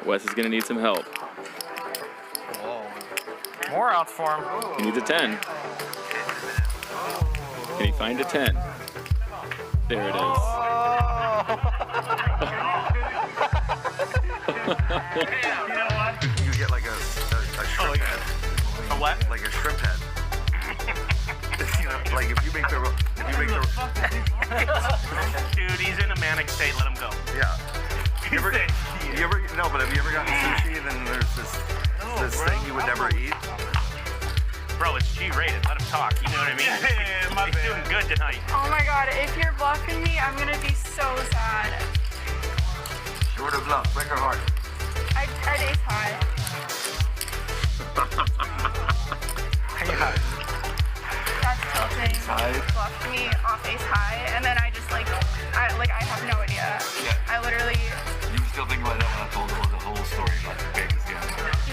Wes is going to need some help. Whoa. More outs for him. He needs a 10. Can he find a 10? There it is. You get like a shrimp head. A what? Like a shrimp head. You know, like if you make the Dude, he's in a manic state. Let him go. yeah. You ever no, but have you ever gotten sushi and then there's this thing you would never eat? Bro, it's G-rated. Let him talk. You know what I mean? He's doing good tonight. Oh my god, if you're bluffing me, I'm gonna be so sad. Short of bluff, break her heart. I'd ace high. That's tilting. Bluffed me off ace high, and then I just I have no idea. Yeah. I literally. You were still thinking about that when I told the whole story about the Vegas game.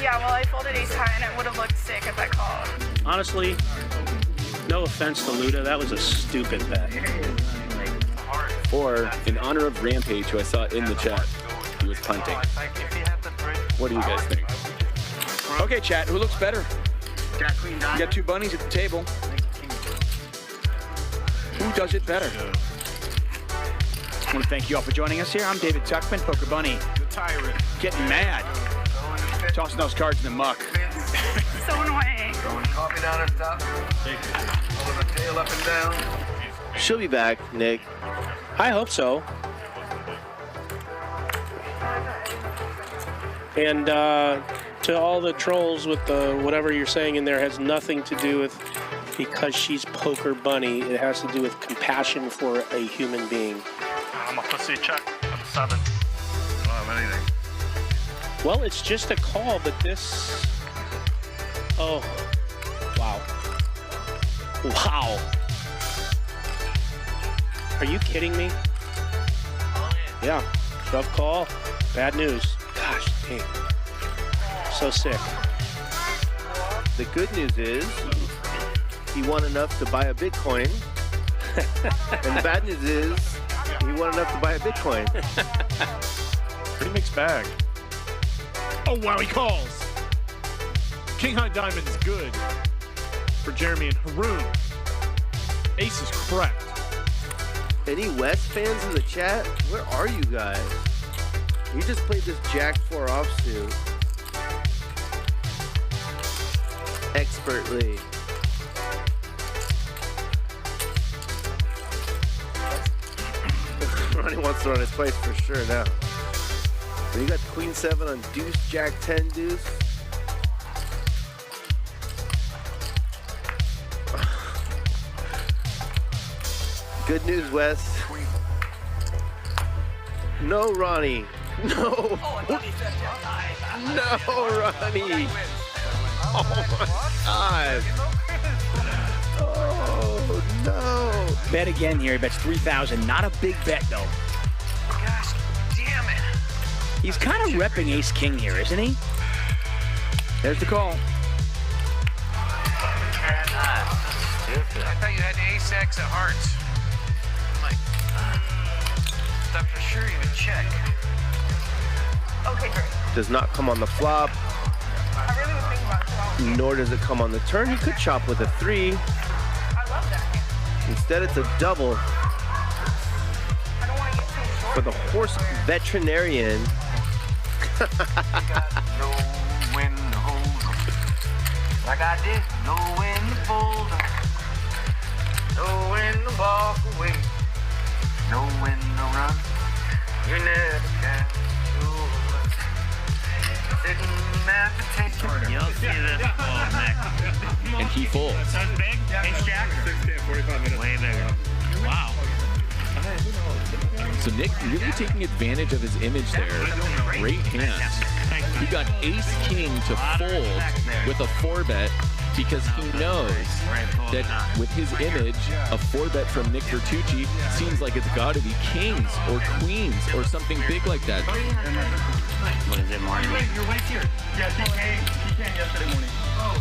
Yeah, well, I folded ace high, and it would have looked sick if I called. Honestly, no offense to Luda, that was a stupid bet. Or, in honor of Rampage, who I saw in the chat, he was punting. What do you guys think? Okay, chat, who looks better? You got two bunnies at the table. Who does it better? I want to thank you all for joining us here. I'm David Tuckman, Poker Bunny. The tyrant. Getting mad. Tossing those cards in the muck. So annoying. Throwing coffee down her top. Holding her tail up and down. She'll be back, Nick. I hope so. And to all the trolls with the whatever you're saying in there has nothing to do with because she's Poker Bunny. It has to do with compassion for a human being. I'm a pussy check. I'm 7. I don't have anything. Well, it's just a call, but this... Oh. Wow. Wow. Are you kidding me? Yeah. Shove call. Bad news. Gosh, dang. So sick. The good news is he won enough to buy a Bitcoin. And the bad news is he won enough to buy a Bitcoin. Pretty mixed bag. Oh, wow, he calls. King High Diamond is good for Jeremy and Haroon. Ace is correct. Any West fans in the chat? Where are you guys? We just played this Jack 4 offsuit. Expertly. Ronnie wants to run his place for sure now. You got Queen 7 on deuce, Jack 10 deuce. Good news, Wes. No, Ronnie. No. No, Ronnie. Oh my God. Oh no. Bet again here. He bets 3,000. Not a big bet though. Gosh damn it. He's kind of repping Ace King here, isn't he? There's the call. I thought you had ace X of hearts. I'm like, thought for sure you would check. Okay, great. Does not come on the flop, I really was thinking about it. nor does it come on the turn. He could chop with a 3. I love that. Instead, it's a double I don't want to get too short. for the horse veterinarian. No win, hold on. Like I did, no win to fold on. No win to walk away. No win to run. You never can. Sitting at the table. You'll see this fold, Nick. And he folds. So it's big? Ace Jack? 45 minutes. Way bigger. Wow. So Nick really taking advantage of his image there. Great hands. He got Ace King to fold with a 4-bet because he knows that with his image, a 4-bet from Nick Vertucci seems like it's got to be kings or queens or something big like that. What is it, Marty? Your wife's here. Yeah, he came yesterday morning.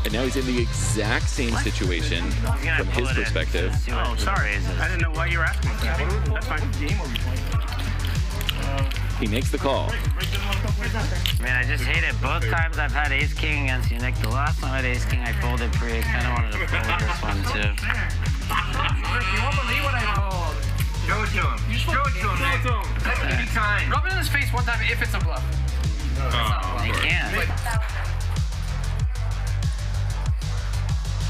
And now he's in the exact same situation from his perspective. Oh, sorry. I didn't know why you were asking me. That's fine. He makes the call. Man, I just hate it. Both times I've had ace king against you, Nick. The last time I had ace king, I folded pre. I kind of wanted to fold this one too. You won't believe what I pulled. Show it to him. Show it to him, man. That's any time. Rub it in his face one time if it's a bluff. They can't.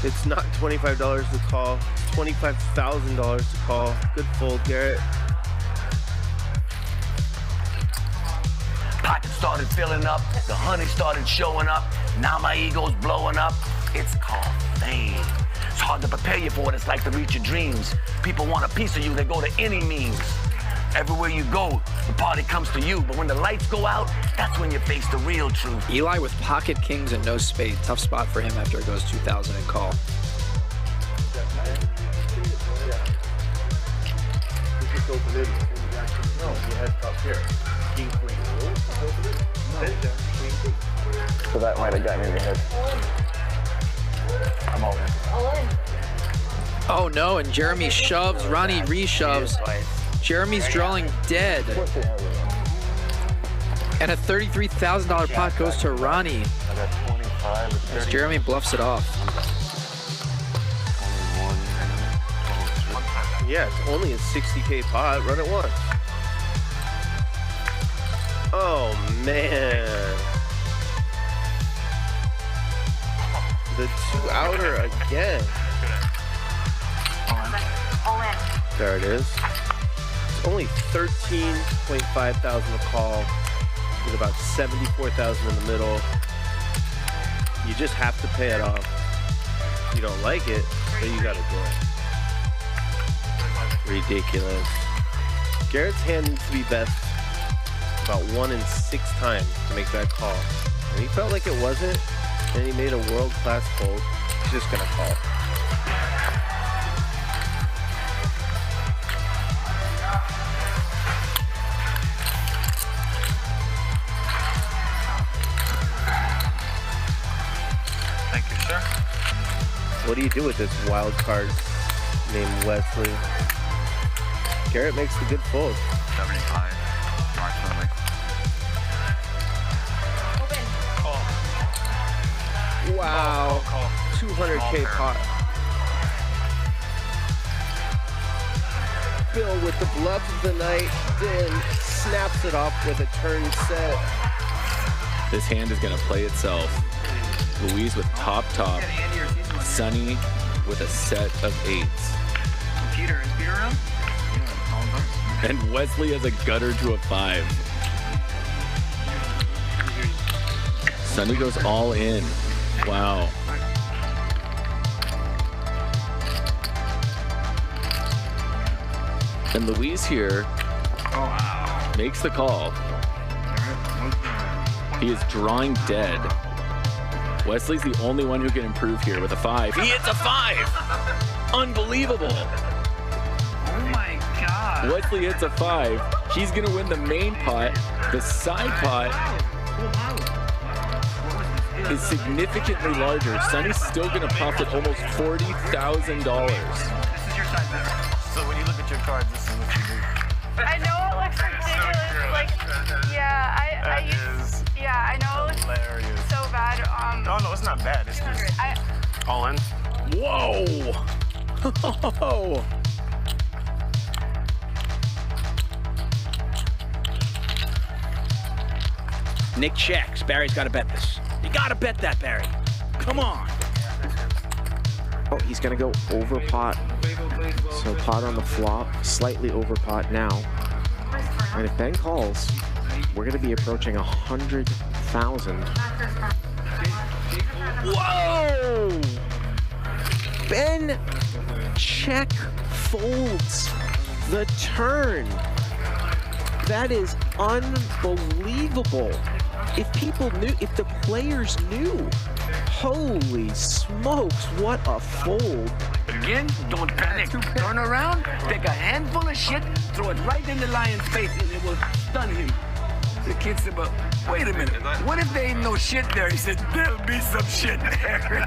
It's not $25 to call. It's $25,000 to call. Good fold, Garrett. Pocket started filling up. The honey started showing up. Now my ego's blowing up. It's called fame. It's hard to prepare you for it. It's like to reach your dreams. People want a piece of you. They go to any means. Everywhere you go, the party comes to you. But when the lights go out, that's when you face the real truth. Eli with pocket kings and no spade. Tough spot for him after it goes 2,000 and call. So that might have gotten in your head. I'm all in. Oh no, and Jeremy shoves, Ronnie re-shoves. Jeremy's drawing dead. And a $33,000 pot goes to Ronnie as Jeremy bluffs it off. Yeah, it's only a 60K pot. Run it once. Oh, man. The two outer again. There it is. It's only 13.5 thousand to call with about 74,000 in the middle. You just have to pay it off. If you don't like it, then you gotta do it. Ridiculous. Garrett's hand needs to be best about 1 in 6 times to make that call. And he felt like it wasn't, and he made a world-class fold. He's just gonna call. Thank you, sir. What do you do with this wild card named Wesley? Garrett makes the good fold. 75, approximately. Wow. 200K pot. Phil with the bluff of the night, then snaps it off with a turn set. This hand is going to play itself. Louise with top. Sonny with a set of 8s. Peter, is Peter around? And Wesley has a gutter to a 5. Sonny goes all in. Wow. And Louise here makes the call. He is drawing dead. Wesley's the only one who can improve here with a 5. He hits a 5! Unbelievable! Oh my God. Wesley hits a 5. He's gonna win the main pot. The side pot is significantly larger. Sonny's still gonna profit almost $40,000. This is your side bet. So when you look at your cards, this is what you do. I know it looks ridiculous. Like, yeah, I know it looks Hilarious. so bad. No, it's not bad. It's just all in. Whoa! Nick checks. Barry's got to bet this. You got to bet that, Barry. Come on. Oh, he's going to go over pot. So pot on the flop, slightly over pot now. And if Ben calls, we're going to be approaching 100,000. Whoa! Ben check folds the turn. That is unbelievable. If people knew, if the players knew, holy smokes, what a fold. Again, don't panic. Turn around, take a handful of shit, throw it right in the lion's face, and it will stun him. The kid said, but wait a minute, what if there ain't no shit there? He said, there'll be some shit there.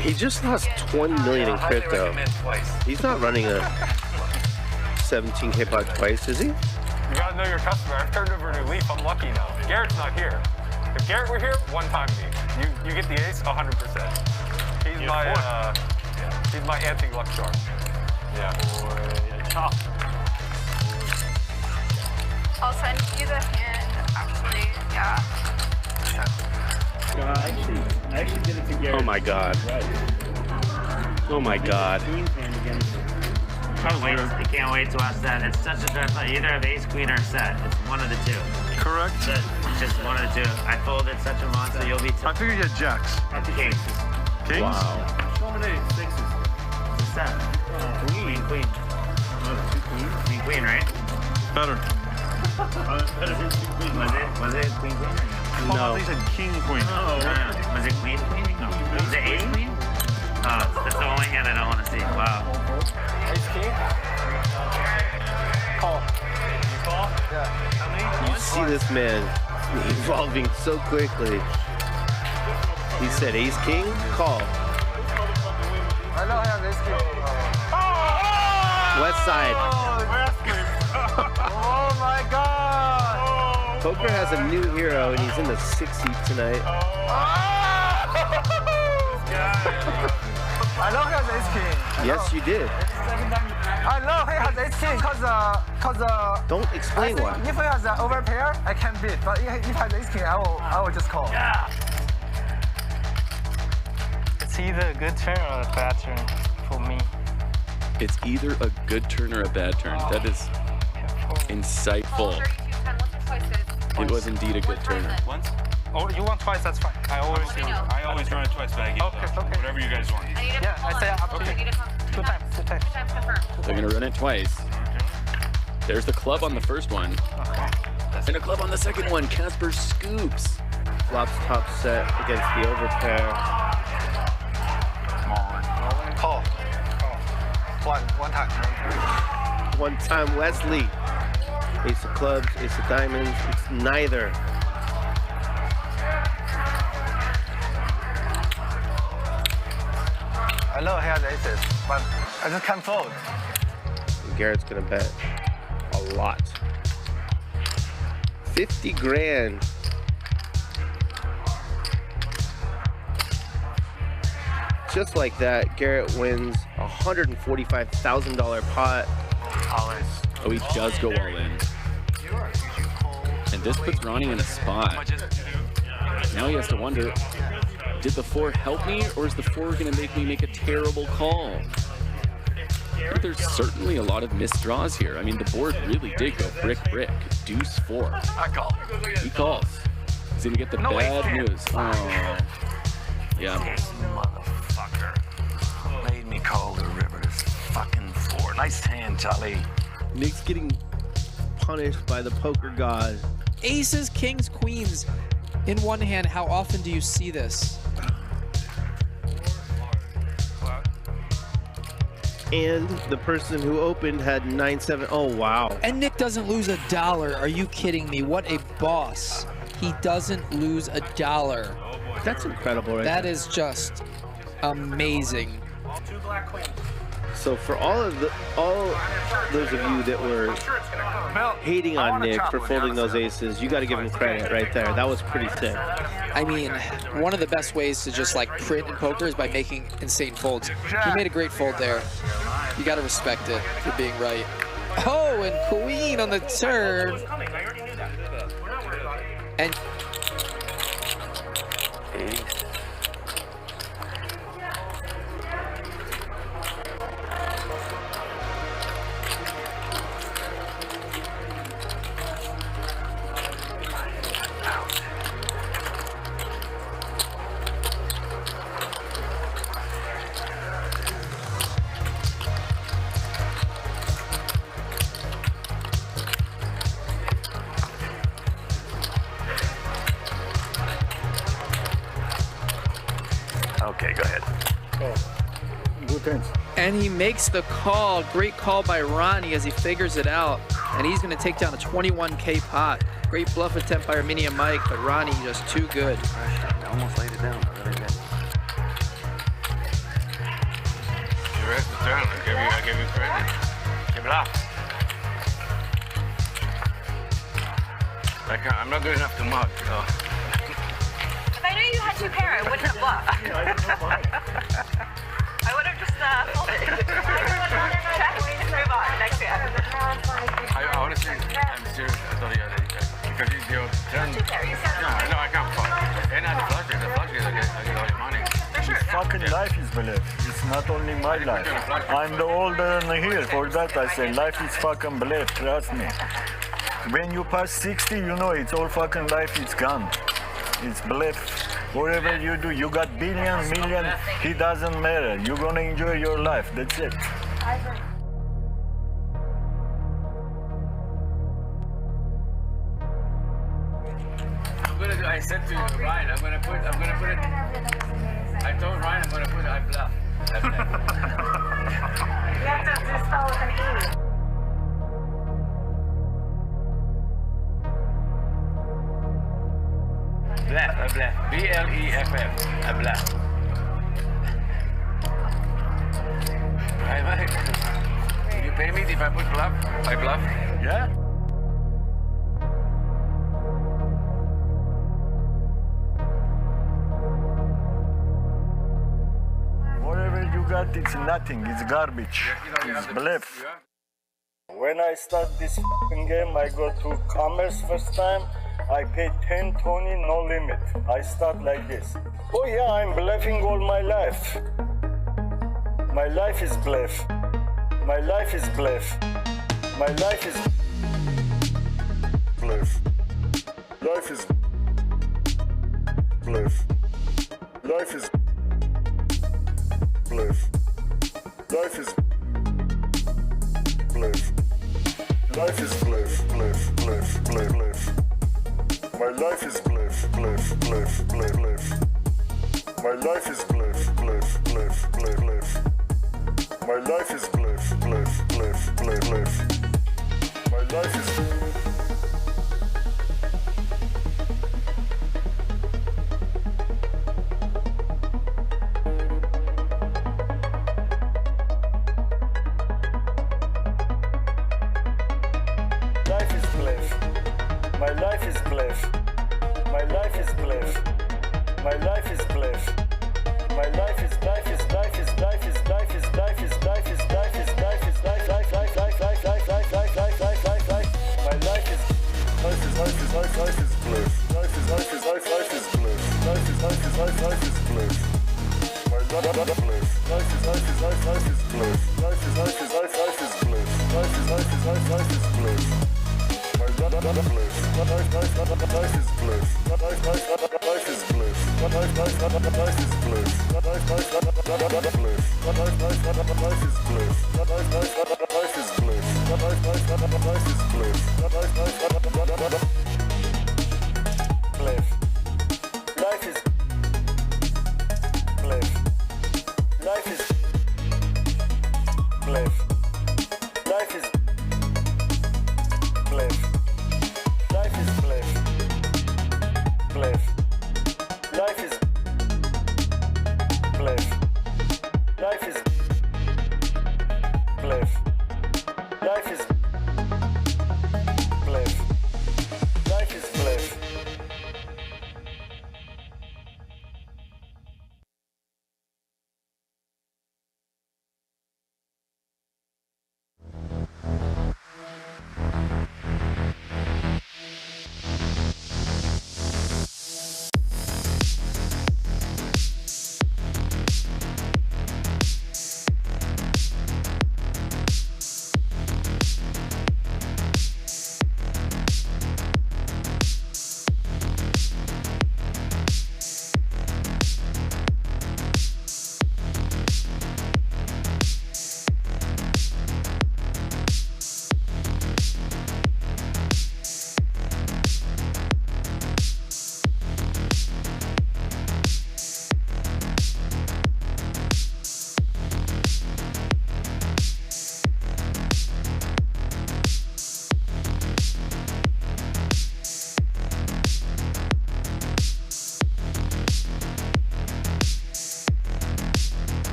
He just lost 20 million in crypto. He's not running a 17K pot twice, is he? You gotta know your customer. I've turned over a new leaf. I'm lucky now. Garrett's not here. If Gerry were here, one time me. You get the ace 100%. He's my anti-luck charm. Yeah. I'll send you the hand, actually. Yeah. I actually did it to Gerry. Oh my god. Oh my god. I can't wait to watch that. It's such a good play. Either have ace, queen, or set. It's one of the two. Correct. It's just one of the two. I folded such a monster. You'll be. I figured you had jacks. That's kings. Kings? Wow. Show me the sixes. It's a set. Queen, queen. Queen, queen, right? Better. Was it queen, queen? No. They said king, queen. Oh, was it queen, queen? No. Was it ace, queen? Oh, that's the only hand I don't want to see. Wow. Ace, king? Call. You call? Yeah. How many? You see this man evolving so quickly. He said ace king, call. I know I have ace, king. West side. Oh my god! Poker has a new hero and he's in the 6th seat tonight. I know he has ace king. Yes, you did. I know he has ace king because Don't explain why. If he has an overpair, I can beat. But if he has ace king, I will just call. Yeah. It's either a good turn or a bad turn for me. It's either a good turn or a bad turn. That is insightful. It was indeed a good turn. Once? Oh, you want twice? That's fine. I always run it twice, but I give whatever you guys want. Yeah, I say up to you. Two times. They're gonna run it twice. There's the club on the first one. And a club on the second one. Casper scoops. Flops top set against the overpair. Call. One time. One time Wesley. Ace of clubs, ace of diamonds. It's neither. I know he has aces, but I just can't fold. And Garrett's gonna bet a lot. 50 grand. Just like that, Garrett wins a $145,000 pot. Oh, he does go all in. And this puts Ronnie in a spot. Now he has to wonder, did the 4 help me, or is the 4 going to make me make a terrible call? But there's certainly a lot of missed draws here. I mean, the board really did go brick, brick. Deuce 4. I call. He calls. He's going to get the bad news. Oh. Yeah. This motherfucker made me call the river this fucking 4. Nice hand, Charlie. Nick's getting punished by the poker god. Aces, kings, queens in one hand. How often do you see this? And the person who opened had 9-7. Oh, wow. And Nick doesn't lose $1. Are you kidding me? What a boss. He doesn't lose $1. That's incredible, right? That is just amazing. So for all those of you that were hating on Nick for folding those aces, you got to give him credit right there. That was pretty sick. I mean, one of the best ways to just like print in poker is by making insane folds. He made a great fold there. You got to respect it for being right. Oh, and queen on the turn. And Okay, go ahead. And he makes the call. Great call by Ronnie as he figures it out. And he's going to take down a 21K pot. Great bluff attempt by Armenia Mike, but Ronnie just too good. I almost laid it down. the rest of the turn. I gave you credit. Okay, bluff. I'm not good enough to mug, you know. If I knew you had two pair, I wouldn't have bluffed. I didn't know mine. I would have just folded. Check, move on, next hand. Honestly, I'm serious. I thought you had any check. Because your turn. Two pair, you said. No, I know I can't fuck. And the flush is I get all your money. His fucking life is bluff. It's not only my life. I'm the older one here. For that I say life is fucking bluff. Trust me. When you pass 60, you know it's all fucking life is gone. It's bluff. Whatever you do, you got billion, million, it doesn't matter. You're gonna enjoy your life. That's it. I said to Ryan, I'm gonna put it. I told Ryan I'm gonna put it. I bluff. I bluff. You have to just spell with an E. Bluff, I bluff. B-L-E-F-F. I bluff. Will you pay me if I put bluff? I bluff? Yeah. Whatever you got, it's nothing. It's garbage. It's bluff. When I start this fucking game, I go to commerce first time. I pay 10, 20, no limit. I start like this. Oh yeah, I'm bluffing all my life. My life is bluff. My life is bluff. My life is bluff. Life is bluff. Life is bluff. Life is bluff. Life is bluff, bluff, bluff, bluff, bluff. My life is bluff, bluff, bluff, bluff, bluff. My life is bluff, bluff, bluff, bluff, bluff. My life is bluff, bluff, bluff, bluff, bluff. My life is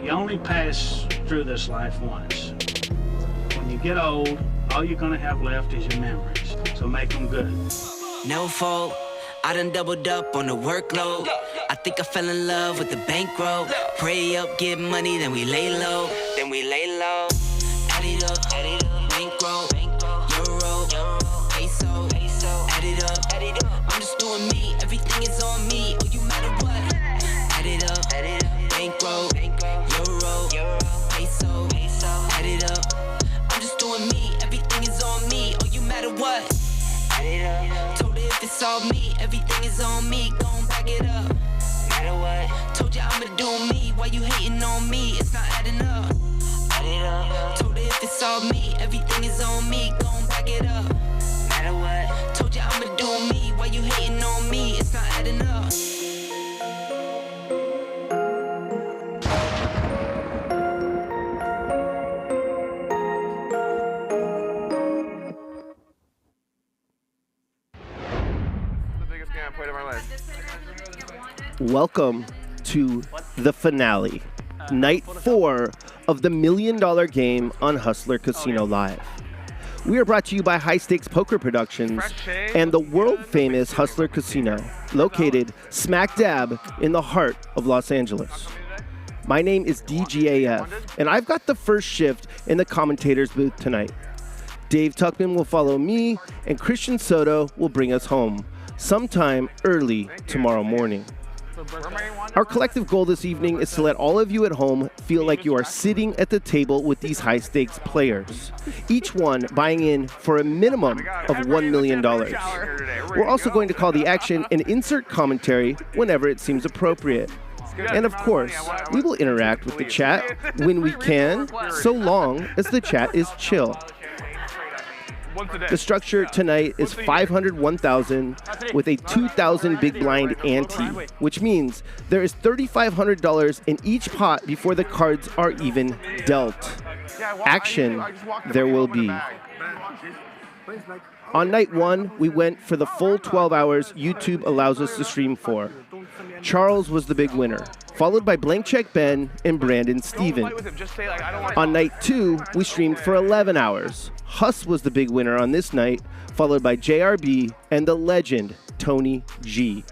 You only pass through this life once. When you get old, all you're gonna have left is your memories. So make them good. No fault, I done doubled up on the workload. I think I fell in love with the bankroll. Pray up, get money, then we lay low. Add it up, bankroll, euro, peso. Add it up, I'm just doing me. Everything is on me. Oh, you matter what? Add it up, bankroll, euro, peso. Add it up, I'm just doing me. Everything is on me. Oh, you matter what? Add it up. Told her if it's all me, everything is on me. Gon' back it up. Matter what? Told you I'ma do me. Why you hating on me? It's not adding up. Add it up. Told her if it's all me, everything is on me. Gon' back it up. Matter what? Told you I'ma do me. Why you hating on me? It's not adding up. Welcome to the finale, night 4 of the $1 million game on Hustler Casino Live. We are brought to you by High Stakes Poker Productions and the world-famous Hustler Casino, located smack dab in the heart of Los Angeles. My name is DGAF, and I've got the first shift in the commentator's booth tonight. Dave Tuckman will follow me, and Christian Soto will bring us home sometime early tomorrow morning. Our collective goal this evening is to let all of you at home feel like you are sitting at the table with these high-stakes players, each one buying in for a minimum of $1 million. We're also going to call the action and insert commentary whenever it seems appropriate. And of course, we will interact with the chat when we can, so long as the chat is chill. The structure tonight is 501,000 with a 2,000 big blind ante, which means there is $3,500 in each pot before the cards are even dealt. Action there will be. On night 1, we went for the full 12 hours YouTube allows us to stream for. Charles was the big winner, followed by Blank Check Ben and Brandon Steven. On night 2, we streamed for 11 hours. Huss was the big winner on this night, followed by JRB and the legend Tony G.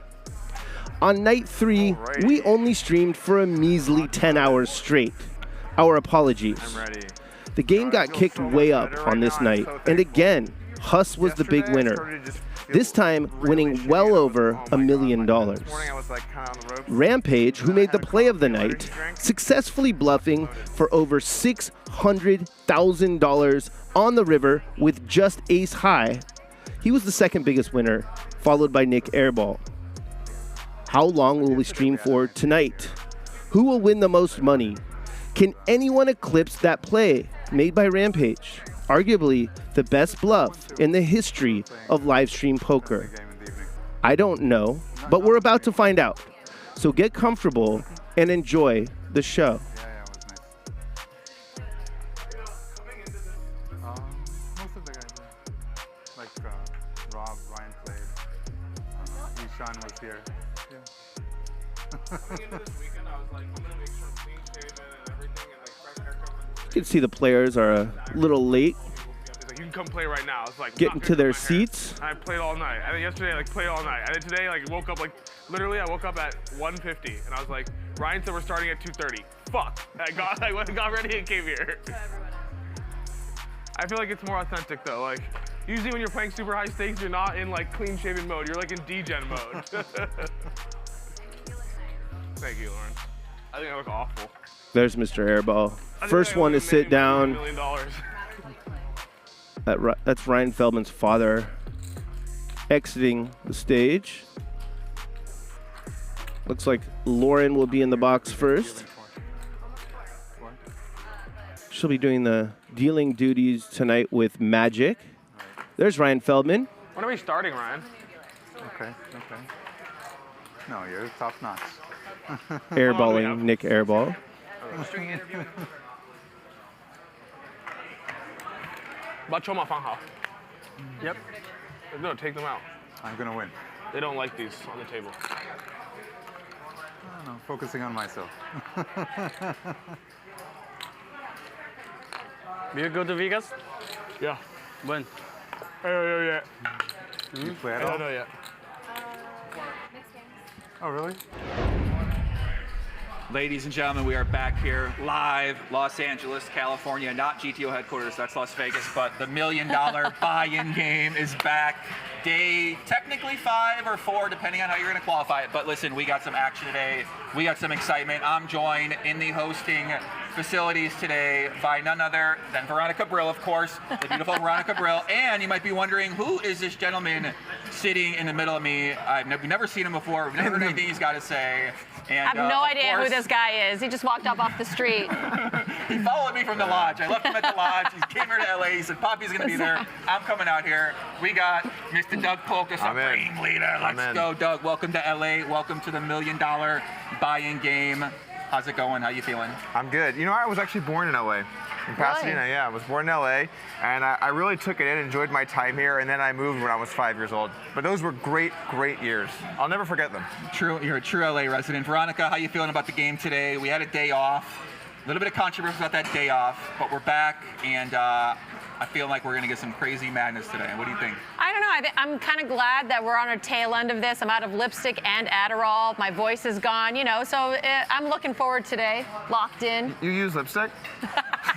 On night 3, we only streamed for a measly 10 hours straight. Our apologies. The game got kicked way up on this night, and again, Huss was the big winner, this time winning well over $1 million. Rampage, who made the play of the night, successfully bluffing for over $600,000 on the river with just ace high. He was the second biggest winner, followed by Nik Airball. How long will we stream for tonight? Who will win the most money? Can anyone eclipse that play made by Rampage? Arguably the best bluff in the history of live stream poker. I don't know, but we're about to find out. So get comfortable and enjoy the show. Most of the guys, like Rob, Ryan played. Sean was here. You can see the players are a little late. He's like, you can come play right now. It's like getting to their seats. I played all night. And then yesterday, I played all night. And then today, woke up literally, I woke up at 1:50, and I was like, Ryan said we're starting at 2:30. Fuck. I got ready and came here. I feel like it's more authentic though. Usually when you're playing super high stakes, you're not in clean shaven mode. You're in degen mode. Thank you, Lauren. I think I look awful. There's Mr. Airball. First one to sit down. $1 million. That's Ryan Feldman's father exiting the stage. Looks like Lauren will be in the box first. She'll be doing the dealing duties tonight with Magic. There's Ryan Feldman. When are we starting, Ryan? Okay. No, you're top notch. Airballing Nik Airball. Yep. No, take them out. I'm gonna win. They don't like these on the table. I don't know. focusing on myself. Do you go to Vegas? Yeah. When? I don't know yet. You play at I all? don't know yet. Oh, really? Ladies and gentlemen, we are back here live, Los Angeles, California, not GTO headquarters, that's Las Vegas, but the $1 million buy-in game is back. Day technically 5 or 4, depending on how you're going to qualify it. But listen, we got some action today. We got some excitement. I'm joined in the hosting facilities today by none other than Veronica Brill, of course, the beautiful Veronica Brill. And you might be wondering, who is this gentleman sitting in the middle of me? We've never seen him before. We've never heard anything he's got to say. And, I have no idea who this guy is. He just walked up off the street. He followed me from the lodge. I left him at the lodge. He came here to LA. He said, Poppy's going to be there. I'm coming out here. We got Mr. Doug Polk, the supreme leader. Let's go, Doug. Welcome to LA. Welcome to the $1 million buy-in game. How's it going? How you feeling? I'm good. You know, I was actually born in LA. In Pasadena, yeah. I was born in LA, and I really took it in, enjoyed my time here, and then I moved when I was 5 years old. But those were great, great years. I'll never forget them. True, you're a true LA resident. Veronica, how you feeling about the game today? We had a day off. A little bit of controversy about that day off, but we're back, and I feel like we're going to get some crazy madness today. What do you think? I don't know. I'm kind of glad that we're on a tail end of this. I'm out of lipstick and Adderall. My voice is gone, you know, so I'm looking forward today. Locked in. You use lipstick?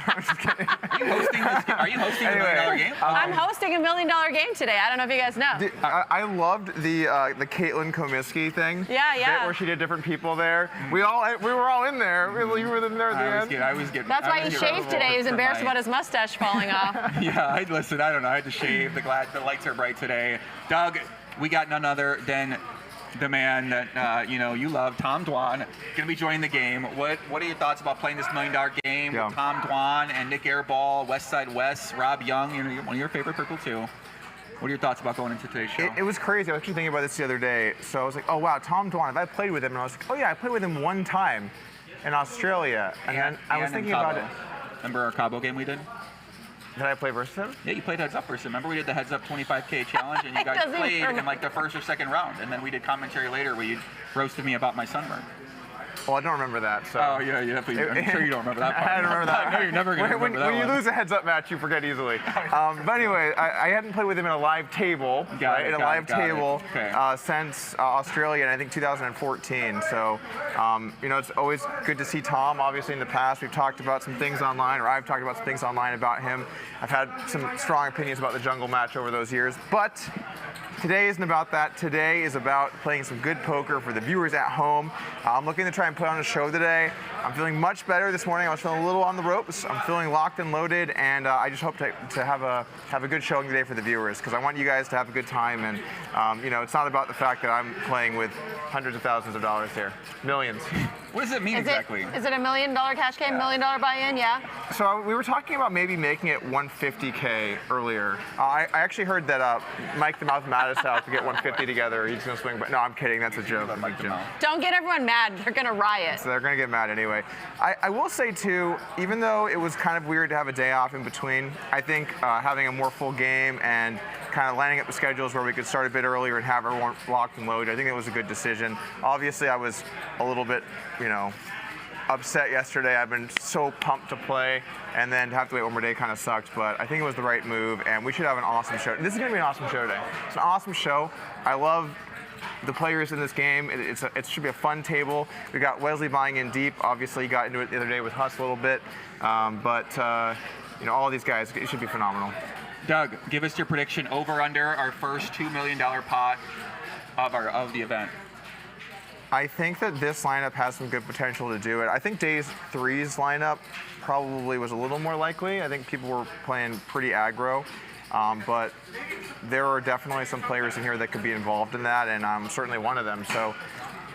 I'm just kidding. Are you hosting a $1 million game? I'm hosting a $1 million game today. I don't know if you guys know. I loved the Caitlin Comiskey thing. Yeah, yeah. Where she did different people there. We were all in there. You were in there at the end. I was getting. That's why he shaved today. He was embarrassed about his mustache falling off. Yeah, listen, I don't know. I had to shave. The lights are bright today. Doug, we got none other than the man that you love, Tom Dwan, gonna be joining the game. What are your thoughts about playing this $1 million game with Tom Dwan and Nik Airball, West Side West, Rob Yong, one of your favorite people too? What are your thoughts about going into today's show? It was crazy. I was actually thinking about this the other day. So I was like, oh wow, Tom Dwan. I played with him, and I was like, oh yeah, I played with him one time in Australia, and then I was thinking about it. Remember our Cabo game we did? Did I play versus him? Yeah, you played heads up versus him. Remember we did the heads up 25K challenge, and you guys played in like the first or second round, and then we did commentary later where you roasted me about my sunburn. Well, I don't remember that. So. Oh yeah, I'm sure you don't remember that part. I don't remember that. No, you're never gonna remember that When you lose a heads-up match, you forget easily. But anyway, I hadn't played with him in a live table, since Australia in I think 2014. So, it's always good to see Tom. Obviously, in the past, we've talked about some things online, or I've talked about some things online about him. I've had some strong opinions about the jungle match over those years, but. Today isn't about that. Today is about playing some good poker for the viewers at home. I'm looking to try and put on a show today. I'm feeling much better this morning. I was feeling a little on the ropes. I'm feeling locked and loaded, and I just hope to have a good showing today for the viewers, because I want you guys to have a good time. And it's not about the fact that I'm playing with hundreds of thousands of dollars here, millions. What does it mean exactly? Is it $1 million cash game, $1 million buy-in? Yeah. So we were talking about maybe making it 150K earlier. I actually heard that Mike the Mouth Mattis out to get 150 together. He's gonna swing, but no, I'm kidding. That's a joke. Don't get everyone mad. They're gonna riot. So they're gonna get mad anyway. I will say too, even though it was kind of weird to have a day off in between, I think having a more full game and kind of lining up the schedules where we could start a bit earlier and have everyone locked and loaded, I think it was a good decision. Obviously, I was a little bit, upset yesterday. I've been so pumped to play, and then to have to wait one more day kind of sucked, but I think it was the right move, and we should have an awesome show. This is going to be an awesome show today. It's an awesome show. I love the players in this game. It should be a fun table. We got Wesley buying in deep. Obviously, he got into it the other day with Huss a little bit, but all of these guys, it should be phenomenal. Doug, give us your prediction over/under our first $2 million pot of the event. I think that this lineup has some good potential to do it. I think Day 3's lineup probably was a little more likely. I think people were playing pretty aggro, but there are definitely some players in here that could be involved in that, and I'm certainly one of them. So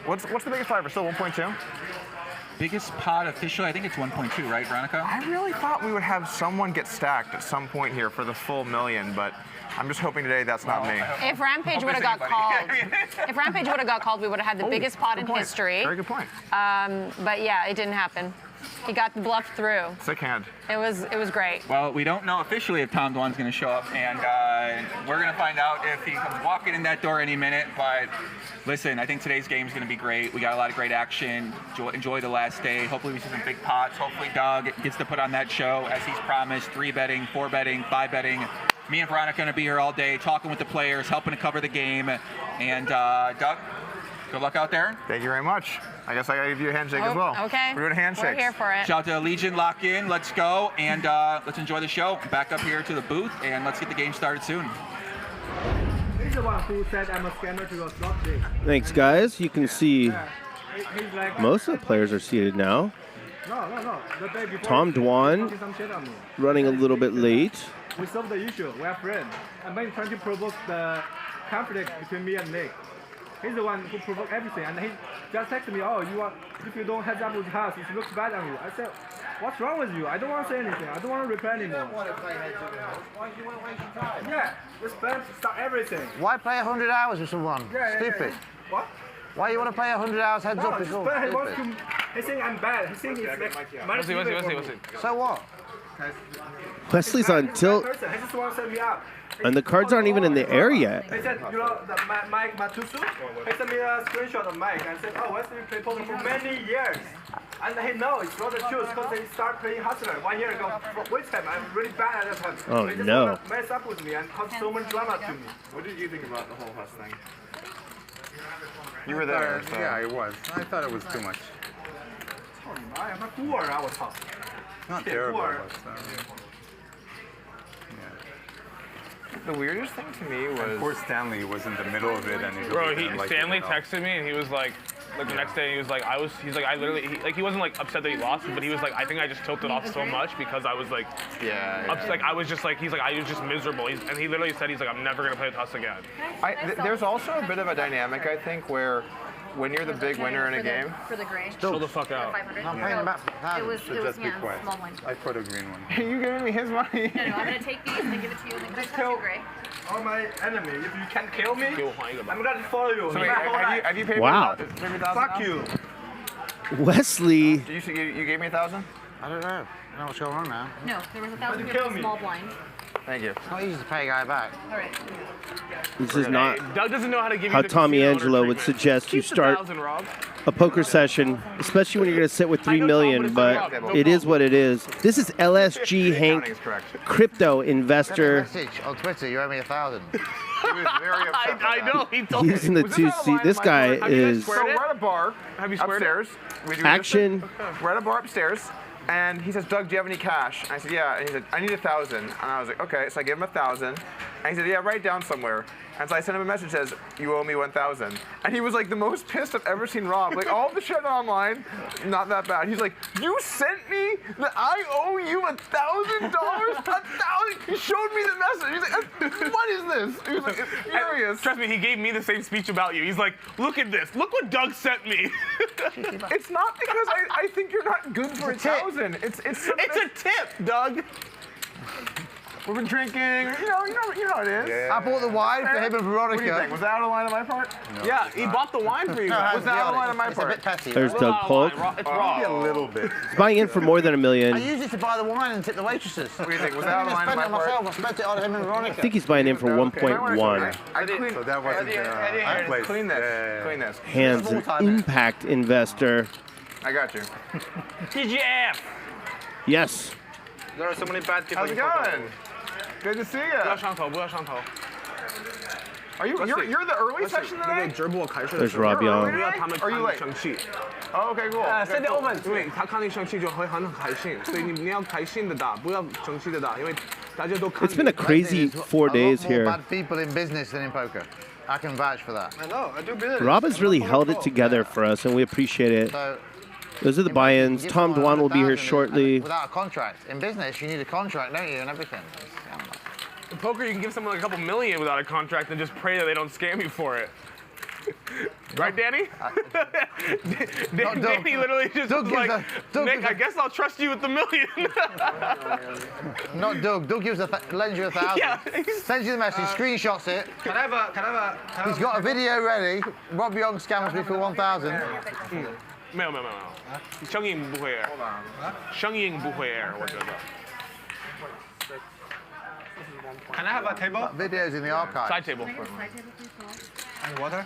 what's the biggest pot? We're still 1.2? Biggest pot officially, I think it's 1.2, right, Veronica? I really thought we would have someone get stacked at some point here for the full $1 million, but I'm just hoping today that's not me. If Rampage would have got called, we would have had the biggest pot in history. Very good point. But yeah, it didn't happen. He got the bluff through. Sick hand. It was great. Well, we don't know officially if Tom Dwan's going to show up, and we're going to find out if he comes walking in that door any minute. But listen, I think today's game is going to be great. We got a lot of great action. Enjoy the last day. Hopefully we see some big pots. Hopefully Doug gets to put on that show as he's promised. 3 betting, 4 betting, 5 betting. Me and Veronica are going to be here all day talking with the players, helping to cover the game. And Doug, good luck out there. Thank you very much. I guess I got to give you a handshake as well. Okay. We're doing handshakes. We're here for it. Shout out to Legion, lock in, let's go, and let's enjoy the show. Back up here to the booth, and let's get the game started soon. He's the one who said I'm a scammer to your slot day. Thanks, guys. You can see most of the players are seated now. No. The day before, Tom Dwan some shit on me. running a little bit late. We solved the issue. We are friends. I'm trying to provoke the conflict between me and Nick. He's the one who provoked everything, and he just texted me, "Oh, if you don't heads up with house, it looks bad on you." I said, "What's wrong with you? I don't want to say anything. I don't want to reply anymore." Why do you want to waste your time? Yeah, respect, stop everything. Why play 100 hours with someone? Stupid. What? Why you want to play 100 hours heads up? It's all He wants stupid. he think I'm bad. He think it's like So what? Wesley's on tilt, He just wants to set me up. and the cards aren't even in the air yet. He said, you know, Mike Matusu? He sent me a screenshot of Mike and said, oh, Wesley played poker for many years. And he knows it's not the truth because they start playing Hustler 1 year ago with him. I'm really bad at that time. Oh, he just no. wanna mess up with me and cause so much drama to me. What did you think about the whole Hus thing? You were there. So. Yeah, it was. I thought it was too much. I'm a poor, I was tough. Not terrible. The weirdest thing to me was... Poor Stanley was in the middle of it, and he Bro, didn't like Stanley it at all. texted me and he was like the next day he was like, I literally, he wasn't like upset that he lost, but he was like, I think I just tilted off so much because I was like, like I was just like, he's like, I was just miserable. And he literally said, he's like, I'm never gonna play with Hus again. There's also a bit of a dynamic, I think, where when you're the big winner in a game, For the gray. Chill the fuck out. I'm paying back. It was, Just be yeah, quiet. small one. I put a green one. are you giving me his money? No, I'm gonna take these and then give it to you and then can I touch your gray? All my enemy, if you can't kill me, I'm gonna follow you. So wait, have you paid Wow. me $1,000? Fuck you. Wesley. You gave me 1,000? I don't know. I don't know what's going on now. No, there was 1,000 here for the small blind. Thank you. It's not easy to pay a guy back. All right. This is not Doug doesn't know how to give how you the Tommy casino Angelo owner would treatment. suggest you Keep the start 1,000, Rob. a poker session, especially when you're going to sit with 3 million, but it is what it is. This is LSG Hank, crypto investor. Message on Twitter, you owe me 1,000. He was very upset. I know, he told me. Using the Was 2 this out of seat. line This of my guy part? is So we're at a bar upstairs. We do action. We're at a bar upstairs, and he says, Doug, do you have any cash? And I said, yeah. And he said, I need 1,000. And I was like, okay. So I gave him 1,000. And he said, yeah, write it down somewhere. And so I sent him a message that says, you owe me 1,000. And he was like the most pissed I've ever seen Rob. Like all the shit online, not that bad. He's like, you sent me that I owe you $1,000? 1,000? He showed me the message. He's like, what is this? He was like, furious. Trust me, he gave me the same speech about you. He's like, look at this. Look what Doug sent me. It's not because I think you're not good for 1,000. It's a tip, Doug. We've been drinking. You know how it is. Yeah. I bought the wine for him and Veronica. What do you think? Was that out of line on my part? No, yeah, he bought the wine for you. Was that out of line on my part? It's a bit petty. There's Doug Polk. It's raw. Maybe a little bit. He's buying in for more than $1 million. I used it to buy the wine and tip the waitresses. What do you think? Was that out of line on my part? I spent it on him and Veronica. I think he's buying in for 1.1. I cleaned. So that wasn't Eddie, clean this. Yeah. Clean this. Hands an impact investor. I got you. TGF. Yes. There are so many bad people. How's it going? Good to see you. Are you? You're the early section today? There's Rob Yong. Are you late? Oh, okay, cool. 现在我们对他看你生气就会很开心，所以你要开心的打，不要生气的打，因为大家都看。It's been a crazy 4 days More here. bad people in business than in poker. I can vouch for that. I know, I do business. Rob has really held it together for us, and we appreciate it. Those are the buy-ins. Tom Dwan will be here shortly. Without a contract. In business, you need a contract, don't you, and everything. In poker, you can give someone like a couple million without a contract and just pray that they don't scam you for it. Right, Danny? Danny literally just was like, Nick, I guess I'll trust you with the $1 million. Not Doug. Doug lends you 1,000. Yeah. Sends you the message, screenshots it. Can I have a He's got a video ready. Rob Young scams me for 1,000. 没有，声音不会 air， 声音不会 air， 我觉得。Can I have a table? Videos in the archive. Side table. And water?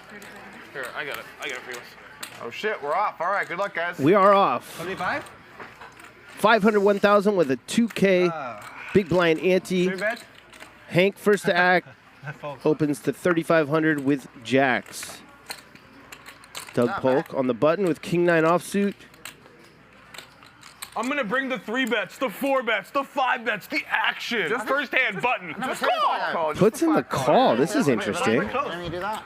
Here, I got it for you. Oh shit, we're off. All right, good luck, guys. We are off. 25? 501,000 with a 2K big blind ante. Hank first to act opens to 3,500 with jacks. Doug Polk on the button with King 9 offsuit. I'm gonna bring the 3 bets, the 4 bets, the 5 bets, the action. Just first hand button. Just call. Puts in the call. This is interesting. Let me do that.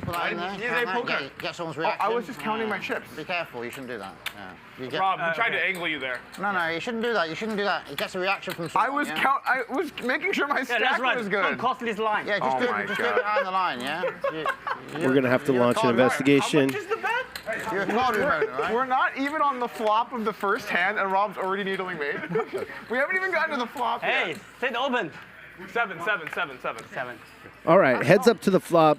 Put that in there. Get someone's reaction. I was just counting my chips. Be careful, you shouldn't do that. Yeah. Rob, we tried to angle you there. No, you shouldn't do that. You shouldn't do that. It gets a reaction from someone. I was making sure my stack was good. Don't cross this line. Yeah, just do it behind the line, yeah? We're going to have to launch an investigation. You're a card owner, right? We're not even on the flop of the first hand, and Rob's already needling me. We haven't even gotten to the flop yet. Hey, sit open. 7. All right, heads up to the flop.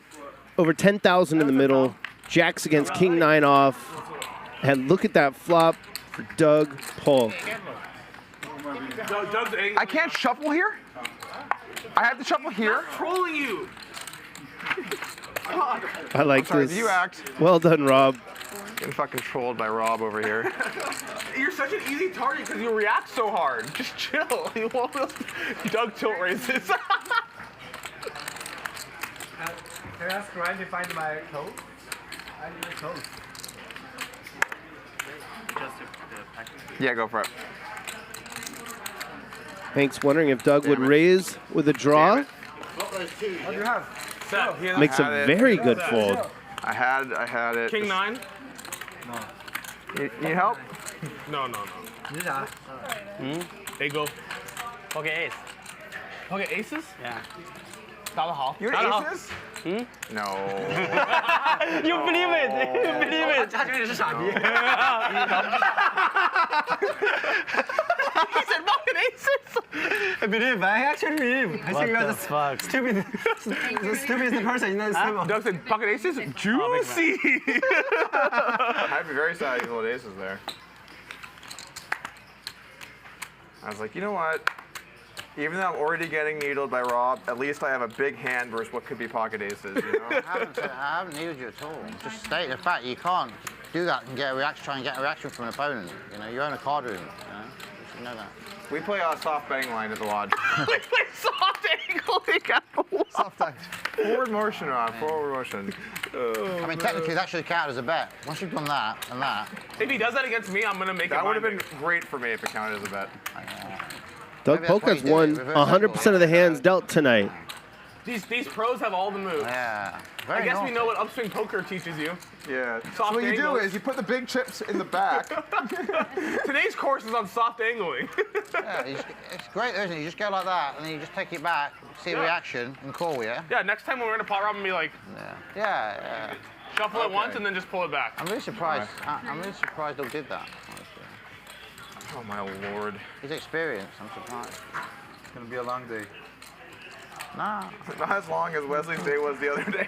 Over 10,000 in the middle. Jacks against King 9 off. And look at that flop for Doug Polk. I can't shuffle here? I have to shuffle here? I'm trolling you. I like this. You act. Well done, Rob. Getting fucking trolled by Rob over here. You're such an easy target because you react so hard. Just chill. You won't. Doug tilt raises. Can I ask Ryan to find my code? I need a code. Yeah, go for it. Hank's wondering if Doug would raise with a draw. What do you have? Makes a very good fold. I had it. King 9? No. You need help? No. They go. Okay, ace. Okay, aces? Yeah. 打得好。 You're aces? No. You believe it? You believe it? 他觉得你是傻逼。He said fucking aces. I believe. I actually believe. I think you're the stupidest person in the table. Doug said pocket aces? Juicy. I'd be very sad you hold aces there. I was like, you know what? Even though I'm already getting needled by Rob, at least I have a big hand versus what could be pocket aces, you know? I haven't needed you at all. Just state the fact you can't do that and get a reaction, try and get a reaction from an opponent. You know, you own a card room, you know? You should know that. We play soft bang line at the lodge. We play soft angling at the lodge. Soft bang. Forward motion, Rob, forward motion. I mean, technically that should count as a bet. Once you've done that and that. If he does that against me, I'm going to make it That would have been great for me if it counted as a bet. Doug Polk has won 100% of the hands dealt tonight. These pros have all the moves. Yeah. I guess we know what upswing poker teaches you. Yeah. Soft So what you do angles. is you put the big chips in the back. Today's course is on soft angling. Yeah, it's great, isn't it? You just go like that, and then you just take it back, see a reaction, and call, yeah? Yeah, next time when we're in a pot rob, I'm going to be like, Yeah. shuffle it once and then just pull it back. I'm really surprised. I'm really surprised Doug did that, honestly. Oh, my lord. He's experienced, I'm surprised. It's going to be a long day. Nah. Not as long as Wesley's day was the other day.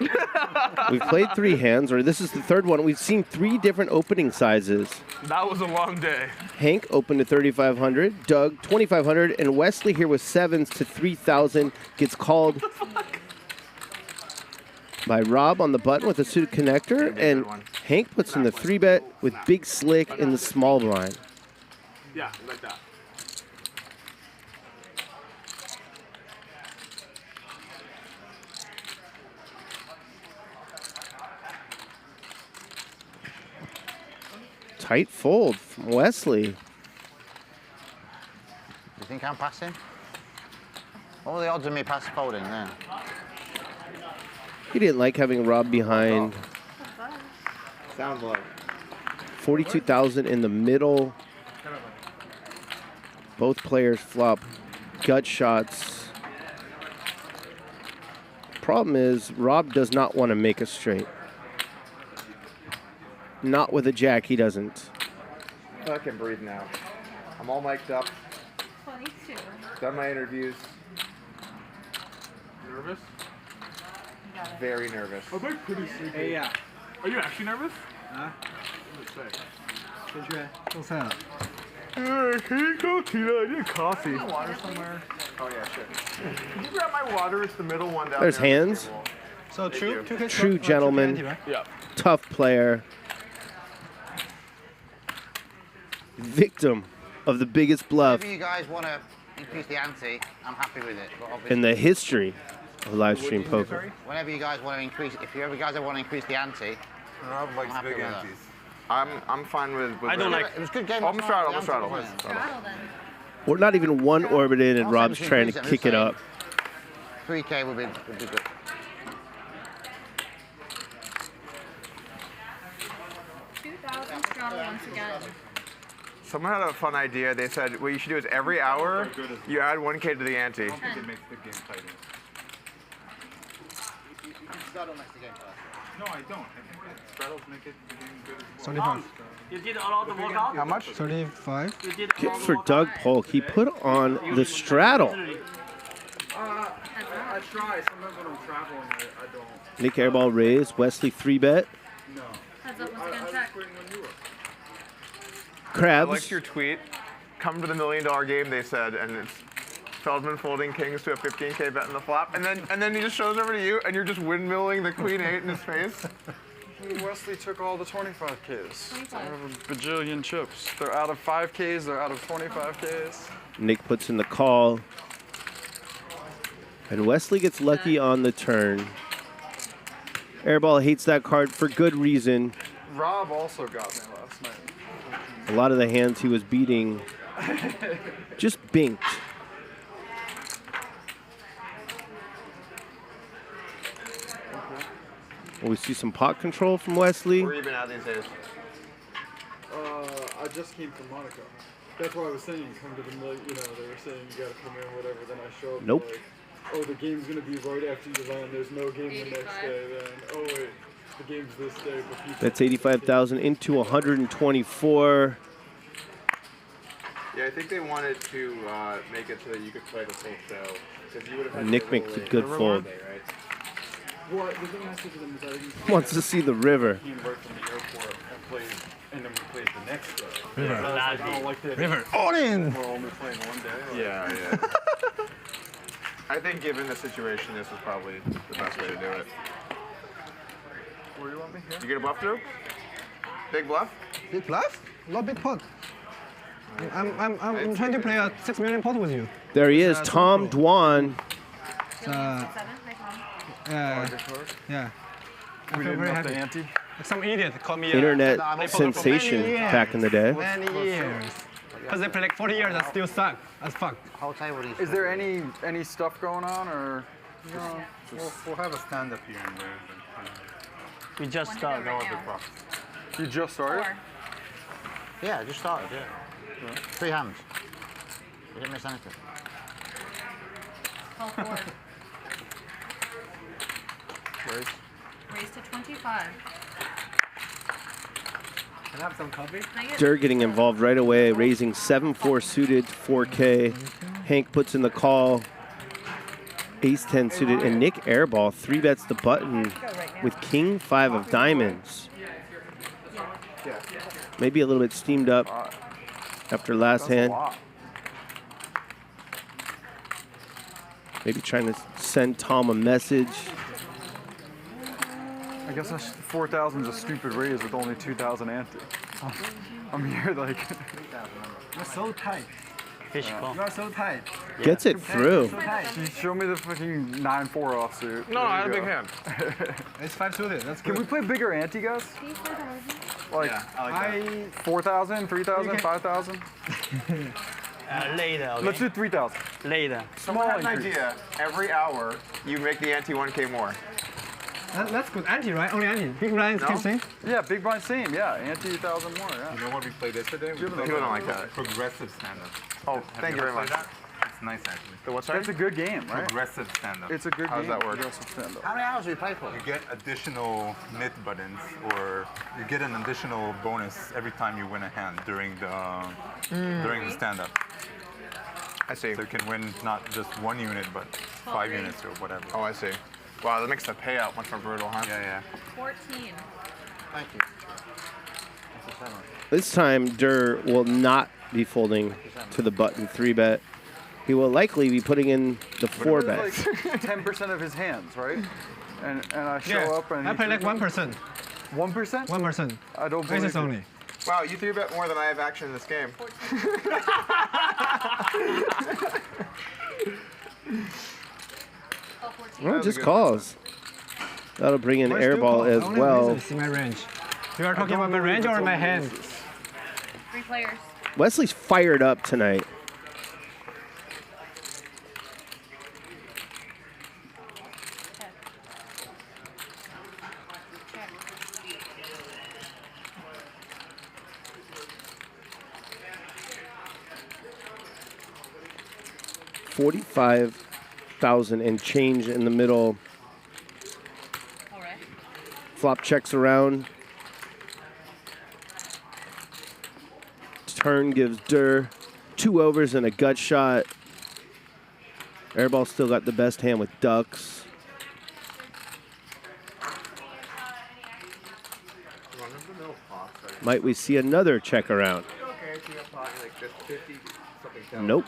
We've played 3 hands, or this is the 3rd one. We've seen 3 different opening sizes. That was a long day. Hank opened to 3,500, Doug 2,500, and Wesley here with 7s to 3,000 gets called by Rob on the button with a suited connector, and Hank puts in the 3-bet with Big Slick in the small blind. Yeah, like that. Tight fold from Wesley. Do you think I'm passing? What were the odds of me folding there? He didn't like having Rob behind. Sounds like 42,000 in the middle. Both players flop gut shots. Problem is, Rob does not want to make a straight. Not with a jack, he doesn't. I can breathe now. I'm all mic'd up. 22. Done my interviews. Nervous? Very nervous. I'm pretty sleepy. Hey, yeah. Are you actually nervous? Huh? I need coffee. Water somewhere? Oh yeah, sure. Can you grab my water? It's the middle one down There's there. Hands. So True gentleman. Yeah. Tough player. Victim of the biggest bluff If you guys want to increase the ante, I'm happy with it. But obviously, in the history of live stream poker. whenever you guys want to increase, if you ever guys ever want to increase the ante, Rob I'm likes happy big with that. antes. I'm fine with. I don't like- It was a good game. I'm straddle. I'm straddle. We're not even one orbit in, and I'll Rob's say trying to between kick it up. 3K would be good. Once again. Someone had a fun idea. They said what you should do is every hour you add 1K to the ante. It makes the game tighter. No, I don't. I think that straddles make it the game good as well. 75. You did all the workout? How much? 35. You did Good for Doug Polk. He put on the straddle. I try. Sometimes when I'm traveling, I don't. Nik Airball raised. Wesley 3-bet. No. Heads up, once again, check. Crabs. I liked your tweet. Come to the $1 million game, they said, and it's Feldman folding kings to a 15K bet in the flop, and then he just shows over to you, and you're just windmilling the queen 8 in his face. Wesley took all the 25Ks. I have a bajillion chips. They're out of 5Ks, they're out of 25Ks. Nick puts in the call. And Wesley gets lucky on the turn. Airball hates that card for good reason. Rob also got me last night. A lot of the hands he was beating just binked. We see some pot control from Wesley. Where you been at these days? I just came from Monaco. That's why I was saying come to the million. You know, they were saying you gotta come in, whatever. Then I showed up. Nope. Like, oh, the game's gonna be right after you land. There's no game the next day. Then, oh wait, the game's this day. But people That's 85,000 into 124. Yeah, I think they wanted to make it so that you could play the full show. Because you would have had Nick to makes a good fold. Day, right? What? The thing I said to them is I didn't Wants to see the river. came right from the airport and played, and then we played the next day. River. And I was like, I don't like that. River. All in. We're only playing one day. Yeah. I think given the situation, this is probably the best way to do it. Where do you want me? Here? You get a bluff through? Big bluff? Big bluff? Not big pot. I'm trying to play a 6 million pot with you. There he is, Tom Dwan. Yeah. I We feel didn't very up the happy. ante. Some idiot called me Internet sensation back in the day. Many years. Because they play like 40 years and still suck as fuck. Is there any stuff going on or? No, we'll have a stand-up here and there. We just started. No other props. You just started? Yeah, I just started, yeah. 3 hands. We didn't miss anything. Call 4. Raise. Raise to 25. Can I have some coffee? Durr getting involved right away, raising 7-4 suited, 4K. Hank puts in the call. Ace-10 suited, and Nik Airball 3-bets the button with King 5 of diamonds. Maybe a little bit steamed up after last hand. Maybe trying to send Tom a message. I guess 4,000 is a stupid raise with only 2,000 ante. I'm here like. You're so tight. Fish call. You are so tight. Gets it through. Show me the fucking 9-4 offsuit. No, I had a big hand. It's 5 suited. That's good. Can we play bigger ante, guys? Like, Yeah, I like 4,000, 3,000, Okay. 5,000? Later, okay? Let's do 3,000. Later. Someone had an increase. idea. Every hour, you make the ante 1K more. That's good. Ante, right? Only ante. Big blind, No? still same. Yeah, big blind same. Yeah, ante 1,000 more. Yeah. You know what we played yesterday? We People played don't like that. Progressive stand-up. Oh, Have thank you ever very played much. that? It's nice actually. The what, sorry? It's a good game, right? Progressive stand-up. It's a good How does game. that work? Progressive stand-up. How many hours do we play for? You get additional knit buttons, or you get an additional bonus every time you win a hand during the stand-up. I see. So you can win not just 1 unit, but 5 units or whatever. Oh, I see. Wow, that makes the payout much more brutal, huh? Yeah. 14. Thank you. This time, Durr will not be folding to the button 3-bet. He will likely be putting in the 4-bet. Like 10% of his hands, right? And I show up and I play like 1%. 1%? 1%. I don't believe Aces it. only. Wow, you 3-bet more than I have action in this game. Well, just calls. That'll bring in Airball as well. See my range. You are talking about my range or my hand? 3 players. Wesley's fired up tonight. $45,000 and change in the middle. Flop checks around. Turn gives Durr 2 overs and a gut shot. Airball still got the best hand with ducks. Might we see another check around? Nope.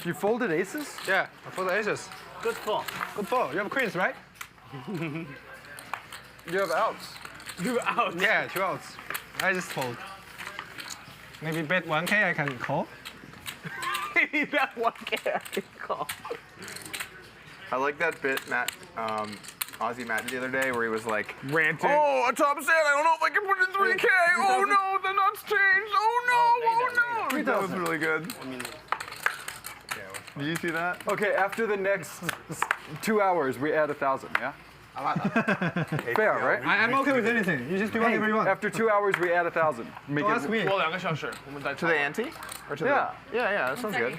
You folded aces? Yeah, I folded aces. Good pull. Good pull. You have queens, right? You have outs. You have outs? Yeah, 2 outs. I just fold. Maybe bet 1K I can call. Maybe bet 1K I can call. I like that bit Matt, Aussie Matt did the other day where he was like, ranting. Oh, a top set, I don't know if I can put in 3K. Oh no, the nuts changed. Oh no, That was really good. Did you see that? Okay, after the next 2 hours, we add 1,000, yeah? I like that. Fair, right? I'm okay with anything. You just do whatever you want. After 2 hours, we add 1,000. Make Ask me. To the ante? Or to Yeah. Yeah, that sounds good.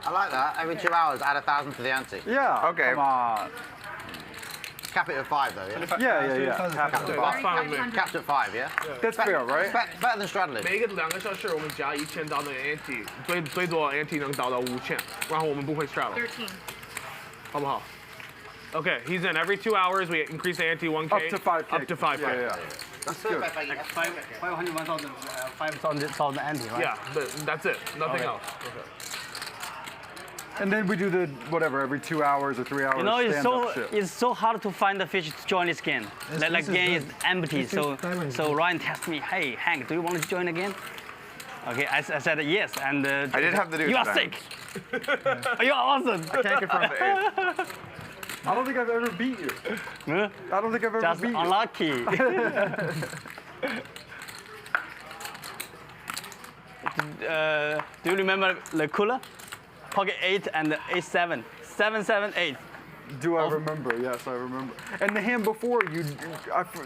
I like that. Every 2 hours, add 1,000 to the ante. Yeah. Okay. Come on. Cap it at 5 though, yeah? Yeah. Cap it at 5. Capped at 5, yeah? That's fair, right? Better than straddling. 每一个2个小时我们加1000刀的 ante， 最多 ante 能达到5000，然后我们不会 straddle， 好不好 ？Okay, he's in. Every 2 hours we increase the ante 1K. Up to 5K. Up to 5K. Yeah. That's good. Like 500, 1,000, 5,000 ante, right? Yeah, but that's it. Nothing else. Okay. And then we do the whatever every 2 hours or 3 hours. You know, stand-up shit. it's so hard to find the fish to join this game. Like game is empty. So Ryan asked me, hey Hank, do you want to join again? Okay, I said yes, and I did have the dude. You are sick. You are awesome. I can't confirm the 8. I don't think I've ever beat you. Huh? I don't think I've ever beat you. Unlucky. Do you remember the cooler? Pocket 8 and 8-7. 7-7-8. Do I remember? Yes, I remember. And the hand before,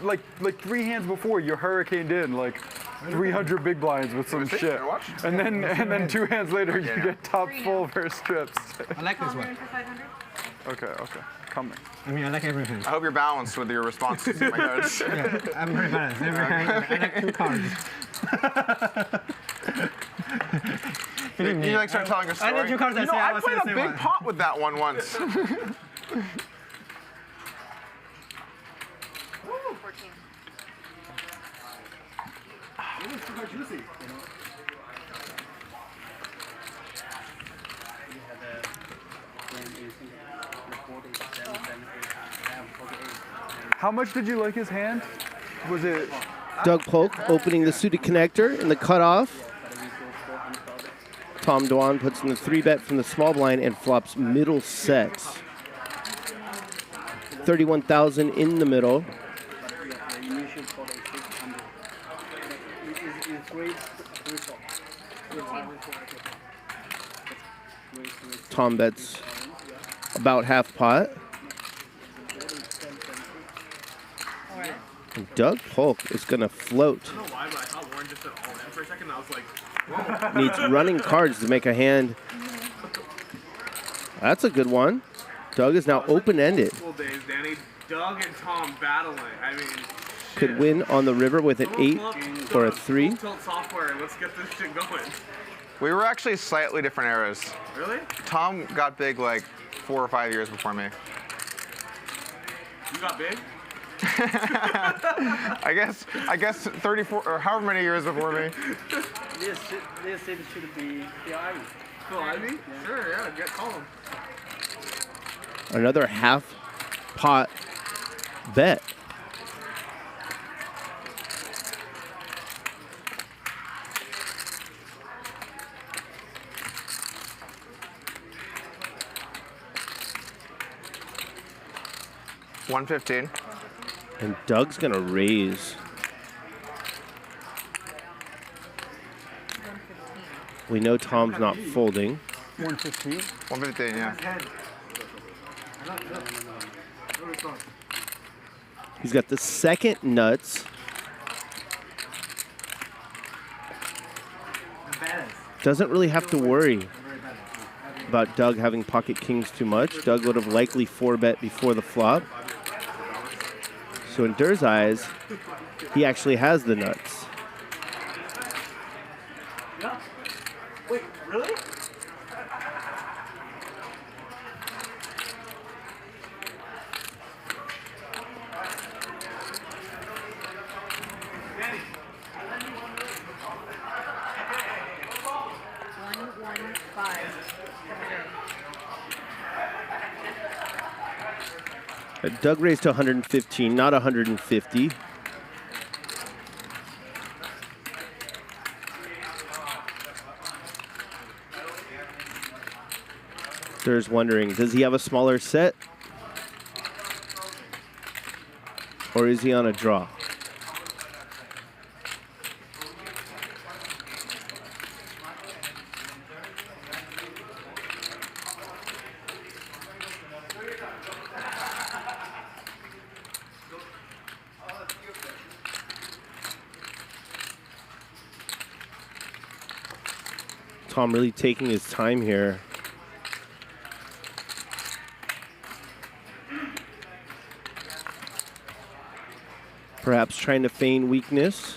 like 3 hands before, you hurricaned in like 300 big blinds with some shit. And then 2 hands later, you get top full versus strips. I like this one. Okay. Coming. I mean, I like everything. I hope you're balanced with your responses to my cards. Yeah, I'm very balanced. I like 2 cards. You like start telling a story. I like 2 cards. I played a big pot with that one once. 14. It's super juicy. How much did you like his hand? Was it? Doug Polk opening the suited connector in the cutoff. Tom Dwan puts in the 3-bet from the small blind and flops middle set. 31,000 in the middle. Tom bets about half pot. And Doug Polk is going to float. I don't know why, but I thought Warren just said all in for a second. I was like, whoa. Needs running cards to make a hand. That's a good one. Doug is now open-ended. Full days, Danny. Doug and Tom battling. I mean, Could win on the river with an 8 or a 3. Tilt software. Let's get this shit going. We were actually slightly different eras. Really? Tom got big like 4 or 5 years before me. You got big? I guess 34 or however many years before me. This it should be Phil Ivey. Phil Ivey? Yeah. Sure, yeah, call him. Another half pot bet. $115. And Doug's gonna raise. We know Tom's not folding. 115. 115, yeah. He's got the second nuts. Doesn't really have to worry about Doug having pocket kings too much. Doug would have likely 4-bet before the flop. So in Dur's eyes, he actually has the nuts. Yeah. Wait, really? Doug raised to 115, not 150. Dur's wondering, does he have a smaller set? Or is he on a draw? Tom really taking his time here. Perhaps trying to feign weakness.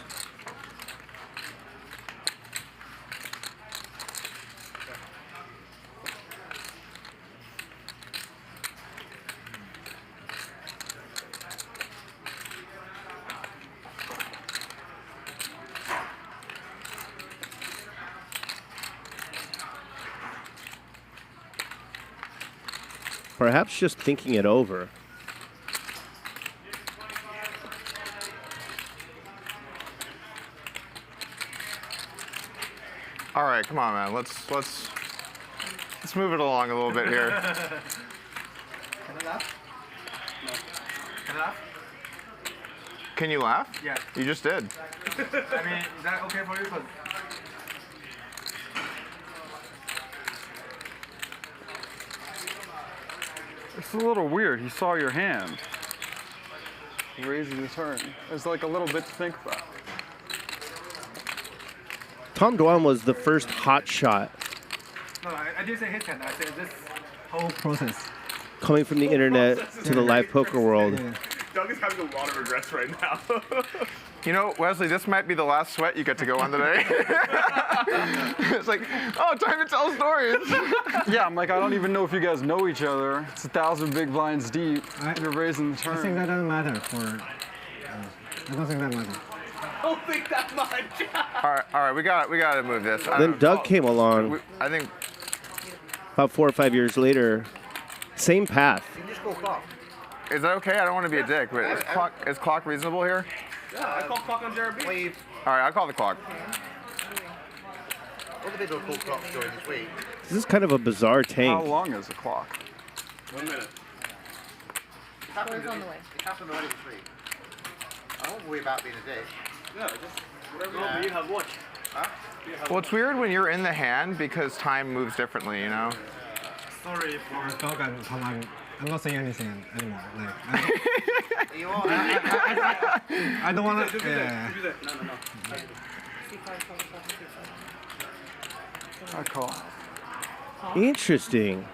Perhaps just thinking it over. All right, come on, man. Let's move it along a little bit here. Can I laugh? No. Can I laugh? Can you laugh? Yeah. You just did. I mean, is that okay for you? 'Cause it's a little weird. He saw your hand. Raising the turn. There's like a little bit to think about. Tom Dwan was the first hot shot no, I didn't say his hand. I said this whole process. coming from the internet to the live poker world. Doug is having a lot of regrets right now. You know, Wesley, this might be the last sweat you get to go on today. It's like, oh, time to tell stories. Yeah, I'm like, I don't even know if you guys know each other. It's 1,000 big blinds deep. You're raising the turn. I think that doesn't matter for. I don't think that matters. I don't think that much. All right, we got to move this. Then Doug came along. I think about 4 or 5 years later, same path. You just go clock. Is that okay? I don't want to be a dick, but is clock reasonable here? Yeah, I call clock on Gerry. All right, I'll call the clock. What do they do call clocks during this week? This is kind of a bizarre tank. How long is the clock? 1 minute. It happened on the way. It happened already this week. I won't worry about being a dick. Yeah, just whatever you have watch. Huh? Well, it's weird when you're in the hand because time moves differently, you know? Sorry for Doug and Tom. I'm not saying anything anymore. Like, You are. I don't want to. No. I call. Interesting.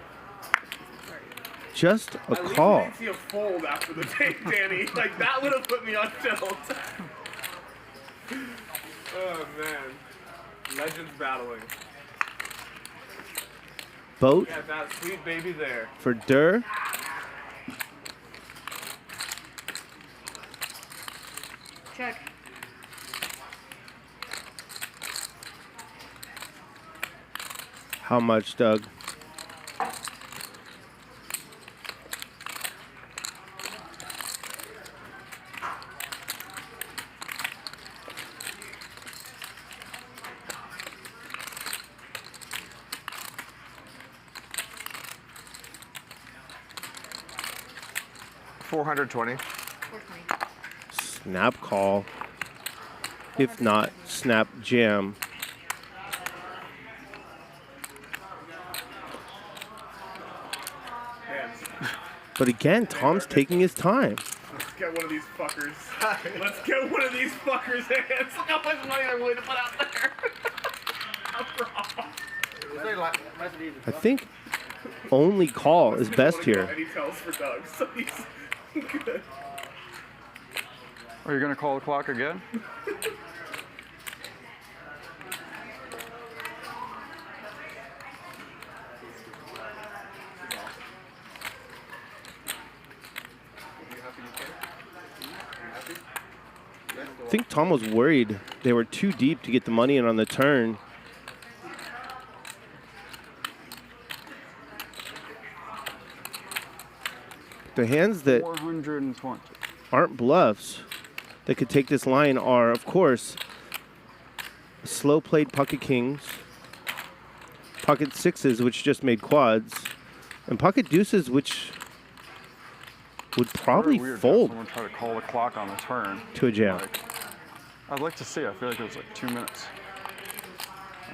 Just a At least call. we didn't see a fold after the tape, Danny. Like, that would have put me on tilt. Oh, man. Legends battling. Boat Yeah, that sweet baby there. for Dur. Check. How much, Doug? $420. Snap call. If not, snap jam. But again, Tom's taking his time. Let's get one of these fuckers. Let's get one of these fuckers' hands. Look how much money I'm willing to put out there. I think only call is best here. Any tells for Doug, so he's good. Are you going to call the clock again? I think Tom was worried they were too deep to get the money in on the turn. The hands that 420. aren't bluffs that could take this line are, of course, slow played pocket kings, pocket sixes, which just made quads, and pocket deuces, which would probably Very weird fold someone try to call the clock on the turn to a jam. Like, I'd like to see. I feel like it was like 2 minutes.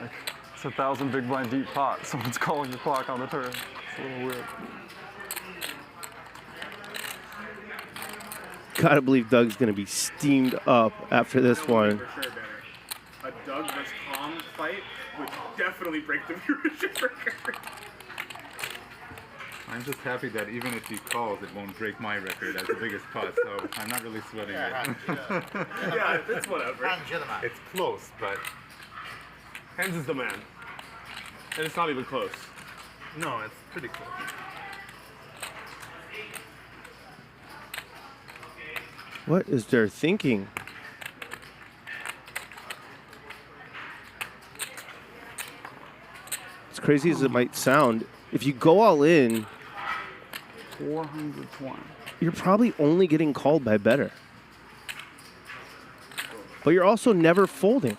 Like, it's 1,000 big blind deep pot. Someone's calling the clock on the turn. It's a little weird. Gotta believe Doug's gonna be steamed up after this one. For sure better. A Doug versus Tom fight would definitely break the viewership record. I'm just happy that even if he calls, it won't break my record as the biggest pot, so I'm not really sweating it. Yeah, it's whatever. It's close, but... Hands is the man. And it's not even close. No, it's pretty close. What is their thinking? As crazy as it might sound, if you go all in, 420. you're probably only getting called by better. But you're also never folding.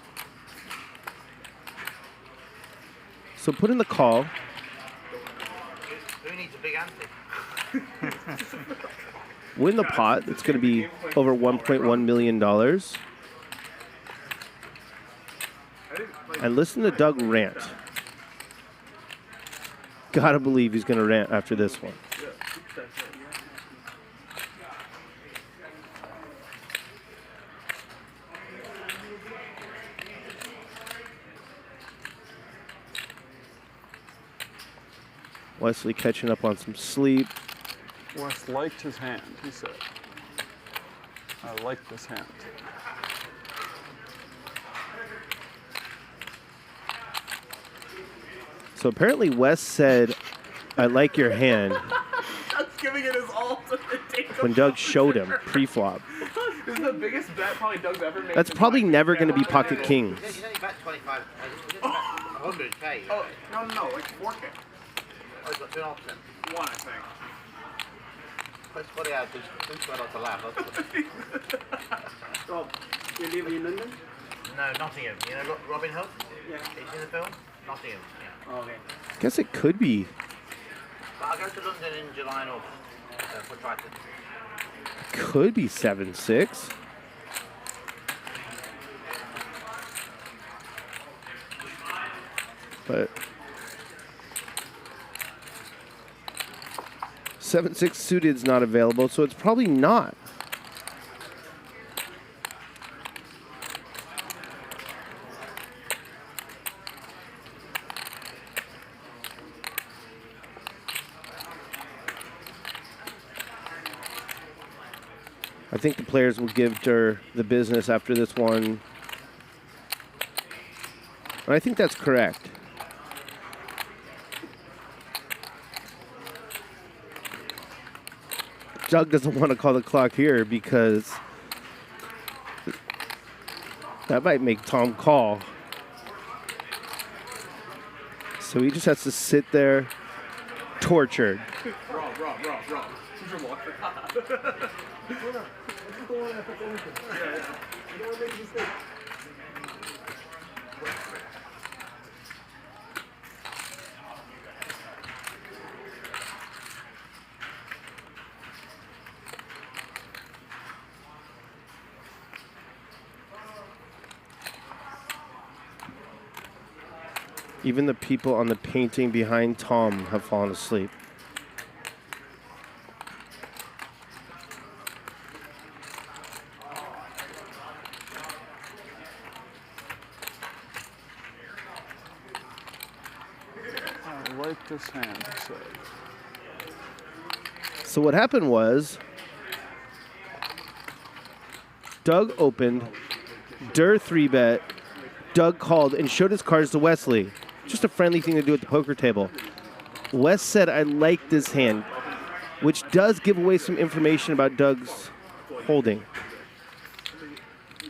So put in the call. Who needs a big ante? Win the pot. It's going to be over $1.1 million. And listen to Doug rant. Gotta believe he's going to rant after this one. Wesley catching up on some sleep. Wes liked his hand, he said. I like this hand. So apparently Wes said, I like your hand, Doug's giving it his all to take when Doug showed him pre-flop. This is the biggest bet probably Doug's ever made. That's probably never going to be pocket kings. He's only bet 25. 100k. Oh, no, like 4K. Oh, he's got 2.5%. One, I think. Let's put it out. Who's trying not to laugh? Rob, you live in London? No, Nottingham. You know Robin Hood? Yeah. He's in the film? Nottingham. Yeah. Oh, okay. Guess it could be. But I'll go to London in July and August for Triton. Could be 7-6. But 7-6 suited is not available, so it's probably not. I think the players will give her the business after this one. And I think that's correct. Doug doesn't want to call the clock here because That might make Tom call. So he just has to sit there, tortured. Even the people on the painting behind Tom have fallen asleep. I like this hand, so. So what happened was, Doug opened, Durr 3-bet, Doug called and showed his cards to Wesley. Just a friendly thing to do at the poker table. Wes said, I like this hand, which does give away some information about Doug's holding.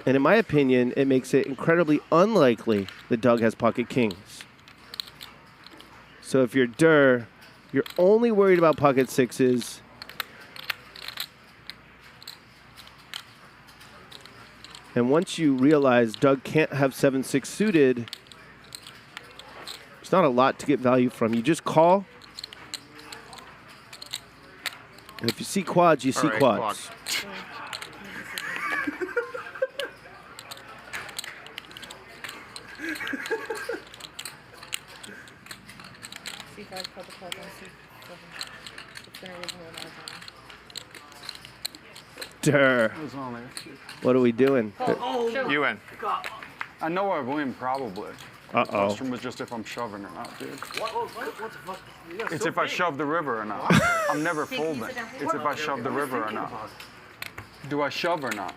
And in my opinion, it makes it incredibly unlikely that Doug has pocket kings. So if you're Durr, you're only worried about pocket sixes. And once you realize Doug can't have 7-6 suited, there's not a lot to get value from. You just call. And if you see quads, you see quads. Durr. What are we doing? You win. I know I win probably. The question was just if I'm shoving or not, dude. What the fuck? It's if I shove the river or not. I'm never folding. It's if I shove the river or not. Do I shove or not?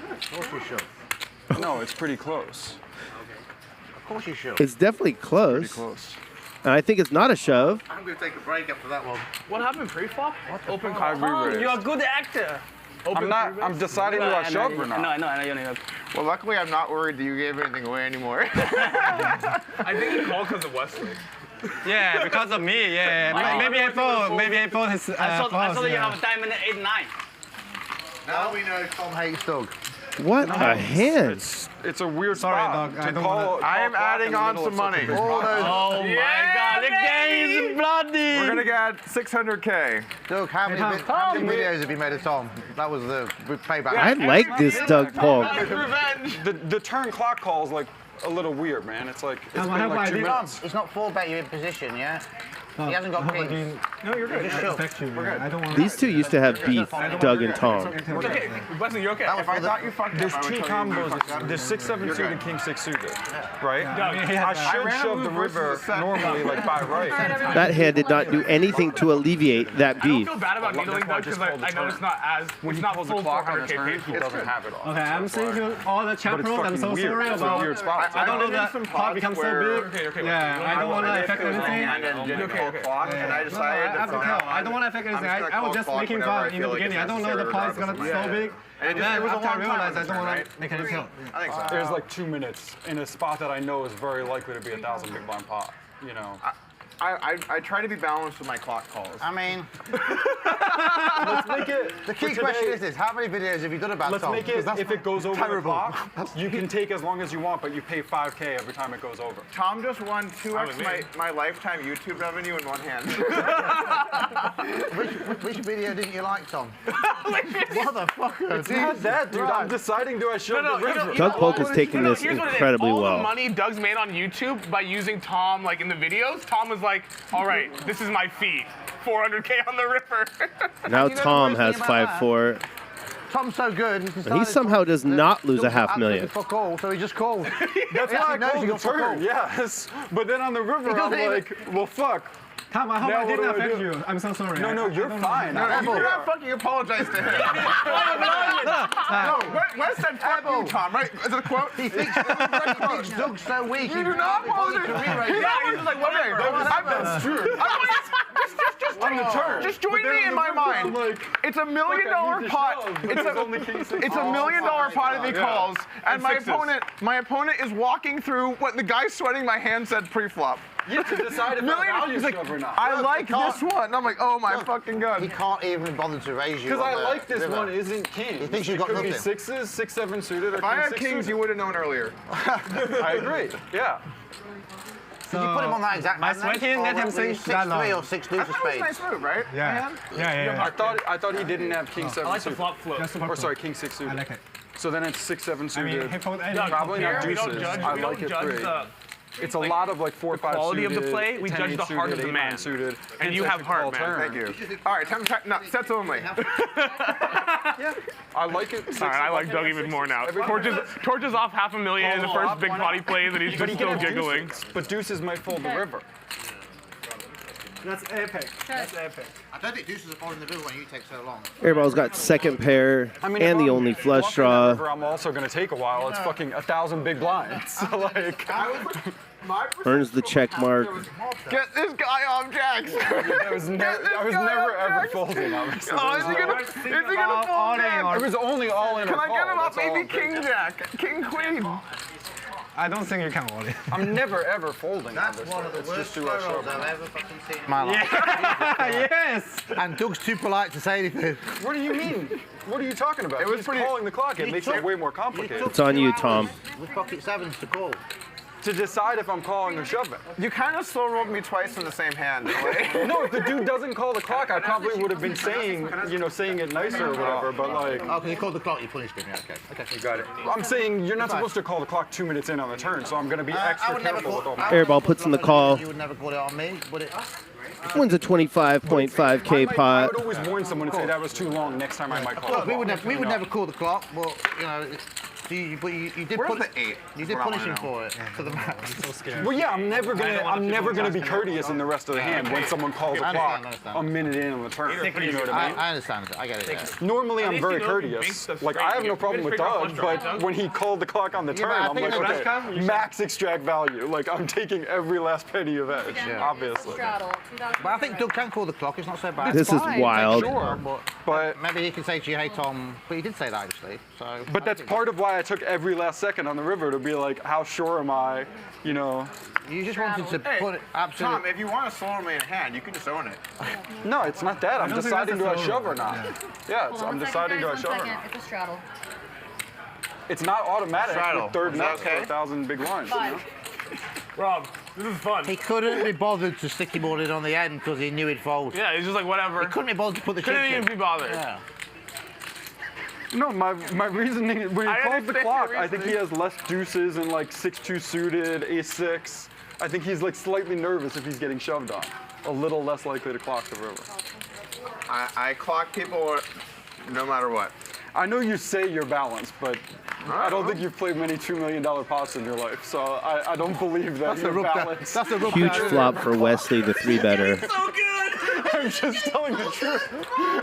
Of course you shove. No, it's pretty close. Of course you shove. It's definitely close. Pretty close. And I think it's not a shove. I'm going to take a break after that one. What happened pre-flop? Open card. card. Re-raise. You're a good actor. I'm deciding do I shove or not. I know. Well, luckily I'm not worried that you gave anything away anymore. I think he called because of Wesley. Yeah, because of me. Yeah, maybe I fold. Maybe I fold his. I saw that you have a diamond 8-9. Now we know Tom hates Doug. What a hand. It's a weird spot. Dog. I am adding on some money. Oh my God, the game is bloody. We're gonna get 600K. Doug, how many videos have you made of Tom? That was the payback. I like this Doug Polk. The turn clock call is like a little weird, man. It's like it's been like 2 minutes. It's not 4-bet you in position, yeah? He hasn't got kings. No, you're good. We're good. These two used to have beef, Doug and Tom. Okay, Wesley, you're okay. If I thought you fucked There's up, I would two tell you combos. There's 6-7 suited and king 6 suited, right? I I should shove the river normally like by right. That hand did not do anything to alleviate that I don't beef. feel bad about needling Doug because I know it's not as When he not pulls the full clock on the 400K turn, page. he doesn't have it all. Okay, I'm saying to all the chat pros, I'm so sorry about. I don't know that pot becomes so big. Yeah, I don't want to affect anything. I have to tell. I don't want to affect anything. I was just making fun in the beginning. I don't know the pot is gonna be so big. And then after I realized I don't want to make any tell. I think so. There's like 2 minutes in a spot that I know is very likely to be 1,000 big blind pot. You know. I try to be balanced with my clock calls. I mean, let's make it. The key question is this: how many videos have you done about Tom? Let's make it. If it goes over the clock, you can take as long as you want, but you pay 5K every time it goes over. Tom just won 2x my lifetime YouTube revenue in one hand. which video didn't you like, Tom? Motherfucker! It's not that, dude. I'm deciding do I shove the river. Doug Polk is taking this incredibly all well. the money Doug's made on YouTube by using Tom like in the videos, Tom was like, all right, this is my fee. 400K on the river. Now Tom has 5-4. Tom's so good. And he somehow does not lose a $500,000. Fuck all, so he just called. That's why I called the turn, yes. But then on the river, I'm like, well, fuck. Tom, I hope I didn't affect you. I'm so sorry. No, you're fine. You're not fucking apologize to him. No, Wes said fuck you, Tom, right? Is it a quote? He thinks Doug's so weak. You do not apologize to me right now. Yeah, he's like, whatever. That's true. Just on the turn. Just join me in my mind. It's $1 million pot. It's a $1 million pot if he calls, and my opponent is walking through what the guy sweating my hand said pre-flop. Yeah, to decide if that value is shove or not. I like this one. I'm like, oh my fucking god. He can't even bother to raise you. Because I like this one isn't king. He thinks you got nothing. Could be sixes, 6-7 suited, or if I had kings, you would have known earlier. I agree. Yeah. Did you put him on that exact my sweating let him sing 6-3 or 6 deuce of spades? Nice move, right? Yeah. I thought he didn't have king 7 I like the suited. flop flip. Or sorry, king 6 suited. I like it. So then it's 6-7 suited. he folded Probably not we don't deuces. judge, I we like don't it judge 3. the It's a lot of like 4-5 quality suited, of the play. We 10-8 judge the heart of suited, the man. 8-9 suited, And you have heart, man. turn. Thank you. All right, time to no, sets only. I like it. All right, I like Doug even more now. Torches off $500,000 in the first big pot he plays, and he's just still giggling. But deuces might fold the river. That's epic. That's epic. I don't think deuces are folding the river when you take so long. Airball's got second pair and the only flush draw. I'm also going to take a while. It's fucking 1,000 big blinds. So like, Earns the check mark. Get this guy off jacks. I was never ever folding. Obviously. Oh, is he gonna fold jack? It was only all in. Can I get him up? Maybe king jack, king queen. I don't think you can hold it. I'm never ever folding. That's one of the worst throws I've ever fucking seen in my life. Yes. And Doug's too polite to say anything. What do you mean? What are you talking about? It was He's calling the clock. It makes it way more complicated. It's on you, Tom. With pocket sevens to call. To decide if I'm calling or shoving. You kind of slow rolled me twice in the same hand. No, if the dude doesn't call the clock, I probably would have been saying, saying it nicer or whatever, but like... Oh, because he called the clock, you punished him, yeah, okay. You got it. I'm saying you're not supposed to call the clock 2 minutes in on the turn, so I'm going to be extra careful with all my... Airball puts in the call. You would never call it on me, but it... Wins a 25.5K pot. I would always warn someone and say that was too long, next time I might call Look, it. we would never call the clock, but, you did Where's put the 8? You did punish him for it, to the max. So scary. Well, yeah, I'm never gonna be courteous in the rest of the hand when someone calls a clock a minute in on the turn. You know what I mean? I understand it. I get it. Yeah. Normally, I'm very courteous. Like, I have no problem with Doug, but when he called the clock on the turn, I'm like, okay, max extract value. Like, I'm taking every last penny of edge, obviously. But I think Doug can call the clock. It's not so bad. This is wild. Sure, but maybe he can say to you, hey, Tom, but he did say that, actually. So. But that's part of why I took every last second on the river to be like, how sure am I, You just wanted to put it absolutely. Tom, if you want to slow me in hand, you can just own it. No, it's not that. I'm deciding do I shove or not. Yeah, I'm deciding do I shove or not. It's a straddle. It's not automatic with third nuts for okay? 1,000 big lines. Rob, this is fun. He couldn't be bothered to stick him all in on the end because he knew he'd fold. Yeah, he's just like, whatever. He couldn't be bothered to put the chips in. Couldn't even be bothered. Yeah. No, my reasoning, when he calls the clock, I think he has less deuces and like 6-2 suited, ace-6. I think he's like slightly nervous if he's getting shoved on. A little less likely to clock the river. I clock people no matter what. I know you say you're balanced, but I don't think you've played many $2 million pots in your life, so I don't believe that you're balanced. That's a Huge flop for Wesley, the 3-better. So good! I'm just telling the truth.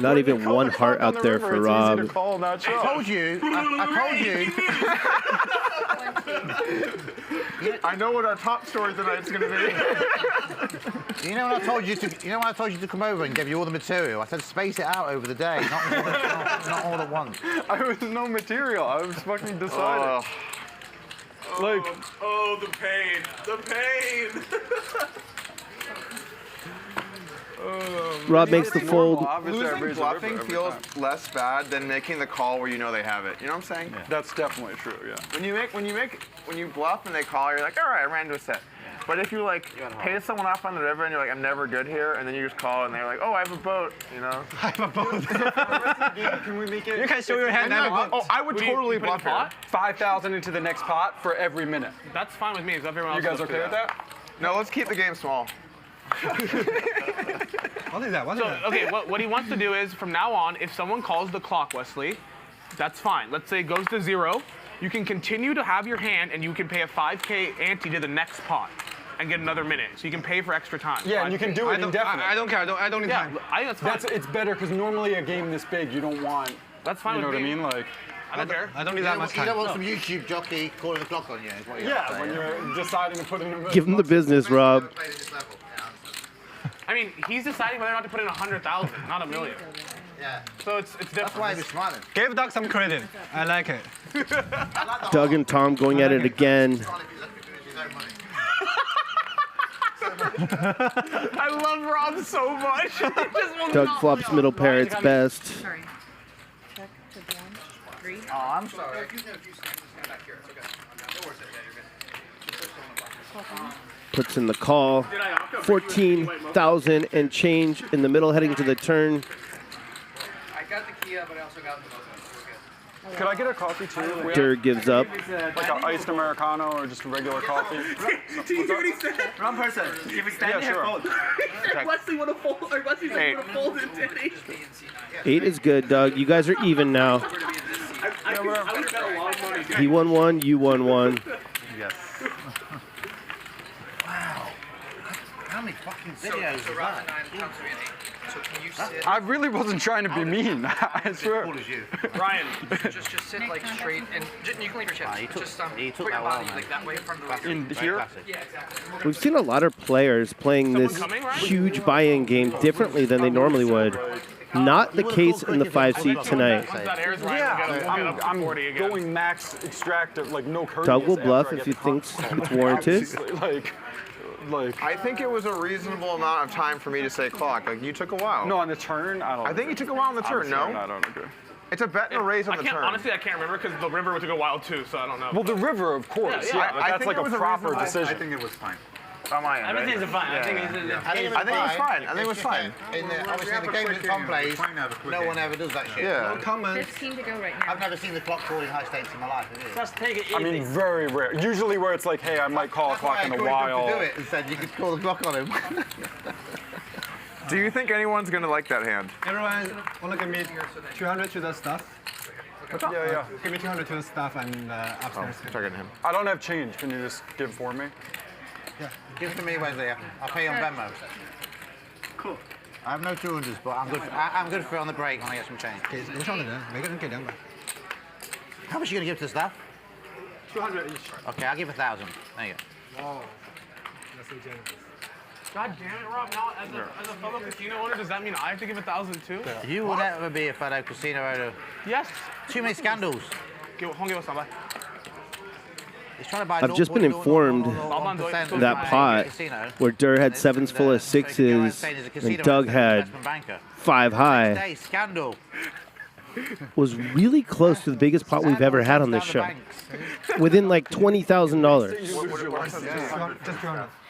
Not even one heart out there for Rob. It's easy to call, not shove. I told you. I know what our top story tonight's going to be. You know when I told you to come over and give you all the material? I said space it out over the day, not all at once. I was no material. I was fucking decided. Oh, the pain. The pain. Rob makes the fold. Losing bluffing feels less bad than making the call where you know they have it. You know what I'm saying? Yeah. That's definitely true. Yeah. When you bluff and they call, you're like, all right, I ran to a set. But if you like pay someone off on the river and you're like, I'm never good here, and then you just call and they're like, oh, I have a boat, I have a boat. Can we make it? You can show your hand. I would totally bluff here. 5,000 into the next pot for every minute. That's fine with me. Is everyone else? You guys okay with that? No, let's keep the game small. What is that? Okay, what he wants to do is, from now on, if someone calls the clock, Wesley, that's fine. Let's say it goes to 0. You can continue to have your hand, and you can pay a 5K ante to the next pot and get another minute. So you can pay for extra time. Yeah, and you can do it indefinitely. I don't care. I don't need time. I think that's fine. It's better because normally a game this big, you don't want. That's fine. You know what I mean? Like. I don't care. I don't need that much time. You don't want some YouTube jockey calling the clock on you. Is what you're saying. When you're deciding to put in a. Give him the business, Rob. I mean, he's deciding whether or not to put in 100,000, not a million. Yeah. So it's different. That's why he's smiling. Give Doug some credit. I like it. Doug and Tom going at it again. I love Rob so much. Doug flops middle pair, it's best. Sorry. Check to one, three. Oh, I'm sorry. Puts in the call. 14,000 and change in the middle, heading to the turn. I got the Kia, but I also got the Could I get a coffee too? Durr gives up. Like an iced Americano or just a regular coffee? Do you hear what he said? Wrong person. If it's standing Yeah, sure. fold. Wesley would have folded, or Wesley would have folded, didn't he? 8 is good, Doug. You guys are even now. I would bet a lot of money. He won 1, you won 1. Yes. Wow. How many fucking videos is that? So can you sit? I really wasn't trying to be mean. I swear. Ryan, just sit like straight, and you can leave your chest. Just put your that body well, like that way in front of the In here? Yeah, exactly. We've seen a lot of players playing this huge buy-in game differently than they normally would. Not the case in the 5-seat tonight. Yeah, I'm going max extractor, like no curtains. Doug will bluff if he thinks it's warranted. I think it was a reasonable amount of time for me to say clock. Like, you took a while. No, on the turn, I don't. I think you took a while on the turn, no? I don't agree. It's a bet and a raise on the turn. Honestly, I can't remember because the river took a while too, so I don't know. Well, the river, of course. Yeah, but that's like a proper decision. I think it was fine. On my end, Everything's fine. I think it was fine. I think it was fine. Obviously, the game that Tom plays, no one ever does that shit. Yeah. 15 to go right now. I've never seen the clock calling high stakes in my life. Just take it easy. I mean, very rare. Usually where it's like, hey, I might call a clock in a while. To do it and said you could call the clock on him. Do you think anyone's going to like that hand? Everyone want to give me 200 to the stuff? Yeah. Give me 200 to the stuff and upstairs. Targeting him. I don't have change. Can you just give for me? Yeah. Give it to me, Wesley. I'll pay you on Venmo. Cool. I have no 200s, but I'm good for it on the break when I get some change. How much are you going to give to the staff? 200 each. Okay, I'll give 1,000. There you go. Wow. That's so generous. God damn it, Rob. Now, as a fellow casino owner, does that mean I have to give 1,000 too? You will never be a fellow casino owner. Yes. Too many scandals. I've just been informed that pot where Durr had 7s full of 6s and Doug had 5 high was really close to the biggest pot we've ever had on this show. Within like $20,000.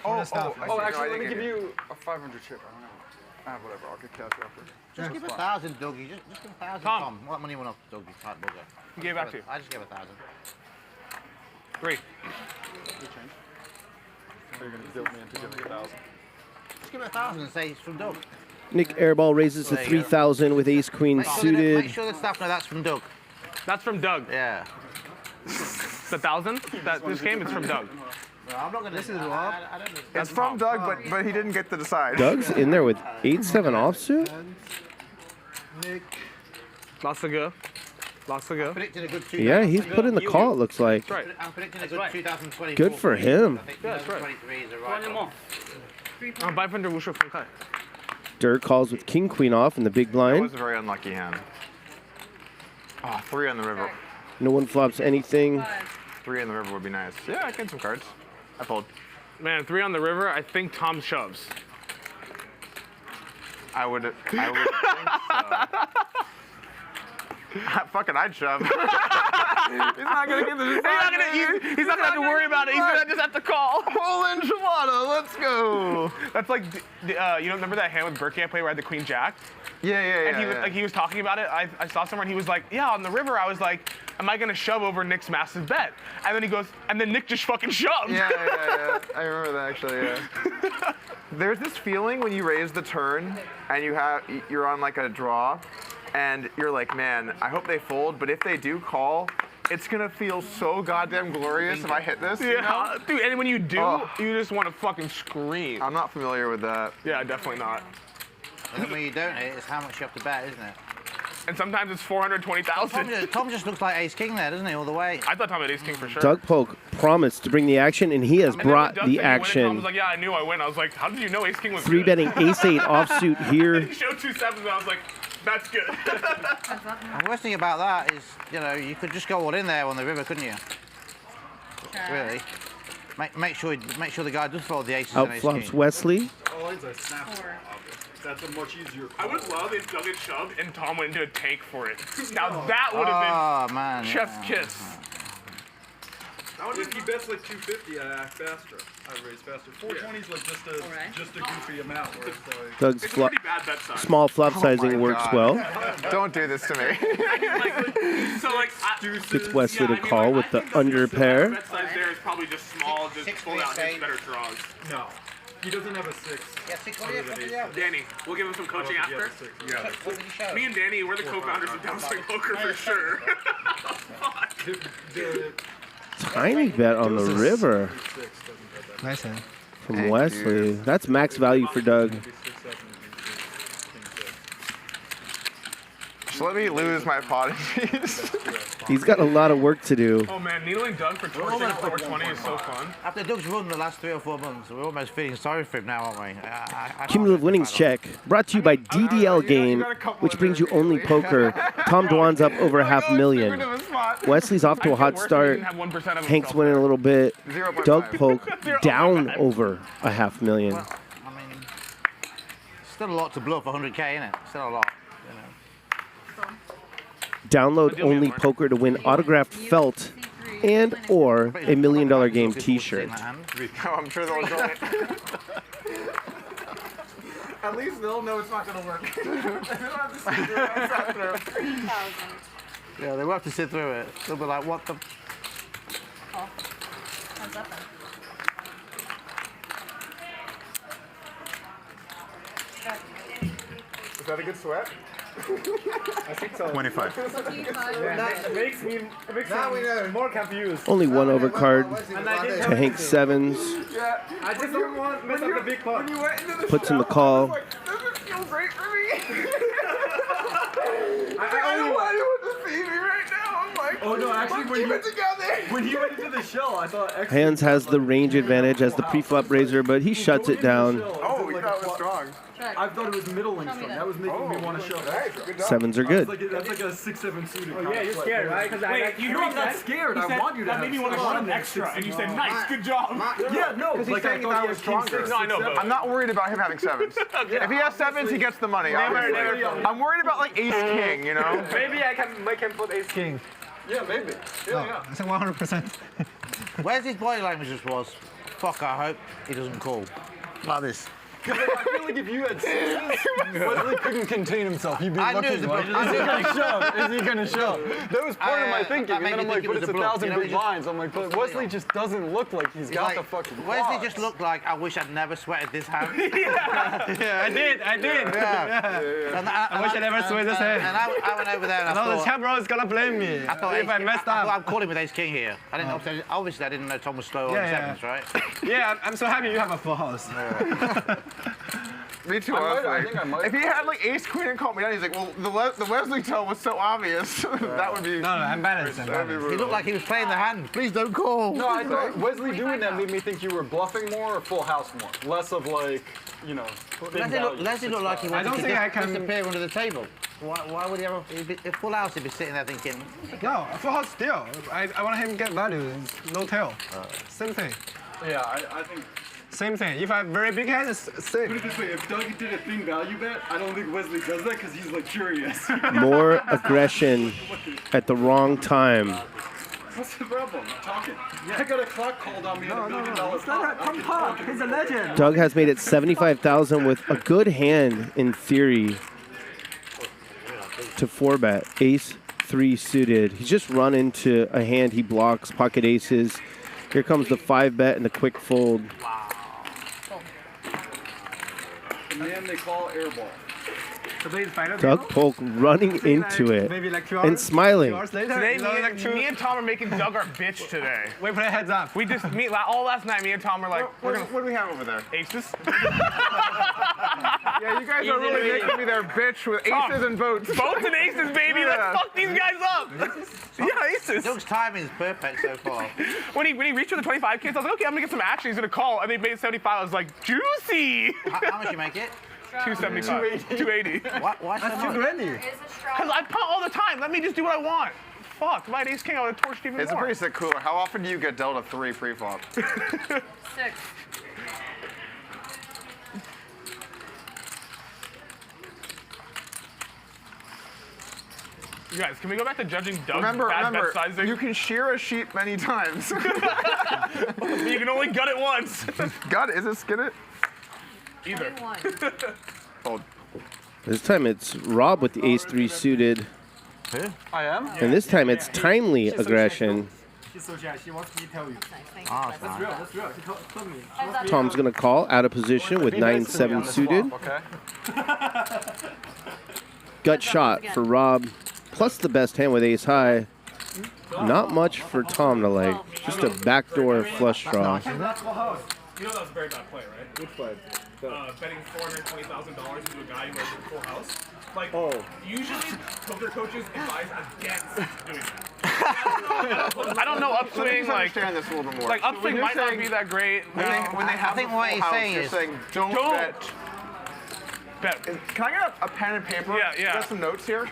Actually, let me give you a 500 chip. Whatever, I'll get cash after. Just give 1,000, Dougie. Just give 1,000, Tom. What money went off Dougie? Tight bugger. He gave back to you. I just gave 1,000. Great. So you're going to guilt me into giving 1,000. Just give it 1,000 and say it's from Doug. Nick Airball raises to 3,000 with ace queen suited. Make sure the staff know that's from Doug. That's from Doug. Yeah. The 1,000 that this game, it's from Doug. No, I'm not going to. This is Rob. It's from Doug, but he didn't get to decide. Doug's in there with 8-7 offsuit. Nick. Lots of go. Lots of go. Yeah, he's put in the call, it looks like. That's right. I'm predicting a good 2024. Good for him. Yeah, that's right. 2023 is a right. 550分开. Durr calls with king queen off in the big That blind. was a very unlucky hand. Oh, 3 on the river. No one flops anything. 3 on the river would be nice. Yeah, I get some cards. I fold. Man, 3 on the river, I think Tom shoves. I would think so. Fucking, I'd shove. He's not gonna get the decide. He's not gonna have to worry about it. He's gonna just have to call. Whole enchilada, let's go. That's like, you know, remember that hand with Berkey I played where I had the queen jack? Yeah. And he was talking about it. I saw somewhere and he was like, yeah, on the river, I was like, am I gonna shove over Nick's massive bet? And then he goes, and then Nick just fucking shoved. Yeah. I remember that actually, yeah. There's this feeling when you raise the turn and you're on like a draw and you're like, man, I hope they fold, but if they do call, it's gonna feel so goddamn glorious if I hit this. Yeah, you know? dude, and when you do, you just want to fucking scream. I'm not familiar with that. Yeah, definitely not. And when you don't hit, it's how much you have to bet, isn't it? and sometimes it's 420,000. Tom just looks like Ace King there, doesn't he, all the way? I thought Tom had Ace King for sure. Doug Polk promised to bring the action, and he has brought the Tom action. was like, yeah, I knew I win. I was like, how did you know Ace King was 3-betting Ace-8 offsuit here. He showed 2 sevens, and I was like, that's good. The worst thing about that is, you know, you could just go all in there on the river, couldn't you? Really. Make sure the guy does follow the aces. Outflops Wesley. Oh, it's a snap. That's a much easier call. I would love if Doug had shoved and Tom went into a tank for it. Now that would have been man, chef's kiss. If he bets like 250, I act faster. I raise faster. 420 is like just a goofy amount. Where it's like Doug's it's a pretty bad bet size. small flop sizing works well. Don't do this to me. So like, Gets Wesley to call with the under pair. bet size there is probably just small, just pull out his better draws. no. He doesn't have a 6. Danny, we'll give him some coaching after. Me and Danny, we're the co-founders of Downswing Poker for sure. Tiny bet on the river. Nice hand. From Wesley. That's max value for Doug. Just let me lose my pot in peace. He's got a lot of work to do. Oh man, needling Doug for 420 is so fun. After Doug's run the last 3 or 4 months, we're almost feeling sorry for him now, aren't we? Cumulative winnings check. Brought to you by DDL Game, which brings you only poker. Tom Dwan's up over $500,000. Wesley's off to a hot start. Hank's winning a little bit. Doug Polk down over $500,000. Well, I mean, still a lot to bluff 100K, isn't it? Still a lot. Download only poker to win autographed felt and or a $1 million game t-shirt. Oh, I'm sure they'll enjoy it. At least they'll know it's not going to work. They don't have to sit through it. 3,000. Yeah, they will have to sit through it. They'll be like, what the... Oh. How's that then? Is that a good sweat? I think so. 25. It makes me more confused. Only one overcard to Hank 7s. Yeah, I just don't want to mess up the big pot. Puts in the call. Does it feel great for me? I don't want anyone to see me right now. I'm like, oh no, actually, when he went into the shell, I thought. Hands has the range advantage as the pre-flop raiser, but he shuts it down. Oh, you thought it was strong. I thought it was middling strong. That was making me want to shove. Sevens are good. That's like a 6-7 suited. Oh, yeah, you're scared, right? Wait, you know I'm not scared. I want you to have that made me want to run an extra, and you said, nice, good job. Yeah, no. Because he's saying if I was stronger. No, I know, but I'm not worried about him having 7s. If he has 7s, he gets the money. Obviously. I'm worried about like Ace King, you know? Maybe I can make him put Ace King. Yeah, maybe. Yeah. It's a 100%. Where's his body language just was? Fuck, I hope he doesn't call. Like this. I feel like if you had 6s, Wesley couldn't contain himself. He'd be looking. Is he gonna shove? Is he gonna shove? That was part of my thinking. And then I'm like, but it's 1,000 big blinds. I'm like, but Wesley just doesn't look like he's got the fucking quads. Wesley just looked like, I wish I'd never sweated this hand. Yeah, I did. Yeah. I wish I never sweated this hand. And I went over there and I thought... No, the champ is gonna blame me if I messed up. I'm calling with Ace King here. I didn't, obviously, I didn't know Tom was slow on 7s, right? Yeah, I'm so happy you have a full house. Me too, honestly. If he had like Ace Queen and called me down, he's like, well, the Wesley toe was so obvious. That would be... No, I'm balanced. He looked like he was playing the hand. Please don't call. No, I thought Wesley doing that made me think you were bluffing more or full house more. Less of like, you know, Leslie looked like he wanted to can disappear under the table. Why would he ever... If full house, he'd be sitting there thinking... No, full house still. I want him to get value. No tail. Same thing. Yeah, I think... Same thing. If I have very big hand, it's same. Put it this way, if Doug did a thin value bet, I don't think Wesley does that because he's like curious. More aggression at the wrong time. What's the problem? Talking. Yeah, I got a clock called on me at $1 million. It's not Tom Polk. He's a legend. Doug has made it 75,000 with a good hand in theory to 4-bet. Ace 3 suited. He's just run into a hand he blocks, pocket aces. Here comes the 5-bet and the quick fold. And then they call airball. Doug Polk running into it and smiling. Today, me and Tom are making Doug our bitch today. Wait for the heads up. We just all last night. Me and Tom were like, What do we have over there? Aces. Yeah, you guys are really making me their bitch with aces and votes. Votes and aces, baby. Yeah. Let's fuck these guys up. Yeah, aces. Doug's timing is perfect so far. When he reached for the 25 kids, I was like, okay, I'm gonna get some action. He's gonna call, and they made 75. I was like, juicy. How much you make it? 275. 280. Why so much? Because I punt all the time. Let me just do what I want. Fuck, if I had ace king, I would have torched even more. It's a pretty sick cooler. How often do you get dealt a 3 pre-flop? 6. You guys, can we go back to judging Doug's Remember, bet sizing? you can shear a sheep many times. You can only gut it once. Gut it? Is it skin it? Either. Hold. This time it's Rob with the ace-3 suited. I am? And this time it's timely aggression. She's so shy. She wants me to tell you. That's real. That's real. She told me. Tom's going to call out of position with 9-7 suited. Gut shot for Rob, plus the best hand with ace high. Not much for Tom to like. Just a backdoor flush draw. You know that was a very bad play, right? Which play? Betting $420,000 into a guy who has a full house. Like, usually poker coaches advise against doing that. I don't know upswing. Like, understand this a little bit more. Like upswing might not be that great. When they have think what he's saying you're is saying don't bet. Can I get a pen and paper? Yeah. Got some notes here.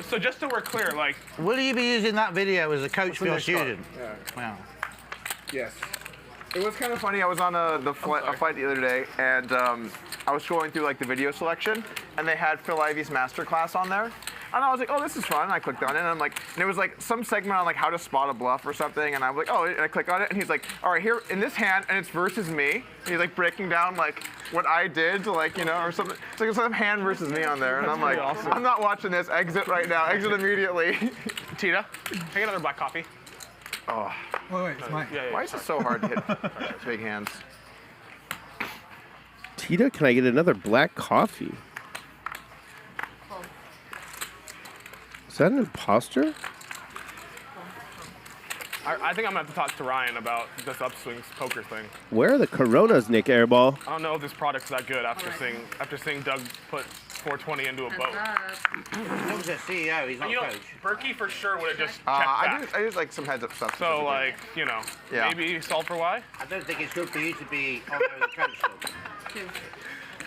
So just so we're clear, like, will you be using that video as a coach for your student? Yeah. Yes. It was kind of funny. I was on a flight the other day, and I was scrolling through like the video selection, and they had Phil Ivey's masterclass on there. And I was like, oh, this is fun. And I clicked on it, and I'm like, and it was like some segment on like how to spot a bluff or something. And I was like, oh, and I click on it, and he's like, all right, here in this hand, and it's versus me. And he's like breaking down like what I did to like, you know, or something. It's like some hand versus me on there, and I'm like, awesome. I'm not watching this. Exit right now. Exit immediately. Tita, can I get another black coffee? Oh. Wait, it's mine. Why is it so hard to hit big hands? Tita, can I get another black coffee? Is that an imposter? I think I'm gonna have to talk to Ryan about this upswing poker thing. Where are the Coronas, Nik Airball? I don't know if this product's that good after seeing Doug put 420 into a boat. Doug's a CEO, he's not a coach. Berkey for sure would have just checked I back. just like some heads up stuff. So like, you know, maybe solve for why? I don't think it's good for you to be on there as a coach.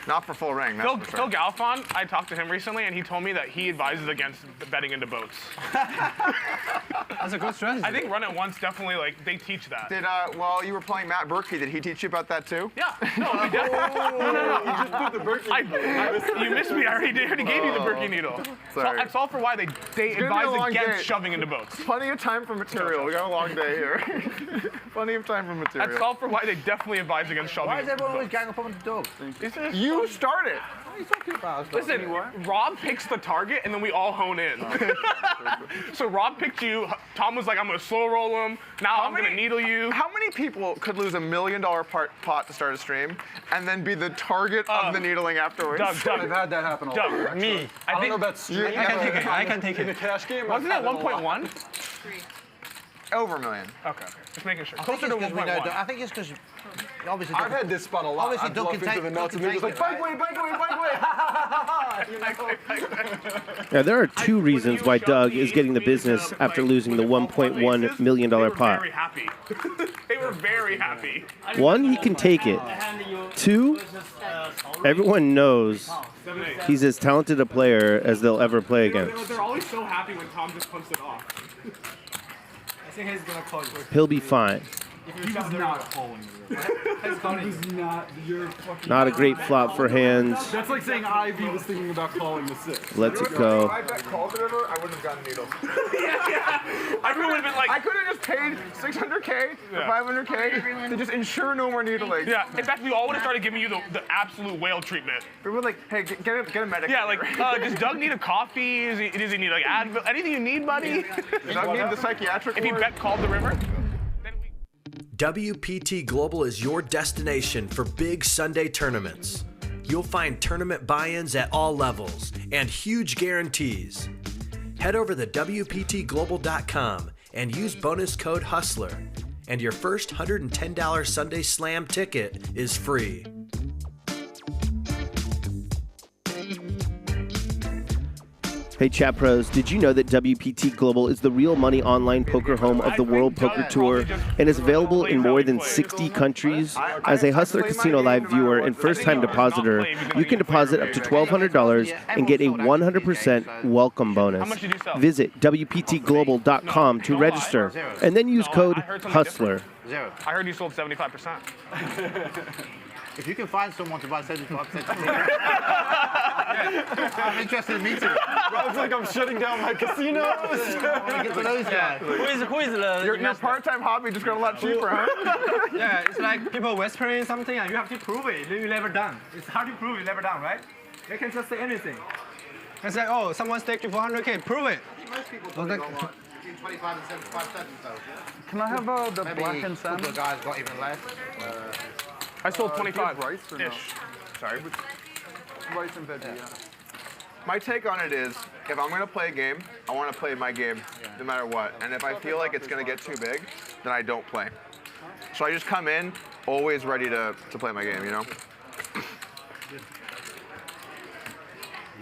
Not for full ring. That's for sure. Phil Galfond, I talked to him recently, and he told me that he advises against betting into boats. That's a good strategy. I think Run It Once definitely, like, they teach that. Did while you were playing Matt Berkey, did he teach you about that too? Yeah. No, he did. No. You just put the Berkey. You missed me. I already gave you the Berkey needle. Sorry. That's all for why they advise against shoving into boats. Plenty of time for material. We got a long day here. Plenty of time for material. That's all for why they definitely advise against shoving. Why is everyone always gang up on the dog? You started. What are you talking about? Listen, Rob picks the target, and then we all hone in. So Rob picked you. Tom was like, I'm going to slow roll him. Now I'm going to needle you. How many people could lose $1 million pot to start a stream and then be the target of the needling afterwards? Doug. I've had that happen a lot. Doug, me. I don't know about stream. I can take it. In the cash game, Wasn't it 1.1? 3. Over $1 million. Okay. Just making sure. I Closer to 1.1. I think it's because obviously. I've had this spot a lot. Obviously, I've Doug bluffed can into the nuts, and they're just like, bike away. Yeah, there are two reasons why Doug is getting the business after losing the $1.1 million pot. Very happy. They were very happy. One, he can take it. Two, everyone knows he's as talented a player as they'll ever play against. They're always so happy when Tom just punts it off. I think he's gonna call you. He'll be fine. He's not calling you. He's not. You're fucking. Not a great flop for hands. That's like saying Ivy was thinking about calling the 6. Lets it go. If I bet called the river, I wouldn't have gotten needle. I would have been like. I could have just paid $600K or $500K to just ensure no more needling. Yeah. In fact, we all would have started giving you the absolute whale treatment. We were like, hey, get a medic. Yeah, like, does Doug need a coffee? Does he need like Advil? Anything you need, buddy? Does Doug need the psychiatric If he ward? bet called the river. WPT Global is your destination for big Sunday tournaments. You'll find tournament buy-ins at all levels, and huge guarantees. Head over to WPTglobal.com and use bonus code HUSTLER, and your first $110 Sunday Slam ticket is free. Hey chat pros, did you know that WPT Global is the real money online poker home of the World Poker Tour and is available in more than 60 countries? As a Hustler Casino Live viewer and first-time depositor, you can deposit up to $1,200 and get a 100% welcome bonus. Visit WPTglobal.com to register and then use code HUSTLER. I heard you sold 75%. If you can find someone to buy 75%, I'm interested in meeting. Rob's like, I'm shutting down my casinos. Get to those guys. Who is the Your part-time hobby just got a lot cheaper, huh? Yeah, it's like people whispering something and you have to prove it. You never done. It's hard to prove you never done, right? They can just say anything. It's like, oh, someone staked you for 100K. Prove it. Most people don't know what, between 25 and 75 themselves. Can I have the black and salmon? The guys got even less. I sold 25 rice or no? Sorry. Rice and veggie, yeah. My take on it is, if I'm going to play a game, I want to play my game no matter what. And if I feel like it's going to get too big, then I don't play. So I just come in, always ready to play my game, you know?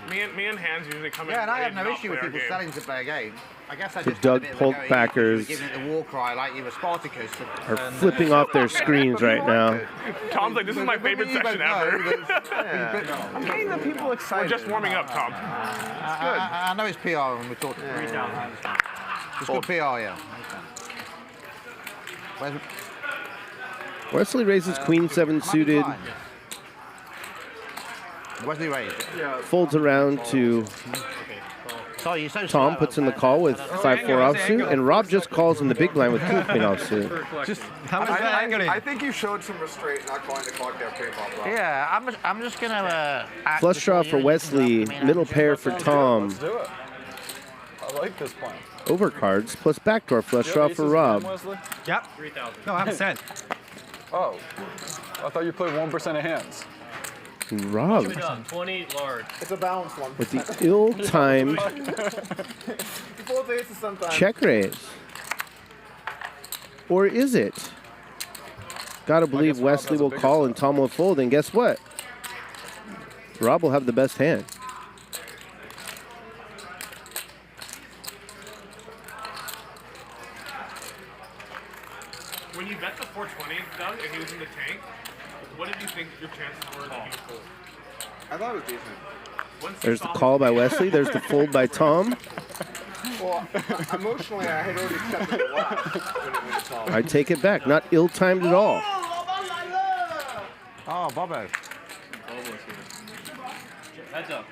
Me and Hands usually come in. Yeah, and I have ready no to issue with not play people our selling to play a game. I guess I The just Doug had a bit of a Polk go at you. backers You were giving it the war cry like you were Spartacus. are flipping off their screens right now. Tom's like, this is my favorite section ever. I'm getting the people excited. We're just warming up, Tom. I know it's PR when we talk. It's good PR, yeah. Wesley raises Queen 7 suited, Wesley raised. folds around to Tom, puts in the call with 5-4 offsuit, and Rob just calls in the big blind with King Queen offsuit. I think you showed some restraint not calling the clock there pre-flop, Rob. Yeah, I'm just gonna. Flush draw for Wesley, middle pair for Tom. Let's do it. I like this plan. Overcards plus backdoor flush draw for Rob. Yep. No, I'm set. Oh, I thought you played 1% of hands. And Rob 20 large. It's a balanced one. with the ill-timed check raise. Or is it? Gotta believe Wesley will call and Tom will fold, and guess what? Rob will have the best hand. When you bet the 420, Doug, and he was in the tank, what did you think your chances were that he would fold? I thought it was decent. There's the call by Wesley. There's the fold by Tom. Well, emotionally, I had already accepted the last. I take it back. Not ill-timed at all. Oh, Bobo. Heads up.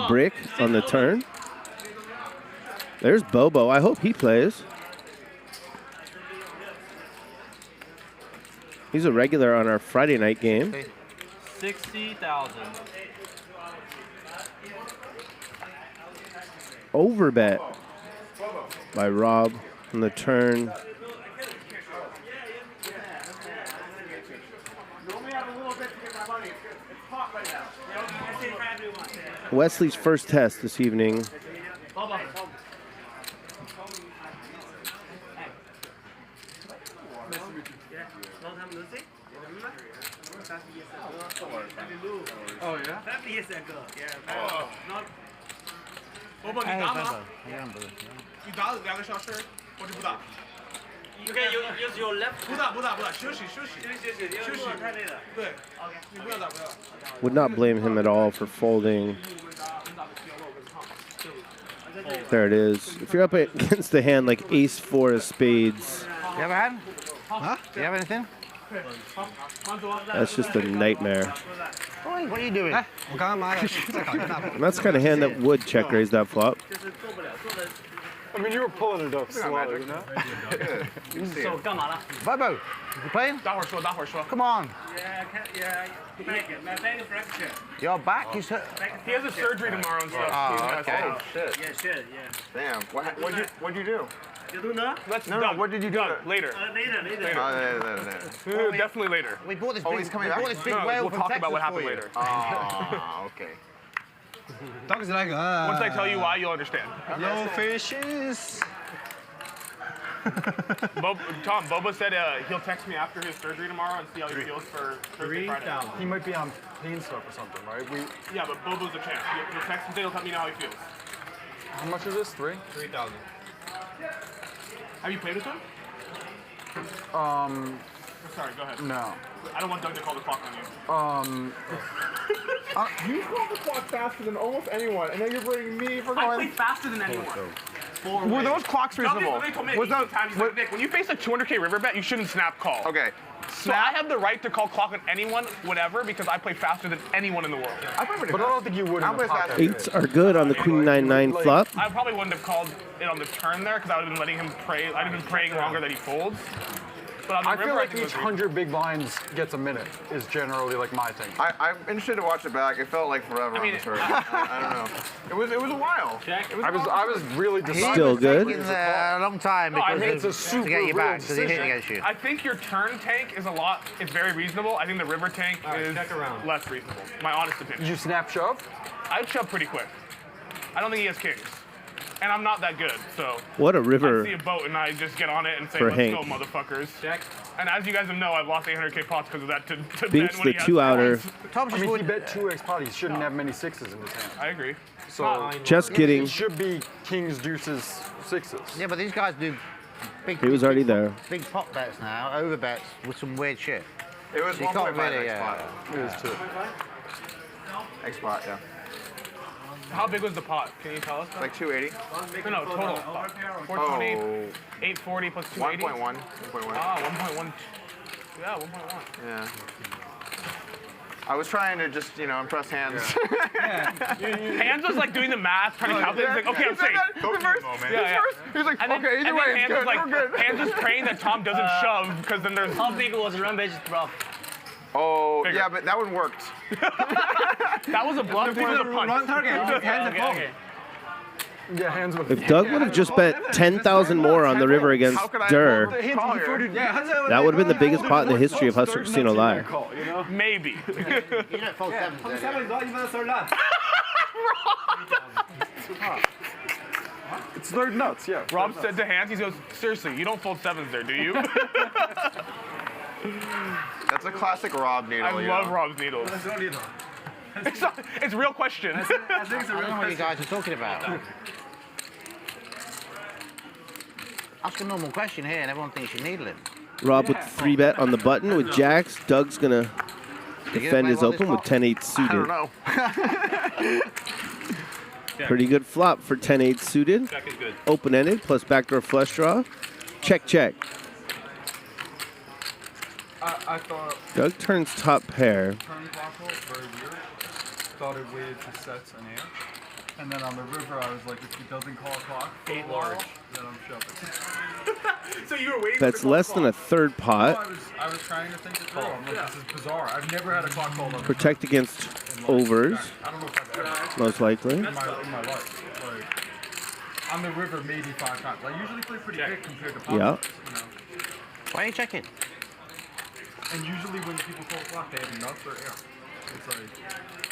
Brick on the turn. There's Bobo. I hope he plays. He's a regular on our Friday night game. 60,000. Overbet by Rob on the turn. Wesley's first test this evening. Oh, yeah? 5 years ago. Yeah. Oh. Not. 伯伯，你打吗？你打2个小时，或者不打？ You can use your left. 不打，休息。休息。太累了。对。你不要打。 Would not blame him at all for folding. There it is. If you're up against a hand like ace-4 of spades, You have a hand? Huh? Do you have anything? that's just a nightmare. Oi, what are you doing? And that's the kind of hand that would check raise that flop. I mean, you were pulling it up slow, you know? So, 干嘛了? Bobo, you playing? 待会儿说。 Come on. Yeah, my back fracture. Your back is hurt. He has a surgery tomorrow and stuff. Oh, okay. Oh, shit. Yeah, shit, yeah. Damn. What'd you do? You do not? No, what did you do? Later. Later. Definitely later. We bought this Oh, big, he's coming we back? bought this big No, whale we'll from talk Texas about what for happened you. later. Oh, okay. Dog's like, Once I tell you why, you'll understand. No fishes. Tom, Boba said he'll text me after his surgery tomorrow and see how he feels for Thursday, Friday. He might be on pain stuff or something, right? Yeah, but Boba's a champ. He'll text me, he'll let me know how he feels. How much is this? 3? 3,000. Have you played with him? Sorry, go ahead. No. I don't want Doug to call the clock on you. You call the clock faster than almost anyone, and now you're blaming me for going. I play faster than anyone. Were those clocks reasonable? Was those times like, Nick, when you face a 200K river bet, you shouldn't snap call. Okay. So I have the right to call clock on anyone, whatever, because I play faster than anyone in the world. But I don't think you would. 8s are good on the Queen 9-9 flop. I probably wouldn't have called it on the turn there because I would have been letting him pray. I'd have been praying longer that he folds. But on the I river, feel like think it each was 100 big blinds gets a minute is generally like my thing. I'm interested to watch it back. It felt like forever on the turn. I don't know. It was a while. I was really decided. Still good. A long time because to get you back because he hit against you. I think your turn tank is very reasonable. I think the river tank is less reasonable. My honest opinion. You snap shove? I'd shove pretty quick. I don't think he has kings. And I'm not that good, so. What a river. I see a boat and I just get on it and say, for let's Hank. go, motherfuckers. Check. And as you guys know, I've lost 800K pots because of that to Beats Ben when the 2-outer. I mean, he bet 2x pot. He shouldn't have many 6s in his hand. I agree. So Just kidding. It should be kings, deuces, 6s. Yeah, but these guys do big. He was already there. Big pot bets now, over bets with some weird shit. It was So you can't 1.5 really, X pot. It was 2. X pot, yeah. How big was the pot? Can you tell us? Like 280. No, total. 420, 840 plus 280. 1.1. 1.1. Ah, 1.1. Yeah, 1.1. Yeah. I was trying to just, impress Hands. Hands was like doing the math, trying to calculate. He's like, okay, I'm safe. He's like, okay, either way, it's good. We're good. Hands was praying that Tom doesn't shove because then there's. How big was Ramirez bluff? Oh, Bigger. yeah, but that one worked. That was a bluff. This was a punch. Wrong target. Hands are full. Yeah, Hands would. If Doug would have just bet 10,000 more on the river against Durr, that would have been the biggest pot in the history of Hustler Casino Live. Maybe. You don't fold 7s. It's third nuts, yeah. Rob said to Hands, he goes, seriously, you don't fold 7s there, do you? That's a classic Rob needle. I love Rob's needles. It's a real question. I don't know what you guys are talking about. Ask a normal question here and everyone thinks you're needling. Rob with 3-bet on the button with jacks. Doug's going to defend his open with 10-8 suited. I don't know. Pretty good flop for 10-8 suited. Check is good. Open-ended plus backdoor flush draw. Check, check. I thought Doug turns top pair. turn block hole very weird. Thought it waited to sets an air. And then on the river, I was like, if he doesn't call a clock, 8 large, then I'm shoving. So you were waiting. That's less than a third pot. No, I was trying to think it through. I'm like, this is bizarre. I've never had a clock called on Protect against overs, I don't know if I've ever. most likely. In my life. Like, on the river, maybe 5 times. I usually play pretty big compared to pop. Yeah. Why are you checking? And usually when people call a clock, they have nuts or air. It's like,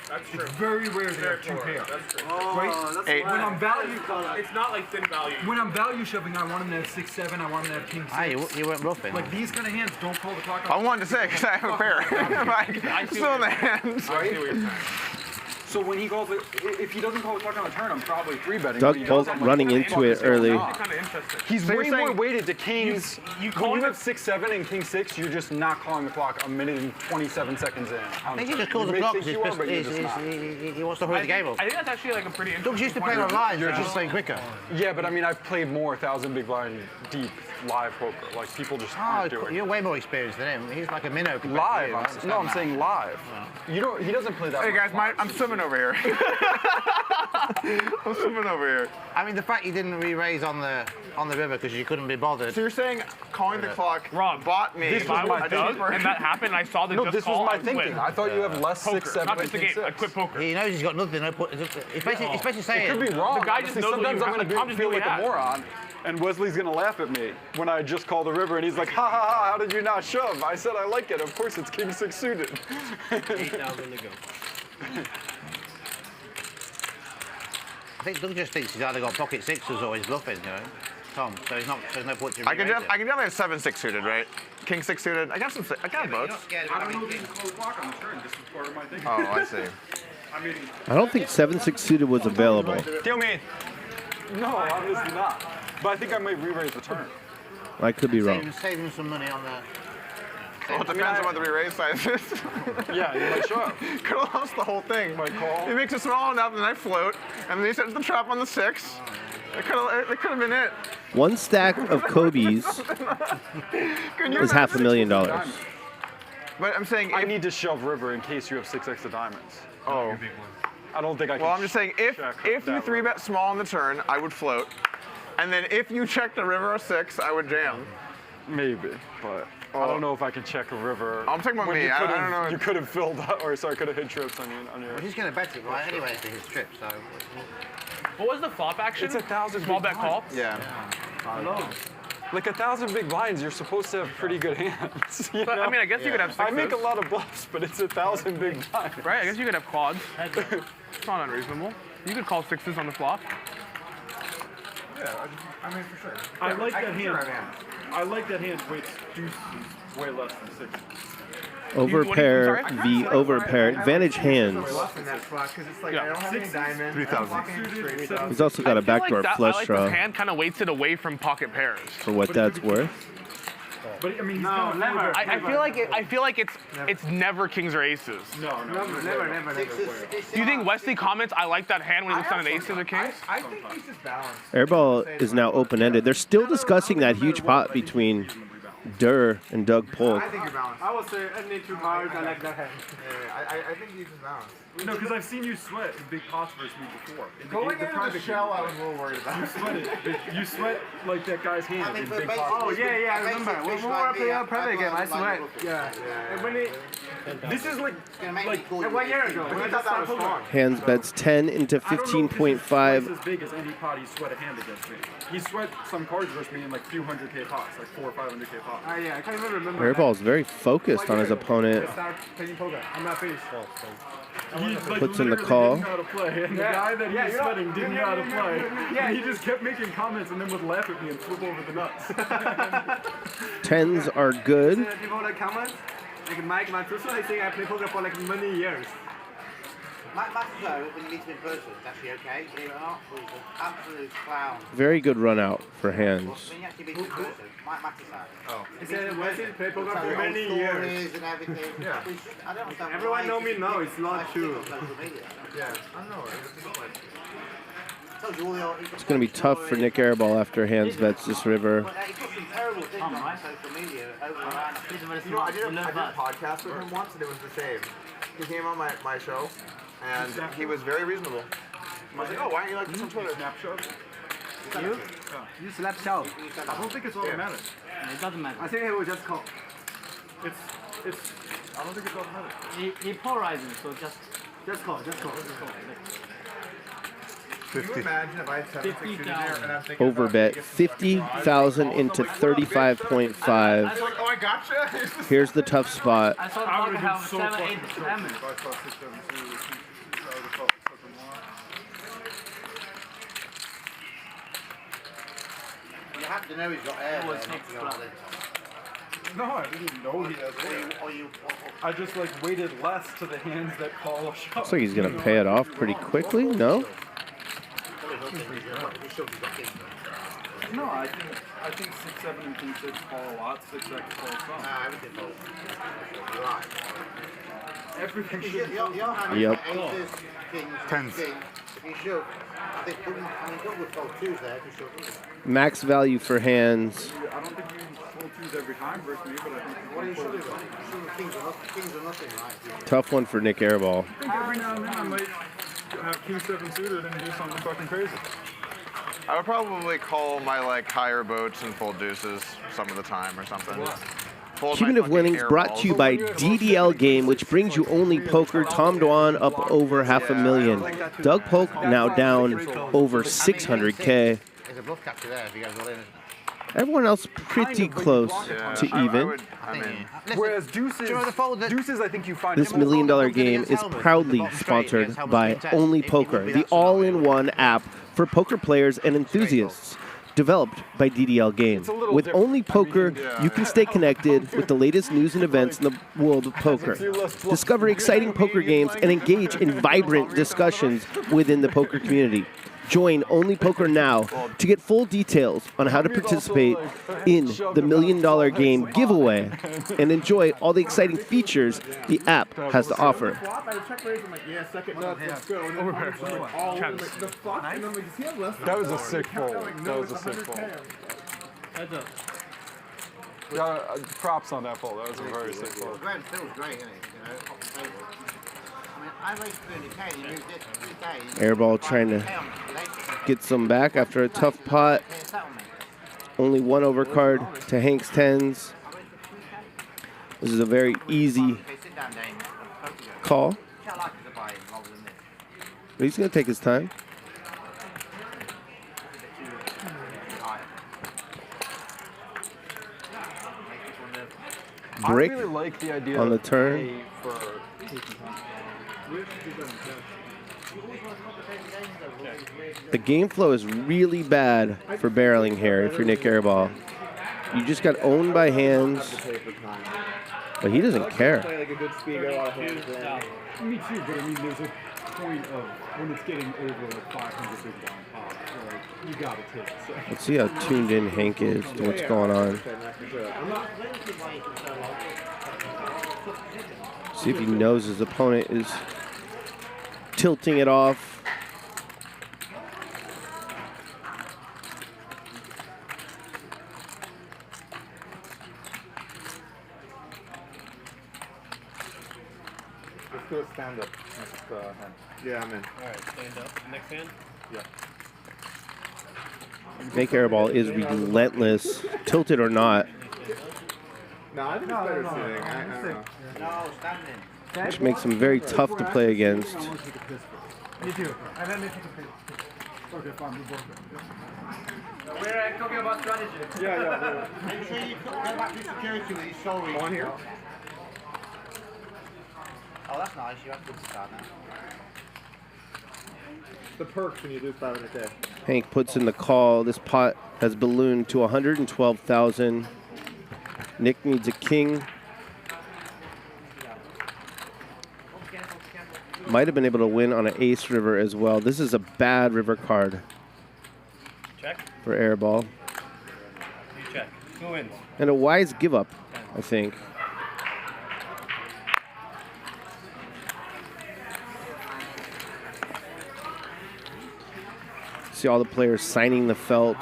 That's true. it's very rare they have 2 pairs. That's true. Right? Eight. When I'm value, It's not like thin value. when I'm value shoving, I want them to have 6-7. I want them to have king 6. Ah, you went roughing. Like these kind of hands, don't call the clock. I wanted to say, because I have a pair. Like, still in the hands. I see what you're saying. So when he calls it, if he doesn't call the clock on the turn, I'm probably 3-betting. Doug But he Polk does, I'm like, running into it early. It's kind of interesting. He's So way you're more saying weighted to kings. you When you have 6-7 and king 6, you're just not calling the clock a minute and 27 seconds in. I think he just calls the clock because he wants to hurry the game up. I think that's actually like a pretty interesting Doug's used to play on lines, you're just playing quicker. Yeah, but I mean, I've played more 1,000 big blind deep live poker. Like people just Oh, aren't doing it. you're way more experienced than him. He's like a minnow. Live. I'm saying live. You don't. He doesn't play that. Hey much guys, live. I'm swimming over here. I'm swimming over here. I mean, the fact you didn't re-raise on the river because you couldn't be bothered. So you're saying calling the clock Rob bought me. This If was I my was Doug thinking. and that happened, and I saw the No, just this call, was my I would thinking. win. I thought you have less Poker, 6-7 not than just a king game. I 6. quit poker. He knows he's got nothing. It's basically saying. It could be wrong. The guy just Honestly, knows what sometimes you I'm have. going Tom to just feel knew like he a had. moron, and Wesley's going to laugh at me when I just call the river, and he's like, ha ha ha, how did you not shove? I said I like it. Of course, it's king 6 suited. 8,000 to go. I think Doug just thinks he's either got pocket sixes or he's bluffing, you know, Tom. So he's not. There's no point to. I can definitely have 7-6 suited, right? King 6 suited. I got some. I got both. I don't know if you can close block on the turn. This is part of my thinking. Oh, I see. I mean, I don't think 7-6 suited was available. Deal me. No, obviously not. But I think I might re-raise the turn. I could be wrong. Saving some money on the. Well, it depends on what the re-raise size is. Yeah, you might show up. Could have lost the whole thing. Might call. He makes it small enough, and then I float, and then he sets the trap on the 6. It could have been it. One stack of Kobe's is $500,000. But I'm saying I need to shove river in case you have 6x of diamonds. Oh. I don't think I can. Well, I'm just saying if you 3-bet small on the turn, I would float, and then if you checked a river or 6, I would jam. Maybe, but I don't know if I can check a river. I'm talking about me. I don't know. You could have filled up, or sorry, could have hit trips on your. Well, he's going to bet it right anyway to his trip, so. What was the flop action? It's 1,000 small big bet call. blinds. Yeah. Hello. Like 1,000 big blinds, you're supposed to have pretty good hands. You But, know? I mean, I guess you could have I sixes. make a lot of bluffs, but it's 1,000 big blinds. Right, I guess you could have quads. It's not unreasonable. You could call 6s on the flop. yeah, I mean, for sure. I like that can hand. sure I am. I like that hand weights deuces way less than 6. Overpair v overpair. Advantage hands. Yeah. 3,000. He's also got a backdoor flush I draw like this hand kind of weights it away from pocket pairs. for what that's worth. But I mean, he's I feel like it's never kings or aces. No, never. Do you think Wesley comments, I like that hand when he looks on an aces or kings? I think he's just balanced. Airball is now open-ended. They're still discussing that huge pot between Durr and Doug Polk. I think you're balanced. I would say any 2 cards, I like that hand. I think he's just balanced. No, because I've seen you sweat in big pots versus me before. Going into the shell, I was a little worried about. You sweated. You sweat like that guy's hand in big pots. Oh, yeah, I remember. When we were playing a private game, I sweat. Yeah. And when it, this is like 1 year ago. I thought that was fun. Hands bets 10 into I don't know if he's 15.5. twice as big as any pot he sweat a hand against me. He sweat some cards versus me in like few 100K pots, like 400 or 500K pots. Yeah, I can't even remember. Airball is very focused on his opponent. Start playing poker. I'm not finished. He Puts in the literally call. didn't know how to play, and the guy that he was sweating didn't know how to play. Yeah, he just kept making comments and then would laugh at me and flip over the nuts. Tens are good. People like comments, like Mike Matuso, I think I play poker for like many years. Mike Matuso, when you meet him in person, it's actually okay, believe it or not, he's an absolute clown. Very good run out for hands. When you actually meet him in person, Mike Matuso. Oh. He said Wesley played poker for many years. And everything. Yeah. I don't understand. Everyone know me now, it's not true. Yeah, I know. It's going to be tough for Nik Airball after hands bets this river. You know, I did a podcast with him once, and it was the same. He came on my show, and he was very reasonable. I was like, oh, why aren't you like this on Twitter? You slap show. I don't think it's automatic. It doesn't matter. I think it will just call. It's. I don't think it's automatic. He polarizing, so just call. Can you imagine if I had 7-6 in there and I'm thinking Overbet 50,000 into 35.5. Oh, I gotcha. Here's the tough spot. I saw the poker have 7, 8, 7. You have to know he's got air. No, I didn't know he has air. I just like waited less to the hands that call a shot. Looks like he's going to pay it off pretty quickly. No? No, I think 6, 7, and King 6 fall a lot. 6X falls some. Nah, everything falls. You're right. Everything should Your hand Yep. aces, kings, Tens. king. If you shove, I think Doug would fold 2s there if you shove. Max value for hands. I don't think you fold 2s every time versus me, but I think What are you shoving? Kings are nothing, right? Tough one for Nik Airball. I think every now and then I might have King 7 suited and do something fucking crazy. I would probably call my higher boats and fold deuces some of the time or something. Fold my Cumulative fucking winnings brought to you by DDL Game, which brings you only poker. Tom Dwan up over $500,000. Doug Polk now down over 600K. There's a bluff capture there if you guys all in. Everyone else pretty close to even. Whereas deuces, I think you find This $1 million game is proudly sponsored by Only Poker, the all-in-one app for poker players and enthusiasts. Developed by DDL Game. With Only Poker, you can stay connected with the latest news and events in the world of poker. Discover exciting poker games and engage in vibrant discussions within the poker community. Join Only Poker now to get full details on how to participate in the $1 million game giveaway and enjoy all the exciting features the app has to offer. That was a sick fold. That was a sick fold. Yeah, props on that fold. That was a very sick fold. Phil's great, isn't he? I raced 30K, he moved it 3 days. Airball trying to get some back after a tough pot. Only one overcard to Hank's 10s. This is a very easy call. But he's going to take his time. Brick I really like the idea on the turn. The game flow is really bad for barreling here if you're Nik Airball. You just got owned by hands, but he doesn't care. Me too, but I mean, there's a point of when it's getting over like 500 big blind pops, like, you gotta take it. So. Let's see how tuned in Hank is to what's going on. See if he knows his opponent is tilting it off. Let's do a stand up next hand. Yeah, I'm in. Alright, stand up. Next hand? Yeah. Nik Airball is relentless, tilted or not. No, I think it's better sitting. I don't know. No, standing. Which makes him very tough to play against. Me too. And then they take a pick. Okay, fine, we both go. We're talking about strategy. Yeah. Make sure you go back to security with your sorry. On here? Oh, that's nice. You have to start now. The perks when you do 500K. Hank puts in the call. This pot has ballooned to 112,000. Nik needs a king. Might have been able to win on an ace river as well. This is a bad river card. Check. For Airball. You check. Who wins? And a wise give up, I think. See all the players signing the felt.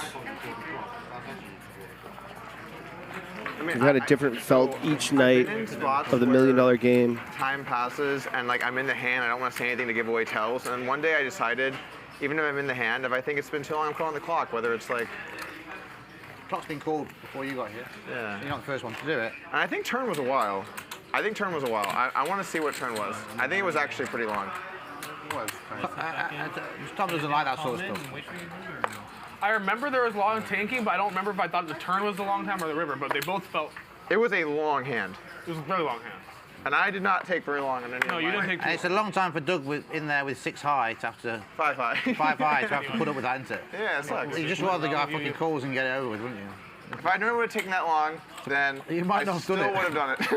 We've had a different felt each night of the $1 million game. Time passes and like I'm in the hand, I don't want to say anything to give away tells. And then one day I decided, even if I'm in the hand, if I think it's been too long, I'm calling the clock. Whether it's like Clock's been called before you got here. Yeah. You're not the first one to do it. And I think turn was a while. I want to see what turn was. I think it was actually pretty long. It was. Tom doesn't like that sort of stuff. I remember there was long tanking, but I don't remember if I thought the turn was the long time or the river, but they both felt... It was a long hand. It was a very long hand. And I did not take very long on any No, you didn't take too long. It's a long time for Doug in there with 6 high to have to... 5 high. 5 high to have to put up with that, isn't it? Yeah, it sucks. You just rather the guy fucking calls and get it over with, wouldn't you? If I knew it would have taken that long, then you might not I still would have done it.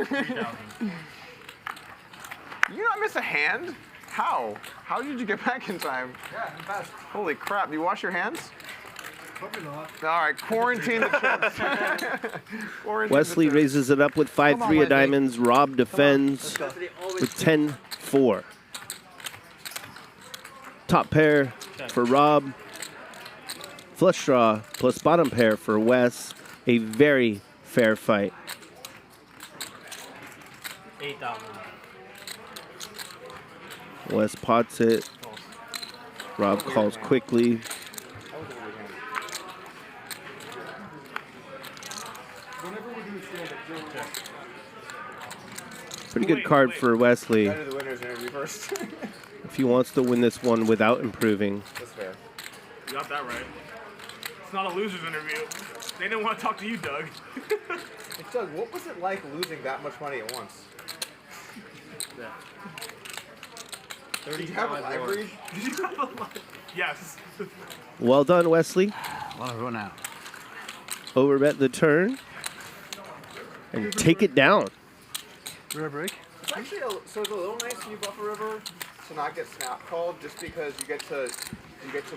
You not miss a hand? How? How did you get back in time? Yeah, fast. Holy crap, you wash your hands? Probably not. All right, quarantine the chips. Wesley raises it up with 5-3 of diamonds. Rob defends with 10-4. Top pair for Rob. Flush draw plus bottom pair for Wes. A very fair fight. 8,000. Wes pots it. Rob calls quickly. Pretty good card for Wesley if he wants to win this one without improving. That's fair. You got that right. not a loser's interview. They didn't want to talk to you, Doug. Hey, Doug, what was it like losing that much money at once? Yeah. Did you have a library? Yes. Well done, Wesley. A lot of run out. Overbet the turn. And take it down. River break? It's actually so it's a little nice when you bluff a river to not get snap called, just because you get to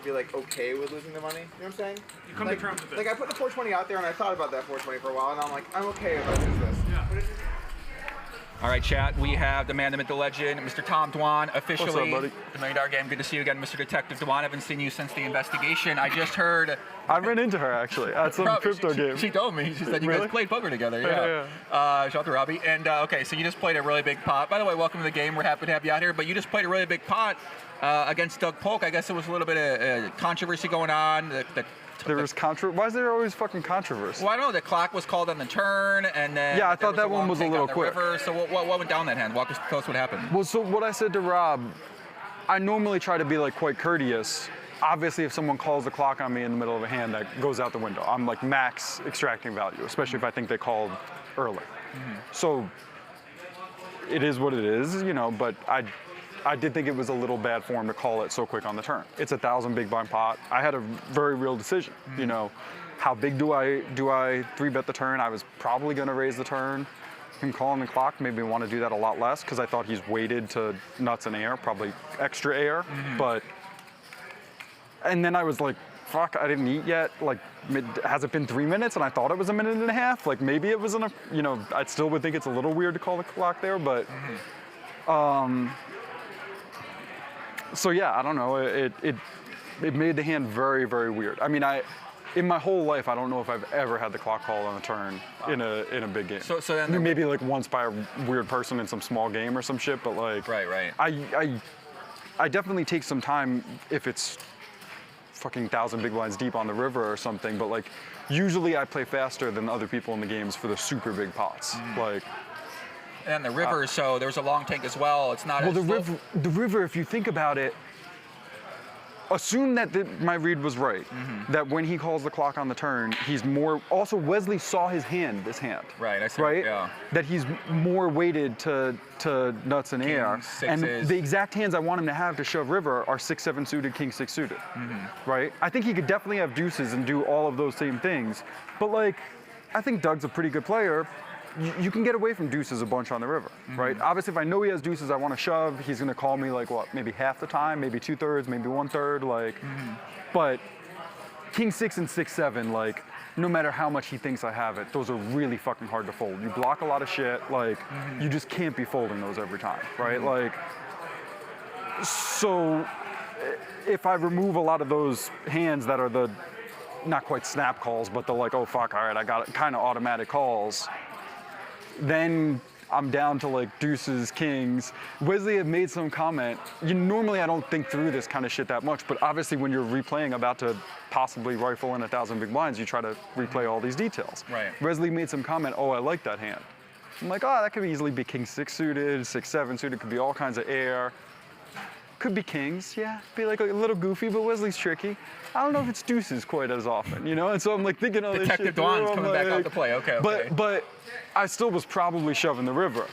be like okay with losing the money. You know what I'm saying? You come to terms with it. Like I put the 420 out there and I thought about that 420 for a while, and I'm like, I'm okay if I lose this. Yeah. All right, chat, we have the man, the myth, the legend, Mr. Tom Dwan, officially. What's up, buddy? The $1 Million Game. Good to see you again, Mr. Detective Dwan. I haven't seen you since the investigation. I just heard. I ran into her, actually, at some crypto game. She told me. She said you guys played poker together. Yeah. Shout out to Robbie. And, okay, so you just played a really big pot. By the way, welcome to the game. We're happy to have you out here. But you just played a really big pot against Doug Polk. I guess there was a little bit of controversy going on. There was why is there always fucking controversy? Well, I don't know. The clock was called on the turn, and then yeah, I thought that one was a little quick. River. So what went down that hand? Tell us what happened. Well, so what I said to Rob, I normally try to be like quite courteous. Obviously, if someone calls the clock on me in the middle of a hand, that goes out the window. I'm like max extracting value, especially if I think they called early. So it is what it is, you know. But I did think it was a little bad form to call it so quick on the turn. It's 1,000 big blind pot. I had a very real decision. You know, how big do I 3-bet the turn? I was probably going to raise the turn. Him calling the clock made me want to do that a lot less because I thought he's weighted to nuts and air, probably extra air. And then I was like, fuck, I didn't eat yet. Like, has it been 3 minutes? And I thought it was a minute and a half. Like, maybe it was you know, I still would think it's a little weird to call the clock there, but. So yeah, I don't know. It made the hand very, very weird. I mean, in my whole life, I don't know if I've ever had the clock called on a turn in a big game. So then I mean, maybe like once by a weird person in some small game or some shit, but like. Right. I definitely take some time if it's fucking 1,000 big blinds deep on the river or something, but like usually I play faster than other people in the games for the super big pots. Like. And the river, so there's a long tank as well. It's not. Well, the river, if you think about it, assume that my read was right. That when he calls the clock on the turn, he's more. Also, Wesley saw his hand, this hand. Right. I see. Right. Yeah. That he's more weighted to nuts and air. And the exact hands I want him to have to shove river are 6-7 suited, king 6 suited. Right. I think he could definitely have deuces and do all of those same things. But like, I think Doug's a pretty good player. You can get away from deuces a bunch on the river, right? Obviously, if I know he has deuces, I want to shove. He's going to call me like what, maybe half the time, maybe 2/3, maybe 1/3, like. But king 6 and 6-7, like, no matter how much he thinks I have it, those are really fucking hard to fold. You block a lot of shit, like, you just can't be folding those every time, right? Like, so if I remove a lot of those hands that are the not quite snap calls, but the like, oh fuck, all right, I got it, kind of automatic calls. Then I'm down to like deuces, kings. Wesley had made some comment. Normally I don't think through this kind of shit that much, but obviously when you're replaying about to possibly rifle in 1,000 big blinds, you try to replay all these details. Right. Wesley made some comment, oh, I like that hand. I'm like, oh, that could easily be king 6 suited, 6-7 suited, could be all kinds of air. Could be kings, yeah, be like a little goofy, but Wesley's tricky. I don't know if it's deuces quite as often, you know? And so I'm like thinking all this shit. Detective Dwan's coming back out to play, okay. But I still was probably shoving the river.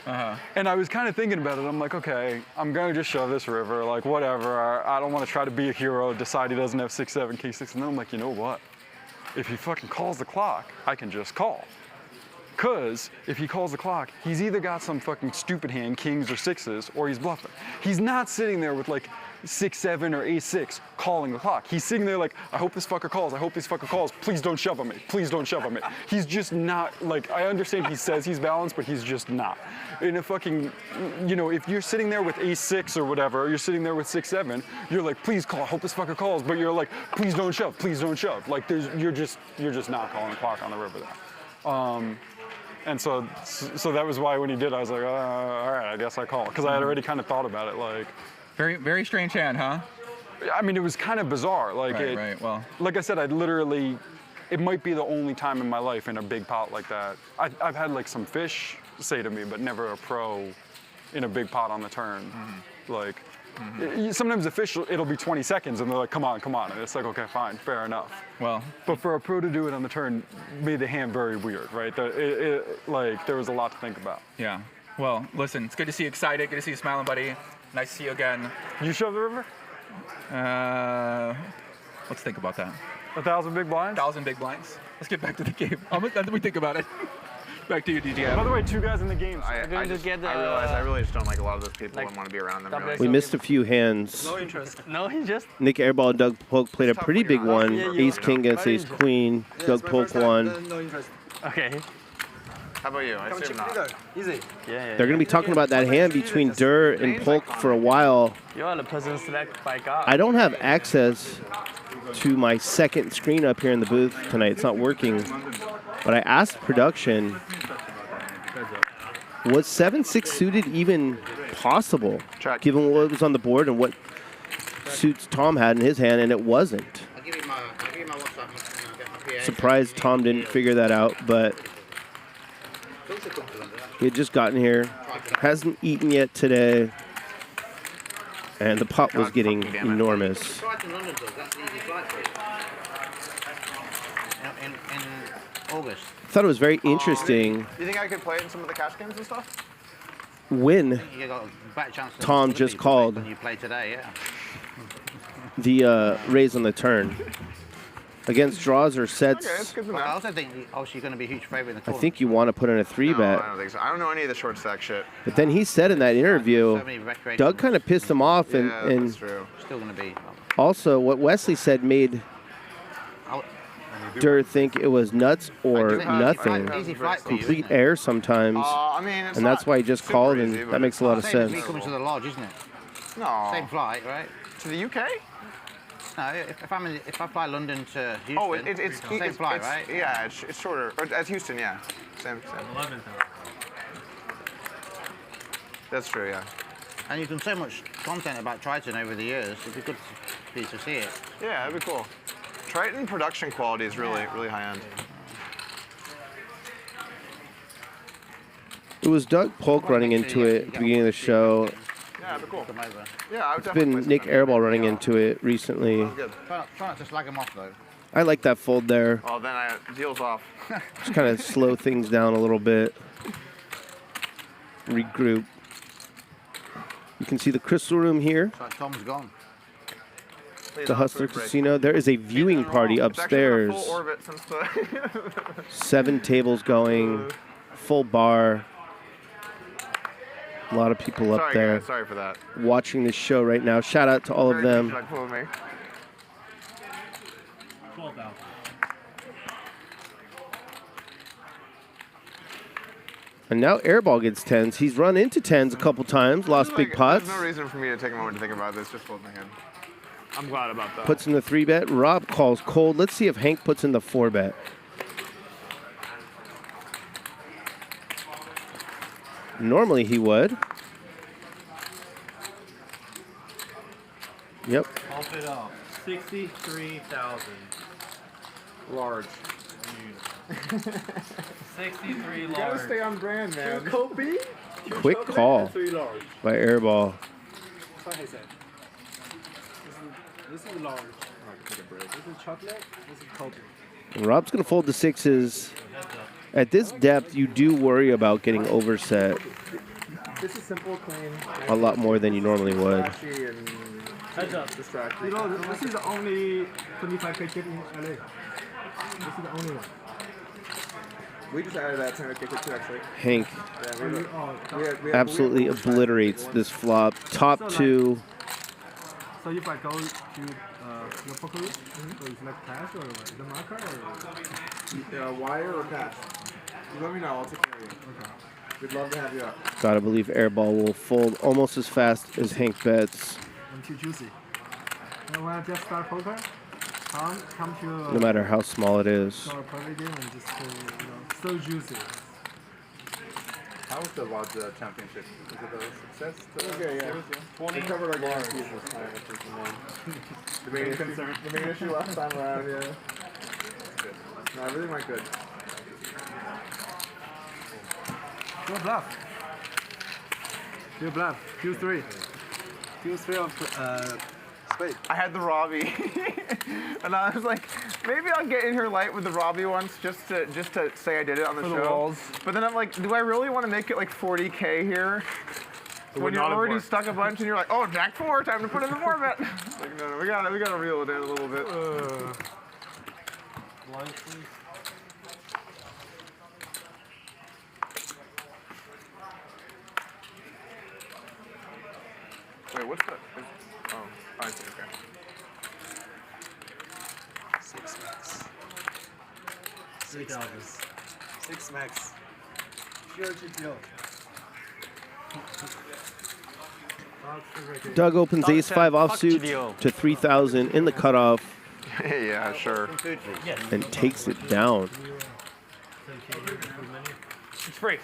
And I was kind of thinking about it. I'm like, okay, I'm going to just shove this river, like whatever. I don't want to try to be a hero, decide he doesn't have 6-7, king 6. And then I'm like, you know what? If he fucking calls the clock, I can just call. Because if he calls the clock, he's either got some fucking stupid hand, kings or 6s, or he's bluffing. He's not sitting there with like 6-7 or A6 calling the clock. He's sitting there like, I hope this fucker calls, I hope this fucker calls, please don't shove on me, please don't shove on me. He's just not, like, I understand he says he's balanced, but he's just not. In a fucking, you know, if you're sitting there with A6 or whatever, or you're sitting there with 6-7, you're like, please call, I hope this fucker calls, but you're like, please don't shove, please don't shove. Like, you're just not calling the clock on the river there. And so that was why when he did, I was like, all right, I guess I call. Because I had already kind of thought about it, like. Very, very strange hand, huh? I mean, it was kind of bizarre. Like, right, well. Like I said, it might be the only time in my life in a big pot like that. I've had like some fish say to me, but never a pro in a big pot on the turn. Like, Sometimes official, it'll be 20 seconds, and they're like, come on, and it's like, okay, fine, fair enough. Well, but for a pro to do it on the turn made the hand very weird, right? Like there was a lot to think about. Yeah. Well, listen, it's good to see you excited. Good to see you smiling, buddy. Nice to see you again. You shove the river? Let's think about that. 1,000 big blinds? 1,000 big blinds. Let's get back to the game. Let me think about it. Back to you, DJ. By the way, 2 guys in the game. I realize I really just don't like a lot of those people and want to be around them. Really. We missed a few hands. No interest. No, he just. Nick Airball and Doug Polk played a pretty big one. Ace King against Ace Queen. Doug Polk won. No interest. Okay. How about you? I assume not. Easy. They're going to be talking about that hand between Dur and Polk for a while. You are the person selected by God. I don't have access to my second screen up here in the booth tonight. It's not working. But I asked production, was 7-6 suited even possible, given what was on the board and what suits Tom had in his hand, and it wasn't. Surprised Tom didn't figure that out, but he had just gotten here, hasn't eaten yet today, and the pot was getting enormous. August. I thought it was very interesting. Do you think I could play in some of the cash games and stuff? When You got a better chance than Tom other just people called when you play today, yeah. the raise on the turn. Against draws or sets, Okay, that's good to know. I also think obviously you're going to be a huge favorite in the I tournament. think you want to put in a 3-bet. No, I don't think so. I don't know any of the short stack shit. But then he said in that interview, Doug kind of pissed him off, and, Yeah, and that's true. Still going to be. also what Wesley said made Dur think it was nuts or nothing. Complete air sometimes. I mean, it's and that's not why he just super called, easy, and but that makes a lot of Same as sense. me coming to the lodge, isn't it? No. Same flight, right? To the UK? No, if I fly London to Houston, Oh, it's same flight, right? Yeah, it's shorter. Or at Houston, yeah. Same. 11th. That's true, yeah. And you've done so much content about Triton over the years. It'd be good for you to see it. Yeah, that'd be cool. Triton production quality is really high end. It was Doug Polk running into it at the beginning of the show. Yeah, that'd be cool. Yeah, I would It's definitely been play Nick some Airball running into it recently. Good. Try not to slag them off, though. I like that fold there. Oh, then deal's off. Just kind of slow things down a little bit. Regroup. You can see the crystal room here. So Tom's gone. The Hustler Casino. There is a viewing party upstairs. Full orbit since the 7 tables going, full bar. A lot of people up Sorry, there guys, sorry for that. watching this show right now. Shout out to all of them. Like, pull me. 12,000. And now Airball gets 10s. He's run into 10s a couple times, lost big pots. There's no reason for me to take a moment to think about this. Just fold my hand. I'm glad about that. Puts in the 3-bet. Rob calls cold. Let's see if Hank puts in the 4-bet. Normally he would. Yep. Pump it up. 63,000. Large. 63 You large. gotta stay on brand, man. Kobe? Quick call by Airball. This is large. This is chocolate. This is Kobe. And Rob's going to fold the 6s. At this depth, you do worry about getting overset This is simple, clean. a lot more than you normally would. Flashy and Heads up. distracting. You know, this is the only 25K kit in LA. This is the only one. We just added that 10K too, actually. Hank Yeah, we absolutely obliterates this flop. Top 2. So if I go to your poker room, so it's like cash or the marker or wire or cash? You let me know. I'll take care of you. Okay. We'd love to have you up. Gotta believe Airball will fold almost as fast as Hank bets, I'm too juicy. And when I just start poker, come to no matter how small it is. our private game and just so juicy. How was the Lodge Championship? Is it a success? Okay, yeah. We covered our guarantees this time, which is the main concern. The main issue last time around, yeah. No, everything went good. Go bluff. Do bluff. Q3. Feels three of spade. I had the Robbie, and I was like, maybe I'll get in here light with the Robbie once, just to say I did it on the For show. the walls. But then I'm like, do I really want to make it like 40K here? When you're already stuck a bunch and you're like, oh, Jack 4, time to put in the 4 bet. Like, no, we gotta reel it in a little bit. Wait, what's the? Oh, I see. Okay. 6 max. $6. 6 max. Pure GTO. Doug opens ace-5 offsuit to 3,000 in the cutoff. Yeah, sure. And takes it down. It's free.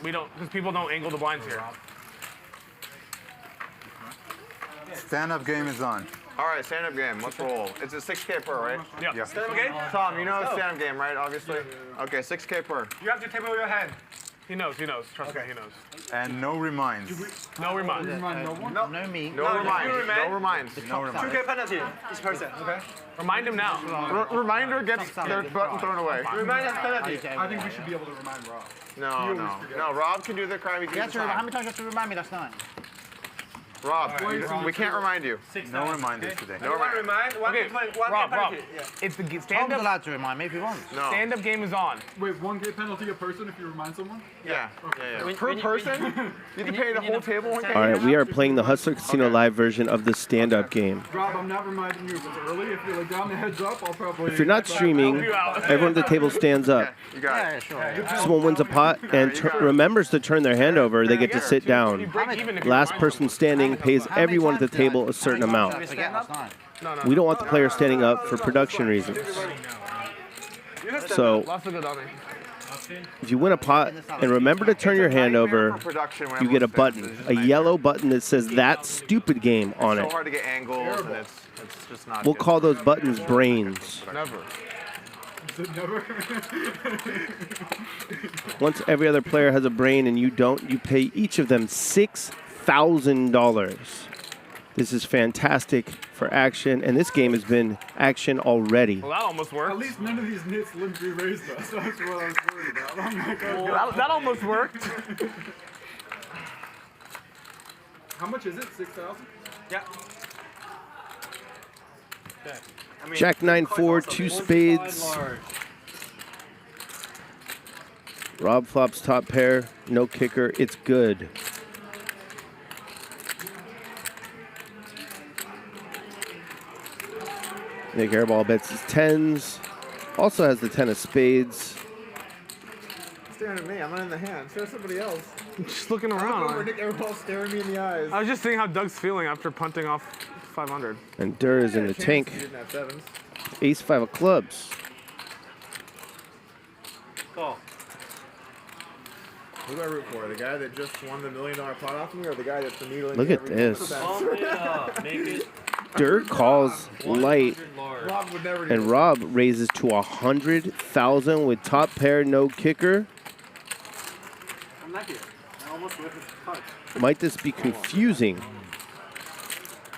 We don't, because people don't angle the blinds here. Stand-up game is on. All right, stand-up game. Let's roll. It's a 6K per, right? Yeah. Stand-up game? Tom, you know stand-up game, right? Obviously. Okay, 6K per. You have to table your hand. He knows. Trust me, he knows. And no reminds. No reminds. No me. No reminds. No reminds. No reminds. 2K penalty each person, okay? Remind him now. Reminder gets their button thrown away. Remind us penalty. I think we should be able to remind Rob. No, Rob can do the crime. How many times do you have to remind me last night? Rob, we can't remind you. No reminders today. No reminders. Rob. It's the Tom's stand-up. allowed to remind me if he wants. No. Stand-up game is on. Wait, 1K penalty a person if you remind someone? Yeah. Okay. Per person? You have to pay the whole table 1K? All right, we are playing the Hustler Casino live version of the stand-up game. Rob, I'm not reminding you if it's early. If you're like down the heads up, I'll probably... If you're not streaming, everyone at the table stands up. You got it. Sure. Someone wins a pot and remembers to turn their hand over, they get to sit down. Last person standing pays everyone at the table a certain amount. We don't want the player standing up for production reasons. So, if you win a pot and remember to turn your hand over, you get a button, a yellow button that says "That Stupid Game" on It's so it. hard to get angles, and it's just not We'll good. call those buttons brains. Never. Never. Once every other player has a brain and you don't, you pay each of them $6,000. This is fantastic for action, and this game has been action already. Well, that almost worked. At least none of these nits limply raised us. That's what I was worried about. I'm like, oh, Well, that almost worked. How much is it? 6,000? Yeah. Jack 9-4, 2 spades. Rob flops top pair, no kicker, it's good. Nik Airball bets his 10s. Also has the 10 of spades. Staring at me. I'm not in the hand. Stare at somebody else. I'm just looking I look over, around. Nik Airball staring me in the eyes. I was just seeing how Doug's feeling after punting off 500. And Durr is in the tank. Ace-5 of clubs. Call. Who do I root for? The guy that just won the $1 million pot off me, or the guy that's the needle? Look at this. Durr calls light, Rob would never do and that. Rob raises to 100,000 with top pair, no kicker. I'm not here. I almost whipped his punch. Might this be confusing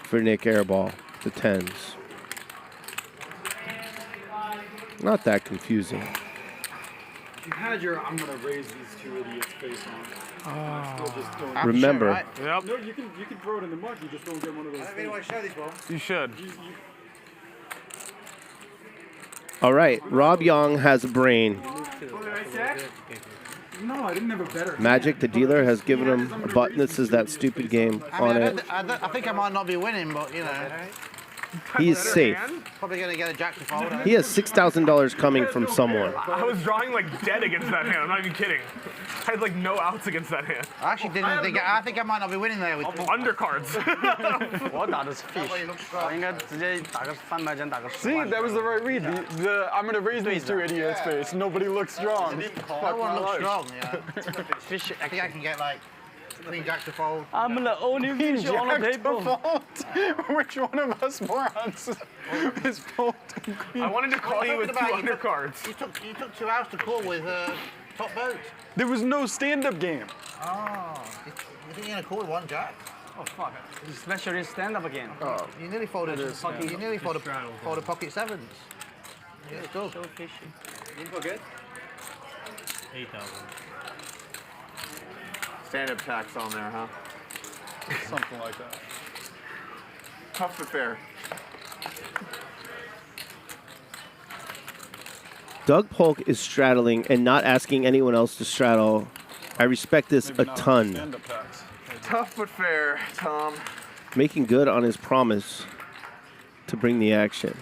for Nik Airball, the 10s? Not that confusing. You had your I'm gonna raise these two idiots face on. Still just don't. Remember, Yep. No, you can throw it in the mug. You just don't get one of those. I really want to show this one. You should. all right, Rob Yong has a brain. No, I didn't have a better. Magic, the dealer, has given him a button that says "That Stupid Game" on it. I think I might not be winning, but you know. He is safe. Probably going to get a jack to fold. He has $6,000 coming from someone. I was drawing like dead against that hand. I'm not even kidding. I had like no outs against that hand. I actually didn't think. I think I might not be winning there with undercards. See, that was the right read. I'm going to raise these two idiots face. Nobody looks strong. No one looks strong, yeah. I think I can get like queen jack to fold. I'm the only fish on the table. Which one of us morons is folding queen? I wanted to call you with two undercards. You took 2 outs to call with top boat. There was no stand-up game. Oh. You think you're going to call with one jack? Oh, fuck. Especially stand up again. Oh, you nearly folded you nearly folded pocket sevens. Yeah, it's good. So fishy. Info good? 8,000. Stand-up tax on there, huh? Something like that. Tough but fair. Doug Polk is straddling and not asking anyone else to straddle. I respect this a ton. Tough but fair, Tom. Making good on his promise to bring the action.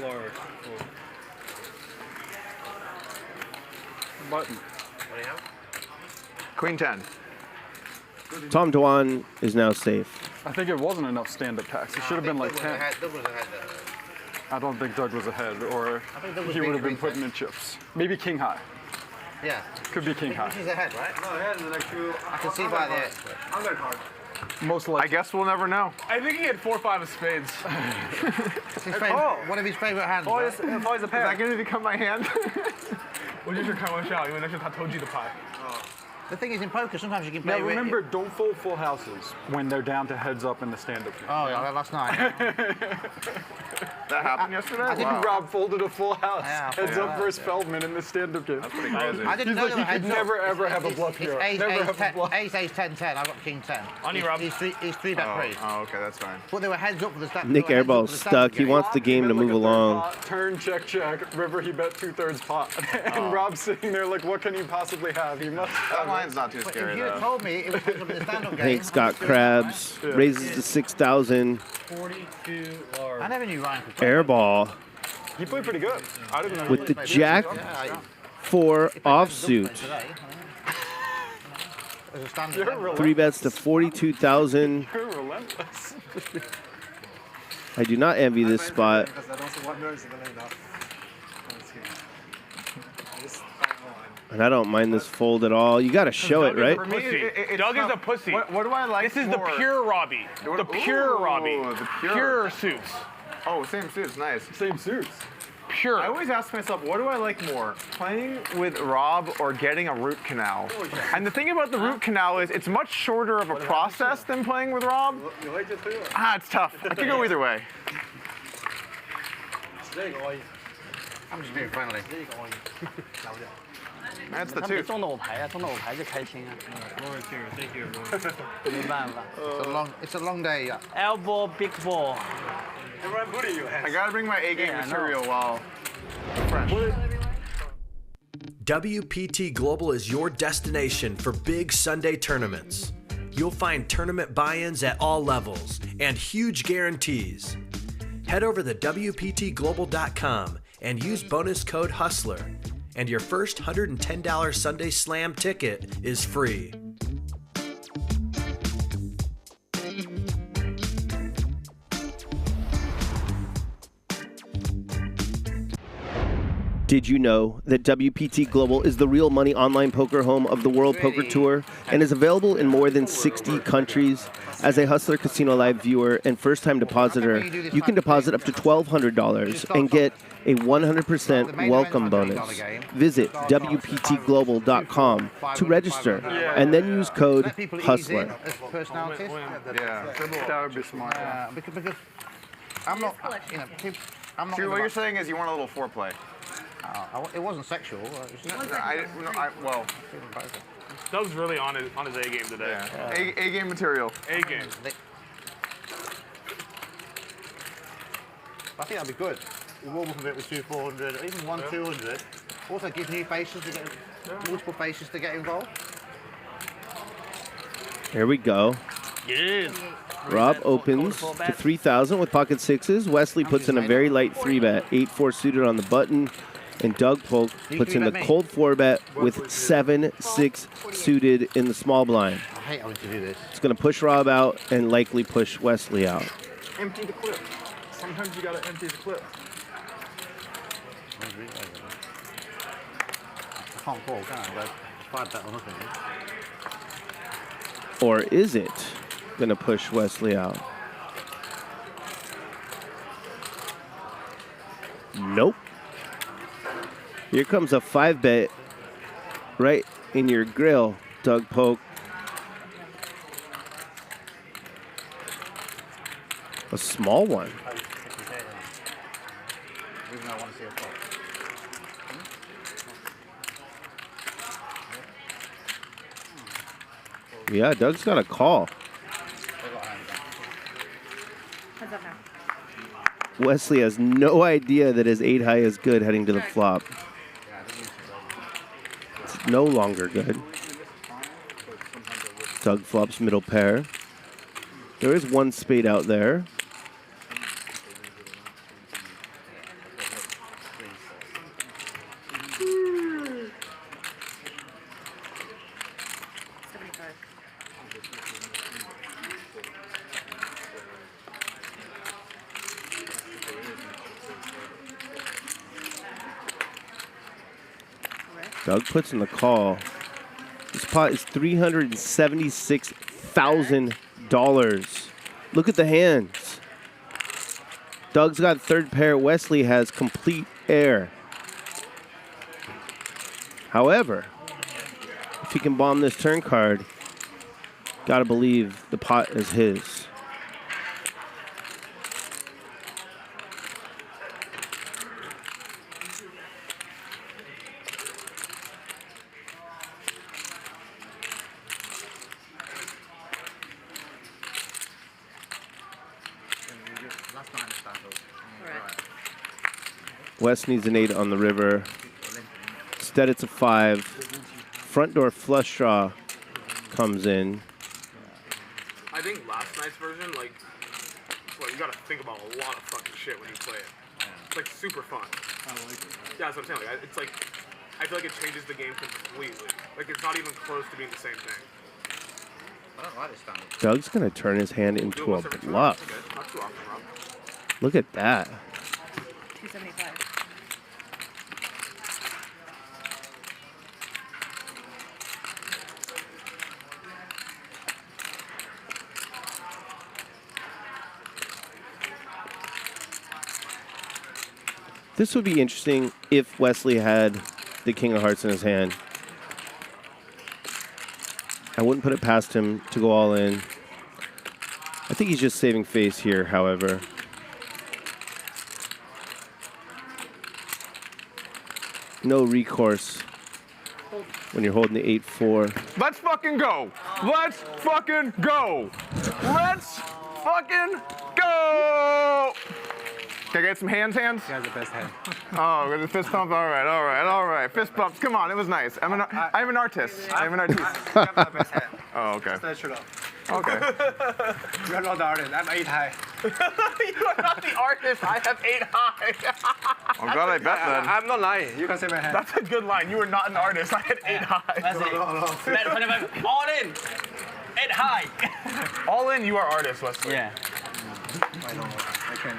Large. Button. What do you have? Queen 10. Tom Dwan is now safe. I think it wasn't enough stand-up tax. It should have been like 10. Doug was ahead there. I don't think Doug was ahead, or he would have been putting in chips. Maybe king high. Yeah. Could be king high. He's ahead, right? No, ahead is like two. I can see by the expert. Undercard. Most likely. I guess we'll never know. I think he had 4-5 of spades. One of his favorite hands. Boy is a pair. Is that going to become my hand? 我就是开玩笑，因为那是他投机的牌。 The thing is, in poker, sometimes you can play Now with... remember, don't fold full houses when they're down to heads up in the stand-up game. Oh, yeah, last night. That happened yesterday? I think Wow. Rob folded a full house. Yeah, Heads up versus Feldman in the stand-up game. That's pretty crazy. I didn't He's know like, they you were could heads never up. ever have a bluff here. It's Never have a bluff. ace, 10-10. I've got king 10. On you, Rob. He's three bet pre. Oh, okay, that's fine. But they were heads up for the stand. Nick Airball's stuck. He wants the game to move along. Turn, check, check. River, he bet 2/3 pot. And Rob's sitting there like, what can he possibly have? He must That have line's not too If scary, you'd have though. told me it was heads up in the stand-up game... Hank's got crabs. Raises to 6,000. 42 large. I never knew Ryan could play. Airball He played pretty good. I didn't know with the Jack 4 offsuit. As a stand-up. 3 bets to 42,000. You're relentless. I do not envy this spot. And I don't mind this fold at all. You got to show it, right? For me, Doug is a pussy. What do I like This is the more? pure Robbie. The pure Robbie. The Pure suits. Oh, same suits, nice. Same suits. Pure. I always ask myself, what do I like more, playing with Rob or getting a root canal? And the thing about the root canal is it's much shorter of a process than playing with Rob. It's tough. I could go either way. I'm just being friendly. That's the 他 two. 没中到我牌啊，中到我牌就开心啊。 Thank you, everyone. 没办法。 It's a long day. Elbow, big ball. I gotta bring my A-game material while fresh. WPT Global is your destination for big Sunday tournaments. You'll find tournament buy-ins at all levels and huge guarantees. Head over to WPTglobal.com and use bonus code HUSTLER, and your first $110 Sunday Slam ticket is free. Did you know that WPT Global is the real money online poker home of the World Poker Tour and is available in more than 60 countries? As a Hustler Casino Live viewer and first-time depositor, you can deposit up to $1,200 and get a 100% welcome bonus. Visit WPTglobal.com to register and then use code HUSTLER. Personalities? Yeah, that would be smart. Because I'm not, you know, I'm not. See, what you're saying is you want a little foreplay. It wasn't sexual. Well, Doug's really on his A game today. Yeah. A-game material. A game. I think that'd be good. We warm up a bit with 2-400, or even 1-200. Also gives new faces to get, multiple faces to get involved. Here we go. Yes. Rob opens to 3,000 with pocket sixes. Wesley puts in a very light 3-bet, 8-4 suited on the button. And Doug Polk puts in the cold 4-bet with 7-6 suited in the small blind. I hate having to do this. It's going to push Rob out and likely push Wesley out. Empty the clip. Sometimes you gotta empty the clip. I can't call, can I? But 5-bet or nothing. Or is it going to push Wesley out? Nope. Here comes a 5-bet right in your grill, Doug Polk. A small one. Yeah, Doug's got a call. Wesley has no idea that his 8 high is good heading to the flop. It's no longer good. Doug flops middle pair. There is one spade out there. Doug puts in the call. This pot is $376,000. Look at the hands. Doug's got third pair. Wesley has complete air. However, if he can bomb this turn card, gotta believe the pot is his. West needs an 8 on the river. Instead, it's a 5. Front door flush draw comes in. I think last night's version, like you gotta think about a lot of fucking shit when you play it. It's like super fun. I like it. Yeah, that's what I'm saying. Like, it's like, I feel like it changes the game completely. Like, it's not even close to being the same thing. I don't like this standard. Doug's gonna turn his hand into a bluff. Not too often, Rob. Look at that. 275. This would be interesting if Wesley had the King of Hearts in his hand. I wouldn't put it past him to go all in. I think he's just saving face here, however. No recourse when you're holding the 8-4. Let's fucking go. Let's fucking go. Let's fucking go. Can I get some hands? You guys are the best hand. Oh, with the fist pump. All right. Fist bumps. Come on, it was nice. I'm an artist. I'm an artist. I have the best hand. Oh, okay. It's natural. Okay. You are not the artist. I'm 8 high. You are not the artist. I have 8 high. I'm glad I bet then. I'm not lying. You can say my hand. That's a good line. You are not an artist. I had 8 high. That's it. Bet 25. All in. 8 high. All in, you are artist, Wesley. Yeah. I don't know. I can't.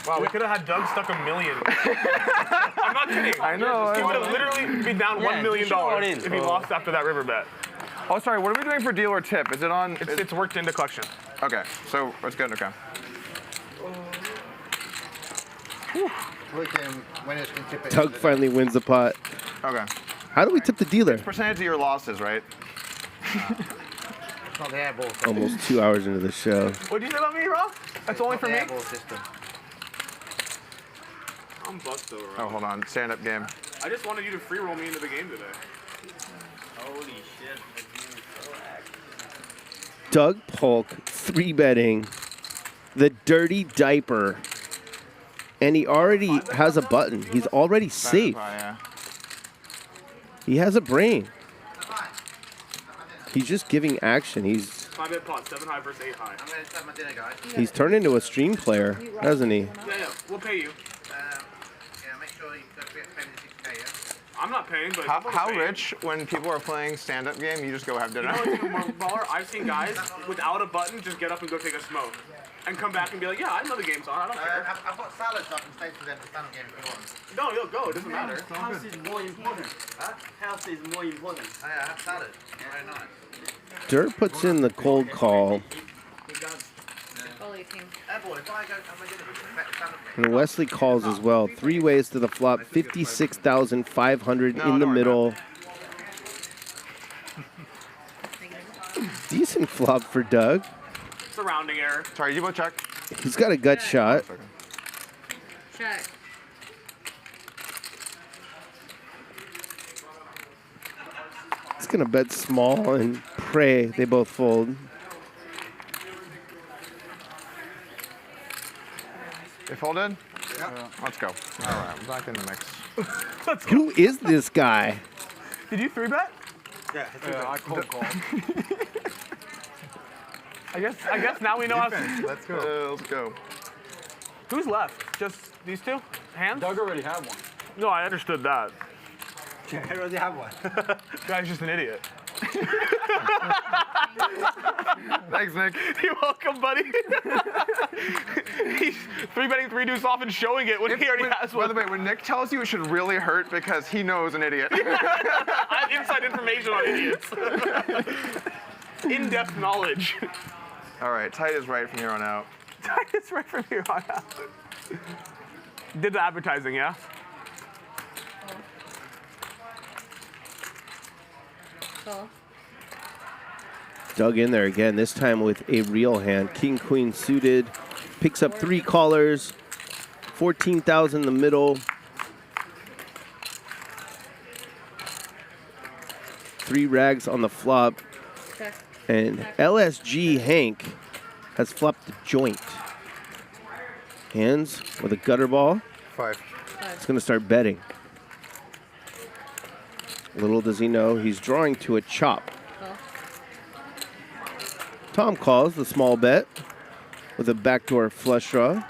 Wow, we could have had Doug stuck $1 million. I'm not kidding. I know. He would have literally been down $1 million if he lost after that river bet. Oh, sorry. What are we doing for deal or tip? Is it on? It's worked into collection. Okay. So it's good. Okay. Doug finally wins the pot. Okay. How do we tip the dealer? It's percentage of your losses, right? It's not the airball system. Almost 2 hours into the show. What did you say about me, Rob? That's only for me? Airball system. I'm bucked though, Rob. Oh, hold on. Stand-up game. I just wanted you to free roll me into the game today. Holy shit. Doug Polk 3-betting the dirty diaper. And he already has a button. He's already safe. He has a brain. He's just giving action. He's 5-bet pot, 7 high versus 8 high. I'm going to start my dinner, guys. he's turned into a stream player, hasn't he? Yeah, we'll pay you. Yeah, make sure you don't forget to pay me the 6K, yeah? I'm not paying, but How rich when people are playing stand-up game? You just go have dinner. You know what's even more baller? I've seen guys without a button just get up and go take a smoke. and come back and be like, yeah, I know the game's on. I don't care. I've got salads I can stay to them. The stand game if you want. No, you'll go. It doesn't matter. Health is more important. Huh? Health is more important. Oh, yeah, I have salad. Very nice. Dirt puts in the cold call. And Wesley calls as well. 3 ways to the flop, 56,500 in the middle. Decent flop for Doug. It's a rounding error. Sorry, you want to check? He's got a gut shot. Check. He's going to bet small and pray they both fold. They folded? Yeah. Let's go. All right, I'm back in the mix. Who is this guy? Did you 3-bet? Yeah, I cold call. I guess now we know how. Let's go. Let's go. Who's left? Just these two? Hands? Doug already had one. No, I understood that. I already have one. Guy's just an idiot. Thanks, Nick. You're welcome, buddy. He's 3-betting 3 deuce off and showing it when he already has one. By the way, when Nick tells you, it should really hurt because he knows an idiot. I have inside information on idiots. In-depth knowledge. All right, tight is right from here on out. Tight is right from here on out. Did the advertising, yeah? Cool. Doug in there again, this time with a real hand. King, queen suited. Picks up 3 callers. 14,000 in the middle. 3 rags on the flop. Check. And LSG Hank has flopped the joint. Hands with a gutter ball. 5. It's going to start betting. Little does he know, he's drawing to a chop. Tom calls the small bet with a backdoor flush draw.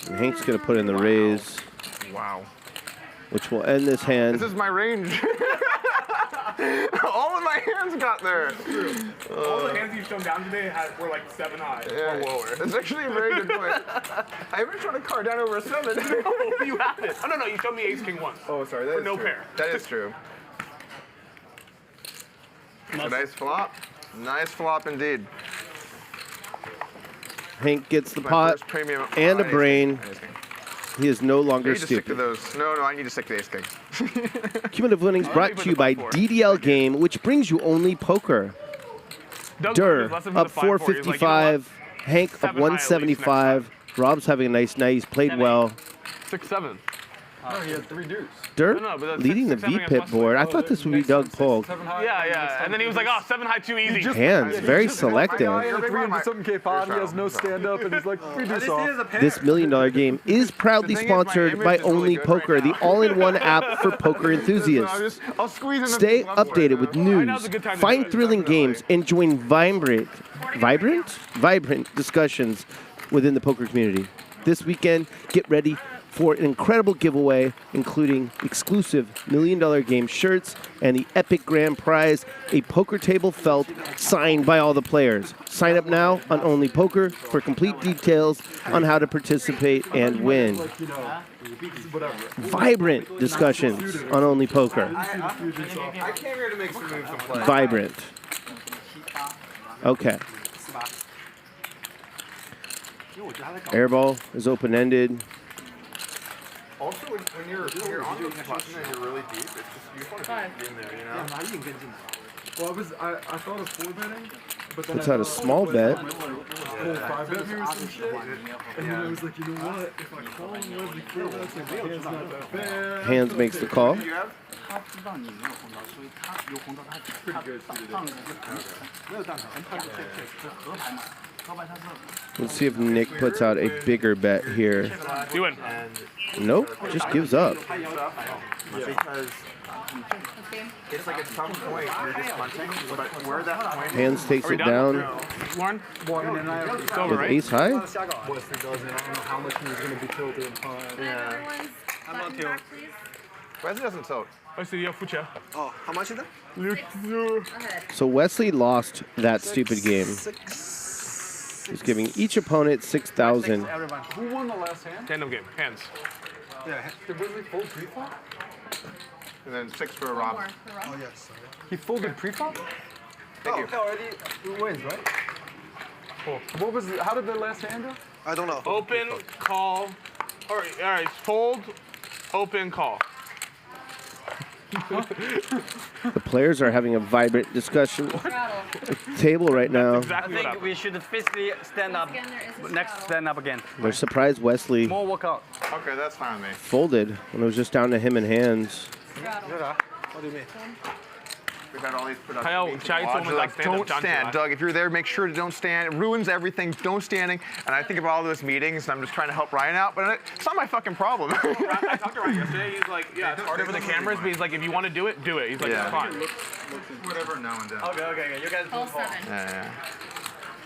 And Hank's going to put in the raise. Wow. Which will end this hand. This is my range. All of my hands got there. All the hands you've shown down today were like 7 high or lower. That's actually a very good point. I haven't shown a card down over a 7. No, you haven't. Oh, no, you showed me ace king once. Oh, sorry, that for is no true. pair. That is true. A nice flop. Nice flop indeed. Hank gets the My pot first premium. and a Ace brain. king, ace king. He is no I longer need to stick to stupid. those. No, I need to stick to ace king. Cumulative winnings brought to you by DDL Game, which brings you only poker. Durr up 455, Hank up 175. Rob's having a nice night. He's played well. 6-7. No, he had 3 deuce. Durr No, but that's leading the 6-7 V against pit Wesley. board. I thought this would be Doug Polk. Yeah. And then he was like, oh, 7 high too easy. Hands, very selective. Guy in a 300-something-K pot, he has no stand-up, and he's like, 3 deuce off. This $1 million game is proudly sponsored by Only Poker, the all-in-one app for poker enthusiasts. Stay updated with news, find thrilling games, and join vibrant discussions within the poker community. This weekend, get ready for an incredible giveaway, including exclusive $1 million game shirts and the epic grand prize, a poker table felt signed by all the players. Sign up now on Only Poker for complete details on how to participate and win. Vibrant discussions on Only Poker. I came here to make some moves and play. Vibrant. Okay. Airball is open-ended. Also, when you're on the button and you're really deep, it's just you just want to be in there, you know? Well, I thought of 4-betting, but then Puts out a small bet. 5-bet me or some shit. And then I was like, you know what? If I call him Wesley 4-bets, and my hand's not that bad. Hands makes the call. You have? Pretty good suited. Let's see if Nick puts out a bigger bet here. You win. Nope, just gives up. Because it's like at some point you're just punting, but where that point Hands takes it down One. It's over, with right? ace high. Wesley doesn't. I don't know how much he's going to be tilted in pawn. Yeah. I'm not too. Wesley doesn't tilt. Wesley, you fucha. Oh, how much is it? So Wesley lost that stupid game. He's giving each opponent 6,000. Who won the last hand? Tandem game. Hands. Yeah. Did Wesley fold pre-flop? And then 6 for Rob. Oh, yes. He folded pre-flop? Thank you. Already wins, right? Cool. What was? How did the last hand go? I don't know. Open, call. All right, fold, open, call. The players are having a vibrant discussion at the table right now. I think we should physically stand up. Next, stand up again. They're surprised Wesley More workout. Okay, that's fine with me. folded when it was just down to him and Hands. What do you mean? We've had all these Kyle, productive meetings. Chai told me Like, stand up, don't John stand. July. Doug, if you're there, make sure to don't stand. It ruins everything. Don't standing. And I think of all those meetings, and I'm just trying to help Ryan out, but it's not my fucking problem. I talked to Ryan yesterday. He's like, yeah, it's harder for the cameras, but he's like, if you want to do it, do it. He's like, Yeah. it's fine. Whatever now and then. Okay. You guys Call 7. Yeah.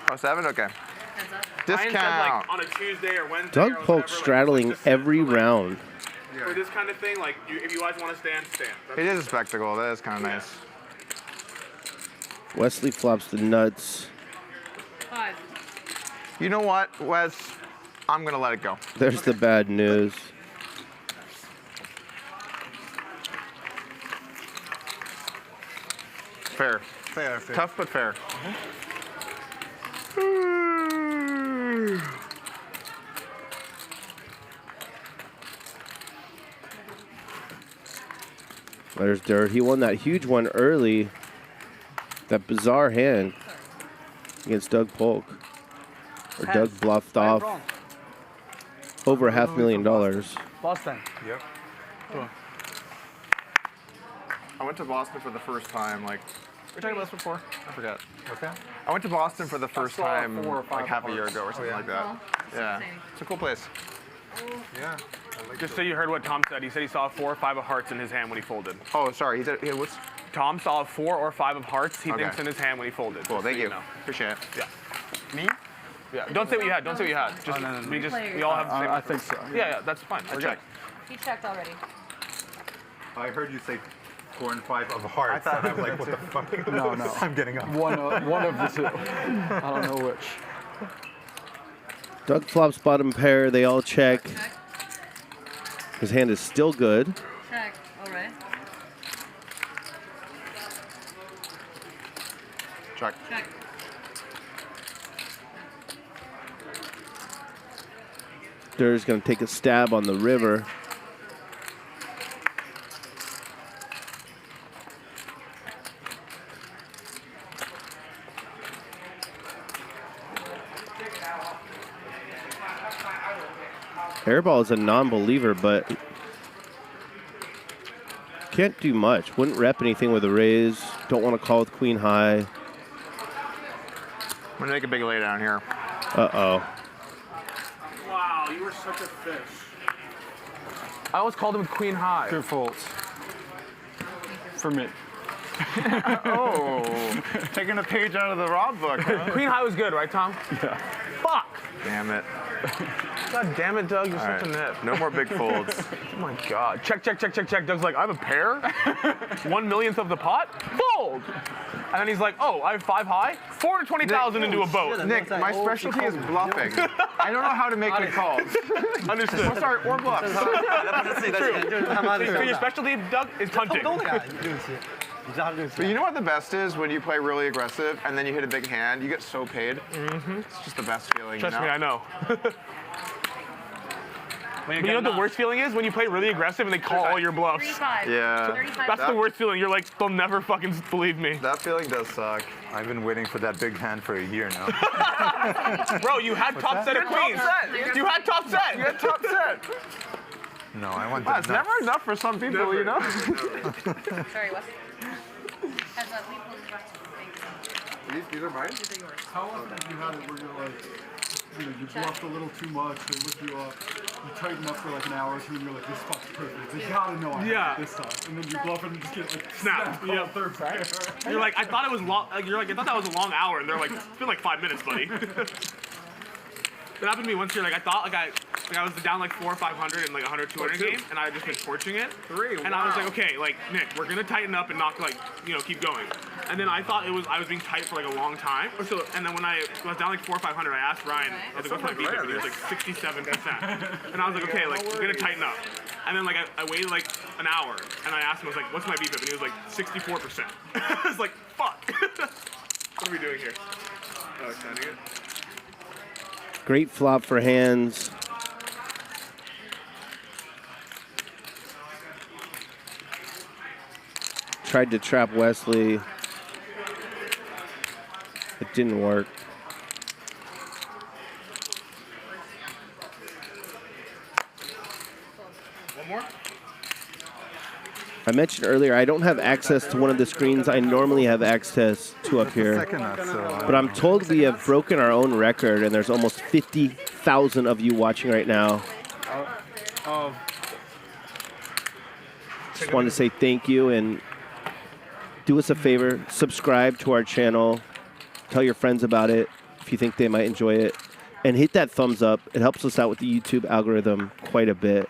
Oh, 7? Okay. Heads up. Ryan said, Discount. like, on a Tuesday or Wednesday Doug or Polk whatever, straddling like, every round. for this kind of thing, like, if you guys want to stand, stand. It is a spectacle. That is kind of nice. Wesley flops the nuts. 5. You know what, Wes? I'm going to let it go. There's the bad news. Fair. Fair. Tough, but fair. There's Dirt. He won that huge one early. That bizarre hand against Doug Polk. Or Doug bluffed off over $500,000. Boston. Yep. Cool. I went to Boston for the first time, like, we were talking about this before? I forgot. Okay. I went to Boston for the first saw time 4 or 5 like half a year hearts. ago or something like that. Yeah. It's a cool place. Yeah. Just so you heard what Tom said. He said he saw 4 or 5 of hearts in his hand when he folded. Oh, sorry. He said, what's? Tom saw 4 or 5 of hearts, he Okay. thinks, in his hand when he folded. Cool, just thank so you. know. Appreciate it. Yeah. Me? Yeah. Don't say what you had. Don't say what you had. Just, we all have the same. I think so. Yeah, that's fine. I checked. He checked already. I heard you say 4 and 5 of hearts. I was like, what the fuck? No. I'm getting up. One of the two. I don't know which. Doug flops bottom pair. They all check. His hand is still good. Check. All right. Check. Check. Dirt's going to take a stab on the river. Airball is a non-believer, but can't do much. Wouldn't rep anything with a raise. Don't want to call with queen high. I'm going to make a big lay down here. Uh-oh. Wow, you were such a fish. I always called him queen high. Good folds. For me. Oh, taking a page out of the Rob book. Huh? Queen high was good, right, Tom? Yeah. Fuck. Damn it. God damn it, Doug. You're All such a right. nip. No more big folds. Oh my God. Check. Doug's like, I have a pair. 1/1,000,000th of the pot. Fold. And then he's like, oh, I have 5 high. 420,000 into a boat. Nick, my specialty is bluffing. I don't know how to make good calls. Understood. Or sorry, or bluffs. So your specialty, Doug, is punting. But you know what the best is? When you play really aggressive and then you hit a big hand, you get so paid. It's just the best feeling. Trust you know? me, I know. But you know what the worst feeling is? When you play really aggressive and they call all your bluffs. 35. Yeah. 35. That's the worst feeling. You're like, they'll never fucking believe me. That feeling does suck. I've been waiting for that big hand for a year now. Bro, you had top set of queens. You had top set. You had top set. No, I want Wow, that. it's never enough for some people, you know? Sorry, Wes. Heads up. We pulled the back. These are mine? How often have you had it where you're like, you know, you bluffed a little too much, they look you up, you tighten up for like an hour or two, and you're like, this fuck's perfect. They gotta know I have it this time. And then you bluff it and just get like Snap. Yeah. third pair. You're like, I thought it was long. You're like, I thought that was a long hour, and they're like, it's been like 5 minutes, buddy. It happened to me once year. Like I thought, I was down like 400 or 500 in like 100, 200 game, and I had just been torching it. And I was like, okay, like Nick, we're gonna tighten up and not like, you know, keep going. And then I thought I was being tight for like a long time. So, and then when I was down like 400 or 500, I asked Ryan, what's my BPIP? And he was like 67%. And I was like, okay, like we're gonna tighten up. And then like I waited like an hour, and I asked him, I was like, what's my BPIP? And he was like 64%. I was like, fuck. What are we doing here? Oh, extending it. Great flop for Handz. Tried to trap Wesley. It didn't work. One more? I mentioned earlier, I don't have access to one of the screens I normally have access to up here. But I'm told we have broken our own record, and there's almost 50,000 of you watching right now. Just wanted to say thank you, and do us a favor, subscribe to our channel, tell your friends about it if you think they might enjoy it, and hit that thumbs up. It helps us out with the YouTube algorithm quite a bit.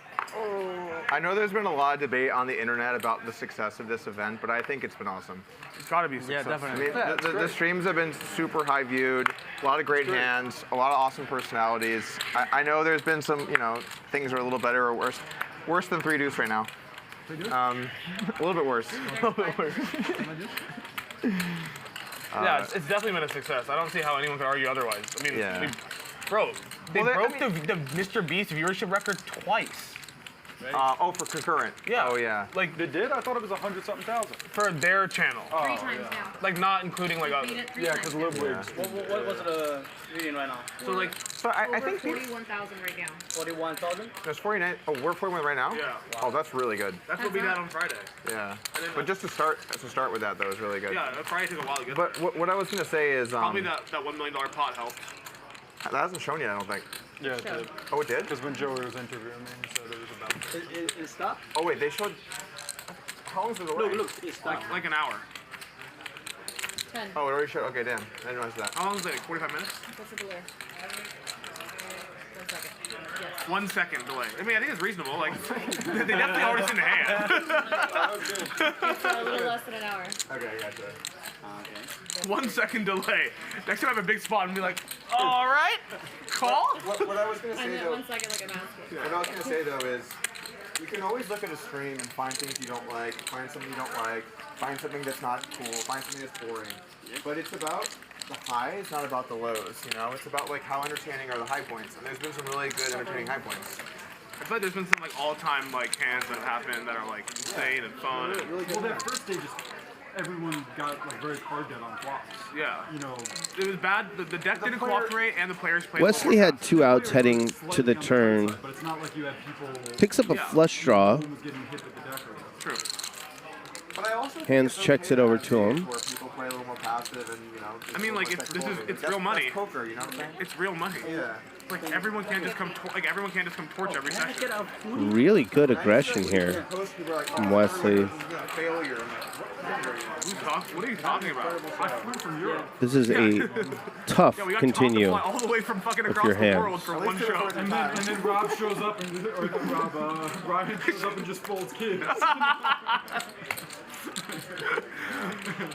I know there's been a lot of debate on the internet about the success of this event, but I think it's been awesome. It's got to be successful. Yeah, definitely. I mean, the streams have been super high viewed, a lot of great hands, a lot of awesome personalities. I know there's been some, you know, things are a little better or worse. Worse than 3 deuce right now. A little bit worse. A little bit worse. Yeah, it's definitely been a success. I don't see how anyone could argue otherwise. I mean, bro, they broke the Mr. Beast viewership record twice. Right? Oh, for concurrent. Yeah. Oh, yeah. Like they did? I thought it was 100-something thousand. For their channel. Oh, 3 times now. Like not including like other. Yeah, because Lib Wigs. What was the reading right now? So like, I think 41,000 right now. 41,000? there's 49. Oh, we're 41 right now. Yeah. Wow. Oh, that's really good. That's what we got on Friday. Yeah. But just to start with that though is really good. Yeah, Friday took a while to get. But what I was gonna say is probably that $1 million pot helped. That hasn't shown yet, I don't think. Yeah, it did. Oh, it did? Because when Joey was interviewing me, he said it was about. It stopped? Oh wait, they showed. How long is it already? Look, it stopped. Like an hour. 10. Oh, it already showed. Okay, damn. I didn't realize that. How long is it? 45 minutes? What's the delay? 1 second. Yes. 1 second delay. I mean, I think it's reasonable. Like, they definitely already seen the hand. It's a little less than an hour. Okay, I gotcha. Okay. 1 second delay. Next time I have a big spot and be like, all right, call? What I was going to say, though. 1 second, like I'm asking. What I was going to say, though, is you can always look at a stream and find things you don't like, find something you don't like, find something that's not cool, find something that's boring. But it's about the highs, not about the lows, you know? It's about, like, how entertaining are the high points. And there's been some really good, entertaining high points. I feel like there's been some, like, all-time, like, hands that have happened that are, like, insane and fun. Well, that first day just, everyone got, like, very hard dead on flops. Yeah. You know. It was bad. The deck didn't cooperate, and the players played. Wesley had 2 outs heading to the turn. But it's not like you had people. Picks up a flush draw. True. But I also Handz checks it over to him. where people play a little more passive and, you know. I mean, like, it's real money. That's poker, you know what I'm saying? It's real money. Yeah. Like everyone can't just come torch every session. Really good aggression here from Wesley. What are you talking about? I flew from Europe. This is a tough Yeah, we got continue Tom to fly all the way from fucking with across your the world hands. for one show. And then Rob shows up and Ryan shows up and just folds kids.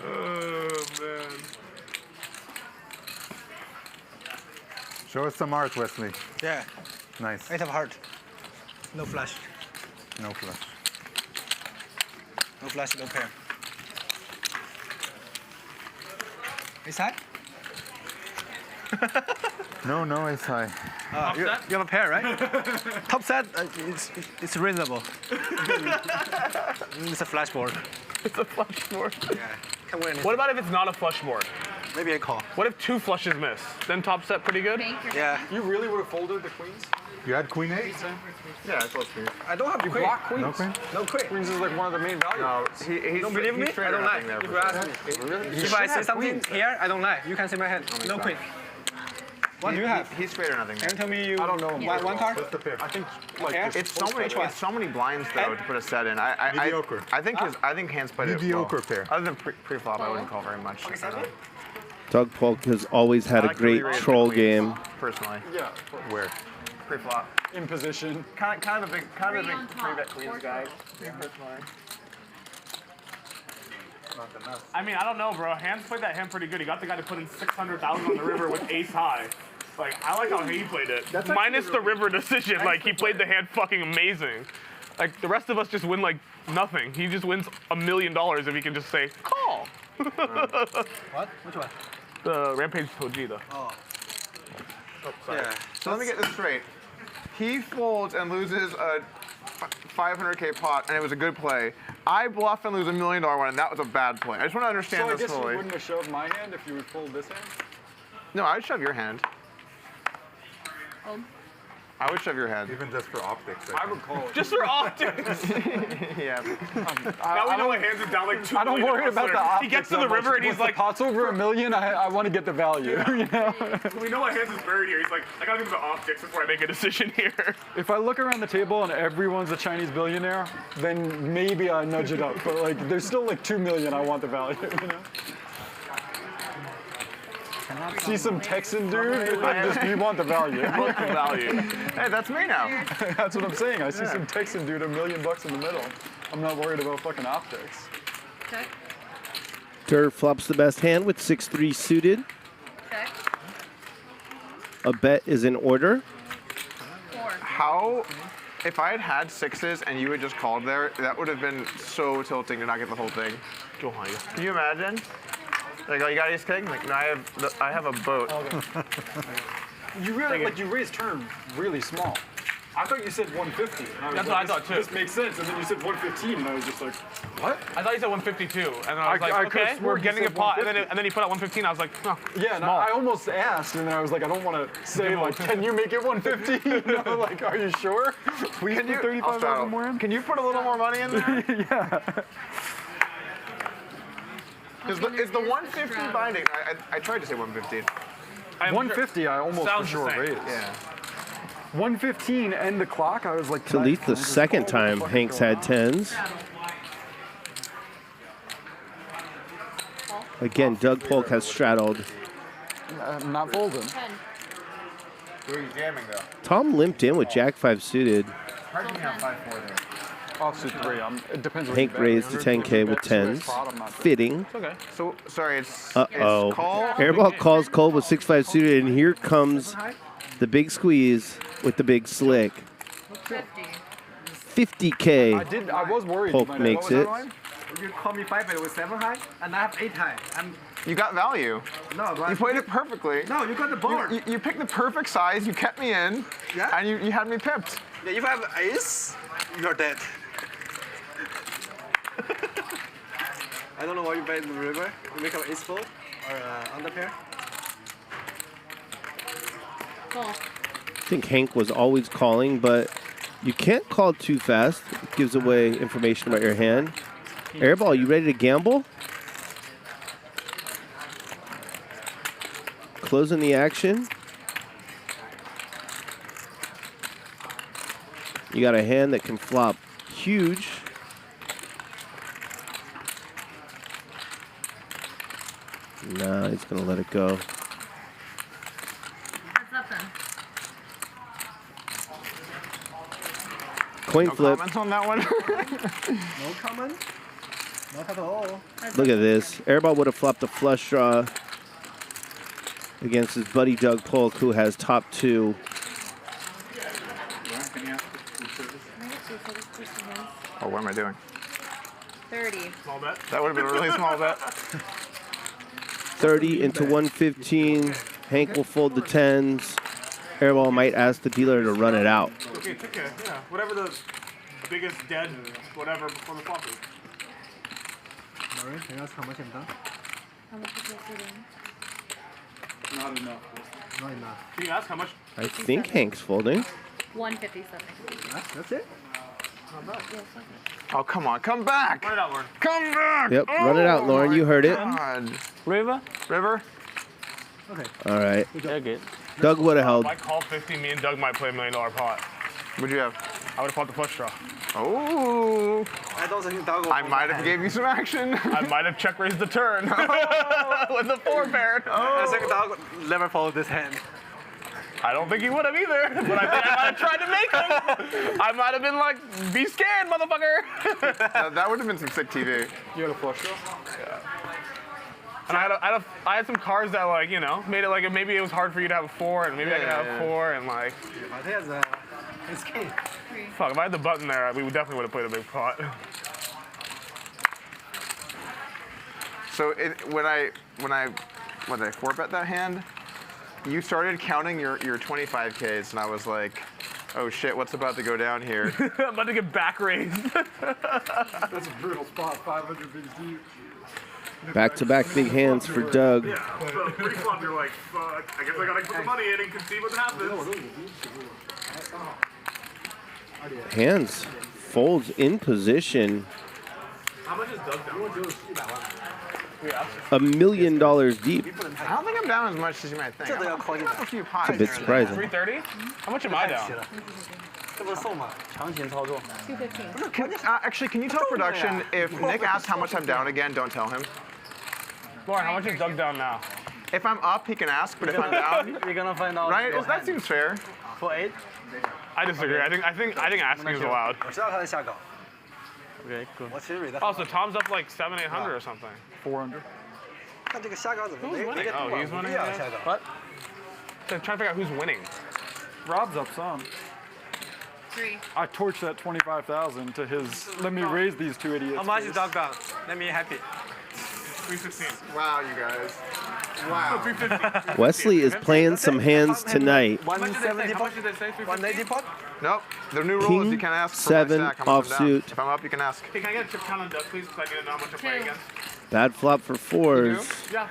Oh man. Show us some art, Wesley. Yeah. Nice. 8 of heart. No flush. No flush. No flush, no pair. Ace high? No ace high. You have a pair, right? Top set, it's reasonable. It's a flush board. It's a flush board. Yeah. Can win. What about if it's not a flush board? Maybe I call. What if 2 flushes miss? Then top set pretty good? Yeah. You really would have folded the queens? You had queen 8? Yeah, I close queen. I don't have queen. Block queens. No queen? No queen. Queens is like one of the main values. No, he's Don't believe me? I don't lie. there If for you ask sure. me. Really? If I say something here, I don't lie. You can see my hand. No queen. What do you have? He's straight or nothing Can there. you tell me you? I don't know. One card? What's the pair? I think like Pair? It's so many blinds though to put a set in. Mediocre. I think Hans played it well. Mediocre pair. Other than pre-flop, I wouldn't call very much. Doug Polk has always had a great really troll queens, game. Personally. Yeah. Where? Pre-flop. In position. Kind of a big pre-bet queens guy. Personally. I mean, I don't know, bro. Hans played that hand pretty good. He got the guy to put in 600,000 on the river with ace high. Like, I like how he played it. Minus the river decision. Like, he played the hand fucking amazing. Like, the rest of us just win, like, nothing. He just wins $1 million if he can just say, call. What? Which one? The Rampage Toji, though. Oh. Sorry. So let me get this straight. He folds and loses a 500K pot, and it was a good play. I bluff and lose $1 million one, and that was a bad play. I just want to understand So I this guess you fully. wouldn't have shoved my hand if you would fold this hand? No, I would shove your hand. I would shove your hand. Even just for optics. I would call it. Just for optics. Yeah. Now we know what Hans is down like 2 I don't million worry about the optics. He gets to that the much. river and he's Once like, the pot's over $1 million, I want to get the value. You know? we know what Hans is buried here. He's like, I gotta think of the optics before I make a decision here. If I look around the table and everyone's a Chinese billionaire, then maybe I nudge it up. But like, there's still like $2 million. I want the value. You know? See some Texan dude, you want the value. Want the value. Hey, that's me now. That's what I'm saying. I see some Texan dude, $1 million in the middle. I'm not worried about fucking optics. Okay. Durr flops the best hand with 6-3 suited. Okay. A bet is in order. 4. How, if I had had sixes and you had just called there, that would have been so tilting to not get the whole thing. Can you imagine? Like, oh, you got ace king? Like, no, I have a boat. You really, like, you raised turn really small. I thought you said 150. That's what I thought too. This makes sense, and then you said 115, and I was just like, what? I thought you said 152, and I was like, okay, we're getting a pot, and then he put out 115. I was like, oh, yeah, and I almost asked, and then I was like, I don't want to say like, can you make it 150? You know, like, are you sure? We can do 35,000 more in. Can you put a little more money in there? Yeah. Is the 150 binding? I tried to say 115. 150, I almost for sure raised. Yeah. 115 and the clock, I was like, To at least the second time Hanks had 10s. Again, Doug Polk has straddled. I'm not folding. Who are you jamming though? Tom limped in with Jack 5 suited. How do you have 5-4 there? Offsuit 3. It depends. Hank raised to 10K with 10s. Fitting. Okay. So sorry, it's Uh-oh. It's call. Airball calls cold with 6-5 suited, and here comes the big squeeze with the big slick. 50K. I was worried. Polk makes it. You call me 5 with 7 high, and I have 8 high. You got value. No, but you played it perfectly. No, you got the board. You picked the perfect size. You kept me in. Yeah. And you had me pipped. Yeah, if I have ace, you're dead. I don't know why you bet in the river. You make an ace fold or under pair. Call. I think Hank was always calling, but you can't call too fast. It gives away information about your hand. Airball, you ready to gamble? Closing the action. You got a hand that can flop huge. Nah, he's gonna let it go. What's up then? Coin flip. Comments on that one? No comment? Not at all. Look at this. Airball would have flopped a flush draw against his buddy Doug Polk, who has top 2. Oh, what am I doing? 30. Small bet. That would have been a really small bet. 30 into 115. Hank will fold the 10s. Airball might ask the dealer to run it out. Okay, it's okay. Yeah, whatever the biggest dead, whatever before the flop is. Sorry, can I ask how much I'm done? How much is that sitting? Not enough. Not enough. Can you ask how much? I think Hank's folding. 157. That's it? Oh, come on. Come back. Run it out, Lauren. Come back. Yep, run it out, Lauren. You heard it. God. River? River? Okay. All right. Yeah, good. Doug would have held. If I call 50, me and Doug might play $1 million pot. What'd you have? I would have fought the flush draw. Oh. I don't think Doug will I might have gave you some action. I might have check raised the turn with the 4-pair. I think Doug never followed this hand. I don't think he would have either, but I think I might have tried to make him. I might have been like, be scared, motherfucker. That would have been some sick TV. You had a flush draw? Yeah. And I had some cards that, like, you know, made it like maybe it was hard for you to have a 4, and maybe I could have a 4, and like. I think it's king. Fuck, if I had the button there, we definitely would have played a big pot. So when I 4-bet that hand, you started counting your 25Ks, and I was like, oh shit, what's about to go down here? I'm about to get back raised. That's a brutal spot, 500 big deep. Back-to-back big hands for Doug. Yeah, but pre-flop you're like, fuck, I guess I gotta put the money in and can see what happens. Hands folds in position. How much is Doug down? $1 million deep. I don't think I'm down as much as you might think. I'm a few pots. It's a bit surprising. 330? How much am I down? 215. Actually, can you tell production if Nik asks how much I'm down again, don't tell him. Lauren, how much is Doug down now? If I'm up, he can ask, but if I'm down, You're gonna find out. right? That seems fair. For 8? I disagree. I think asking is allowed. Okay, cool. Oh, so Tom's up like 700, 800 or something. 400. Who's winning? Oh, he's winning. What? So I'm trying to figure out who's winning. Rob's up some. 3. I torched that 25,000 to his. Let me raise these two idiots. How much is Doug down? Let me happy. 316. Wow, you guys. Wow. 350. Wesley is playing some hands tonight. 170 How much did they say? 180 pot? Nope. The new rule is you can't ask for my 7 stack. How much I'm down. offsuit. If I'm up, you can ask. Hey, can I get a chip count on Doug, please? So I need to know how much I'm playing against. Bad flop for 4s. Yeah.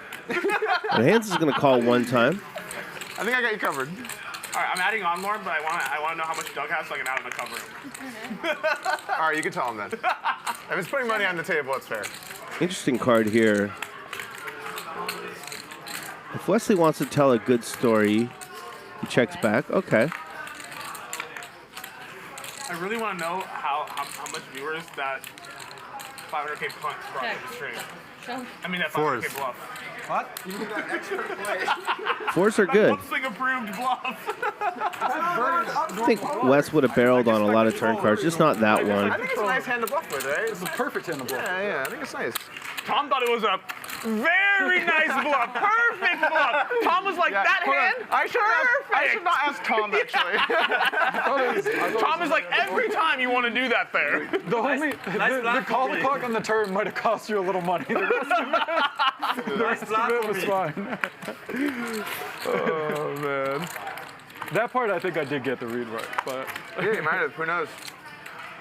And Hands is going to call one time. I think I got you covered. All right, I'm adding on more, but I want to know how much Doug has so I can add him to cover him. All right, you can tell him then. If it's putting money on the table, it's fair. Interesting card here. If Wesley wants to tell a good story, he checks back. Okay. I really want to know how much viewers that 500K punt brought to the stream. Show. I mean that 4s. 500K bluff. What? 4s are good. Lip-sync approved bluff. I think Wes would have barreled on a lot of turn cards, just not that one. I think it's a nice hand to bluff with, right? It's a perfect hand to bluff. Yeah, I think it's nice. Tom thought it was a very nice bluff. Perfect bluff. Tom was like, that hold on. hand? I should not ask Tom, actually. Tom is like, every time you want to do that there. The only the call the clock on the turn might have cost you a little money. The rest of it was fine. Oh, man. That part I think I did get the read right, but Yeah, you might have. Who knows?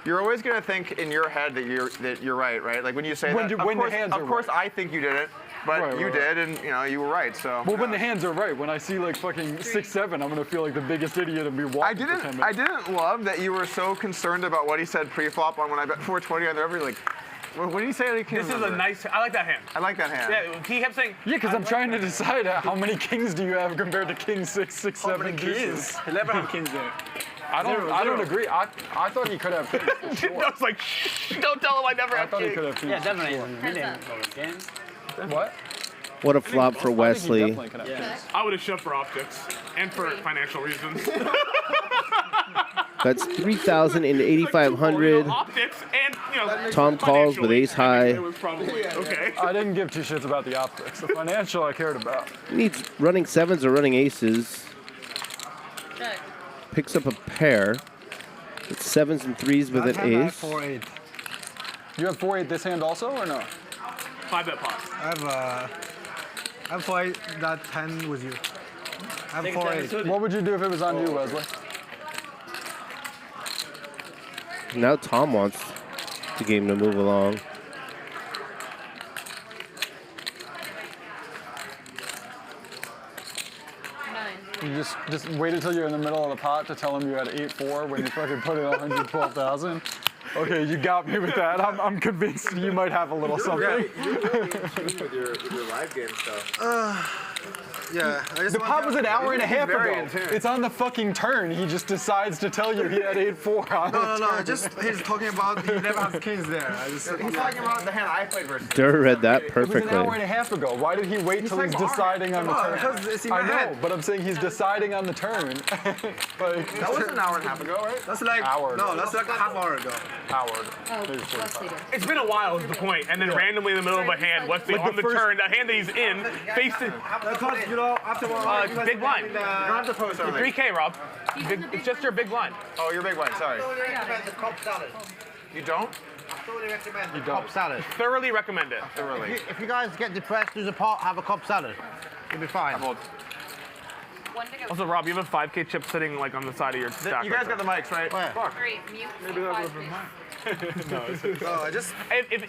You're always gonna think in your head that you're right, right? Like when you say that. Of course, I think you did it, but you did, and you were right. So. Well, when the hands are right, when I see like fucking 6-7, I'm gonna feel like the biggest idiot and be walking. I didn't love that you were so concerned about what he said pre-flop on when I bet 420 on the river. Like, what did he say? This is a nice. I like that hand. I like that hand. Yeah, he kept saying. Yeah, because I'm trying to decide how many kings do you have compared to king 6, 6, 7 deuces. He never have kings there. I don't agree. I thought he could have kings. For sure. I was like, shh, don't tell him I never have thought he kings. could have kings. Yeah, definitely. What? What a flop for Wesley. I would have shoved for optics and for financial reasons. That's 3,000 into 8,500. Optics and Tom calls with ace high. It was probably okay. I didn't give two shits about the optics. The financial I cared about. Needs running 7s or running aces. Picks up a pair. It's 7s and 3s with an ace. 4-8. You have 4-8 this hand also, or no? 5-bet pot. I have 4-8 that 10 with you. I have 4-8. What would you do if it was on you, Wesley? Now Tom wants the game to move along. You just wait until you're in the middle of the pot to tell him you had 8-4 when you fucking put in 112,000. Okay, you got me with that. I'm convinced you might have a little something. You're really in tune with your live game stuff. Yeah. The pot was an hour and a half ago. It's on the fucking turn. He just decides to tell you he had 8-4 on No. He's talking about he never has kings there. He's talking about the hand I played versus. Dur read that It was perfectly. an hour and a half ago. Why did he wait till he's deciding on the turn? Because it's in my I know, head. but I'm saying he's deciding on the turn. Like, That was an hour and a half ago, right? That's like that's like a half hour ago. It's been a while is the point, and then randomly in the middle of a hand, Wesley on the turn, the hand that he's in, faced it. Because, you know, after one, Big blind. Grab the post over there. 3K, Rob. It's just your big blind. Oh, your big blind, sorry. You don't? You Cobb salad. Thoroughly recommend it. Thoroughly. If you guys get depressed, lose a pot, have a Cobb salad. You'll be fine. Also, Rob, you have a 5K chip sitting like on the side of your stack. You guys got the mics, right? Fuck. Great, mute. Maybe that was mine. No, I just.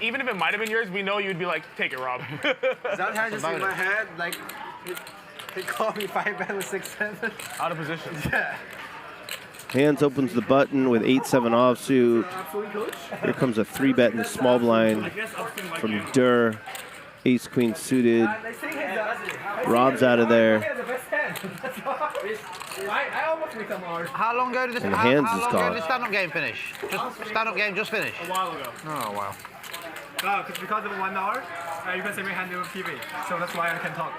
Even if it might have been yours, we know you'd be like, take it, Rob. That hand just in my head, like, he called me 5-bet with 6-7. Out of position. Yeah. Hands opens the button with 8-7 offsuit. Here comes a 3-bet in the small blind from Dur. Ace-queen suited. Rob's out of there. I almost make them hard. How long ago did this And Hands is caught. stand-up game finish? Stand-up game just finished. A while ago. Oh, wow. No, because of 1 hour, you can see me hand on TV. So that's why I can talk.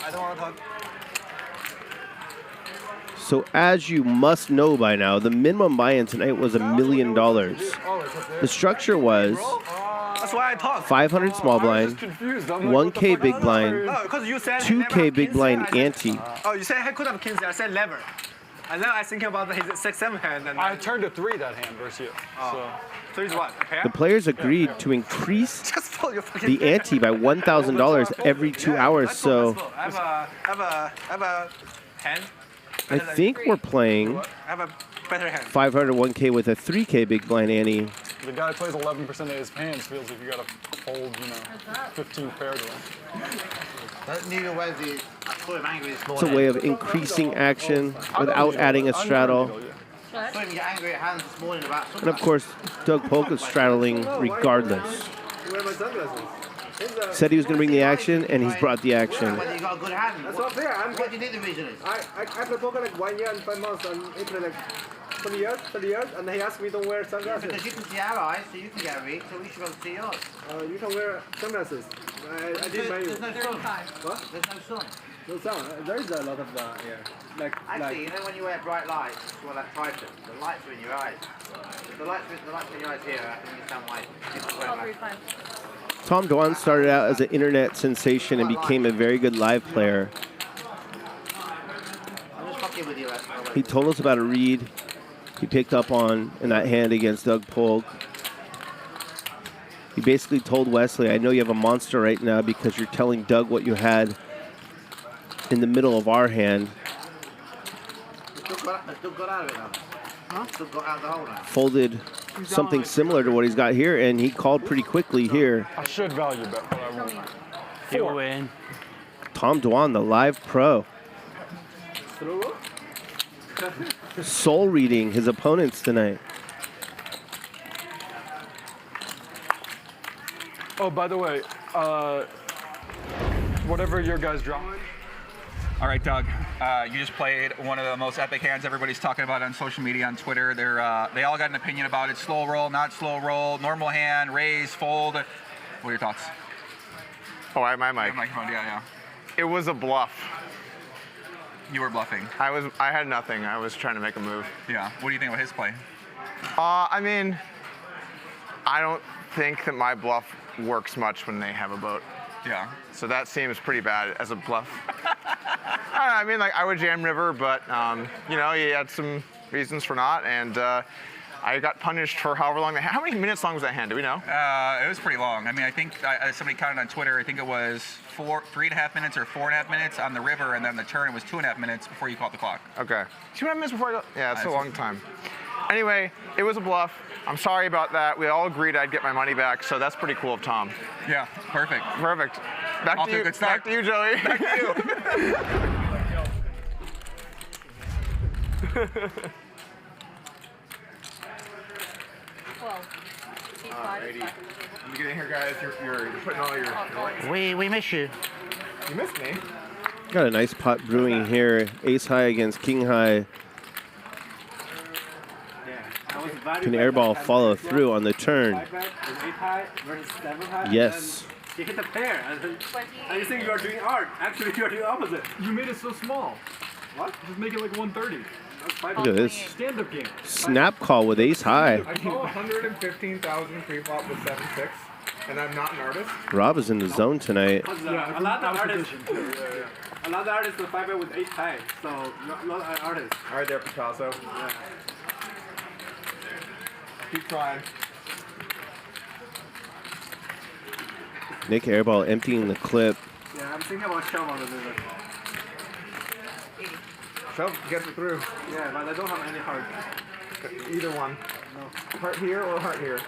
I don't want to talk. So as you must know by now, the minimum buy-in tonight was $1 million. The structure was That's why I talk. 500 small blind, 1K big blind, No, because you said 2K big blind ante. Oh, you said I could have kings there. I said lever. And then I was thinking about his 6-7 hand. And I turned to 3 that hand versus you. So he's what? A pair? The players agreed to increase the ante by $1,000 every 2 hours. So I have a hand. I think we're playing I have a better hand. 500 1K with a 3K big blind ante. The guy who plays 11% of his hands feels like you gotta hold, 15 pair to him. Neither Wesley, I saw him angry this It's a morning. way of increasing action without adding a straddle. I saw him get angry at hands this morning about something. And of course, Doug Polk is straddling regardless. Where are my sunglasses? Said he was going to bring the action, and he's brought the action. Whether you got a good hand. That's not fair. What do you think the reason is? I play poker like 1 year and 5 months, and he played like 20 years, and he asked me don't wear sunglasses. Because you can see our eyes, so you can get a read, so we should be able to see yours. You can wear sunglasses. I did my. There's no sun. What? There's no sun. No sun. There is a lot of here. Actually, you know when you wear bright lights, well, that Titan, the lights are in your eyes. If the lights are in your eyes here, I think you sound white. Tom Dwan started out as an internet sensation and became a very good live player. I'm just fucking with you. He told us about a read he picked up on in that hand against Doug Polk. He basically told Wesley, I know you have a monster right now because you're telling Doug what you had in the middle of our hand. Doug got out of it now. Huh? Doug got out of the hole now. Folded something similar to what he's got here, and he called pretty quickly here. I should value bet, but I won't. You win. Tom Dwan, the live pro. Soul reading his opponents tonight. Oh, by the way, whatever your guys draw. All right, Doug, you just played one of the most epic hands everybody's talking about on social media, on Twitter. They all got an opinion about it. Slow roll, not slow roll, normal hand, raise, fold. What are your thoughts? Oh, I have my mic. Microphone, yeah. It was a bluff. You were bluffing. I had nothing. I was trying to make a move. Yeah. What do you think about his play? I mean, I don't think that my bluff works much when they have a boat. Yeah. So that seems pretty bad as a bluff. I mean, like I would jam river, but he had some reasons for not, and I got punished for however long. How many minutes long was that hand? Do we know? It was pretty long. I mean, I think somebody counted on Twitter. I think it was 3.5 minutes or 4.5 minutes on the river, and then the turn was 2.5 minutes before you called the clock. Okay. 2.5 minutes before I go? Yeah, it's a long time. Anyway, it was a bluff. I'm sorry about that. We all agreed I'd get my money back, so that's pretty cool of Tom. Yeah, perfect. Perfect. Back Off to to you. a good start. Back to you, Joey. Back to you. Let me get in here, guys. You're putting all your. We miss you. You missed me. Got a nice pot brewing here. Ace high against king high. Can Airball follow through on the turn? Yes. You hit the pair, and you think you are doing art. Actually, you are doing opposite. You made it so small. What? Just make it like 130. Look at this. Stand-up game. Snap call with ace high. I call 115,000 pre-flop with 7-6, and I'm not an artist. Rob is in the zone tonight. Yeah, a lot of artists. A lot of artists will 5-bet with 8 high, so not artists. All right, there, Picasso. Yeah. Keep trying. Nik Airball emptying the clip. Yeah, I'm thinking about shove on the river. Shove gets it through. Yeah, but I don't have any heart. Either one. No. Heart here or heart here.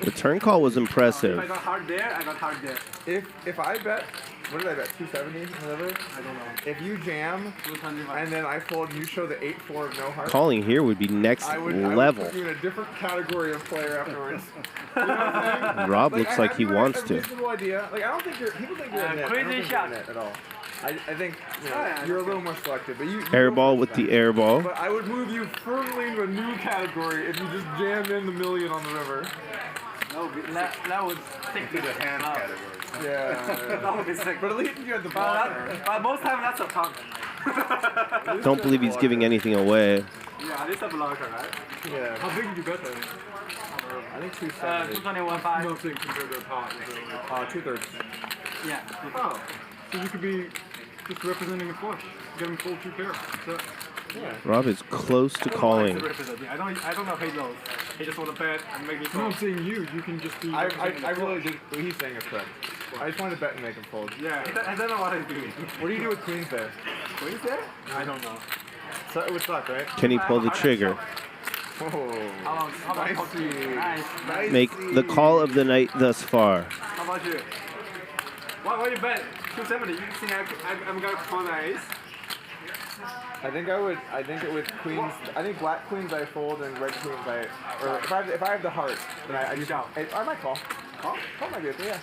The turn call was impressive. If I got heart there, I got heart there. If I bet, what did I bet? 270 in the river? I don't know. If you jam and then I fold, you show the 8-4 of no heart. Calling here would be next level. I would put you in a different category of player afterwards. You know what I'm saying? Rob looks like he wants to. Reasonable idea. Like I don't think people think you're a net. I don't think you're a net at all. I think you're a little more selective, but you Airball with the airball. But I would move you firmly into a new category if you just jammed in the million on the river. No, that would stick to the hand category. Yeah. That would be sick. But at least you had the blocker. But most time that's a pump. Don't believe he's giving anything away. Yeah, this is a blocker, right? Yeah. How big did you bet that? I think 270. 221.5. Nothing compared to a pot. 2/3. Yeah. Oh, so you could be just representing a flush. Get him full 2 pair. That's it. Yeah. Rob is close to calling. I don't know hate those. He just want to bet and make me No, fold. I'm saying you can just be. I really think what he's saying is correct. I just wanted to bet and make him fold. Yeah, I don't know what he's doing. What do you do with queens there? Queens there? I don't know. So it would suck, right? Can he pull the trigger? Oh, nice. Make the call of the night thus far. How about you? What you bet? 270. You think I'm gonna call the ace? I think it with queens. I think black queens I fold and red queens or if I have the heart, then I just I might call. Call might be okay, yeah.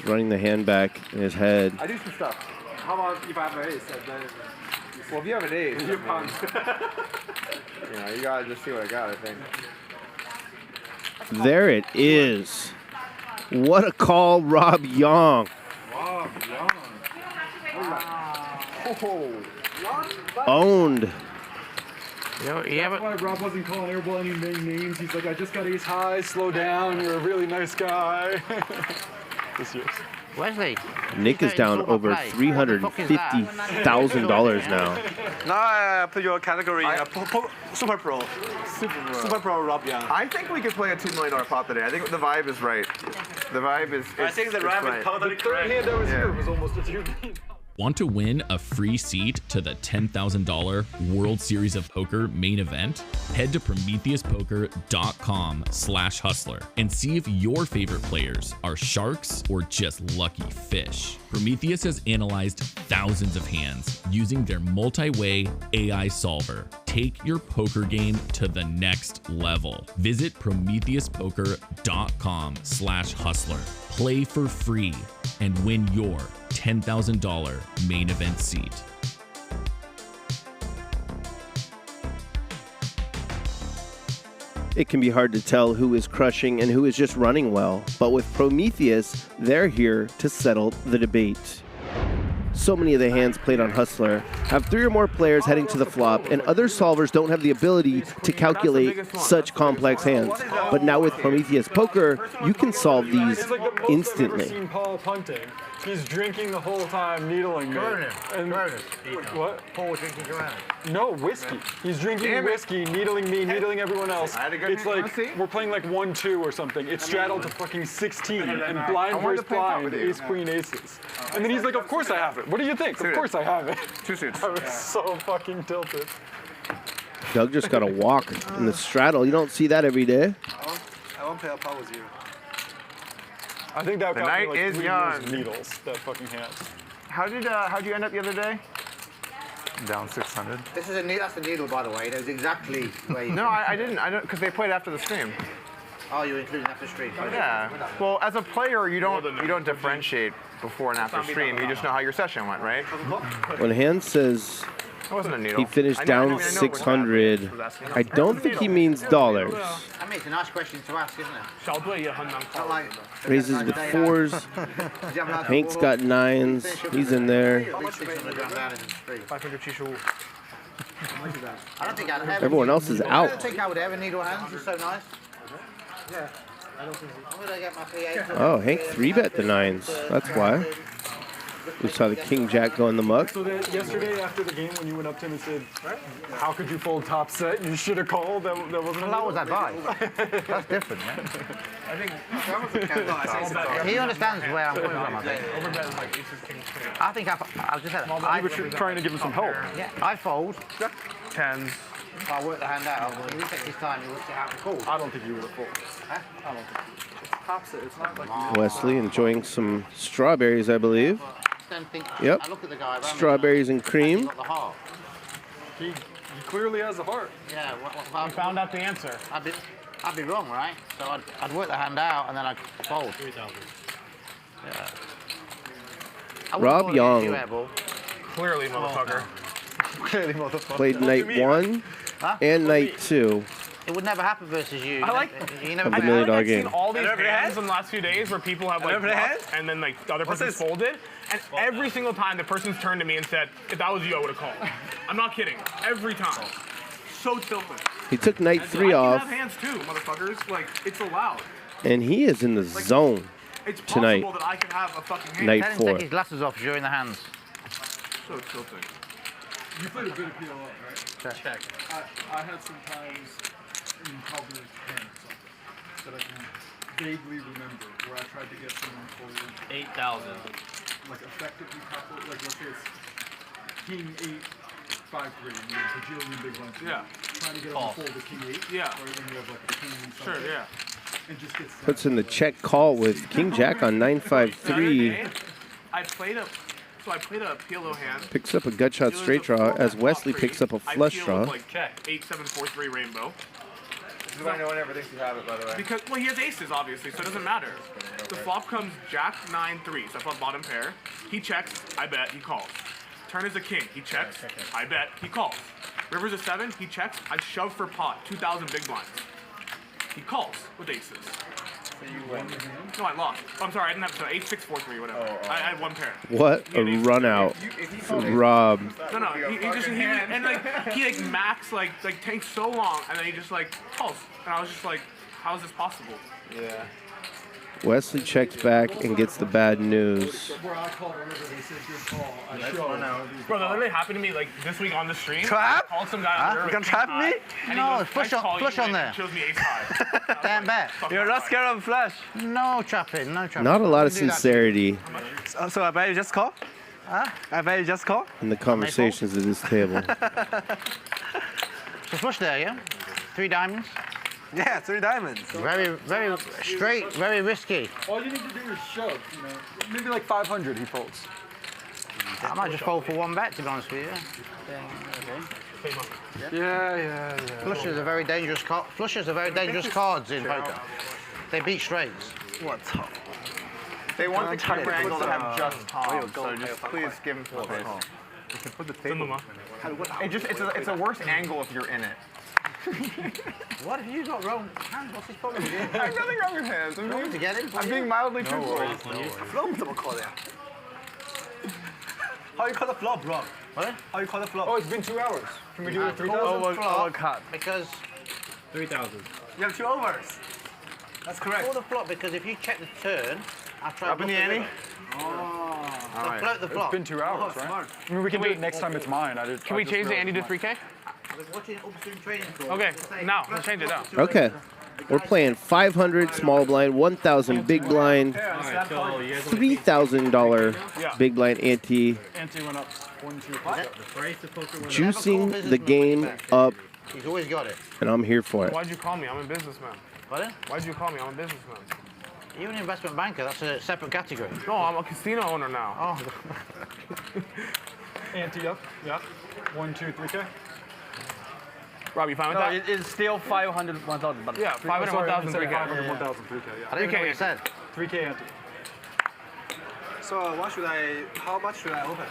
Running the hand back in his head. I do some stuff. How about if I have an ace? Well, if you have an ace, you punt. You gotta just see what I got, I think. There it is. What a call, Rob Yong. Rob Yong. Owned. That's why Rob wasn't calling Airball any names. He's like, I just got ace high, slow down, you're a really nice guy. This year's. Wesley. Nik is down over $350,000 now. Now I put your category in Super Pro. Super Pro Rob Young. I think we could play a $2 million pot today. I think the vibe is right. The vibe is. I think the vibe is totally correct. The third hand that was here was almost a $2 million. Want to win a free seat to the $10,000 World Series of Poker main event? Head to PrometheusPoker.com/hustler and see if your favorite players are sharks or just lucky fish. Prometheus has analyzed thousands of hands using their multi-way AI solver. Take your poker game to the next level. Visit PrometheusPoker.com/hustler. Play for free and win your $10,000 main event seat. It can be hard to tell who is crushing and who is just running well, but with Prometheus, they're here to settle the debate. So many of the hands played on Hustler have 3 or more players heading to the flop, and other solvers don't have the ability to calculate such complex hands. But now with Prometheus Poker, you can solve these instantly. I've ever seen Paul punting. He's drinking the whole time, needling me. And what? Paul was drinking around. No, whiskey. He's drinking whiskey, needling me, needling everyone else. It's like we're playing like 1-2 or something. It's straddled to fucking 16 and blind versus blind, ace, queen, aces. And then he's like, of course I have it. What do you think? Of course I have it. 2 suits. I was so fucking tilted. Doug just got a walk in the straddle. You don't see that every day. I won't play a pot with you. I think that got me like is 3 young. years needles, that fucking hand. How'd you end up the other day? Down 600. This is that's a needle, by the way. It knows exactly where you. No, I didn't. I don't, because they played after the stream. Oh, you're including after stream. Yeah. Well, as a player, you don't differentiate before and after stream. You just know how your session went, right? When Handz says It wasn't a needle. he finished down 600, I don't think he means dollars. I mean, it's a nice question to ask, isn't it? Not like Raises with 4s. Hank's got 9s. He's in there. 500 I don't think I'd ever. Everyone else is I out. don't think I would ever needle hands. It's so nice. Yeah. I don't think I'm gonna get my PA. Oh, Hank 3-bet the 9s. That's why. We saw the King Jack go in the muck. So then yesterday after the game when you went up to him and said, how could you fold top set? You should have called. That wasn't How was that buy? That's different, man. I think that was He understands where I'm coming from, I think. Overbet is like aces, kings, queens. I think I was just saying. You were trying to give him some help. Yeah, I fold. Tens. If I work the hand out, he takes his time, he works it out and calls. I don't think you would have folded. Huh? I don't think. It's top set. It's not like Wesley enjoying some strawberries, I believe. Don't think, Yep. I look at the guy around Strawberries and cream. He's got the heart. he clearly has a heart. Yeah, We found out the answer. I'd be wrong, right? So I'd work the hand out and then I'd fold. 3,000. Yeah. Rob Yong Clearly, motherfucker. Clearly, motherfucker. played night 1 Huh? and night 2 It would never happen versus you. I like you never of the I've $1 million seen game. all these hands in the last few days where people have like bluffed, and then like the other person's folded, and every single time the person's turned to me and said, "If that was you, I would have called." I'm not kidding. Every time. So tilted. He took night 3 I off, can have hands too, motherfuckers. Like it's allowed. and he is in the zone It's tonight. possible that I can have a fucking hand. Night Tell him 4. to take his glasses off during the hands. So tilting. You played a bit of PLO, right? Check. I had some times in probably 10 that I can vaguely remember where I tried to get someone forward. 8,000. Like effectively couple, like let's say it's King 8, 5, 3, and you have bajillion big ones. Yeah. Trying to get them to fold the King 8. Yeah. Or when you have like a King Sure, something. yeah. And just gets Puts in the check call with King Jack on 9-5-3. I played a PLO hand. Picks up a gut shot straight draw as Wesley picks up a flush draw. Like 8-7-4-3 rainbow. No one ever thinks you have it, by the way. Because well, he has aces obviously, so it doesn't matter. The flop comes Jack 9-3, so I flop bottom pair. He checks, I bet, he calls. Turn is a king, he checks, I bet, he calls. River's a 7, he checks, I shove for pot, 2,000 big blinds. He calls with aces. So you win. No, I lost. I'm sorry, I didn't have 8-6-4-3, whatever. I had one pair. What a run out for Rob. No, he max like tanks so long, and then he just like calls, and I was just like, how is this possible? Yeah. Wesley checks back and gets the bad news. where I called whenever they said good call. Bro, that literally happened to me like this week on the stream. Trap? I called some guy on You gonna trap me? No, flush on there. Shows me ace high. Damn bet. You're not scared of flash? No trapping, no trapping. Not a lot of Do that. sincerity So I bet you just call? Huh? I bet you just call? in the conversations at this table. So flush there, yeah? 3 diamonds? Yeah, 3 diamonds. Very, very straight, very risky. All you need to do is shove, you know. Maybe like 500 he folds. I might just fold for 1 bet, to be honest with you. Yeah. Flushers are very dangerous cards. Flushers are very dangerous cards in poker. They beat straights. What? They want the camera angle to have just Tom, so just please give him some space. You can put the table. It's a worse angle if you're in it. What have you got wrong? Hands, what's his problem? I have nothing wrong with hands. I'm being mildly truthful. How you call the flop, Rob? What? How you call the flop? Oh, it's been 2 hours. Can we do it 3,000? Oh, cut. Because 3,000. You have 2 overs. That's correct. call the flop because if you check the turn, I'll try Up in the ante? So float the flop. It's been 2 hours, right? I mean, we can do it next time it's mine. Can we change the ante to 3K? I was watching upstream training course. Okay, now let's change it now. Okay. We're playing 500 small blind, 1,000 big blind, $3,000 big blind ante, Ante went up 1, 2, 5. juicing the game up, He's always got it. and I'm here for it. Why'd you call me? I'm a businessman. Pardon? Why'd you call me? I'm a businessman. You're an investment banker. That's a separate category. No, I'm a casino owner now. Oh. Ante up. Yeah. 1, 2, 3K. Rob, you fine with that? It's still 500, 1,000. But Yeah, 500, 1,000, 3K. 500, 1,000, 3K. Yeah. I didn't know what you said. 3K ante. So how much should I open?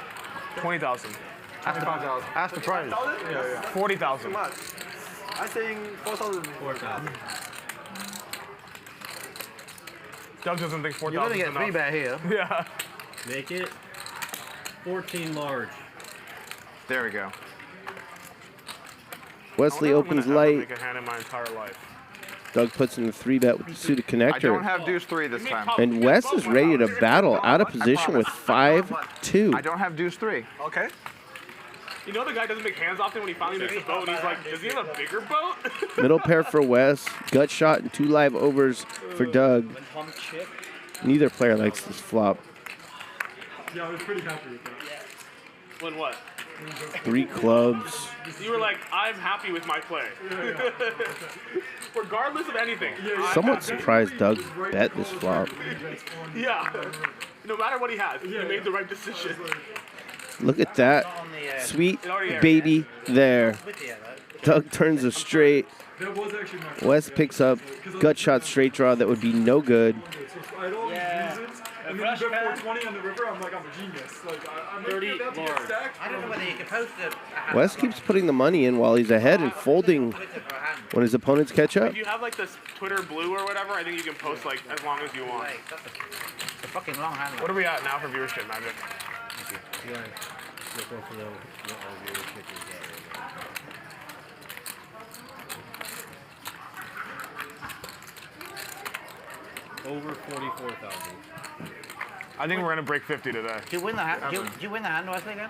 20,000. 25,000. Ask the price. Yeah. 40,000. Too much. I think 4,000. 4,000. Doug doesn't think 4,000 You're going to is get enough. 3 bet here. Yeah. Make it 14 large. There we go. Wesley I wonder if I'm opens gonna ever light. make a hand in my entire life. Doug puts in a 3-bet with the suited connector. I don't have deuce 3 this time. And Wes is ready to battle out of position with 5-2. I don't have deuce 3. Okay. You know the guy doesn't make hands often when he finally makes a boat, and he's like, does he have a bigger boat? Middle pair for Wes. Gut shot and 2 live overs for Doug. Neither player likes this flop. Yeah, I was pretty happy with that. When what? 3 clubs. You were like, I'm happy with my play. Regardless of anything. Somewhat surprised Doug bet this flop. Yeah. No matter what he has, he made the right decision. Look at that. Sweet baby there. Doug turns a straight. Wes picks up gut shot straight draw that would be no good. And then you bet 420 on the river, I'm like, I'm a genius. Like, I'm 30 about to get large. stacked. I don't know whether you can post it. Wes keeps putting the money in while he's ahead and folding when his opponents catch up. If you have like this Twitter blue or whatever, I think you can post like as long as you want. It's a fucking long hand. What are we at now for viewership, Magic? Over 44,000. I think we're gonna break 50 today. Do you win the hand? Do you win the hand, Wesley, again?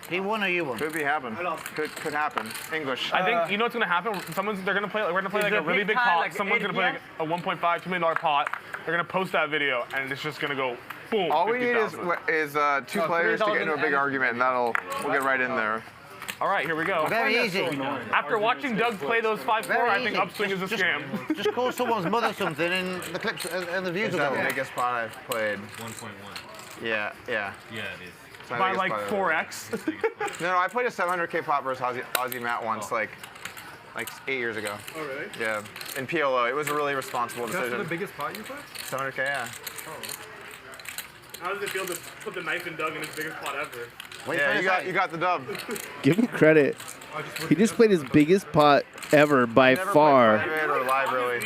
He won or you won? Could be happen. Could happen. English. I think you know what's gonna happen. They're gonna play. We're gonna play like a really big pot. Someone's gonna play like a 1.5, $2 million pot. They're gonna post that video, and it's just gonna go boom. All we need is 50,000. 2 players to get into a big argument, and we'll get right in there. All right, here we go. Very easy. After watching Doug play those 5-4, I think upswing is a scam. Just call someone's mother something, and the clips and the views Is will that go the up. biggest pot I've played? 1.1. Yeah. Yeah, it is. It's my By biggest like pot I've 4x. No, I played a 700K pot versus Aussie Matt once, like 8 years ago. Oh, really? Yeah, in PLO. It was a really responsible That's decision. the biggest pot you played? 700K, yeah. How does it feel to put the knife in Doug in his biggest pot ever? Yeah, you got the dub. Give him credit. He just played his biggest pot ever by far, Or live, really.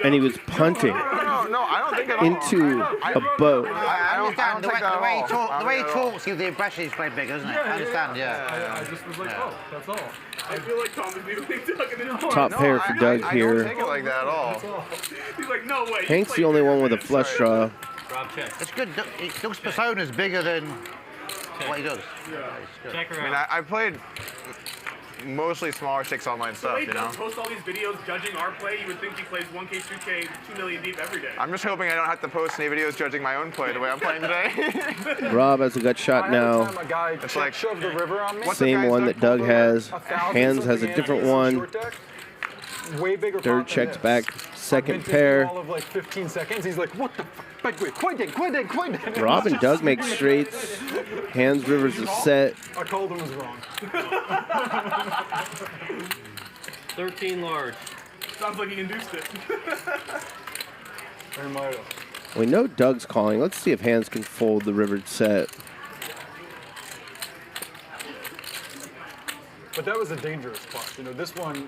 and he was punting No, I don't think at all. into a boat. I don't think that at all. The way he talks gives the impression he's played big, doesn't it? I understand, yeah. I just was like, oh, that's all. I feel like Tom is needling Doug in his Top pair for Doug I here. don't take it like that at all. He's like, no way. Hank's the only one with a flush draw. Rob, check. It's good. Doug's persona is bigger than what he does. Check her I mean, out. I played mostly smaller stakes online The stuff, way you know? Doug posts all these videos judging our play, you would think he plays 1K, 2K, 2 million deep every day. I'm just hoping I don't have to post any videos judging my own play the way I'm playing today. Rob has a gut shot now. A guy shoved the river on me. Same one that Doug has. Hands has a different one. Way bigger Third pot than checks this. back, second pair. All of like 15 seconds. He's like, what the fuck? Quite dead. Rob and Doug make straights. Hands rivers a set. I told him it was wrong. 13 large. Sounds like he induced it. Very might have. We know Doug's calling. Let's see if Hands can fold the rivered set. But that was a dangerous spot. You know, this one,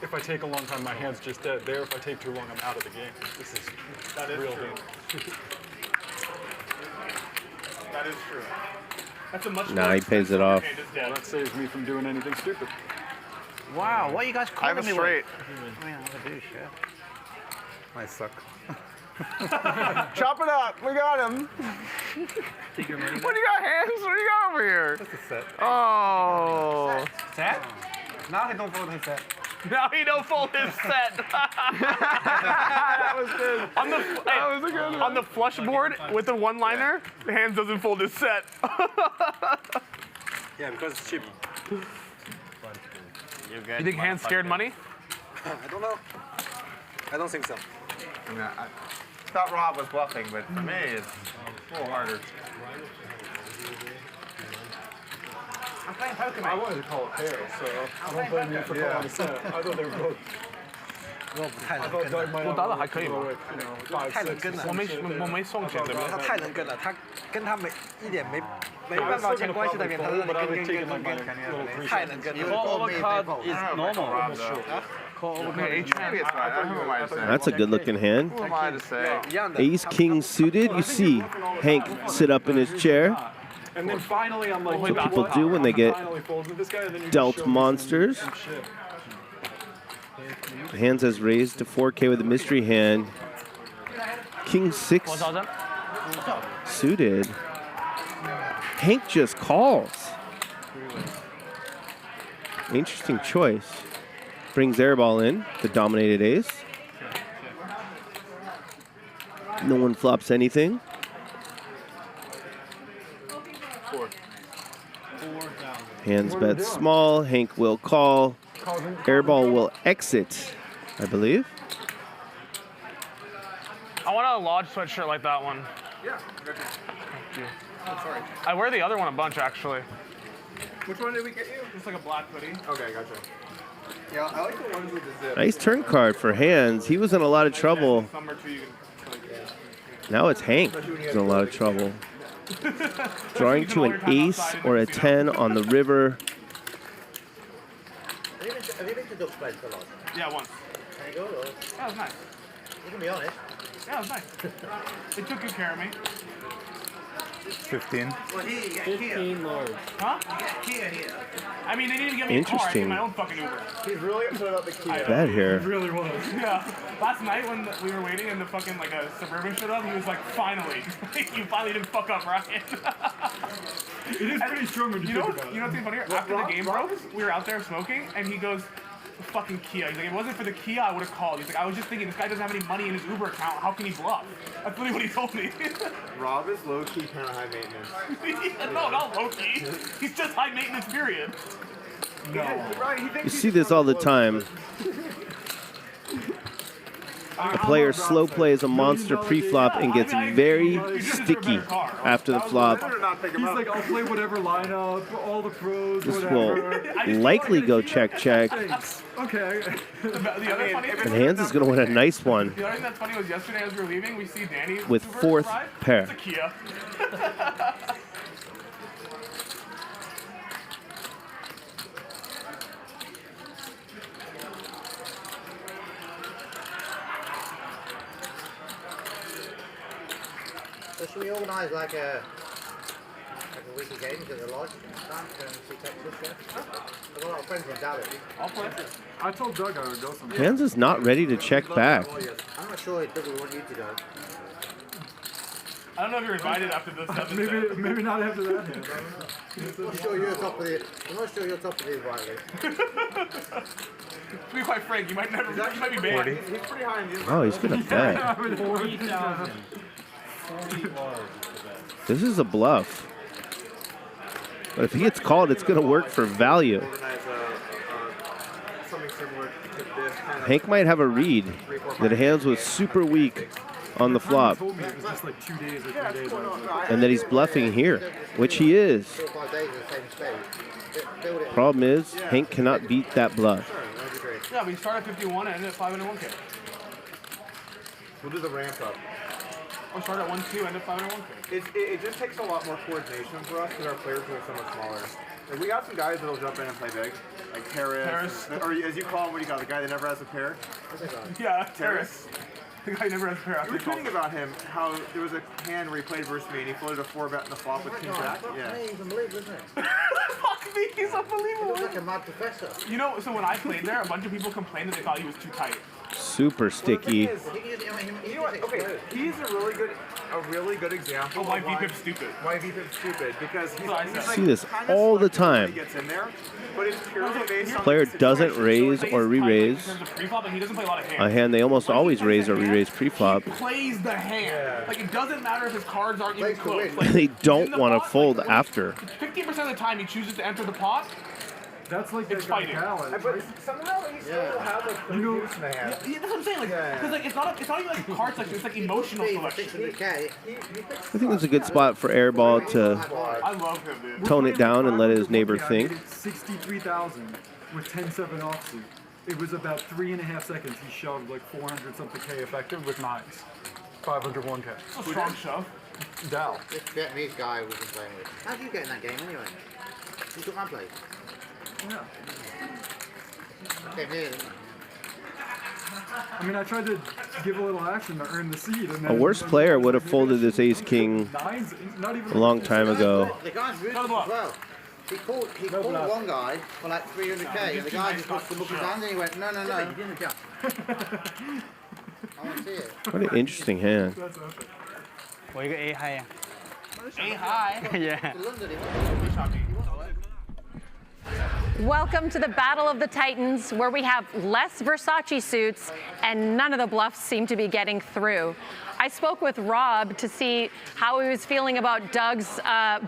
if I take a long time, my hand's just dead. There, if I take too long, I'm out of the game. This is real dangerous. That is true. That's a much Nah, more he pays it expensive off. hand is dead. That saves me from doing anything stupid. Wow, what are you guys I have calling a me straight. with? I mean, I have a douche, yeah. I suck. Chop it up. We got him. What do you got, Hands? What do you got over here? Just a set. Oh. Set? Now he don't fold his set. Now he don't fold his set. That was good. On the flush board with the one-liner, Hands doesn't fold his set. Yeah, because it's cheap. You think Hands scared money? I don't know. I don't think so. I mean, I thought Rob was bluffing, but for me, it's a little harder. playing poker, I mate. wanted to call it pair, so I don't blame you for calling it set. I thought they were both. I thought Doug might 我打得还可以 throw 吧 it, you know, 5, 太能 6, 跟了，我没送钱对不对？他太能跟了，他跟他一点没半毛钱关系的面，他在那里跟，太能跟了。 Call overcard is normal. That's a good looking hand. Who am I to say? Ace King suited. You see Hank sit up in his chair. And then finally, I'm like, That's what people do when they get dealt monsters. Hands has raised to 4K with a mystery hand. King 6 suited. Hank just calls. Interesting choice. Brings Airball in, the dominated ace. No one flops anything. Hands bet small. Hank will call. Airball will exit, I believe. I want a Lodge sweatshirt like that one. Yeah. Thank you. Oh, sorry. I wear the other one a bunch, actually. Which one did we get you? Just like a black hoodie. Okay, gotcha. Yeah, I like the ones with the zip. Nice turn card for Hands. He was in a lot of trouble. Now it's Hank who's in a lot of trouble. Drawing to an ace or a 10 on the river. Have you been to Duck's place a lot? Yeah, once. Can you go? Or? Yeah, it was nice. You can be honest. Yeah, it was nice. They took good care of me. 15. Well, here you get 15 large. Huh? You get Kia here. I mean, they didn't even get me a car. I Interesting. took my own fucking Uber. He's really upset about the Kia. Bad hair. It really was. Yeah. Last night when we were waiting and the fucking like a Suburban showed up, he was like, "Finally, you finally didn't fuck up, Ryan." It is pretty strong when you think about it. You know what's funny? After the game broke, we were out there smoking, and he goes, "Fucking Kia." He's like, "It wasn't for the Kia, I would have called." He's like, "I was just thinking, this guy doesn't have any money in his Uber account. How can he bluff?" That's literally what he told me. Rob is low-key kind of high maintenance. No, not low-key. He's just high maintenance, period. You see this all the time. A player slow plays a monster pre-flop and gets very sticky after the flop. He's like, I'll play whatever lineup, all the pros, This whatever. will likely go check-check. Okay. The other funny And Hands is going to win a nice one The other thing that's funny was yesterday as we were leaving, we see Danny with Uber fourth arrive. pair. It's a Kia. So should we organise like a weekly game at the lodge? And see Texas, yeah? I've got a lot of friends in Dallas. I'll play. I told Doug I would go sometime. Hands is not ready to check back. I'm not sure Doug would want you to go. I don't know if you're invited after this episode. Maybe not after that. I'm not sure you're top of the. I'm not sure you're top of the invite list. To be quite frank, you might never. You might be banned. He's pretty high in the Oh, he's going to bet. 40,000. 40 large. This is a bluff. But if he gets called, it's going to work for value. something similar to this kind of. Hank might have a read that Hands was super weak on the flop. Told me it was just like 2 days or 3 days. And that he's bluffing here, which he is. 4 or 5 days in the same space. Build it. Problem is, Hank cannot beat that bluff. Yeah, we start at 51 and end at 501K. We'll do the ramp up. Or start at 1-2, end at 501K. It just takes a lot more coordination for us because our players are so much smaller. Like, we got some guys that'll jump in and play big, like Terrace. Or as you call him, what do you call it? The guy that never has a pair? Yeah, Terrace. The guy never has a pair. You were tweeting about him, how there was a hand where he played versus me and he floated a 4-bet in the flop with King Jack. Yeah. He's unbelievable, isn't it? Fuck me, he's unbelievable. He's like a mad professor. You know, so when I played there, a bunch of people complained that they thought he was too tight. Super sticky. You know what? Okay, he's a really good example of why VPIP's stupid. Why VPIP's stupid because he's I see this all the time. gets in there, but it's purely based on Player doesn't raise or re-raise a hand they almost always raise or re-raise pre-flop. Plays the hand. Like, it doesn't matter if his cards aren't even close. Like, They don't want to fold after. 50% of the time he chooses to enter the pot, That's like it's fighting. But somehow he still have like the juice in the hand. Yeah, that's what I'm saying. Like, because like it's not even like card selection. It's like emotional selection. I think it's a good spot for Airball to I love him, dude. tone it down and let his neighbor think. 63,000 with 10-7 offsuit. It was about 3.5 seconds. He shoved like 400 something K effective with nines. 501 K. A strong shove. Dow. This Vietnamese guy we've been playing with. How do you get in that game anyway? You took my place. Yeah. Came here. I mean, I tried to give a little action to earn the seed. And A then, worse player would have folded this ace-king nines, not even a long time ago. The guy's ruthless as well. He called one guy for like 300K, and the guy just looked his hand and he went, no. I want to see it. What an interesting hand. 我一个 A high 啊。 A high. Yeah. Welcome to the Battle of the Titans, where we have less Vertucci suits and none of the bluffs seem to be getting through. I spoke with Rob to see how he was feeling about Doug's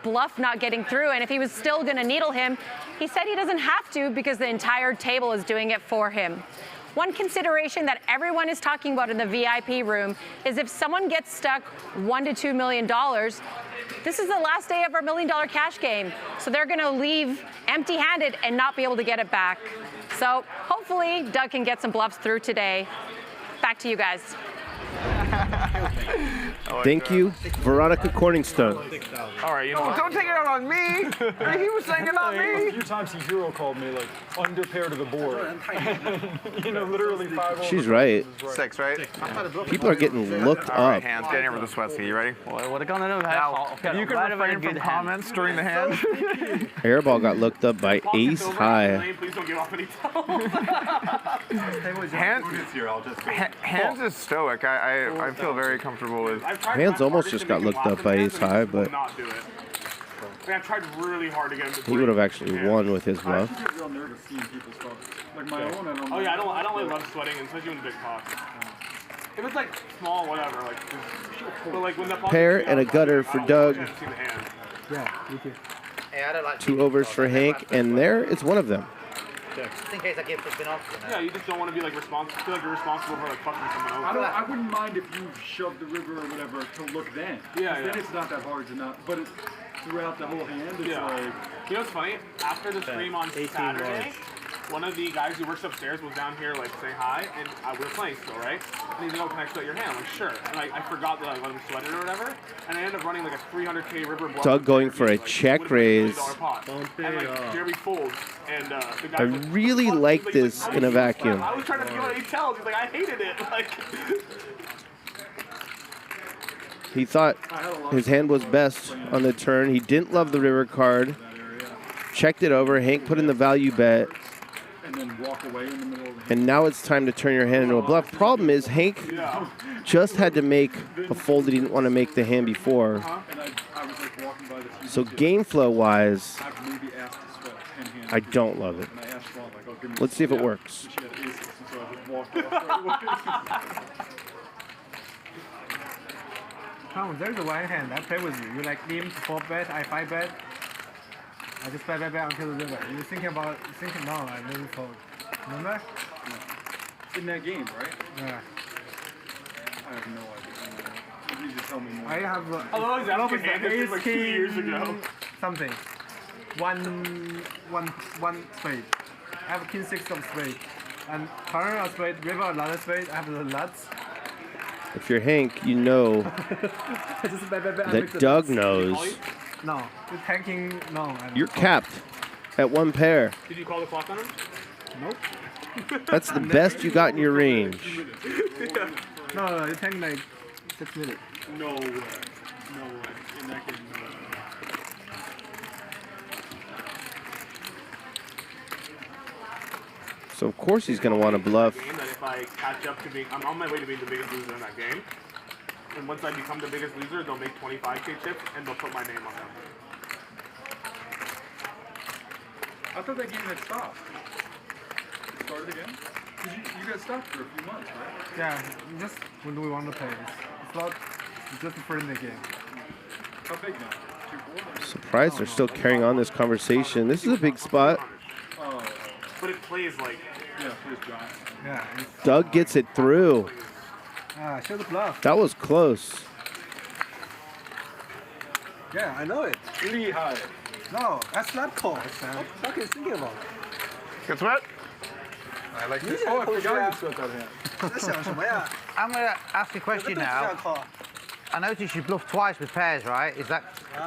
bluff not getting through, and if he was still going to needle him. He said he doesn't have to because the entire table is doing it for him. One consideration that everyone is talking about in the VIP room is if someone gets stuck $1 to $2 million, this is the last day of our $1 million cash game. So they're going to leave empty-handed and not be able to get it back. So hopefully Doug can get some bluffs through today. Back to you guys. Thank you, Veronica Corningstone. All right, you know what? Don't take it out on me. He was saying it on me. A few times he hero called me like under pair to the board. You know, literally 5 She's right. 6, right? People are getting looked All right, up. hands, getting over the sweat ski. You ready? What gonna do? Now, You can refrain from comments during the hand. Airball got looked up by ace high. Please don't give off any Hands is stoic. I feel very comfortable with. Hands almost just got looked up by ace high, but not do it. I tried really hard to get him to he would have actually won with his I bluff. actually get real nervous seeing people's cards. Like my own, I don't. Oh yeah, I don't really love sweating, especially when the big pots. If it's like small, whatever, like. But like when the Pair and a gutter for Doug. Yeah, me too. Hey, I don't like 2 overs for Hank, and there is one of them. just in case I get flipping off. Yeah, you just don't want to be like responsible. Feel like you're responsible for like fucking someone else. I wouldn't mind if you shoved the river or whatever to look then. Yeah, Then it's not that hard to not. But throughout the whole hand, it's like. You know what's funny? After the stream on Saturday, one of the guys who works upstairs was down here like saying hi, and we were playing still, right? And he's like, "Oh, can I sweat your hand?" I'm like, "Sure." And like I forgot that I let him sweat it or whatever, and I ended up running like a 300K river bluff. Doug going for a check raise. And like Gerry folds, and the guy. I really like this in a vacuum. I was trying to feel what he tells. He's like, I hated it. Like. He thought his hand was best on the turn. He didn't love the river card. Checked it over. Hank put in the value bet. And then walk away in the middle of the hand. And now it's time to turn your hand into a bluff. Problem is, Hank just had to make a fold that he didn't want to make the hand before. So game flow wise, I don't love it. Let's see if it works. Oh, there's a one hand. I play with you. You like Neve 4 bet, I 5 bet. I just bet until the river. You're thinking no, I never fold. Remember? In that game, right? Yeah. I have no idea. You need to tell me more. I have What was that? This was like 2 years ago. Something. One spade. I have king 6 of spade. And turn a spade, river another spade. I have the nuts. If you're Hank, you know that Doug knows. No, it's tanking. No. You're capped at one pair. Did you call the clock on him? Nope. That's the best you got in your range. No, it's taking like 6 minutes. No way. No way. In that game, no way. So of course he's going to want to bluff. That if I catch up to being, I'm on my way to being the biggest loser in that game. And once I become the biggest loser, they'll make 25K chips and they'll put my name on them. I thought that game had stopped. It started again? Because you got stopped for a few months, right? Yeah, just when do we want to play? It's not just a friendly game. How big now? 2-4? Surprised they're still carrying on this conversation. This is a big spot. But it plays like. Yeah, it plays giant. Yeah. Doug gets it through. Show the bluff. That was close. Yeah, I know it. Really high. No, that's not call. What the fuck are you thinking about? Gets what? I like this. Oh, I forgot you sweat that hand. I'm going to ask a question now. I noticed you bluffed twice with pairs, right? Is that...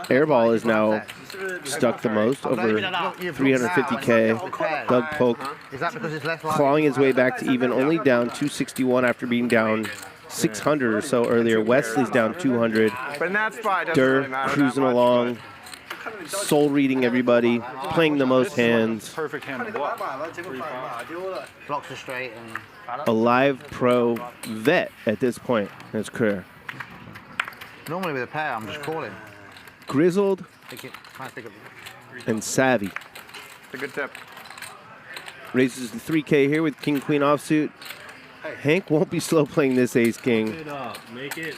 Airball is now stuck the most, over 350K. Doug Polk Is that because it's less likely? clawing his way back to even, only down 261 after being down 600 or so earlier. Wesley's down 200. But in that spot, it doesn't really matter that cruising much, along, soul reading everybody, playing the most hands. Perfect hand to block. Blocks are straight and... A live pro vet at this point in his career. Normally with a pair, I'm just calling. Grizzled and savvy. It's a good tip. Raises the 3K here with King Queen offsuit. Hank won't be slow playing this ace king. It up. Make it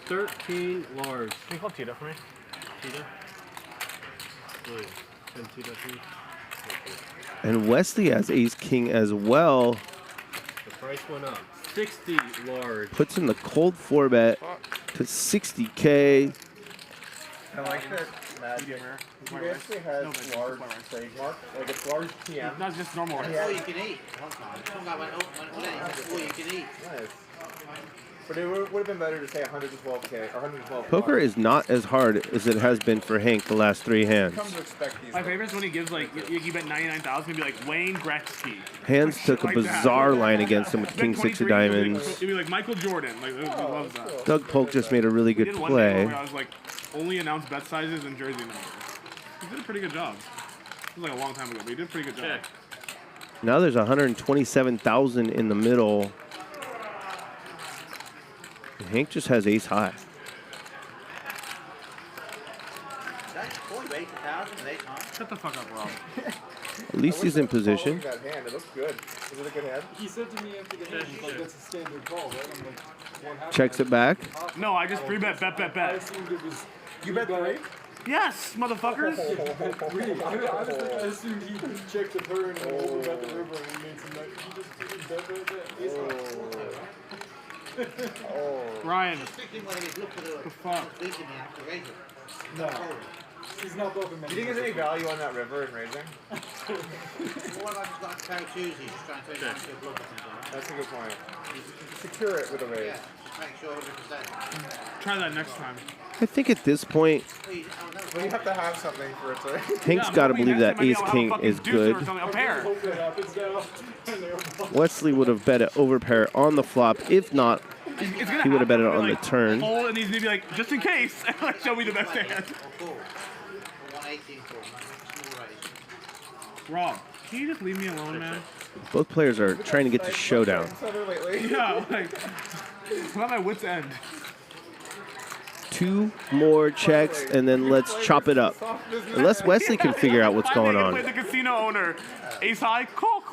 13 large. Can you call Tita for me? Tita? Wait, 10 Tita, please. And Wesley has ace king as well. The price went up. 60 large. Puts in the cold 4-bet to 60K. I like that. He basically has large trademark. Like it's large TM. Not just normal. That's all you can eat. Some guy went up and that's all you can eat. Nice. But it would have been better to say 112K or 112. Poker is not as hard as it has been for Hank the last 3 hands. My favorite is when he gives like you bet 99,000 and be like Wayne Gretzky. Hands took a bizarre line against him with King 6 of diamonds. It'd be like Michael Jordan. Like he loves that. Doug Polk just made a really good He did one day play. where I was like only announced bet sizes and jersey numbers. He did a pretty good job. It was like a long time ago, but he did a pretty good job. Now there's 127,000 in the middle. And Hank just has ace high. Shut the fuck up, Rob. At least he's in position. That hand, it looks good. Is it a good hand? He said to me after the hand, he's like, that's a standard call, right? I'm like, what happened? Checks it back. No, I just 3-bet, bet. I assumed it was... You bet 3? Yes, motherfuckers. I assumed he checked the turn and overbet the river and he made some nice... He just didn't bet that. Ryan. The fuck? No. He's not bluffing Do you think there's any value on that river in raising? What if I just got a pair of shoes? He's just trying to take down to a bluff. That's a good point. Secure it with a raise. Yeah, just make sure 100%. Try that next time. I think at this point, Well, you have to have something for it to... Hank's got to believe that ace king is good. A pair. Wesley would have bet it over pair on the flop. If not, he would have bet it on the turn. Hole and he's gonna be like, just in case, show me the best hand. Rob, can you just leave me alone, man? Both players are trying to get to showdown. Yeah, like, I'm at my wit's end. 2 more checks, and then let's chop it up. Unless Wesley can figure out what's going on. Play the casino owner. Ace high, call.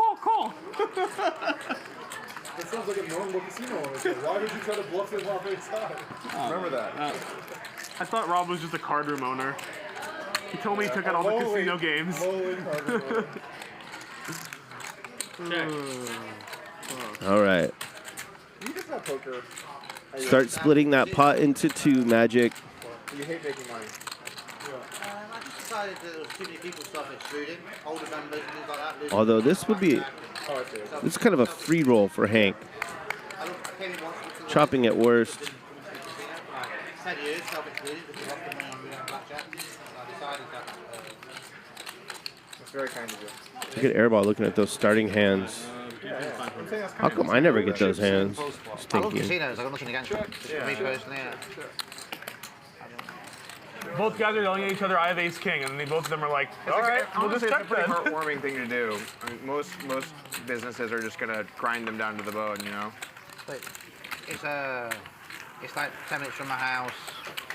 That sounds like a normal casino owner. So why would you try to bluff him off ace high? Remember that. I thought Rob was just a card room owner. He told me he took out all the casino games. All right. You just have poker. Start splitting that pot into 2, Magic. You hate making money. I just decided that there was too many people stuff excluding. Older members and things like that. Although this would be, this is kind of a free roll for Hank. Chopping at worst. 10 years self-excluded because we lost the money on real blackjack. So I decided that... That's very kind of you. Look at Airball looking at those starting hands. How come I never get those hands? I love Stinky. casinos. I got nothing against them. Just for me personally, yeah. Both guys are yelling at each other, I have ace king, and then both of them are like, all right, we'll just It's a check pretty then. heartwarming thing to do. I mean, most businesses are just gonna grind them down to the bone, you know. But it's like 10 minutes from my house.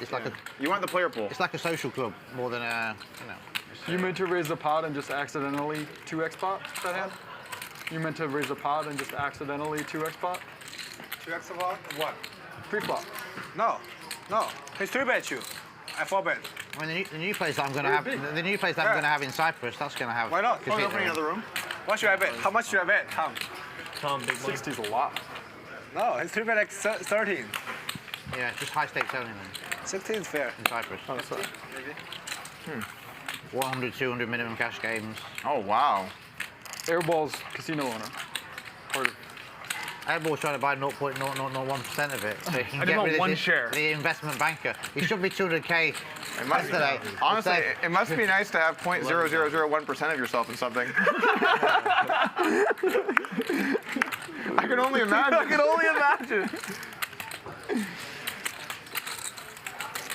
It's like a. You want the player pool. It's like a social club more than a, you know. You meant to raise the pot and just accidentally 2x pot that hand? You meant to raise the pot and just accidentally 2x pot? 2x of what? Pre-flop. No. He's 3-bet you. I 4-bet. I mean, the new place that I'm going to have, the new place that I'm going to have in Cyprus, that's going to have. Why not? Opening another room. What should I bet? How much should I bet, Tom? Tom, big 60's a lot. No, it's 3 bet like 13. Yeah, just high stakes only then. 16 is fair. In Cyprus. Oh, sorry. 100, 200 minimum cash games. Oh, wow. Airball's casino owner. Airball's trying to buy 0.0001% of it. So he can I get just rid want of one share. the investment banker. He should be 200K. It must be, honestly, it must be nice to have 0.0001% of yourself in something. I can only imagine. I can only imagine.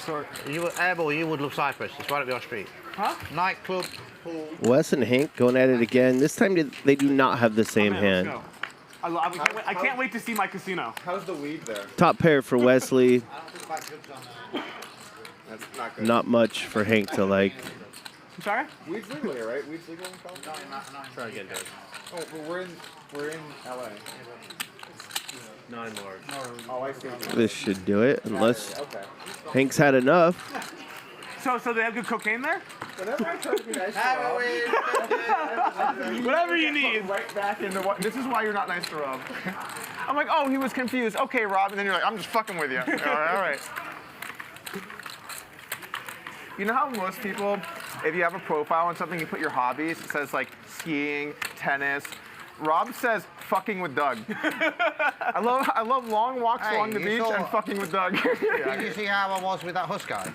Sorry. Airball, you would love Cyprus. It's right up your street. Huh? Nightclub, pool. Wes and Hank going at it again. This time they do not have the same hand. I can't wait to see my casino. How's the weed there? Top pair for Wesley. That's not good. Not much for Hank to like. I'm sorry? Weed's legal here, right? Weed's legal in California? Try again, Doug. Oh, but we're in LA. 9 large. Oh, I see. This should do it, unless Hank's had enough. So they have good cocaine there? Whenever I try to be nice to Rob, whatever you need. Right back into what? This is why you're not nice to Rob. I'm like, oh, he was confused. Okay, Rob, and then you're like, I'm just fucking with you. All right. You know how most people, if you have a profile on something, you put your hobbies. It says like skiing, tennis. Rob says fucking with Doug. I love long walks along the beach and fucking with Doug. Did you see how I was with that Husk guy?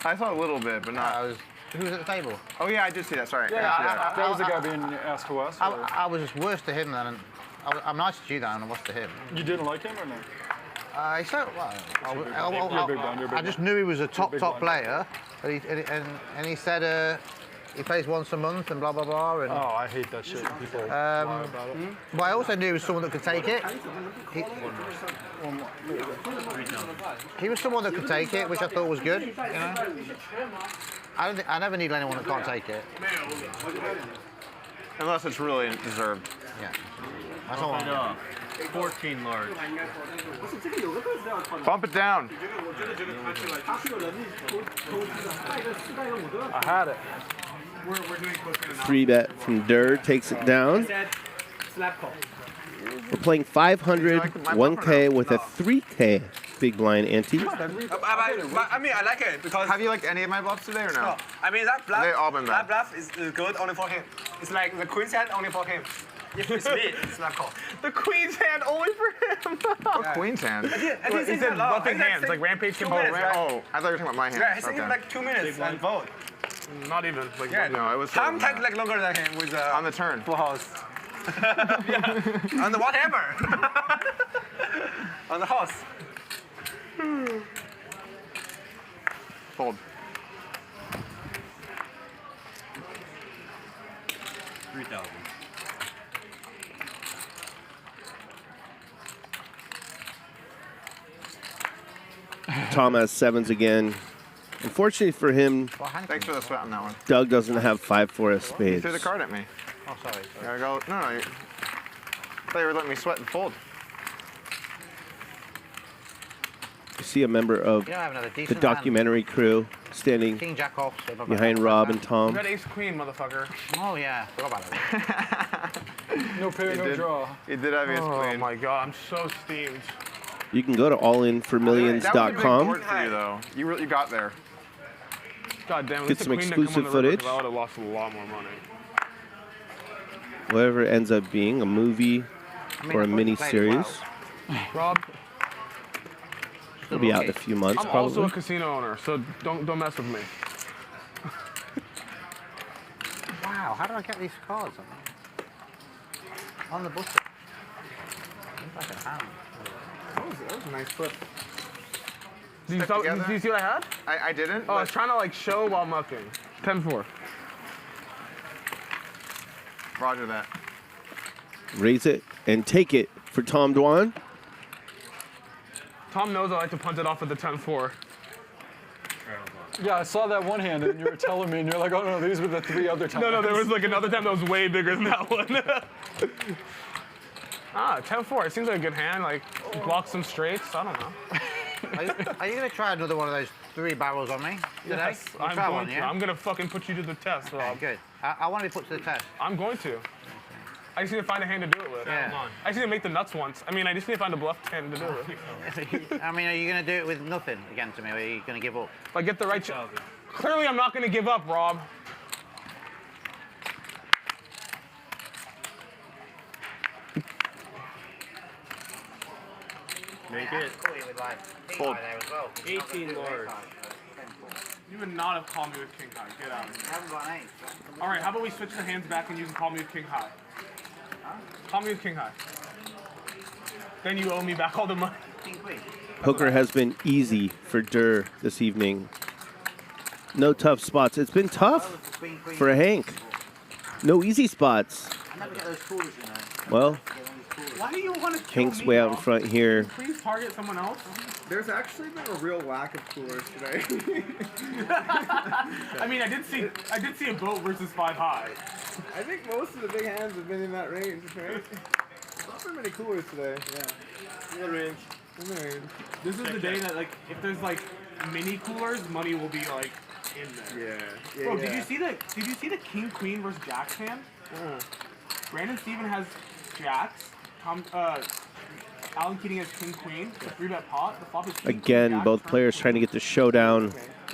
I saw a little bit, but not. Who was at the table? Oh yeah, I did see that. Sorry. Yeah, that was the guy being asked to us. I was just worse to him than I'm nicer to you than I was to him. You didn't like him or no? He said, well, You're a big blind, you're a big I just knew he was a top player, and he said he plays once a month and blah blah blah. And, oh, I hate that shit. When people lie about it. But I also knew he was someone that could take it. He was someone that could take it, which I thought was good. You know? I never need anyone that can't take it. Unless it's really deserved. Yeah. That's all I know. 14 large. Bump it down. I had it. 3-bet from Durr takes it down. We're playing 500, 1K with a 3K big blind ante. I mean, I like it because. Have you liked any of my bluffs today or no? No. I mean, that bluff. They all been bad. That bluff is good only for him. It's like the queen's hand only for him. If it's me, it's not called. The queen's hand only for him. What queen's hand? He said bluffing hands, like rampage can vote. Oh, I thought you were talking about my hand. Yeah, he's in like 2 minutes and vote. Not even. Like, yeah, no, it was. Tom takes like longer than him with on the turn. Full house. On the whatever. On the house. Fold. 3,000. Tom has 7s again. Unfortunately for him, Thanks for the sweat on that one. Doug doesn't have 5-4 of You spades. threw the card at me. Oh, sorry. I go, no. I thought you were letting me sweat and fold. You see a member of You don't have another the decent documentary crew standing King Jack off. behind Rob and You Tom. got ace queen, motherfucker. Oh yeah, forgot about that. No pay, no draw. He did have ace queen. Oh my god, I'm so steamed. You can go to That was a big allinformillions.com. board for you though. You got there. God damn, Get some exclusive footage. I would have lost a lot more money. Whatever it ends up being, a movie or a mini series. Rob, It'll be out in a few months, I'm probably. also a casino owner, so don't mess with me. Wow, how do I get these cards on the button? Looks like a hand. That was a nice flip. Do you see what I had? I didn't. Oh, I was trying to like show while mucking. 10-4. Roger that. Raise it and take it for Tom Dwan. Tom knows I like to punt it off at the 10-4. Yeah, I saw that one hand and you were telling me and you're like, oh no, these were the 3 other times. No, there was like another time that was way bigger than that one. 10-4. It seems like a good hand. Like block some straights. I don't know. Are you going to try another one of those 3 barrels on me today? Yes, I'm going to. I'm going to fucking put you to the test, Rob. Good. I want to be put to the test. I'm going to. I just need to find a hand to do it with. Yeah. I just need to make the nuts once. I mean, I just need to find a bluff hand to do it. I mean, are you going to do it with nothing against me, or are you going to give up? If I get the right shot. Clearly, I'm not going to give up, Rob. Make it. Fold. 18 large. You would not have called me with king high. Get out. I haven't got an 8. All right, how about we switch the hands back and you can call me with king high? Call me with king high. Then you owe me back all the money. Poker has been easy for Durr this evening. No tough spots. It's been tough for Hank. No easy spots. Well, Why do you want to kill Hank's me, way out in Rob? front here. Please target someone else. There's actually been a real lack of coolers today. I mean, I did see a boat versus 5 high. I think most of the big hands have been in that range, right? Not very many coolers today. Yeah. In the range. In the range. This is the day that, like, if there's like mini coolers, money will be like in there. Yeah. Bro, did you see the king queen versus jacks hand? Brandon Steven has jacks. Alan Keating has king queen. The 3-bet pot. The flop is king, Again, queen, both jack, players trying to get the showdown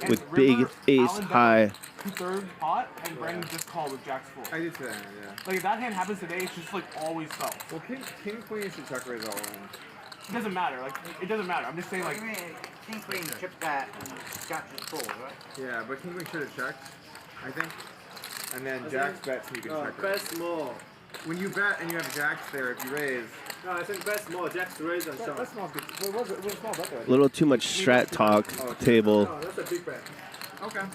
with big ace high. 2/3 pot, and Brandon just called with jacks full. I did see that hand, yeah. Like if that hand happens today, it's just like always self. Well, king queen should check raise all in. It doesn't matter. Like it doesn't matter. I'm just saying like. King queen chip bet and jacks is full, right? Yeah, but king queen should have checked, I think. And then jacks bets and you can check raise. Bet small. When you bet and you have jacks there, if you raise. No, I think bet small. Jacks raise and shove. That's not good. What was it? It was a small bet there. A little too much strat talk table. No, that's a big bet. Okay.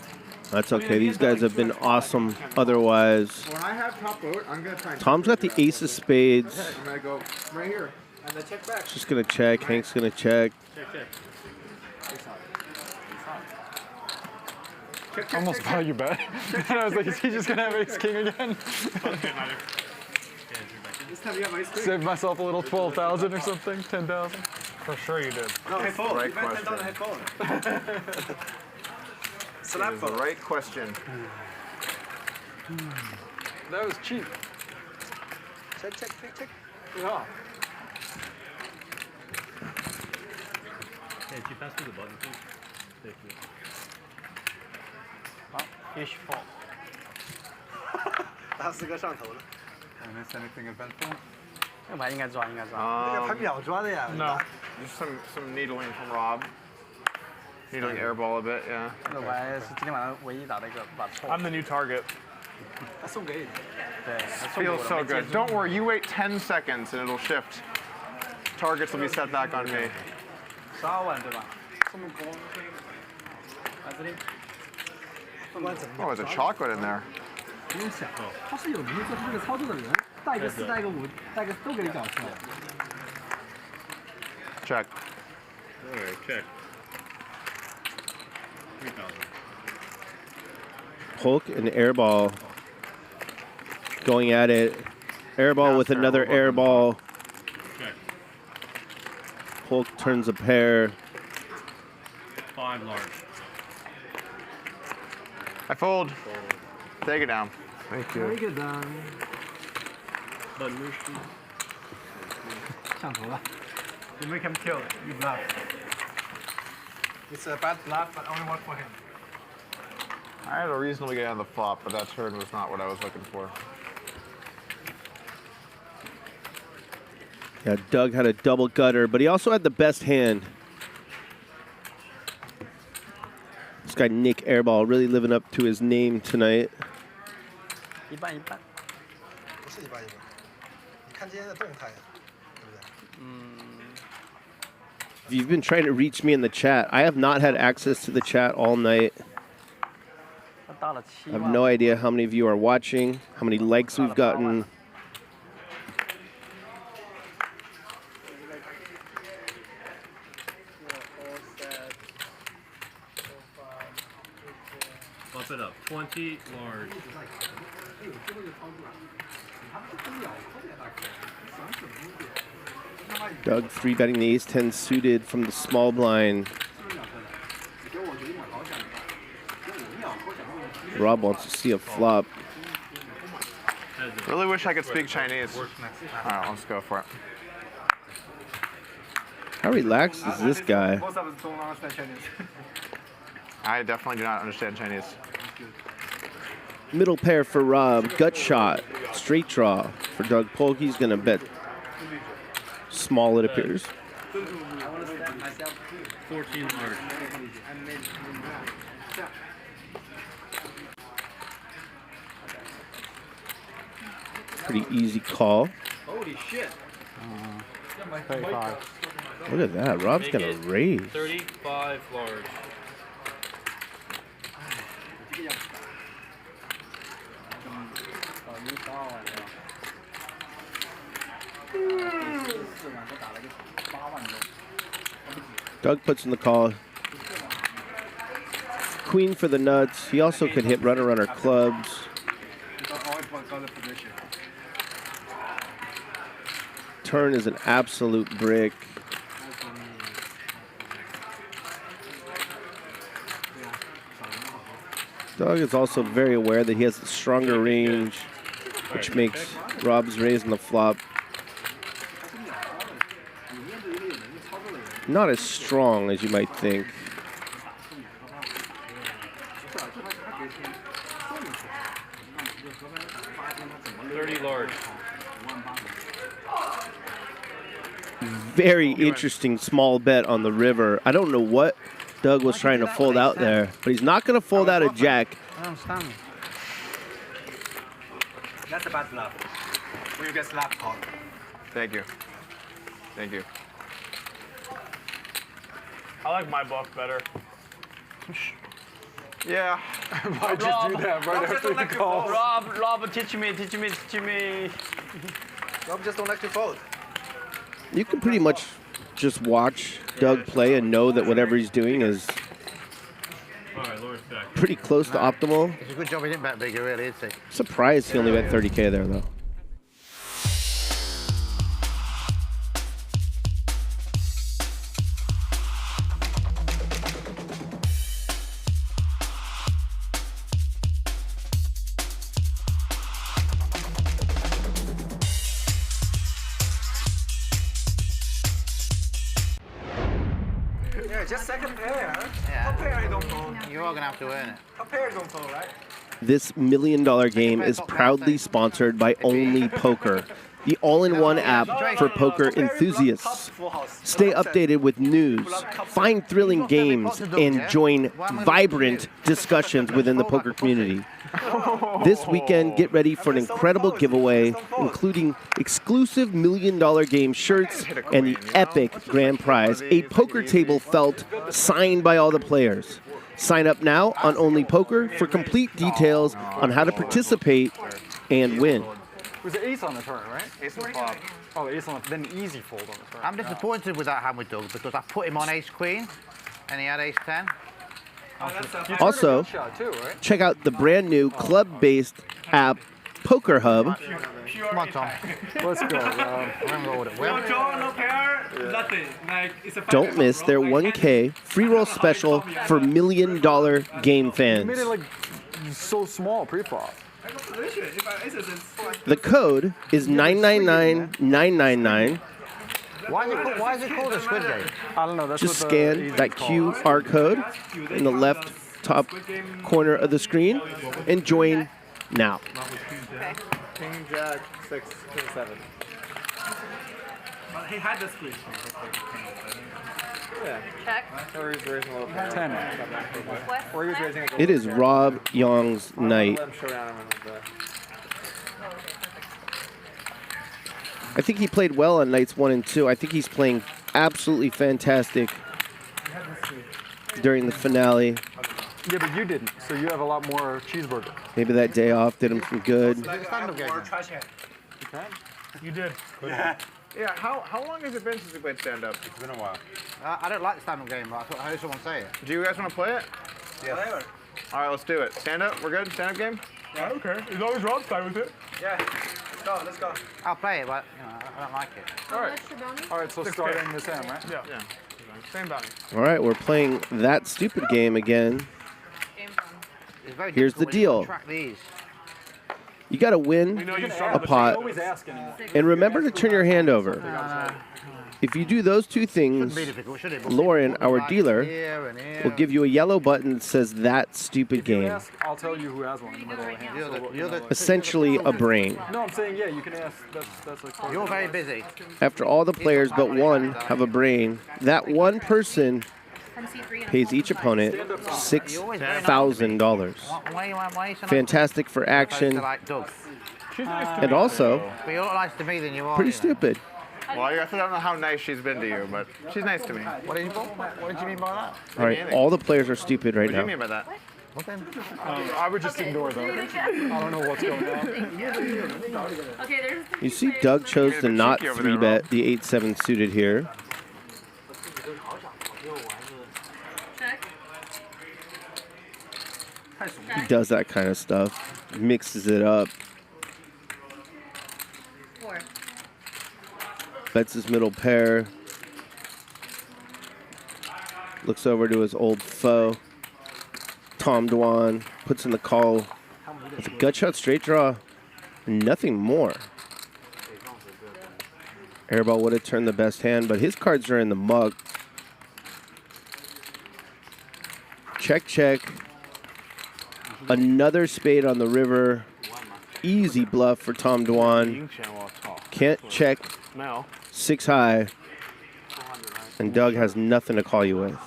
That's okay. These guys have been awesome otherwise. When I have top boat, I'm going to try and Tom's got the ace of spades. I'm going to go right here. And then check back. Just going to check. Hank's going to check. I almost value bet. And I was like, is he just going to have ace king again? This time you have ace queen. Save myself a little 12,000 or something, 10,000. For sure you did. No, head fold. Right You bet $10 head fold. Slap That is the fold. right question. That was cheap. Check. Yeah. Hey, did you pass me the button, please? Thank you. Fish fall. 打4个上头了。 I miss anything eventful? 这个牌应该抓，应该抓。那个牌秒抓的呀。 No. Just some needling from Rob. Needling airball a bit, yeah. 这个牌是今天晚上唯一打的一个把错。 I'm the new target. 他送给你。对，他送给我 Feels 的 so 没接 good. 住 Don't worry, you wait 10 seconds and it'll shift. Targets will be set back on me. 12万对吧？这么高。来这里。 Oh, there's a chocolate in there. 不用想，他是有能力做出这个操作的人，带个4，带个5，带个都给你搞出来。 Check. Alright, check. 3,000. Polk and airball going at it. Airball with another airball. Check. Polk turns a pair. 5 large. I fold. Take it down. Thank you. Take it down. 本律师。上头了。 You make him kill. You bluff. It's a bad bluff, but only one for him. I had a reasonable get on the flop, but that turn was not what I was looking for. Yeah, Doug had a double gutter, but he also had the best hand. This guy Nik Airball really living up to his name tonight. 一半一半。不是一半一半，你看今天的动态，对不对？ If you've been trying to reach me in the chat, I have not had access to the chat all night. 他到了7 I have 万。 no idea how many of you are watching, how many likes we've gotten. Bump it up. 20 large. Doug 3-betting the ace-10 suited from the small blind. Rob wants to see a flop. Really wish I could speak Chinese. All right, let's go for it. How relaxed is this guy? Most of us don't understand Chinese. I definitely do not understand Chinese. Middle pair for Rob. Gut shot. Straight draw for Doug Polk. He's going to bet small, it appears. 14 large. Pretty easy call. Holy shit. 35. Look at that. Rob's going to raise. 35 large. Doug puts in the call. Queen for the nuts. He also could hit runner clubs. Turn is an absolute brick. Doug is also very aware that he has the stronger range, which makes Rob's raise on the flop not as strong as you might think. Large. Very interesting small bet on the river. I don't know what Doug was trying to fold out there, but he's not going to fold out a jack. That's a bad bluff. When you get slapped hard. Thank you. Thank you. I like my bluff better. Yeah. Why'd you do that right after the call? Rob, teach me. Rob just don't like to fold. You can pretty much just watch Doug play and know that whatever he's doing is pretty close to optimal. It's a good job he didn't bet bigger, really, isn't he? Surprised he only bet 30K there, though. Just second pair. Yeah. Top pair, I don't fold. You are going to have to earn it. Top pair, don't fold, right? This $1 million game is proudly sponsored by Only Poker, the all-in-one app for poker enthusiasts. Stay updated with news, find thrilling games, and join vibrant discussions within the poker community. This weekend, get ready for an incredible giveaway, including exclusive $1 million game shirts and the epic grand prize, a poker table felt signed by all the players. Sign up now on Only Poker for complete details on how to participate and win. It was an ace on the turn, right? Ace on the flop. Oh, ace on the, then easy fold on the turn. I'm disappointed with that hand with Doug because I put him on ace queen and he had ace 10. Also, check out the brand new club-based app Poker Hub. Come on, Tom. Let's go. Don't miss their 1K free roll special for $1 million game You fans. made it like so small pre-flop. The code is 999999. Why is it called a squid game? I don't know. That's Just what the scan agent that calls it. QR code in the left top corner of the screen and join now. King, Jack, 6, King, 7. He had the squeeze. Yeah. Check. Or he's raising a little bit. 10. Or he was raising a It is Rob Yong's night. Let him show down him with the... I think he played well on nights 1 and 2. I think he's playing absolutely fantastic during the finale. Yeah, but you didn't, so you have a lot more cheeseburger. Maybe that day off did him some good. You did. Yeah. Yeah, how long has it been since we played stand-up? It's been a while. I don't like the stand-up game, but I heard someone say it. Do you guys want to play it? Yeah. All right, let's do it. Stand-up? We're good? Stand-up game? Yeah, okay. As long as Rob's fine with it. Yeah. go, let's go. I'll play it, but I don't like it. All right. All right, so starting this hand, right? Yeah. Same bounty. All right, we're playing that stupid game again. Here's the deal. You got to win a pot, and remember to turn your hand over. If you do those two things, Lauren, our dealer, will give you a yellow button that says that stupid game. I'll tell you who has one in the middle of the hand. Essentially a brain. No, I'm saying, yeah, you can ask. That's like. You're very busy. After all the players but one have a brain, that one person pays each opponent $6,000. Fantastic for action, and also pretty stupid. Well, I guess I don't know how nice she's been to you, but she's nice to me. What did you mean by that? All right, all the players are stupid right What do now. you mean by that? I would just ignore them. I don't know what's going on. You see Doug chose to not 3-bet the 8-7 suited here. He does that kind of stuff, mixes it up. Bets his middle pair. Looks over to his old foe. Tom Dwan puts in the call with a gut shot straight draw. Nothing more. Airball would have turned the best hand, but his cards are in the mug. Check, check. Another spade on the river. Easy bluff for Tom Dwan. Can't check. 6 high. And Doug has nothing to call you with.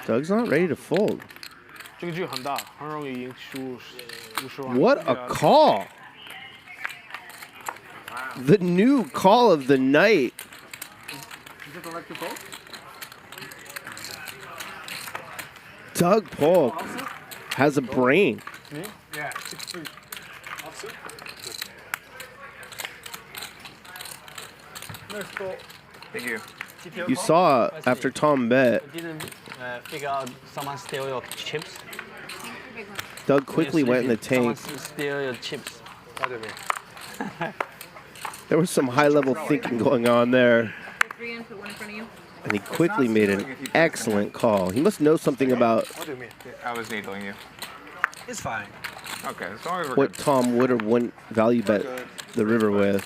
Doug's not ready to fold. What a call! The new call of the night. Doug Polk has a brain. Yeah, 6-3. Offsuit. Nice call. Thank you. You saw after Tom bet, Didn't figure out someone steal your chips. Doug quickly went in the tank. Someone steal your chips. What do you mean? There was some high-level thinking going on there. And he quickly made an excellent call. He must know something about What do you mean? I was needling you. It's fine. Okay, as long as we're what good. Tom would or wouldn't value bet the river with.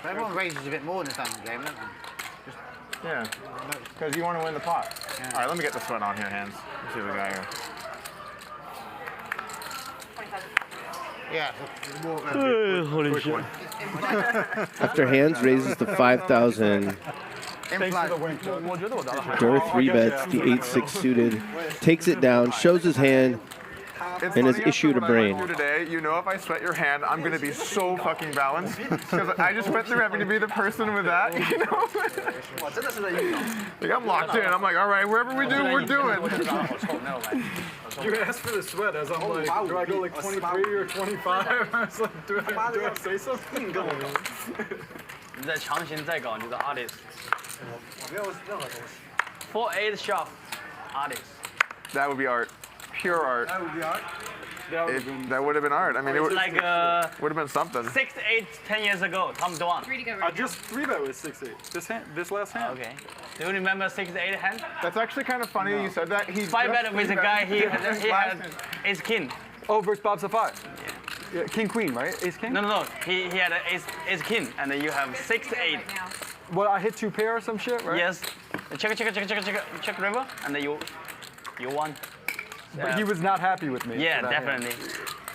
Everyone raises a bit more in this game, don't they? Yeah, because you want to win the pot. Yeah. All right, let me get the sweat on here, Hands. Let's see what we got here. Yeah. Holy shit. After Hands raises the 5,000, Dur 3-bets the 8-6 suited, takes it down, shows his hand, and has issued a brain. Today, you know, if I sweat your hand, I'm gonna be so fucking balanced because I just went through having to be the person with that, you know. Like I'm locked in. I'm like, all right, wherever we do, we're doing. You asked for the sweat as I'm like, do I go like 23 or 25? I was like, do I say something? 你再强行再搞，你的 artist。4-8 shove, artist. That would be art, pure art. That would be art. That would have been art. I mean, it would like would have been something. 6-8 10 years ago, Tom Dwan. I just 3-bet with 6-8. This last hand. Okay. Do you remember 6-8 hand? That's actually kind of funny you said that. He 5-bet with a guy he had ace king. Oh, versus Bob AQo. Yeah, king queen, right? Ace king. No. He had an ace king, and then you have 6-8. Well, I hit 2 pair or some shit, right? Yes. Check river, and then you won. But he was not happy with me. Yeah, for that definitely. hand.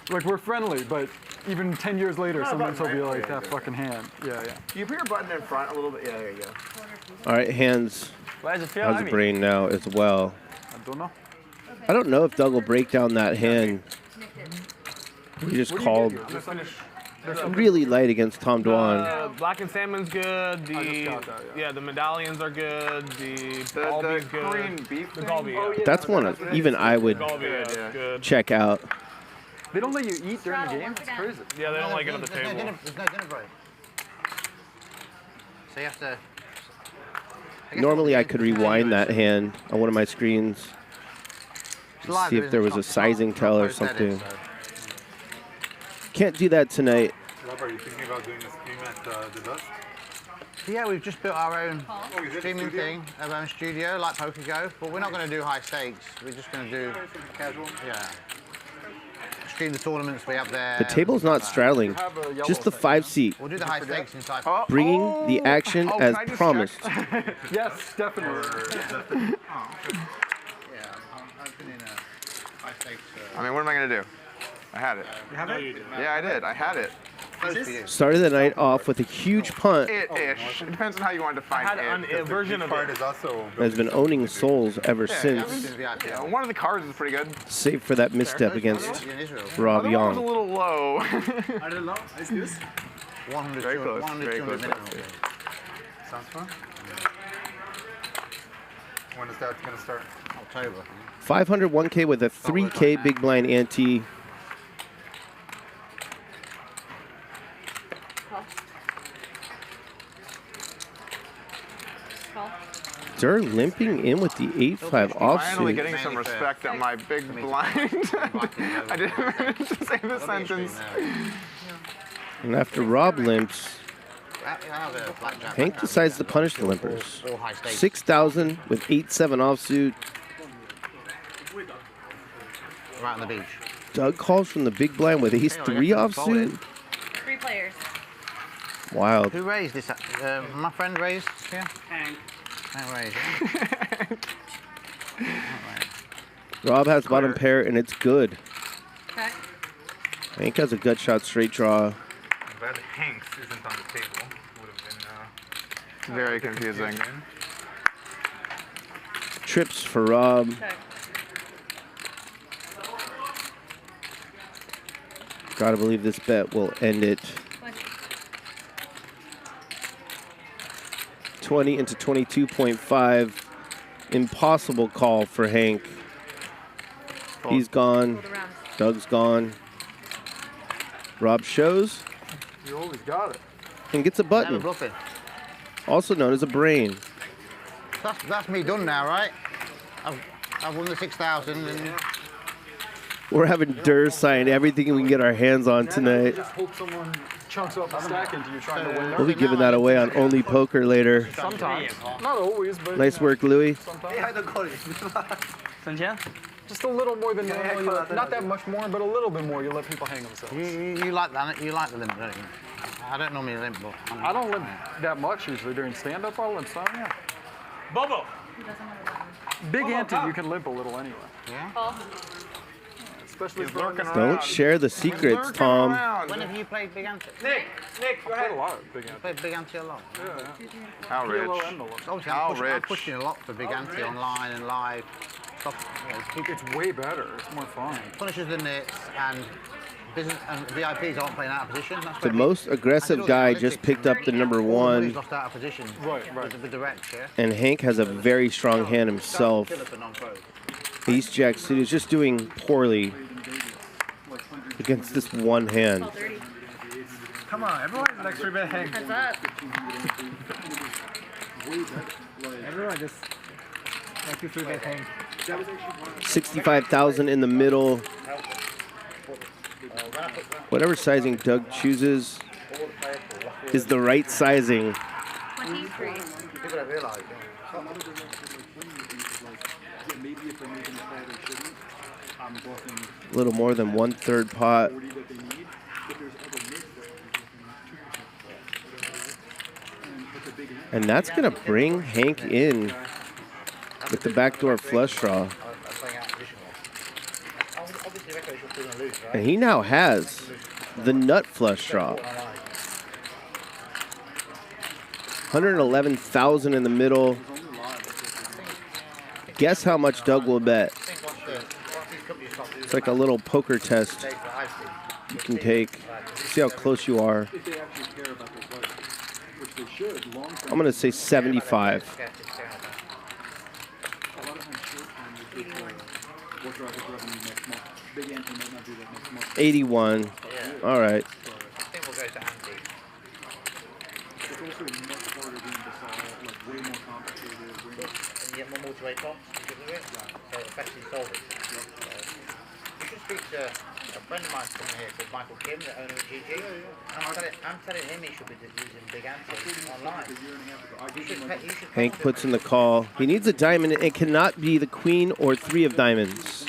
Like, we're friendly, but even 10 years later, sometimes he'll be like, that fucking hand. Yeah. You put your button in front a little bit. Yeah, there you go. All right, Hands has a brain now as well. I don't know. I don't know if Doug will break down that hand. He just called really light against Tom Dwan. Black and salmon's good. The medallions are good. The galbi's good. Korean beef. The galbi. That's one of, even I would check out. They don't let you eat during the game? It's crazy. Yeah, they don't like it at the table. There's no dinner break. So you have to. Normally, I could rewind that hand on one of my screens to see if there was a sizing tell or something. Can't do that tonight. Rob, are you thinking about doing a stream at the Dust? Yeah, we've just built our own streaming thing, our own studio, like Polk Go, but we're not going to do high stakes. We're just going to do casual. Yeah. Stream the tournaments we have there. The table's not straddling, just the 5-seat. We'll do the high stakes inside. Bringing the action as promised. Yes, definitely. I mean, what am I going to do? I had it. You have it? Yeah, I did. I had it. Started the night off with a huge punt. It-ish. It depends on how you want to define it. A version of it. Is also Has been owning souls ever since, yeah, one of the cards is pretty good. save for that misstep against Rob Other one was a Yong. little low. I don't know. Is this? 100, Very close. 100, Very 200 close. minutes. Sounds fun. When is that going to start? October. 501K with a 3K big blind ante. They're limping in with the 8-5 Finally offsuit. getting some respect at my big blind. I didn't manage to say the sentence. And after Rob limps, Hank decides to punish the limpers. 6,000 with 8-7 offsuit. Right on the beach. Doug calls from the big blind with ace-3 offsuit. 3 players. Wild. Who raised this? My friend raised here? Hank. Hank raised. Rob has bottom pair, and it's good. Okay. Hank has a gut shot straight draw. I'm glad Hanks isn't on the table. Would have been very confusing. Trips for Rob. Okay. Gotta believe this bet will end it. 20 into 22.5. Impossible call for Hank. He's gone. Doug's gone. Rob shows You always got it. and gets a button, also known as a brain. That's me done now, right? I've won the 6,000 and We're having Durr sign everything we can get our hands on tonight. Just hope someone chunks up a stack into you trying to win. We'll be giving that away on Only Poker later. Sometimes. Not always, but. Nice work, Louis. Just a little more than normal. Not that much more, but a little bit more. You let people hang themselves. you like that? You like the limp, don't you? I don't normally limp, but I don't limp that much usually during stand-up. I'll limp some, yeah. Bobo. Big ante, you can limp a little anyway. Yeah. Especially Don't share the secrets, Tom. When have you played big ante? Nick, go ahead. a lot of big ante. Played big ante a lot. Yeah. How rich. Obviously, How I'm rich. pushing a lot for big ante online and live. Stuff, it's way better. It's more fun. Punishes the nits and business and VIPs aren't playing out of position. That's The great. most aggressive guy just picked up the number Everybody's 1, lost out of position. Right. With the direct, yeah. and Hank has a very strong hand himself. Killer for non-pros. Ace Jack suit is just doing poorly against this one hand. Come on, everyone's like 3-bet Hank. Heads up. Everyone just like to 3-bet Hank. 65,000 in the middle. Whatever sizing Doug chooses is the right sizing. 23. People don't realize. A little more than 1/3 pot. And that's going to bring Hank in with the backdoor flush draw. And he now has the nut flush draw. 111,000 in the middle. Guess how much Doug will bet. It's like a little poker test you can take. See how close you are. I'm going to say 75. 81. All right. also much harder game to solve, like way more complicated. Way more... And you get more multi-way tops because of it, so it affects you solve it. You should speak to a friend of mine coming here called Michael Kim, the owner of GG. I'm telling him he should be using big anti online. You should Hank puts in the call. He needs a diamond. It cannot be the queen or 3 of diamonds.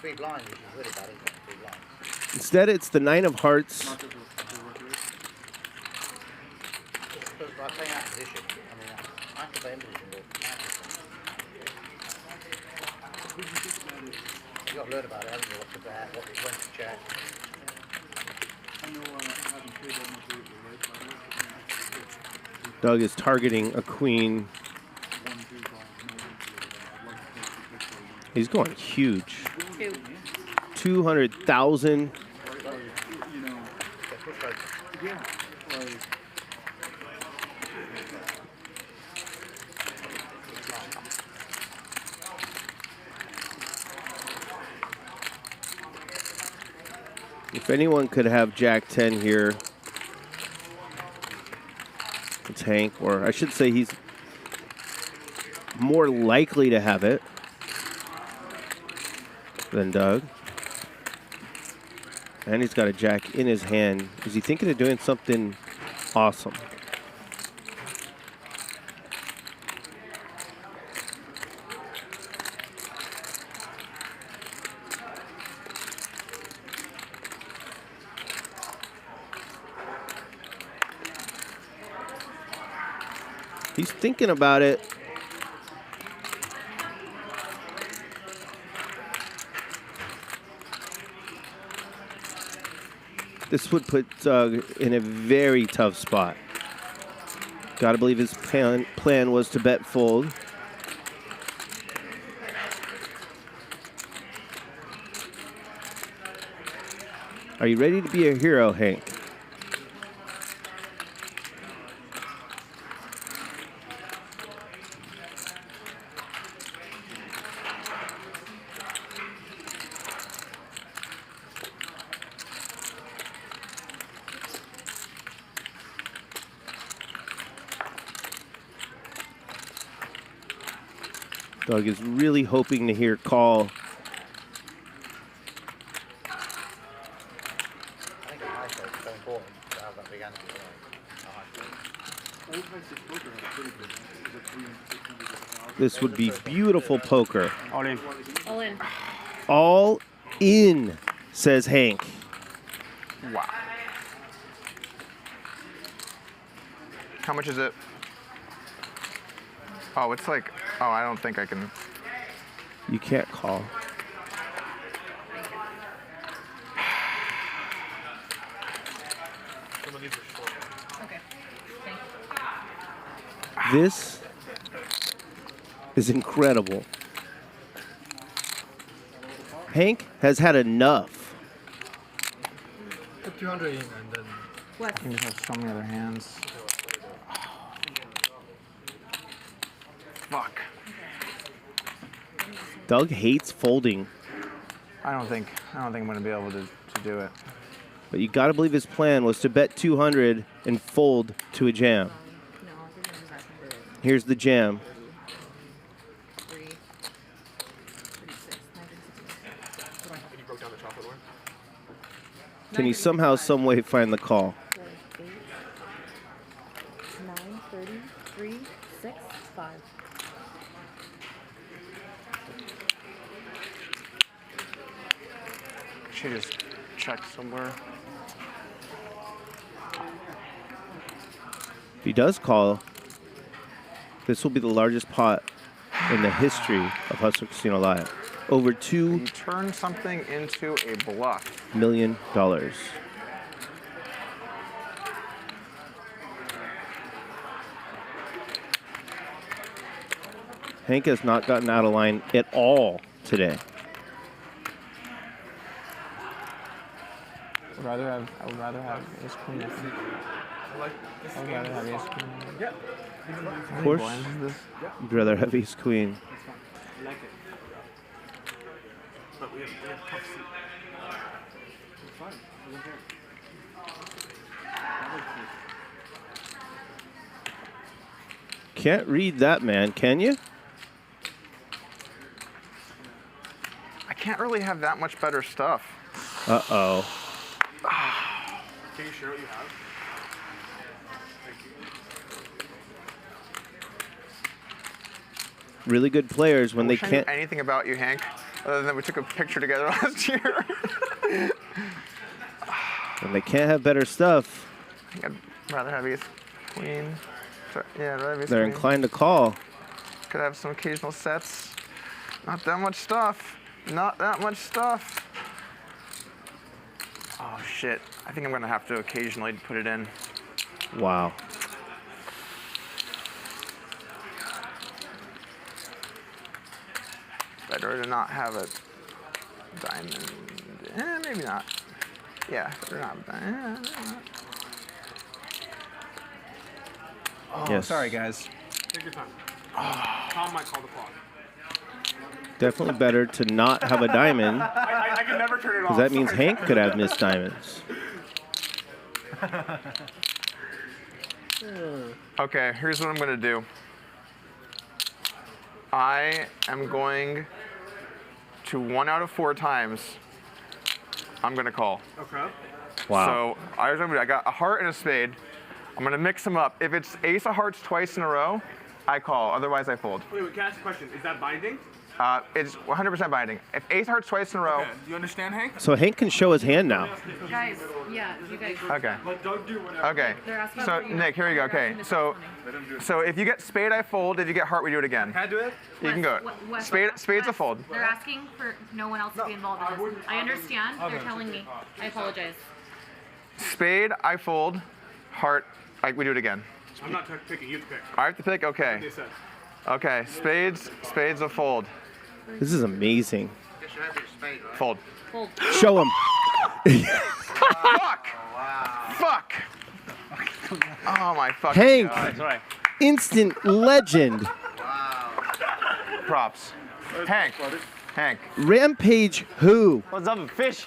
Three blinds, which is really bad, isn't it? 3 blinds. Instead, it's the 9 of hearts. Because by playing out position, I mean, I can play in position, but you got to learn about it, haven't you? What to bet, when to check. Doug is targeting a queen. He's going huge. 200,000. If anyone could have Jack 10 here, it's Hank, or I should say he's more likely to have it than Doug. And he's got a Jack in his hand. Is he thinking of doing something awesome? He's thinking about it. This would put Doug in a very tough spot. Gotta believe his plan was to bet fold. Are you ready to be a hero, Hank? Doug is really hoping to hear call. This would be beautiful poker. All in. All in. All in, says Hank. Wow. How much is it? Oh, it's like, oh, I don't think I can. You can't call. Okay. This is incredible. Hank has had enough. Put 200 in and then. What? I can just have so many other hands. Fuck. Doug hates folding. I don't think I'm gonna be able to do it. But you gotta believe his plan was to bet 200 and fold to a jam. Here's the jam. Can he somehow, some way find the call? 9, 30, 3, 6, 5. Should just check somewhere. If he does call, this will be the largest pot in the history of Hustler Casino Live. Over $2 You turn something into a bluff. million. Hank has not gotten out of line at all today. I would rather have ace queen. I would rather have ace queen. Yeah. Of course, you'd rather have ace queen. I like it. But we have tough seat. It's fine. Can't read that, man. Can you? I can't really have that much better stuff. Uh-oh. Can you share what you have? Really good players when I they wish I knew can't. anything about you, Hank, other than we took a picture together last year. When they can't have better stuff, I think I'd rather have ace queen. Sorry, yeah, I'd rather have ace they're queen. inclined to call. Could have some occasional sets. Not that much stuff. Not that much stuff. Oh shit! I think I'm gonna have to occasionally put it in. Wow. Better to not have a diamond. Maybe not. Yeah, better not. Oh, Yes. sorry, guys. Take your time. Tom might call the clock. Definitely better to not have a diamond, I can never turn it off. because that means Hank could have missed diamonds. Okay, here's what I'm gonna do. I am going to 1 out of 4 times. I'm gonna call. Okay. Wow. So I got a heart and a spade. I'm gonna mix them up. If it's ace of hearts twice in a row, I call. Otherwise, I fold. Wait, can I ask a question? Is that binding? It's 100% binding. If ace of hearts twice in a row. Okay. Do you understand, Hank? So Hank can show his hand now. Guys, yeah, you guys. Okay. Okay. They're asking So for you. Nick, here we go. Okay. So if you get spade, I fold. If you get heart, we do it again. Can I do it? You can go. Spade's a fold. They're asking for no one else to be involved in this. I understand. They're telling me. I apologize. Spade, I fold. Heart, we do it again. I'm not picking. You have to pick. I have to pick. Okay. They said. Okay. Spades a fold. This is amazing. Fold. Show him. Fuck! Fuck! Oh my fucking Hank, God. instant legend. Props. Hank. Rampage who? What's up, fish?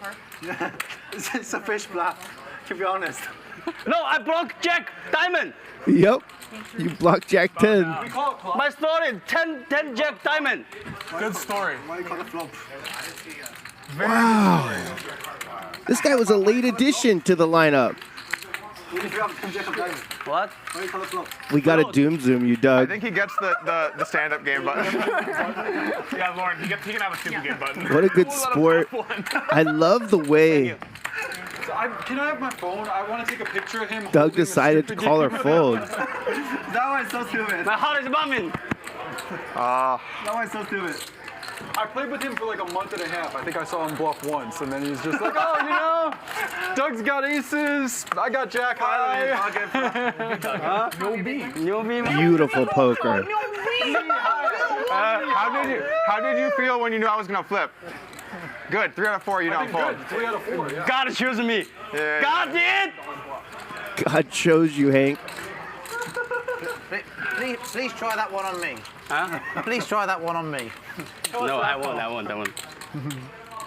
It's a fish bluff, to be honest. No, I blocked Jack Diamond. Yep. You blocked Jack 10. My story, 10 Jack Diamond. Good story. Why you call it flop? Wow. This guy was a late addition to the lineup. What? Why you call it flop? We got to doom zoom you, I Doug. think he gets the stand-up game button. Yeah, Lauren, he can have a stupid game button. What a good sport. I love the way So can I have my phone? I want to take a picture of him. Doug holding a decided to stupid call her game. fold. That one's so stupid. My heart is bumming. That one's so stupid. I played with him for like a month and a half. I think I saw him bluff once, and then he's just like, oh, you know, Doug's got aces. I got jack high. Beautiful poker. How did you feel when you knew I was gonna flip? Good. 3 out of 4. You don't fold. 3 out of 4. Yeah. God chose me. Yeah. God did. God chose you, Hank. Please try that one on me. Huh? Please try that one on me. No, I won't. I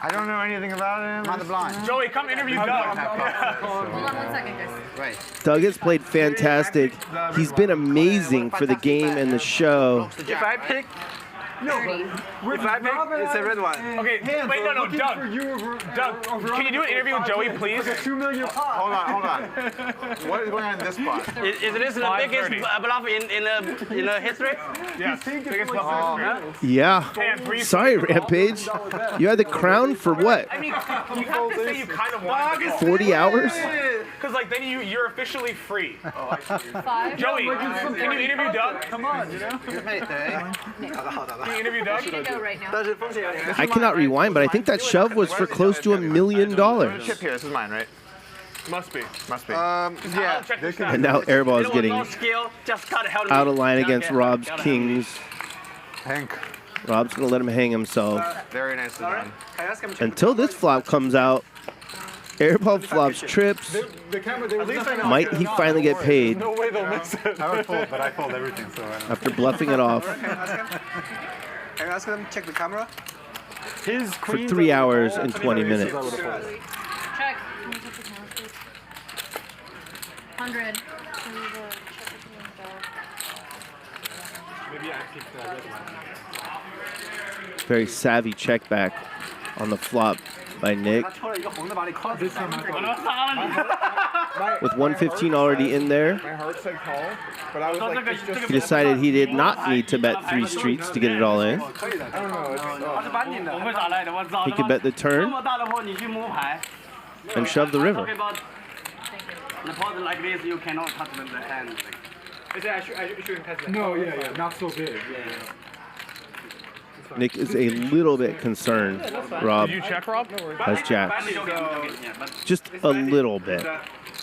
don't know anything about him. Mind the blind. Joey, come interview Doug. Hold on 1 second, guys. Right. Doug has played fantastic. He's been amazing for the game and the show. If I pick, if I pick, it's a red one. Okay, wait, no, Doug, can you do an interview with Joey, please? $2 million. Hold on. What is going on in this spot? Is this the biggest bluff in history? Yes, biggest bluff in history. Yeah. Sorry, Rampage. You had the crown for what? I mean, you have to say you kind of want it. 40 hours? Because like then you're officially free. 5. Joey, can you interview Doug? Come on, you know. Can you interview Doug? You can go right now. I cannot rewind, but I think that shove was for close to $1 million. Chip here. This is mine, right? Must be. Yeah. And now Airball is getting No skill, just gotta help out me. of line against Rob's Gotta help kings. Hank. Rob's going to let him hang himself. Very nicely done. Until this flop comes out, Airball flops trips. The camera, they were Might he finally get paid No way they'll miss it. I would fold, but I fold everything, so I don't. after bluffing it off Can I ask them to check the camera? His for 3 hours and 20 minutes? Check. Can you check the camera, please? 100. Maybe I picked the red one. Very savvy check back on the flop by Nik. This time With 115 already in there, My heart said call, but I was like, it's just he decided he did not need to bet 3 streets to get it all in. I don't know. He could bet the turn and shove the river. In a pot like this, you cannot touch the hand. I shouldn't touch that. No, yeah, not so big. Yeah. Nik is a little bit concerned. Rob Did you check, Rob? has jacks. Just a little bit.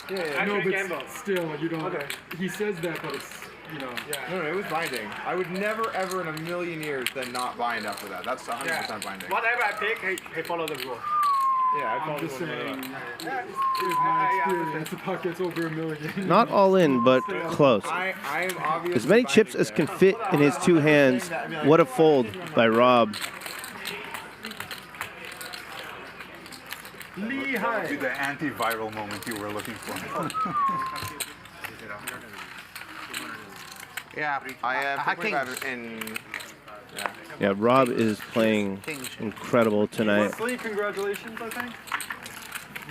Yeah, no, but still, you don't. Okay. He says that, but it's, you know. Yeah. No, it was binding. I would never, ever in a million years then not bind after that. That's 100% binding. Whatever I pick, he follow the rule. Yeah, I'm just saying. Here's my experience. The pocket's over $1 million. Not all in, but close. I am obviously As many chips as can fit in his 2 hands. What a fold by Rob. Do the antiviral moment you were looking for. Yeah, I think in. Yeah, Rob is playing incredible tonight. Wesley, congratulations, I think.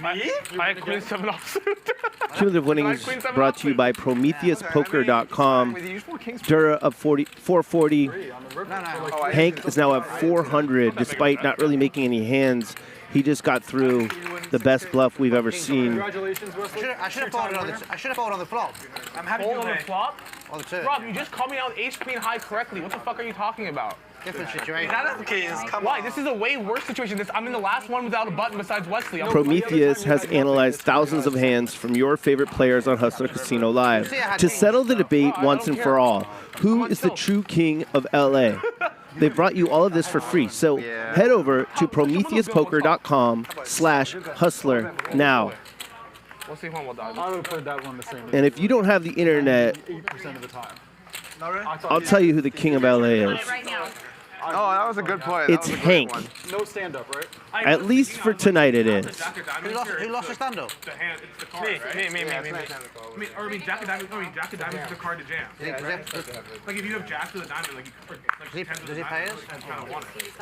Me? I had Queen 7 offsuit. Cumulative winnings brought to you by PrometheusPoker.com. Dura of 440. Hank is now at 400, despite not really making any hands. He just got through the best bluff we've ever seen. Congratulations, Wesley. I should have folded on the flop. I'm happy Fold on the flop? On the turn. Rob, you just called me out with ace queen high correctly. What the fuck are you talking about? Different situation. Why? This is a way worse situation. I'm in the last one without a button besides Wesley. Prometheus has analyzed thousands of hands from your favorite players on Hustler Casino Live to settle the debate once and for all. Who is the true king of LA? They brought you all of this for free, so head over to PrometheusPoker.com/hustler now. We'll see one will die. I would have played that one the same. And if you don't have the internet, 8% of the time. I'll tell you who the king of LA is. Oh, that was a good play. It's Hank. No stand-up, right? At least for tonight it is. Who lost the stand-up? The hand, it's the card, right? Me. I mean, Jack of Diamonds, is the card to jam. Yeah, Like, if you have Jack to the diamond, like, you does he pay us? I kind of want it.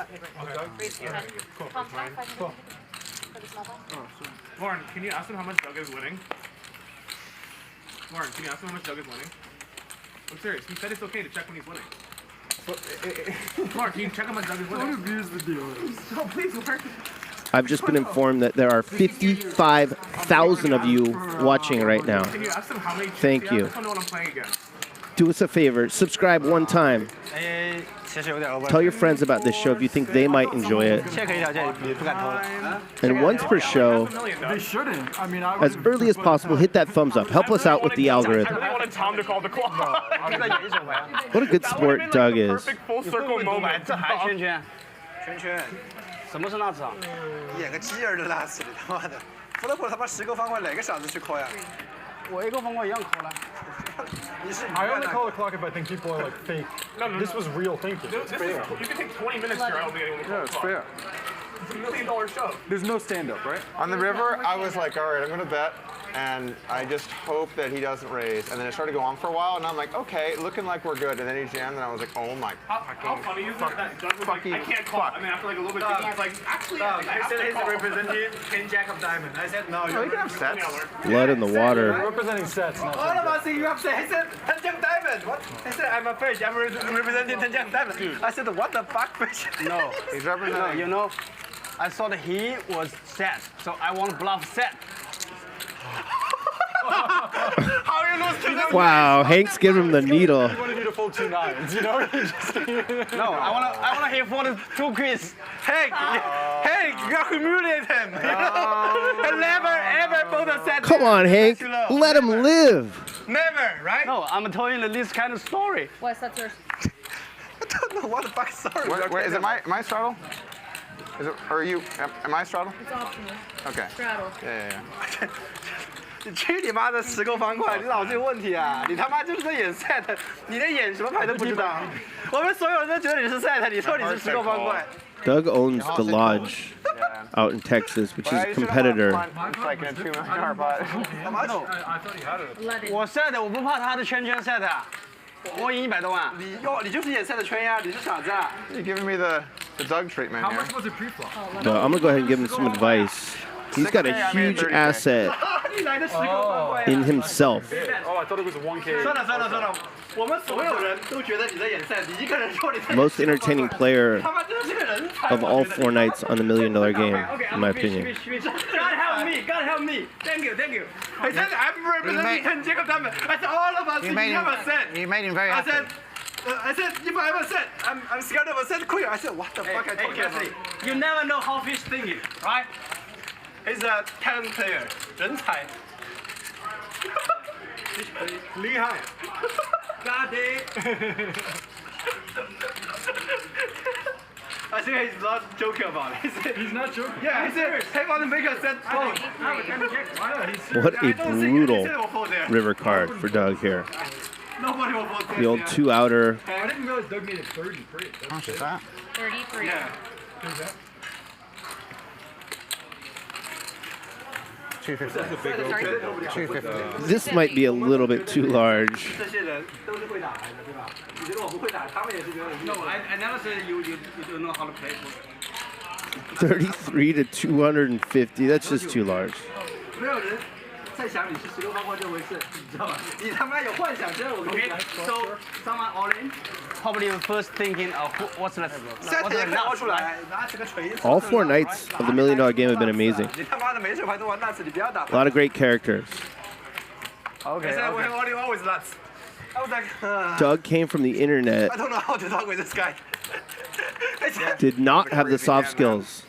Cool. Lauren, can you ask him how much Doug is winning? Lauren, can you ask him how much Doug is winning? I'm serious. He said it's okay to check when he's winning. Mark, can you check how much Doug is winning? Don't abuse the dealers. No, please, Mark. I've just been informed that there are 55,000 of you watching right now. Can you ask him how many Thank chips he you. has? I just want to know what I'm playing against. Do us a favor, subscribe one time. Tell your friends about this show if you think they might enjoy it. And once per show, They shouldn't. I mean, as early as possible, hit that thumbs up. Help us out with the I algorithm. really wanted Tom to call the clock. What a good sport Doug is. Perfect full circle moment. 这还圈圈？圈圈？什么是辣子啊？演个鸡儿的辣子，他妈的！弗勒普他妈10个方块哪个傻子去抠呀？我一个方块一样抠了。I only call the clock if I think people are like fake. No. This was real thinking. This is, you can take 20 minutes here. I don't think anyone will call Yeah, the it's clock. fair. It's $1 million show. There's no stand-up, right? On the river, I was like, all right, I'm going to bet. And I just hope that he doesn't raise. And then it started to go on for a while, and I'm like, okay, looking like we're good. And then he jammed, and I was like, oh my How funny is it that Doug was like, I can't call. And then after like a little bit, he's like, actually, I think I have to He's call. representing 10 Jack of Diamond. I said no. No, you can have sets. Blood in the water. Representing sets. Not All of us think you have said, he said 10 Jack of Diamond. What? He said, I'm a fish. I'm representing 10 Jack of Diamond. I said, what the fuck, fish? No. He's representing. No, you know, I thought he was set, so I want bluff set. How are you lose to this? Wow, Hank's giving him the needle. You wanted you to fold 2 nines, you know? No, I wanna hit for the 2 queens. Hank, you got humiliate him. I never ever fold a set. Come on, Hank. Let him live. Never, right? No, I'm telling you this kind of story. What's that, sir? I don't know what the fuck story. Wait, is it my straddle? Is it, or are you, am I straddle? It's optional. Okay. Straddle. Yeah. 你去你妈的10个方块！你脑子有问题啊！你他妈就是在演 set， 你连演什么牌都不知道。我们所有人都觉得你是 set， 你说你是10个方块。 Doug owns the lodge out in Texas, which is a competitor. It's like a $2 million pot. No. 我 set 我不怕他的圈圈 set 啊。我赢100多万。你就是演赛的圈呀，你是傻子啊。 You're giving me the Doug treatment How here. much was it pre-flop? No, I'm gonna go ahead and give him some advice. He's got a huge asset in himself. Oh, I thought it was 1K. 算了，我们所有人都觉得你在演赛，你一个人说你在。 Most entertaining player 他妈真的是个人才。 of all 4 nights on the $1 million game, in my opinion. God help me, God help me. Thank you. I said I'm representing Jacob Diamond. I said all of us. You made him very happy. I said if I ever said I'm scared of a set queer. I said what the fuck I talking about? You never know how fish thinking, right? He's a talent player. 人才。厉害。Got it. I think he's not joking about it. He's not joking. Yeah, he said, "Hey, want to make a set fold." What a brutal river card for Doug here. Nobody will vote The old 2-outer. I didn't realize Doug made it 33. How much is that? 33. Yeah. Who's that? 250. 250. This might be a little bit too large. 这些人都是会打牌的，对吧？你觉得我不会打，他们也是觉得我。 No, I never said you don't know how to play. 33 to 250. That's just too large. 没有人在想你是16方块这回事，你知道吗？你他妈有幻想症，我跟你 Okay, 讲。 so someone all in, probably first thinking of what's the 现在也看不出来，拿起个锤子。 All 4 nights of the $1 million game have been amazing. 你他妈的每手牌都玩 nuts，你不要打。 A lot of great characters. Okay. We have only always nuts. I was like, Doug came from the internet, I don't know how to talk with this guy. did not have the soft skills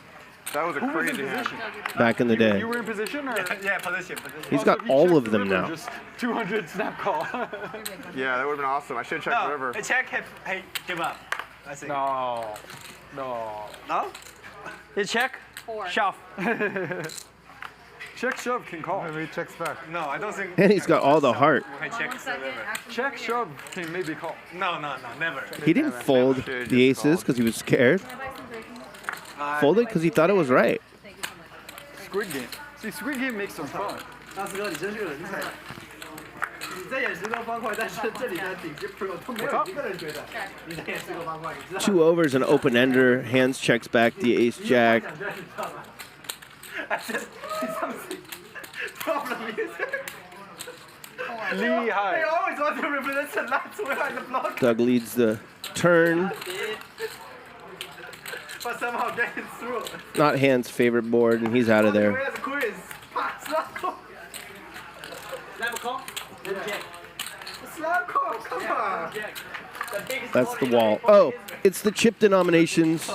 That was a crazy hand. back in the day. You were in position or? Yeah, position. He's got all of them now. Just 200 snap call. Yeah, that would have been awesome. I should have checked the river. Check, hey, give up. I think. No. No? You check, 4. shove. Check shove can call. Maybe he checks back. No, I don't think. And he's got all the heart. Okay, check the river. Check shove can maybe call. No, never. He didn't fold the aces because he was scared. Folded because he thought it was right. Squid Game. See, Squid Game makes some fun. 大师哥，你真是个人才。你在演16方块，但是这里的顶级 pro 都没有一个人觉得你在演16方块，你知道吗？ 2 overs and open ender. Hands checks back the ace jack. I said something. Problem is. Lee high. They always want to represent the nuts behind the block. Doug leads the turn. But somehow getting through. Not Hand's favorite board, and he's out of there. Where's the quiz? Slap call, then check. Slap call, come on. That's the wall. Oh, it's the chip denominations.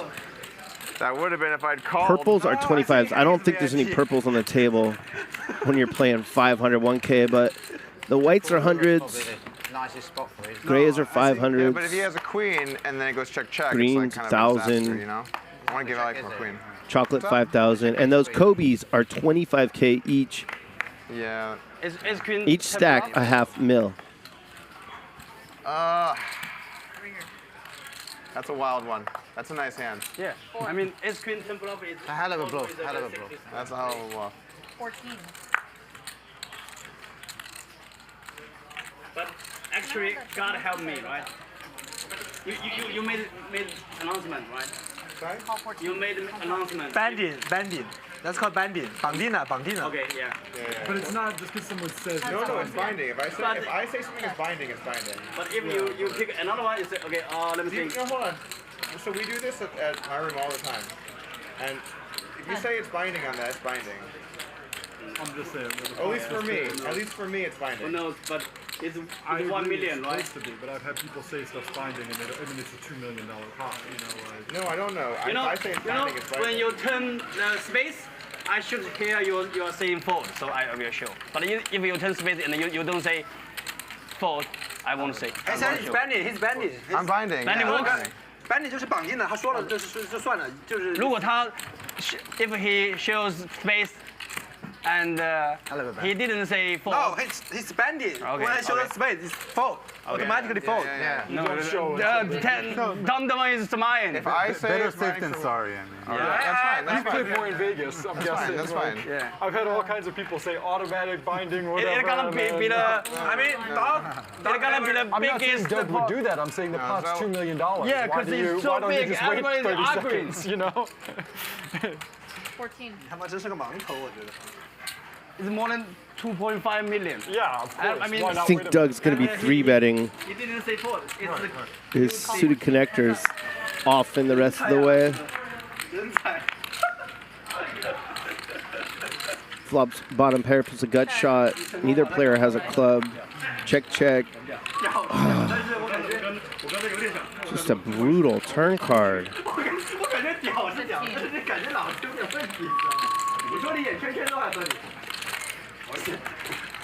That would have been if I'd called. Purples are 25s. I don't think there's any purples on the table when you're playing 500 1K, but the whites are hundreds. Nicest spot for his. Grays are Yeah, but if 500s. he has a queen and then it goes check check, Greens, it's like kind of a 1,000. disaster, you know? I want to give Alec more queen. Chocolate 5,000. And those Kobe's are 25K each. Yeah. Is queen Each stack a half mil. That's a wild one. That's a nice hand. Yeah. I mean, is queen 10 bluff is A hell of a bluff. Hell of a bluff. That's a hell of a bluff. 14. But actually, God help me, right? You made announcement, right? Sorry? You made announcement. Banding. That's called banding. 绑定了。 Okay, yeah. But it's not just because someone says No, it's binding. If I say something is binding, it's binding. But if you pick another one, you say, okay, let me think. No, hold on. So we do this at my room all the time. And if you say it's binding on that, it's binding. I'm just saying. At least for me. At least for me, it's binding. Who knows? But it's 1 million, right? It's supposed to be, but I've had people say stuff's binding, and it's a $2 million pot. You know, like. No, I don't know. You know, I say it's binding, it's binding. when you turn the space, I should hear you are saying fold, so I will show. But if you turn space and you don't say fold, I won't say. I said it's banding. He's banding. I'm binding. Banding works. banding 就是绑定的，他说了就算了，就是。如果他 if he shows space And he didn't say fold. No, he spanned it. Okay. When I showed the spade, it's fold. Automatically fold. No, Dom is mine. If I say better safe than sorry. I mean. That's fine. That's You play more in Vegas, I'm guessing. That's fine. Yeah. I've had all kinds of people say automatic binding, whatever. It's gonna be the. I mean, it's gonna be the I'm not saying biggest. Doug would do that. I'm saying the pot's $2 million. Yeah, because it's so big. Everybody's arguing. Seconds, you know? 14. 他妈真是个盲头，我觉得。 It's more than 2.5 million. Yeah, of course. I mean, I think Doug's going to be 3-betting he didn't say fold. It's his suited connectors off in the rest of the way. Flops bottom pair puts a gut shot. Neither player has a club. Check, check. Just a brutal turn card. 我感觉屌是屌，但是这感觉老是有点问题。你说你眼圈圈都还这里。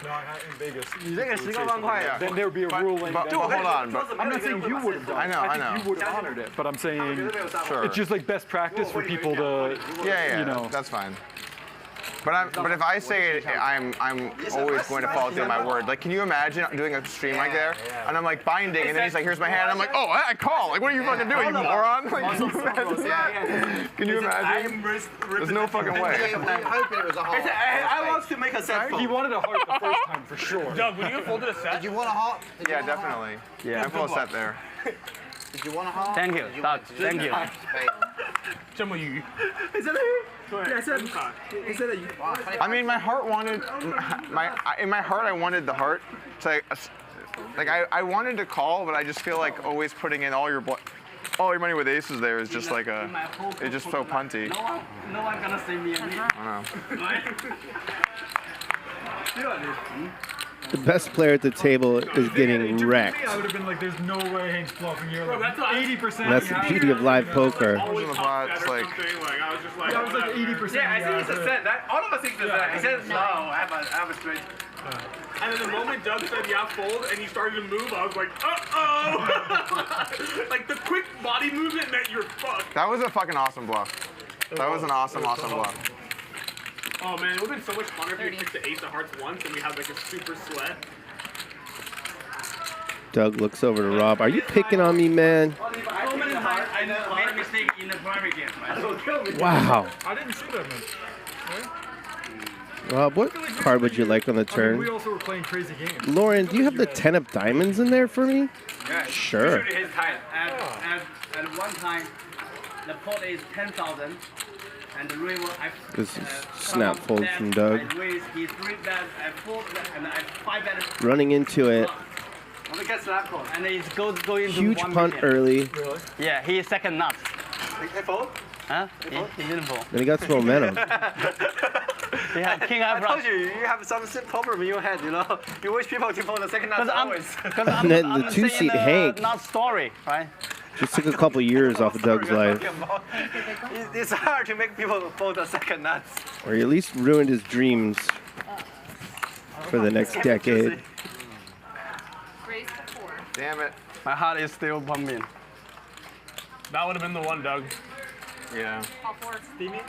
No, in Vegas. 你这个10个万块 Then there would be a ruling. But hold on. But I'm not saying you would have done it. I know. I think you would have honored it. But I'm saying Sure. it's just like best practice for people to, Yeah, you know. that's fine. But if I say it, I'm always going to follow through my word. Like, can you imagine doing a stream like there, and I'm like binding, and then he's like, "Here's my hand." I'm like, "Oh, I call." Like, what are you fucking doing, you moron? Like, can you imagine that? Can you imagine? There's no fucking way. I'm hoping it was a heart. I want to make a set. He wanted a heart the first time for sure. Doug, would you have folded a set? Did you want a heart? Yeah, definitely. Yeah, I'm full set there. Did you want a heart? Thank you, Doug. Thank you. 这么鱼。 I mean, my heart wanted in my heart I wanted the heart to like I wanted to call, but I just feel like always putting in all your money with aces there is just like it's just so punty. No one gonna see me. I don't know. The best player at the table is getting wrecked. I would have been like, there's no way Hank's bluffing. You're like 80%. That's the beauty of live poker. It's like, I was just like, that was like 80%. Yeah, I think it's a set. All of us think it's a set. He says no. I have a straight. And then the moment Doug said yeah, fold, and he started to move, I was like, uh-oh! Like, the quick body movement meant you're fucked. that was a fucking awesome bluff. That was an awesome bluff. Oh man, it would have been so much funner if we picked the ace of hearts once and we had like a super sweat. Doug looks over to Rob. Are you picking on me, man? So many times I made a mistake in the primary game. Right? Wow. I didn't see that much. Rob, what card would you like on the I mean, turn? we also were playing crazy games. Lauren, do you have the 10 of diamonds in there for me? Yeah, Sure. Usually his time. At one time, the pot is 10,000. And the river, This is snap fold from Doug. I raise, he 3-bet, I 4-bet, and I 5-bet. Running into it. And he's going to Huge 1 punt million. early. Yeah, he is second nut. He fold? Huh? He didn't fold. Then he got some momentum. He had King I A5h. told you have some problem in your head, you know. You wish people to fold the second nut always. And then the two-seat Hank Not story, right? just took a couple years off of Doug's life. It's hard to make people fold the second nuts. Or he at least ruined his dreams for the next decade. Raise to 4. Damn it. My heart is still pumping. That would have been the one, Doug. Yeah. All 4. Steamy.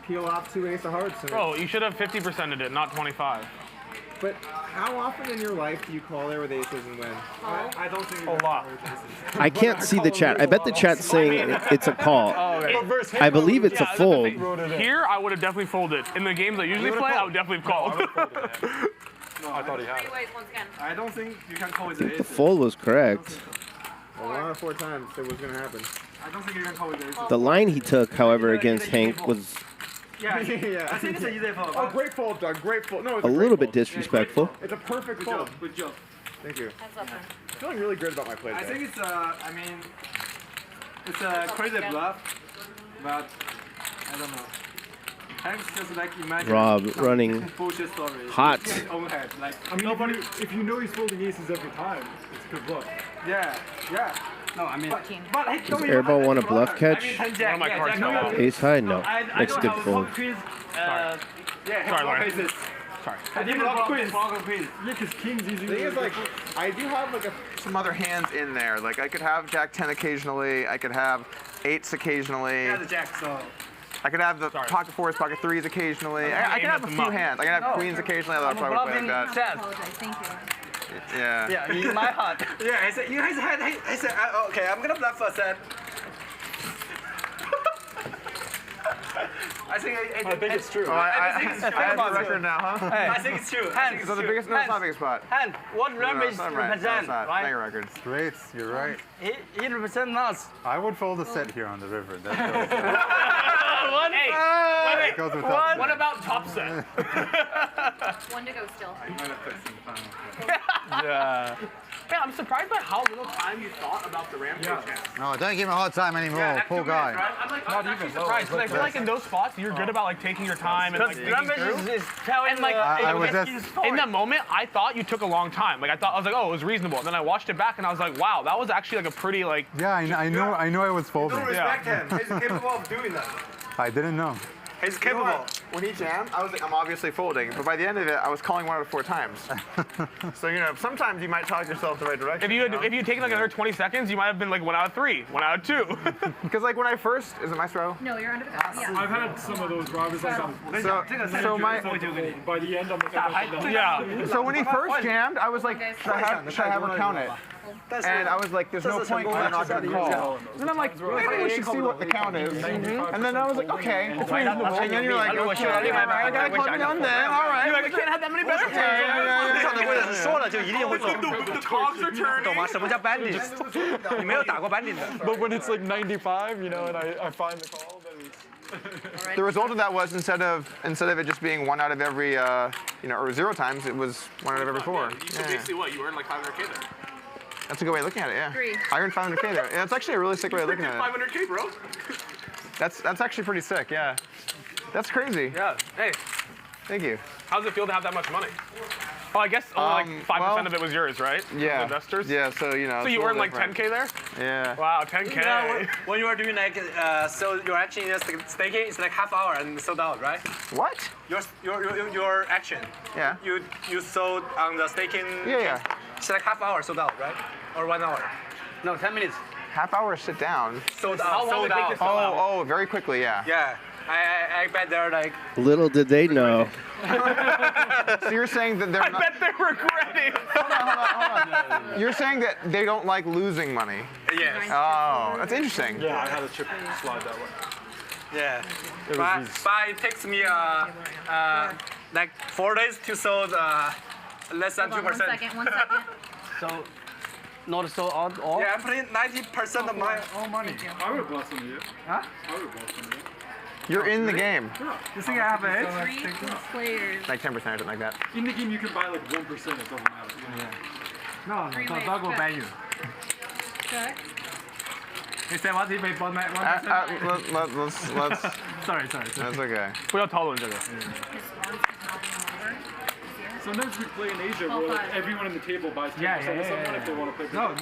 Peel off 2 ace of hearts. Bro, you should have 50%ed it, not 25. But how often in your life do you call there with aces and win? I don't think a lot. I can't see the chat. I bet the chat's saying it's a call. I believe it's a fold. Here, I would have definitely folded. In the games I usually play, I would definitely have called. No, I thought he had it. I don't think you can call with The aces. fold was correct. Well, 1 out of 4 times it was going to happen. I don't think you can call with aces. The line he took, however, against Hank was Yeah, I think it's an easy fold. Oh, great fold, Doug. Great fold. No, it's a little bit disrespectful. It's a perfect fold. Good job. Thank you. I'm feeling really good about my play today. I think it's it's a crazy bluff, but I don't know. Hanks just like imagine Rob some running bullshit stories hot. in his own head. Like I mean, if you know he's folding aces every time, it's a good bluff. yeah. No, I mean, 14. But I Does Airball want a bluff catch? One of my cards fell off. Ace high? No. Makes a good fold. yeah, Sorry, Lauren. aces. Sorry. I didn't block queens. Yeah, because kings usually. The thing is, like, I do have like Some other hands in there. Like I could have Jack 10 occasionally. I could have 8s occasionally. Yeah, the jack, so. I could have the pocket fours, pocket threes occasionally. I can have a few hands. I can have queens occasionally, although I probably would play like that. Thank you. Yeah. Yeah, in my heart. Yeah, I said, you guys had, I said, okay, I'm gonna bluff first then. I think it's true. Oh, I have a record now, huh? Hey. I think it's true. Hands. So the biggest, no, it's not the biggest spot. Hand, what Ramirez represent, right? Mega records. Straight, you're right. He represents us. I would fold a set here on the river. What about top set? One to go still. Yeah. Man, I'm surprised by how little time you thought about the rampage chance. No, don't give him a hard time anymore, poor guy. Right? I'm like, not even surprised. I feel like in those spots, you're good about like taking your time and like thinking through. And like, in that moment, I thought you took a long time. Like I was like, oh, it was reasonable. And then I watched it back and I was like, wow, that was actually like a pretty like. Yeah, I know I was folding. Don't respect him. He's capable of doing that. I didn't know. He's capable. When he jammed, I was like, I'm obviously folding. But by the end of it, I was calling 1 out of 4 times. So, you know, sometimes you might talk yourself the right direction. If you had taken like another 20 seconds, you might have been like 1 out of 3, 1 out of 2. Because like when I first, is it my throw? No, you're under the gun. Yeah. I've had some of those where I was like, so my, by the end, I'm like, yeah. So when he first jammed, I was like, should I have her count it? And I was like, there's no point because I'm not going to call. And then I'm like, maybe we should see what the count is. And then I was like, okay, it's reasonable. And then you're like, okay, I got to call it down then. All right. You're like, I can't have that many better hands. 说了就一定会中。 The cogs are turning. 懂吗？什么叫 bandit？ 你没有打过 bandit 的。 But when it's like 95, you know, and I find the call, then. The result of that was instead of it just being 1 out of every, you know, or 0 times, it was 1 out of every 4. So basically, what you earned like 500K there. That's a good way of looking at it, yeah. 3. I earned 500K there. Yeah, that's actually a really sick way of looking at it. 500K, bro. That's actually pretty sick, yeah. That's crazy. Yeah. Hey. Thank you. How does it feel to have that much money? Oh, I guess only like 5% of it was yours, right? Yeah. Investors? Yeah, so, you know. So you earned like 10K there? Yeah. Wow, 10K. You know, when you are doing like, so your action is staking, it's like half hour and sold out, right? What? Your action. Yeah. You sold on the staking. Yeah. It's like half hour sold out, right? Or 1 hour? No, 10 minutes. Half hour sit down. Sold out. How long did it take to sell out? Oh, very quickly, yeah. Yeah. I bet they're like. Little did they know. So you're saying that they're I bet they're regretting. Hold on. You're saying that they don't like losing money. Yes. Oh, that's interesting. Yeah, I had a chip slide that way. Yeah. But it takes me like 4 days to sold less than 2%. 1 second. So, not so odd or? Yeah, I'm putting 90% of my own money. I would have bought some of you. Huh? I would have bought some of you. You're in the game. You think I have an edge? 3 players. Like 10% or something like that. In the game, you can buy like 1%. It doesn't matter. No, Three-way dog will check. ban you. Check. He said what? He made 1%. Let's. Sorry. That's okay. 不要讨论这个。 Sometimes we play in Asia where like everyone in the table buys 10% of someone if they want to play. No,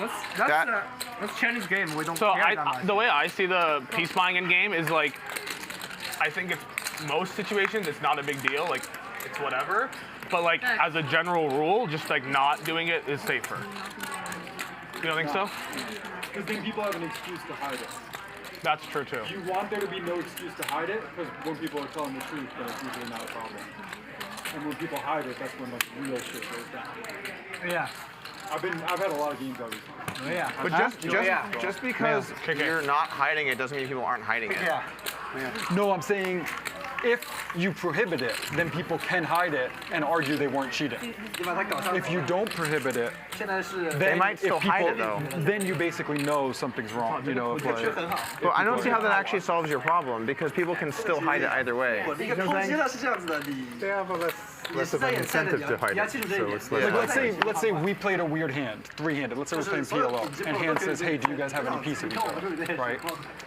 that's Chinese game. We don't So care that much. the way I see the piece buying in game is like, I think it's most situations it's not a big deal. Like it's whatever. But like as a general rule, just like not doing it is safer. You don't think so? Because then people have an excuse to hide it. That's true too. You want there to be no excuse to hide it, because when people are telling the truth, then it's usually not a problem. And when people hide it, that's when like real shit goes down. Yeah. I've had a lot of games out recently. Yeah. But just because you're not hiding it doesn't mean people aren't hiding it. Yeah. No, I'm saying if you prohibit it, then people can hide it and argue they weren't cheating. If you don't prohibit it, then they might still hide it though. Then you basically know something's wrong. You know, if like. Well, I don't see how that actually solves your problem because people can still hide it either way. They have a less of an incentive to hide it. So it's like let's say we played a weird hand, 3-handed. Let's say we're playing PLO, and hand says, "Hey, do you guys have any piece of each other?" Right?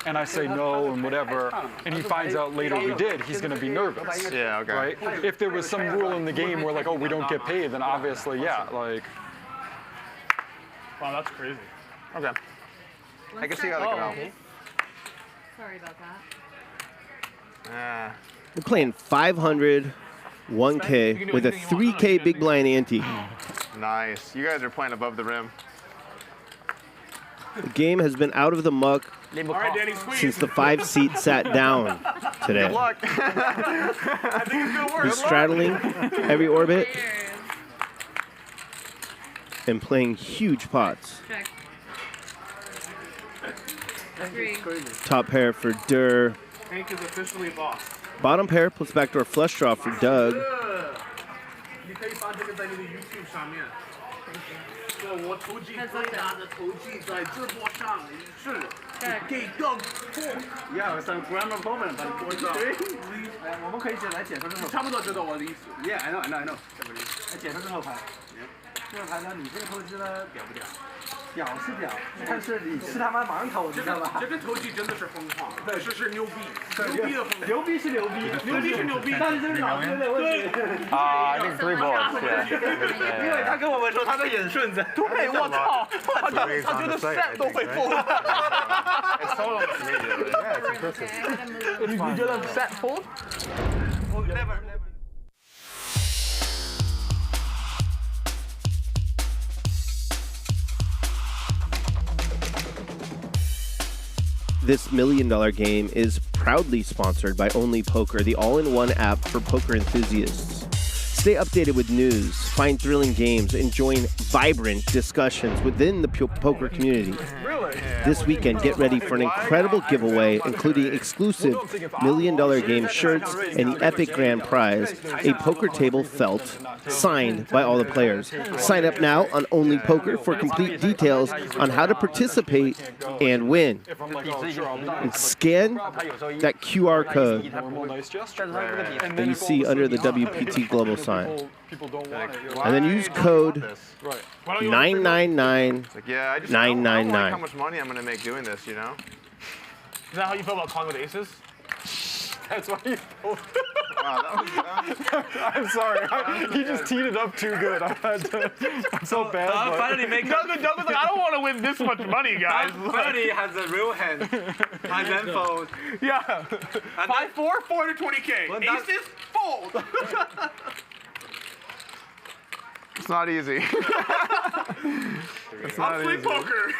And I say no and whatever, and he finds out later we did. He's going to be nervous. Yeah. Okay. Right? If there was some rule in the game where like, oh, we don't get paid, then obviously, yeah, like. Wow, that's crazy. Okay. I can see how that could help. Sorry about that. We're playing 500, 1K with a 3K big blind ante. Nice. You guys are playing above the rim. The game has been out of the muck since the 5-seat sat down today. Good luck. I think it's gonna work. He's straddling every orbit and playing huge pots. Check. 3. Top pair for Durr. Hank is officially boss. Bottom pair plus backdoor flush draw for Doug. 你可以把这个在你的 YouTube 上面。我投机回答的投机在直播上是给Dwan V Polk。Yeah, some grammar problem, but 我们可以来解说之后。差不多知道我的意思。Yeah, I know. 来解说之后拍。这个牌呢，你这个投机呢屌不屌？屌是屌，但是你是他妈盲投，你知道吧？这个投机真的是疯狂，对，是牛逼，牛逼的疯狂。牛逼是牛逼，但是就是脑子有点问题。I think 3 bullets, yeah. 因为他跟我们说他的眼顺着。对，我操，他觉得 set 都会疯。It's totally immediate. Yeah, it's impressive. 你觉得 set fold? Never. This $1 million game is proudly sponsored by Only Poker, the all-in-one app for poker enthusiasts. Stay updated with news, find thrilling games, and join vibrant discussions within the poker community. This weekend, get ready for an incredible giveaway, including exclusive $1 million game shirts and the epic grand prize, a poker table felt, signed by all the players. Sign up now on Only Poker for complete details on how to participate and win. And scan that QR code that you see under the WPT Global sign. And then use code 999 Yeah, I don't like 999. how much money I'm gonna make doing this, you know? Is that how you feel about calling with aces? That's why you told I'm sorry. He just teed it up too good. I'm so bad. Finally Doug was like, I don't want to win this much money, guys. Finally has a real hand. And then fold. Yeah. 5-4, 420K. Aces, fold. It's not easy. It's not I'll easy. poker.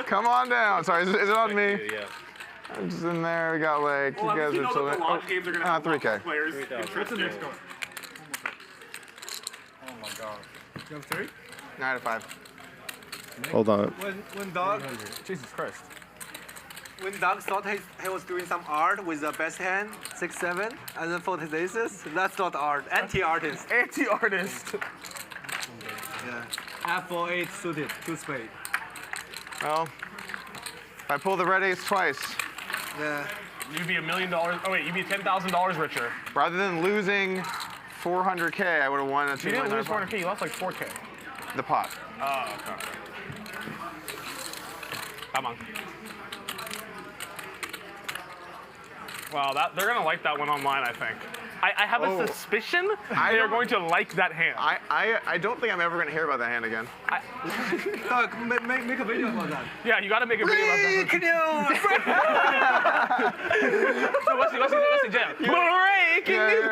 Come on down. Sorry, is it on me? Yeah. I'm just in there. We got like, Well, you guys you are know chilling. that the launch games are going to have 3K. players. What's the next one? Oh my god. You have 3? 9 out of 5. Hold on. When Doug, Jesus Christ. when Doug thought he was doing some art with the best hand, 6-7, and then fold his aces, that's not art. Anti-artist. Anti-artist. Yeah. F4-8 suited, 2 spade. Well, if I pull the red ace twice. Yeah. You'd be $1 million. Oh wait, you'd be $10,000 richer. Rather than losing 400K, I would have won a 2 You didn't million lose 400K. You lost like 4K. The pot. Oh, okay. Come on. Wow, they're gonna like that one online, I think. I have a suspicion they are going to like that hand. I don't think I'm ever going to hear about that hand again. Doug, make a video about that. Yeah, you got to make a video about that. So Wesley, jam. Breaking news.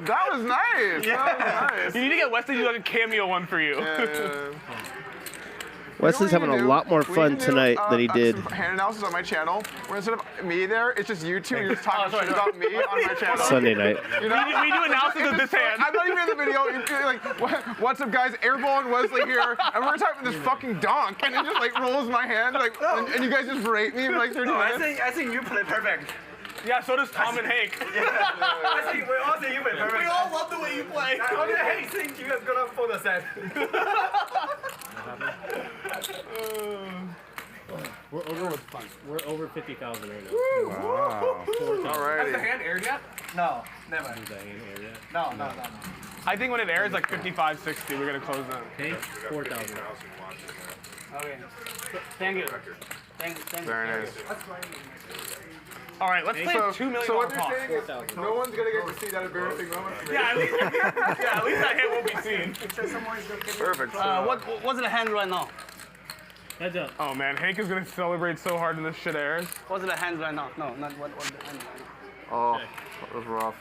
That was nice. Yeah. That was nice. You need to get Wesley to do like a cameo one for you. Yeah. Wesley's having a lot more fun tonight than he did. Some hand analysis on my channel, where instead of me there, it's just you two. You're just talking shit about me on my channel. Sunday night. You know? We do analysis of this hand. I'm not even in the video. You're like, what's up, guys? Airball and Wesley here, and we're talking about this fucking donk, and it just like rolls my hand, like, and you guys just berate me for like 30 minutes. I think you play perfect. Yeah, so does Tom and Hank. I think we all think you play perfect. We all love the way you play. Only Hank thinks you guys gonna fold a set. We're over 50,000 right now. Wow. Has the hand aired yet? No, never. Is that hand aired yet? No. I think when it airs like 55, 60, we're gonna close in. Okay, 4,000. Okay. Thank you. Thank you. Very nice. All right, let's play $2 million So what you're pot. saying is, no one's gonna get to see that embarrassing moment from me. Yeah, at least that hand won't be seen. Perfect. What's the hand right now? Heads up. Oh man, Hank is gonna celebrate so hard when this shit airs. What's the hand right now? No, not what the hand right now. Oh, that was rough.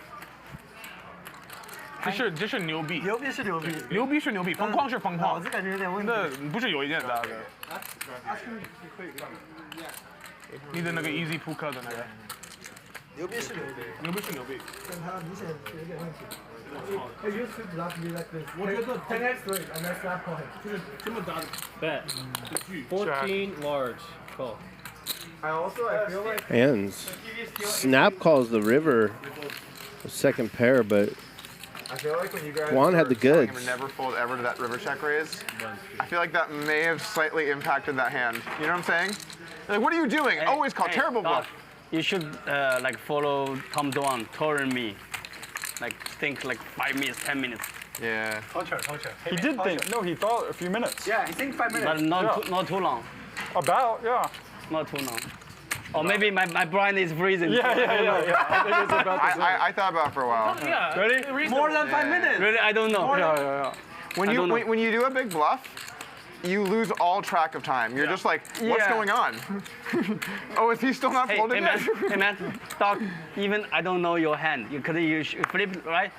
这是牛逼。牛逼是牛逼，牛逼是牛逼，疯狂是疯狂。脑子感觉有点问题。那不是有一点大的。你的那个 easy 扑克的那个。牛逼是牛逼，牛逼是牛逼。但他明显有点问题。I used to bluff me like this. 我觉得 10x straight and then slap call him. 就是这么大的 Bet. 14 large. Call. I feel like Hands. Snap calls the river. The second pair, but I feel like when you guys Dwan had the telling him goods. to never fold ever to that river check raise, I feel like that may have slightly impacted that hand. You know what I'm saying? Like, what are you doing? Always call terrible bluff. You should like follow Tom Dwan, touring me. Like think like 5 minutes, 10 minutes. Yeah. He did think. No, he thought a few minutes. Yeah, he think 5 minutes. But not too long. About, yeah. Not too long. Or maybe my brain is freezing. Yeah. I think it's about the same. I thought about it for a while. Yeah. Really? More than 5 minutes. Really? I don't know. Yeah. When you do a big bluff, you lose all track of time. You're just like, what's going on? Oh, is he still not folded yet? Hey man, Doc, even I don't know your hand. You flip, right?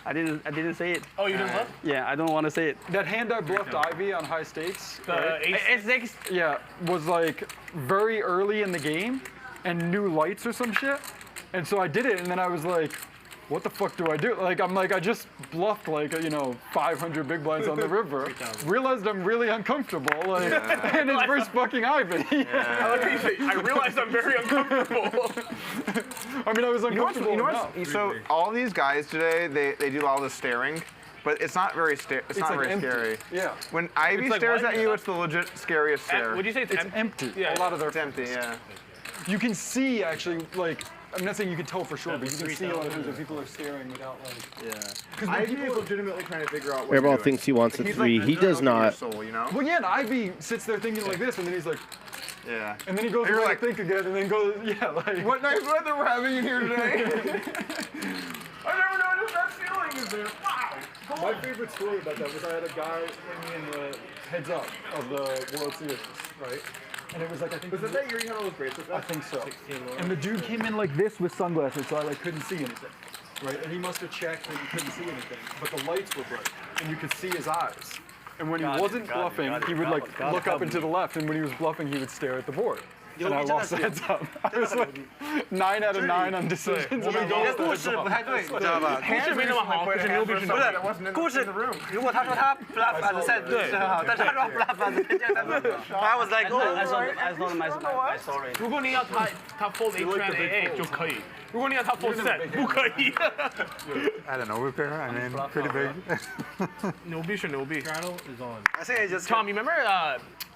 I didn't say it. Oh, you didn't bluff? Yeah, I don't want to say it. That hand I bluffed Ivy on high stakes, right? Ace-6? Yeah, was like very early in the game and new lights or some shit. And so I did it and then I was like, what the fuck do I do? Like, I just bluffed like, 500 big blinds on the river. Realized I'm really uncomfortable, like, and it's versus fucking Ivy. I realized I'm very uncomfortable. I mean, I was uncomfortable. So all these guys today, they do all this staring, but it's not very scary. Yeah. When Ivy stares at you, it's the legit scariest stare. Would you say it's empty? Yeah. A lot of their empty. Yeah. You can see actually, like, I'm not saying you can tell for sure, but you can see a lot of times that people are staring without like. Yeah. Because Ivy is legitimately trying to figure out what Airball thinks he wants a 3. He does not. Soul, you know? Well, yeah, and Ivy sits there thinking like this, and then he's like. Yeah. And then he goes away to think again, and then goes, yeah, like. What nice weather we're having in here today. I never noticed that ceiling is there. Wow. My favorite story about that was I had a guy hang me in the heads up of the World Series, right? And it was like, I think. Was that year you had all those bracelets? I think so. And the dude came in like this with sunglasses, so I like couldn't see anything, right? And he must have checked and he couldn't see anything, but the lights were bright, and you could see his eyes. And when he wasn't bluffing, he would like look up and to the left, and when he was bluffing, he would stare at the board. And I lost the heads up. I was like 9 out of 9 on decisions. 你的故事不太对，你知道吧？故事没那么好，可是牛逼是牛逼。不是故事，如果他说他 bluff as a set 是很好，但是他说 bluff as a set I was like, oh, I thought my sorry. 如果你要他 fold HCL AA 就可以，如果你要他 fold set 不可以。I don't know, repair. I mean, pretty big. 牛逼是牛逼。 Channel is on. I say just. Tom, you remember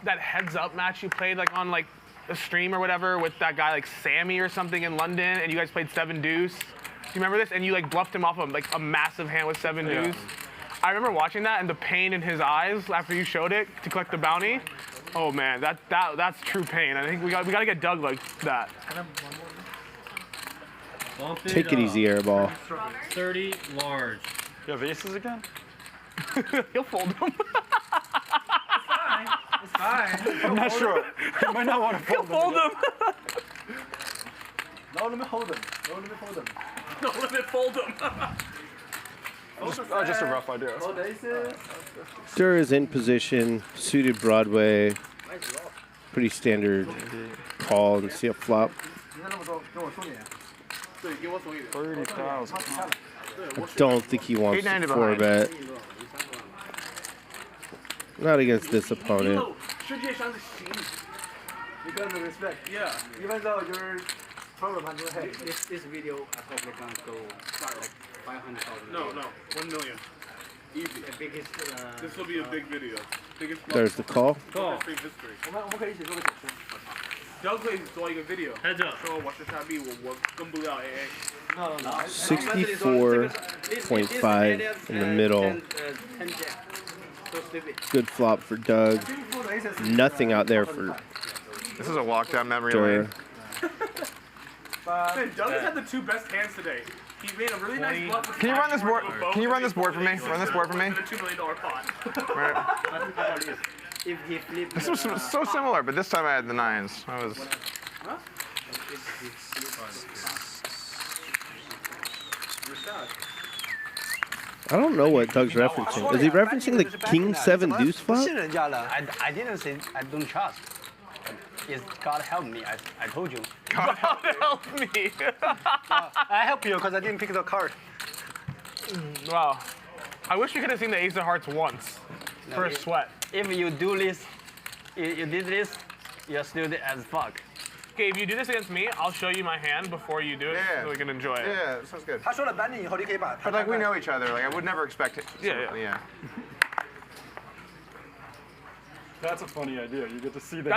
that heads up match you played like on like a stream or whatever with that guy like Sammy or something in London, and you guys played 7 deuce? Do you remember this? And you like bluffed him off of like a massive hand with 7 deuce. I remember watching that and the pain in his eyes after you showed it to collect the bounty. Oh man, that's true pain. I think we gotta get Doug like that. Take it easy, Airball. 30 large. You have aces again? He'll fold them. It's fine. I'm not sure. I might not want to fold He'll fold them. No limit hold them. No limit hold them. No limit fold them. Just a rough idea. Hold aces. Stir is in position, suited Broadway. Pretty standard call and see a flop. 30,000. I don't think he wants to 4-bet. Not against this opponent. Because of respect. Yeah. Even though you're problem on your head. This video I probably can't go like 500,000. No, 1 million. Easy. The biggest. This will be a big video. Biggest. There's the call. Call. History. 我们可以一起做个解释。 Doug 可以做一个 video. Heads up. 说我是傻逼，我跟不了 AA. No. 64.5 in the middle. Good flop for Doug. Nothing out there for. This is a walk down memory Stir. lane. Man, Doug has had the 2 best hands today. He made a really nice bluff. Can you run this board? Can you run this board for me? Run this board for me. A $2 million pot. Right. If he flipped. This was so similar, but this time I had the 9s. I was. Huh? I don't know what Doug's referencing. Is he referencing the King 7 deuce flop? I didn't say I don't trust. It's God help me. I told you. God help me. I help you because I didn't pick the card. Wow. I wish we could have seen the Ace of Hearts once for a sweat. If you do this, you did this, you're stupid as fuck. Okay, if you do this against me, I'll show you my hand before you do it so we can enjoy it. Yeah, that sounds good. 他说了板你以后，你可以把 But like we know each other. Like I would never expect it. Yeah. That's a funny idea. You get to see the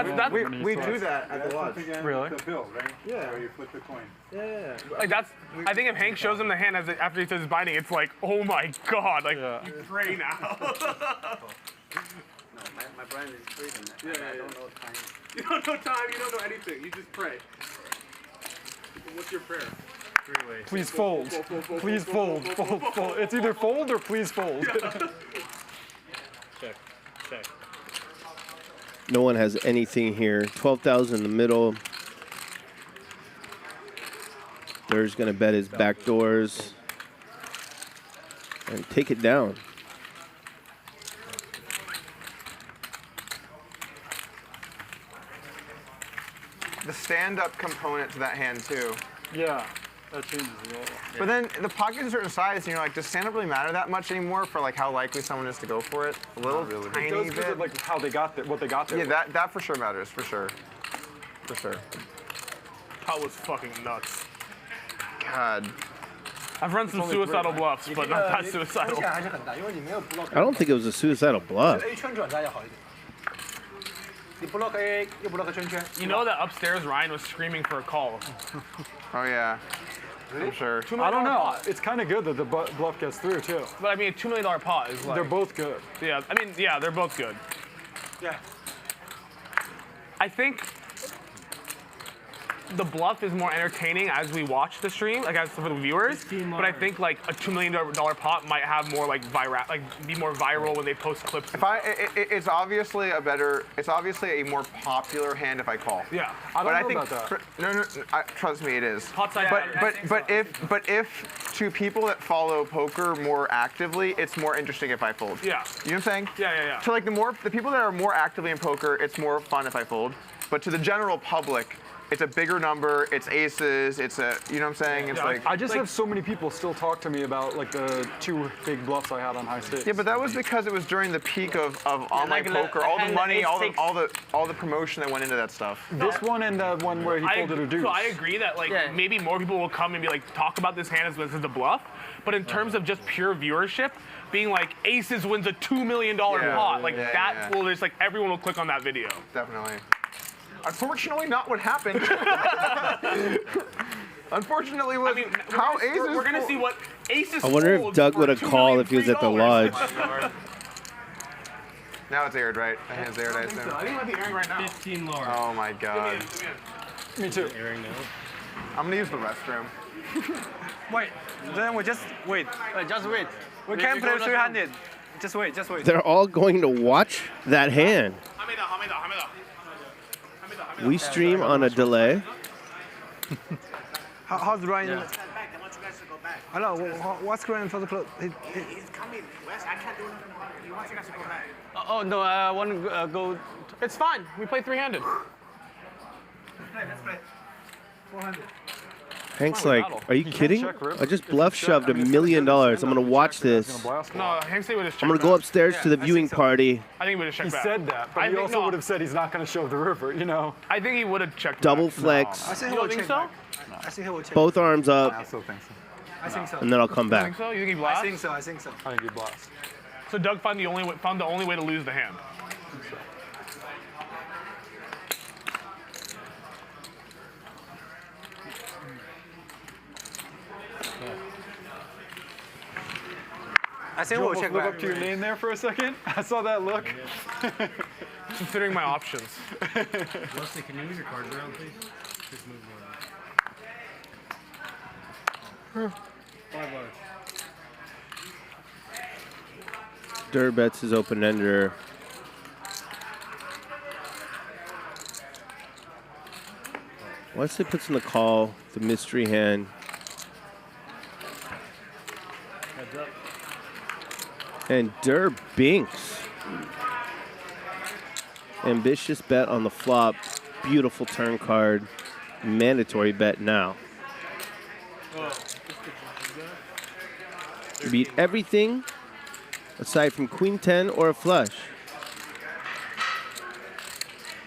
we do that at the lodge. Really? The bill, right? Yeah. Where you flip the coin. Yeah. Like that's. I think if Hank shows him the hand after he says binding, it's like, oh my god, like you pray now. No, my brain is freezing. I don't know time. You don't know time. You don't know anything. You just pray. What's your prayer? Please fold. Please fold. Fold. Fold. It's either fold or please fold. Check. Check. No one has anything here. 12,000 in the middle. There's going to bet his back doors and take it down. The stand-up component to that hand too. Yeah, that changes it all. But then the pocket's a certain size, and you're like, does stand-up really matter that much anymore for like how likely someone is to go for it? A little tiny It does bit. because of like how they got there, what they got there. Yeah, that for sure matters, for sure. For sure. That was fucking nuts. God. I've run some suicidal bluffs, but not that suicidal. 风险还是很大，因为你没有 block。 I don't think it was a suicidal bluff. A 圈转债要好一点。你 block A 又 block 圈圈。 You know that upstairs Ryan was screaming for a call. Oh yeah. I'm sure. I don't know. It's kind of good that the bluff gets through too. But I mean, a $2 million pot is like. They're both good. Yeah, I mean, yeah, they're both good. Yeah. I think the bluff is more entertaining as we watch the stream, like as for the viewers. But I think like a $2 million pot might have more like be more viral when they post clips. It's obviously a more popular hand if I call. Yeah, I don't know about that. No, trust me, it is. Pot size. But if to people that follow poker more actively, it's more interesting if I fold. Yeah. You know what I'm saying? Yeah. So like the people that are more actively in poker, it's more fun if I fold. But to the general public, it's a bigger number, it's aces, it's a, you know what I'm saying? It's like I just have so many people still talk to me about like the 2 big bluffs I had on high stakes. Yeah, but that was because it was during the peak of online poker, all the money, all the promotion that went into that stuff. This one and the one where he folded a deuce. So I agree that like maybe more people will come and be like talk about this hand as this is the bluff, but in terms of just pure viewership, being like aces wins a $2 million pot, like that will just like everyone will click on that video. Definitely. Unfortunately, not what happened. Unfortunately, how aces. We're gonna see what aces. I wonder if Doug would have called if he was at the lodge. Now it's aired, right? The hand's aired, I assume. I think it might be airing right now. 15 lower. Oh my god. Me too. Airing now. I'm gonna use the restroom. Wait, then we just wait. Just wait. We can play 300. Just wait. They're all going to watch that hand. We stream on a delay. How's Ryan? I know. What's going for the club? He's coming. Wes, I can't do nothing about it. He wants you guys to go back. Oh no, I want to go. It's fine. We play three-handed. Let's play. 400. Hank's like, are you kidding? I just bluff shoved $1 million. I'm going to watch this. No, Hank said we just checked. I'm going to go upstairs to the viewing party. I think we would have checked He back. said that, but he also would have said he's not going to shove the river, you know? I think he would have checked Double back. flex. I think You don't think so? I think he will check. Both arms up. I also think so. I think so. And then I'll come You back. think so? You think he blasts? I think so. I think he blasts. So Doug found the only way to lose the hand. I think we'll we'll check live back. up to your name there for a second. I saw that look. Considering my options. Wesley, can you move your cards around, please? Just move one. 5 large. Dirt bets his open-ender. Wesley puts in the call, the mystery hand. Heads up. And Binks. Ambitious bet on the flop. Beautiful turn card. Mandatory bet now. Beat everything aside from Queen 10 or a flush.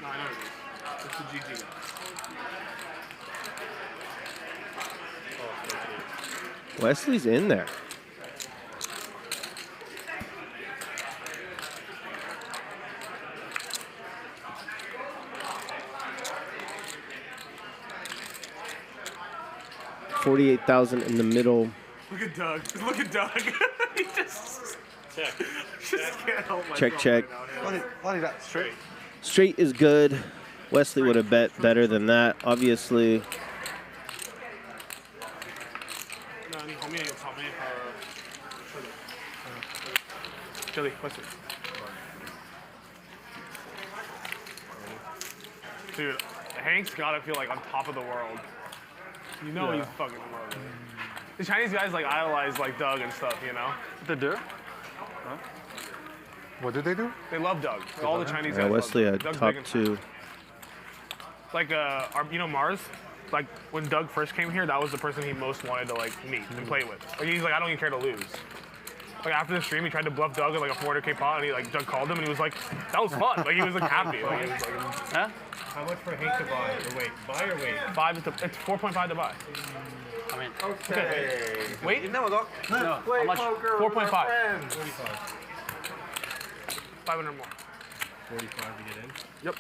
No, I know it is. It's the GG guy. Wesley's in there. $48,000 in the middle. Look at Doug. Look at Doug. He just can't help myself. Check. What is that? Straight? Straight is good. Wesley would have bet better than that, obviously. Gerry, what's it? Dude, Hank's gotta feel like on top of the world. You know he's fucking loving it. The Chinese guys like idolize like Doug and stuff, you know? They do? Huh? What do they do? They love Doug. All the Chinese guys Wesley love had Doug. top 2. Like, you know Mars? Like, when Doug first came here, that was the person he most wanted to, like, meet and play with. Like, he's like, I don't even care to lose. Like, after the stream, he tried to bluff Doug at, like, a 400K pot, and he, like, Doug called him, and he was like, that was fun. Like, he was, like, happy. Like, he was like, huh? How much for Hank to buy? Or wait, buy or wait? It's 4.5 to buy. I mean, okay. Wait? No, how much? 4.5. 500 more. 45 to get in? Yep.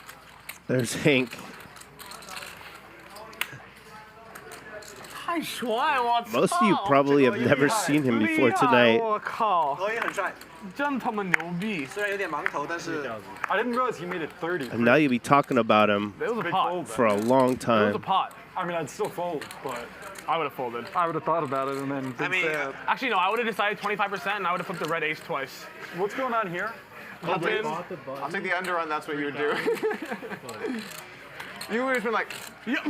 There's Hank. Most of you probably have never seen him before tonight. I didn't realize he made it 30. And now you'll be talking about him It was a pot. for a long It was time. a pot. I mean, I'd still fold, but I would have folded. I would have thought about it and then been sad. Actually, no, I would have decided 25%, and I would have flipped the red ace twice. What's going on here? I'll take the under on that's what you would do. You would have been like, yep.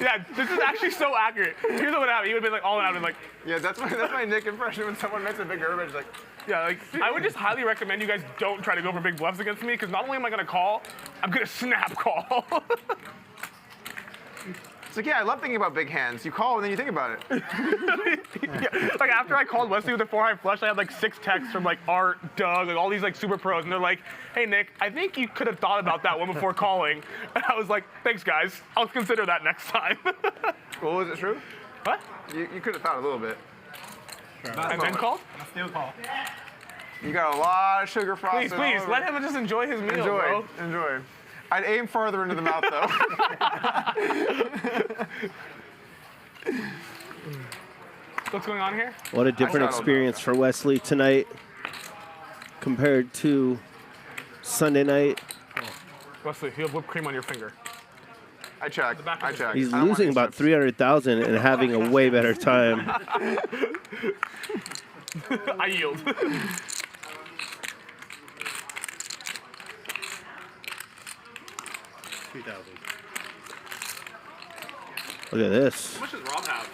Yeah, this is actually so accurate. Here's what would happen. He would have been like all in. I'd been like, yeah, that's my Nik impression when someone makes a big garbage. Like, yeah, like I would just highly recommend you guys don't try to go for big bluffs against me, because not only am I gonna call, I'm gonna snap call. it's like, yeah, I love thinking about big hands. You call and then you think about it. Yeah, like after I called Wesley with the 4-high flush, I had like 6 texts from like Art, Doug, like all these like super pros, and they're like, hey Nik, I think you could have thought about that one before calling. And I was like, thanks guys, I'll consider that next time. Well, was it true? What? You could have thought a little bit. And then called? Still call. You got a lot of sugar frosting. Please, let him just enjoy his meal, bro. Enjoy. I'd aim farther into the mouth, though. What's going on here? What a different experience for Wesley tonight compared to Sunday night. Wesley, you have whipped cream on your finger. I checked. He's losing about 300,000 and having a way better time. I yield. Look at this. How much does Rob have?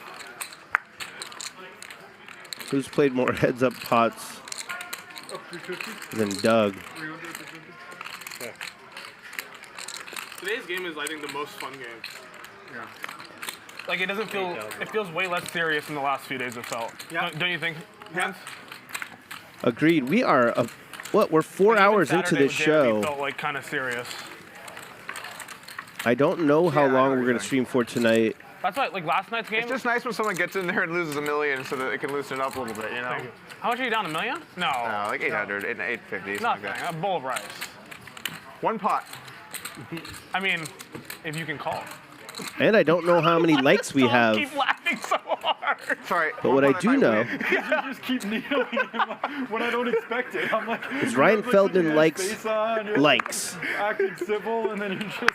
Who's played more heads-up pots than Doug? Today's game is, I think, the most fun game. Yeah. Like, it doesn't feel, it feels way less serious than the last few days it felt. Yeah. Don't you think, Hans? Agreed. We are, we're 4 hours into this show. Felt like kind of serious. I don't know how long we're going to stream for tonight. That's why, like last night's game. It's just nice when someone gets in there and loses $1 million so that it can loosen it up a little bit, you know? How much are you down, $1 million? No. No, like 800, 850. Nothing, like that. a bowl of rice. One pot. I mean, if you can call. And I don't know how many likes we have. Keep laughing so hard. Sorry. But what I do know You just keep needling him when I don't expect it. I'm like, is Ryan Feldman likes. Acting civil, and then you just.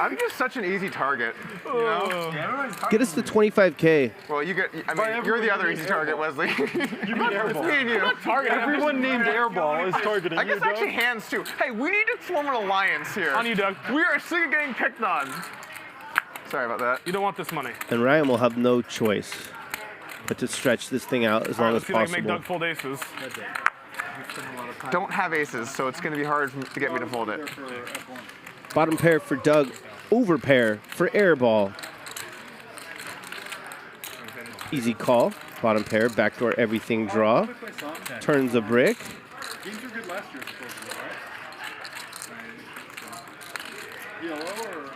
I'm just such an easy target, you know? Get us to 25K. Well, you get. I mean, you're the other easy target, Wesley. You mean Airball? Me and you. Everyone named Airball is targeting I guess you, actually Doug. hands too. Hey, we need to form an alliance here. On you, Doug. We are sick of getting picked on. Sorry about that. You don't want this money. And Ryan will have no choice. but to stretch this thing out as long as Let's see if I can make possible. Doug fold aces. Don't have aces, so it's going to be hard to get me to fold it. Bottom pair for Doug, over pair for Airball. Easy call. Bottom pair, backdoor everything draw. Turns a brick. Games were good last year, supposedly, right? Yellow or?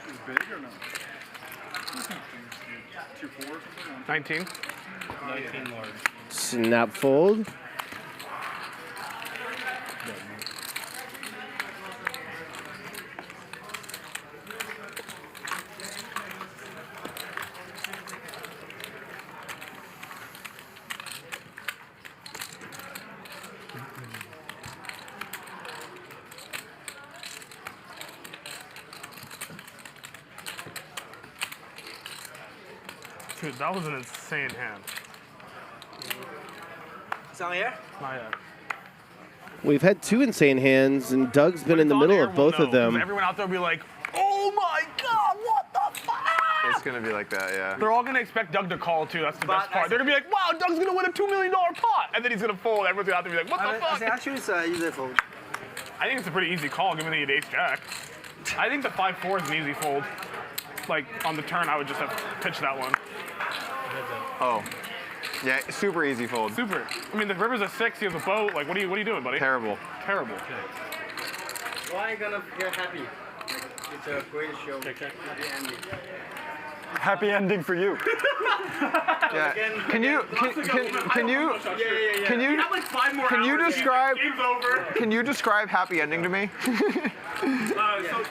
Is big or no? 2-4 or something? 19. 19 large. Snap fold. Dude, that was an insane hand. Not yet? Not yet. We've had two insane hands, and Doug's been in the middle of both of them. Everyone out there will be like, oh my God, what the fuck? It's going to be like that, yeah. They're all going to expect Doug to call, too. That's the best part. They're going to be like, wow, Doug's going to win a $2 million pot. And then he's going to fold. Everyone's going to have to be like, what the fuck? Actually, it's easy fold. I think it's a pretty easy call, given that you had ace-jack. I think the 5-4 is an easy fold. Like, on the turn, I would just have pitched that one. Oh. Yeah, super easy fold. Super. I mean, the river's a 6, he has a boat. Like, what are you doing, buddy? Terrible. Terrible. Why are you gonna get happy? It's a great show. Happy ending. Happy ending for you. Yeah. Can you describe happy ending to me? So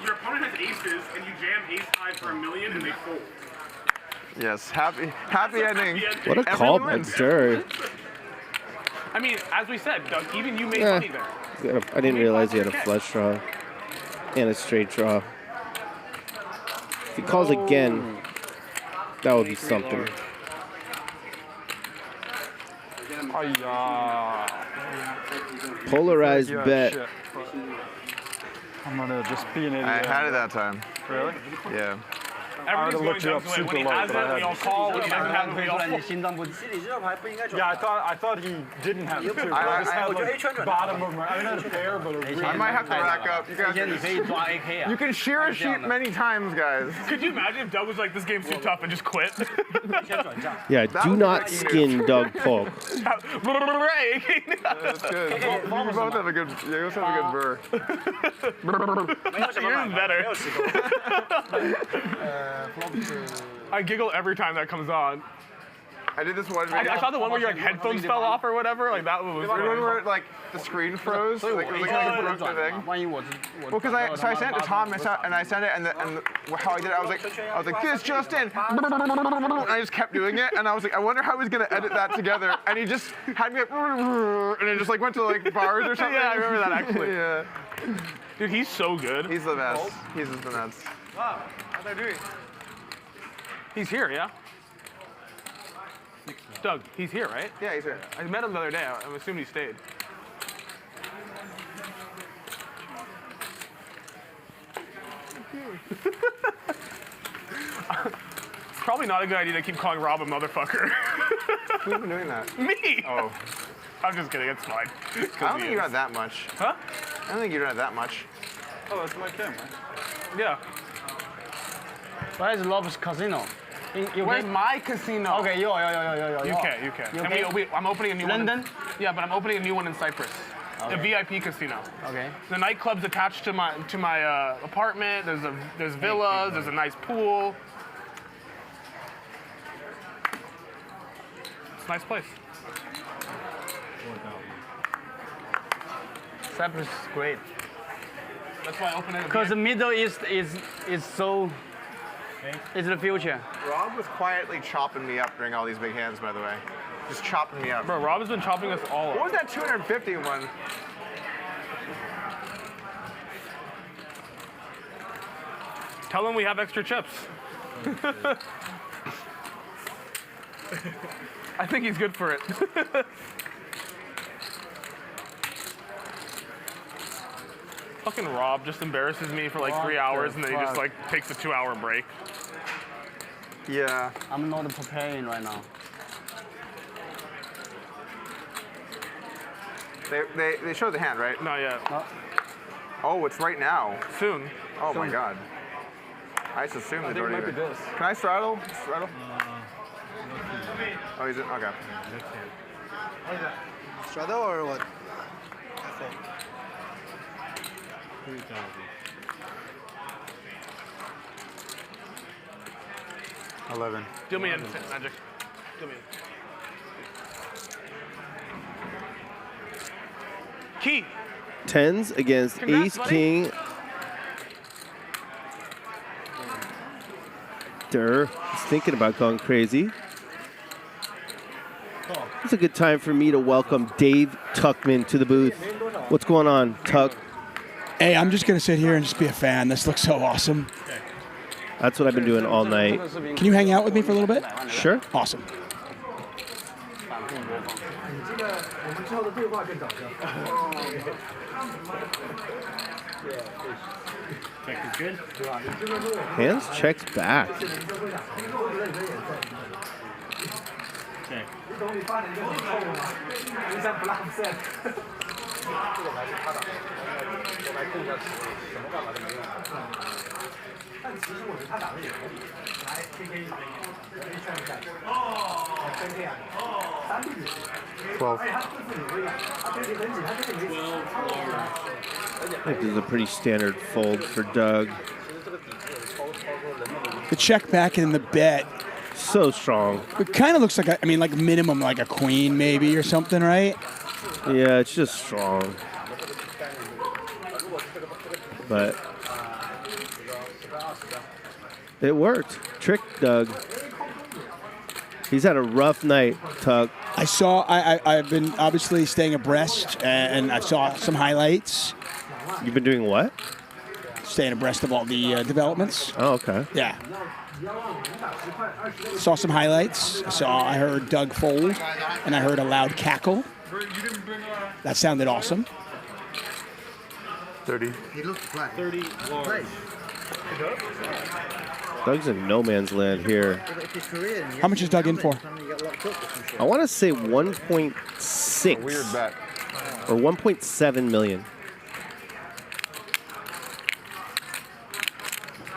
your opponent has aces, and you jam ace-high for $1 million, and they fold. Yes, happy ending. What a call by Gerry. I mean, as we said, Doug, even you made money there. I didn't realize he had a flush draw and a straight draw. If he calls again, that would be something. Polarized bet. Shit. I'm gonna just be an idiot. I had it that time. Really? Yeah. I would have looked it up super low, but I Yeah, I thought he didn't have it too. I just had like bottom of my. I didn't have pair, but a really I might have to rack up. You guys, you can share a sheet many times, guys. Could you imagine if Doug was like, this game's too tough and just quit? Yeah, do not skin Doug Polk. That's good. You both have a good. You both have a good burr. Yours is better. I giggle every time that comes on. I did this one. I saw the one where your like, headphones fell off or whatever. Like that was. Remember where like the screen froze? Like it was like broke the thing. Well, because I sent it to Tom and I sent it and how I did it, I was like this just in. And I just kept doing it and I was like, I wonder how he's gonna edit that together. And he just had me like, and it just like went to like bars or something. Yeah, I remember that actually. Yeah. Dude, he's so good. He's the best. He's just the nuts. Wow, how's that doing? He's here, yeah? Doug, he's here, right? Yeah, he's here. I met him the other day. I'm assuming he stayed. It's probably not a good idea to keep calling Rob a motherfucker. Who's been doing that? Me! Oh. I'm just kidding, it's fine. I don't think you have that much. Huh? I don't think you have that much. Oh, that's my camera. Yeah. Where's Rob's casino? Where's my casino? Okay, yo. UK. I'm opening a new one. London? Yeah, but I'm opening a new one in Cyprus. Okay. A VIP casino. Okay. The nightclub's attached to my apartment. There's villas. There's a nice pool. It's a nice place. Cyprus is great. That's why I opened it. Because the Middle East is so. It's the future. Rob was quietly chopping me up during all these big hands, by the way. Just chopping me up. Bro, Rob has been chopping us all up. What was that 250 one? Tell him we have extra chips. I think he's good for it. Fucking Rob just embarrasses me for like 3 hours and then he just like takes a 2-hour break. Yeah. I'm not preparing right now. They showed the hand, right? Not yet. Oh, it's right now. Soon. Oh my God. I just assumed they already. Might be this. Can I straddle? Straddle? Oh, he's in. Okay. Straddle or what? 11. Deal me in, Magic. Deal me in. Key. Tens against Congrats, Ace buddy. King. Durr is thinking about going crazy. It's a good time for me to welcome Dave Tuckman to the booth. What's going on, Tuck? Hey, I'm just going to sit here and just be a fan. This looks so awesome. That's what I've been doing all night. Can you hang out with me for a little bit? Sure. Awesome. Check is good. Hands checks back. Check. I think this is a pretty standard fold for Doug. The check back in the bet. So strong. It kind of looks like, like minimum like a queen maybe or something, right? Yeah, it's just strong. But it worked. Tricked Doug. He's had a rough night, Tuck. I've been obviously staying abreast, and I saw some highlights. You've been doing what? Staying abreast of all the developments. Oh, okay. Yeah. Saw some highlights. I heard Doug fold, and I heard a loud cackle. That sounded awesome. 30. He looks flat. 30 large. Doug's in no man's land here. How much is Doug in for? I want to say 1.6. Weird bet. Or 1.7 million.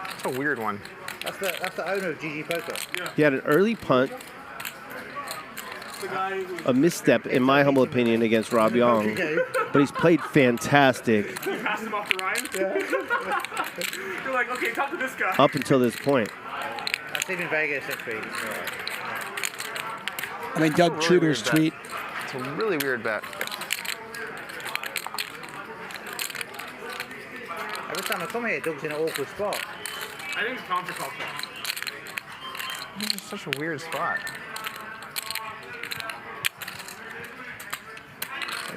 That's a weird one. That's the owner of GG Poker. He had an early punt, a misstep, in my humble opinion, against Rob Yong, but he's played fantastic. You passed him off to Ryan? You're like, okay, talk to this guy. Up until this point. I've seen him in Vegas next week. Doug Truder's tweet. It's a really weird bet. Every time I come here, Doug's in an awkward spot. I think it's contra call. This is such a weird spot.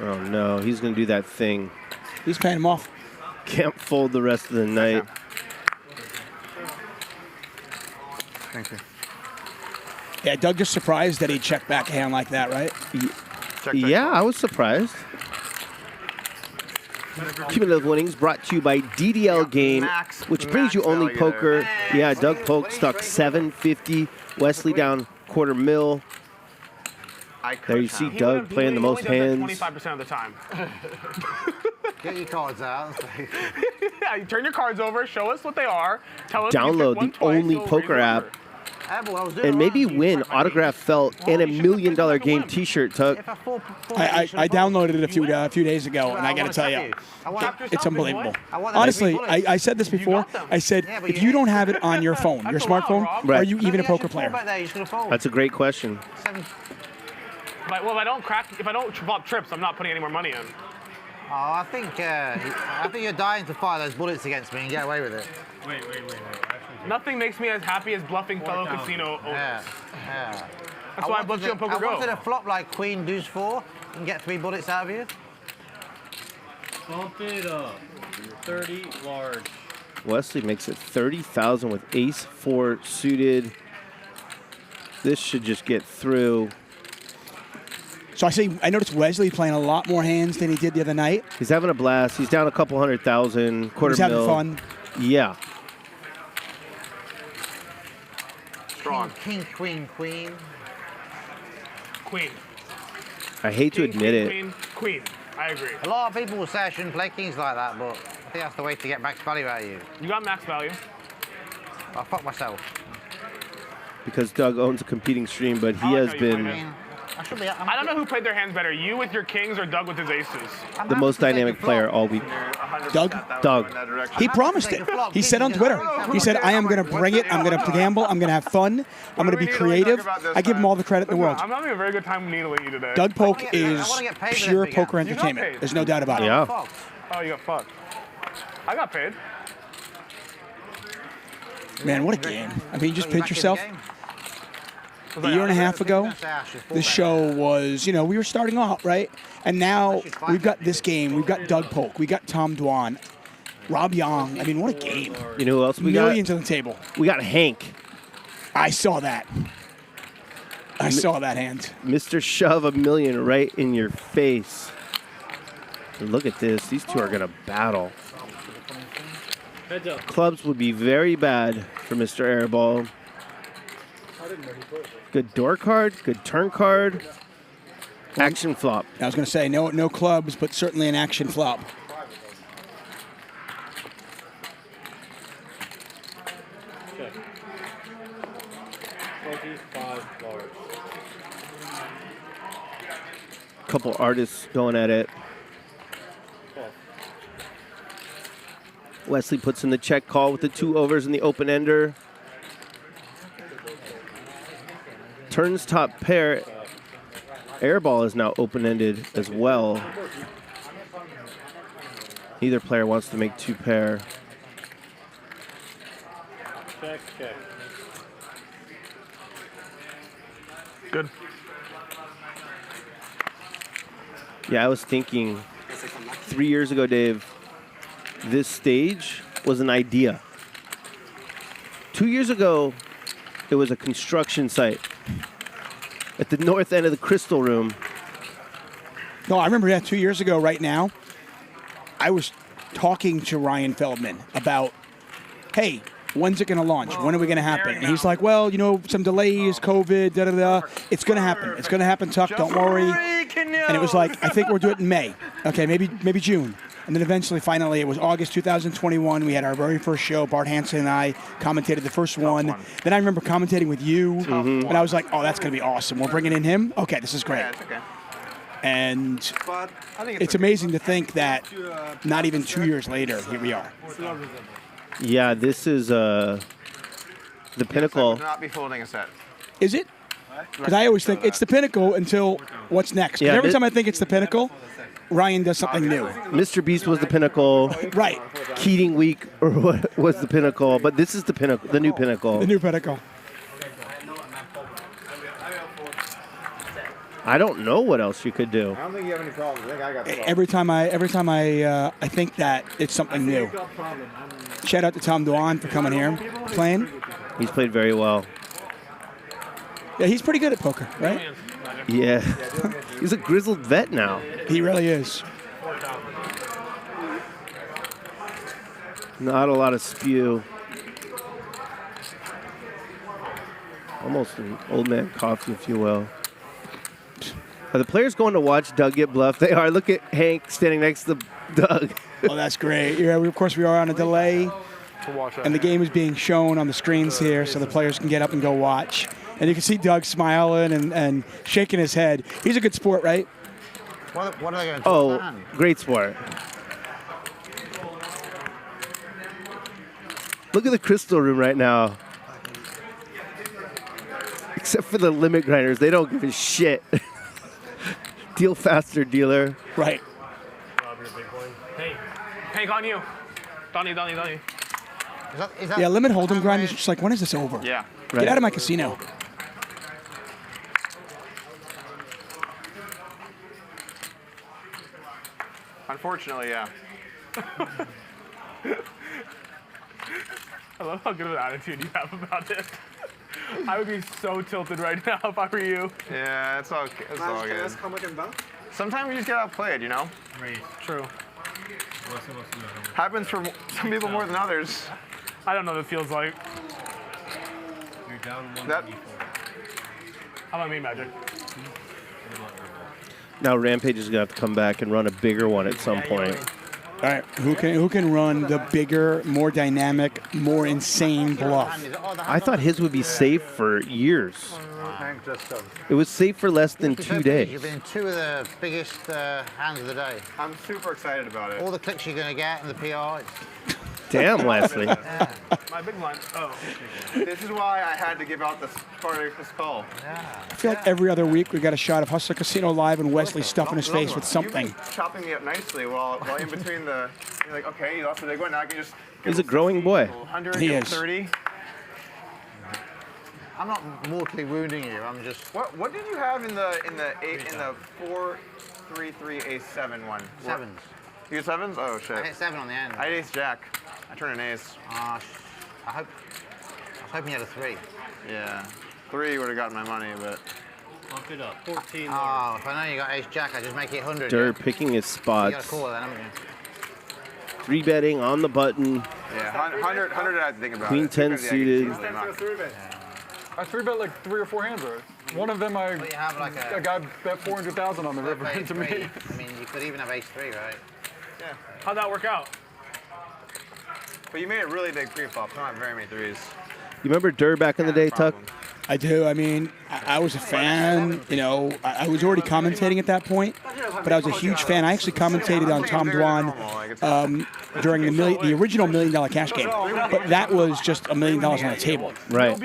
Oh no, he's gonna do that thing. He's paying him off. Can't fold the rest of the night. Thank you. Yeah, Doug just surprised that he checked back a hand like that, right? Yeah, I was surprised. Cumulative winnings brought to you by DDL Game, which brings you only poker. Yeah, Doug Polk stuck 750. Wesley down $250,000. There you see Doug playing the most hands. 25% of the time. Get your cards out. Yeah, you turn your cards over, show us what they are. Tell us Download the only poker app. And maybe win autographed felt and $1 million game T-shirt, Tuck. I downloaded it a few days ago, and I got to tell you, it's unbelible. Honestly, I said this before. I said, if you don't have it on your phone, your smartphone, Right. are you even a poker player? That's a great question. Well, if I don't flop trips, I'm not putting any more money in. Oh, I think you're dying to fire those bullets against me and get away with it. Wait. Nothing makes me as happy as bluffing fellow casino owners. Yeah. That's why I bluffed you on Poker I Go. wanted a flop like Queen Deuce 4 and get 3 bullets out of you. Bump it up. 30 large. Wesley makes it 30,000 with Ace 4 suited. This should just get through. So I noticed Wesley playing a lot more hands than he did the other night. He's having a blast. He's down a couple 100,000, quarter He's having mil. fun. Yeah. Strong. King, queen, queen. Queen. I hate to admit it. Queen. I agree. A lot of people will say I shouldn't play kings like that, but I think that's the way to get max value out of you. You got max value. I'll fuck myself. Because Doug owns a competing stream, but he has been I don't know who played their hands better, you with your kings or Doug with his aces. the most dynamic player all week. Doug? Doug. He promised it. He said on Twitter, he said, I am going to bring it. I'm going to gamble. I'm going to have fun. I'm going to be creative. I give him all the credit in the world. I'm having a very good time needling you today. Doug Polk is pure poker entertainment. There's no doubt about it. Yeah. Oh, you got fucked. I got paid. Man, what a game. I mean, you just pinch yourself. A year and a half ago, this show was, you know, we were starting off, right? And now we've got this game. We've got Doug Polk. We got Tom Dwan. Rob Yong. I mean, what a game. You know who else we got? Millions on the table. We got Hank. I saw that. I saw that hand. Mr. Shove $1 million right in your face. Look at this. These two are going to battle. Clubs would be very bad for Mr. Airball. Good door card, good turn card, action flop. I was going to say no clubs, but certainly an action flop. Check. 25 large. Couple artists going at it. Wesley puts in the check call with the 2 overs in the open ender. Turns top pair. Airball is now open-ended as well. Neither player wants to make 2 pair. Check, check. Good. Yeah, I was thinking 3 years ago, Dave, this stage was an idea. 2 years ago, it was a construction site at the north end of the Crystal Room. No, I remember that 2 years ago right now. I was talking to Ryan Feldman about, hey, when's it going to launch? When are we going to happen? And he's like, well, you know, some delays, COVID, da-da-da. It's going to happen. It's going to happen, Tuck. Don't worry. And it was like, I think we'll do it in May. Okay, maybe June. And then eventually, finally, it was August 2021. We had our very first show. Bart Hansen and I commentated the first one. Then I remember commentating with you. And I was like, oh, that's going to be awesome. We're bringing in him? Okay, this is great. Yeah, it's okay. And it's amazing to think that not even 2 years later, here we are. Yeah, this is the pinnacle. Not be folding a set. Is it? Because I always think it's the pinnacle until what's next. Yeah, every time I think it's the pinnacle, Ryan does something new. Mr. Beast was the pinnacle. Right. Keating Week or what was the pinnacle, but this is the pinnacle, the new pinnacle. The new pinnacle. I don't know what else you could do. I don't think you have any problems. I think I got the Every time I think that it's something new. Shout out to Tom Dwan for coming here, playing. He's played very well. Yeah, he's pretty good at poker, right? Yeah. He's a grizzled vet now. He really is. Not a lot of spew. Almost an old man coffee, if you will. Are the players going to watch Doug get bluffed? They are. Look at Hank standing next to Doug. Oh, that's great. Yeah, of course, we are on a delay. And the game is being shown on the screens here so the players can get up and go watch. And you can see Doug smiling and shaking his head. He's a good sport, right? What are they going to do? Oh, great sport. Look at the Crystal Room right now. Except for the limit grinders. They don't give a shit. Deal faster, dealer. Right. Hey, Hank, on you. Donnie. Is that Yeah, limit hold'em grind is just like, when is this over? Yeah. Get out of my casino. Unfortunately, yeah. I love how good of an attitude you have about it. I would be so tilted right now if I were you. Yeah, it's all good. Sometimes you just get outplayed, you know? True. Happens for some people more than others. I don't know what it feels like. You're down 1 That- How about me, Magic? Now Rampage is gonna have to come back and run a bigger one at some point. All right, who can run the bigger, more dynamic, more insane bluff? I thought his would be safe for years. Hank just does. It was safe for less than 2 days. You've been 2 of the biggest hands of the day. I'm super excited about it. All the clicks you're going to get and the PR. Damn, Wesley. My big blind. Oh. This is why I had to give out the Spartacus call. I feel like every other week we got a shot of Hustler Casino Live and Wesley stuffing his face with something. You've been chopping me up nicely while in between the. You're like, okay, you lost the big one. Now I can just. He's a growing boy. 100, He is. 30. I'm not mortally wounding you. I'm just. What did you have in the 4-3-3 A7 one? Sevens. You get sevens? Oh shit. I hit 7 on the end. I had ace jack. I turned an ace. I was hoping you had a 3. Yeah. 3 would have gotten my money, but. Bump it up. 14 more. Oh, if I know you got ace jack, I just make it 100. Dirt picking his You got spots. to call it then, haven't you? 3-betting on the button. Yeah, 100 I had to think about Queen it. 10 Because, yeah, suited. easily not. I 3-bet like 3 or 4 hands already. One of them I got bet 400,000 on the river Ace to me. 3. I mean, you could even have ace 3, right? Yeah. How'd that work out? But you made a really big pre-flop. Not very many threes. You remember Durr back in the day, Tuck? I do. I mean, I was a fan. You know, I was already commentating at that point, but I was a huge fan. I actually commentated on Tom Dwan during the original $1 Million Cash Game, but that was just $1 million on the table. Right.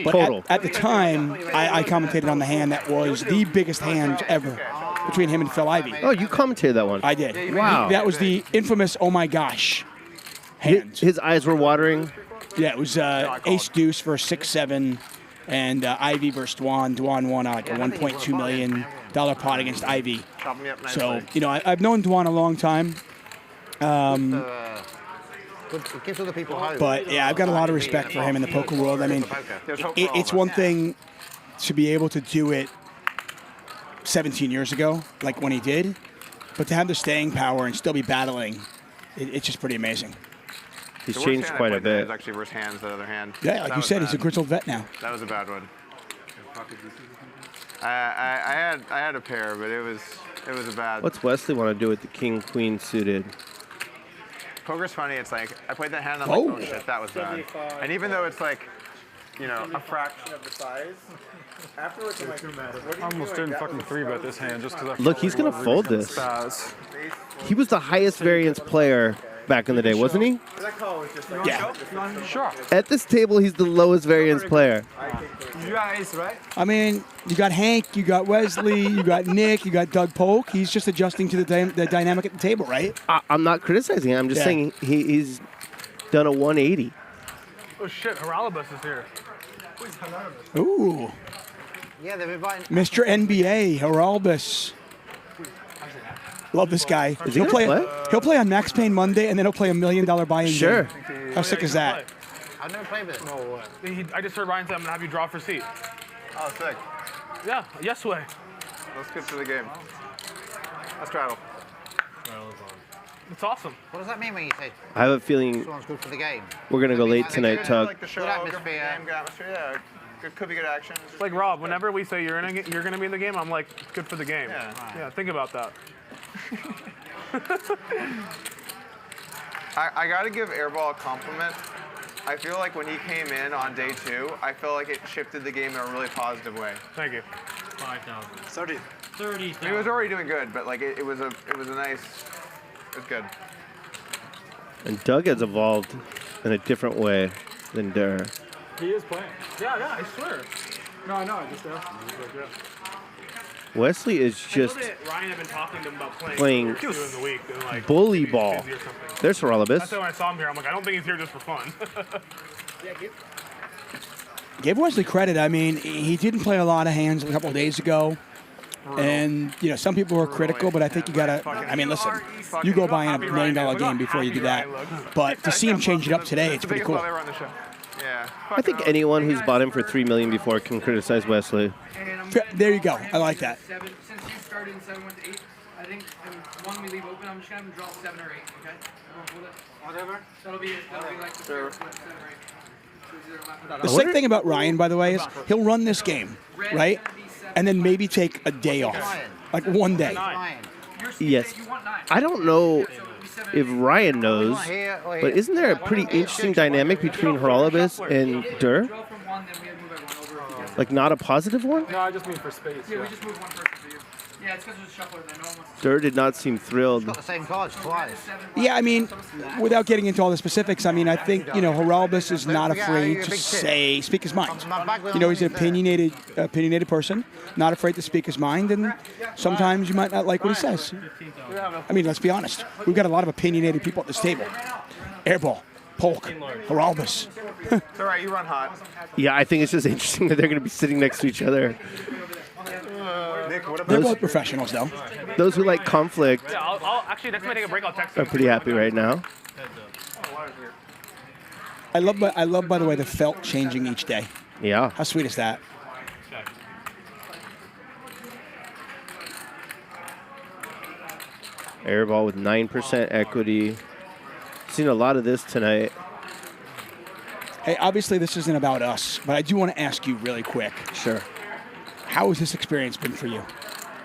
But at the time, I commentated on the hand that was the biggest hand ever between him and Phil Ivey. Oh, you commentated that one. I did. Wow. That was the infamous "Oh my gosh" hand. His eyes were watering. Yeah, it was ace deuce versus 6-7, and Ivey versus Dwan. Dwan won like a $1.2 million pot against Ivey. So, you know, I've known Dwan a long time. It gives other people hope. But yeah, I've got a lot of respect for him in the poker world. I mean, it's one thing to be able to do it 17 years ago, like when he did, but to have the staying power and still be battling, it's just pretty amazing. He's changed quite a bit. It's actually worse hands than the other hand. Yeah, like you said, he's a grizzled vet now. That was a bad one. I had a pair, but it was a bad. What's Wesley want to do with the king queen suited? Poker's funny. It's like I played that hand. I'm like, oh shit, that was bad. And even though it's like, you know, a fraction of the size. Afterwards, I'm like, I almost didn't fucking 3-bet this hand just because I Look, he's gonna fold this. He was the highest variance player back in the day, wasn't he? Yeah. Sure. At this table, he's the lowest variance player. You got ace, right? I mean, you got Hank, you got Wesley, you got Nik, you got Doug Polk. He's just adjusting to the dynamic at the table, right? I'm not criticizing him. I'm just saying he's done a 180. Oh shit, Olivares is here. Ooh. Yeah, they've invited. Mr. NBA, Olivares. Love this guy. Is he He'll play on Max Payne Monday, and then he'll play $1 million buy-in Sure. game. How sick is that? I've never played with it. No way. I just heard Ryan say I'm gonna have you draw for seat. Oh, sick. Yeah, yes way. Let's get to the game. Let's straddle. It's awesome. What does that mean when you say I have a feeling someone's good for the game? we're gonna go late tonight, Tug. Like the show, Good atmosphere. Good atmosphere, yeah. Could be good action. It's like Rob, whenever we say you're gonna be in the game, I'm like, good for the game. Yeah. Yeah, think about that. I gotta give Airball a compliment. I feel like when he came in on day 2, I feel like it shifted the game in a really positive way. Thank you. 5,000. 30. 30. He was already doing good, but like it was a nice. It was good. And Doug has evolved in a different way than Durr. He is playing. Yeah, I swear. No, I know. I just asked him. He's like, yeah. Wesley is just Ryan had been talking to him about playing two in the week, and like bully he's ball. busy or something. There's That's Olivares. why when I saw him here, I'm like, I don't think he's here just for fun. Give Wesley credit. I mean, he didn't play a lot of hands a couple of days ago. And, you know, some people were critical, but I think you got to, I mean, listen, you go buy in $1 million game before you do that. But to see him change it up today, it's pretty cool. Yeah, Yeah. I think anyone who's bought him for $3 million before can criticize Wesley. There you go. I like that. Since you started in 7, went to 8, I think one we leave open. I'm just gonna have him drop 7 or 8. Okay. Everyone hold it. Whatever. That'll be like the 7 or 8. The sick thing about Ryan, by the way, is he'll run this game, right? And then maybe take a day off. Like one day. Yes. I don't know if Ryan knows, but isn't there a pretty interesting dynamic between Haralabos and Dur? Like not a positive one? No, I just mean for space. Yeah, we just moved one person for you. Yeah, it's because it was a shuffler there. No one wants to. Dur did not seem thrilled. Got the same cards twice. Yeah, I mean, without getting into all the specifics, I mean, I think, you know, Haralabos is not afraid to speak his mind. You know, he's an opinionated person, not afraid to speak his mind, and sometimes you might not like what he says. I mean, let's be honest. We've got a lot of opinionated people at this table. Airball, Polk, Haralabos. It's all right, you run hot. Yeah, I think it's just interesting that they're going to be sitting next to each other. They're both professionals, though. Those who like conflict Yeah, I'll actually, next time I take a break, I'll text are him. pretty happy right now. I love, by the way, the felt changing each day. Yeah. How sweet is that? Airball with 9% equity. Seen a lot of this tonight. Hey, obviously this isn't about us, but I do want to ask you really quick. Sure. How has this experience been for you?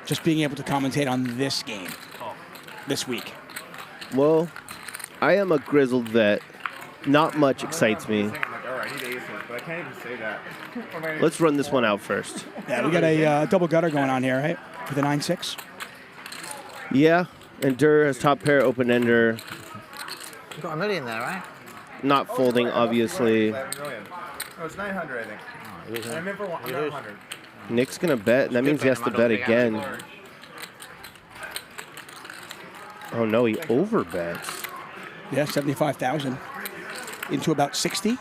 Just being able to commentate on this game this week. Well, I am a grizzled vet. Not much excites me. Let's run this one out first. Yeah, we got a double gutter going on here, right? With a 9-6. Yeah, and Dur has top pair, open ender. You got $1 million there, right? Not folding, obviously. No, it's 900, I think. I remember 100. Nick's gonna bet, and that means he has to bet again. Oh no, he overbets. Yeah, 75,000 into about 60.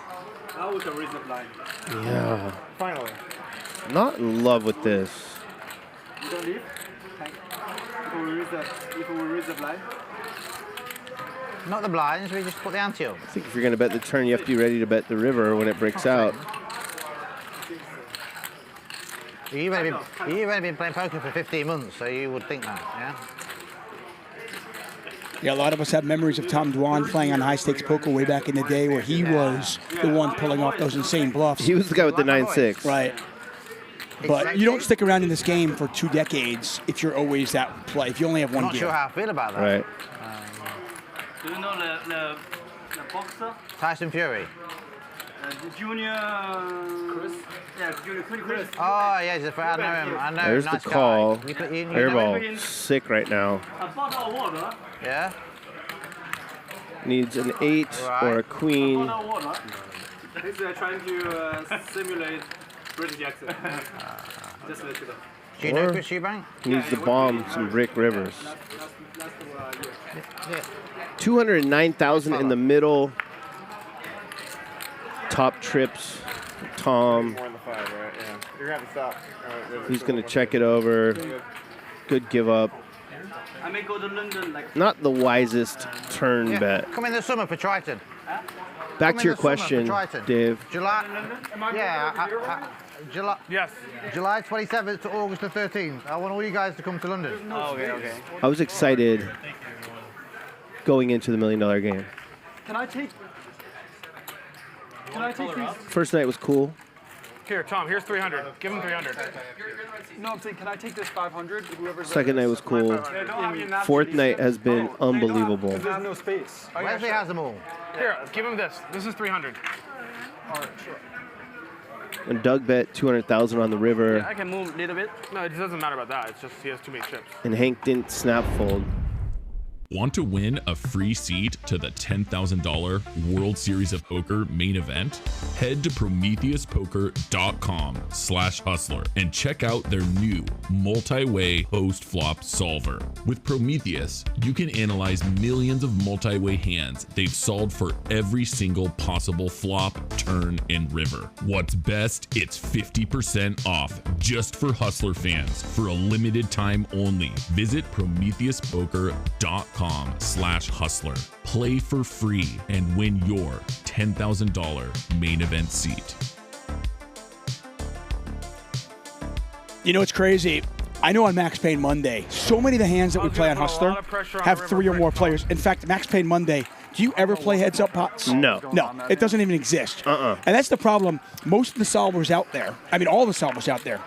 That was a reason line. Yeah. Finally. Not in love with this. You don't leave? If we raise the blind? Not the blinds, we just put the ante up. I think if you're gonna bet the turn, you have to be ready to bet the river when it breaks out. You've only been playing poker for 15 months, so you would think that, yeah? Yeah, a lot of us have memories of Tom Dwan playing on high-stakes poker way back in the day where he was the one pulling off those insane bluffs. He was the guy with the 9-6. Right. But you don't stick around in this game for 2 decades if you're always that play, if you only have one I'm not gear. sure how I feel about that. Right. Do you know the boxer? Tyson Fury. The junior Chris? Yeah, junior Chris. Oh, yeah, he's I know him. I know There's him. Nice the call. Guy. You know Airball, him? sick right now. A bottle of water. Yeah? Needs an 8 or a queen. A bottle of water. He's trying to simulate British accent. Just to let you know. Do you know Chris Eubank? Needs the bomb, some Rick Rivers. Yeah. 209,000 in the middle. Top trips, Tom. More than 5, right? Yeah. You're gonna have to stop. He's gonna check it over. Good give up. I may go to London like. Not the wisest turn bet. Come in the summer for Triton. Back to your question, Dave. July. Yeah. July. Yes. July 27th to August the 13th. I want all you guys to come to London. Oh, okay. I was excited going into the $1 million game. Can I take these? First night was cool. Here, Tom, here's 300. Give him 300. No, I'm saying, can I take this 500? Whoever's Second night was cool. Fourth night has been unbelievable. There's no space. Wesley has them all. Here, give him this. This is 300. All right, sure. And Doug bet 200,000 on the river. Yeah, I can move a little bit. No, it doesn't matter about that. It's just he has too many chips. And Hank didn't snap fold. Want to win a free seat to the $10,000 World Series of Poker main event? Head to PrometheusPoker.com/hustler and check out their new multi-way post-flop solver. With Prometheus, you can analyze millions of multi-way hands they've solved for every single possible flop, turn, and river. What's best, it's 50% off just for Hustler fans for a limited time only. Visit PrometheusPoker.com/hustler. Play for free and win your $10,000 main event seat. You know what's crazy? I know on Max Payne Monday, so many of the hands that we play on Hustler have 3 or more players. In fact, Max Payne Monday, do you ever play heads-up pots? No. No, it doesn't even exist. And that's the problem. Most of the solvers out there, I mean all the solvers out there,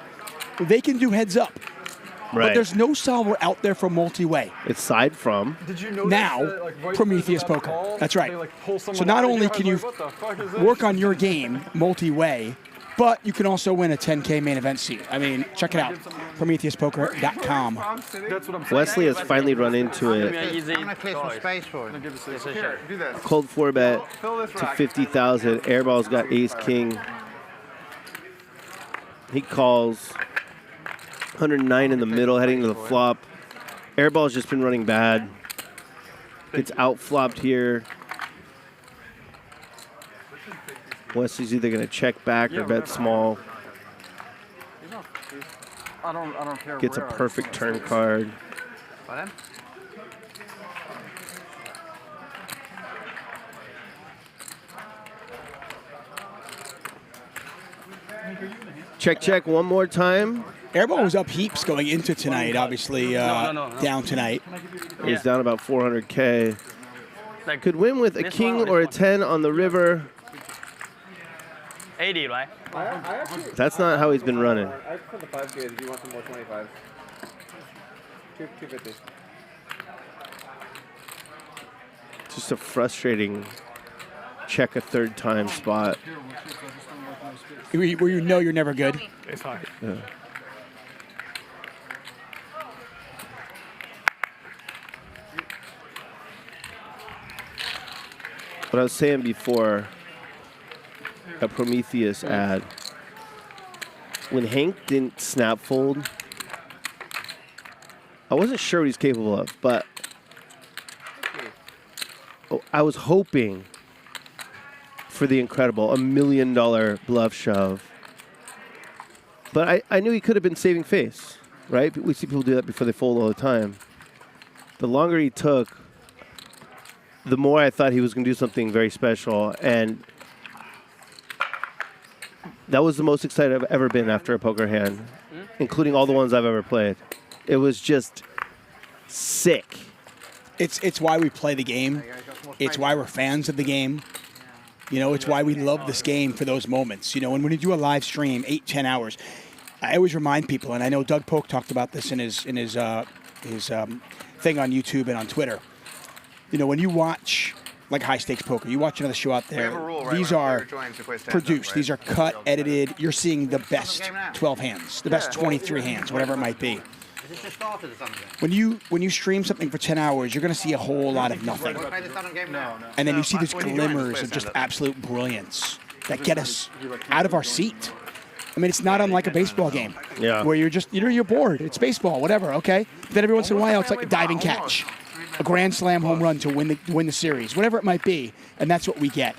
they can do heads-up. Right. But there's no solver out there for multi-way. Aside from now, Prometheus Poker. That's right. So not only can you work on your game multi-way, but you can also win a 10K main event seat. I mean, check it out, PrometheusPoker.com. Wesley has finally run into it. I'm going to clear some space for him. Here, do this. Cold 4-bet Fill this to rack. 50,000. Airball's got ace king. He calls 109 in the middle, heading to the flop. Airball's just been running bad. Gets out-flopped here. Wesley's either going to check back or bet small. I don't care. Gets a perfect turn card. Check, check one more time. Airball was up heaps going into tonight, obviously down tonight. He's down about 400K. Could win with a king or a 10 on the river. 80, right? That's not how he's been running. I put the 5 gauge if you want some more 25. 250. Just a frustrating check a third time spot. Where you know you're never good. It's high. Yeah. What I was saying before, a Prometheus ad, when Hank didn't snap fold, I wasn't sure what he's capable of, but I was hoping for the incredible $1 million bluff shove. But I knew he could have been saving face, right? We see people do that before they fold all the time. The longer he took, the more I thought he was going to do something very special. And that was the most excited I've ever been after a poker hand, including all the ones I've ever played. It was just sick. It's why we play the game. It's why we're fans of the game. You know, it's why we love this game for those moments. You know, and when you do a live stream, 8-10 hours, I always remind people, and I know Doug Polk talked about this in his thing on YouTube and on Twitter. You know, when you watch like high stakes poker, you watch another show out there. These are produced. These are cut, edited. You're seeing the best 12 hands, the best 23 hands, whatever it might be. Is it just started or something? When you stream something for 10 hours, you're going to see a whole lot of nothing. And then you see these glimmers of just absolute brilliance that get us out of our seat. I mean, it's not unlike a baseball game where you're just, you're bored. It's baseball, whatever, okay? Then every once in a while, it's like a diving catch, a grand slam home run to win the series, whatever it might be. And that's what we get.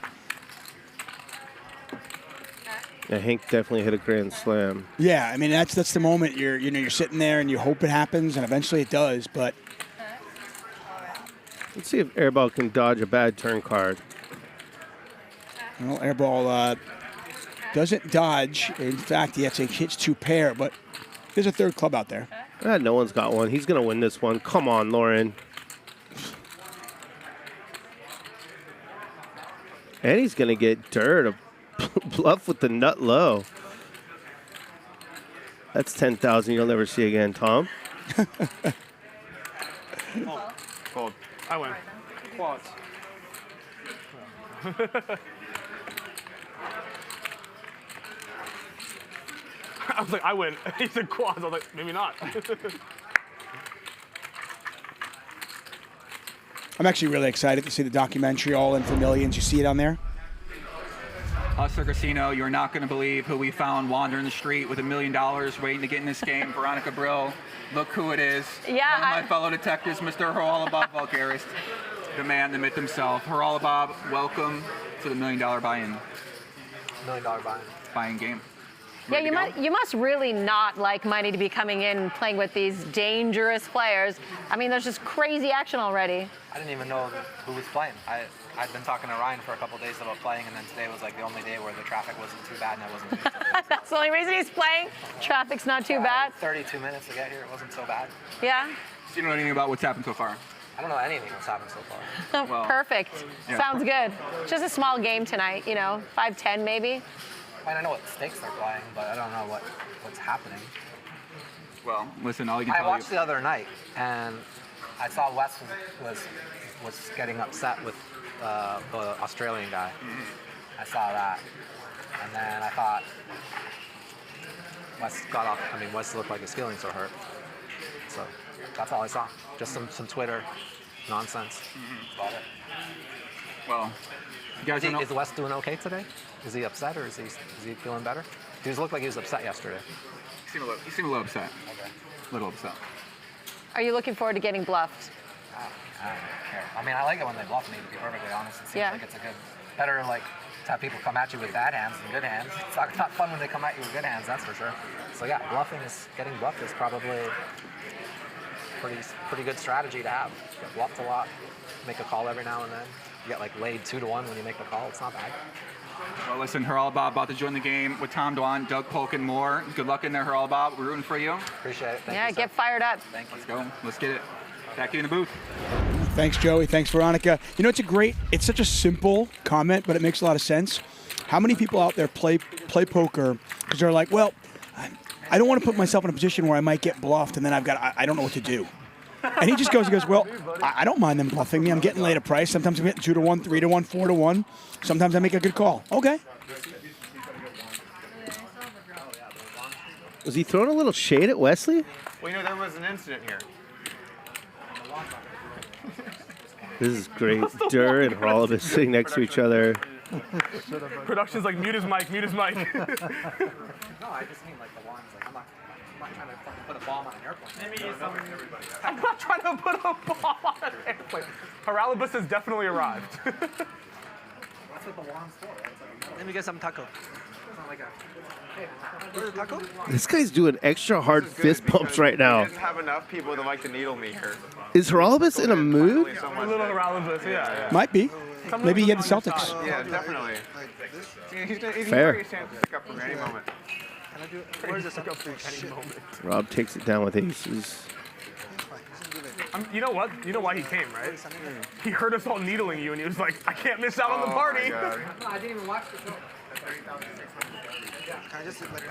Yeah, Hank definitely hit a grand slam. Yeah, I mean that's the moment you're sitting there and you hope it happens, and eventually it does. But let's see if Airball can dodge a bad turn card. Well, Airball doesn't dodge. In fact, he hits 2 pair, but there's a third club out there. No one's got one. He's gonna win this one. Come on, Lauren. And he's gonna get dirt. Bluff with the nut low. That's 10,000 you'll never see again, Tom. Fold. I win. Quads. I was like, I win. He said quads. I was like, maybe not. I'm actually really excited to see the documentary All In for Millions. You see it on there? Hustler Casino, you're not going to believe who we found wandering the street with $1 million waiting to get in this game. Veronica Brill. Look who it is. Yeah. One of my fellow detectives, Mr. Haralabob Vulgaris, the man, the myth himself. Haralabob, welcome to the $1 million buy-in. $1 million buy-in. Buy-in game. Yeah, you must really not like money to be coming in and playing with these dangerous players. I mean, there's just crazy action already. I didn't even know who was playing. I'd been talking to Ryan for a couple days about playing, and then today was like the only day where the traffic wasn't too bad and I wasn't. That's the only reason he's playing? Traffic's not too bad? 32 minutes to get here, it wasn't so bad. Yeah? So you don't know anything about what's happened so far? I don't know anything that's happened so far. Well, Perfect. yeah. Sounds good. Just a small game tonight, you know, 5-10 maybe. I mean, I know what stakes they're playing, but I don't know what's happening. Well, listen, all you can tell I watched the other night, and I saw Wes was getting upset with the Australian guy. I saw that, and then I thought Wes got off. I mean, Wes looked like his feelings were hurt. So that's all I saw. Just some Twitter nonsense. That's about it. Well, you guys don't know. Is Wes doing okay today? Is he upset or is he feeling better? He looked like he was upset yesterday. He seemed a little upset. Okay. A little upset. Are you looking forward to getting bluffed? I don't care. I mean, I like it when they bluff me, to be perfectly honest. It seems like it's better like to have people come at you with bad hands than good hands. It's not fun when they come at you with good hands, that's for sure. So yeah, getting bluffed is probably pretty good strategy to have. Get bluffed a lot, make a call every now and then. You get like laid 2-1 when you make the call. It's not bad. Well, listen, Haralabab about to join the game with Tom, Dwan, Doug Polk, and more. Good luck in there, Haralabab. We're rooting for you. Appreciate it. Thank you, get fired up. Thank you. Let's go. Let's get it. Back to you in the booth. Thanks, Joey. Thanks, Veronica. You know, it's such a simple comment, but it makes a lot of sense. How many people out there play poker because they're like, well, I don't want to put myself in a position where I might get bluffed and then I don't know what to do. And he goes, well, I don't mind them bluffing me. I'm getting laid a price. Sometimes I'm getting 2-1, 3-1, 4-1. Sometimes I make a good call. Okay. Was he throwing a little shade at Wesley? Well, you know, there was an incident here. This is great. Durr and Haralabab sitting next to each other. Production's like, mute his mic, mute his mic. No, I just mean like the ones, like I'm not trying to put a bomb on an airplane. I'm not trying to put a bomb on an airplane. Haralabab has definitely arrived. That's what the wand's for, right? Let me get some taco. It's not like a... Hey, where's the taco? This guy's doing extra hard fist pumps right now. We just have enough people that like to needle me here. Is Haralabab in a mood? A little Haralabab, yeah. Might be. Maybe he had the Celtics. Yeah, definitely. He's Fair. going to pick up from any moment. Can I do it? Where's the pick up from any moment? Rob takes it down with aces. You know what? You know why he came, right? He heard us all needling you, and he was like, I can't miss out on the party. No, I didn't even watch the show. Can I just like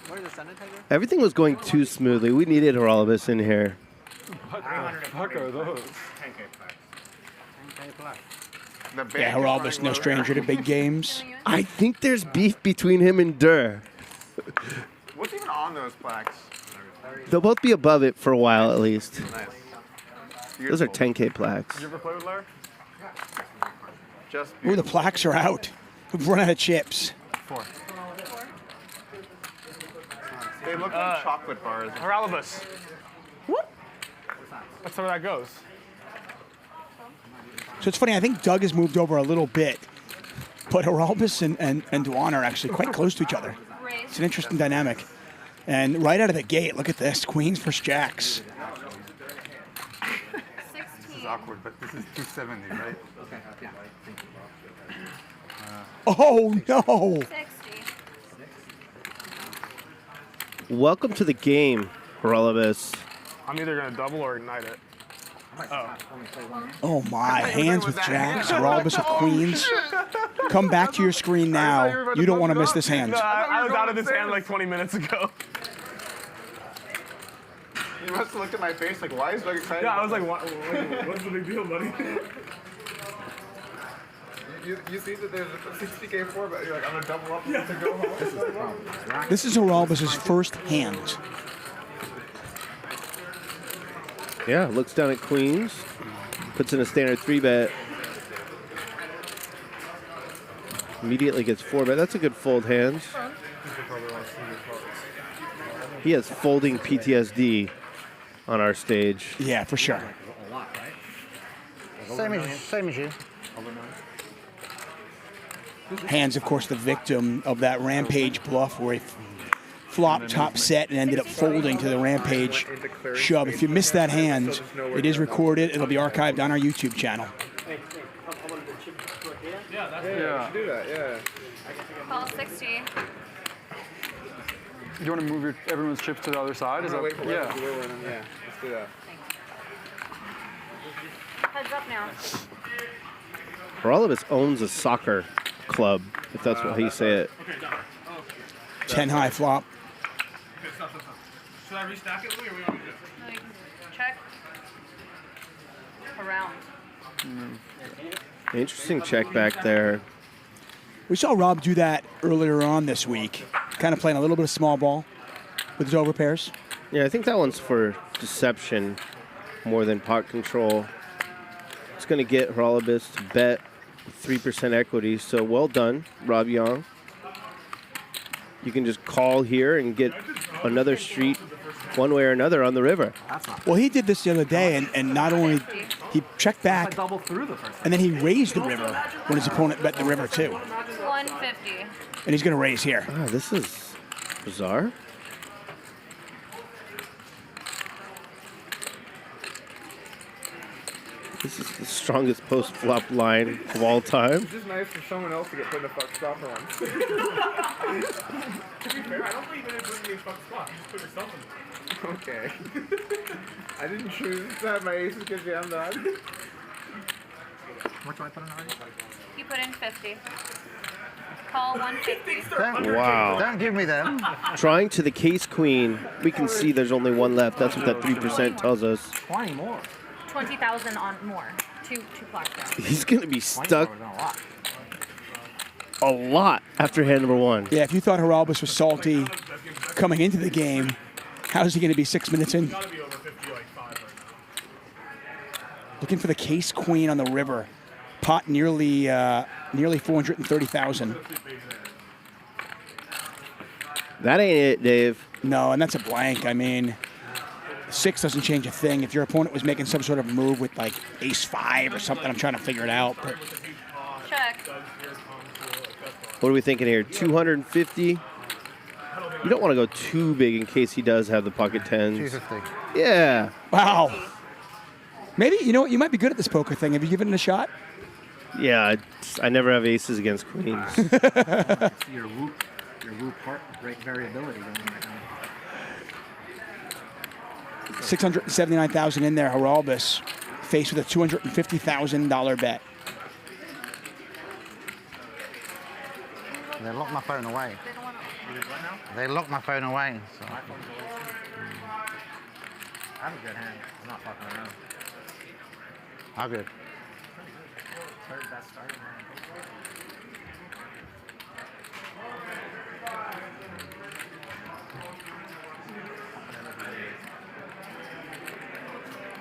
where's the sanitizer? Everything was going too smoothly. We needed Haralabab in here. What the fuck are those? Yeah, Haralabab, no stranger to big games. I think there's beef between him and Durr. What's even on those plaques? They'll both be above it for a while at least. Nice. Those are 10K plaques. You ever play with Larry? Just Ooh, the plaques are out. We've run out of chips. 4. They look like chocolate bars. Haralabab. Whoop. That's where that goes. So it's funny, I think Doug has moved over a little bit, but Haralabab and Dwan are actually quite close to each other. It's an interesting dynamic. And right out of the gate, look at this, Queens versus Jacks. This is awkward, but this is 270, right? Okay, yeah. Oh, no. Welcome to the game, Haralabab. I'm either going to double or ignite it. Oh. Oh my, hands with Jacks, Haralabab with Queens. Come back to your screen now. You don't want to miss this hand. No, I was out of this hand like 20 minutes ago. You must have looked at my face like, why is Doug excited? Yeah, I was like, what's the big deal, buddy? You see that there's a 60K4, but you're like, I'm going to double up to go home. This is Haralabab's first hand. Yeah, looks down at Queens. Puts in a standard 3-bet. Immediately gets 4-bet. That's a good fold hand. He has folding PTSD on our stage. Yeah, for sure. Same as you. Hands, of course, the victim of that Rampage bluff where he flopped top set and ended up folding to the Rampage shove. If you missed that hand, it is recorded. It'll be archived on our YouTube channel. Yeah. Do that, yeah. Call 60. You want to move everyone's chips to the other side? Is that, wait for yeah. Yeah, let's do that. Heads up now. Haralabos owns a soccer club, if that's how you say it. 10 high flop. Should I restack it, Louis, or we want me to do it? Check. Around. Interesting check back there. We saw Rob do that earlier on this week, kind of playing a little bit of small ball with his overpairs. Yeah, I think that one's for deception more than pot control. It's going to get Haralabos to bet 3% equity, so well done, Rob Yong. You can just call here and get another street one way or another on the river. Well, he did this the other day, and not only he checked back, and then he raised the river when his opponent bet the river too. 150. And he's going to raise here. Oh, this is bizarre. This is the strongest post-flop line of all time. It's just nice for someone else to get put in a fuck spot for once. To be fair, I don't think you're going to put me in a fucking spot. You just put yourself in. Okay. I didn't choose to have my aces get jammed on. What do I put on already? You put in 50. Call 150. Wow. Don't give me them. Trying to the case queen, we can see there's only one left. That's what that 3% tells us. 20 more. 20,000 on more. Two clocks down. He's going to be stuck a lot after hand number one. Yeah, if you thought Haralabos was salty coming into the game, how is he going to be 6 minutes in? Looking for the case queen on the river. Pot nearly 430,000. That ain't it, Dave. No, and that's a blank. I mean, 6 doesn't change a thing. If your opponent was making some sort of move with like ace-5 or something, I'm trying to figure it out. But check. What are we thinking here? 250? You don't want to go too big in case he does have the pocket tens. 250. Yeah. Wow. Maybe, you know what, you might be good at this poker thing. Have you given it a shot? Yeah, I never have aces against queens. Your whoop heart rate variability. 679,000 in there. Haralabos faced with a $250,000 bet. They locked my phone away. They locked my phone away. So. I have a good hand. I'm not fucking around. How good? Third best starting hand.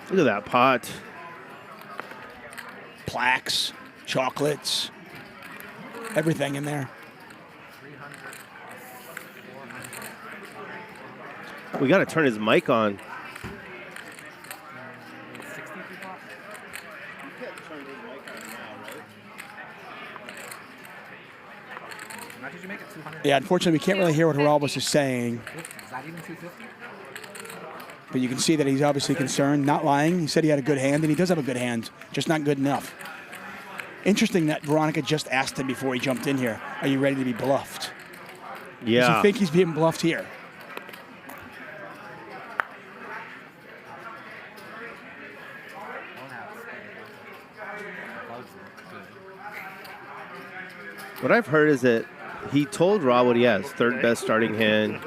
Look at that pot. Plaques, chocolates, everything in there. We got to turn his mic on. Did you make it 200? Yeah, unfortunately, we can't really hear what Haralabos is saying. Is that even 250? But you can see that he's obviously concerned, not lying. He said he had a good hand, and he does have a good hand, just not good enough. Interesting that Veronica just asked him before he jumped in here, are you ready to be bluffed? Yeah. Does he think he's being bluffed here? What I've heard is that he told Rob what he has, third best starting hand.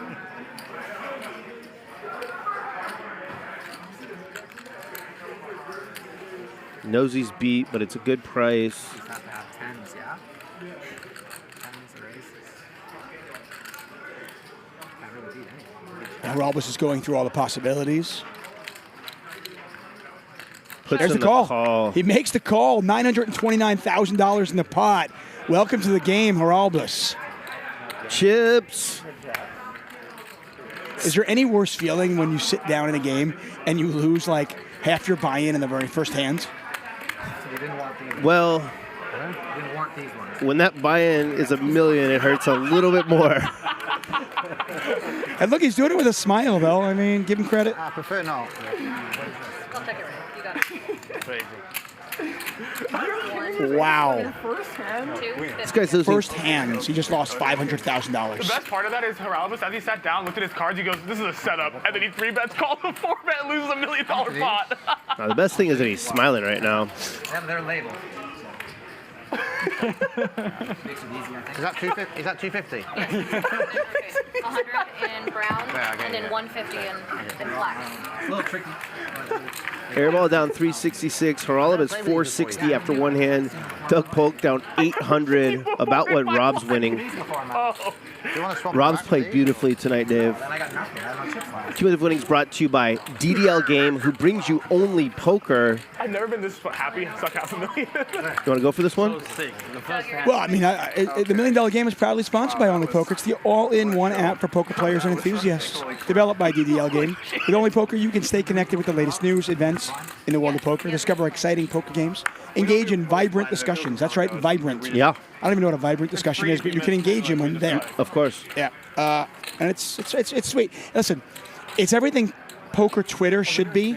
Knows he's beat, but it's a good price. You have to have tens, yeah? Tens or aces. Can't really beat anything. Haralabos is going through all the possibilities. Puts There's in the call. He makes the call, $929,000 in the pot. Welcome to the game, Haralabos. Chips. Is there any worse feeling when you sit down in a game and you lose like half your buy-in in the very first hand? Well, didn't want these ones. When that buy-in is $1 million, it hurts a little bit more. And look, he's doing it with a smile, though. I mean, give him credit. I prefer not. I'll check it right. You got it. Wow. First hand. This guy's losing. First hands. He just lost The $500,000. best part of that is Heralibus, as he sat down, looked at his cards, he goes, this is a setup. And then he 3-bets, calls a 4-bet, and loses $1 million pot. Now, the best thing is that he's smiling right now. And they're labeled. Makes it easier. Is that 250? Is that 250? 100 in brown, Yeah, okay, and then yeah. 150 in black. It's a little tricky. Airball down 366. Heralibus 460 after one hand. Doug Polk down 800. About what Rob's winning. Rob's played beautifully tonight, Dave. Cumulative winnings brought to you by DDL Game, who brings you only poker. I've never been this happy. Suck $500,000. You want to go for this one? Well, I mean, the $1 Million Game is proudly sponsored by Only Poker. It's the all-in-one app for poker players and enthusiasts. Developed by DDL Game. With Only Poker, you can stay connected with the latest news, events in the world of poker, discover exciting poker games, engage in vibrant discussions. That's right, vibrant. Yeah. I don't even know what a vibrant discussion is, but you can engage in one there. Of course. Yeah. And it's sweet. Listen, it's everything poker Twitter should be.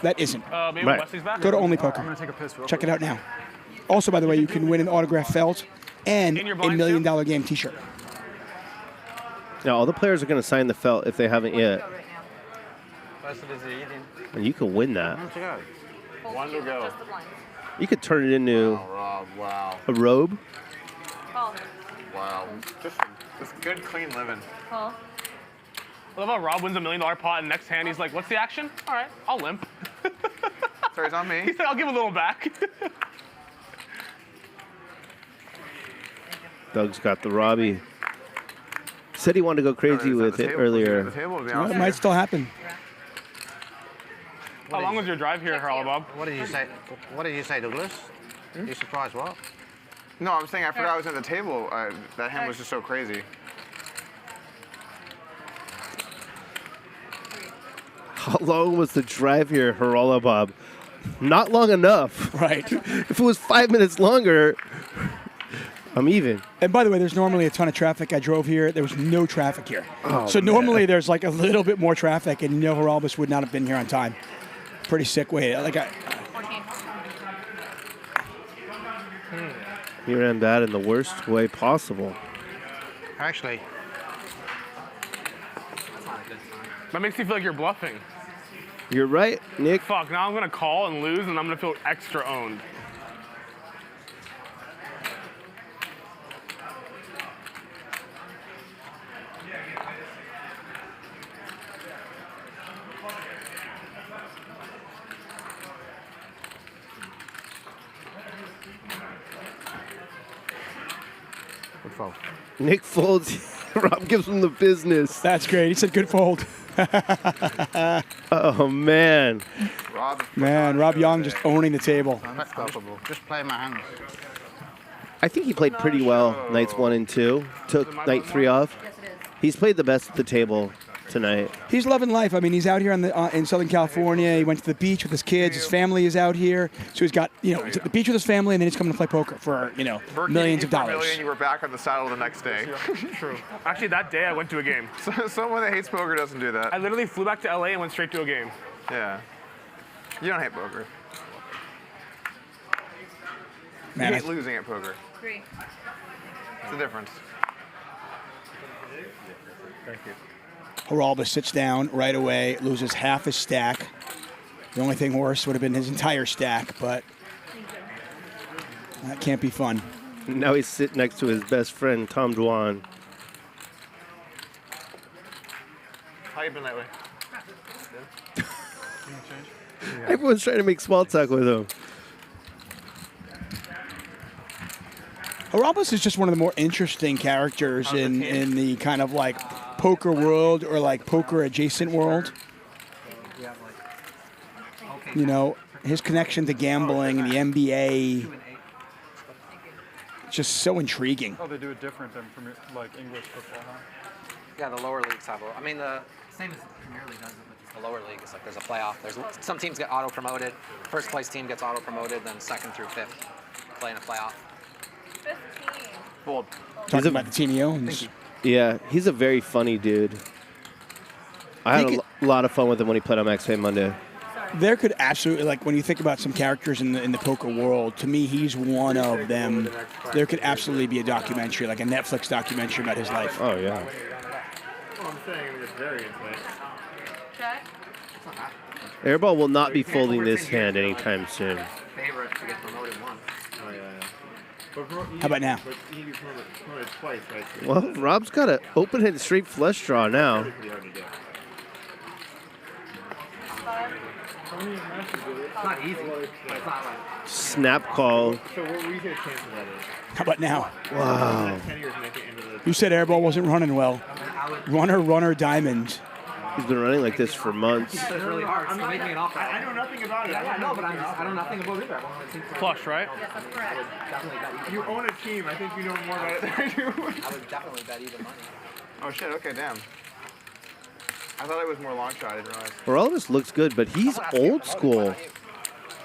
That isn't. Maybe Wesley's back. Go to Only Poker. Check it out now. Also, by the way, you can win an autographed felt and a $1 Million Game T-shirt. Now, all the players are going to sign the felt if they haven't yet. And you can win that. One to go. You could turn it into Wow. a robe. Wow. Just good, clean living. I love how Rob wins $1 million pot, and next hand he's like, what's the action? All right, I'll limp. Sorry, it's on me. He said, I'll give a little back. Doug's got the Robbie. Said he wanted to go crazy with it earlier. Well, it might still happen. How long was your drive here, Bob? What did you say? What did you say, Douglas? You surprised what? No, I'm saying I forgot I was at the table. That hand was just so crazy. How long was the drive here, Bob? Not long enough. Right. If it was 5 minutes longer, I'm even. And by the way, there's normally a ton of traffic. I drove here. There was no traffic here. Oh, so normally there's like a little bit more traffic, and Heralibus would not have been here on time. Pretty sick way. He ran bad in the worst way possible. Actually. That makes you feel like you're bluffing. You're right, Nick. Fuck, now I'm going to call and lose, and I'm going to feel extra owned. Nick folds. Rob gives him the business. That's great. He said good fold. Oh, man. Rob Yong just owning the table. Unstoppable. Just play my hands. I think he played pretty well nights 1 and 2. Took night 3 off. He's played the best at the table tonight. He's loving life. I mean, he's out here in Southern California. He went to the beach with his kids. His family is out here. So he's got, he's at the beach with his family, and then he's coming to play poker for, millions of dollars. You were back on the saddle the next day. True. Actually, that day I went to a game. Someone that hates poker doesn't do that. I literally flew back to LA and went straight to a game. Yeah. You don't hate poker. Man, you hate losing at poker. Agree. It's the difference. Thank you. Heralibus sits down right away, loses half his stack. The only thing worse would have been his entire stack, but that can't be fun. Now he's sitting next to his best friend, Tom Dwan. How you been lately? Everyone's trying to make small talk with him. Heralibus is just one of the more interesting characters in the kind of like poker world or like poker adjacent world. His connection to gambling and the NBA, just so intriguing. Oh, they do it different than like English football, huh? Yeah, the lower leagues have I mean, the same as Premier League does it, but just the lower league is like there's a playoff. Some teams get auto-promoted. First place team gets auto-promoted, then second through fifth play in a playoff. 15. Fold. Talking about the team he owns. Yeah, he's a very funny dude. I had a lot of fun with him when he played on Max Payne Monday. There could absolutely, like, when you think about some characters in the poker world, to me, he's one of them. There could absolutely be a documentary, like a Netflix documentary about his life. Oh, yeah. I'm saying it's very intimate. Check. Airball will not be folding this hand anytime soon. Favorite to get promoted once. Oh, yeah. How about now? But he can promoted twice, right? Well, Rob's got an open-handed straight flush draw now. It's not easy. It's not like. Snap call. So what do you think the chance of that is? How about now? Wow. 10 years make it into the... You said Airball wasn't running well. Runner, diamond. He's been running like this for months. It's really hard. I'm making an offer. I know nothing about it. Yeah, I know, but I know nothing about it either. Flush, right? Yes, that's correct. You own a team. I think you know more about it than I do. I would definitely bet even money. Oh shit, okay, damn. I thought it was more long shot, I didn't realize. Morales looks good, but he's old school.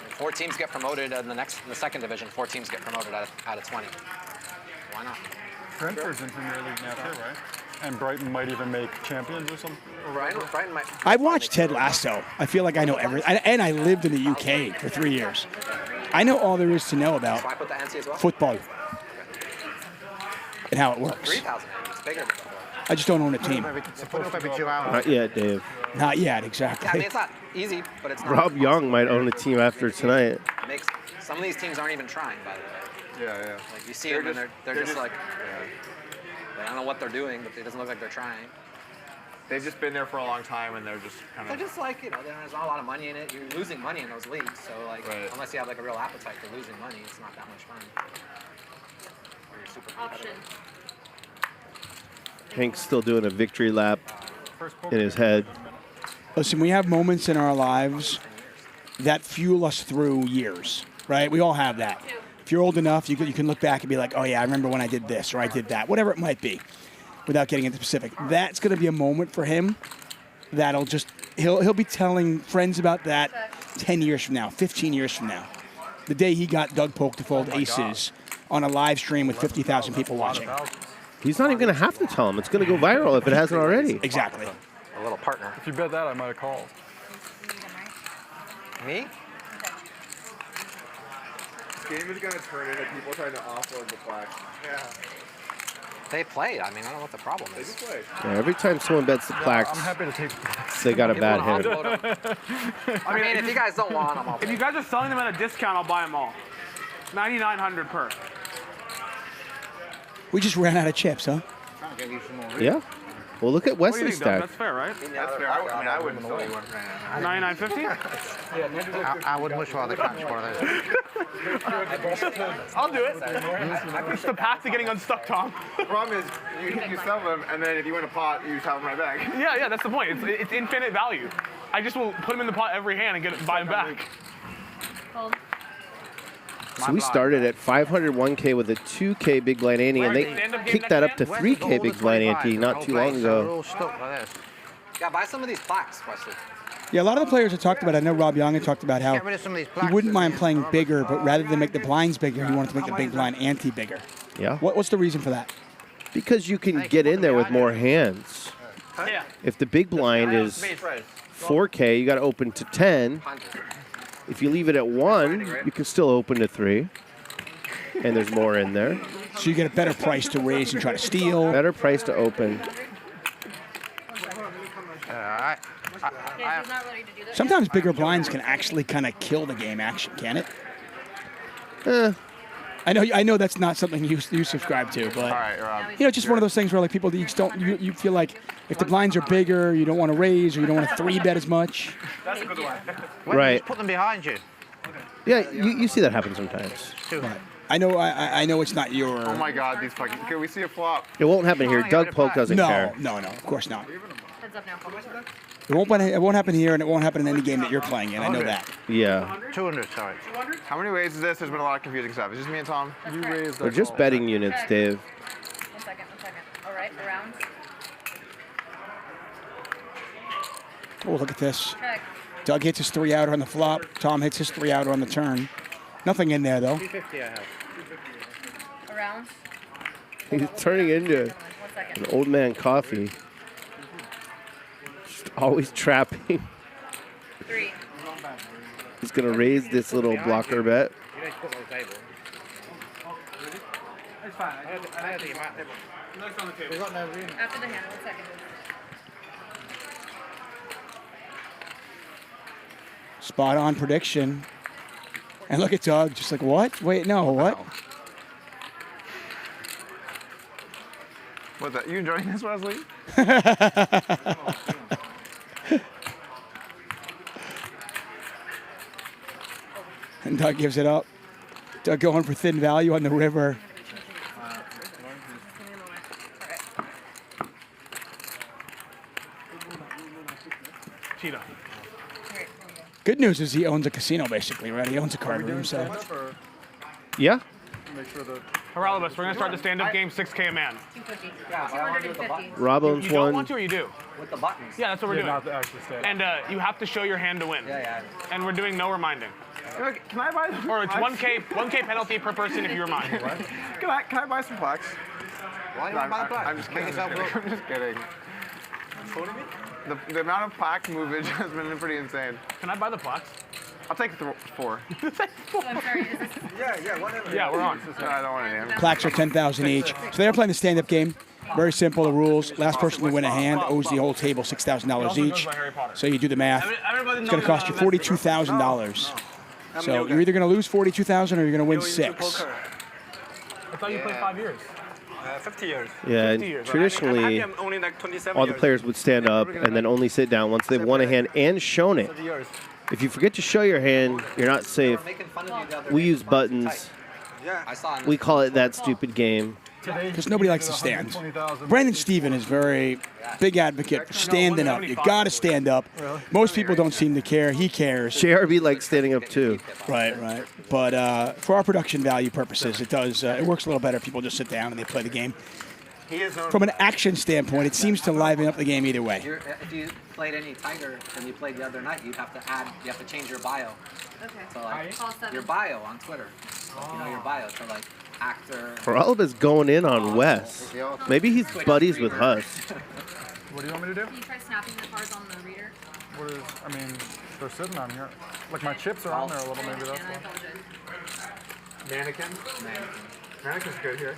4 teams get promoted in the second division. 4 teams get promoted out of 20. Why not? Brentford's in Premier League now too, right? And Brighton might even make champions or something. Brighton might. I watched Ted Lasso. I feel like I know everything. And I lived in the UK for 3 years. I know all there is to know about football and how it works. 3,000. It's bigger. I just don't own a team. Not yet, Dave. Not yet, exactly. Yeah, I mean, it's not easy, but it's not. Rob Yong might own a team after tonight. Some of these teams aren't even trying, by the way. Yeah, yeah. Like you see them and they're just like, I don't know what they're doing, but it doesn't look like they're trying. They've just been there for a long time and they're just kind of. They're just like, there's not a lot of money in it. You're losing money in those leagues, so like, unless you have like a real appetite for losing money, it's not that much fun. Or you're super competitive. Hank's still doing a victory lap in his head. Listen, we have moments in our lives that fuel us through years, right? We all have that. If you're old enough, you can look back and be like, oh yeah, I remember when I did this or I did that, whatever it might be, without getting into specific. That's going to be a moment for him that'll just, he'll be telling friends about that 10 years from now, 15 years from now. The day he got Doug Polk to fold aces on a live stream with 50,000 people watching. He's not even going to have to tell him. It's going to go viral if it hasn't already. Exactly. A little partner. If you bet that, I might have called. Me? This game is going to turn into people trying to offload the flag. Yeah. They played. I mean, I don't know what the problem is. They just played. Yeah, every time someone bets the plaques, I'm happy to take they got a bad hand. I mean, if you guys don't want them, I'll If you guys are selling them at a discount, I'll buy them all. 9,900 per. We just ran out of chips, huh? Yeah. Well, look at What do you Wesley's think, Doug? stack. That's fair, right? That's fair. I wouldn't sell you one. 9,950? I would much rather catch one of those. I'll do it. It's the path to getting unstuck, Tom. The problem is you sell them, and then if you win a pot, you just have them right back. Yeah, that's the point. It's infinite value. I just will put them in the pot every hand and buy them back. Hold. So we started at 501K with a 2K big blind ante, and they kicked that up to 3K big blind ante not too long ago. Yeah, buy some of these plaques, Wesley. Yeah, a lot of the players have talked about, I know Rob Yong had talked about how he wouldn't mind playing bigger, but rather than make the blinds bigger, he wanted to make the big blind ante bigger. Yeah. What's the reason for that? Because you can get in there with more hands. Yeah. If the big blind is 4K, you got to open to 10. If you leave it at 1, you can still open to 3. And there's more in there. So you get a better price to raise and try to steal. Better price to open. Sometimes bigger blinds can actually kind of kill the game action, can it? I know that's not something you subscribe to, but just one of those things where like people you just don't you feel like if the blinds are bigger, you don't want to raise or you don't want to 3-bet as much. That's a good one. Right. Just put them behind you. Yeah, you see that happen sometimes. Right. I know it's not your. Oh my God, these fucking. Can we see a flop? It won't happen here. Doug Polk doesn't care. No, of course not. Heads up now. It won't happen here, and it won't happen in any game that you're playing in. I know that. Yeah. 200, sorry. How many ways is this? There's been a lot of confusing stuff. It's just me and Tom. You raised. They're just betting units, Dave. 1 second. All right, the rounds. Oh, look at this. Check. Doug hits his 3-outer on the flop. Tom hits his 3-outer on the turn. Nothing in there, though. 250 I have. Around. He's turning into an old man coffee. Just always trapping. 3. He's going to raise this little blocker bet. You don't put it on the table. It's fine. I don't think you might. Next on the table. We've got no room. After the hand, 1 second. Spot on prediction. And look at Doug, just like, what? Wait, no, what? What's that? You enjoying this, Wesley? And Doug gives it up. Doug going for thin value on the river. Cheetah. Good news is he owns a casino, basically, right? He owns a card room, so. Yeah. Make sure that. Haralibus, we're going to start the stand-up game 6K a man. 250. Yeah, but I want to do with the buttons. Rob owns You don't one. want to or you do? With the buttons. Yeah, that's what we're doing. Not actually stand. And you have to show your hand to win. Yeah. And we're doing no reminding. Can I buy the Or it's 1K penalty per person if you remind. Can I buy some plaques? Why do you want to buy the plaque? I'm just kidding. Make yourself look. I'm just kidding. The amount of plaque movage has been pretty insane. Can I buy the plaques? I'll take 4. So I'm sorry, is this? Yeah, whatever. Yeah, we're on. No, I don't want any. Plaques are 10,000 each. So they're playing the stand-up game. Very simple, the rules. Last person to win a hand owes the whole table $6,000 each. So you do the math. It's going to cost you $42,000. So you're either going to lose $42,000 or you're going to win 6. I thought you played 5 years. 50 years. Yeah, and 50 years, right? traditionally, I'm only like 27 all the years. players would stand up and then only sit down once they've won a hand and shown it. 30 years. If you forget to show your hand, you're not safe. We use buttons. We call it that stupid game. Because nobody likes to stand. Brandon Stephen is very big advocate for standing up. You got to stand up. Most people don't seem to care. He cares. JRB likes standing up too. Right. But for our production value purposes, it does. It works a little better if people just sit down and they play the game. From an action standpoint, it seems to liven up the game either way. If you played any Tiger than you played the other night, you have to change your bio. Okay. So like your bio on Twitter. You know your bio. So like actor. Haralibus going in on Wes. Maybe he's buddies with Huss. What do you want me to do? Can you try snapping the cards on the reader? What is? I mean, they're sitting on here. Like my chips are on there a little. Maybe that's why. Mannequin? Mannequin's good here.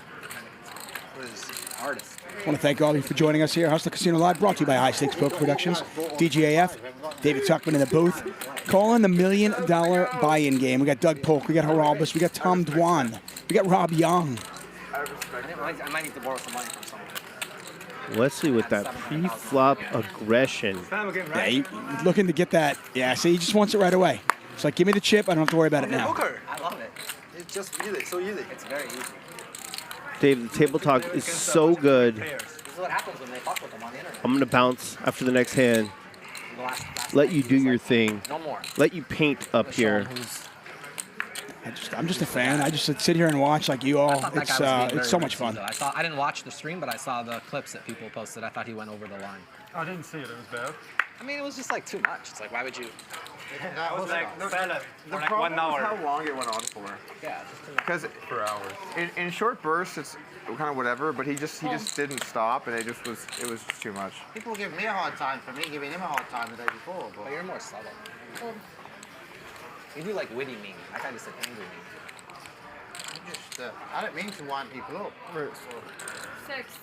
What is artist? I want to thank all of you for joining us here. Hustler Casino Live, brought to you by High Stakes Poker Productions. DGAF, David Tuckman in the booth. Calling the $1 million buy-in game. We got Doug Polk, we got Haralibus, we got Tom Dwan, we got Rob Yong. I might need to borrow some money from someone. Wesley with that pre-flop aggression. Yeah, he's looking to get that. Yeah, see, he just wants it right away. It's like, give me the chip, I don't have to worry about it now. I love it. It's just easy, so easy. It's very easy. Dave, the table talk is so good. This is what happens when they fuck with them on the internet. I'm going to bounce after the next hand. Let you do your thing. No more. Let you paint up here. I'm just a fan. I just sit here and watch like you all. It's so much fun. I didn't watch the stream, but I saw the clips that people posted. I thought he went over the line. I didn't see it. It was bad. I mean, it was just like too much. It's like, why would you? That was like salad for like 1 problem hour. is how long it went on for. Yeah, because for hours. In short bursts, it's kind of whatever. But he just didn't stop, and it was just too much. People give me a hard time for me giving him a hard time the day before. But you're more subtle. You do like witty mean. I kind of said angry mean. I'm just, I don't mean to wind people up. 6.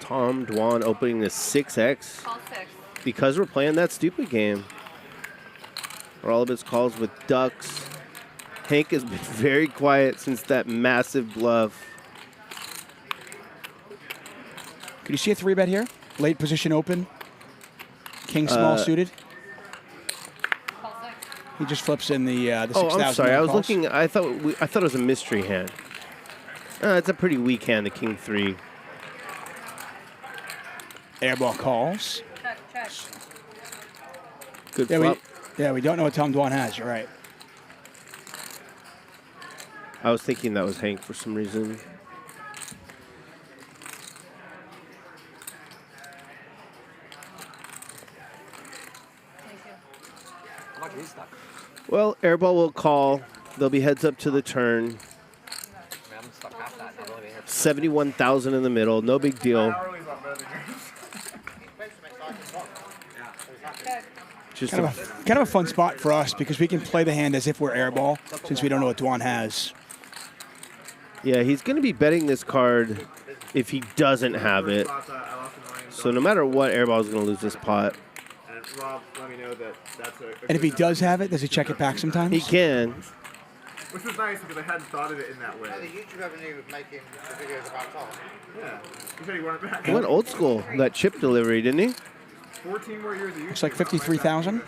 Tom Dwan opening the 6X. Call 6. Because we're playing that stupid game. Haralibus calls with ducks. Hank has been very quiet since that massive bluff. Could you see a 3-bet here? Late position open. King small suited. He just flips in the 6,000. Oh, I'm sorry. I was looking. I thought it was a mystery hand. It's a pretty weak hand, the King 3. Airball calls. Check. Good Yeah, flop. we don't know what Tom Dwan has. You're right. I was thinking that was Hank for some reason. How much is that? Well, Airball will call. They'll be heads up to the turn. 71,000 in the middle. No big deal. Just kind of a fun spot for us because we can play the hand as if we're Airball since we don't know what Dwan has. Yeah, he's going to be betting this card if he doesn't have it. So no matter what, Airball is going to lose this pot. Rob, let me know that that's And if he does have it, does he check it back sometimes? He can. Which was nice because I hadn't thought of it in that way. The YouTube revenue of making the videos about Tom. Yeah. You said he wanted back. He went old school, that chip delivery, didn't he? 14 more years of YouTube. Looks like 53,000.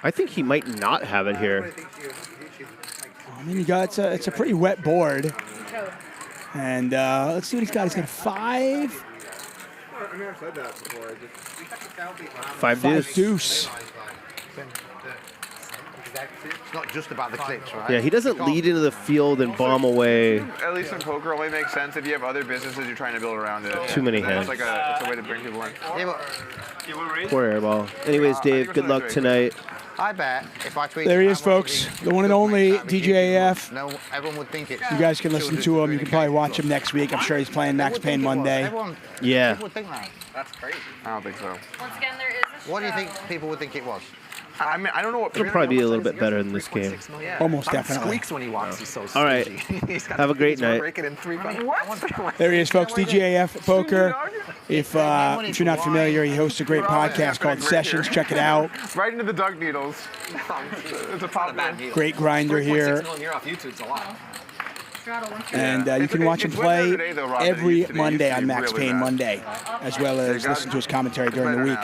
I think he might not have it here. I mean, you got it's a pretty wet board. And let's see what he's got. He's got 5. I mean, I've said that before. 5 deuce. Deuce. It's not just about the clips, right? Yeah, he doesn't lead into the field and bomb away. At least in poker, only makes sense if you have other businesses you're trying to build around it. Too many hands. It's a way to bring people in. Poor Airball. Anyways, Dave, good luck tonight. I bet if I tweet. There he is, folks. The one and only DJAF. No, everyone would think it's. You guys can listen to him. You can probably watch him next week. I'm sure he's playing Max Payne Monday. Yeah. People would think that. That's crazy. I don't think so. Once again, there is a What do you think people would think it was? I mean, I don't know what. It'll probably be a little bit better than this game. Almost definitely. Squeaks when he walks. He's so All right. Have a great night. Break it in 3 There he is, folks. DJAF Poker. If you're not familiar, he hosts a great podcast called Sessions. Check it out. Right into the dug needles. It's a pot of bad needles. Great grinder here. Off YouTube's a lot. And you can watch him play every Monday on Max Payne Monday, as well as listen to his commentary during the week.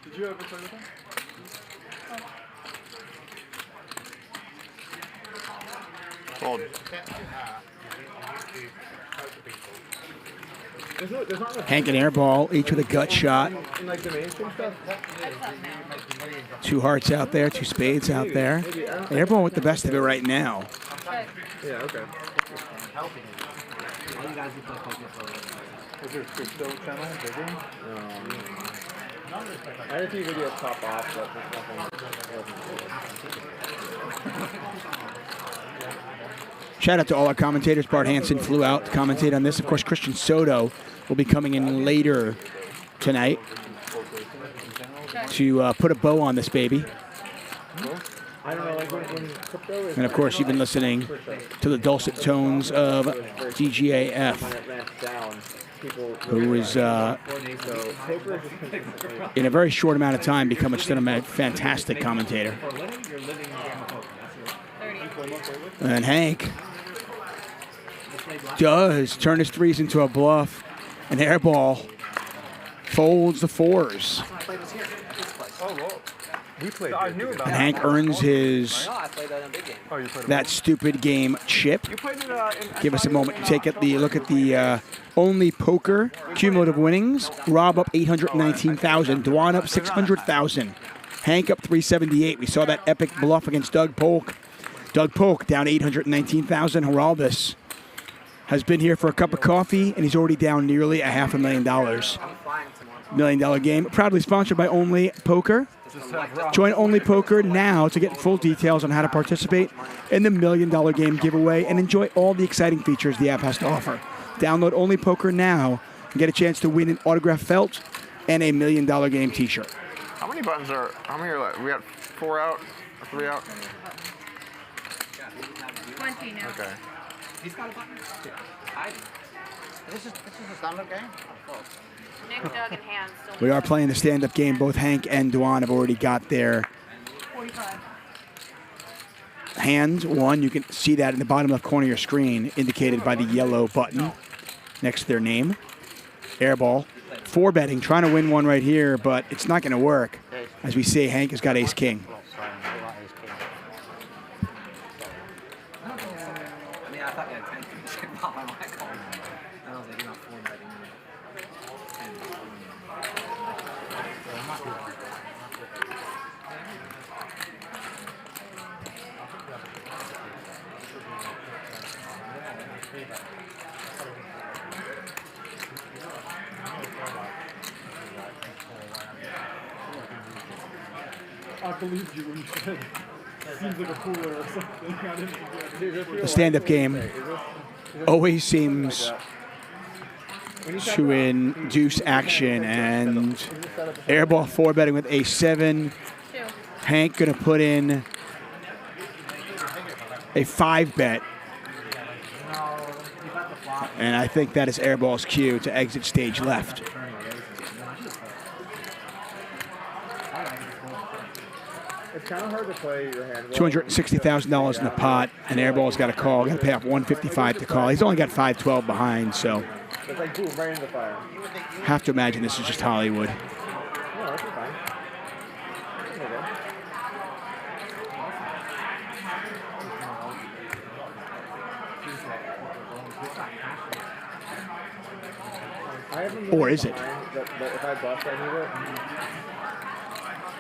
Did you ever play with him? Hold. Hank and Airball, each with a gut shot. Two hearts out there, 2 spades out there. Airball with the best of it right now. Yeah, okay. Is there a crypto channel? I had a few videos pop off, but Shout out to all our commentators. Bart Hansen flew out to commentate on this. Of course, Christian Soto will be coming in later tonight to put a bow on this baby. And of course, you've been listening to the dulcet tones of DGAF, who is, in a very short amount of time, become a fantastic commentator. And Hank does turn his 3s into a bluff, and Airball folds the 4s. And Hank earns his that stupid game chip. Give us a moment to take a look at the only poker cumulative winnings. Rob up 819,000, Dwan up 600,000, Hank up 378. We saw that epic bluff against Doug Polk. Doug Polk down 819,000. Geraldes has been here for a cup of coffee, and he's already down nearly $500,000. $1 million game. Proudly sponsored by Only Poker. Join Only Poker now to get full details on how to participate in the $1 million game giveaway and enjoy all the exciting features the app has to offer. Download Only Poker now and get a chance to win an autographed felt and a $1 million game t-shirt. How many buttons are, left? We got 4 out, 3 out? 20 now. Okay. He's got a button. This is a stand-up game? Nik, Doug, and Hands. We are playing the stand-up game. Both Hank and Dwan have already got their 45. hands. One, you can see that in the bottom left corner of your screen, indicated by the yellow button next to their name. Airball. 4 betting, trying to win one right here, but it's not going to work. As we see, Hank has got ace-king. I mean, I thought you had 10 shit pop on my call. And I was like, you're not 4 betting. 10. So it might be one. I believed you when you said seems like a cooler or something. I didn't The stand-up game always seems to induce action, and airball 4-betting with a7. Hank going to put in a 5-bet. And I think that is airball's cue to exit stage left. It's kind of hard to play your hand. $260,000 in the pot, and airball's got a call. Got to pay off $155 to call. He's only got 512 behind, so It's like boom, right into the fire. have to imagine this is just Hollywood. No, that's fine. I haven't Or is it? But if I bust, I need it.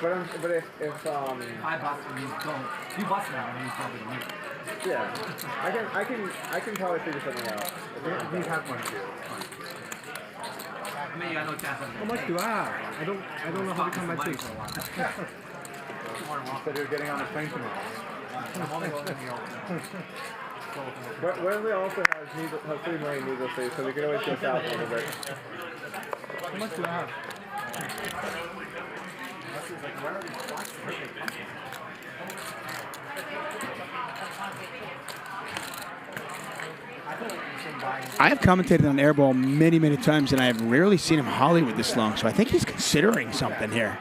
But if I bust and you don't, you bust now and you probably don't. yeah, I can probably figure something out. If he has one too. I mean, you got no chance of How much do I have? I don't know how to count my things. Instead you're getting on a plane tomorrow. I'm only going to New York. But Wesley also has 3 million needle saves, so we can always go south a little bit. How much do I have? I have commentated on airball many, many times, and I have rarely seen him Hollywood this long, so I think he's considering something here.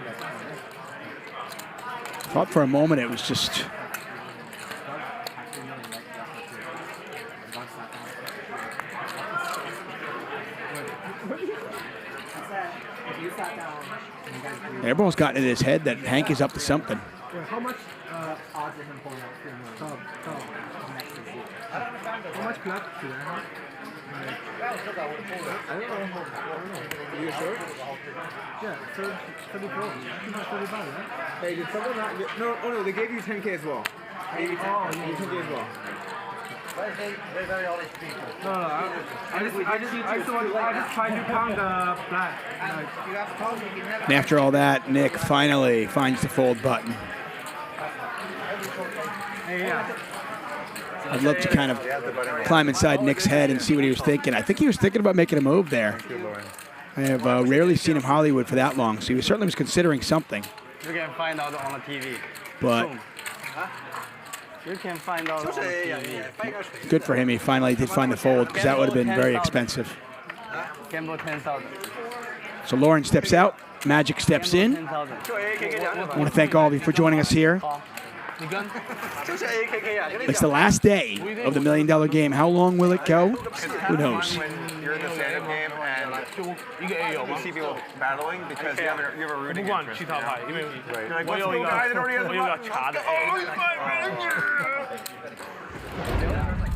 Thought for a moment it was just... Airball's gotten in his head that Hank is up to something. Wait, how much odds of him pulling out 3 million? How much black do I have? I don't know. Are you sure? Yeah, 34. 35, right? Hey, did someone not get... No, oh no, they gave you 10K as well. They gave you 10K as well. They're very honest people. No, I just tried to count the black. You have told me you never... And after all that, Nick finally finds the fold button. Hey, yeah. I'd love to kind of climb inside Nick's head and see what he was thinking. I think he was thinking about making a move there. I have rarely seen him Hollywood for that long, so he certainly was considering something. You can find out on the TV. But you can find out on the TV. good for him, he finally did find the fold, because that would have been very expensive. Gamble 10,000. So Lauren steps out, Magic steps in. I want to thank all of you for joining us here. It's the last day of the $1 million game. How long will it go? Who knows? When you're in the stand-up game and you see people battling because you have a rooting interest. You're like, what's the guy that already has the button?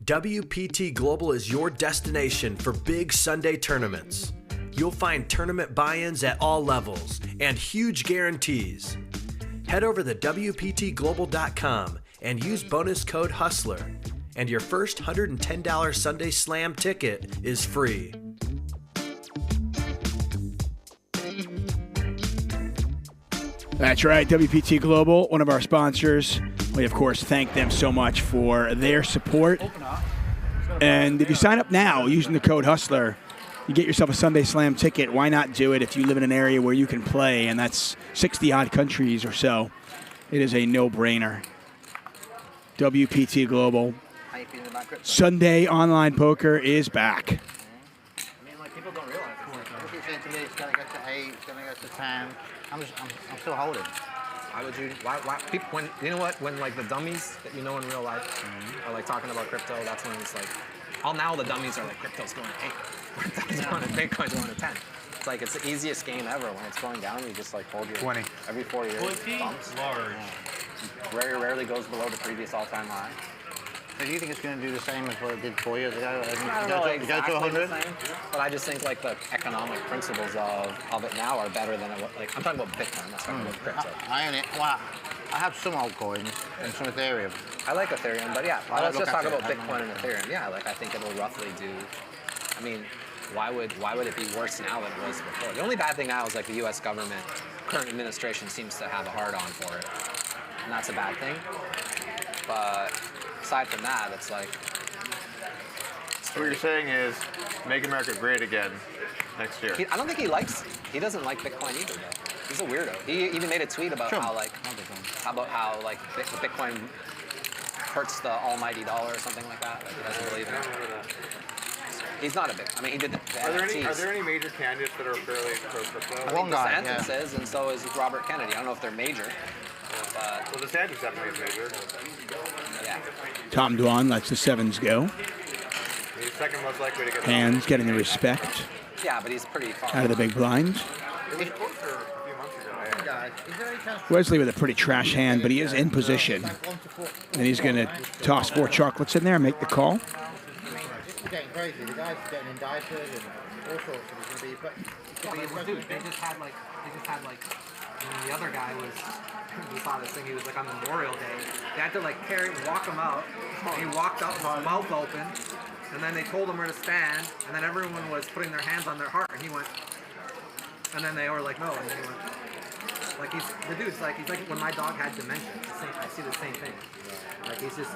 WPT Global is your destination for big Sunday tournaments. You'll find tournament buy-ins at all levels and huge guarantees. Head over to WPTglobal.com and use bonus code HUSTLER, and your first $110 Sunday Slam ticket is free. That's right, WPT Global, one of our sponsors. We, of course, thank them so much for their support. And if you sign up now using the code HUSTLER, you get yourself a Sunday Slam ticket. Why not do it if you live in an area where you can play, and that's 60-odd countries or so. It is a no-brainer. WPT Global. Sunday online poker is back. I mean, like, people don't realize it. People keep saying to me, it's going to go to 8, it's going to go to 10. I'm still holding. Why would you? Why? People, when you know what? When like the dummies that you know in real life are like talking about crypto, that's when it's like, all now the dummies are like, crypto's going to 8, crypto's going to Bitcoin's going to 10. It's like it's the easiest game ever. When it's going down, you just like hold your 20 every 4 years. Bumps. Large. Very rarely goes below the previous all-time high. So do you think it's going to do the same as what it did 4 years ago? I don't know exactly the same, but I just think like the economic principles of it now are better than like I'm talking about Bitcoin. I'm not talking about crypto. I own it. Well, I have some altcoins and some Ethereum. I like Ethereum, but yeah, let's just talk about Bitcoin and Ethereum. Yeah, like I think it'll roughly do. I mean, why would it be worse now than it was before? The only bad thing now is like the U.S. government, current administration seems to have a hard-on for it, and that's a bad thing. But aside from that, it's like. So what you're saying is, make America great again next year. I don't think he doesn't like Bitcoin either, though. He's a weirdo. He even made a tweet about how Bitcoin hurts the almighty dollar or something like that. Like he doesn't believe in it. He's not a big. I mean, he did the NFTs. Are there any major candidates that are fairly pro-crypto? I think DeSantis is, and so is Robert Kennedy. I don't know if they're major. But well, DeSantis definitely is major. Yeah. Tom Dwan lets the sevens go. He's second most likely to get. Hands getting the respect Yeah, but he's pretty far out of the big blind. It was closer a few months ago. Wesley with a pretty trash hand, but he is in position. And he's going to toss 4 chocolates in there and make the call. It's getting crazy. The guy's getting indicted and all sorts of things. Dude, they just had like, and the other guy was, we saw this thing, he was like on Memorial Day. They had to like walk him out. He walked out with his mouth open, and then they told him where to stand, and then everyone was putting their hands on their heart, and he went, and then they were like, no, and then he went, like he's like when my dog had dementia. I see the same thing. Like he's just,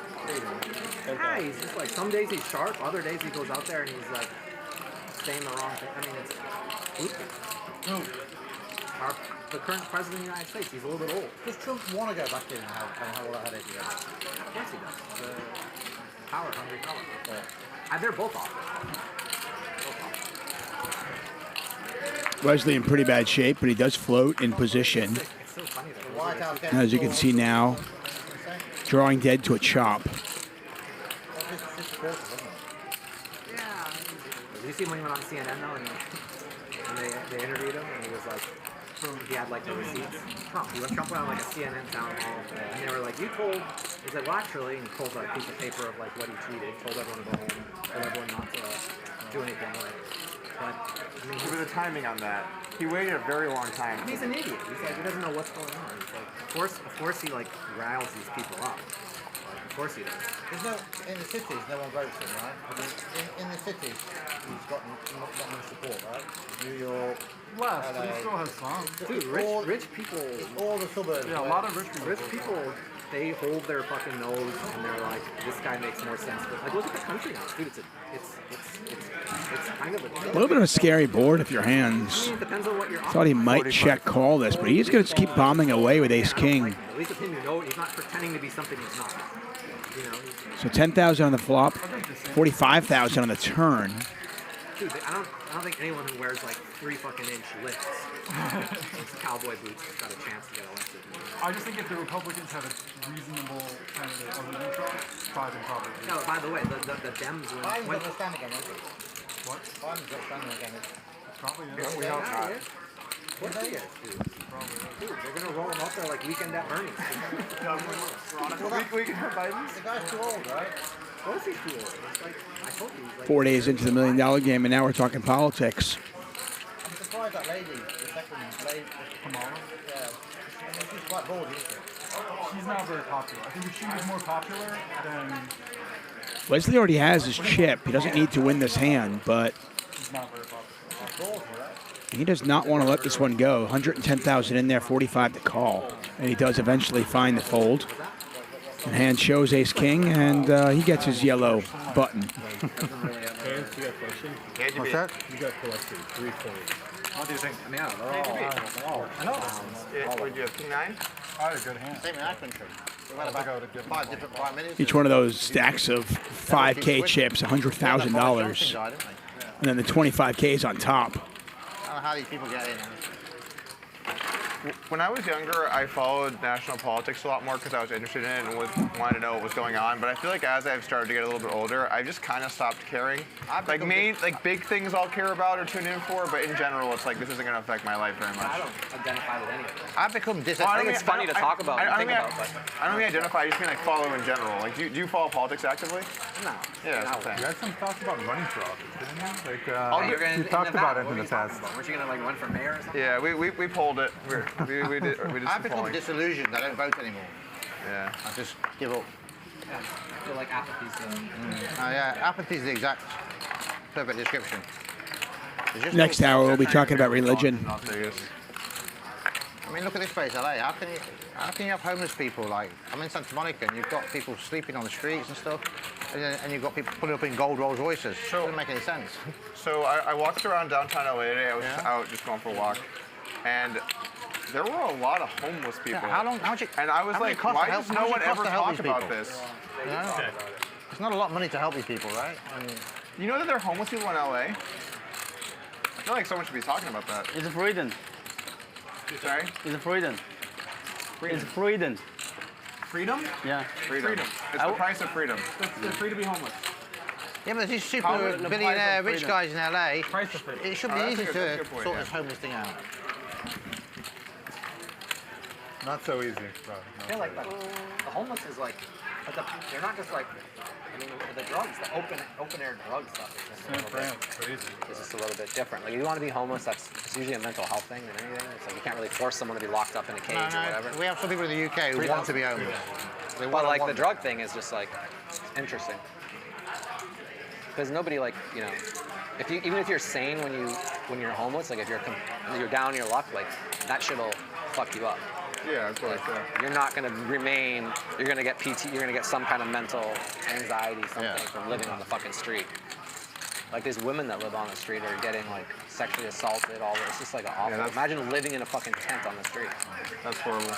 yeah, he's just like, some days he's sharp, other days he goes out there and he's like saying the wrong thing. I mean, it's, the current president of the United States, he's a little bit old. Does Trump want to go back in and have all that headache again? Of course he does. The hungry power. Yeah. They're both off. Wesley in pretty bad shape, but he does float in position. As you can see now, drawing dead to a chop. Yeah. Did you see when he went on CNN though, and they interviewed him, and he was like, he had like the receipts. Trump went on like a CNN town hall, and they were like, you told, he said, well actually, and he pulled out a piece of paper of like what he tweeted, told everyone to go home, told everyone not to do anything like. But I mean, the timing on that, he waited a very long time. He's an idiot. He's like, he doesn't know what's going on. He's like, of course he like riles these people up. Like, of course he does. There's no, in the cities, no one votes him, right? I mean, in the cities, he's got not much support, right? New York, LA. He still has some. Dude, rich people. All the suburbs. Yeah, a lot of rich people. Rich people, they hold their fucking nose and they're like, this guy makes more sense. But like, look at the country now, dude. It's kind of a little bit of a scary board if your hands. Depends on what you're. Thought he might check call this, but he's going to keep bombing away with ace king. At least with him, you know, he's not pretending to be something he's not. You know. So 10,000 on the flop, 45,000 on the turn. Dude, I don't think anyone who wears like 3 fucking inch lifts, cowboy boots, has got a chance to get elected. I just think if the Republicans have a reasonable candidate other than Trump, Biden probably. No, by the way, the Dems Biden's got no stand again, isn't he? What? Biden's got stand again. Probably. Yeah, we hope not. Of course he is, dude. Dude, they're gonna roll him up there like Weekend at Bernie's. Weekend at Biden's? The guy's too old, right? Of course he's too old. It's like, I told you. Like, 4 days into the $1 million game, and now we're talking politics. I'm surprised that lady, the second lady, Kamala? Yeah. I mean, she's quite bold, isn't she? She's not very popular. I think if she was more popular, then... Wesley already has his chip. He doesn't need to win this hand, but She's not very popular. he does not want to let this one go. 110,000 in there, 45 to call. And he does eventually find the fold. And hand shows ace king, and he gets his yellow button. What's that? You got collected 3 points. What do you think? I mean, they're all. I know. Would you have king 9? I had a good hand. Same in our country. We had about 5 different prime ministers. Each one of those stacks of 5K chips, $100,000. And then the 25Ks on top. I don't know how these people get in. when I was younger, I followed national politics a lot more because I was interested in it and wanted to know what was going on. But I feel like as I've started to get a little bit older, I've just kind of stopped caring. Like big things I'll care about or tune in for, but in general, it's like this isn't going to affect my life very much. I don't identify with anything. I've become I think it's funny to talk about and think about. I don't mean identify, I just mean like follow in general. Like, do you follow politics actively? No. Yeah, that's the thing. You had some thoughts about running for office, didn't you? Like, you're gonna, you talked about it in the past. past. Weren't you going to like run for mayor or something? Yeah, we polled it. We did I've some become polling. disillusioned. I don't vote anymore. Yeah. I just give up. Yeah. I feel like apathy's Oh yeah, apathy is the exact perfect description. Next hour, we'll be talking about religion. I mean, look at this place, LA. How can you have homeless people? Like, I'm in Santa Monica, and you've got people sleeping on the streets and stuff, and you've got people pulling up in gold Rolls Royces. It doesn't make any sense. So I walked around downtown LA today. I was out just going for a walk, and there were a lot of homeless people. Yeah, and I was like, why does no one ever talk about this? No. It's not a lot of money to help these people, right? You know that there are homeless people in LA? I feel like someone should be talking about that. It's freedom. Sorry? It's freedom. It's freedom. Freedom? Yeah. Freedom. It's the price of freedom. It's free to be homeless. Yeah, but there's these super billionaire rich guys in LA. It should be easy to sort this homeless thing out. Not so easy. I feel like the homeless is like, they're not just like, I mean, the drugs, the open air drug stuff is just a little bit different. Like, if you want to be homeless, it's usually a mental health thing than anything. It's like you can't really force someone to be locked up in a cage or whatever. We have some people in the UK who want to be homeless. But like the drug thing is just like interesting. Because nobody like, you know, even if you're sane when you're homeless, like if you're down on your luck, like that shit'll fuck you up. Yeah, of course. Like, you're not going to remain. You're going to get PT. You're going to get some kind of mental anxiety, something from living on the fucking street. Like these women that live on the street are getting like sexually assaulted. All this. It's just like awful. Yeah, imagine living in a fucking tent on the street. That's horrible.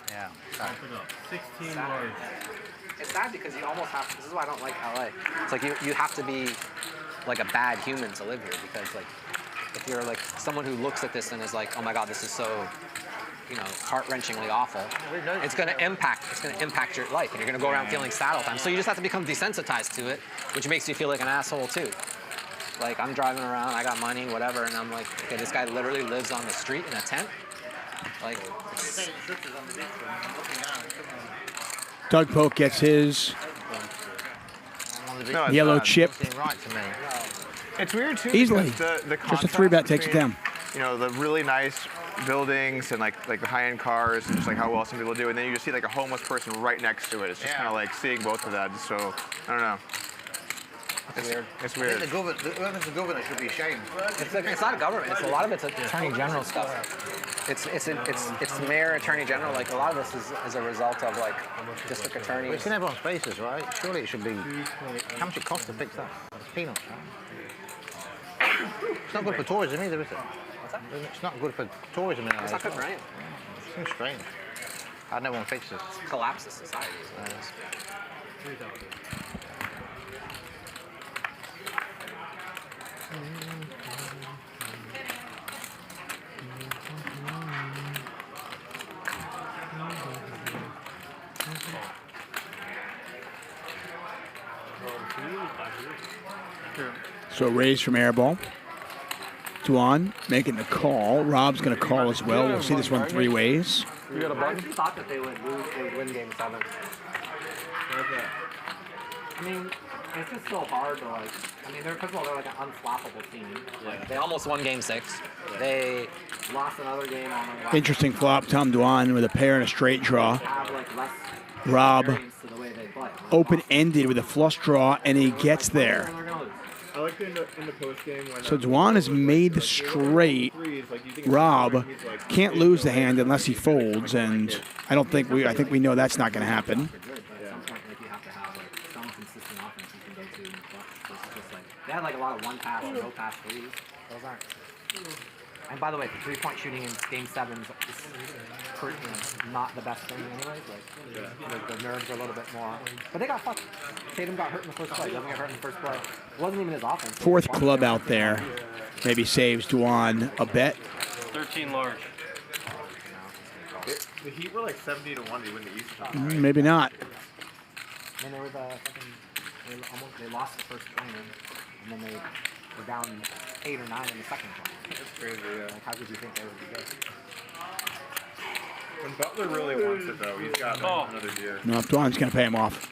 Yeah. 16 words. It's sad because you almost have to. This is why I don't like LA. It's like you have to be like a bad human to live here because like. If you're like someone who looks at this and is like, oh my God, this is so, you know, heart-wrenchingly awful, it's going to impact your life, and you're going to go around feeling sad all the time. So you just have to become desensitized to it, which makes you feel like an asshole too. Like I'm driving around, I got money, whatever, and I'm like, okay, this guy literally lives on the street in a tent. Like, Doug Polk gets his yellow chip. Right to me. It's weird too. Easily. The Just a 3-bet takes it between, down. You know, the really nice buildings and like the high-end cars and just like how well some people do, and then you just see like a homeless person right next to it. It's just kind of like seeing both of that. So I don't know. It's weird. It's weird. I think whoever's the governor should be ashamed. It's not a government. It's a lot of it's attorney general stuff. It's mayor, attorney general. Like a lot of this is a result of like district attorneys. Well, it's in everyone's faces, right? Surely it should be. How much it costs to fix that? It's peanuts, right? It's not good for tourism either, is it? What's that? It's not good for tourism. It's not good for anything. It seems strange. I'd no one fix it. It collapses society. So raise from Airball. Dwan making the call. Rob's going to call as well. We'll see this one 3 ways. You got a button? I thought that they would win Game 7. I mean, it's just so hard to like. I mean, first of all, they're like an unflappable team. Like, they almost won Game 6. They lost another game on the last. Interesting flop. Tom Dwan with a pair and a straight draw. Rob open-ended with a flush draw, and he gets there. I like in the post game when. So Dwan has made the straight. Rob can't lose the hand unless he folds, and I think we know that's not going to happen. They had like a lot of one pass and no pass threes. Those aren't. And by the way, the 3-point shooting in Game 7 is not the best thing anyways. Like, the nerves are a little bit more. But they got fucked. Tatum got hurt in the first play. Doesn't get hurt in the first play. It wasn't even his offense. 4th club out there. Maybe saves Dwan a bet. 13 large. The Heat were like 70 to 1 to win the East. Maybe not. And they were the fucking, they lost the first game, and then they were down 8 or 9 in the second one. That's crazy, yeah. Like, how could you think they would be good? When Butler really wants it, though, he's got another year. No, Dwan's going to pay him off.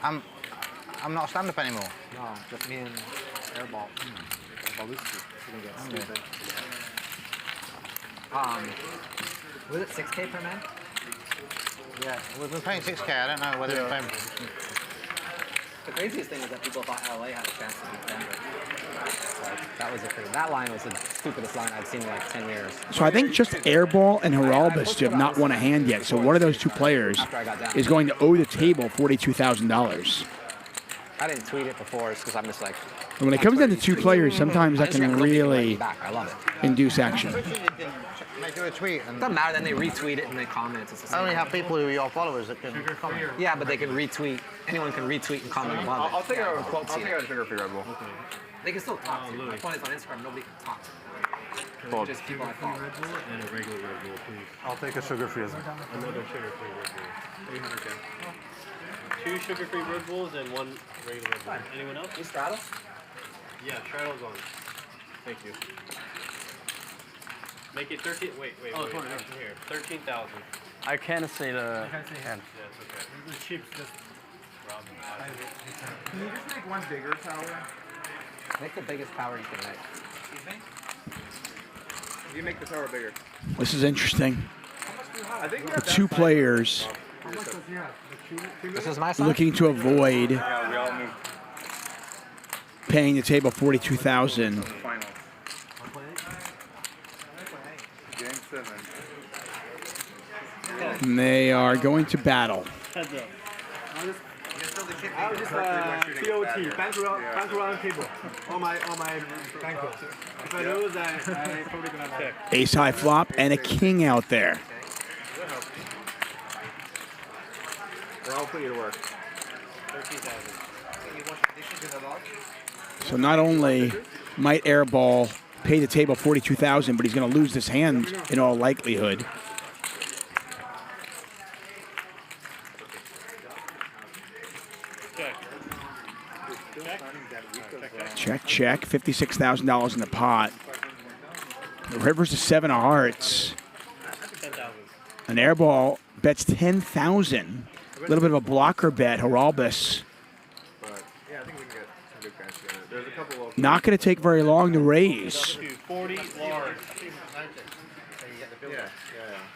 I'm not stand-up anymore. No, just me and Airball. Peluso. Stupid. Was it 6K per man? Yeah, we're paying 6K. I don't know whether we're paying. The craziest thing is that people thought LA had a chance to beat Denver. That line was the stupidest line I've seen in like 10 years. So I think just Airball and Geralbus have not won a hand yet. So one of those two players is going to owe the table $42,000. I didn't tweet it before because I'm just like. And when it comes down to two players, sometimes that can really induce action. Make you a tweet. It doesn't matter, then they retweet it and they comment. It's the same. I only have people who are your followers that can comment. Yeah, but they can retweet. Anyone can retweet and comment above it. I'll take a sugar free Red Bull. Okay. They can still talk to you. My point is on Instagram, nobody can talk to you. Just people I follow. Red Bull and a regular Red Bull, please. I'll take a sugar-free as well. Another sugar-free Red Bull. 300 2 sugar-free Red Bulls and 1 regular Red Bull. Anyone else? You straddle? Yeah, straddle's on. Thank you. Make it 13. Wait. Here, 13,000. I can't say the. Yeah, it's okay. The chips just. Rob. Can you just make one bigger tower? Make the biggest tower you can make. Excuse me? You make the tower bigger. This is interesting. I think The two players This is my side? looking to avoid paying the table $42,000. Game 7. And they are going to battle. Heads up. I was just BOT, bankroll table, on my bankroll. If I lose, I probably gonna check. Ace high flop and a king out there. I'll put you to work. 13,000. So not only might Airball pay the table $42,000, but he's going to lose this hand in all likelihood. Check. $56,000 in the pot. The river's a 7 of hearts. An Airball bets $10,000. A little bit of a blocker bet, Geralbus. Yeah, I think we can get some good guys together. There's a couple of. Not going to take very long to raise. 40 large. Yeah.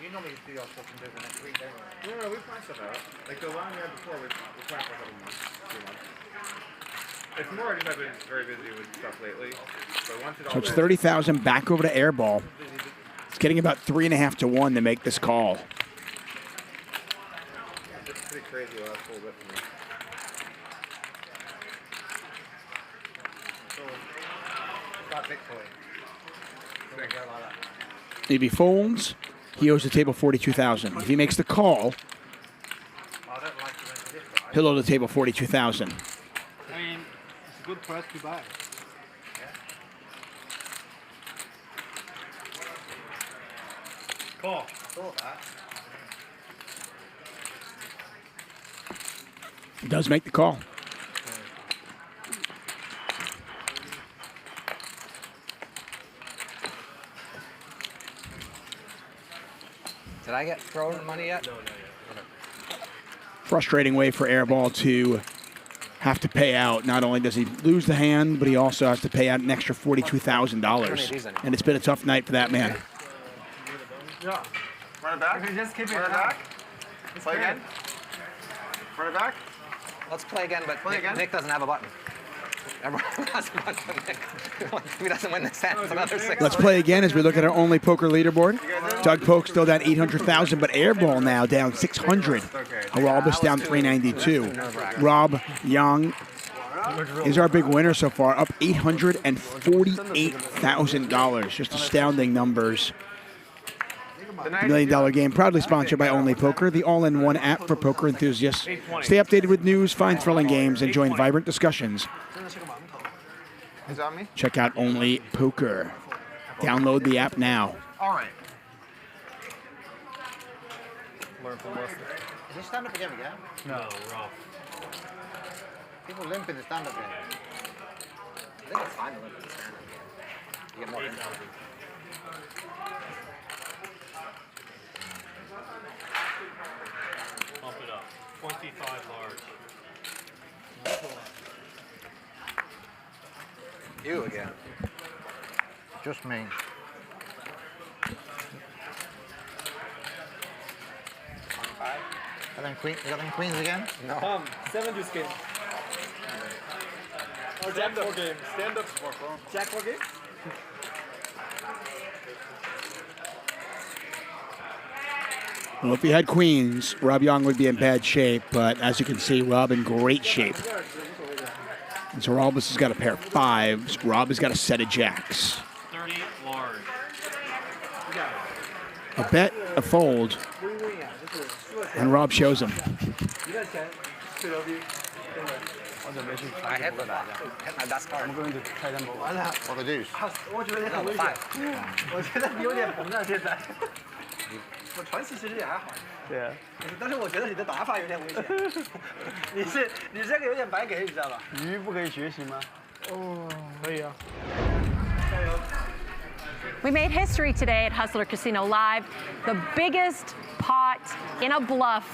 You normally do your stuff and do it the next week, don't you? No, we plan stuff out. Like the line we had before, we planned for a couple months, 2 months. It's more I just have been very busy with stuff lately. But once So it's $30,000 back over to Airball. It's getting about 3.5 to 1 to make this call. It's pretty crazy the last little bit for me. Got big for If he folds, he owes the table $42,000. If he makes the call, he'll owe the table $42,000. I mean, it's a good price to buy. Call. He does make the call. Did I get thrown money yet? No, Frustrating way for Airball to have to pay out. Not only does he lose the hand, but he also has to pay out an extra $42,000. And it's been a tough night for that man. Yeah. Run it back. Just keep it back. Play again. Run it back. Let's play again, but Nick doesn't have a button. Everyone has a button but Nick. If he doesn't win this hand, it's another 6. Let's play again as we look at our only poker leaderboard. Doug Polk still down 800,000, but Airball now down 600. Geralbus down 392. Rob Yong is our big winner so far, up $848,000. Just astounding numbers. The $1 Million Game, proudly sponsored by Only Poker, the all-in-one app for poker enthusiasts. Stay updated with news, find thrilling games, and join vibrant discussions Is it on me? Check out Only Poker. Download the app now. All right. Learn from Wesley. Is this stand-up again? No, Rob. People limp in the stand-up game. I think it's fine to limp in the stand-up game. You get more info. Bump it up. 25 large. You again. Just me. You got them queens again? No. 70 skin. Or Jack 4 game. Stand-up's more fun. Jack 4 game? Well, if he had queens, Rob Yong would be in bad shape, but as you can see, Rob in great shape. And so Robus has got a pair of fives. Rob has got a set of jacks. 30 large. A bet, a fold, and Rob shows him. I hit with that. Hit my best card. I'm going to try them all. Or the deuce? 我觉得你很危险。我觉得你有点膨胀现在。我传奇其实也还好。对啊。但是我觉得你的打法有点危险。你这个有点白给，你知道吧？鱼不可以学习吗？哦，可以啊。 We made history today at Hustler Casino Live. The biggest pot in a bluff,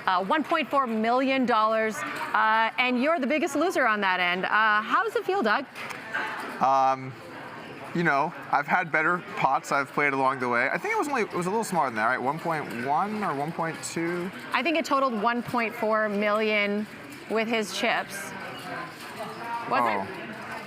$1.4 million, and you're the biggest loser on that end. How does it feel, Doug? You know, I've had better pots I've played along the way. I think it was a little smaller than that, right? 1.1 or 1.2? I think it totaled 1.4 million with his chips. Was it?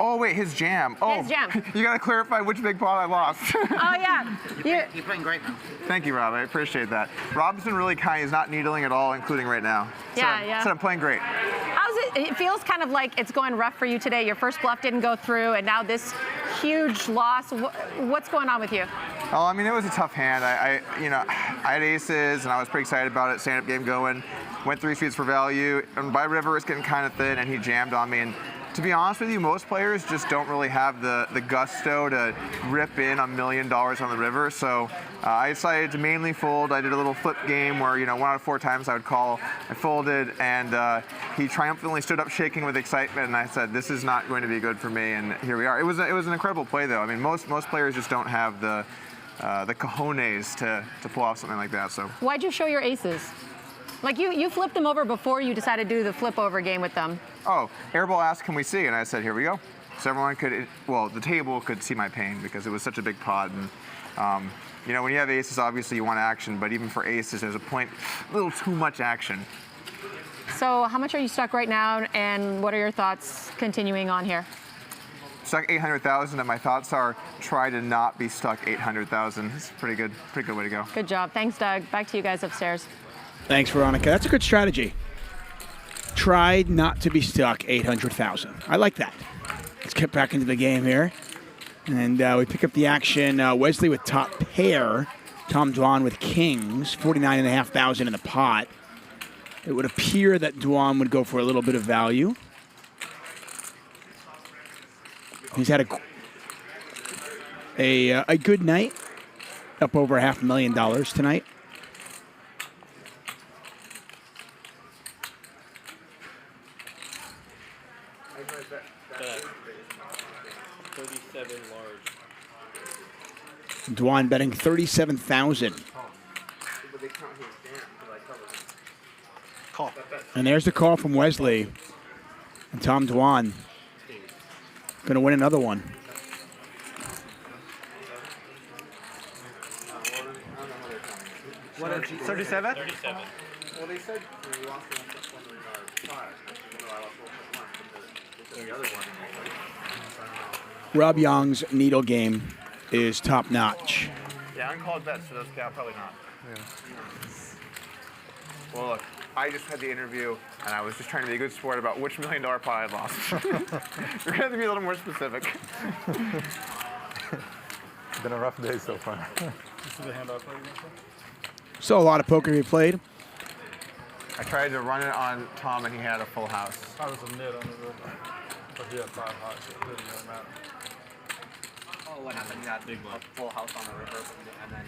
Oh, wait, his jam. Oh, his jam. You got to clarify which big pot I lost. Oh, yeah. You're playing great now. Thank you, Rob. I appreciate that. Rob's been really kind. He's not needling at all, including right now. Yeah. So I'm playing great. How's it? It feels kind of like it's going rough for you today. Your first bluff didn't go through, and now this huge loss. What's going on with you? Oh, I mean, it was a tough hand. I had aces, and I was pretty excited about it. Stand-up game going. Went 3 feeds for value. And by river, it's getting kind of thin, and he jammed on me. And to be honest with you, most players just don't really have the gusto to rip in $1 million on the river. So I decided to mainly fold. I did a little flip game where, 1 out of 4 times I would call. I folded, and he triumphantly stood up shaking with excitement, and I said, this is not going to be good for me, and here we are. It was an incredible play, though. I mean, most players just don't have the cojones to pull off something like that. So Why'd you show your aces? Like you flipped them over before you decided to do the flip over game with them. Oh, Airball asked, can we see? And I said, here we go. So everyone could, the table could see my pain because it was such a big pot. And, when you have aces, obviously you want action, but even for aces, there's a little too much action. So how much are you stuck right now, and what are your thoughts continuing on here? Stuck 800,000, and my thoughts are try to not be stuck 800,000. It's pretty good way to go. Good job. Thanks, Doug. Back to you guys upstairs. Thanks, Veronica. That's a good strategy. Try not to be stuck 800,000. I like that. Let's get back into the game here. And we pick up the action. Wesley with top pair. Tom Dwan with kings. 49,500 in the pot. It would appear that Dwan would go for a little bit of value. He's had a good night. Up over $500,000 tonight. Dwan betting 37,000. Call. And there's the call from Wesley. And Tom Dwan going to win another one. What, 37? 37. Well, they said we lost the other one. Rob Yong's needle game is top notch. Yeah, uncalled bets, so those count, probably not. Yeah. Well, look, I just had the interview, and I was just trying to be a good sport about which $1 million pot I lost. You're going to have to be a little more specific. It's been a rough day so far. This is the hand I played. So a lot of poker he played. I tried to run it on Tom, and he had a full house. I was a mid on the river. But he had 5 high, so it didn't really matter. Oh, what happened? You had a full house on the river, and then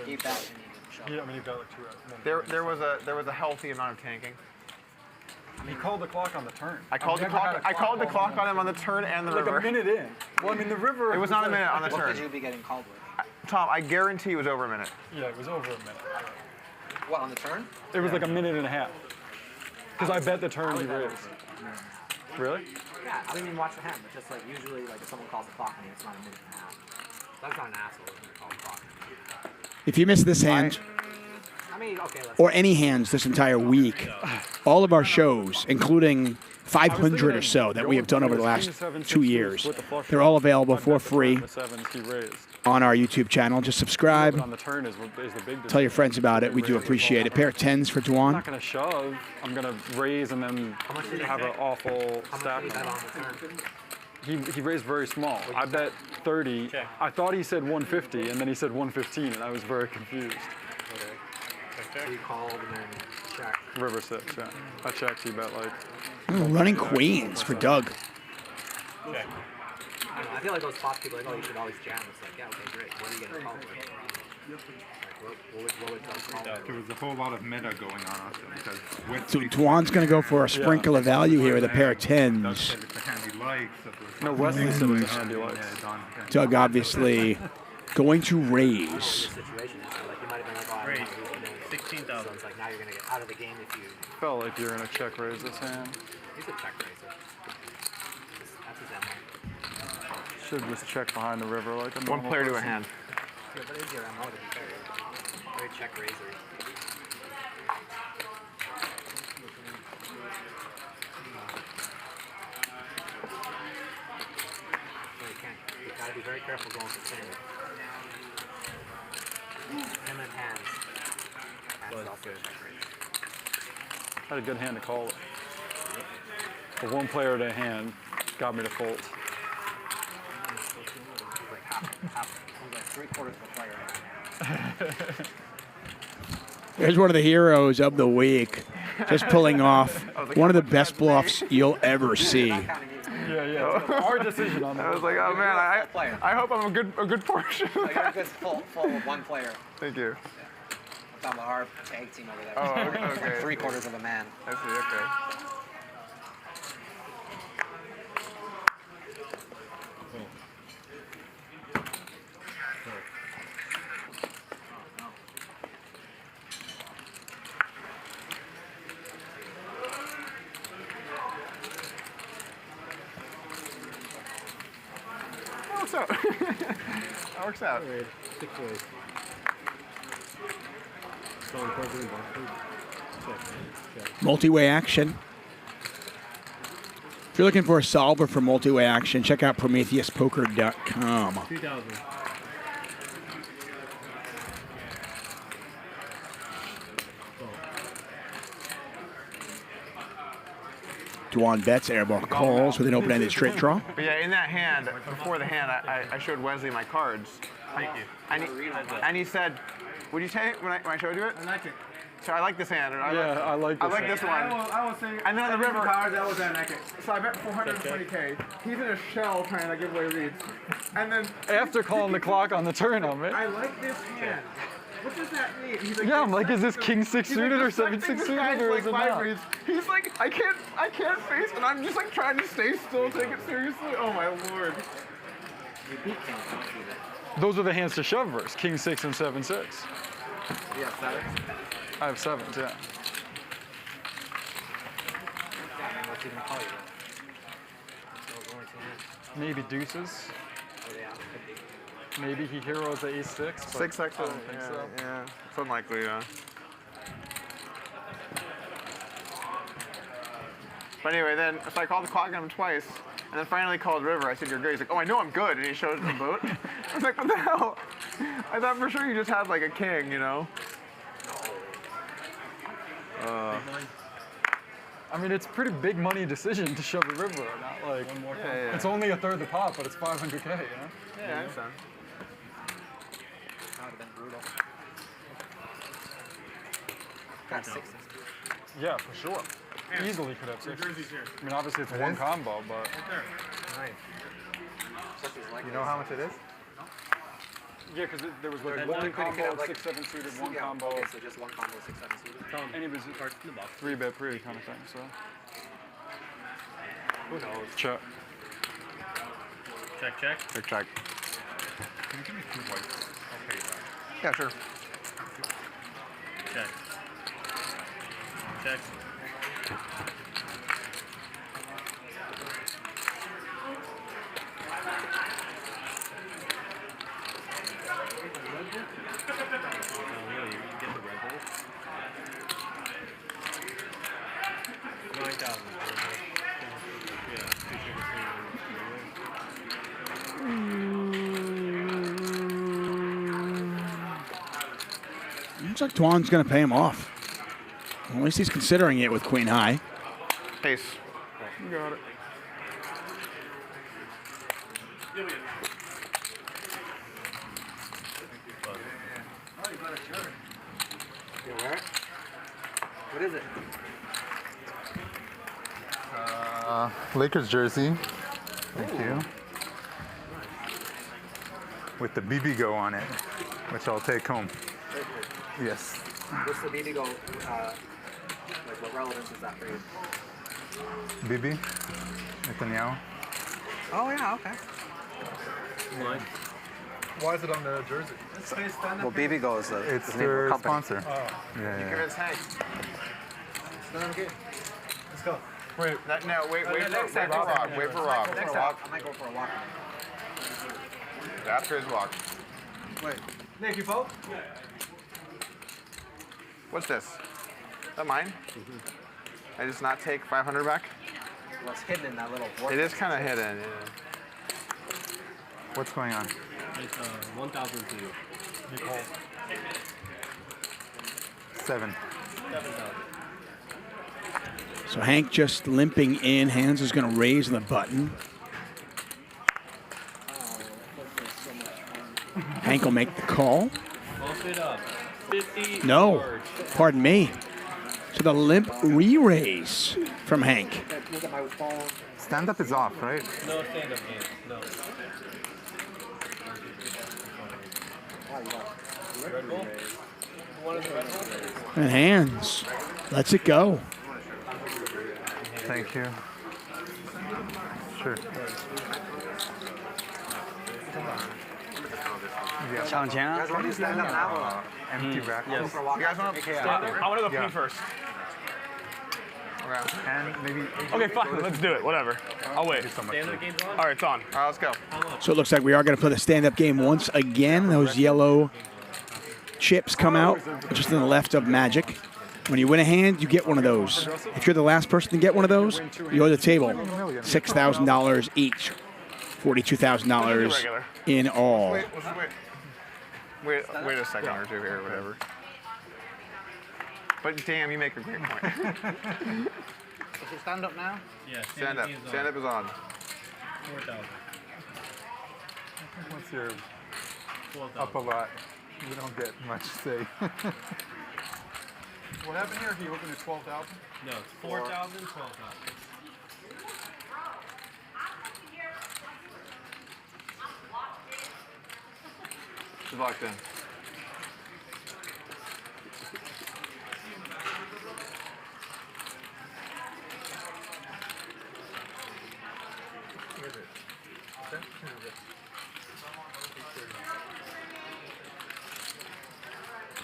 gave that and he shoved. Yeah, I mean, he got like 2 out. There was a healthy amount of tanking. He called the clock on the turn. I called the clock on him on the turn and the river. Like a minute in. Well, I mean, the river. It was not a minute on the turn. What could you be getting called with? Tom, I guarantee it was over a minute. Yeah, it was over a minute. What, on the turn? It was like a minute and a half. Because I bet the turn he raised. Really? Yeah, I didn't even watch the hand, but just like usually, like if someone calls the clock on you, it's not a minute and a half. That's not an asshole when you call the clock. If you miss this hand, I mean, okay, or any hands this entire week, all of our shows, including 500 or so that we have done over the last 2 years, they're all available for free on our YouTube channel. Just subscribe. Tell your friends about it. We do appreciate it. Pair of 10s for Dwan. I'm not going to shove. I'm going to raise and then have an awful stack. He raised very small. I bet 30. I thought he said 150, and then he said 115, and I was very confused. So you called and then checked. River 6, yeah. I checked, he bet like... Ooh, running queens for Doug. I don't know, I feel like those spots people are like, oh, you should always jam. It's like, yeah, okay, great. What are you getting called for? There was a whole lot of meta going on also because So Dwan's going to go for a sprinkle of value here with a pair of 10s. No, Wesley said it was a hand he likes. Doug obviously going to raise. Great. 16,000. So it's like now you're going to get out of the game if you... Felt like you're going to check raise this hand. He's a check raiser. That's his MO. Should just check behind the river like a One player to a hand. Yeah, but it's your MO to be fair. Very check raiser. You gotta be very careful going for standard. Him and hands. Hands also check raise. Had a good hand to call it. But one player to a hand got me to fold. Like half. Like 3/4 of a player. There's one of the heroes of the week, just pulling off one of the best bluffs you'll ever see. Yeah. Hard decision on that. I was like, oh man, I hope I'm a good portion. Like a good full of one player. Thank you. I'm talking about our tag team over there. Oh, okay. 3/4 of a man. I see, okay. That works out. Multi-way action. If you're looking for a solver for multi-way action, check out PrometheusPoker.com. 2,000. Dwan bets, airball calls with an open-ended straight draw. But yeah, in that hand, before the hand, I showed Wesley my cards. Thank you. And he said, "Would you say when I showed you it?" I like it. So I like this hand. I like this one. I was saying, and then on the river, cards, I was like it. So I bet 420K. He's in a shell trying to give away reads. And then after calling the clock on the turn on me. I like this hand. What does that mean? He's like, yeah, I'm like, is this king 6 suited or 7 6 suited or is it not? He's like, I can't face, and I'm just like trying to stay still, take it seriously. Oh my lord. Those are the hands to shove verse, king 6 and 7 6. You have 7s? I have 7s, yeah. Yeah, I mean, what's he gonna call you? Maybe deuces. Oh, yeah, could be. Maybe he heroes the ace-6. 6x, I don't think so. Yeah, it's unlikely, yeah. But anyway, then, so I called the clock on him twice, and then finally called River. I said, "You're good." He's like, "Oh, I know I'm good," and he shows the boat. I was like, "What the hell?" I thought for sure you just had like a king, you know? I mean, it's a pretty big money decision to shove the river, not like, it's only a third the pot, but it's 500K, you know? Yeah, I understand. That would have been brutal. Got 6s. Yeah, for sure. easily could have 6. Jersey's here. I mean, obviously it's It one is? combo, but. You know how much it is? Yeah, because there was like And one you could combo, have, like, 6-7 suited, one yeah, combo. Okay, so just one combo, 6-7 suited. And it was 3-bet pre kind of thing, so. Who knows? Check. Check, check. Check, check. Can you give me 2 whites? I'll pay you back. Yeah, sure. Check. Check. Looks like Dwan's going to pay him off. Well, at least he's considering it with queen high. Ace. You got it. You wear it? What is it? Lakers jersey. Thank you. With the BB Go on it, which I'll take home. Yes. What's the BB Go? Like, what relevance is that for you? BB? Netanyahu. Oh, yeah, okay. Why is it on the jersey? Well, BB Go is the It's the name of the their company. sponsor. Oh. Yeah, You yeah. give it Hank. Let's go. Wait, no, wait for Rob. Wait for Rob. Next up, I might go for a walk. After his walk. Wait. Nik A Polk? What's this? Is that mine? I just not take 500 back? Well, it's hidden in that little It is kind of hidden, yeah. What's going on? It's 1,000 to you. 7. 7,000. So Hank just limping in. Hands is going to raise the button. Hank will make the call. Bump it up. 50 No, cards. pardon me. So the limp re-raise from Hank. Stand up is off, right? No stand-up game. No. Red Bull? One of the Red Bull? And Hands lets it go. Thank you. Sure. Yeah. 抢钱啊 Empty rack. Yes. You guys want to stand I want to go pee first. And maybe. Okay, fine. Let's do it. Whatever. I'll wait. Stand-up game's on? All right, it's on. All right, let's go. So it looks like we are going to play the stand-up game once again. Those yellow chips come out just on the left of Magic. When you win a hand, you get one of those. If you're the last person to get one of those, you're the table. $6,000 each. $42,000 in all. Wait a second or two here, whatever. But damn, you make a great point. Does it stand up now? Yeah, Stand up. Stand up is on. 4,000. What's your 12,000. up a lot? You don't get much say. What happened here? He opened at 12,000? No, it's 4,000, 12,000. She's locked in.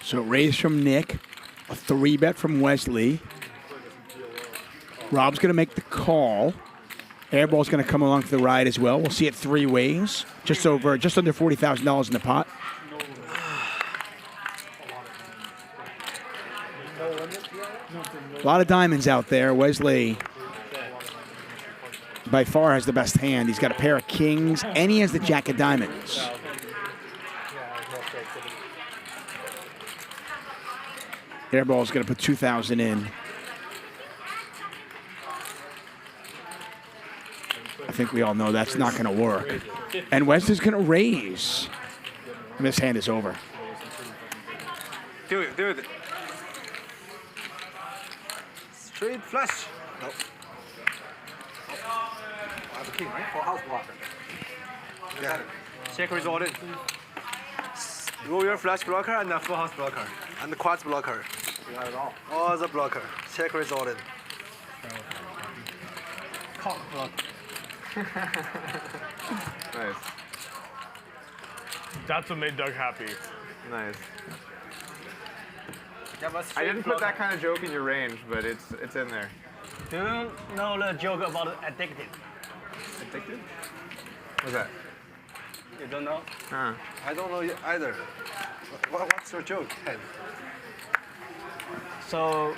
So raise from Nick, a 3-bet from Wesley. Rob's going to make the call. Airball's going to come along for the ride as well. We'll see it 3 ways. Just under $40,000 in the pot. A lot of diamonds out there. Wesley by far has the best hand. He's got a pair of kings, and he has the jack of diamonds. Airball's going to put 2,000 in. I think we all know that's not going to work. And Wesley's going to raise. And this hand is over. Do it. Trade flush. Nope. I have a king, right? Full house blocker. Yeah. Check result in. Roll your flush blocker and the full house blocker. And the quads blocker. You got it all. All the blocker. Check result in. Cock blocker. Nice. That's what made Doug happy. Nice. Yeah, but I didn't put that kind of joke in your range, but it's in there. Do you know the joke about addicted? Addicted? What's that? You don't know? Huh. I don't know either. What's your joke? So,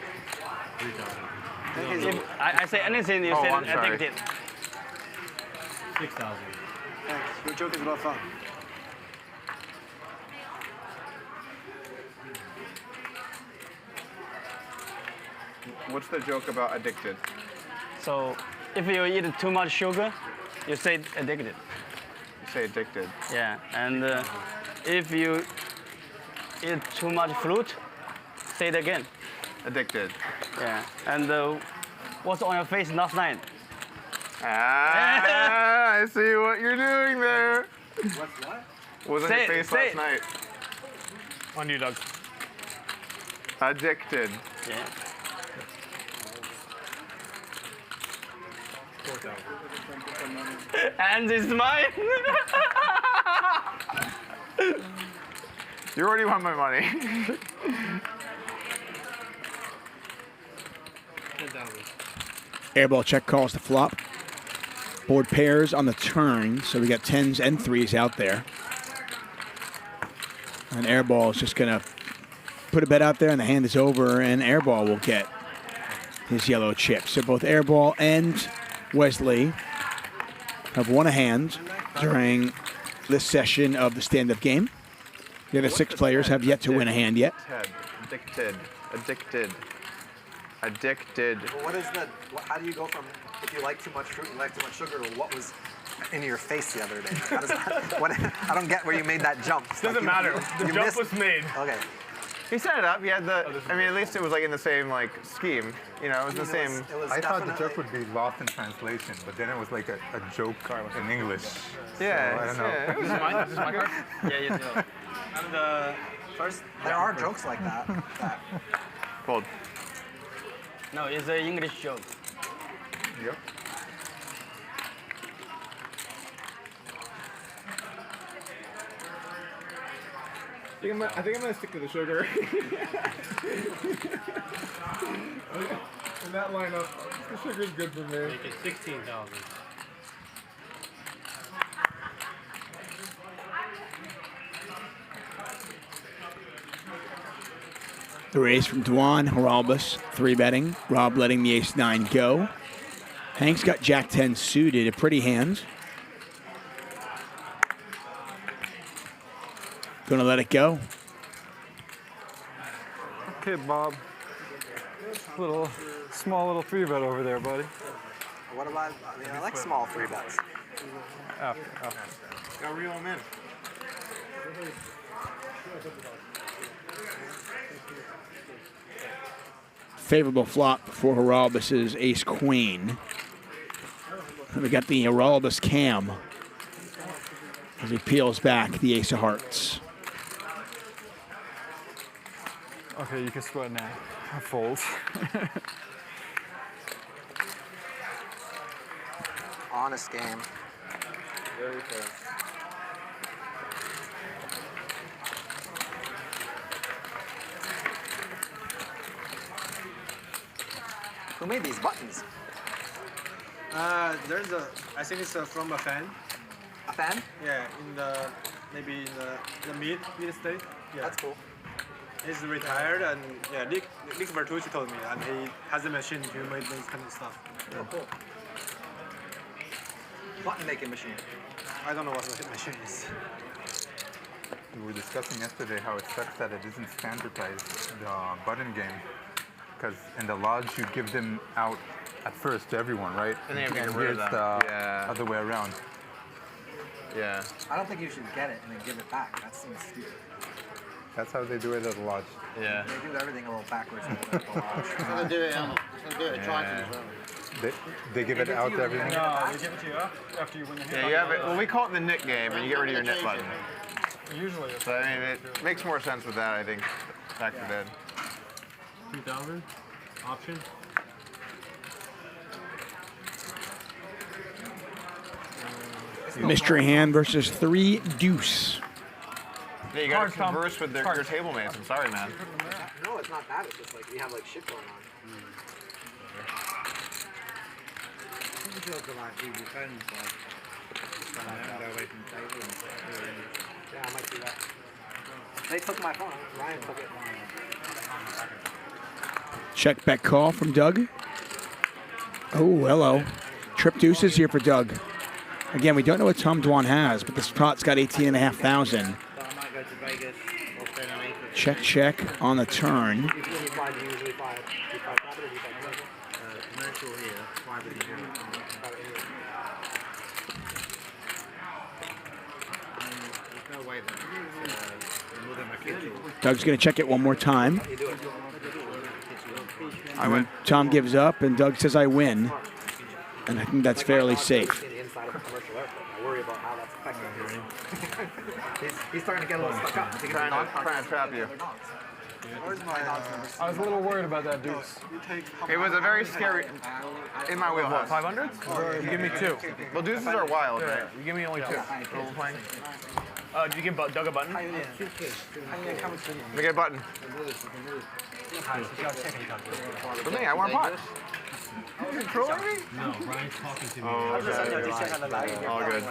if I say anything, you say addicted. 6,000. Thanks. Your joke is a lot of fun. What's the joke about addicted? So, if you eat too much sugar, you say addicted. You say addicted. Yeah, and if you eat too much fruit, say it again. Addicted. Yeah, and what's on your face last night? Ah, I see what you're doing there. What's what? What was on your face last night? On you, Doug. Addicted. Yeah. 4,000. And it's mine. You already won my money. 10,000. Airball check calls the flop. Board pairs on the turn, so we got 10s and 3s out there. And Airball is just going to put a bet out there, and the hand is over, and Airball will get his yellow chip. So both Airball and Wesley have won a hand during this session of the stand-up game. The other 6 players have yet to win a hand yet. Addicted. Addicted. Addicted. Well, what is the? How do you go from if you like too much fruit, you like too much sugar, to what was in your face the other day? How does that, what, I don't get where you made that jump. Doesn't matter. The jump was made. Okay. He set it up. He had the. I mean, at least it was like in the same like scheme. You know, it was the same. I thought the joke would be lost in translation, but then it was like a joke in English. Yeah. So, I don't know. Yeah, it was mine. This is my card. Yeah, you do. And first, there are jokes like that. Fold. No, it's an English joke. Yep. I think I'm gonna stick to the sugar. In that lineup, the sugar's good for me. Make it 16,000. The raise from Dwan, Haralbus, 3-betting. Rob letting the ace-9 go. Hank's got jack-10 suited, a pretty hand. Gonna let it go. Okay, Bob. Small little 3-bet over there, buddy. What about? I mean, I like small 3-bets. After. Gotta reel him in. Favorable flop for Haralbus's ace-queen. And we got the Haralbus cam as he peels back the ace of hearts. Okay, you can sweat now. I fold. Honest game. Very fair. Who made these buttons? There's a. I think it's from a fan. A fan? Yeah, in the maybe in the mid state. Yeah. That's cool. He's retired, and yeah, Nik Vertucci told me, and he has a machine to make this kind of stuff. Oh, cool. Button making machine. I don't know what the machine is. We were discussing yesterday how it sucks that it isn't standardized, the button game. Because in the lodge, you give them out at first to everyone, right? And then you have to get here rid of it's them. the Yeah. other way around. Yeah. I don't think you should get it and then give it back. That seems stupid. That's how they do it at the lodge. Yeah. They do everything a little backwards. So they do it at Triton as well. They give it out to everything? No, they give it to you after you win the hand. Yeah, you have it. Well, we call it the Nik game, and you get rid of your Nik button. Usually. So I mean, it makes more sense with that, I think. Back to dead. 2,000 option. Mystery hand versus 3 deuce. Yeah, you gotta converse with your table mates. I'm sorry, man. No, it's not that. It's just like you have like shit going on. Yeah, I might do that. They took my phone. Ryan took it. Check bet call from Doug. Oh, hello. Trip deuces here for Doug. Again, we don't know what Tom Dwan has, but this spot's got 18,500. Check, check on the turn. Doug's going to check it one more time. Tom gives up, and Doug says, I win. And I think that's fairly safe. He's starting to get a little stuck up. Trying to trap you. I was a little worried about that deuce. It was a very scary. In my wheelhouse. 500s? You give me 2. Well, deuces are wild, right? You give me only 2. What are we playing? Did you give Doug a button? Let me get a button. For me, I want a pot. Are you controlling me? No, Brian's talking to me. Oh, okay. All good.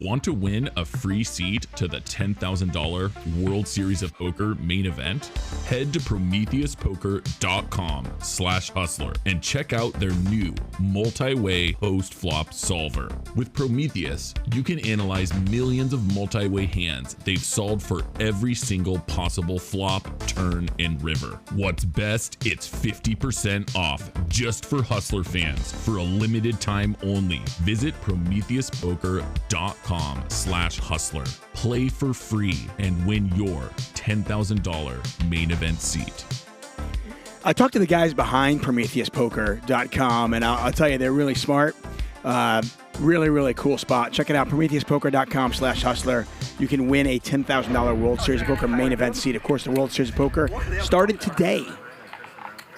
Want to win a free seat to the $10,000 World Series of Poker main event? Head to PrometheusPoker.com/hustler and check out their new multi-way post-flop solver. With Prometheus, you can analyze millions of multi-way hands they've solved for every single possible flop, turn, and river. What's best, it's 50% off just for Hustler fans for a limited time only. Visit PrometheusPoker.com/hustler. Play for free and win your $10,000 main event seat. I talked to the guys behind PrometheusPoker.com, and I'll tell you, they're really smart. Really, really cool spot. Check it out, PrometheusPoker.com/hustler. You can win a $10,000 World Series of Poker main event seat. Of course, the World Series of Poker started today.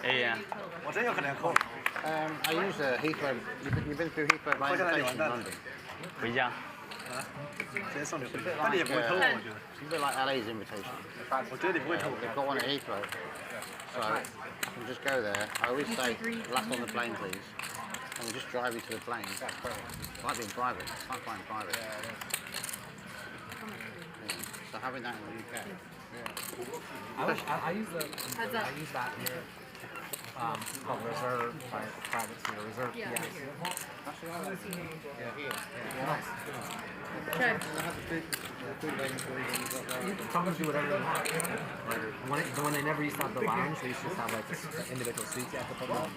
I use Heathrow. You've been through Heathrow by invitation in London. It's a bit like LA's invitation. They've got one at Heathrow. So you just go there. I always say, last on the plane, please. And we'll just drive you to the plane. It's like being private. It's like flying private. So having that in the UK. I use that here. Called reserve by private seat, reserve. Yeah. Nice. Okay. You can sometimes do whatever you want. When they never used to have the lounge, they used to have like individual suites you have to put on.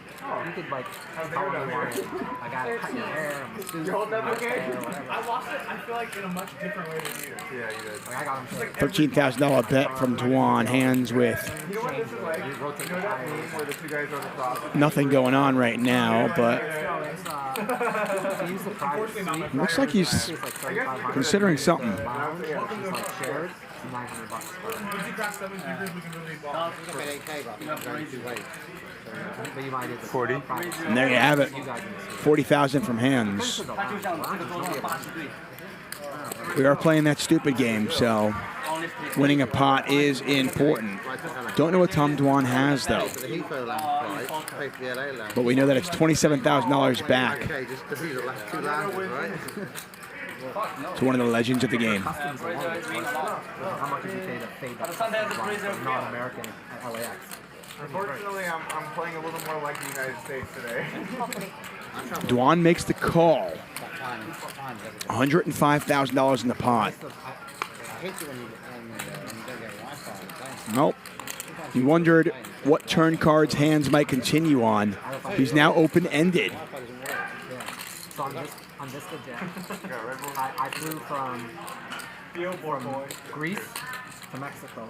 You could like tell what you want. I got to cut your hair, I'm a suit. You hold that okay? I lost it, I feel like, in a much different way than you. Yeah, you did. Like, I got him. $13,000 bet from Dwan, hands with nothing going on right now, but looks like he's considering something. 40. And there you have it. 40,000 from hands. We are playing that stupid game, so winning a pot is important. Don't know what Tom Dwan has, though. But we know that it's $27,000 back to one of the legends of the game. How much did you pay to fade that non-American at LAX? Unfortunately, I'm playing a little more like the United States today. Dwan makes the call. $105,000 in the pot. Nope. He wondered what turn cards hands might continue on. He's now open-ended. So on this good day, I flew from from Greece to Mexico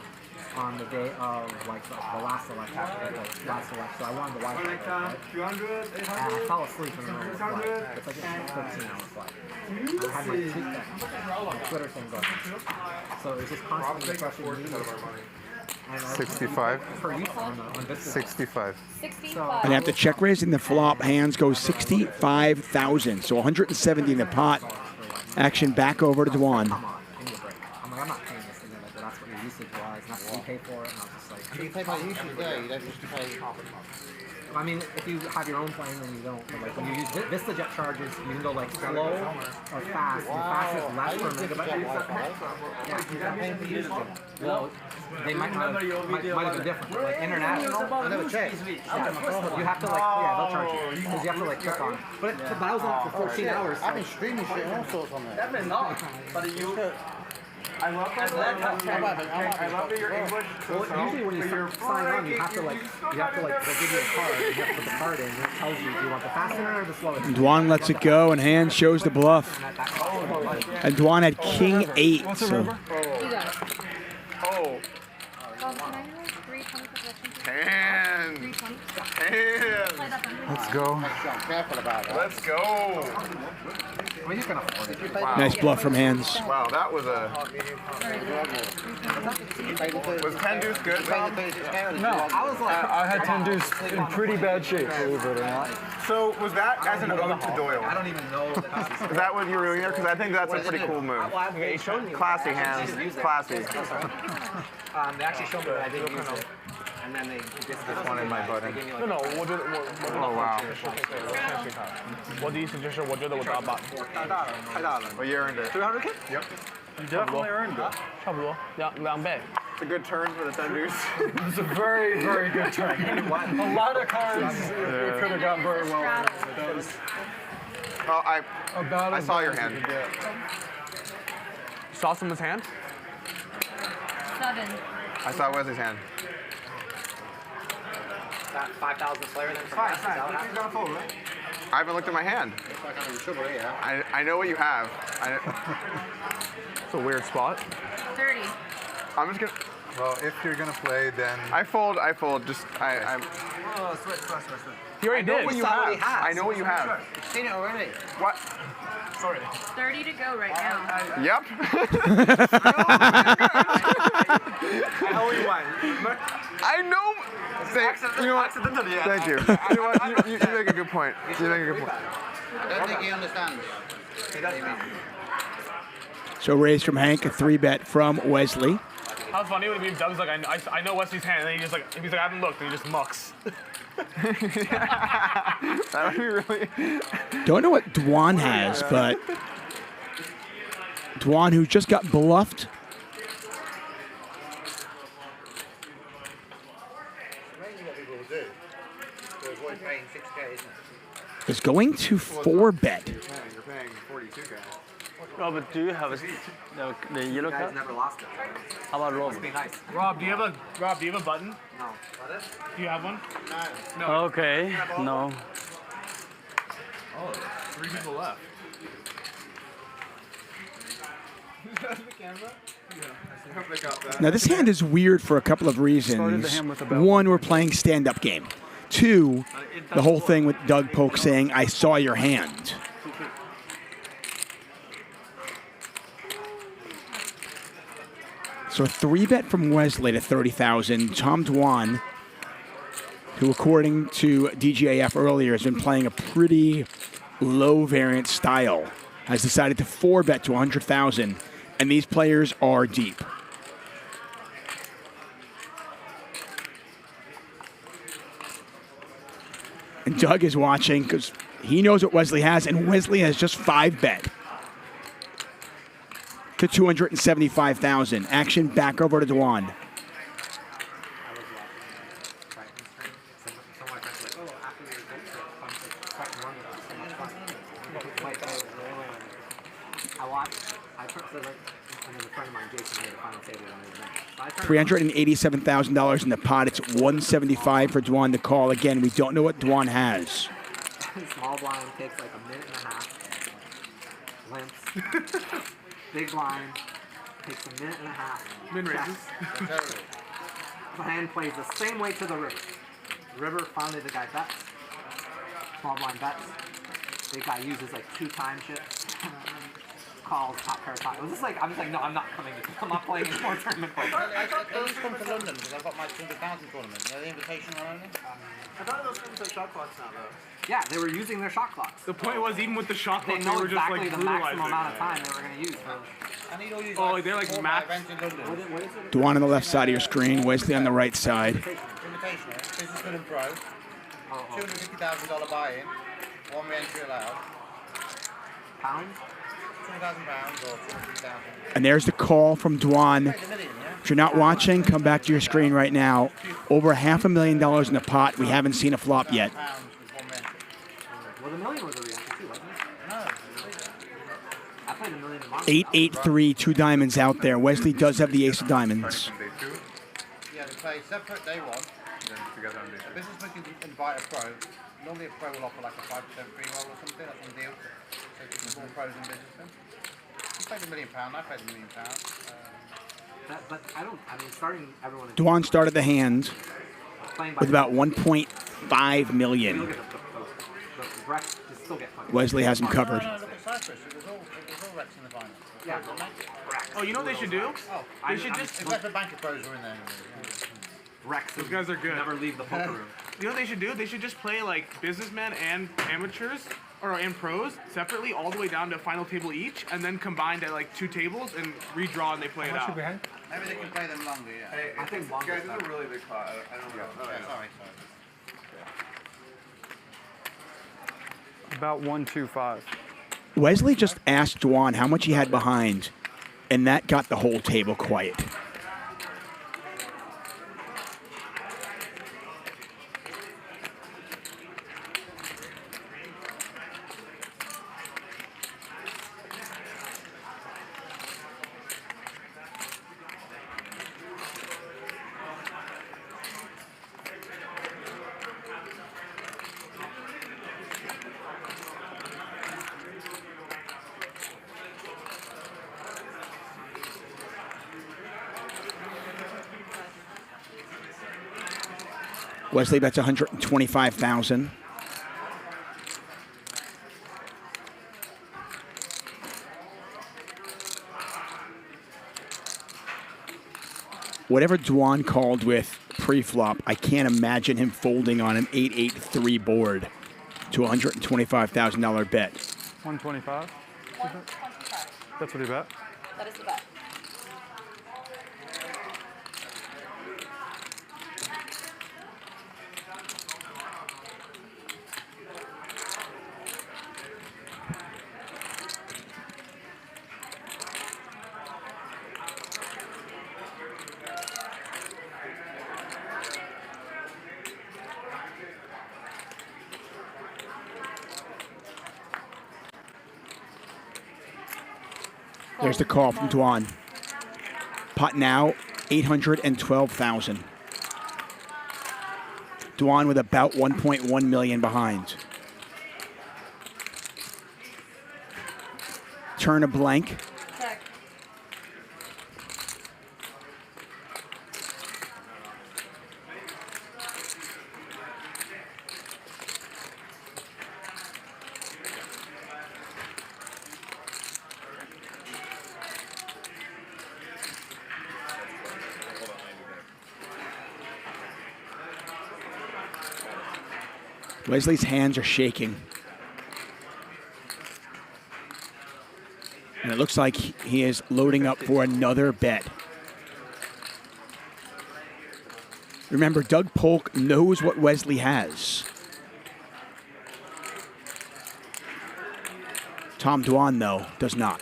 on the day of like the last select, so I wanted the Wi-Fi. Right? And I fell asleep in the middle of the flight. It's like a 13-hour flight. I had my Twitter thing going. So it was just constantly refreshing me. 65. 65. And after check raising the flop, hands go 65,000. So 170 in the pot. Action back over to Dwan. I'm like, I'm not paying this. And they're like, well, that's what your usage was, and that's what you pay for it. And I was just like, You pay by usage there, you don't just pay. I mean, if you have your own plane, then you don't. But like when you use VistaJet charges, you can go like slow or fast. And fast is less per megabyte. Well, they might have been different. But like international, I never checked. You have to like, they'll charge you because you have to like click on. But I was on it for 14 hours. I've been streaming shit all sorts on there. Definitely not. But you. I love that you're English. Well, usually when you sign on, you have to like, they'll give you a card. You have to put the card in, and it tells you, do you want the fast internet or the slow internet? Dwan lets it go, and Hands shows the bluff. And Dwan had King 8. So. You got it. Oh. Hands. Hands. Let's go. Let's go. Wow. Nice bluff from Hands. Wow, that was a. Was 10 deuce good, Tom? No, I had 10 deuce in pretty bad shape, believe it or not. So was that as an ode to Doyle? I don't even know. Is that what you were doing there? Because I think that's a pretty cool move. Classy, Hands. Classy. They actually showed me that I didn't use it. And then they just one in my button. No, what did Oh, wow. What do you suggest? What did with Aatmaj? Well, you earned it. 300K? Yep. You definitely earned it. 差不多，2倍。 It's a good turn for the 10 deuce. It's a very, very good turn. A lot of cards it could have gone very well. Oh, I saw your hand. Saw someone's hand? 7. I saw Wesley's hand. That 5,000 player then from last I haven't looked at my hand. I know what you have. It's a weird spot. 30. I'm just gonna. Well, if you're gonna play, then I fold. Just I'm. Oh, switch. He already did. What you have. I know what you have. You've seen it already. What? Sorry. 30 to go right now. Yep. I only won. I know. You know what? Thank you. You know what? You make a good point. You make a good point. I don't think he understands. So raise from Hank, a 3-bet from Wesley. How funny would it be if Doug's like, I know Wesley's hand, and then he's like, I haven't looked, and he just mucks. That would be really. Don't know what Dwan has, but Dwan, who just got bluffed. Is going to 4-bet. You're paying 42K. Robert, do you have the yellow card? never lost it. How about Rob? Must be nice. Rob, do you have a button? No. Do you have one? No. Okay, no. Oh, 3 people left. Now this hand is weird for a couple of reasons. One, we're playing stand-up game. 2, the whole thing with Doug Polk saying, "I saw your hand." So a 3-bet from Wesley to 30,000. Tom Dwan, who according to DGAF earlier has been playing a pretty low variant style, has decided to 4-bet to 100,000, and these players are deep. And Doug is watching because he knows what Wesley has, and Wesley has just 5-bet to 275,000. Action back over to Dwan. $387,000 in the pot. It's 175 for Dwan to call. Again, we don't know what Dwan has. Small blind takes like a minute and a half. Limps. Big blind. Takes a minute and a half. Min raises. The hand plays the same way to the river. River, finally the guy bets. Small blind bets. Big guy uses like 2-time shit. Calls top pair top. It was just like, I'm just like, no, I'm not coming. I'm not playing any more tournament play. I those come to London because I've got my 200,000 tournament. You know, the invitation one only? I thought those things like shot clocks now, though. Yeah, they were using their shot clocks. The point was, even with the shot They clock, know they were just exactly like the brutalizing. maximum amount of time they were going to use. I need all you Oh, they're like max. Dwan on the left side of your screen, Wesley on the right side. Invitational, businessman and pro, $250,000 buy-in, 1 re-entry allowed. Pounds? £20,000 or $250,000. And there's the call from Dwan. If you're not watching, come back to your screen right now. Over $500,000 in the pot. We haven't seen a flop yet. Well, the million was a reaction too, wasn't it? No. I played a million in Monster. 8-8-3, 2 diamonds out there. Wesley does have the ace of diamonds. Yeah, they play separate day one. Then together on day two. A businessman can invite a pro. Normally a pro will offer like a 5% free roll or something. That's on deal. So you can all pros and businessmen. You played £1 million. I played £1 million. But I mean, starting everyone. Dwan started the hand with about 1.5 million. Wesley has him covered. No, look at Cyprus. It was all Rex in the final. Yeah. Oh, you know what they should do? Oh, They should just. Investment banker pros were in there. Rex. Those guys are good. Never leave the poker room. You know what they should do? They should just play like businessmen and amateurs, and pros separately, all the way down to final table each, and then combined at like 2 tables and redraw and they play it out. Maybe they can play them longer, yeah. Hey, I think guys, this is a really big pot. I don't know. Oh, yeah, sorry. About 125. Wesley just asked Dwan how much he had behind, and that got the whole table quiet. Wesley bets 125,000. Whatever Dwan called with pre-flop, I can't imagine him folding on an 8-8-3 board to a $125,000 bet. 125? 125. That's what he bet? That is the bet. There's the call from Dwan. Pot now, 812,000. Dwan with about 1.1 million behind. Turn a blank. Check. Wesley's hands are shaking. And it looks like he is loading up for another bet. Remember, Doug Polk knows what Wesley has. Tom Dwan, though, does not.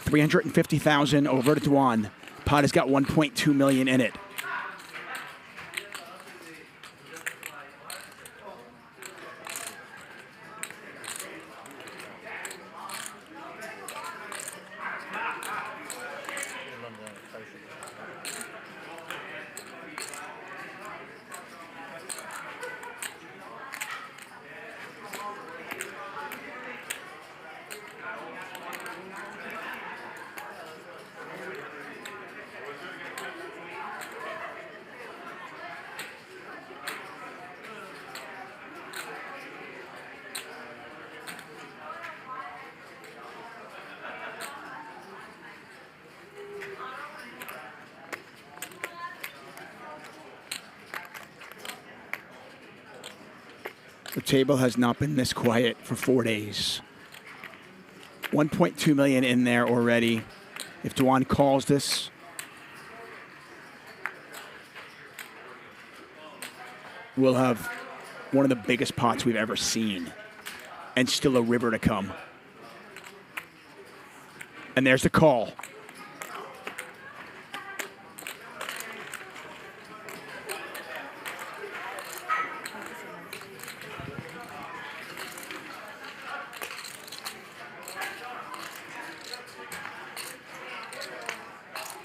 $350,000 over to Dwan. Pot has got 1.2 million in it. The table has not been this quiet for 4 days. 1.2 million in there already. If Dwan calls this, we'll have one of the biggest pots we've ever seen, and still a river to come. And there's the call.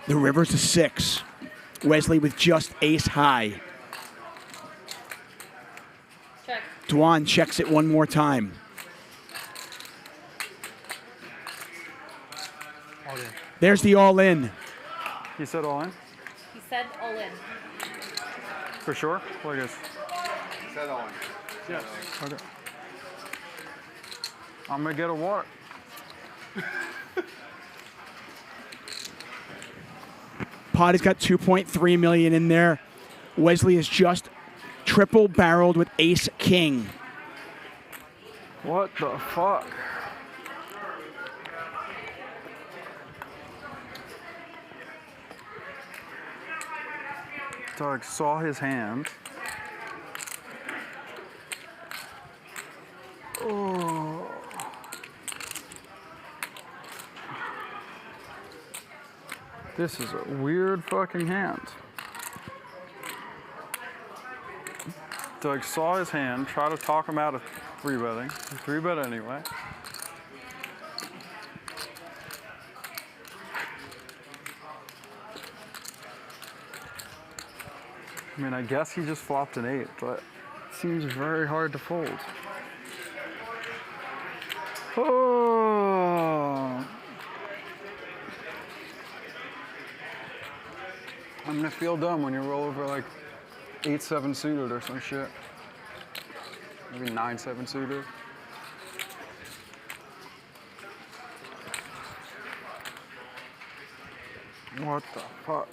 The river's a 6. Wesley with just ace high. Check. Dwan checks it one more time. All in. There's the all in. He said all in? He said all in. For sure? Well, I guess. Said all in. Yes. Okay. I'm gonna get a water. Pot has got 2.3 million in there. Wesley is just triple barreled with ace king. What the fuck? Doug saw his hand. Oh. This is a weird fucking hand. Doug saw his hand, tried to talk him out of 3-betting. 3-bet anyway. I mean, I guess he just flopped an 8, but it seems very hard to fold. Oh. I'm gonna feel dumb when you roll over like 8-7 suited or some shit. Maybe 9-7 suited. What the fuck?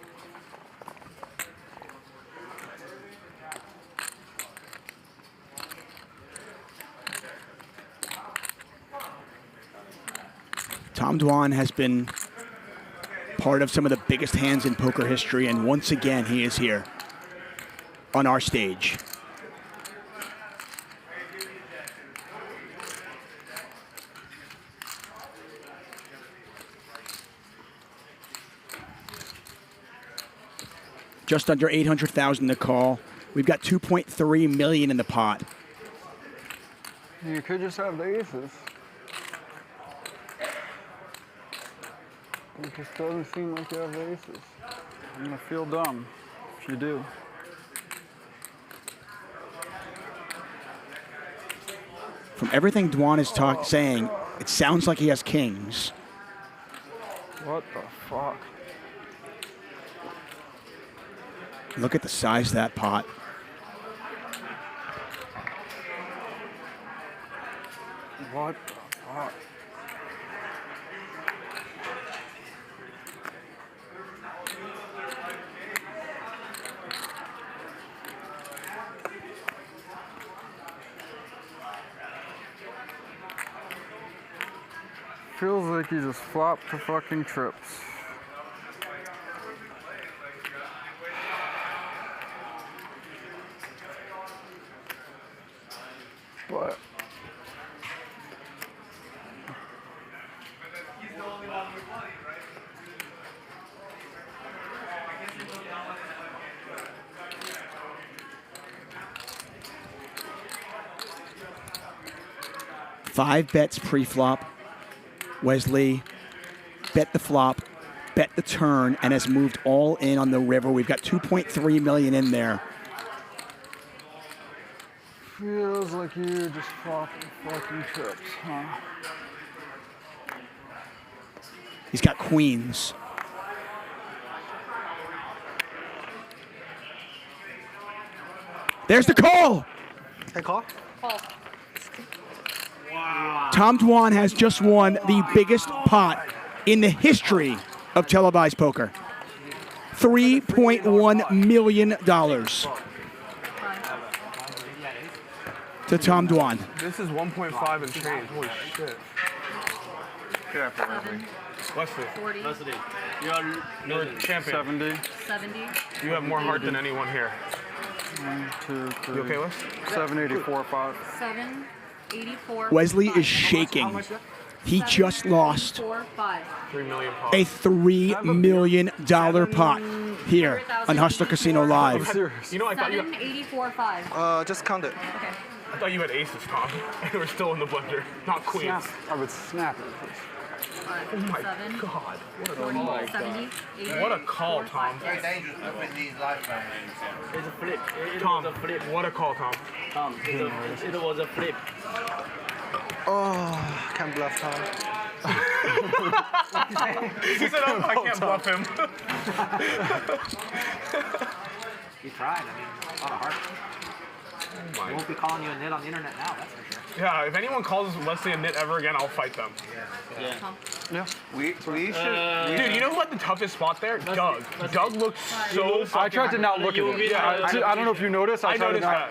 Tom Dwan has been part of some of the biggest hands in poker history, and once again he is here on our stage. Just under 800,000 to call. We've got 2.3 million in the pot. You could just have the aces. It just doesn't seem like you have the aces. I'm gonna feel dumb if you do. From everything Dwan is saying, it sounds like he has kings. What the fuck? Look at the size of that pot. What the fuck? Feels like you just flopped the fucking trips. But Five bets pre-flop. Wesley bet the flop, bet the turn, and has moved all in on the river. We've got 2.3 million in there. feels like you just flopping fucking trips, huh? He's got queens. There's the call. Hey, call? Call. Tom Dwan has just won the biggest pot in the history of televised poker. $3.1 million. to Tom Dwan. This is 1.5 and change. Holy shit. Get after Wesley. Wesley. 40. Wesley. You're champion. 70. 70. You have more heart than anyone here. 1, 2, 3. You okay, Wes? 784, 5. 784. Wesley is shaking. He just lost 4, 5. 3 million a $3 million pot here on Hustler Casino Live. You know, I thought you 784, 5. Just count it. Okay. I thought you had aces, Tom. And we're still in the blender, not queens. I would snap it. Oh my God. What a 40, call. 70, 80. What a call, Tom. Very dangerous with these lifetimes. It's a flip. Tom, was a flip. what a call, Tom. Tom, it was a flip. Oh, can't bluff Tom. He said, oh, I can't bluff him. You tried. I mean, a lot of heart. Oh They won't be calling you a nit on the internet now, that's for sure. Yeah, if anyone calls Wesley a nit ever again, I'll fight them. Yeah. We should. Dude, you know who had the toughest spot there? Doug. Doug looked so. I tried to not look at it. I don't know if you noticed. I tried to not.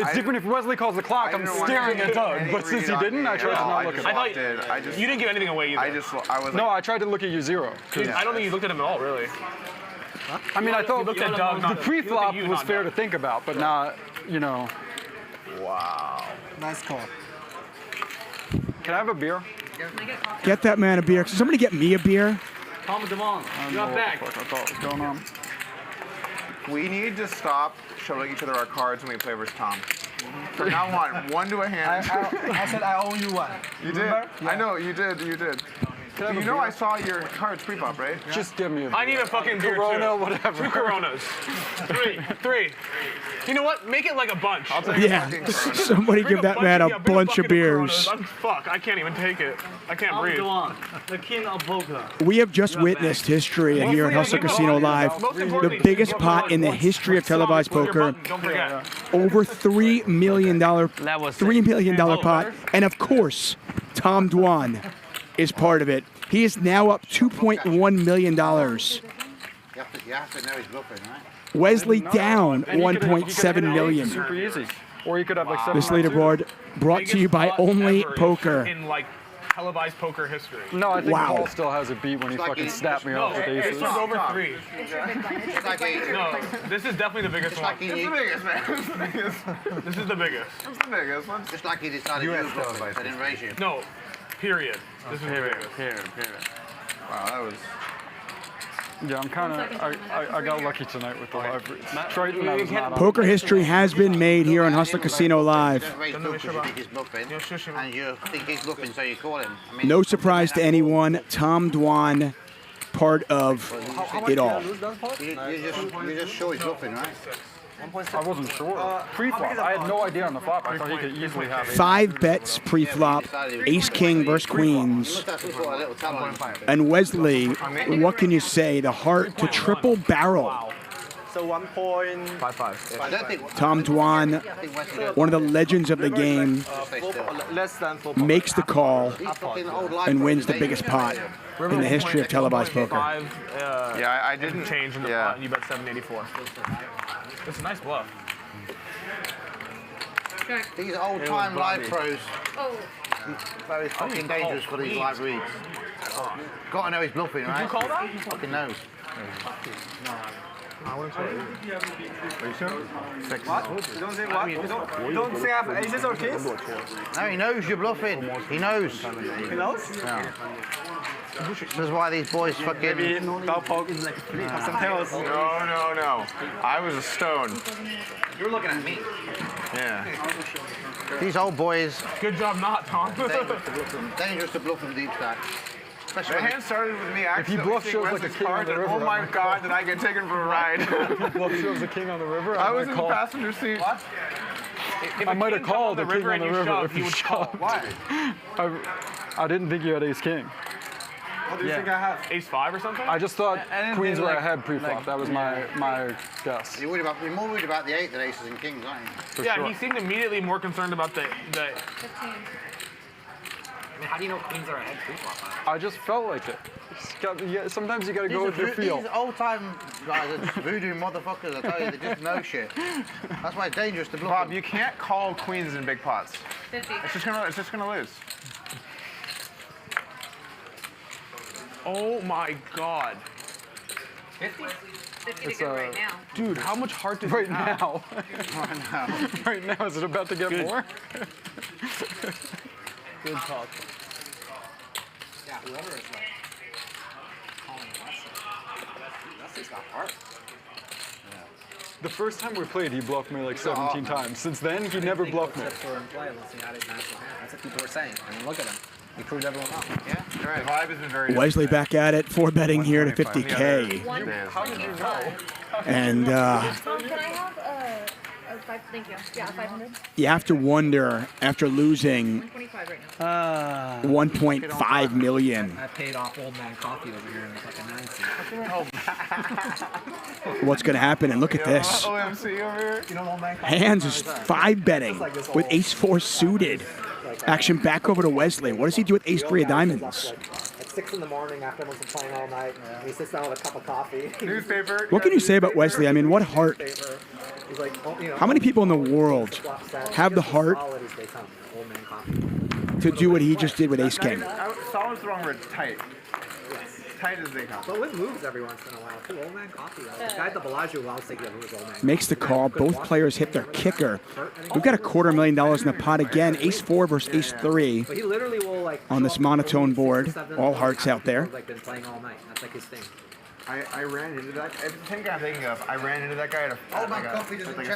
It's different if Wesley calls the clock. I'm staring at Doug, but since he didn't, I tried to not look at him. I thought you didn't give anything away either. No, I tried to look at you zero. I don't think you looked at him at all, really. I mean, I thought You looked at Doug, the not pre-flop you, was not fair Doug. to think about, but not, you know. Wow. Nice call. Can I have a beer? Get that man a beer. Can somebody get me a beer? Tom DeMond, you're up back. I thought was going on. We need to stop showing each other our cards when we play versus Tom. From now on, one to a hand. I said I owe you one. You did. Remember? I know, you did. Can I have You a know beer? I saw your cards pre-pop, right? Just give me a beer. I need a fucking beer Corona, too. whatever. 2 Coronas. 3. You know what? Make it like a bunch. I'll take Yeah, somebody give that man a bunch of beers. Fuck, I can't even take it. I can't breathe. The king of poker. We have just witnessed history here at Hustler Casino Live. The biggest pot in the history of televised poker. Don't forget. Over $3 million pot. And of course, Tom Dwan is part of it. He is now up $2.1 million. You have to know he's bluffing, right? Wesley down And he could- he could $1.7 hit it million. Super easy. Or you could have like 7. This leaderboard brought to you by Only Poker. In like televised poker history. No, I think Wow. Paul still has a beat when he fucking snapped me off with This aces. one's over 3. It's like a, No, this is definitely the biggest one. like he, It's the biggest, man. It's the biggest. This is the biggest. It's the biggest one. just like he decided you were bluffing. I didn't raise you. No, period. This is the biggest. Wow, that was. Yeah, I'm kind of. I got lucky tonight with the live reads. Triton, I was not on. Poker history has been made here on Hustler Casino Live. You don't raise two because you think he's bluffing, and you think he's bluffing, so you call him. I mean, No surprise to anyone, Tom Dwan, part of it all. You're just sure he's bluffing, right? I wasn't sure. Pre-flop, I had no idea on the flop. I thought he could easily have it. 5 bets pre-flop, Ace King versus Queens. And Wesley, what can you say? The heart to triple barrel. So 1.55. I don't think Tom Dwan, one of the legends of the game, Less than 4. makes the call he's fucking old life and wins the biggest pot in the history of televised poker. Yeah, I didn't change in the pot. You bet 784. It's a nice bluff. These old-time live pros, Oh, very fucking dangerous for these live reads. Gotta know he's bluffing, right? Did you call that? He fucking knows. I wouldn't call it. Are you sure? 6. What? You don't think what? You don't think I have aces or kings? No, he knows you're bluffing. He knows. He knows? Yeah. That's why these boys fucking. Maybe Bob Polk is like have some tails. No. I was a stone. You're looking at me. Yeah. These old boys. Good job not, Tom. Dangerous to bluff from deep stack. The hand started with me actually. If he bluff shows like a Wesley's king on card, the and river, oh my God, did I get taken for a ride? Bluff shows a king on the river. I was in the passenger seat. What? I might have called a king on the river if you shoved. Why? I didn't think you had ace king. What do you think I have? Ace 5 or something? I just thought And queens were like- ahead pre-flop. That was my guess. You're more worried about the 8 than aces and kings, aren't you? Yeah, he seemed immediately more concerned about the 15. mean, how do you know queens are ahead pre-flop? I just felt like it. Sometimes you gotta go with your feel. These old-time guys are just voodoo motherfuckers, I tell you, they just know shit. That's why it's dangerous to bluff. Bob, you can't call queens in big pots. 50. It's just gonna lose. Oh my God. 50? 50 to go right now. Dude, how much heart does right he have? now? Right now, is it about to get more? Good talk. Yeah, whoever is like calling Wesley's got heart. The first time we played, he bluffed me like 17 times. Since then, he never bluffed me. That's what people were saying. I mean, look at him. He proved everyone wrong. Yeah, right. The vibe has been very Wesley back at it, 4-betting here to 50K. How did you know? And Tom, can I have a thank you. Yeah, 500. you have to wonder, after losing 125 right now. 1.5 million, I paid off old man coffee over here in the fucking 9 what's going to happen. And look at this. OMC over here. You know old man Hands is 5-betting with ace-4 suited. Action back over to Wesley. What does he do with ace-3 of diamonds? At 6 in the morning after everyone's been playing all night, and he sits down with a cup of coffee. Newspaper. What can you say about Wesley? I mean, what heart? He's like, How many people in the world have the heart to do what he just did with ace-king? Solid's the wrong word. Tight. Tight as they come. But Lynn moves every once in a while too. Old man coffee. The guy at the Bellagio who I was thinking of was old man. Makes the call. Both players hit their kicker. We've got $250,000 in the pot again. Ace-4 versus ace-3 But he literally will like on this monotone board. All hearts out there. Like been playing all night. That's like his thing. I ran into that. I think I'm thinking of. I ran into that guy at a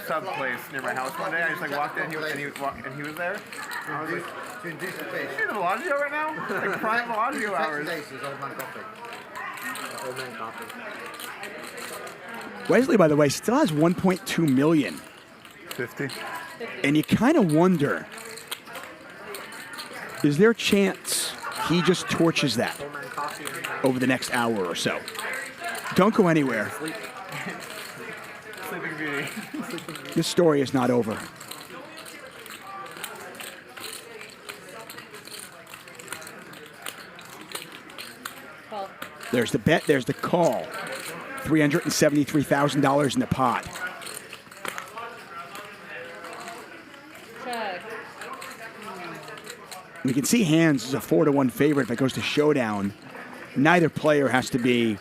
sub place near my house one day. I just like walked in and he was there. And I was like, "You in the Bellagio right now? Like prime Bellagio hours." Old man coffee. Wesley, by the way, still has 1.2 million. 50. And you kind of wonder, is there a chance he just torches that over the next hour or so? Don't go anywhere. Sleeping Beauty. This story is not over. There's the bet, there's the call. $373,000 in the pot. Check. We can see Hands is a 4-1 favorite if it goes to showdown. Neither player has to be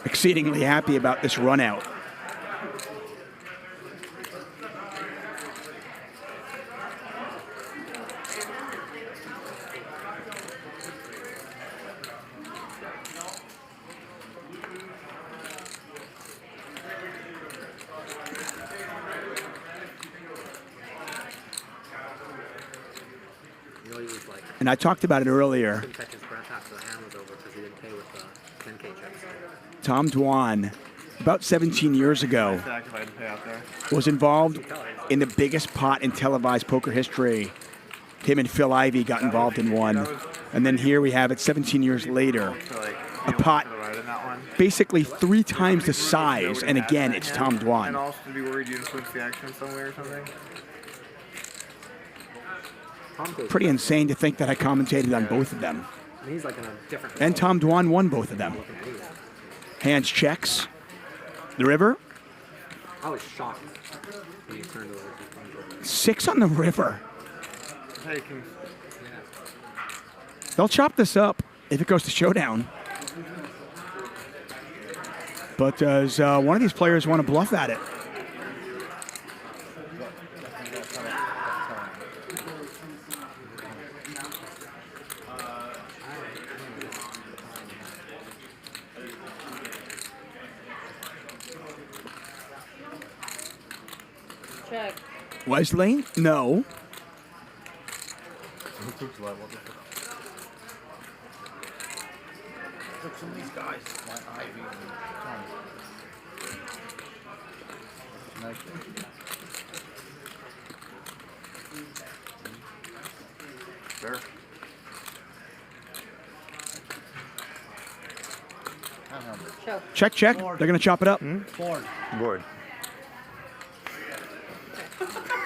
exceedingly happy about this run out. And I talked about it earlier. Tom Dwan, about 17 years ago, was involved in the biggest pot in televised poker history. Him and Phil Ivey got involved in one. And then here we have it 17 years later. A pot basically 3 times the size, and again, it's Tom Dwan. And also to be worried you influence the action somewhere or something. Pretty insane to think that I commentated on both of them. He's like in a different. And Tom Dwan won both of them. Hands checks. The river. I was shocked when you turned over. 6 on the river. They'll chop this up if it goes to showdown. But does one of these players want to bluff at it? Check. Wesley? No. Look, some of these guys, like Ivy and Tom. Sure. Show. Check, check. They're going to chop it up. Board. Board.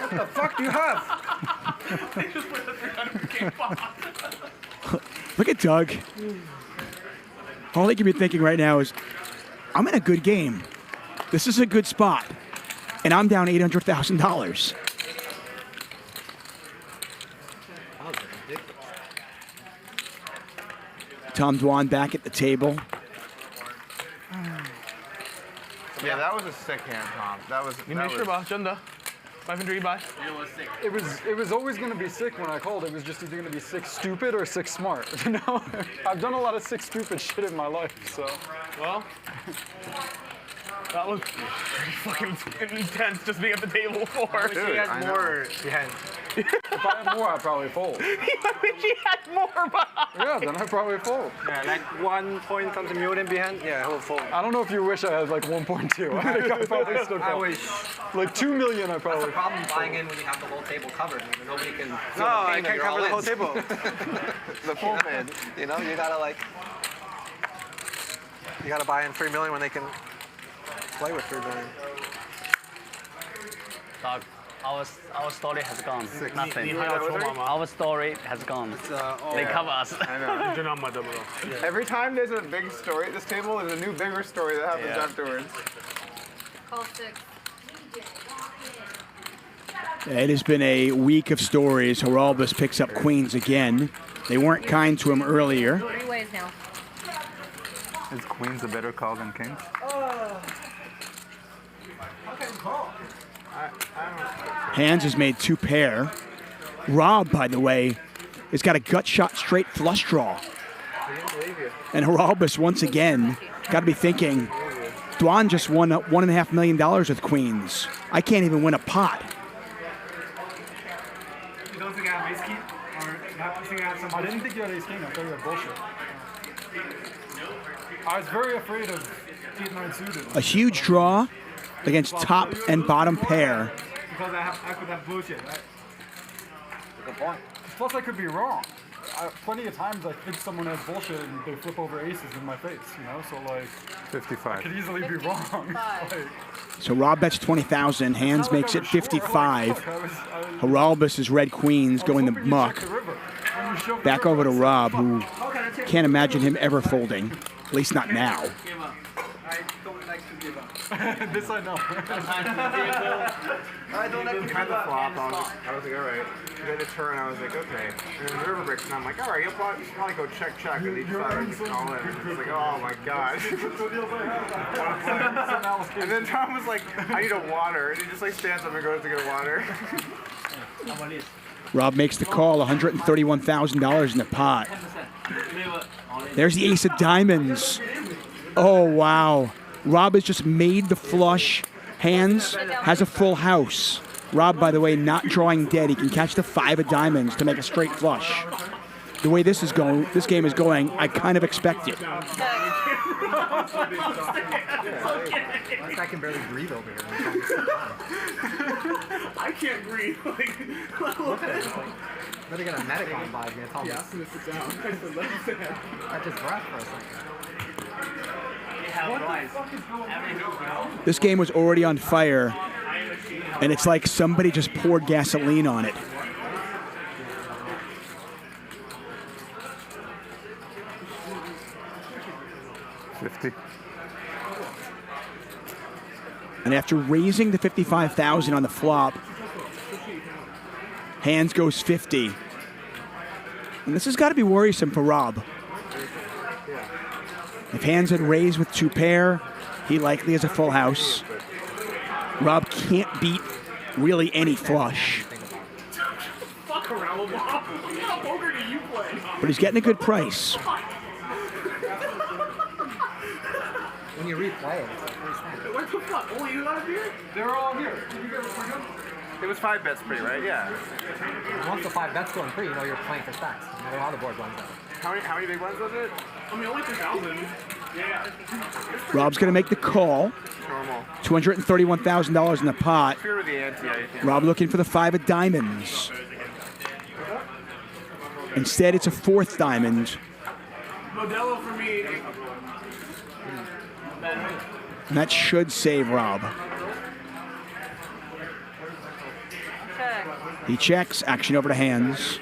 What the fuck do you have? They just put the 300K bomb. Look at Doug. All he could be thinking right now is, I'm in a good game. This is a good spot. And I'm down $800,000. Tom Dwan back at the table. Yeah, that was a sick hand, Tom. That was. It was always going to be sick when I called. It was just either going to be sick stupid or sick smart. You know, I've done a lot of sick stupid shit in my life. So, well, that was pretty fucking intense just being at the table for. Dude, he had more. If I had more, I'd probably fold. I wish he had more, but. Yeah, then I'd probably fold. Yeah, like 1 point something million behind. Yeah, he'll fold. I don't know if you wish I had like 1.2. I think I probably still I fold. wish. Like 2 million, I probably. That's the problem buying in when you have the whole table covered. Nobody can. No, I can't cover the whole table. The full man. You know, you gotta like. You gotta buy in 3 million when they can play with 3 million. Dog, our story has gone. Nothing. Our story has gone. They cover us. I know. Every time there's a big story at this table, there's a new bigger story that happens afterwards. Call 6. It has been a week of stories. Haralbus picks up queens again. They weren't kind to him earlier. 3 ways now. Is queens a better call than kings? Hands has made 2 pair. Rob, by the way, has got a gut shot straight flush draw. And Haralbus, once again, got to be thinking, Dwan just won $1.5 million with queens. I can't even win a pot. You don't think I have ace king? Or you think I have some? I didn't think you had ace king. I thought you had bullshit. I was very afraid of 8-9 suited. A huge draw against top and bottom pair. Because I could have bullshit, right? Good point. Plus, I could be wrong. Plenty of times I think someone has bullshit and they flip over aces in my face, you know? So, like, 55. I could easily be wrong. Like, So Rob bets 20,000. Hands makes it 55. Haralbus is red queens going the muck. Back over to Rob, who can't imagine him ever folding. At least not now. This I know. I don't like to kind of flop. I was like, all right. Then the turn, I was like, okay. And then the river breaks, and I'm like, all right, you'll probably go check, and each side you call in. And it's like, oh my gosh. And then Tom was like, I need a water. And he just like stands up and goes to get water. Rob makes the call, $131,000 in the pot. There's the ace of diamonds. Oh, wow. Rob has just made the flush. Hands has a full house. Rob, by the way, not drawing dead. He can catch the 5 of diamonds to make a straight flush. The way this game is going, I kind of expect it. I can barely breathe over here. I can't breathe. Look at it. Better get a medic on by me. Yeah, I'm gonna sit down. I just breath for a second. This game was already on fire, and it's like somebody just poured gasoline on it. $50. And after raising the 55,000 on the flop, Hands goes 50. And this has got to be worrisome for Rob. If Hands had raised with 2 pair, he likely has a full house. Rob can't beat really any flush. Fuck around, Bob. How poker do you play? But he's getting a good price. When you replay it, what the fuck? Only you got here? They're all here. It was 5 bets pre, right? Yeah. Once the 5 bets going pre, you know you're playing for stacks. No matter how the board runs out. How many big ones was it? I mean, only 3,000. Yeah. Rob's going to make the call. Normal. $231,000 in the pot. Fear with the ante, I think. Rob looking for the 5 of diamonds. Instead, it's a 4th diamond. Modelo for me. And that should save Rob. Check. He checks, action over to Hands.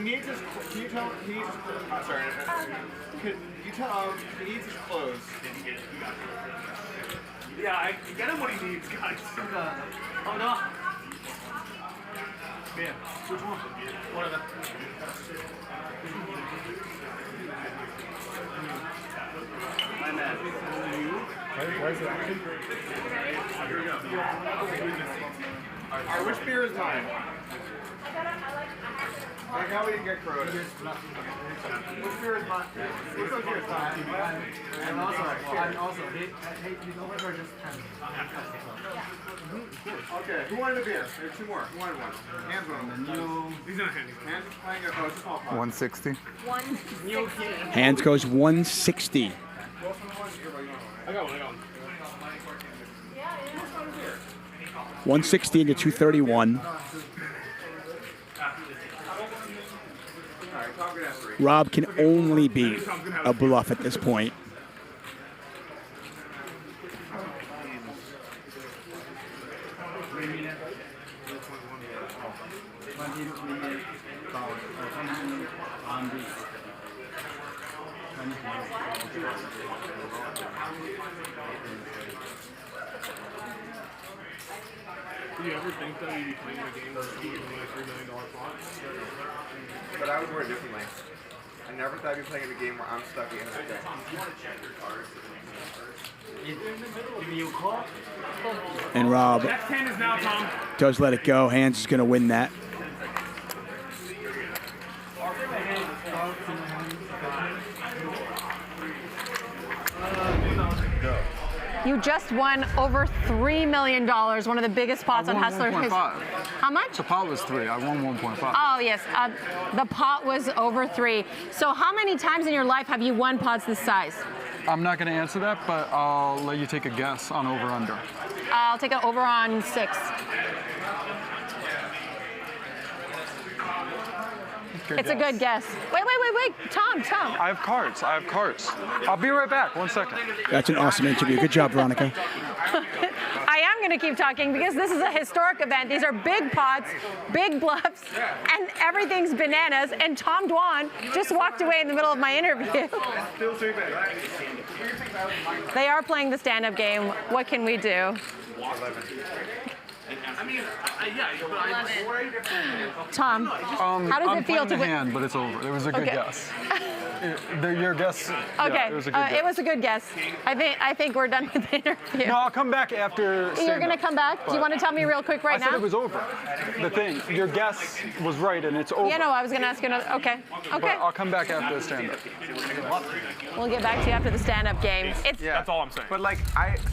needs his. Can you tell? He needs. Sorry. Could you tell? He needs his clothes. Yeah, I get him what he needs, guys. Oh no. Man, which one? One of them. My man. Where is it? Here we go. Alright, which beer is mine? Like how we didn't get corroded. Which beer is mine? Which one beer is mine? And also, he's over there just 10. Okay, who wanted a beer? There's two more. Who wanted one? Hands one. He's in a hand. Hands is playing a small pot. 160. 160. Hands goes 160. I got one. 160 into 231. Rob can only beat a bluff at this point. Do you ever think that you'd be playing a game where you're going to win a $3 million pot? But I would word it differently. I never thought I'd be playing in a game where I'm stuck at the end of the day. And Rob Next hand is now, Tom. does let it go. Hands is going to win that. You just won over $3 million, one of the biggest pots on Hustler history. How much? The pot was 3. I won 1.5. Oh, yes. The pot was over 3. So how many times in your life have you won pots this size? I'm not going to answer that, but I'll let you take a guess on over/under. I'll take it over on 6. It's a good guess. Wait. Tom. I have cards. I'll be right back. 1 second. That's an awesome interview. Good job, Veronica. I am going to keep talking because this is a historic event. These are big pots, big bluffs, and everything's bananas. And Tom Dwan just walked away in the middle of my interview. They are playing the stand-up game. What can we do? I mean, yeah, but Tom, how does it feel to win? Hand, but it's over. It was a good guess. Your guess. Okay, Yeah, it was a good guess. It was a good guess. I think we're done with the interview. No, I'll come back after. You're going to come back? Do you want to tell me real quick right now? I said it was over. The thing, your guess was right, and it's over. Yeah, no, I was going to ask you another. Okay. But I'll come back after the stand-up. We'll get back to you after the stand-up game. That's all I'm saying. But like,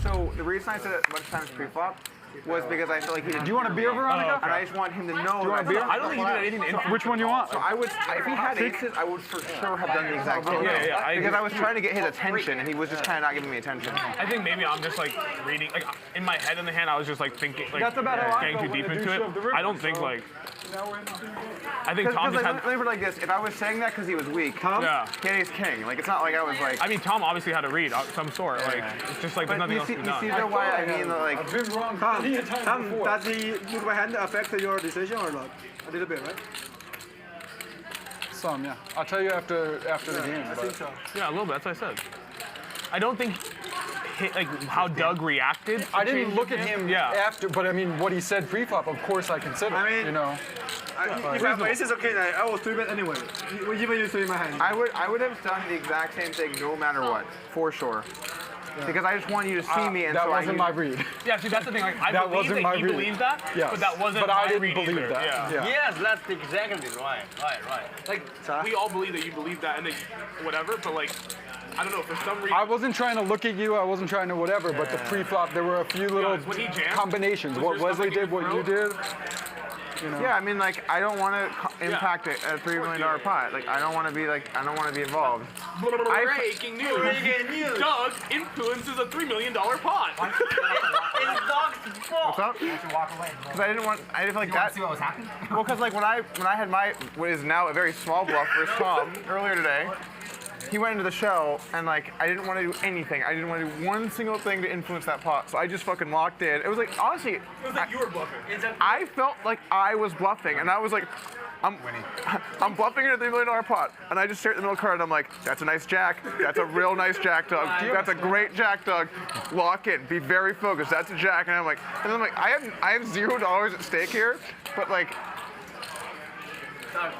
so the reason I said it a bunch of times pre-flop was because I feel like he didn't. Do you want a beer, Veronica? And I just want him to know. Do you want a beer? I don't think he did anything to influence. Which one you want? So I would, if he had aces, I would for sure have done the exact same thing. Yeah, because I was trying to get his attention, and he was just kind of not giving me attention. I think maybe I'm just like reading, like in my head in the hand, I was just like thinking, like That's about how I getting felt too deep when into the it. dude shoved the river, I don't think so- like. I think Tom just had. Let me put it like this: if I was saying that because he was weak, Tom, Yeah. he had ace king. Like it's not like I was like. I mean, Tom obviously had to read of some sort. Like it's just like there's But nothing you else see, to be you done. see though why I mean like. I've been wrong Tom, many times before. does the move by hand affect your decision or not? A little bit, right? Some, yeah. I'll tell you after the game. I think so. Yeah, a little bit. That's what I said. I don't think like how Doug reacted. I didn't look at him Yeah. after, but I mean, what he said pre-flop, of course I consider. I mean- you know. If I have aces, okay, I will 3-bet anyway. Even you 3 in my hand. I would have done the exact same thing no matter what, for sure. Because I just want you to see me, and that so wasn't I my read. Yeah, see, that's the thing. Like, I That believe wasn't that my he read. believed that, Yes. but that wasn't But I my didn't read believe either. that. Yeah. Yes, that's exactly right. Like, we all believe that you believe that, and then whatever. But like, I don't know, for some reason. I wasn't trying to look at you, I wasn't trying to whatever, but the pre-flop, there were a few little when he jammed, combinations. was What there Wesley something did, what you did. You know. Yeah, I mean, like, I don't want to impact a $3 million pot. Like, I don't want to be involved. Breaking news. Doug influences a $3 million pot. It's Doug's fault. What's up? Because I didn't feel like that. See what was happening? Well, because like when I had my what is now a very small bluff versus Tom earlier today, he went into the show and like I didn't want to do anything. I didn't want to do one single thing to influence that pot. So I just fucking locked in. It was like honestly, It was like you were bluffing. I felt like I was bluffing, and I was like, I'm bluffing in a $3 million pot, and I just stare at the middle card, and I'm like, that's a nice jack. That's a real nice jack, Doug. That's a great jack, Doug. Lock in. Be very focused. That's a jack. And I'm like, I have $0 at stake here, but like. Doug,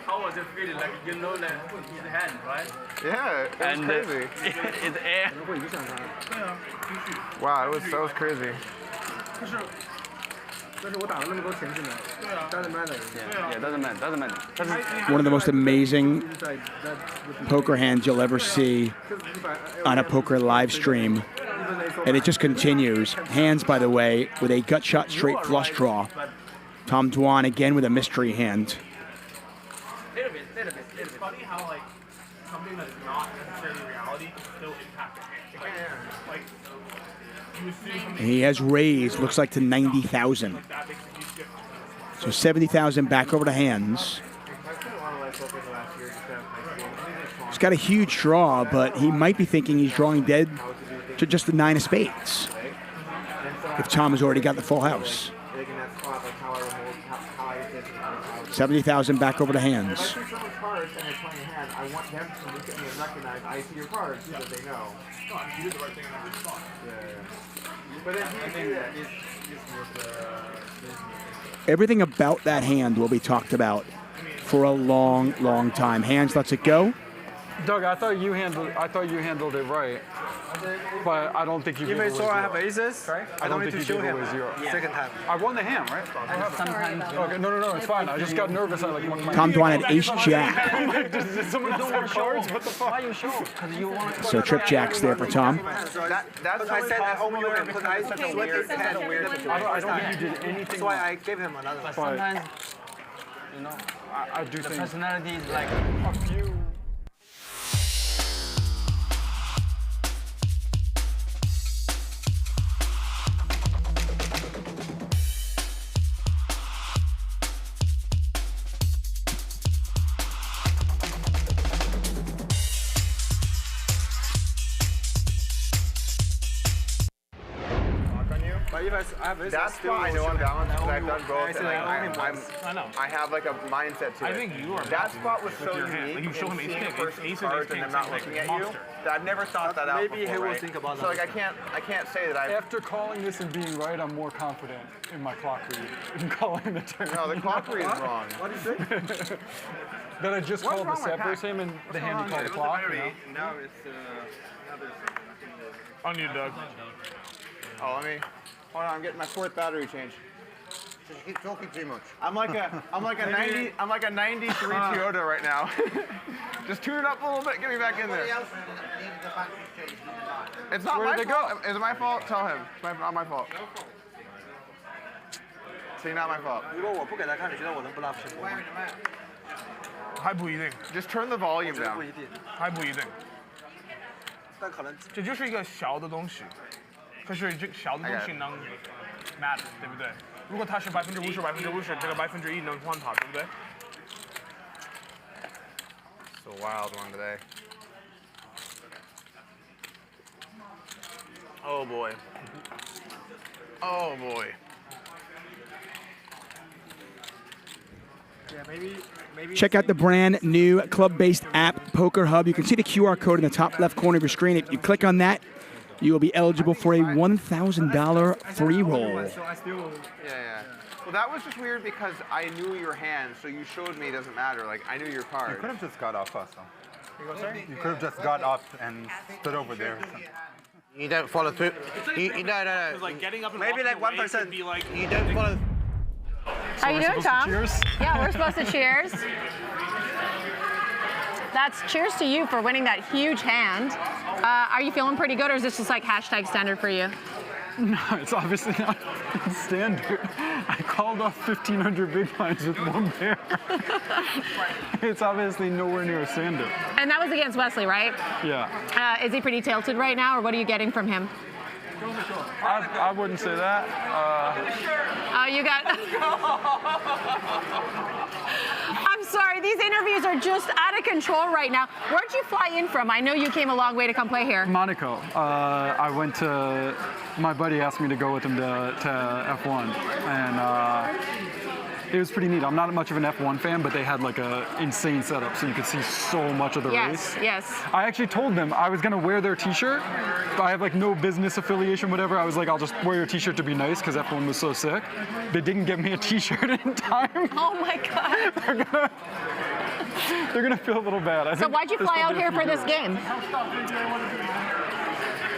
how was it feeling? Like you know that his hand, right? Yeah, it was crazy. It's air. Wow, that was crazy. Yeah, doesn't matter. One of the most amazing poker hands you'll ever see on a poker live stream. And it just continues. Hands, by the way, with a gut shot straight flush draw. Tom Dwan again with a mystery hand. It's funny how like something that's not necessarily reality can still impact the hand. Like you assume something. He has raised, looks like to 90,000. So 70,000 back over to Hands. He's got a huge draw, but he might be thinking he's drawing dead to just the 9 of spades. If Tom has already got the full house. 70,000 back over to Hands. If I see someone's cards and they're playing a hand, I want them to look at me and recognize I see your cards so that they know. No, you did the right thing in every spot. But then I think that Everything about that hand will be talked about for a long, long time. Hands lets it go. Doug, I thought you handled it right, but I don't think you. Even so, I have aces. I don't need to show him. Second time. I won the hand, right? Sometimes. Okay, no, it's fine. I just got nervous. I like. Tom Dwan had ace jack. I'm like, did someone else have cards? What the fuck? Why you show? Because you want. So trip jacks there for Tom. that's I said I only you because I such a weird situation. I don't think you did anything. That's why I gave him another. But sometimes, you know, I do the think personality is like a few. That's why I know I'm balanced because I've done both. And I know. I have like a mindset to it. I think you are. That spot was so unique. Like you show him ace king, ace cards and I'm not looking at you. That I've never thought that out before. Maybe he will right? think about that. So like I can't say that I. After calling this and being right, I'm more confident in my clock read in calling the turn. No, the clock read is wrong. What do you say? That I just called the separates him and the hand he called the clock. Now it's On you, Doug. Oh, let me. Hold on, I'm getting my 4th battery change. Just keep talking too much. I'm like a 93 Toyota right now. Just tune it up a little bit, get me back in there. It's not my fault. Is it my fault? Tell him. It's not my fault. See, not my fault. 如果我不给他看，你觉得我能 bluff 成功吗？还不一定。 Just turn the volume 不 down. 一定，还不一定。但可能这就是一个小的东西，可是这小的东西能 matter， 对不对？如果它是50%，这个1%能换它，对不对？ It's a wild one today. Oh boy. Oh boy. Yeah, maybe. Check out the brand new club-based app, Poker Hub. You can see the QR code in the top left corner of your screen. If you click on that, you will be eligible for a $1,000 free roll. Yeah. Well, that was just weird because I knew your hand, so you showed me it doesn't matter. Like, I knew your card. You could have just got off us, though. You could have just got up and stood over there. You don't follow through. No. Like getting up and Maybe like 1%. Be like, You don't follow. How you doing, Tom? Cheers? Yeah, we're supposed to cheers. That's cheers to you for winning that huge hand. Are you feeling pretty good, or is this just like hashtag standard for you? No, it's obviously not standard. I called off 1,500 big blinds with one pair. It's obviously nowhere near a standard. And that was against Wesley, right? Yeah. Is he pretty tilted right now, or what are you getting from him? I wouldn't say that. You got... I'm sorry, these interviews are just out of control right now. Where'd you fly in from? I know you came a long way to come play here. Monaco. I went to, my buddy asked me to go with him to F1. And it was pretty neat. I'm not much of an F1 fan, but they had like a insane setup, so you could see so much of the race. Yes. I actually told them I was gonna wear their T-shirt, but I have like no business affiliation, whatever. I was like, I'll just wear your T-shirt to be nice because F1 was so sick. They didn't give me a T-shirt in time. Oh my God. They're gonna feel a little bad. So why'd you fly out here for this game?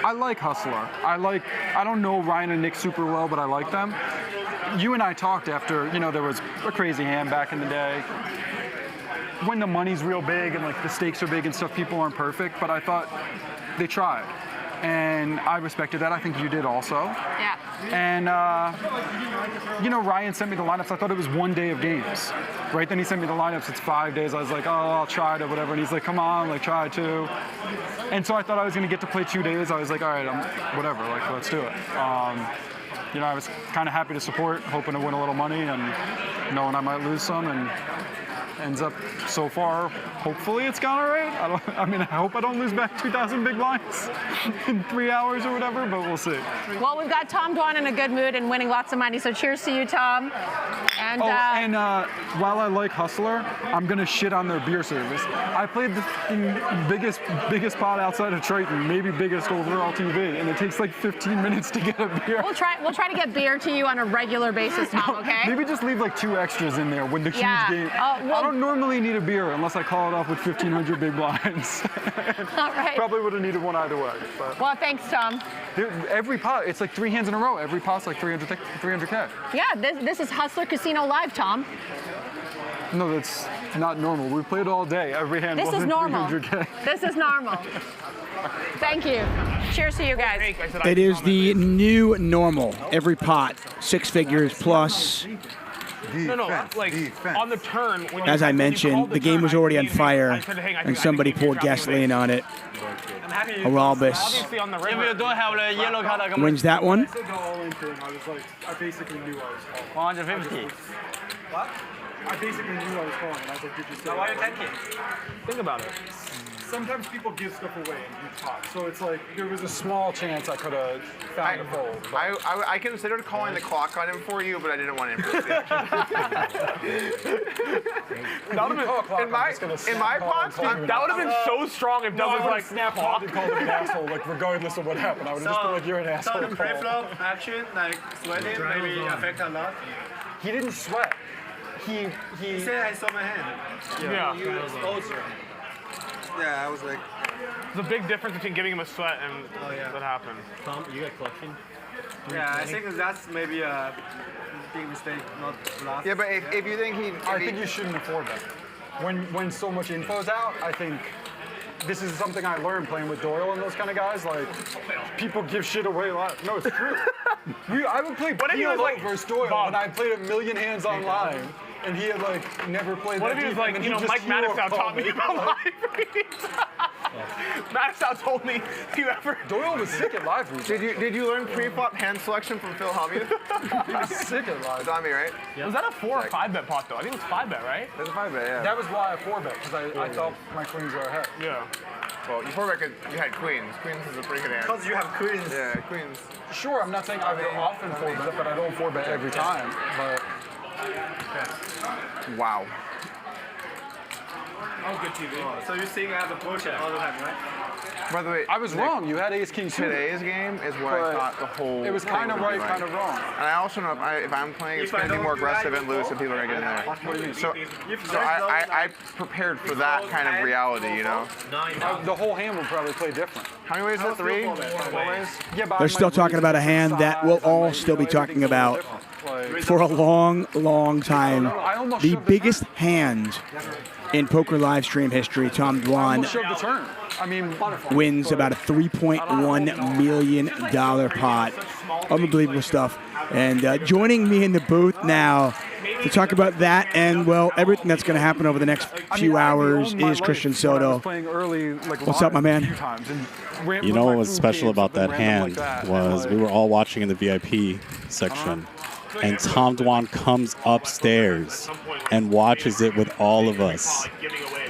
I like Hustler. I don't know Ryan and Nik super well, but I like them. You and I talked after, there was a crazy hand back in the day. When the money's real big and like the stakes are big and stuff, people aren't perfect, but I thought they tried. And I respected that. I think you did also. Yeah. And, Ryan sent me the lineups. I thought it was 1 day of games, right? Then he sent me the lineups. It's 5 days. I was like, oh, I'll try it or whatever. And he's like, come on, like, try it too. And so I thought I was going to get to play 2 days. I was like, all right, whatever, like, let's do it. I was kind of happy to support, hoping to win a little money and knowing I might lose some. And ends up so far, hopefully it's gone all right. I hope I don't lose back 2,000 big blinds in 3 hours or whatever, but we'll see. Well, we've got Tom Dwan in a good mood and winning lots of money, so cheers to you, Tom. And, while I like Hustler, I'm gonna shit on their beer service. I played the biggest pot outside of Triton, maybe biggest overall TV, and it takes like 15 minutes to get a beer. We'll try to get beer to you on a regular basis, Tom, okay? Maybe just leave like 2 extras in there when the huge game. Well, I don't normally need a beer unless I call it off with 1,500 big blinds. All right. Probably would have needed one either way. But. Well, thanks, Tom. Every pot, it's like 3 hands in a row. Every pot's like 300K. Yeah, this is Hustler Casino Live, Tom. No, that's not normal. We played all day. Every hand This is normal. 300K. This is normal. Thank you. Cheers to you guys. It is the new normal. Every pot, 6 figures plus. On the turn. As I mentioned, the game was already on fire, and somebody poured gasoline on it. Aralbus wins that one. I basically knew I was calling. 150. What? I basically knew I was calling. I was like, did you say? Why are you taking? Think about it. Sometimes people give stuff away in huge pots, so it's like there was a small chance I could have found a fold. I considered calling the clock on him for you, but I didn't want him to see it. In my pots, that would have been so strong if Doug was like snap off and called him an asshole, like regardless of what happened. I would have just been like, you're an asshole. So the pre-flop action, like sweating, maybe affect a lot. He didn't sweat. He said I saw my hand. Yeah. You exposed her. Yeah, I was like. There's a big difference between giving him a sweat and what happened. Tom, you got collection? Yeah, I think that's maybe a big mistake, not last. Yeah, but if you think I think you shouldn't afford that. When so much info's out, I think this is something I learned playing with Doyle and those kind of guys. Like, people give shit away a lot. No, it's true. I would play PLO versus Doyle when I played 1,000,000 hands online. And he had like never played. What if he was like, Mike Mattisau taught me about live reads. Mattisau told me if you ever. Doyle was sick at live reads. Did you learn pre-flop hand selection from Phil Ivey? He was sick at live. It's on me, right? Yeah. Was that a 4 or 5 bet pot though? I think it was 5 bet, right? It was a 5 bet, yeah. That was why I 4 bet because I thought my queens were ahead. Yeah. Well, you 4 bet because you had queens. Queens is a pretty good hand. Because you have queens. Yeah, queens. Sure, I'm not saying I would often 4 bet, but I don't 4 bet every time. But. Wow. Oh, good TV. So you're seeing I have a bullshit all the time, right? By the way, I was wrong. You had ace king suited. Today's game is what I thought the whole. It was kind of right, kind of wrong. And I also know if I'm playing, it's going to be more aggressive and loose, and people are going to get in there. What do you mean? So I prepared for that kind of reality, The whole hand will probably play different. How many ways is it? 3? 4 ways? Yeah, but They're still talking about a hand that we'll all still be talking about for a long, long time. The biggest hand in poker live stream history, Tom Dwan wins about a $3.1 million pot. Unbelievable stuff. And joining me in the booth now to talk about that and, well, everything that's going to happen over the next few hours is Christian Soto. What's up, my man? You know what was special about that hand was we were all watching in the VIP section, and Tom Dwan comes upstairs and watches it with all of us.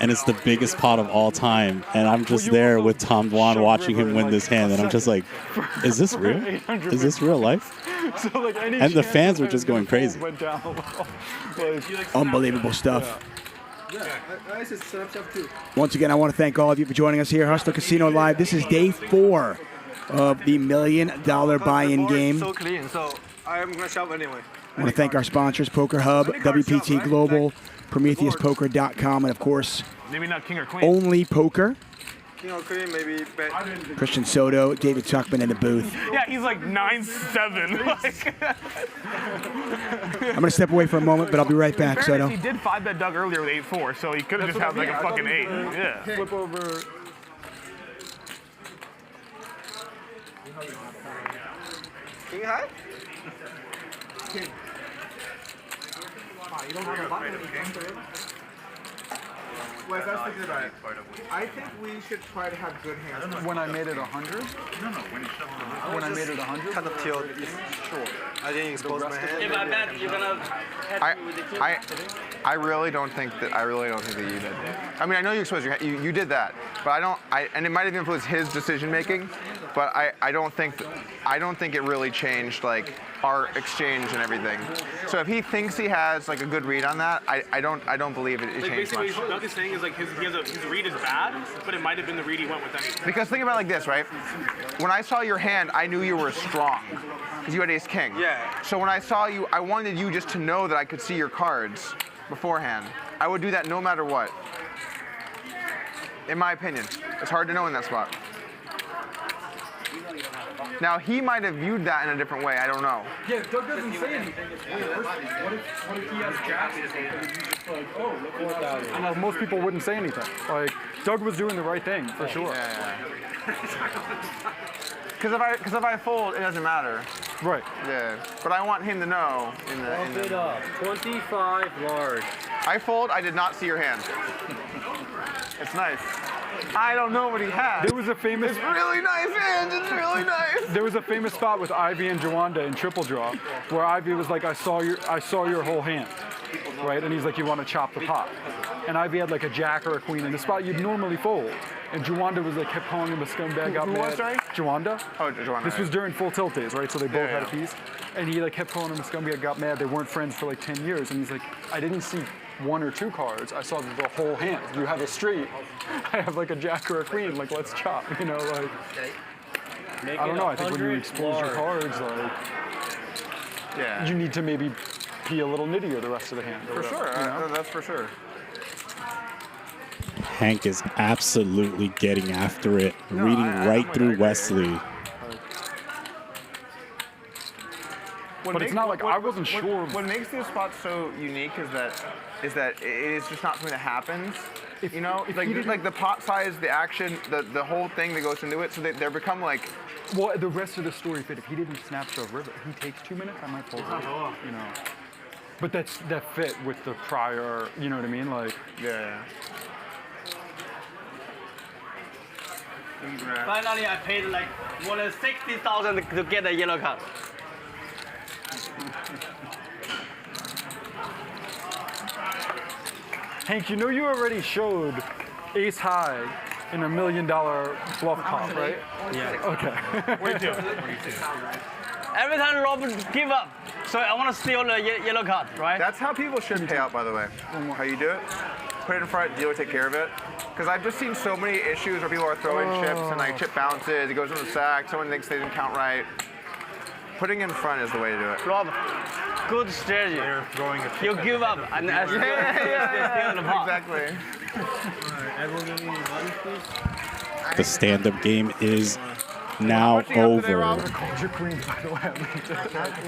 and it's the biggest pot of all time, and I'm just there with Tom Dwan watching him win this hand, and I'm just like, is this real? Is this real life? So, like, any And the chance fans that were just going crazy. went down a little. Like, Unbelievable stuff. Yeah, I said Snapchat too. Once again, I want to thank all of you for joining us here, Hustler Casino Live. This is day 4 of the $1 million buy-in game. So clean, so I'm gonna shove anyway. I want to thank our sponsors, Poker Hub, WPT Global, PrometheusPoker.com, and of course, Maybe not king or queen. Only Poker. King or queen, maybe bet. Christian Soto, David Tuckman in the booth. Yeah, he's like 9'7". Like, I'm going to step away for a moment, but I'll be right back, in fairness, Soto. he did 5-bet Doug earlier with 8-4, so he could have just had like a fucking 8. Yeah. Flip over. King high? King. You don't have a button. Wes, I was thinking about it. I think we should try to have good hands. When I made it 100? No, when you shuffle. When I made it 100? Kind of tilt. Sure. I didn't expose my hand. If I bet, you're gonna catch me with the king. I really don't think that you did. I mean, I know you exposed your hand. You did that, but I don't. And it might have influenced his decision making, but I don't think it really changed like our exchange and everything. So if he thinks he has like a good read on that, I don't believe it changed much. Basically, what he's saying is like his read is bad, but it might have been the read he went with anyway. Because think about it like this, right? When I saw your hand, I knew you were strong because you had ace king. Yeah. So when I saw you, I wanted you just to know that I could see your cards beforehand. I would do that no matter what. In my opinion, it's hard to know in that spot. Now he might have viewed that in a different way. I don't know. Yeah, Doug doesn't say anything. What if he has jacks or something? And he's just like, oh, look what that is. I know most people wouldn't say anything. Like Doug was doing the right thing for sure. Because if I fold, it doesn't matter. Right. Yeah. But I want him to know. Bump it up. 25 large. I fold. I did not see your hand. It's nice. I don't know what he has. There was a famous. It's really nice hands. It's really nice. There was a famous spot with Ivy and Jawanda in triple draw, where Ivy was like, I saw your whole hand, right? And he's like, you want to chop the pot? And Ivy had like a jack or a queen in the spot you'd normally fold. And Jawanda was like, kept calling him a scumbag. Got Who mad. was, sorry? Jawanda. Oh, Jawanda. This was during full tilt days, right? So they both had a Yeah. piece. And he like kept calling him a scumbag. Got mad. They weren't friends for like 10 years. And he's like, I didn't see 1 or 2 cards. I saw the whole hand. You have a straight. I have like a jack or a queen. Like, let's chop. You know, like. I don't know. I think when you expose your cards, like, yeah, you need to maybe be a little nittier the rest of the hand. For sure. You know? That's for sure. Hank is absolutely getting after it, reading right through Wesley. But it's not like I wasn't sure. What makes these spots so unique is that it is just not something that happens. You know, like the pot size, the action, the whole thing that goes into it. So they become like. Well, the rest of the story fit. If he didn't snap shove river, he takes 2 minutes. I might fold it. You know. But that fit with the prior. You know what I mean? Like. Yeah. Finally, I paid like more than 60,000 to get a yellow card. Hank, you know you already showed ace high in $1 million bluff comp, right? Yeah. Okay. Where to? Every time Rob give up, so I want to steal the yellow card, right? That's how people should pay out, by the way. How you do it? Put it in front, dealer take care of it. Because I've just seen so many issues where people are throwing chips and like chip bounces, it goes in the sack, someone thinks they didn't count right. Putting in front is the way to do it. Rob, good strategy. They're throwing a You give up and I steal the pot. Exactly. The stand-up game is now over.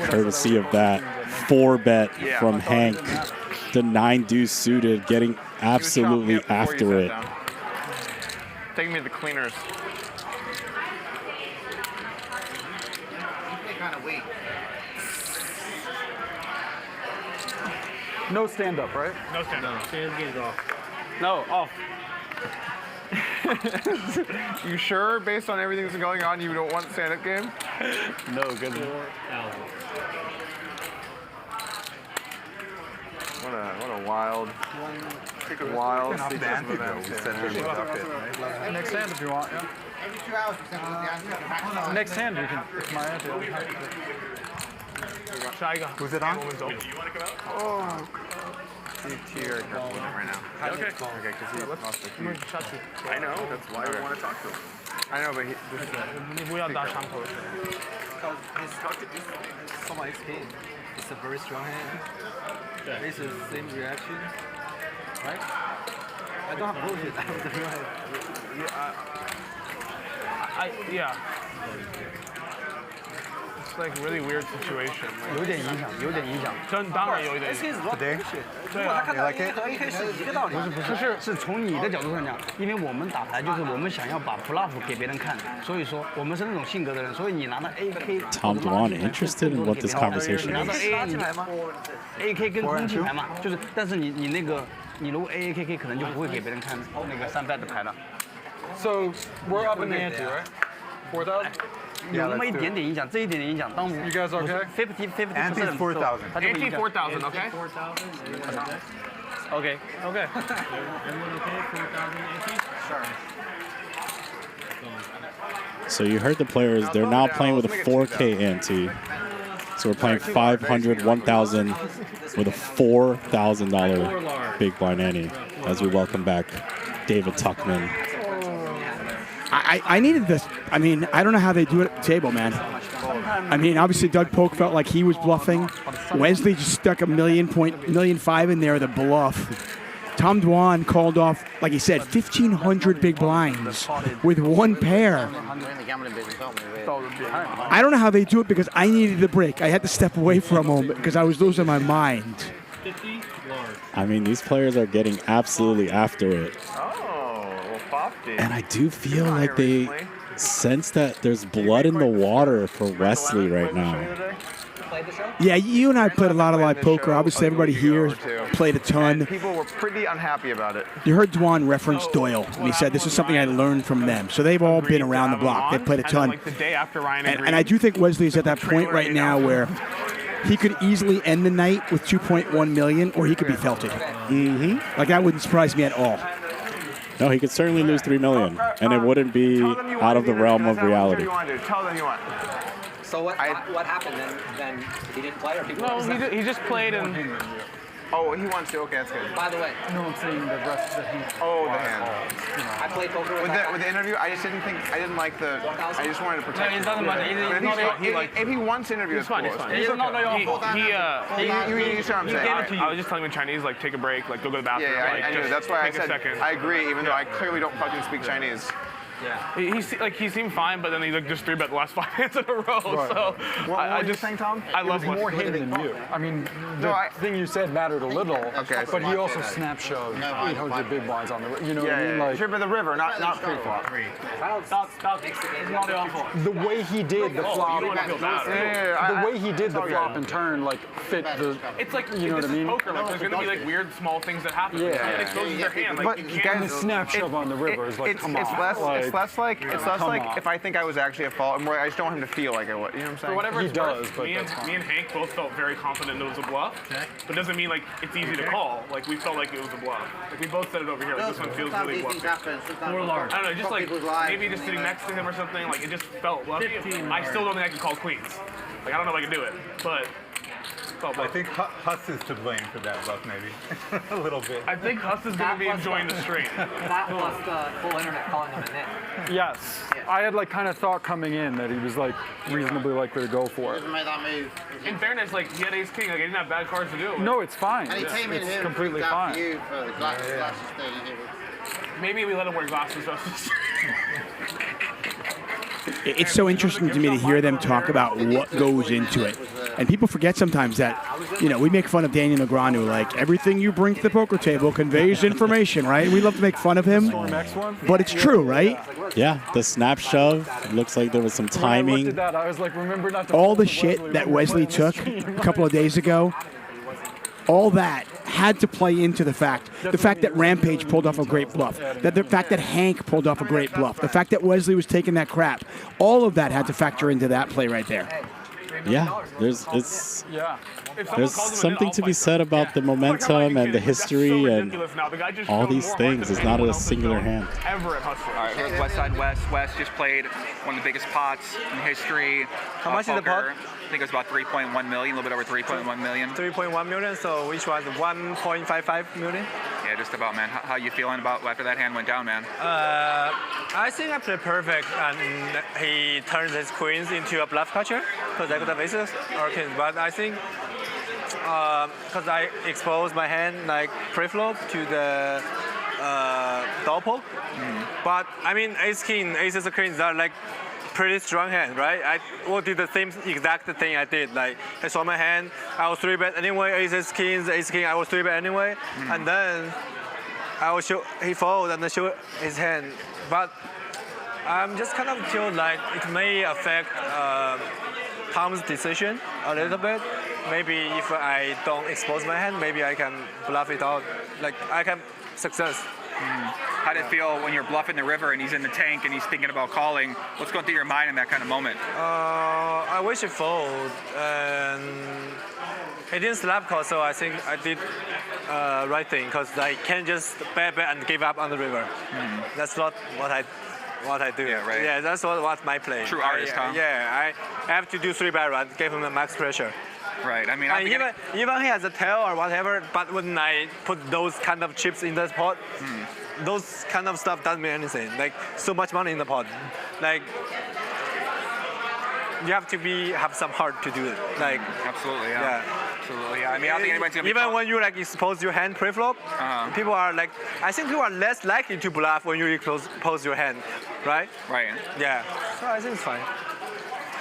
Courtesy of that 4-bet from Hank. The 9 deuce suited, getting absolutely after it. Taking me to the cleaners. Kind of weak. No stand-up, right? No stand-up. Stand game's off. No, off. You sure, based on everything that's going on, you don't want stand-up game? No, good. What a wild. Wild Off the sequence ante, of though. events. We said we would up it, right? Next hand if you want, yeah. Every 2 hours we send us the answer to max. Next hand you can. It's my ante. Who's it on? Oh, TT are right now. Okay. Okay, because he lost the key. I know, that's why we want to talk to him. I know, but he. 你不要打长头。 So my game. It's a very strong hand. This is the same reaction, right? I don't have bullshit. I have the real hand. Yeah. It's like a really weird situation. 有点影响，有点影响。当然有一点。 Today? 对啊。他看到 A 和 AK 是一个道理。是从你的角度上讲，因为我们打牌就是我们想要把 bluff 给别人看，所以说我们是那种性格的人，所以你拿到 AK。 Tom Dwan interested in what this conversation 拿到 is. AK 跟空气牌嘛，就是，但是你那个你如果 AAKK 可能就不会给别人看那个3bet 的牌了。 So we're up in the ante, right? 4,000. 有那么一点点影响，这一点点影响。当 You guys okay? 50%。 Ante 4,000. Ante 4,000, okay? Okay. Okay. So you heard the players, they're now playing with a 4K ante. So we're playing 500, 1,000 with a $4,000 big blind ante as we welcome back David Tuckman. I needed this. I mean, I don't know how they do it at the table, man. I mean, obviously Doug Polk felt like he was bluffing. Wesley just stuck $1.5 million in there, the bluff. Tom Dwan called off, like he said, 1,500 big blinds with one pair. I don't know how they do it because I needed the break. I had to step away for a moment because I was losing my mind. I mean, these players are getting absolutely after it. Bofty. And I do feel like they sense that there's blood in the water for Wesley right now. Yeah, you and I played a lot of live poker. Obviously, everybody here played a ton. And people were pretty unhappy about it. You heard Dwan reference Doyle, and he said this is something I learned from them. So they've all been around the block. They've played a ton. Like the day after Ryan And I do think Wesley is at that point right now where he could easily end the night with 2.1 million, or he could be felted. Mm-hmm. Like, that wouldn't surprise me at all. No, he could certainly lose $3 million, and it wouldn't be out of the realm of reality. Tell them you want. So what happened then? He didn't play or people? No, he just played and. Oh, he wants to. Okay, that's good. By the way. No, I'm saying the rest of the hand. Oh, the hand. I played poker with the interview. I just didn't like the. I just wanted to protect. No, it doesn't matter. If he wants to interview, it's fine. It's fine. You see what I'm saying? I was just telling him in Chinese, like, take a break, like, go to the bathroom. Yeah, I knew. That's why I said second. I agree, even though I clearly don't fucking speak Chinese. Yeah. He seemed fine, but then he like just 3-bet the last 5 hands in a row. Right. So what just saying, Tom? I love more him than you. I mean, the thing you said mattered a little. Okay. But he also snap showed 800 big blinds on the. You know what I mean? Like Trip of the river, not pre-flop. the way he did the flop. The way he did the flop and turn like fit the. It's like you know what I mean? Poker. Like, there's gonna be like weird small things that happen. Yeah. It exposes their hand. Like, But you guys, can't. The snap shove on the river is like, come on. It's less like come on. if I think I was actually at fault, and more I just don't want him to feel like I was. You know what I'm saying? For whatever He it's does, worth, but me and Hank both felt very confident it was a bluff. But doesn't mean like it's easy to call. Like we felt like it was a bluff. Like we both said it over here. Like this one feels really bluffy. Or large. I don't know, just like maybe just sitting next to him or something. Like it just felt bluffy. I still don't think I could call queens. Like I don't know if I can do it, but. I think Huss is to blame for that bluff, maybe. A little bit. I think Huss is going to be enjoying the stream. That plus the full internet calling him a net. Yes. I had like kind of thought coming in that he was like reasonably likely to go for it. Made that move. In fairness, like he had ace king, like he didn't have bad cards to do it with. No, it's fine. And he came in it's here completely and fine. you for the glasses thing. And it was... Maybe we let him wear glasses. It's so interesting to me to hear them talk about what goes into it. And people forget sometimes that, you know, we make fun of Daniel Negreanu, like everything you bring to the poker table conveys information, right? We love to make fun of him, but it's true, right? Yeah, the snap shove, looks like there was some timing. When I looked at that, I was like, remember not to All the shit that Wesley took a couple of days ago, all that had to play into the fact that Rampage pulled off a great bluff, that the fact that Hank pulled off a great bluff, the fact that Wesley was taking that crap, all of that had to factor into that play right there. Yeah, there's Yeah. there's something to be said about the momentum and the history and all these things. It's not a singular hand. Ever at Hustler. All right, here's West Side West. West just played one of the biggest pots in history. How much is the pot? I think it was about 3.1 million, a little bit over 3.1 million. 3.1 million, so which was 1.55 million? Yeah, just about, man. How you feeling about after that hand went down, man? I think I played perfect, and he turned his queens into a bluff catcher because I got the aces or kings. But I think because I exposed my hand like pre-flop to the Polk. But I mean, ace king, aces, queens are like pretty strong hand, right? I did the same exact thing I did. Like I saw my hand, I was 3-bet anyway. Aces, kings, ace king, I was 3-bet anyway, and then I will show he fold and then show his hand. But I'm just kind of feel like it may affect Tom's decision a little bit. Maybe if I don't expose my hand, maybe I can bluff it out. Like I can success. How did it feel when you're bluffing the river and he's in the tank and he's thinking about calling? What's going through your mind in that kind of moment? I wish it fold, and he didn't slap call, so I think I did right thing because I can't just bet and give up on the river. That's not what I do. Yeah, right. Yeah, that's what my play. True artist, huh? Yeah, I have to do 3-bet run, give him the max pressure. Right. I mean, even he has a tail or whatever, but when I put those kind of chips in the pot, those kind of stuff doesn't mean anything. Like so much money in the pot, like you have to have some heart to do it. Like absolutely, yeah. Absolutely, yeah. I mean, I don't think anybody's gonna be even when you like expose your hand pre-flop, people are like, I think people are less likely to bluff when you expose your hand, right? Right. Yeah. So I think it's fine.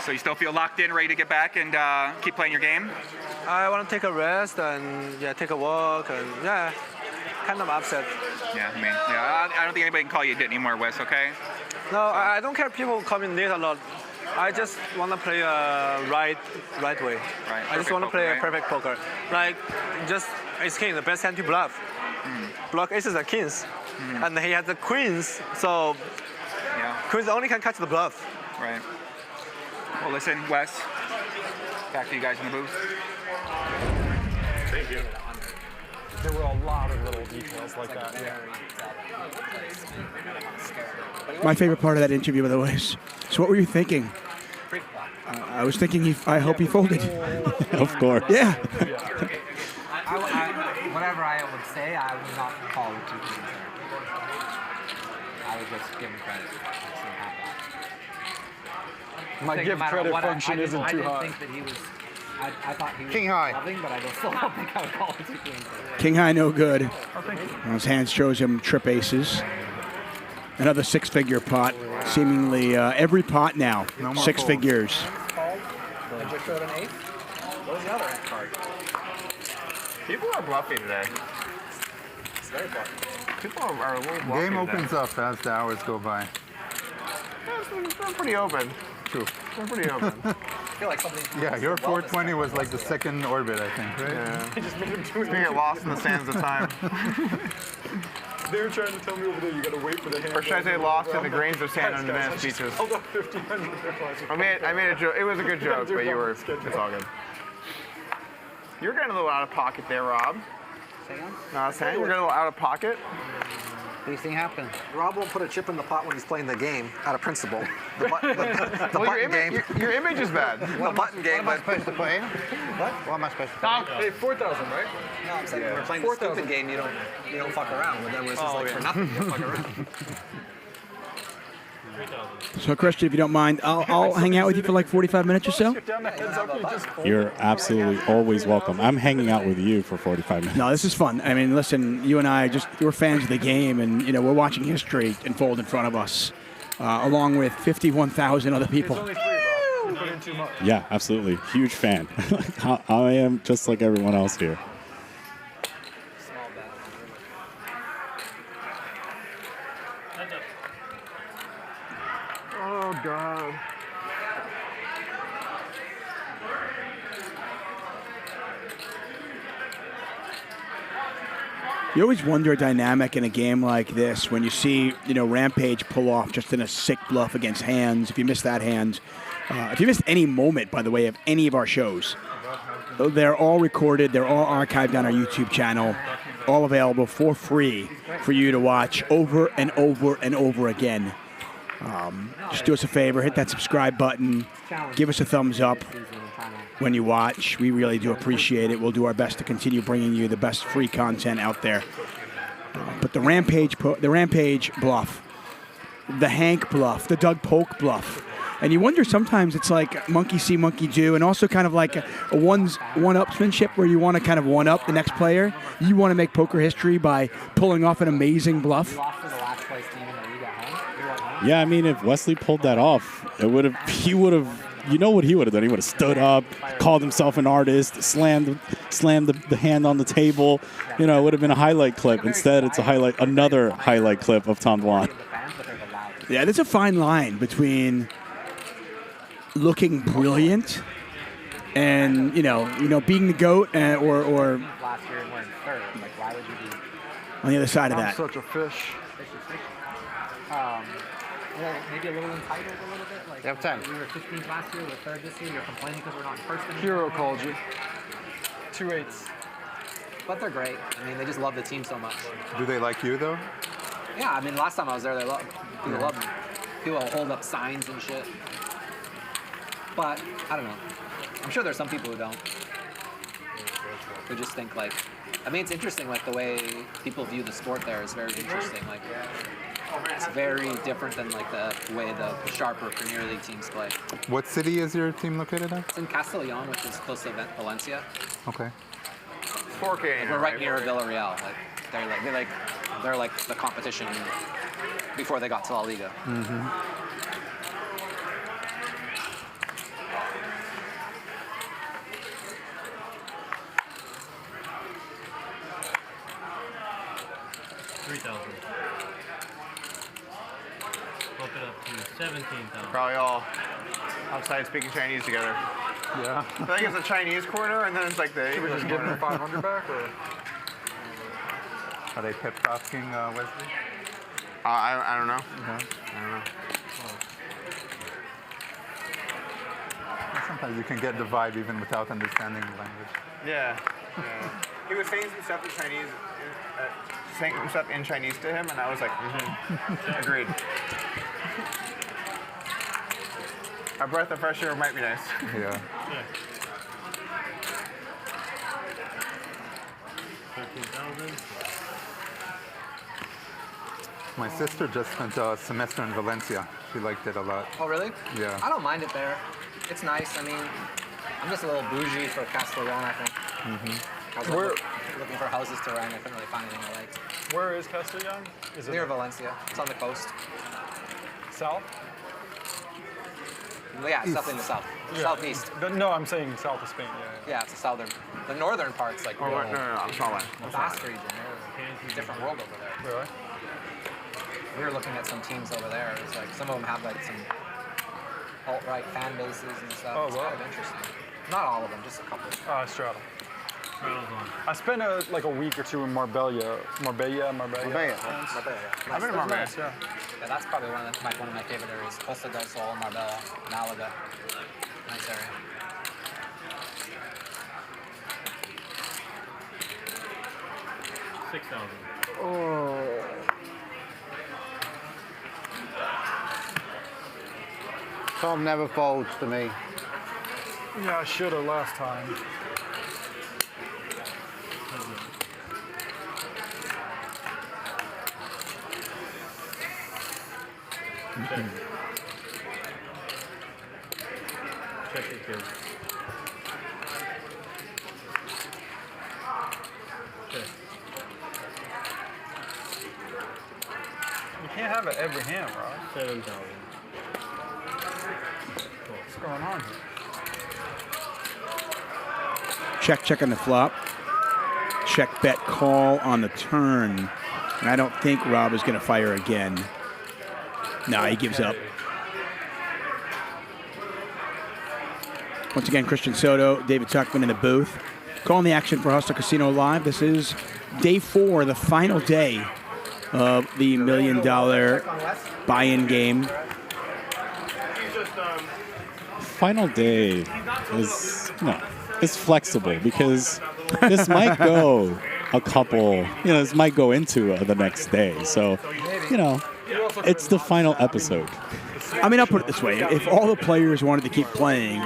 So you still feel locked in, ready to get back and keep playing your game? I want to take a rest and take a walk and kind of upset. Yeah, I mean, I don't think anybody can call you a dit anymore, Wes. Okay? No, I don't care if people call me dit a lot. I just want to play right way. Right. I just want to play a perfect poker. Like just ace king, the best hand to bluff. Block aces and kings, and he has the queens, so queens only can catch the bluff. Right. Well, listen, Wes, back to you guys in the booth. Thank you. There were a lot of little details like that. Yeah. My favorite part of that interview, by the way, is, so what were you thinking? I was thinking, I hope he folded. Of course. Yeah. Whatever I would say, I would not call it 2 queens. I would just give him credit. My give credit function isn't too high. I didn't think that he was. I thought he was King high. loving, but I still don't think I would call it 2 queens. King high, no good. Oh, thank you. His hand shows him trip aces. Another 6-figure pot. Seemingly every pot now, 6 figures. I just showed an 8. What was the other card? People are bluffing today. It's very bluffy. People are a little bluffy. Game opens up as the hours go by. They're pretty open. True. They're pretty open. I feel like something. Yeah, your 420 was like the second orbit, I think, right? Yeah. We get lost in the sands of time. They were trying to tell me over there, you gotta wait for the hand. Or should I say lost in the grains of sand on advanced beaches? I made a joke. It was a good joke, but it's all good. You're getting a little out of pocket there, Rob. No, I was saying you're getting a little out of pocket. These things happen. Rob won't put a chip in the pot when he's playing the game, out of principle. The button game. Your image is bad. The button game. What am I supposed to play in? What? What am I supposed to play? Hey, 4,000, right? No, I'm saying when we're playing the stupid game, you don't fuck around. But then when it's just for nothing, you fuck around. So, Christian, if you don't mind, I'll hang out with you for like 45 minutes or so. You're absolutely always welcome. I'm hanging out with you for 45 minutes. No, this is fun. I mean, listen, you and I we're fans of the game, and we're watching history unfold in front of us, along with 51,000 other people. Yeah, absolutely. Huge fan. I am just like everyone else here. Oh, God. You always wonder a dynamic in a game like this when you see, Rampage pull off just in a sick bluff against hands. If you miss that hand, If you missed any moment, by the way, of any of our shows, they're all recorded. They're all archived on our YouTube channel, all available for free for you to watch over and over and over again. Just do us a favor, hit that subscribe button, give us a thumbs up when you watch. We really do appreciate it. We'll do our best to continue bringing you the best free content out there. But the Rampage bluff, the Hank bluff, the Doug Polk bluff, and you wonder sometimes it's like monkey see, monkey do, and also kind of like a one-upsmanship where you want to kind of one-up the next player. You want to make poker history by pulling off an amazing bluff. Yeah, I mean, if Wesley pulled that off, he would have. You know what he would have done? He would have stood up, called himself an artist, slammed the hand on the table. You know, it would have been a highlight clip. Instead, it's another highlight clip of Tom Dwan. Yeah, there's a fine line between looking brilliant and being the GOAT or on the other side of that. I'm such a fish. Maybe a little entitled a little bit. Like, you have 10. We were 15th last year, we're 3rd this year. You're complaining because we're not in first anymore. Hero called you. 2 8s. But they're great. I mean, they just love the team so much. Do they like you though? Yeah, I mean, last time I was there, people loved me. People hold up signs and shit. But I don't know. I'm sure there's some people who don't. Who just think like, I mean, it's interesting. Like the way people view the sport there is very interesting. Like. It's very different than like the way the sharper Premier League teams play. What city is your team located at? It's in Castellón, which is close to Valencia. Okay. 4K. We're right near Villarreal. Like they're like the competition before they got to La Liga. Mm-hmm. Bump it up to 17,000. Probably all outside speaking Chinese together. Yeah. I think it's a Chinese corner, and then it's like the. Should we just give them 500 back, or? Are they pep talking Wesley? I don't know. Okay. I don't know. Sometimes you can get the vibe even without understanding the language. Yeah. He was saying some stuff in Chinese. Saying some stuff in Chinese to him, and I was like, agreed. A breath of fresh air might be nice. Yeah. 13,000. My sister just spent a semester in Valencia. She liked it a lot. Oh, really? Yeah. I don't mind it there. It's nice. I mean, I'm just a little bougie for Castellón, I think. Mm-hmm. I was looking for houses to rent. I couldn't really find anything I liked. Where is Castellón? Is it near Valencia? It's on the coast. South? Yeah, it's definitely in the south. Yeah. Southeast. No, I'm saying south of Spain. Yeah. Yeah, it's the southern. The northern part's like no, I'm sorry. The Basque region. It's a different world over there. Really? We were looking at some teams over there. It's like some of them have like some alt-right fan bases and stuff. Oh, it's wow. kind of interesting. Not all of them, just a couple. Strata. I spent a week or two in Marbella. Marbella. I've been in Marbella. Nice, yeah. Yeah, that's probably one of my favorite areas. Costa del Sol, Marbella, Malaga. Nice area. $6,000. Oh. Tom never folds to me. Yeah, I should have last time. Check it, kid. Okay. You can't have it every hand, Rob. 7,000. What's going on here? Check on the flop. Check, bet, call on the turn. And I don't think Rob is going to fire again. No, he gives up. Once again, Christian Soto, David Tuckman in the booth. Calling the action for Hustler Casino Live. This is day 4, the final day of the $1 million buy-in game. Final day is it's flexible because this might go a couple. This might go into the next day. So, it's the final episode. I mean, I'll put it this way: if all the players wanted to keep playing,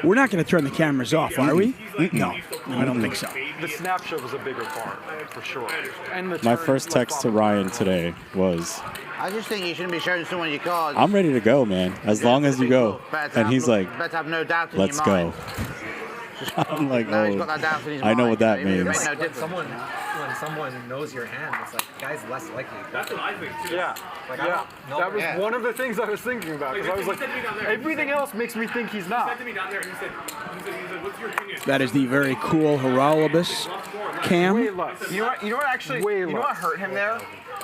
we're not going to turn the cameras off, are we? No, I don't think so. The snapshot was a bigger part, for sure. And My first text to Ryan today was, I just think you shouldn't be showing someone your cards. I'm ready to go, man, as long as you go. And he's like, better have no doubt in let's your go. mind. I'm like, No, he's got that doubt in his I know mind. what that It makes means. no When difference. someone knows your hand, it's like, guy's less likely. That's what I think too. Yeah, Like, yeah. I That was don't, one of the things I was thinking about. Because I was like, everything else makes me think he's He not. said to me down there, he said, what's your opinion? That is the very cool Horolibus cam. Way less. You know what actually? Way You know what less. hurt him there?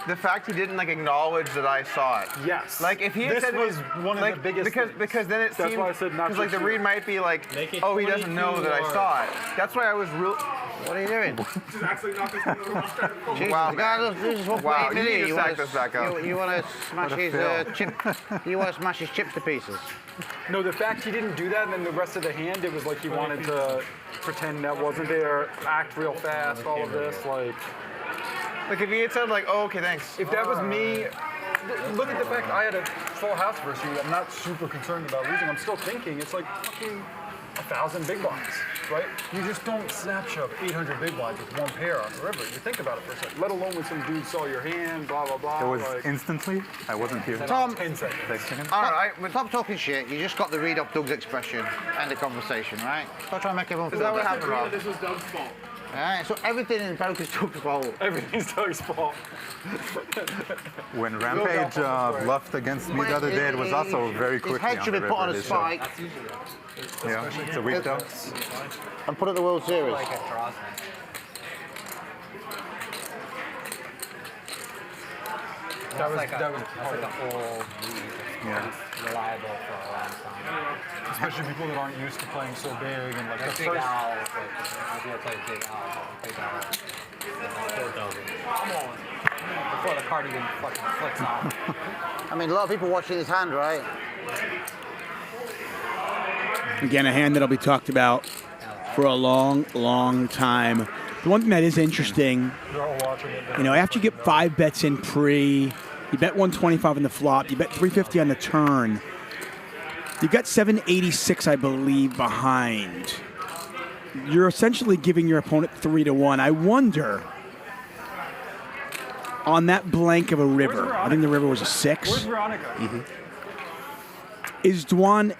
The fact he didn't acknowledge that I saw it. Yes. Like if he had This said was one of the biggest because then it That's seemed why I said not because like the to read might be like, Make it oh, he doesn't know that I 22 saw it. That's why I was real. What are you doing? Just actually knock this one over. Jesus, Wow, the guy looks, this is what Wow, 8 you million. need to stack this back up. You want to smash his chip? You want to smash his chips to pieces? No, the fact he didn't do that, and then the rest of the hand, it was like he wanted to pretend that wasn't there, act real fast, all of this, Like if he had said like, oh, okay, thanks. If that was me, look at the fact I had a full house versus you. I'm not super concerned about losing. I'm still thinking it's like fucking 1,000 big blinds, right? You just don't snap shove 800 big blinds with one pair on the river. You think about it for a second. Let alone when some dude saw your hand, blah blah blah. It was like, instantly. I wasn't here. Tom, 10 seconds. Stop talking shit. You just got the read off Doug's expression. End of conversation, right? Stop trying to make everyone feel that what better. happened, Rob? This was Doug's fault. Alright, so everything in poker's Doug's fault. Everything's Doug's fault. When Rampage bluffed against me the other day, it was also very quickly His head should be put on a spike Yeah, it's a weak though. and put at the World Series. like it draws me. That was That's like a whole Yeah. reliable for a long time. Especially people that aren't used to playing so big and like the Like big first. owl, if you play big owl. 4,000. Before the card even fucking flicks off. I mean, a lot of people watching his hand, right? Again, a hand that'll be talked about for a long, long time. The one thing that is interesting, They're all watching it. after you get 5 bets in pre, you bet 125 on the flop, you bet 350 on the turn. You got 786, I believe, behind. You're essentially giving your opponent 3-1. I wonder, on that blank of a river, I think the river was a 6. Where's Veronica? Is Dwan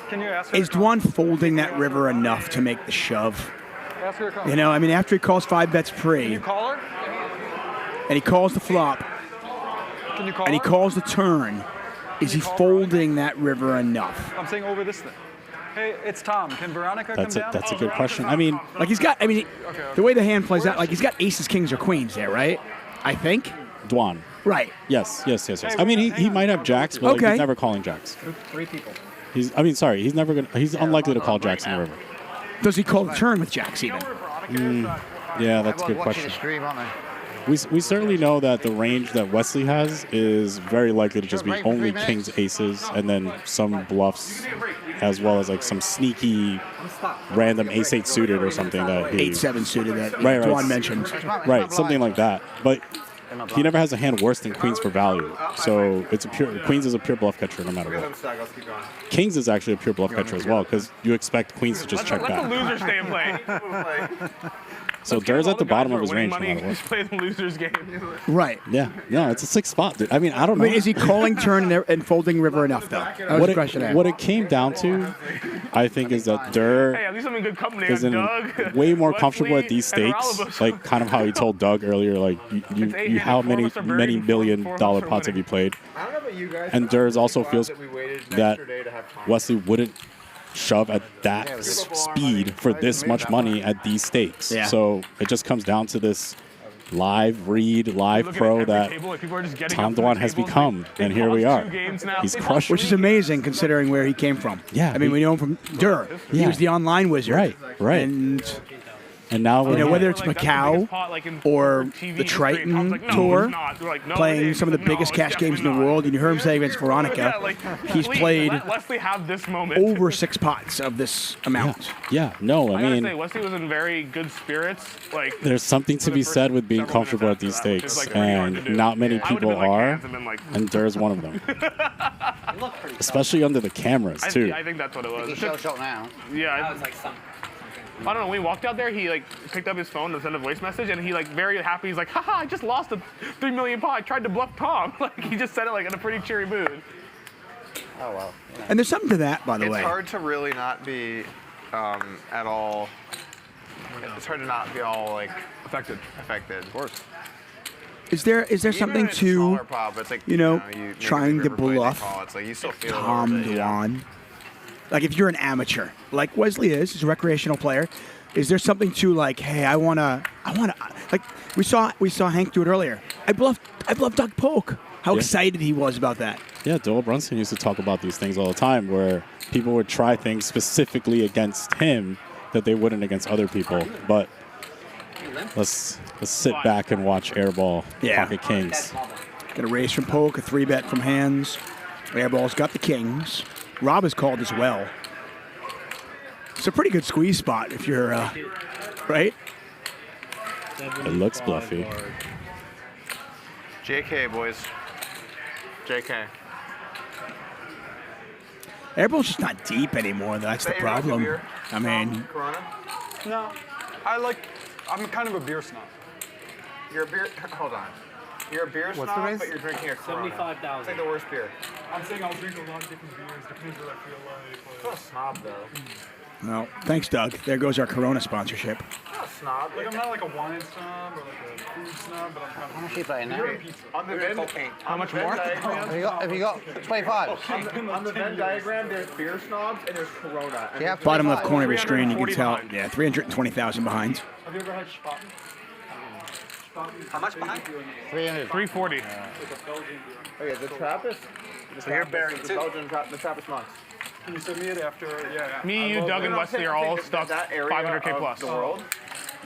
Can you ask her? Is Dwan folding that river enough to make the shove? Ask her to come. I mean, after he calls 5 bets Can pre, you call her? and he calls the flop, Can you call and he her? calls the turn, is he folding that river enough? I'm saying over this thing. Hey, it's Tom. Can Veronica come down? That's a good question. I mean, Like the way the hand plays out, like he's got aces, kings, or queens there, right? I think. Dwan. Right. Yes. I mean, he might have jacks, but Okay. he's never calling jacks. 3 people. He's never gonna. He's unlikely to call jacks in the river. Does he call the turn with jacks even? Yeah, that's a good Everyone's watching question. the stream, aren't they? We certainly know that the range that Wesley has is very likely to just be only kings, aces, and then some bluffs, as well as like some sneaky random ace-8 suited or something that he 8-7 suited that right. Dwan mentioned. Right, something like that. But he never has a hand worse than queens for value. So it's a pure queens is a pure bluff catcher no matter what. Kings is actually a pure bluff catcher as well because you expect queens to just check Let the back. losers stay and play. So Dur's at the bottom of his range no Money matter and what. just play the losers game. Right. Yeah, no, it's a 6 spot, dude. I mean, I don't I know. mean, is he calling turn and folding river enough though? That was What the question. I had. what it came down to, I think, is that Dur Hey, at least I'm in good company. is I'm in Doug, way more Wesley, comfortable at these and stakes, Horolibus. like kind of how he told Doug earlier, like you how many $1,000,000 pots have you played? I don't know about you guys. And Durs also feels that we waited an that extra day to have time. Wesley wouldn't shove at that speed for this much money at these stakes. Yeah. So it just comes down to this live read, live pro that Tom Dwan has become, and here we are. He's crushed. Which is amazing considering where he came from. Yeah, I mean, we know him from Dur. He Yeah. was the online wizard. Right. And And now You know, whether it's Like, that's the Macau biggest pot, like, in- or for TV the history. Triton Tom's like, no, Tour, it's not. They're like, no, it playing is. some of the No, biggest it's cash games in the definitely world. And you heard him say against Veronica, Yeah, like, he's please, played let Wesley have this moment. over 6 pots of this amount. Yeah, no, I I gotta mean, say, Wesley was in very good spirits. Like, there's something to be said with being comfortable at these stakes, and not many people are, and Durr's one of them. Especially under the cameras, too. I think that's what it was. He's shell shot now. Yeah. It's like I don't know. When he walked out there, he like picked up his phone to send a voice message, and he like very happy. He's like, "Haha! I just lost a 3 million pot. I tried to bluff Tom." Like he just said it like in a pretty cheery mood. Oh well. And there's something to that, by the It's way. hard to really not be at all. It's hard to not be all like affected. Of course. Is there Even something when it's a to, smaller pop, it's like, you know, you make a trying big to river play, they bluff call it. It's like you still feel it a Tom little bit, you know? Dwan? Like if you're an amateur, like Wesley is, he's a recreational player. Is there something to like, hey, I wanna, like we saw Hank do it earlier. I bluffed Doug Polk. How Yeah. excited he was about that. Yeah, Doyle Brunson used to talk about these things all the time, where people would try things specifically against him that they wouldn't against other people. But let's sit back and watch Airball pocket kings. Got a raise from Polk, a 3-bet from Hands. Airball's got the kings. Rob is called as well. It's a pretty good squeeze spot if you're, right? It looks bluffy. JK, boys. JK. Airball's just not deep anymore. That's the problem. I mean, Corona? No, I'm kind of a beer snob. You're a beer. Hold on. You're a beer What's the snob, race? but you're drinking a Corona. 75,000. It's like the worst beer. I'm saying I'll drink a lot of different beers, depends what I feel like. It's not a snob though. well, thanks, Doug. There goes our Corona sponsorship. Not a snob. Like, I'm not like a wine snob or like a food snob, but I'm kind of. How much are you playing now? On the Venn, How much more? Have you got 25? on the Venn diagram, there's beer snobs and there's Corona. And Yeah, Bottom left corner of your screen, you can 340 tell. behind. Yeah, 320,000 behind. Have you ever had Spaten? How much behind? 340. Okay, the Trappist. So you're bearing the Belgian the Trappist monks. Can you send me it after? Yeah. Me, you, Doug, and Wesley are all stuck that area 500K of plus. the world.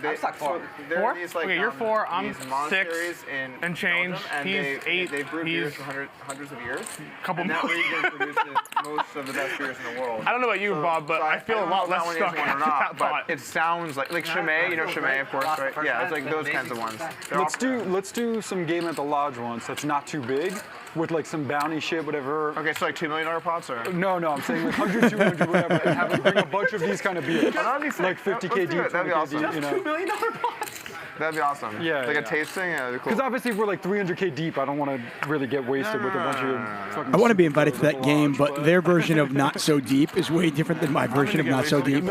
I'm stuck 4. There Four? are these like Okay, you're 4, I'm these 6 monasteries in and change. Belgium, and He's 8. They've brewed He's beers for hundreds of years. couple and that more. region produces most of the best beers in the world. I don't know about you, Bob, but I feel a don't lot know if less that one is stuck one or after not, that but thought. it sounds like Chimay. You know Chimay, of course, right? Yeah, it's like those kinds of ones. Let's do some game at the lodge once that's not too big, with like some bounty shit, whatever. Okay, so like $2 million pots, or No, I'm saying like 100, 200, whatever, and have them bring a bunch of these kind of beers, like 50K deep, That'd be 20K awesome. deep, you know. $2 million pots. That'd be awesome. Yeah, like yeah. a tasting. Yeah, that'd be cool. Because obviously if we're like 300K deep, I don't want to really get wasted with a bunch of fucking. I want to be invited to that game, but their version of Not So Deep is way different than my version of Not So Deep.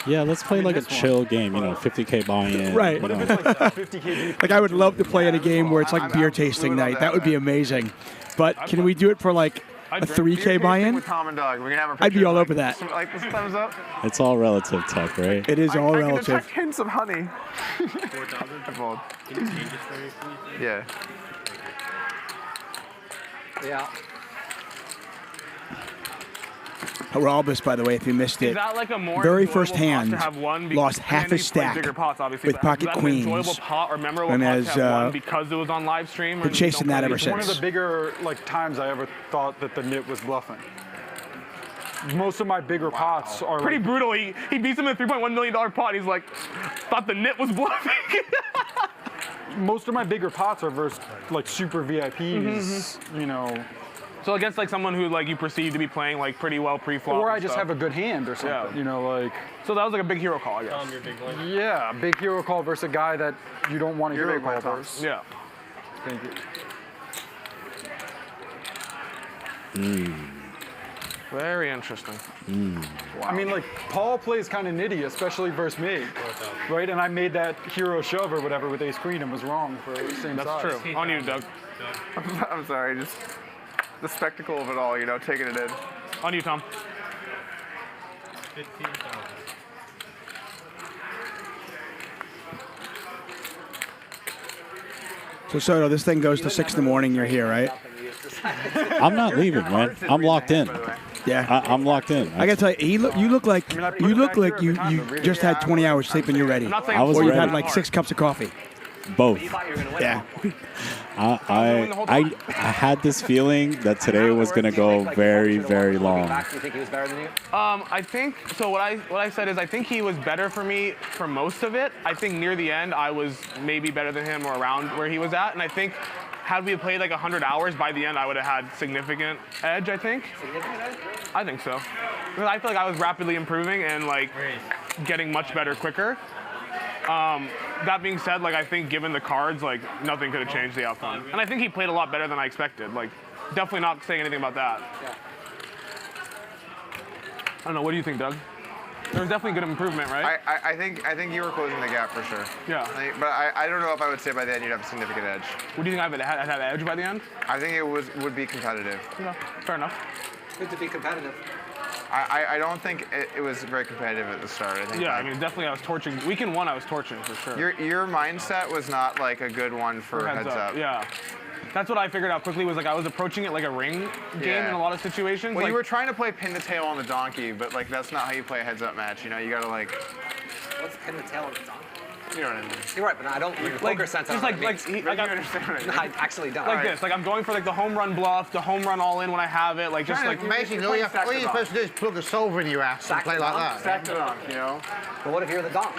Yeah, let's play like a chill game, 50K buy-in. Right. you know. 50K deep. Like, I would love to play at a game where it's like beer tasting night. That would be amazing. But can we do it for like a 3K buy-in? With Tom and Doug. We can have a I'd be picture all of, over that. Like this thumbs up. It's all relative, Tuck, right? It is all I relative. can detect hints of honey. 4,000. Bold. Can you change it for me, please? Yeah. Yeah. Haralbus, by the way, if you missed Is it, that like a more very enjoyable first pot hand, to have one lost I half know his you played stack bigger pots, obviously, with but pocket is that queens. An enjoyable pot or memorable And pot as, to have one because it was on live stream. been and chasing you don't that play ever these? One of since. the bigger like times I ever thought that the nit was bluffing. Most of my bigger pots are Pretty like, brutal. He beats him in a $3.1 million pot. He's like, thought the nit was bluffing. most of my bigger pots are versus like super VIPs, you know. So against like someone who like you perceive to be playing like pretty well pre-flop. Or I and just stuff. have a good hand or something, Yeah. you know, like. So that was like a big hero call, I guess. Your big blind. Yeah, a big hero call versus a guy that you don't want to You're hero big call blind, Tom. versus. Yeah. Thank you. Very interesting. I mean, like, Paul plays kind of nitty, especially versus me, right? And I made that hero shove or whatever with ace queen and was wrong for the same That's size. true. On you, Doug. I'm sorry, just the spectacle of it all, you know, taking it in. On you, Tom. 15,000. So Soto, this thing goes to 6 in the morning. You're here, right? I'm not leaving, man. I'm locked in. Yeah. I'm locked in. I gotta tell you, you look like you just had 20 hours sleep and you're ready. I was or you've ready. had like 6 cups of coffee. Both. Yeah. I had this feeling that today was gonna go very, very long. You think he was better than you? I think so. What I said is I think he was better for me for most of it. I think near the end I was maybe better than him or around where he was at, and I think had we played like 100 hours by the end, I would have had significant edge. I think. I think so. Because I feel like I was rapidly improving and like getting much better quicker. That being said, like I think given the cards, like nothing could have changed the outcome. And I think he played a lot better than I expected. Like definitely not saying anything about that. Yeah. I don't know. What do you think, Doug? There was definitely good improvement, right? I think you were closing the gap for sure. Yeah. But I don't know if I would say by the end you'd have a significant edge. What do you think I had an edge by the end? I think it would be competitive. Yeah, fair enough. Good to be competitive. I don't think it was very competitive at the start. I think. Yeah, I mean, definitely I was torching. Weekend 1, I was torching for sure. Your mindset was not like a good one for heads up. Yeah. That's what I figured out quickly was like I was approaching it like a ring game in a lot of situations. Well, like, you were trying to play pin the tail on the donkey, but like that's not how you play a heads up match. You know, you gotta like. What's pin the tail on the donkey? You know what I mean? You're right, but I don't. Like, poker sense. I just don't like you understand what I mean? I actually don't. Like this, like I'm going for like the home run bluff, the home run all in when I have it, like just like. Basically, all you're supposed to do is plug a solver in your ass and play like that. Stack the donk, you know. But what if you're the donk?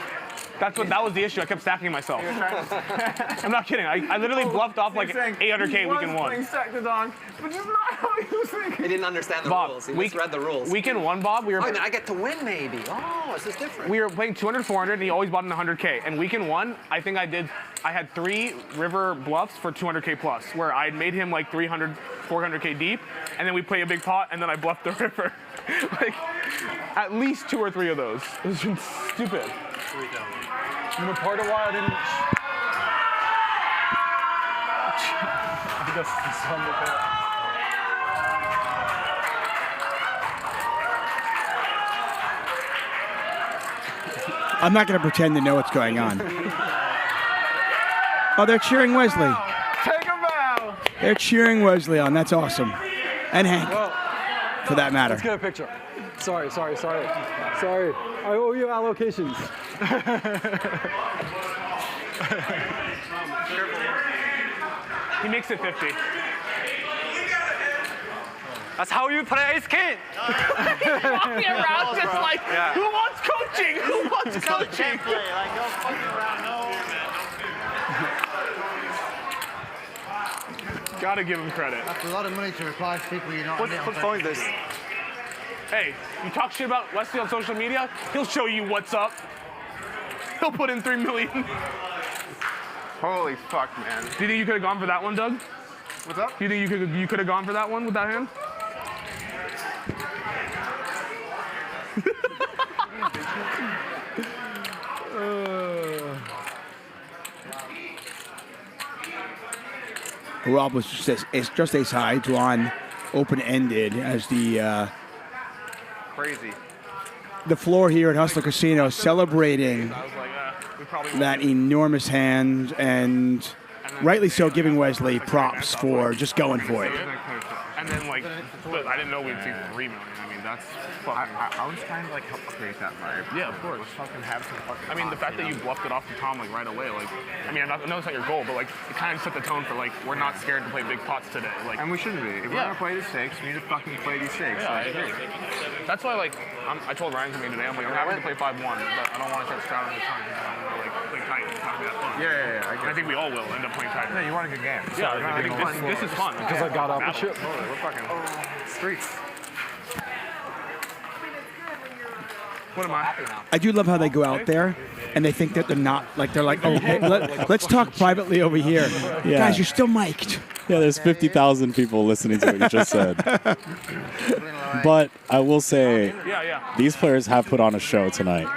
That was the issue. I kept stacking myself. I'm not kidding. I literally bluffed off like 800K weekend 1. Stack the donk, but just not how he was thinking. He didn't understand the rules. He misread the rules. Weekend 1, Bob, we were. Oh, I mean, I get to win maybe. Oh, this is different. We were playing 200, 400, and he always bought in 100K. And weekend 1, I think I had 3 river bluffs for 200K plus, where I made him like 300, 400K deep, and then we play a big pot, and then I bluffed the river. Like, at least 2 or 3 of those. It was stupid. You know, part of why I didn't. I guess the sun looked at. I'm not going to pretend to know what's going on. Oh, they're cheering Wesley. Take a bow. They're cheering Wesley on. That's awesome. And Hank, for that matter. Let's get a picture. Sorry. I owe you allocations. He makes it 50. That's how you play ace king. Walking around just like, who wants coaching? Who wants coaching? Like, no fucking around, no. Gotta give him credit. That's a lot of money to reply to people you're not. What phone is this? Hey, you talk shit about Wesley on social media, he'll show you what's up. He'll put in 3 million. Holy fuck, man. Do you think you could have gone for that one, Doug? What's up? Do you think you could have gone for that one with that hand? Rob was just ace high, Dwan open-ended as the Crazy. the floor here at Hustler Casino celebrating that enormous hand and rightly so giving Wesley props for just going for it. And then like, but I didn't know we'd see 3 million. I mean, that's fucking. I was trying to like help create that vibe. Yeah, of course. Let's fucking have some fucking. I mean, the fact that you bluffed it off to Tom like right away, like, I mean, I know it's not your goal, but like, it kind of set the tone for like, we're not scared to play big pots today. Like, And we shouldn't be. If we're gonna play these 6, we need to fucking play these 6. Yeah, I agree. That's why, like, I told Ryan to me today, I'm like, I'm happy to play 5-1, but I don't want to start straddling the tongue because I don't want to, like, play tight. It's not gonna be that fun. Yeah. I think we all will end up playing tight. Yeah, you want a good game. Yeah, I think this is fun. Because I got off the ship. We're fucking streets. What am I? I do love how they go out there and they think that they're not, like, they're like, oh, hey, let's talk privately over here. Yeah. Guys, you're still mic'd. Yeah, there's 50,000 people listening to what you just said. But I will say, these players have put on a show tonight.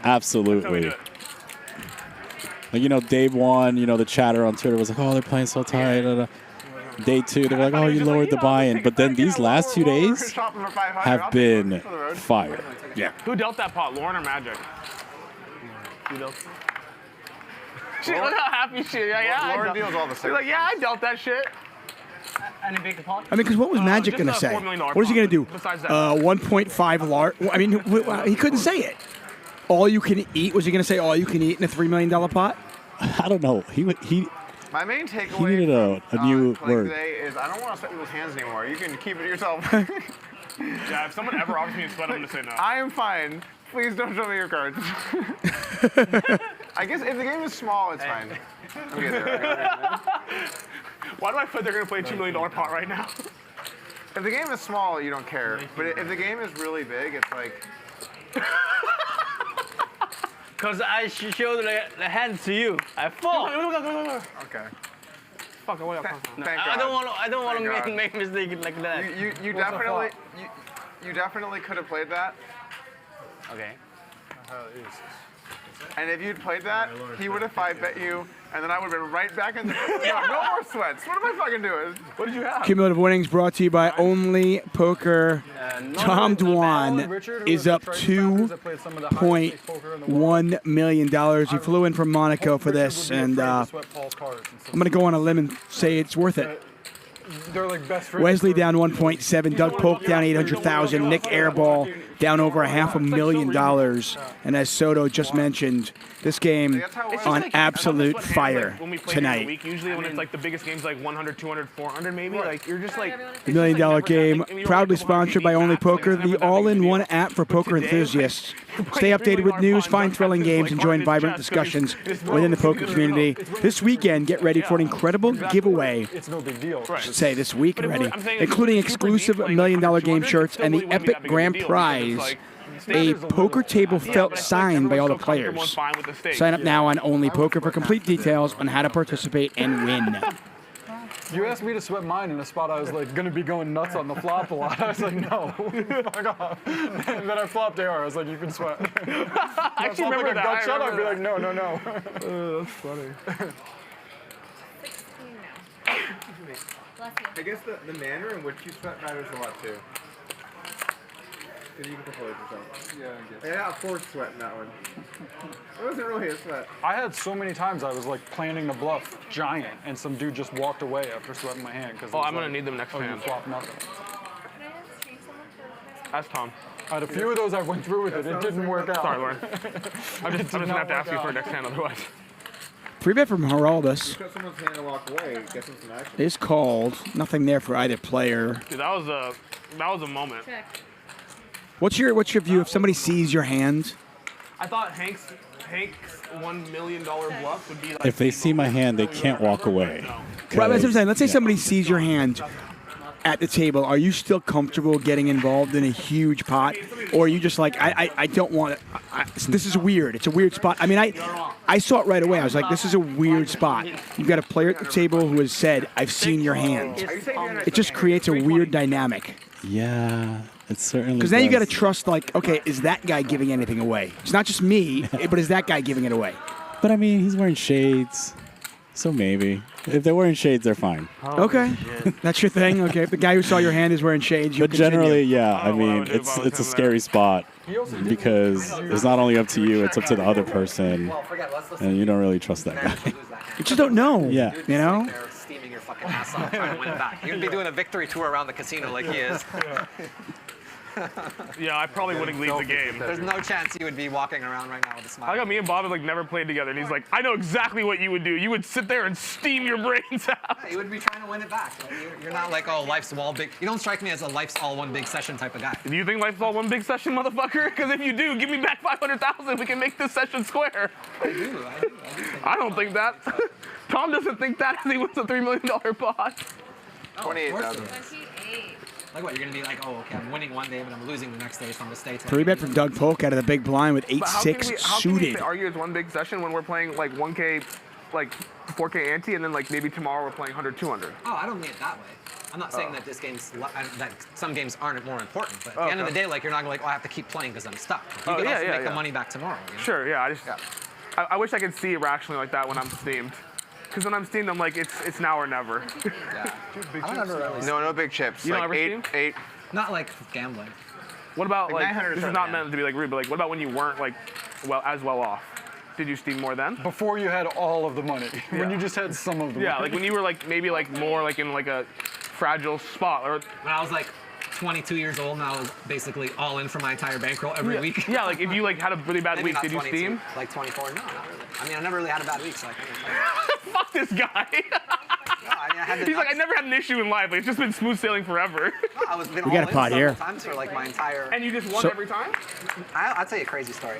Absolutely. Like, you know, day 1, you know, the chatter on Twitter was like, oh, they're playing so tight. Day 2, they were like, oh, you lowered the buy-in. But then these last 2 days have been fire. Yeah. Who dealt that pot, Lauren or Magic? Who dealt? Shit, look how happy she is. Yeah, Lauren deals all the She's like, yeah, I dealt that shit. Any big pot? I mean, because what was Magic just going a to say? $4 million What is he going to do? Besides that. 1.5 large. I mean, he couldn't say it. All you can eat. Was he going to say all you can eat in a $3 million pot? I don't know. He My main he takeaway needed a new playing word. today is I don't want to sweat people's hands anymore. You can keep it to yourself. Yeah, if someone ever offers me a sweat, I'm gonna say no. I am fine. Please don't show me your cards. I guess if the game is small, it's fine. I'm getting there. Why do I feel like they're gonna play a $2 million pot right now? If the game is small, you don't care. But if the game is really big, it's like. Because I showed the hand to you. I fall. Okay. Fuck, I Thank I God. don't want Thank to God. make mistake like that. You definitely you definitely could have played that. Okay. And if you'd played that, he would have 5-bet you, and then I would have been right back in the. No more sweats. What am I fucking doing? What did you have? Cumulative winnings brought to you by Only Poker. Tom Dwan is up $2.1 million. He flew in from Monaco for this, and I'm going to go on a limb and say it's worth it. They're like best friends. Wesley down 1.7, Doug Polk down 800,000, Nik Airball down over $500,000, and as Soto just mentioned, this game on absolute fire tonight. Usually when it's like the biggest games, like 100, 200, 400 maybe, like you're just like. The $1 million game, proudly sponsored by Only Poker, the all-in-one app for poker enthusiasts. Stay updated with news, find thrilling games, and join vibrant discussions within the poker community. This weekend, get ready for an incredible giveaway. It's no big deal. I should say this week already, including exclusive $1 million game shirts and the epic grand prize, a poker table felt signed by all the players. Sign up now on Only Poker for complete details on how to participate and win. You asked me to sweat mine in a spot I was like going to be going nuts on the flop a lot. I was like, no, fuck off. And then I flopped AR. I was like, you can sweat. I actually remember like a that. gut shot, I'd be like, no. That's funny. I guess the manner in which you sweat matters a lot too. Because you can compose yourself. Yeah, I guess. I got forced sweat in that one. It wasn't really a sweat. I had so many times I was like planning the bluff giant, and some dude just walked away after sweating my hand. Oh, I'm going to need them next hand. hand. You flop nothing. That's Tom. I had a few of those I went through with it. It didn't work out. Sorry, Lauren. I'm just going to have to ask you for a next hand otherwise. 3-bet from Geraldus Cut someone's hand and walk away. Get some action. is called. Nothing there for either player. Dude, that was a moment. What's your view if somebody sees your hand? I thought Hank's $1 million bluff would be like. If they see my hand, they can't walk away. Right, that's what I'm saying. Let's say somebody sees your hand at the table. Are you still comfortable getting involved in a huge pot, or are you just like, I don't want it? This is weird. It's a weird spot. I mean, I saw it right away. I was like, this is a weird spot. You've got a player at the table who has said, I've seen your hand. It just creates a weird dynamic. Yeah, it certainly Because now you got to does. trust, like, okay, is that guy giving anything away? It's not just me, but is that guy giving it away? But I mean, he's wearing shades, so maybe. If they're wearing shades, they're fine. Okay, that's your thing. Okay, if the guy who saw your hand is wearing shades, you But generally, continue. yeah, I mean, it's a scary spot because it's not only up to you, it's up to the other person, and you don't really trust that guy. You just don't know. Yeah. You know? Steaming your fucking ass off trying to win it back. You'd be doing a victory tour around the casino like he is. Yeah, I probably wouldn't leave the game. There's no chance you would be walking around right now with a smile. I got me and Bob have like never played together, and he's like, I know exactly what you would do. You would sit there and steam your brains out. Yeah, you would be trying to win it back. You're not like, oh, life's all big. You don't strike me as a life's all one big session type of guy. Do you think life's all one big session, motherfucker? Because if you do, give me back 500,000. We can make this session square. I do. I don't think that. Tom doesn't think that as he wins a $3 million pot. 28,000. Like what, you're going to be like, oh, okay, I'm winning one day, but I'm losing the next day from mistakes. 3-bet from Doug Polk out of the big blind with 8-6 How can we suited. argue it's one big session when we're playing like 1K, like 4K ante, and then like maybe tomorrow we're playing 100, 200? Oh, I don't mean it that way. I'm not saying that this game's that some games aren't more important, but at the end of the day, like you're not gonna like, oh, I have to keep playing because I'm stuck. You can also make the money back tomorrow. You know? Sure, yeah. I wish I could see it rationally like that when I'm steamed. Because when I'm steamed, I'm like, it's now or never. Yeah. I don't ever really No big chips. You don't like ever steam? 8. Not like gambling. What about Like like 900 this is not meant to be like rude, but like what about when you weren't like as well off? Did you steam more then? Before you had all of the money. When you just had some of the money. Yeah, like when you were like maybe like more like in like a fragile spot. Or when I was like 22 years old, and I was basically all in for my entire bankroll every week. Yeah, like if you like had a really bad Maybe week, not did you 22, steam? Like 24? No, not really. I mean, I never really had a bad week, so I kind of. Fuck this guy. He's like, I never had an issue in life. Like, it's just been smooth sailing forever. No, I was been We got a pot here. times for like my entire. And you just won every time? I'll tell you a crazy story.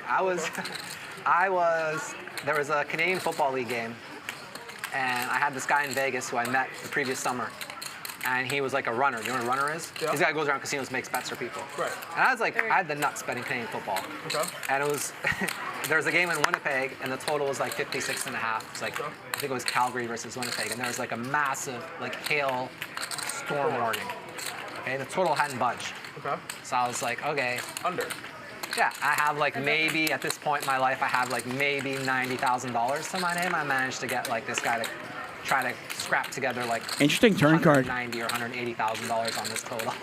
There was a Canadian Football League game, and I had this guy in Vegas who I met the previous summer. And he was like a runner. You know what a runner is? Yeah. This guy goes around casinos, makes bets for people. Right. And I was like, I had the nuts betting Canadian football. Okay. And it was, there was a game in Winnipeg, and the total was like 56.5. It's like, I think it was Calgary versus Winnipeg, and there was like a massive like hail storm warning. Okay, the total hadn't budged. Okay. So I was like, okay. Under. Yeah, I have like maybe, at this point in my life, I have like maybe $90,000 to my name. I managed to get like this guy to try to scrap together like Interesting turn card. $190,000 or $180,000 on this total.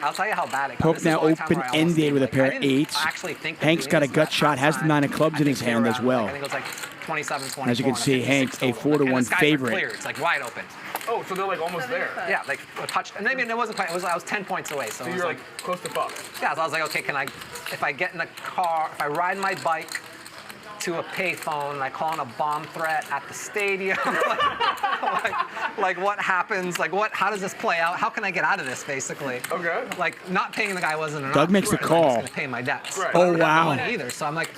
I'll tell you how bad it got. Polk This is now the only time where I almost open-ended steamed. with a Like, pair I of didn't eights. actually think of Hank's doing got a this, gut but shot, has the 9 of clubs in his I think hand they as were well. I think it was like 27, 24. As you can see, Hank a 4-to-1 favorite. It's like wide open. Oh, so they're like almost there. Yeah, like a touch. And maybe it wasn't quite. I was 10 points away. So, So it was you're like close to fuck. yeah, so I was like, okay, if I get in the car, if I ride my bike to a payphone, I call in a bomb threat at the stadium, like what happens? Like how does this play out? How can I get out of this, basically? Okay. Like not paying the guy wasn't enough. Doug makes the Right. call. I'm just gonna pay my debts. Right. But I Oh, don't have wow. the money either, so I'm like,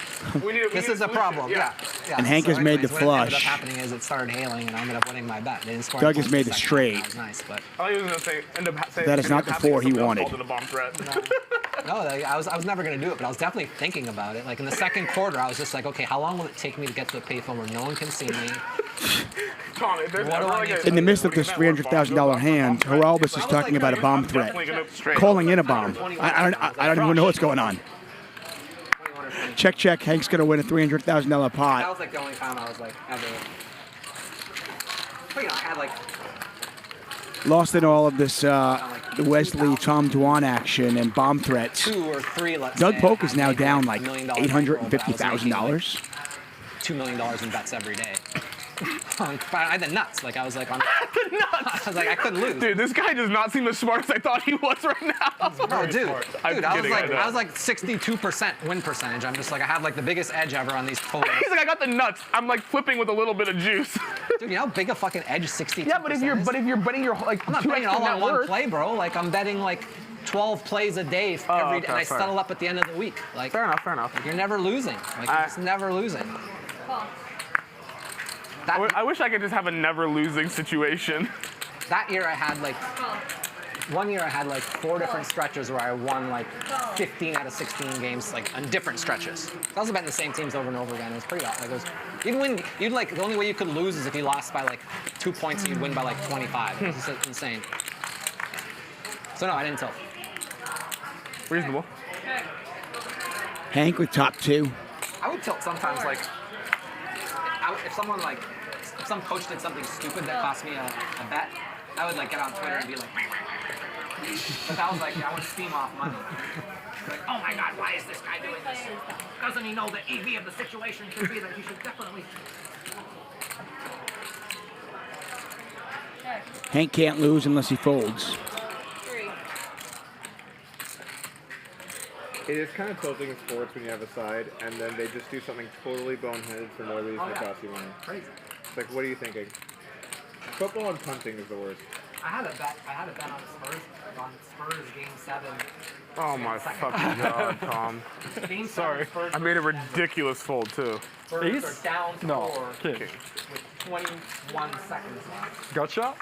We need this is a problem. Yeah. And Hank has made the What ended up flush. happening is it started hailing, and I ended up winning my bet. They didn't score Doug any has points made the the second round. straight. That was nice, but. I thought he was gonna say That is not the 4 he wanted. The bomb threat. No, I was never gonna do it, but I was definitely thinking about it. Like in the second quarter, I was just like, okay, how long will it take me to get to a payphone where no one can see me? Tom, if there's What do ever I like need a- to In the midst of this $300,000 hand, Geralbus is talking about a bomb threat, calling in a bomb. I don't even know what's going on. Check, check. Hank's going to win a $300,000 That pot. was like the only time I was like ever. But you know, I had like Lost in all of this the Wesley Tom Dwan action and bomb threats. 2 or 3. Let's Doug say, Polk I is now made, down like like $1 million bankroll, but I was making, like, $850,000. $2 million in bets every day. But I had the nuts. Like I was like on. The nuts. I was like I couldn't lose. Dude, this guy does not seem as smart as I thought he was right now. No, dude, I'm kidding, I was like 62% win percentage. I'm just like I have like the biggest edge ever on these totals. He's like, I got the nuts. I'm like flipping with a little bit of juice. Dude, you know how big a fucking edge 62%? Yeah, but if you're betting your like I'm not 2x betting it all net on one worth. play, bro. Like I'm betting like 12 plays a day every day, and I fair. settle up at the end of the week. Like Fair enough, fair enough. Like, you're never losing. Like you're just never losing. I wish I could just have a never losing situation. That year I had like, one year I had like 4 different stretches where I won like 15 out of 16 games like on different stretches. I was betting the same teams over and over again. It was pretty like it was. You'd like the only way you could lose is if you lost by like 2 points and you'd win by like 25. It was just insane. So no, I didn't tilt. Reasonable. Hank with top 2. I would tilt sometimes like if someone like if some coach did something stupid that cost me a bet, I would like get on Twitter and be like, but that was like I would steam off money. Like, oh my God, why is this guy doing this? Doesn't he know the EV of the situation should be that he should definitely. Hank can't lose unless he folds. It is kind of tilting in sports when you have a side, and then they just do something totally boneheaded for no reason that costs you money. Crazy. It's like, what are you thinking? Football and punting is the worst. I had a bet on Spurs game 7. Oh my fucking God, Tom. Game 7 Sorry. Spurs I made a ridiculous fold too. Spurs are down 4 Okay. with 21 seconds left. Gut shot?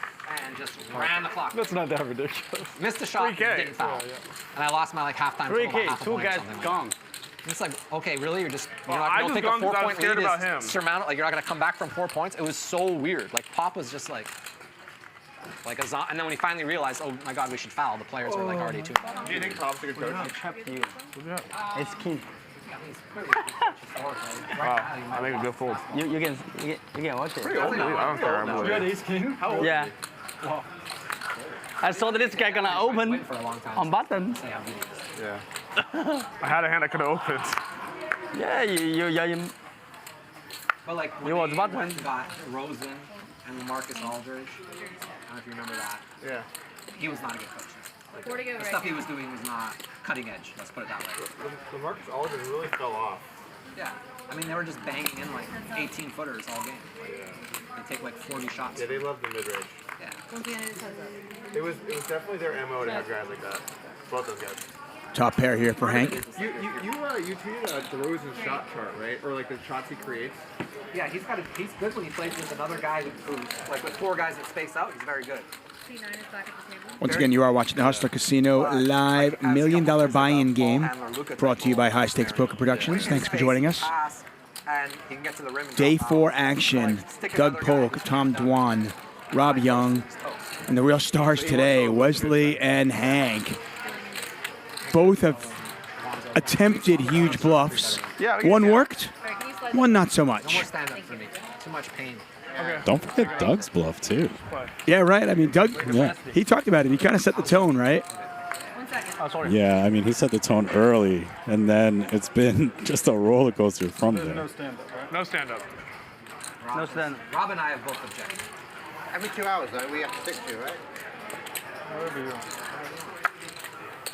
And just ran the clock. That's not that ridiculous. Missed the shot, 3K. didn't foul. Yeah, And I lost my like halftime total by 3K, half a 2 point or guys something like gone. that. It's like, okay, really? You're just, Well, you I don't just think a gone 'cause I was 4-point scared lead about is him. surmountable? Like, you're not going to come back from 4 points? It was so weird. Like, Pop was just like a zombie. And then when he finally realized, oh my God, we should foul, the players were like already too involved. Do you think Pop's a good coach? It's key. Wow, I make a good fold. You can watch it. Pretty old, dude. I don't care. I'm You got ace king? How old? Yeah. I saw that this guy gonna open on button. Yeah. I had a hand I could have opened. Yeah, you But like, You when watch they Batman. went and got Rosen and Lamarcus Aldridge. I don't know if you remember that. Yeah. He was not a good coach. Like, Where to go the right stuff he now? was doing was not cutting edge. Let's put it that way. Lamarcus Aldridge really fell off. Yeah. I mean, they were just banging in like 18 footers all game. Like, they take like 40 shots. Yeah, they love the mid range. Yeah. It was definitely their MO to have guys like that. Both those guys. Top pair here for Hank. You tweeted DeRozan's shot chart, right? Or like the shots he creates. Yeah, he's good when he plays with another guy who like with 4 guys that space out. He's very good. C9 is back at the table. Once again, you are watching the Hustler Casino live $1 million buy-in game, brought to you by High Stakes Poker Productions. Thanks for joining us. And he can get to the rim and Day drop 4 out. action. Stick Doug another Polk, Tom Dwan, Rob Yong, and the real stars today, Wesley and Hank. Both have attempted huge bluffs. One worked, one not so No more much. stand-up for me. Too much pain. Don't forget Doug's bluff too. Yeah, right. I mean, Doug, he talked about it. He kind of set the tone, right? 1 second. Yeah, I mean, he set the tone early, and then it's been just a roller coaster from there. No stand-up, right? No stand-up. No stand. Rob and I have both objected. Every 2 hours, though, we have to stick to, right?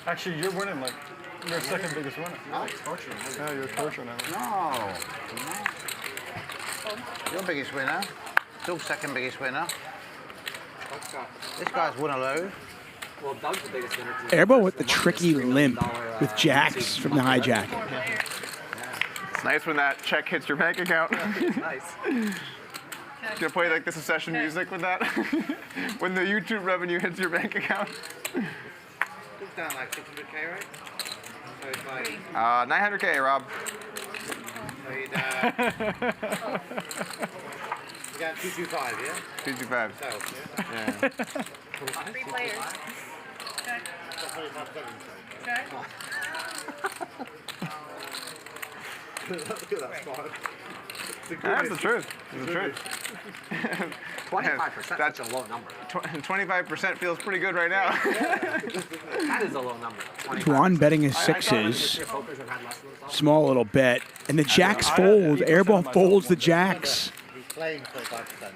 Actually, you're winning, like, you're second biggest winner. Oh, it's torturing, isn't it? Yeah, you're torturing him. No. Your biggest winner. Doug's second biggest winner. This guy's won a load. Well, Doug's the biggest winner. Airball with the tricky limp with jacks from the hijack. It's nice when that check hits your bank account. Nice. Gonna play like this session music with that? When the YouTube revenue hits your bank account. Doug's down like 600K, right? So it's like... 900K, Rob. So you'd, you got 225, yeah? 225. Sales, Yeah. 3 players. Check. Check. Look at that spot. That's the truth. It's the truth. 25%, that's a low number. 25% feels pretty good right now. That is a low number. Dwan betting his sixes. Small little bet. And the jacks fold. Airball folds the jacks. He's playing 25%.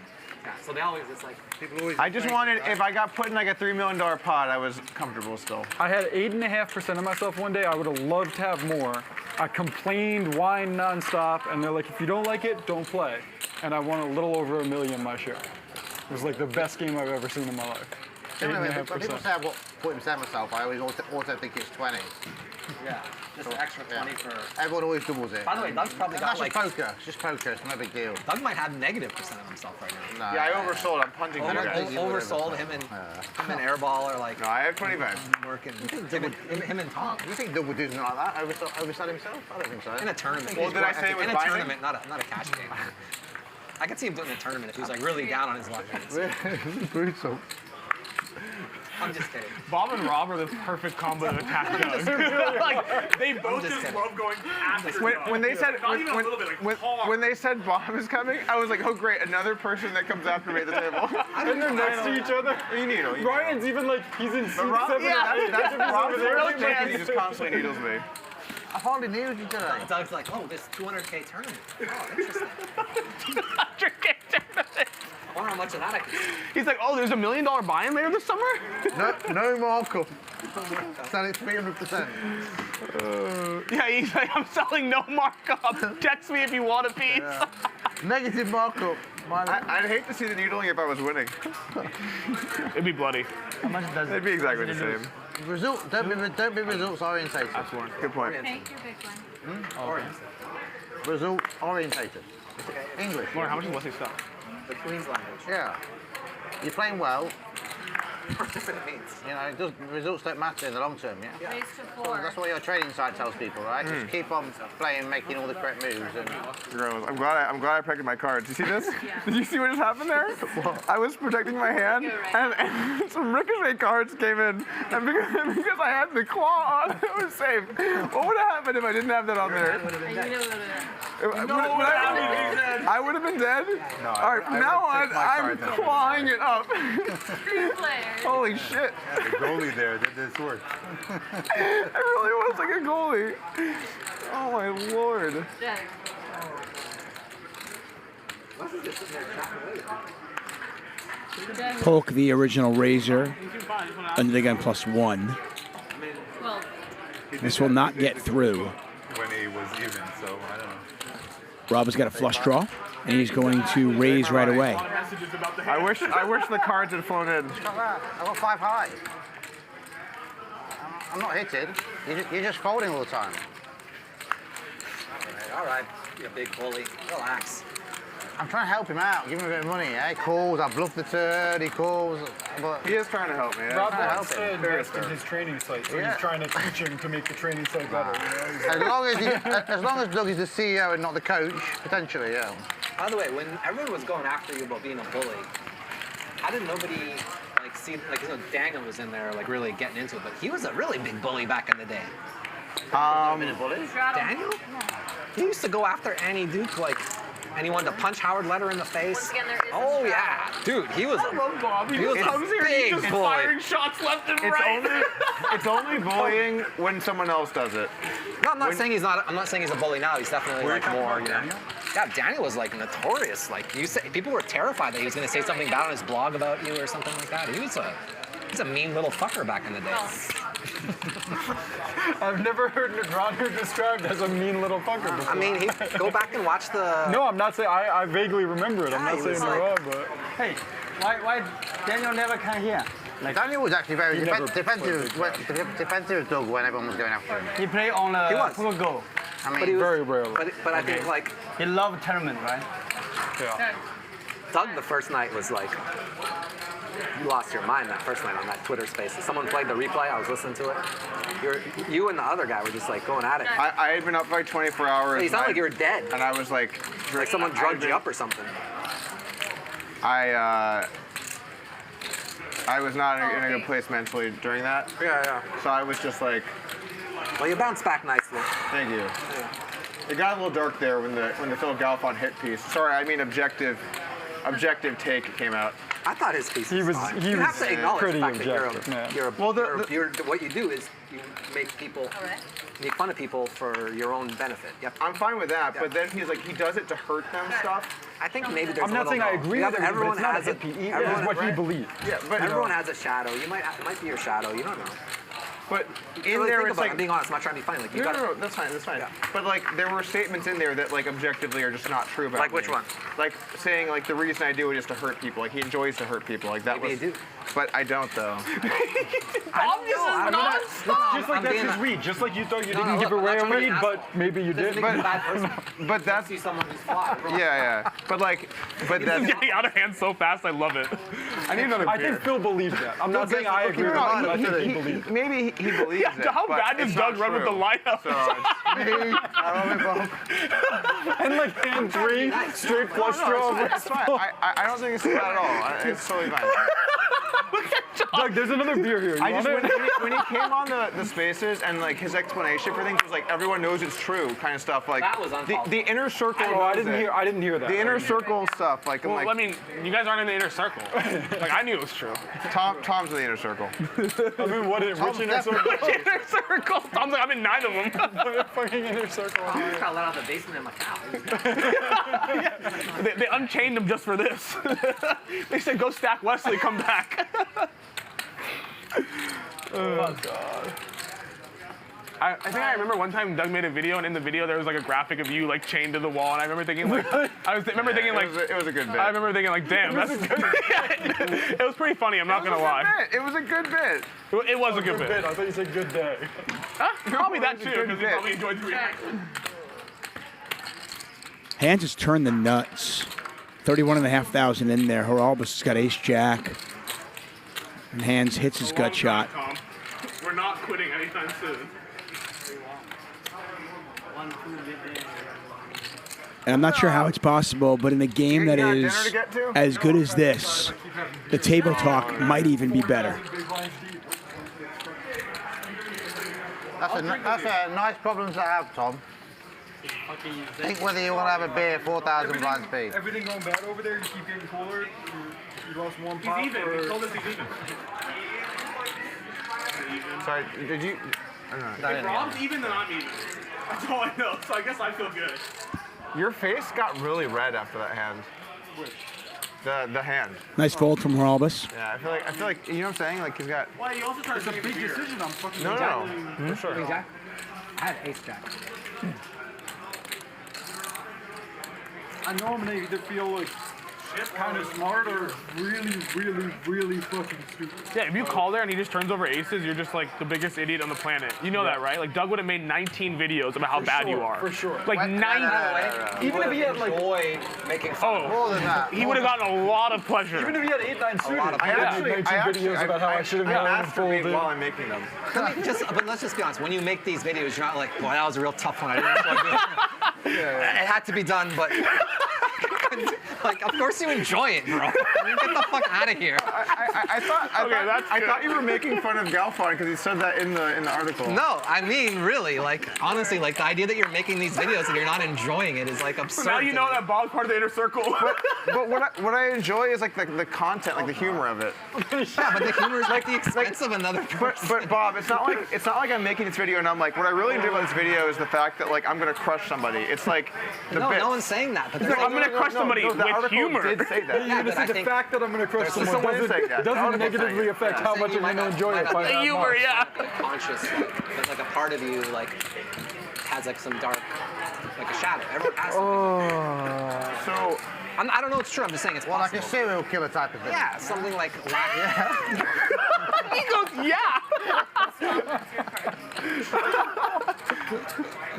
Yeah, so they always, it's like, people always... I just wanted, if I got put in like a $3 million pot, I was comfortable still. I had 8.5% of myself one day. I would have loved to have more. I complained, whined nonstop, and they're like, if you don't like it, don't play. And I won a little over $1 million my share. It was like the best game I've ever seen in my life. When people say I've got 40% myself, I always also think it's 20. yeah, just an extra 20 for... Everyone always doubles it. By the way, Doug's probably got That's like... just poker. It's just poker. It's no big deal. Doug might have -% of himself right now. No, Yeah, I oversold. I'm punting you guys. Oversold him and Airball are like... No, I have 25. Working. Him and Tom. You think Doug would do something like that? Oversell himself? I don't think so. In a tournament. Well, did I say it was in a binding? tournament, not a cash game. I could see him doing it in a tournament if he was like really down on his luck. I'm just kidding. Bob and Rob are the perfect combo to attack Doug. Like, they both just love going after When they said Not even a little bit, like, hard. when they said Bob is coming, I was like, oh great, another person that comes after me at the table. And they're next to each other. You needle. Ryan's even like, he's in seat 7 Rob, and 8. that's Rob's They're real like, chance. He just constantly needles me. I hardly needed you today. Doug's like, oh, this 200K tournament. Oh, interesting. 200K tournament. I wonder how much of that I can see. He's like, oh, there's $1 million buy-in later this summer? No markup. Sell it 300%. Yeah, he's like, I'm selling no markup. Text me if you want a piece. Yeah. Negative markup. I'd hate to see the needling if I was winning. It'd be bloody. How much does It'd be exactly the same. Don't be results orientated. Good point. Hank, your big one. Result orientated. English. Lauren, how much is Wesley stuff? The Queen's language. Yeah. You're playing well. That's what it means. You know, results don't matter in the long term, yeah? Raise to So 4. that's what your trading site tells people, right? Just keep on playing, making all the correct moves. And Gross. I'm glad I protected my cards. You see this? Did you see what just happened there? I was protecting my hand, and some ricochet cards came in, and because I had the claw on, it was safe. What would have happened if I didn't have that on there? I would have been dead. No, All right, from now on, I'm clawing it up. Holy shit. Yeah, the goalie there did this work. It really was like a goalie. Oh my lord. Polk, the original raiser, under the gun +1. This will not get through. When he was even, so I don't know. Rob has got a flush draw, and he's going to raise right away. I wish the cards had flown in. I got 5 high. I'm not hitting. You're just folding all the time. All right, you big bully. Relax. I'm trying to help him out, give him a bit of money. Yeah? He calls, I bluff the turn, he calls. But he is trying to help, man. Rob wants to invest in his training site, so he's trying to teach him to make the training site better. You know? as long as Doug is the CEO and not the coach, potentially, yeah. By the way, when everyone was going after you about being a bully, how did nobody see, Daniel was in there really getting into it, but he was a really big bully back in the day. Daniel? He used to go after Annie Duke and he wanted to punch Howard Letter in the face. Oh yeah, dude, he was Bob. He was comes here and he's just firing shots left and right. It's only bullying when someone else does it. No, I'm not saying he's not. I'm not saying he's a bully now. He's definitely more. Daniel? Yeah, Daniel was notorious. People were terrified that he was going to say something bad on his blog about you or something like that. He's a mean little fucker back in the day. I've never heard Negreanu described as a mean little fucker before. I mean, go back and watch the... No, I'm not saying... I vaguely remember it. I'm not saying you're wrong, but... Hey, why Daniel never come here? Daniel was actually very defensive as Doug when everyone was going after him. He played on a full goal. I mean, but he was, very rarely. But I think he loved tournament, right? Yeah. Doug the first night was you lost your mind that first night on that Twitter space. Someone played the replay. I was listening to it. You and the other guy were just going at it. I had been up for 24 hours. You sound like you were dead. And I was like someone drugged you up or something. I was not in a good place mentally during that. Yeah. So I was just like. Well, you bounced back nicely. Thank you. Yeah. It got a little dark there when the Phil Galfond hit piece. Sorry, I mean objective take came out. I thought his piece was fine. He you was have to acknowledge pretty the fact objective, that you're what you do is you make people make fun of people for your own benefit. Yep. I'm fine with that, but then he does it to hurt them stuff. I think maybe there's. I'm not saying I agree with it, everyone but it's has not a PE. This is what he believes. Yeah, but everyone has a shadow. It might be your shadow. You don't know. But in really there, it's I'm being honest. I'm not trying to be funny. No, that's fine. Yeah. But there were statements in there that objectively are just not true about me. Which one? Saying the reason I do it is to hurt people. He enjoys to hurt people. That Maybe was. you do. But I don't though. Just like that's his read. Just like you thought you didn't give away a read, but maybe you did. But that's. See someone who's flawed. Yeah. But that's. This is getting out of hand so fast. I love it. I need another beer. I think Phil believes that. I'm not saying I agree with it, but I think he believes it. Maybe he believes it. How bad does Doug run with the lineup? So it's me. And hand 3, straight flush draw. It's fine. I don't think it's bad at all. It's totally fine. Doug, there's another beer here. When he came on the spaces and his explanation for things was everyone knows it's true kind of stuff. That was the inner circle. I didn't hear that. The inner circle stuff. I mean, you guys aren't in the inner circle. I knew it was true. Tom's in the inner circle. I mean, which inner circle? Inner circle. Tom's like, I'm in 9 of them. Fucking inner circle. I just got let out of the basement in my cow. They unchained him just for this. They said, go stack Wesley, come back. Oh, God. I think I remember one time Doug made a video, and in the video there was a graphic of you chained to the wall, and I remember thinking it was a good bit. I remember thinking damn, that's it was pretty funny. I'm not gonna lie. It was a good bit. It was a good bit. I thought you said good day. Huh? Probably that too, because he probably enjoyed the reaction. Handz has turned the nuts. 31,500 in there. Horalbus has got ace jack. And Handz hits his gut shot. We're not quitting anytime soon. And I'm not sure how it's possible, but in a game that is as good as this, the table talk might even be better. That's a nice problem to have, Tom. Think whether you want to have a beer 4,000 blind speed. Everything going bad over there? You keep getting cooler? You lost one pop? He's even. He told us he's even. Sorry, did you? I don't know. If Rob's even, then I'm even. That's all I know, so I guess I feel good. Your face got really red after that hand. Which? The hand. Nice fold from Robus. Yeah, I feel like, you know what I'm saying? Like he's got. Well, you also try to make a big decision on fucking. No. For sure. Queen Jack? I had ace jack. I normally either feel like kind of smart or really fucking stupid. Yeah, if you call there and he just turns over aces, you're just like the biggest idiot on the planet. You know that, right? Like Doug would have made 19 videos about how bad you are. For sure. Like 90. Even if he had like making fun. More than that. He would have gotten a lot of pleasure. Even if he had 8-9 suited. I made 19 videos about how I should have masturbate while I'm making them. But let's just be honest. When you make these videos, you're not like, boy, that was a real tough one. I didn't enjoy doing it. It had to be done, but. Like, of course you enjoy it, bro. Get the fuck out of here. I thought you were making fun of Galfon because he said that in the article. No, I mean, really, like, honestly, like, the idea that you're making these videos and you're not enjoying it is, like, absurd. So now you know that Bob's part of the inner circle. But what I enjoy is, like, the content, like, the humor of it. Yeah, but the humor is, like, the expense of another person. But Bob, it's not like I'm making this video and I'm like, what I really enjoy about this video is the fact that, like, I'm going to crush somebody. It's like the bit. No one's saying that. But I'm going to crush somebody with humor. Did say that. Yeah, but the fact that I'm going to crush someone doesn't negatively affect how much I'm going to enjoy it. The humor, yeah. Conscious, there's like a part of you like has like some dark, like a shadow. Everyone has. So I don't know it's true. I'm just saying it's possible. Like a serial killer type of thing. Yeah, something like. He goes, yeah.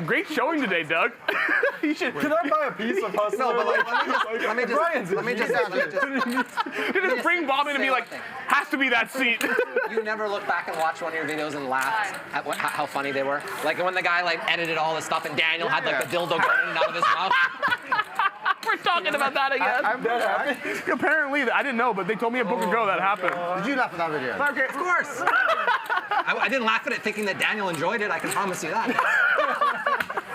Great showing today, Doug. You should. Can I buy a piece of Hustler? No, but like, let me just bring Bob in and be like, has to be that seat. You never look back and watch one of your videos and laugh at how funny they were? Like when the guy like edited all the stuff and Daniel had like the dildo going in and out of his mouth. We're talking about that again. Apparently, I didn't know, but they told me a book ago that happened. Did you laugh at that video? Okay, of course. I didn't laugh at it thinking that Daniel enjoyed it. I can promise you that.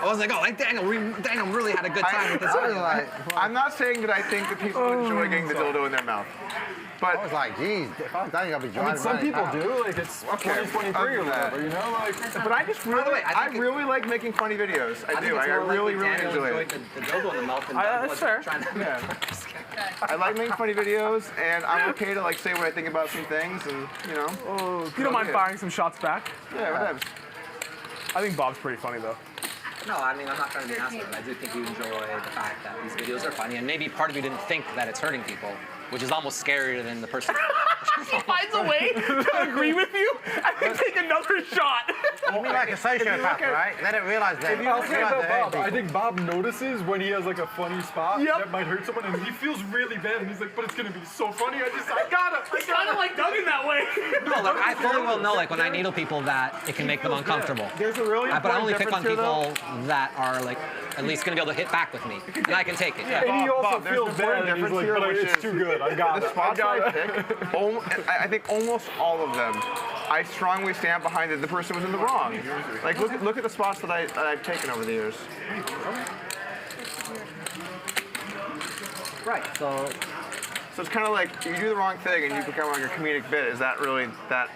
I was like, oh, like Daniel really had a good time with this video. I'm not saying that I think that people enjoy getting the dildo in their mouth. But I was like, geez, if I'm Daniel, I'll be driving. I mean, some people do. Like it's 2023 or whatever, you know. Like, but I just really, I really like making funny videos. I do. I really enjoy it. The dildo in the mouth. That's fair. I like making funny videos, and I'm okay to like say what I think about some things, and you know. Oh, you don't mind firing some shots back? Yeah, whatever. I think Bob's pretty funny though. No, I mean, I'm not trying to be nasty, but I do think you enjoy the fact that these videos are funny, and maybe part of you didn't think that it's hurting people, which is almost scarier than the person. He finds a way to agree with you and then take another shot. You mean like a sociopath, right? They don't realize that. I'll say about Bob, I think Bob notices when he has like a funny spot that might hurt someone, and he feels really bad, and he's like, but it's gonna be so funny, I gotta. I kind of like Doug in that way. No, like, I fully well know, like, when I needle people that it can make them uncomfortable. There's a really but I only pick on people that are, like, at least gonna be able to hit back with me, and I can take it. Yeah. And he also feels bad, and he's like, but it's too good, I got it. The spots I pick, I think almost all of them, I strongly stand behind that the person was in the wrong. Like, look at the spots that I've taken over the years. Right, so it's kind of like, you do the wrong thing and you become like a comedic bit. Is that really that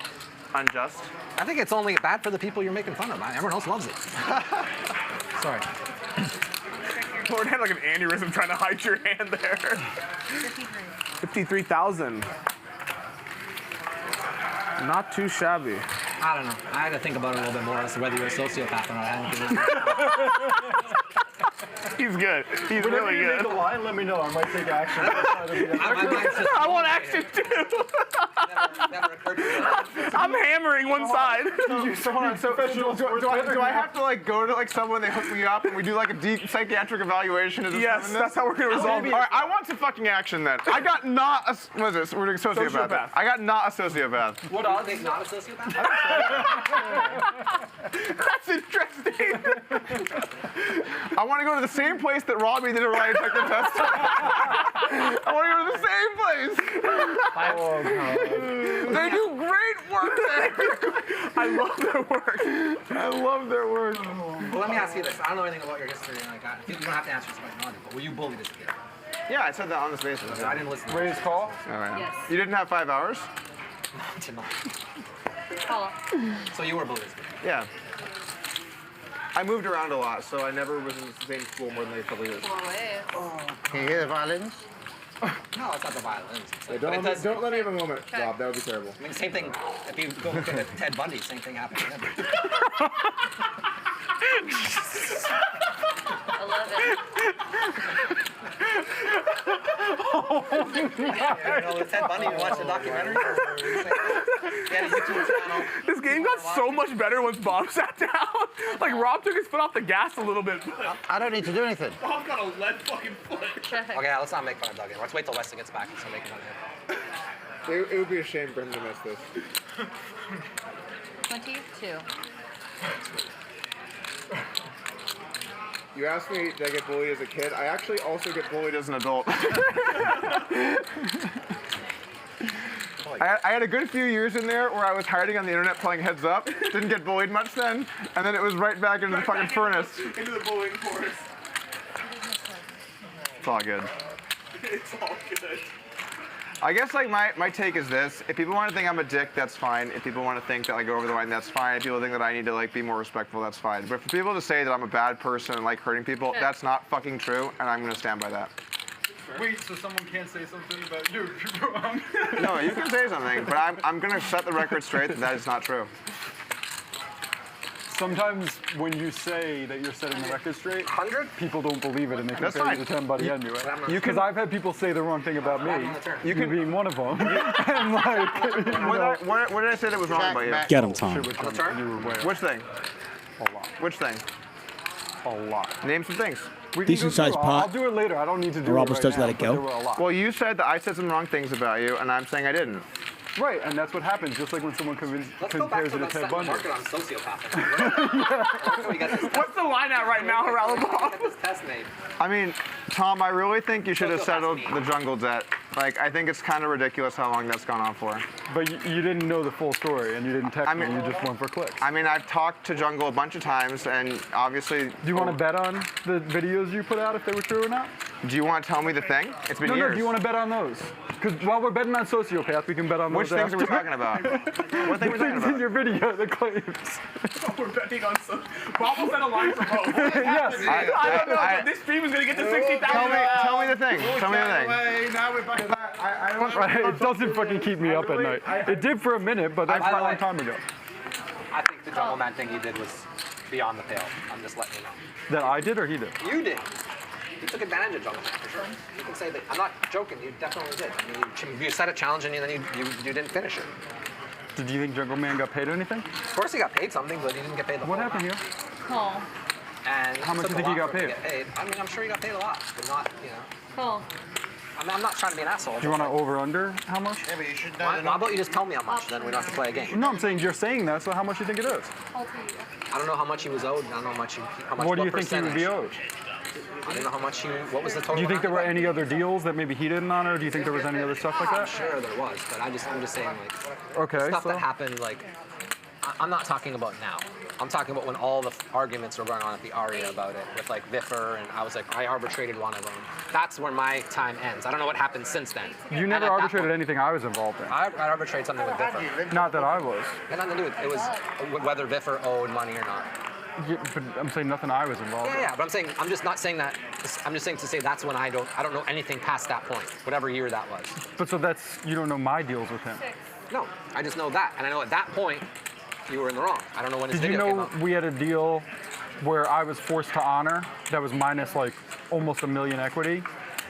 unjust? I think it's only bad for the people you're making fun of. Everyone else loves it. Sorry. Lord had like an aneurysm trying to hide your hand there. 53,000. Not too shabby. I don't know. I had to think about it a little bit more as to whether you're a sociopath or not. I don't think He's good. He's really good. Whenever you make a line, let me know. I might take action. I want action too. Never occurred to me. I'm hammering one side. Do I have to like go to like someone, they hook me up, and we do like a deep psychiatric evaluation? Yes, that's how we're gonna resolve it. All right, I want some fucking action then. I got not a, what is this? We're doing sociopath. I got not a sociopath. What odds? You think not a sociopath? That's interesting. I want to go to the same place that Robbie did a lie detector test. I want to go to the same place. Oh, God. They do great work there. I love their work. I love their work. Well, let me ask you this. I don't know anything about your history, and like, you don't have to answer this question, but were you bullied as a kid? Yeah, I said that on this basis. So I didn't listen. Raise call? All right. Yes. You didn't have 5 hours? No, I did not. Call. So you were bullied as a kid? Yeah. I moved around a lot, so I never was in the same school more than a couple years. Can you hear the violins? No, it's not the violins. It's Yeah, like, don't let me have a moment, Rob. That would be terrible. I mean, same thing. If you go look at Ted Bundy, same thing happened to him. I love it. You know, with Ted Bundy, you watch the documentary. He had a YouTube channel. This game got so much better once Bob sat down. Like Rob took his foot off the gas a little bit. I don't need to do anything. Bob's got a lead fucking foot. Okay, let's not make fun of Doug. Let's wait till Wesley gets back and start making fun of him. It would be a shame for him to miss this. 22. You asked me, did I get bullied as a kid? I actually also get bullied as an adult. I had a good few years in there where I was hiding on the internet playing Heads Up. Didn't get bullied much then, and then it was right back into the fucking furnace. Into the bullying force. It's all good. It's all good. I guess like my take is this: if people want to think I'm a dick, that's fine. If people want to think that I go over the line, that's fine. If people think that I need to like be more respectful, that's fine. But for people to say that I'm a bad person and like hurting people, that's not fucking true, and I'm gonna stand by that. Wait, so someone can't say something about you? You're wrong. No, you can say something, but I'm gonna set the record straight that that is not true. Sometimes when you say that you're setting the record straight, people don't believe it and they That's compare you fine. to somebody anyway. You Because can- I've had people say the wrong thing about me, You can- being one of them. And like, you know, What did I say that was wrong about you? Get him, Tom. Which one? You were way off. Which thing? A lot. Which thing? A lot. Name some things. We can Decent go through sized it. pot. I'll do it later. I don't need to do Rob it right does now, let it but go. there were a lot. Well, you said that I said some wrong things about you, and I'm saying I didn't. Right, and that's what happens, just like when someone compares you to Ted Bundy. Market on sociopath. What's the line at right now, Ravreby? Get this test made. I mean, Tom, I really think you should have settled the jungle debt. Like, I think it's kind of ridiculous how long that's gone on for. But you didn't know the full story, and you didn't text me, you just went for clicks. I mean, I've talked to Jungle a bunch of times, and obviously... Do you want to bet on the videos you put out, if they were true or not? Do you want to tell me the thing? It's been No, years. do you want to bet on those? Because while we're betting on sociopath, we can bet on Which those things are we after. talking about? What thing are we talking Things about? in your video, the claims. We're betting on some. Bob will set a line for both. Yes. I don't know. But this stream is gonna get to 60,000. Tell me the thing. Tell me the thing. Now we're back to that. I don't Right, it doesn't fucking keep me up at night. It did for a minute, but that's a long time ago. I think the jungle man thing he did was beyond the pale. I'm just letting you know. That I did or he did? You did. You took advantage of jungle man for sure. You can say that. I'm not joking. You definitely did. I mean, you set a challenge and then you didn't finish it. Did you think Jungle Man got paid anything? Of course he got paid something, but he didn't get paid the What full happened amount. here? Cool. And How much took do you think a he lot got for him to paid? get paid? I mean, I'm sure he got paid a lot, but not, you know. Cool. I mean, I'm not trying to be an asshole. Do you want to over under how much? Yeah, but you should know. Why about you just tell me how much, then we don't have to play a game. No, I'm saying you're saying that, so how much do you think it is? I'll tell you. I don't know how much he was owed. I don't know how much What do you think he would percentage. be owed? I don't know how much what was the total Do you think there were amount? any other deals that maybe he didn't honor? Do you think there was any other stuff like I'm that? sure there was, but I'm just saying, like, Okay, stuff so- that happened, like, I'm not talking about now. I'm talking about when all the arguments were going on at the ARIA about it, with like Viffer, and I was like, I arbitrated one of them. That's where my time ends. I don't know what happened since then. You never arbitrated anything I was involved in. I arbitrated something with Viffer. Not that I was. It had nothing to do with it. Was whether Viffer owed money or not. Yeah, but I'm saying nothing I was involved in. Yeah, but I'm just not saying that. I'm just saying to say that's when I don't know anything past that point, whatever year that was. But so you don't know my deals with him. No, I just know that, and I know at that point you were in the wrong. I don't know when his Did you video came know out. we had a deal where I was forced to honor that was minus like almost $1 million equity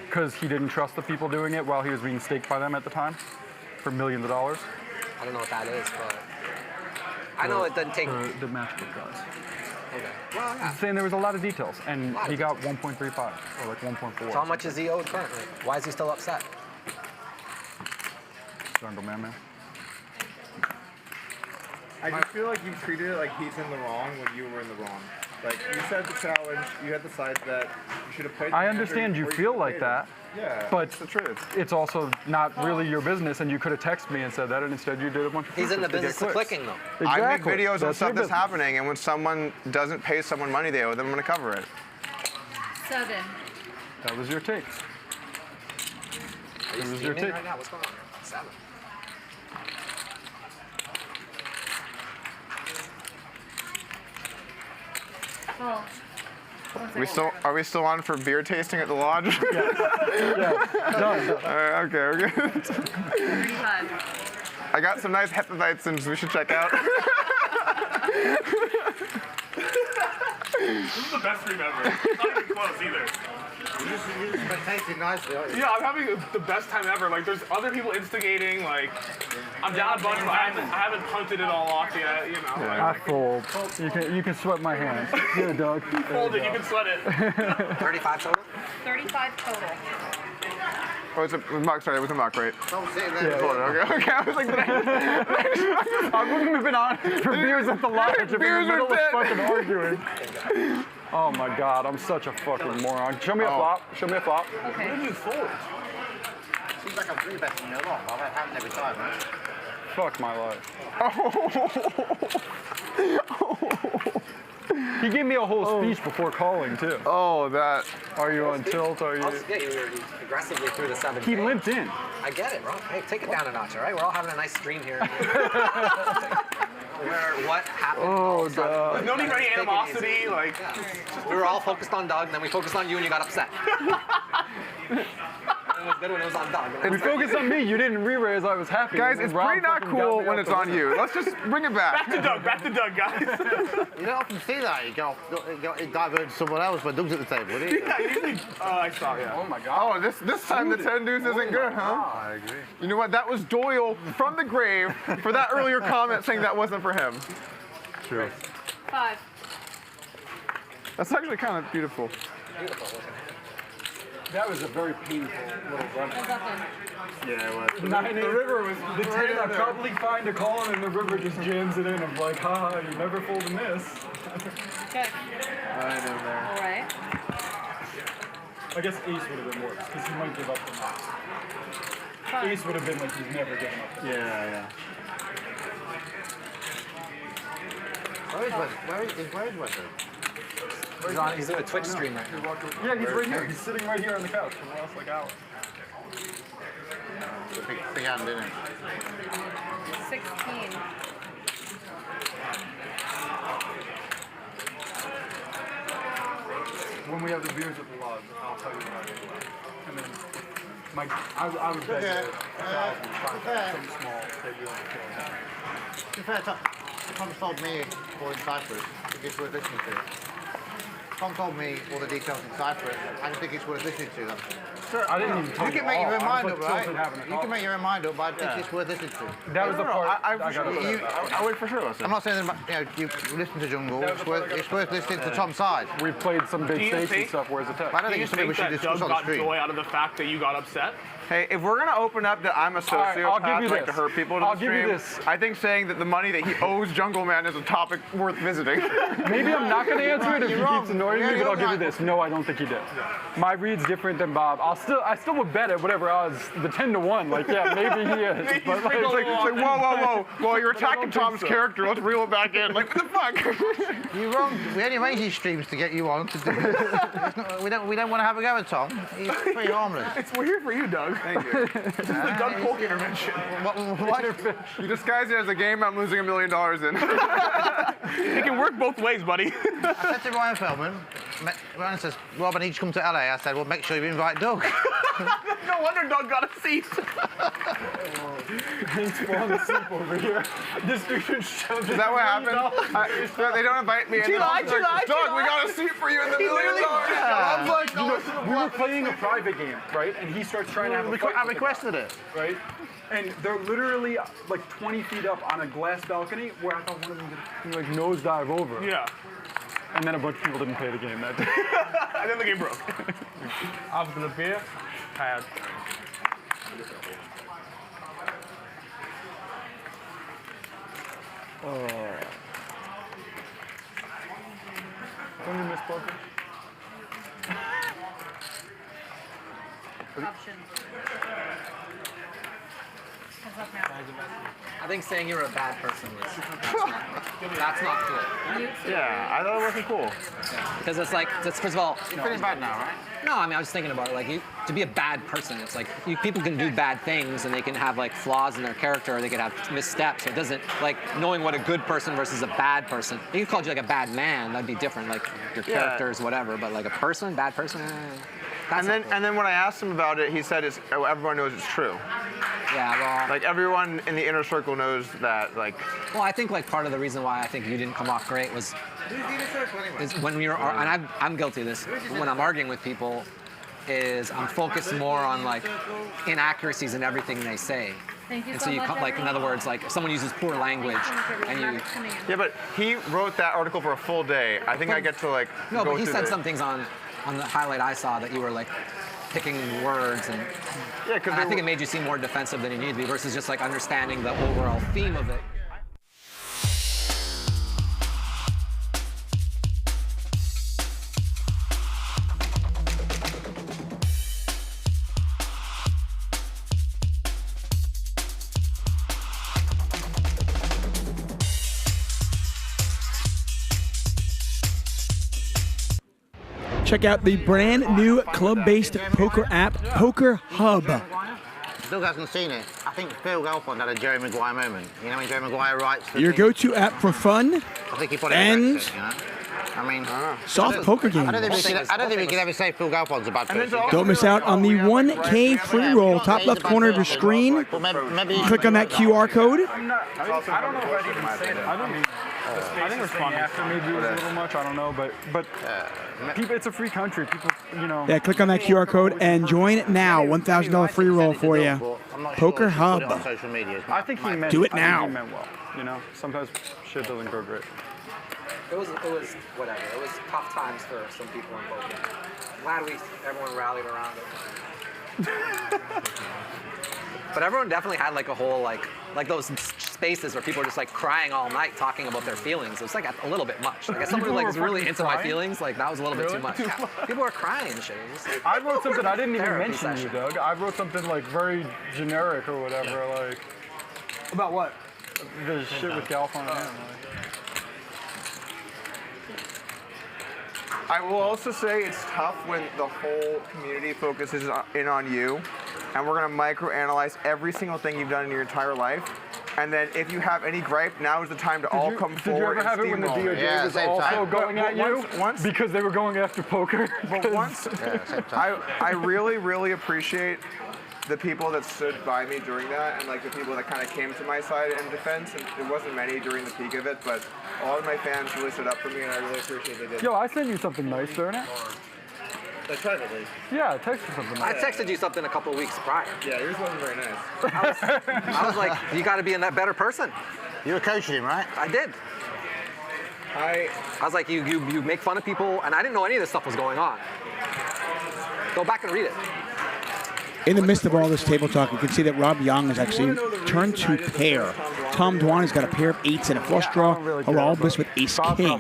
because he didn't trust the people doing it while he was being staked by them at the time for millions of dollars? I don't know what that is, but I know it doesn't take. The matchbook guys. Okay. Well, yeah. I'm saying there was a lot of details, and he got 1.35 or like 1.4. So how much is he owed currently? Why is he still upset? Jungle Man. I just feel like you treated it like he's in the wrong when you were in the wrong. Like, you said the challenge, you had the side bet, you should have played the I hand understand or you you feel should've like played that. it. Yeah, but it's the truth. It's also not really your business, and you could have texted me and said that, and instead you did a bunch of He's in the push-ups to get business of clicks. clicking, though. I make Exactly. videos of That's stuff your that's business. happening, and when someone doesn't pay someone money they owe them, I'm going to cover it. 7. That was your take. Are It you was your steaming take. right now? What's going on? 7. Oh. Are we still on for beer tasting at the lodge? Yeah. Done. All right, okay, we're good. 35. I got some nice Hefeweizens we should check out. This is the best stream ever. It's not even close either. You're just tasting nicely, aren't you? Yeah, I'm having the best time ever. Like, there's other people instigating. Like, I'm down a bunch, but I haven't punted it all off yet. You know. I fold. You can sweat my hands. Yeah, Doug. You fold it. You can sweat it. 35 total. 35 total. Oh, it's a muck. Sorry, it was a muck, right? Don't sit Yeah, there. okay. I was like, I wouldn't have been on for beers at the lodge if in the middle of fucking arguing. Oh my god, I'm such a fucking moron. Show me a flop. Show me a flop. Okay. What did you fold? Seems like I'm three betting you a lot. I've had every time, man. Fuck my life. He gave me a whole speech before calling too. Oh, that. Are you on tilt? Are you? Yeah, you were aggressively through the 7. He limped in. I get it, Rob. Hey, take it down a notch, all right? We're all having a nice stream here. Where what happened? Oh god. No need for any animosity. Like, we were all focused on Doug, and then we focused on you, and you got upset. It was good when it was on Doug. We focused on me. You didn't re-raise. I was happy. Guys, it's pretty not cool when it's on you. Let's just bring it back. Back to Doug, guys. You don't often see that. You go diverge someone else when Doug's at the table, do you? Yeah, usually. I saw. Yeah. Oh my god. Oh, this time the 10 deuce isn't good, huh? I agree. You know what? That was Doyle from the grave for that earlier comment saying that wasn't for him. True. 5. That's actually kind of beautiful. That was a very painful little run. Yeah, it was. The river was the 10. I probably find a call and the river just jams it in. I'm like, haha, you never fold a miss. Good. Right in there. All right. I guess ace would have been worse because he might give up the max. 5. Ace would have been like he's never giving up. Yeah. Where is Wesley? He's doing a Twitch stream right now. Yeah, he's right here. He's sitting right here on the couch for the last like hour. Big hand, didn't it? 16. When we have the beers at the lodge, I'll tell you about it. And then I would bet you 1,000 something small that you want to kill. To be fair, Tom told me all in Cyprus. I think it's worth listening to. Tom told me all the details in Cyprus. I don't think it's worth listening to them. Sure, I didn't even tell you can make your own mind up, right? You You can make your own mind up, but I think it's worth listening to. That was the part I would for sure listen. I'm not saying that you listen to Jungle. It's worth listening to Tom's side. We've played some big stakes and stuff. Where's the text? I don't think it's something we should discuss on the got stream. joy out of the fact that you got upset? Hey, if we're gonna open up that I'm a right, I'll sociopath, give you like this. to hurt people to I'll the give you stream, this. I think saying that the money that he owes Jungle Man is a topic worth visiting. Maybe I'm not going to answer it if he You're keeps annoying me, but I'll give you this. No, I don't think he did. My read's different than Bob. I still would bet at whatever odds, the 10-1 Like, yeah, maybe he is. But like, it's like, whoa, you're attacking Tom's character. Let's reel it back in. Like, what the fuck? You're wrong. We only arrange these streams to get you on. To do this. We don't want to have a go at Tom. He's pretty harmless. We're here for you, Doug. Thank you. This is the Doug Polk intervention. What? You disguise it as a game I'm losing $1 million in. It can work both ways, buddy. I said to Ryan Feldman, Ryan says, Rob, I need you to come to LA. I said, well, make sure you invite Doug. No wonder Doug got a seat. He's falling asleep over here. This dude shoved Is that what happened? They don't invite me. She lied. Doug, we got a seat for you in the $1 million. I'm like, we were playing a private game, right? And he starts trying to have a fight. I requested it. Right? And they're literally like 20 feet up on a glass balcony where I thought one of them could like nosedive over. Yeah. And then a bunch of people didn't play the game that day. And then the game broke. After the beer, tired. Don't you miss poker? Option. I think saying you're a bad person is that's not cool. Yeah, I thought it wasn't cool. Because it's like, first of all, You're feeling bad now, right? no, I mean, I was thinking about it. Like, to be a bad person, it's like people can do bad things and they can have like flaws in their character, or they can have missteps. It doesn't like knowing what a good person versus a bad person. You could call you like a bad man. That'd be different. Like your characters, whatever. But like a person, bad person. And then when I asked him about it, he said everyone knows it's true. Yeah, well, like everyone in the inner circle knows that. Like, well, I think like part of the reason why I think you didn't come off great was is when you're, and I'm guilty of this. When I'm arguing with people, is I'm focused more on like inaccuracies in everything they say. Thank you and so so you much, come, like in other words, like if someone uses poor language and you. Yeah, but he wrote that article for a full day. I think I get to like. No, go but he through said some things on the highlight I saw that you were like picking words and. Yeah, because I think it made you seem more defensive than you need to be versus just like understanding the overall theme of it. Check out the brand new club-based poker app, Poker Hub. Phil hasn't seen it. I think Phil Galfond had a Jerry Maguire moment. You know when Jerry Maguire writes the Your thing? go-to app for fun I think he probably and regrets it, you know? I mean, soft poker games. I don't think we can ever say Phil Galfond's a bad person. Don't miss out on the 1K free roll, top left corner of your screen. Click on that QR code. I don't know if I'd even say that. I think responding after maybe was a little much. I don't know, but people, it's a free country. People, you know. Yeah, click on that QR code and join now. $1,000 free roll for you. Poker Hub. I think he meant. Do it I now. think he meant well. You know, sometimes shit doesn't go great. It was whatever. It was tough times for some people in poker. Glad everyone rallied around it. But everyone definitely had like a whole like those spaces where people are just like crying all night talking about their feelings. It was like a little bit much. Like as somebody like was really into my feelings, like that was a little bit too much. Yeah. People were crying and shit. I wrote something I didn't even mention you, Doug. I wrote something like very generic or whatever, like. About what? The shit with Galfond and him. I will also say it's tough when the whole community focuses in on you, and we're gonna microanalyze every single thing you've done in your entire life. And then if you have any gripe, now is the time to all come forward. Did you ever have it when the DOJ was also going at you? Once, because they were going after poker. But once, I really, really appreciate the people that stood by me during that, and like the people that kind of came to my side in defense. And it wasn't many during the peak of it, but all of my fans really stood up for me, and I really appreciate they did. Yo, I sent you something nice during it. Privately? Yeah, I texted something I nice. texted you something a couple of weeks prior. Yeah, yours wasn't very nice. I was like, you got to be a better person. You were coaching him, right? I did. I was like, you make fun of people, and I didn't know any of this stuff was going on. Go back and read it. In the midst of all this table talk, you can see that Rob Yong has actually turned to pair. Tom Dwan has got a pair of eights and a flush draw. Haralbus with ace king.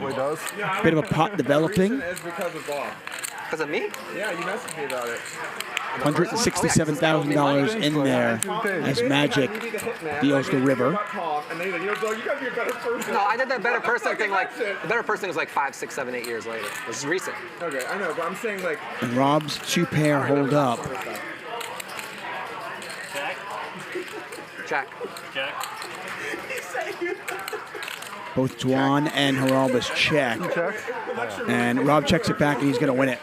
Bit of a pot developing. It's because of Bob. Because of me? Yeah, you messaged me about it. $167,000 in there as Magic deals the river. And then he's like, you gotta be a better person. No, I did that better person thing like, the better person was like 5, 6, 7, 8 years later. This is recent. Okay, I know, but I'm saying like. And Rob's two pair hold up. Check. Both Dwan and Haralbus check. And Rob checks it back and he's going to win it.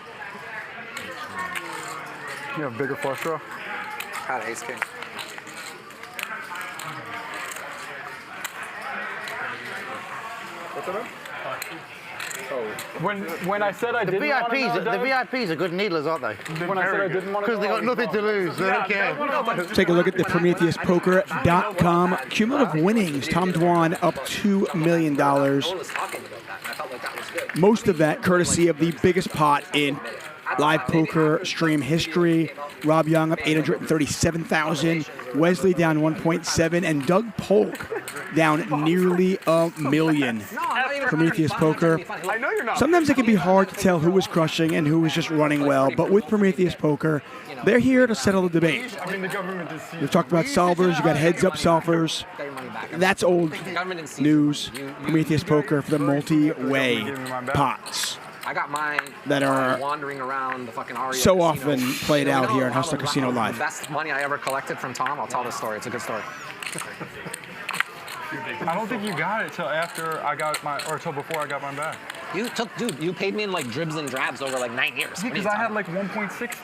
You have bigger flush draw? Had ace king. What's up? When I said I didn't want to know, The VIPs are good needlers, aren't they? When I said I didn't want to know, because they got nothing to lose. They don't care. Take a look at the PrometheusPoker.com cumulative winnings. Tom Dwan up $2 million. Most of that courtesy of the biggest pot in live poker stream history. Rob Yong up 837,000. Wesley down 1.7, and Doug Polk down nearly $1 million. Prometheus Poker. I know you're not. Sometimes it can be hard to tell who was crushing and who was just running well, but with Prometheus Poker, they're here to settle the debate. I mean, the government is. We've talked about solvers. You got heads-up solvers. That's old news. Prometheus Poker for the multi-way pots. I got mine that are wandering around the fucking Aria so casino. often played out here in Hustler Casino Live. The best money I ever collected from Tom. I'll tell this story. It's a good story. I don't think you got it till after I got my, or till before I got mine back. You took, dude. You paid me in like dribs and drabs over like 9 years. Because I had like 1.6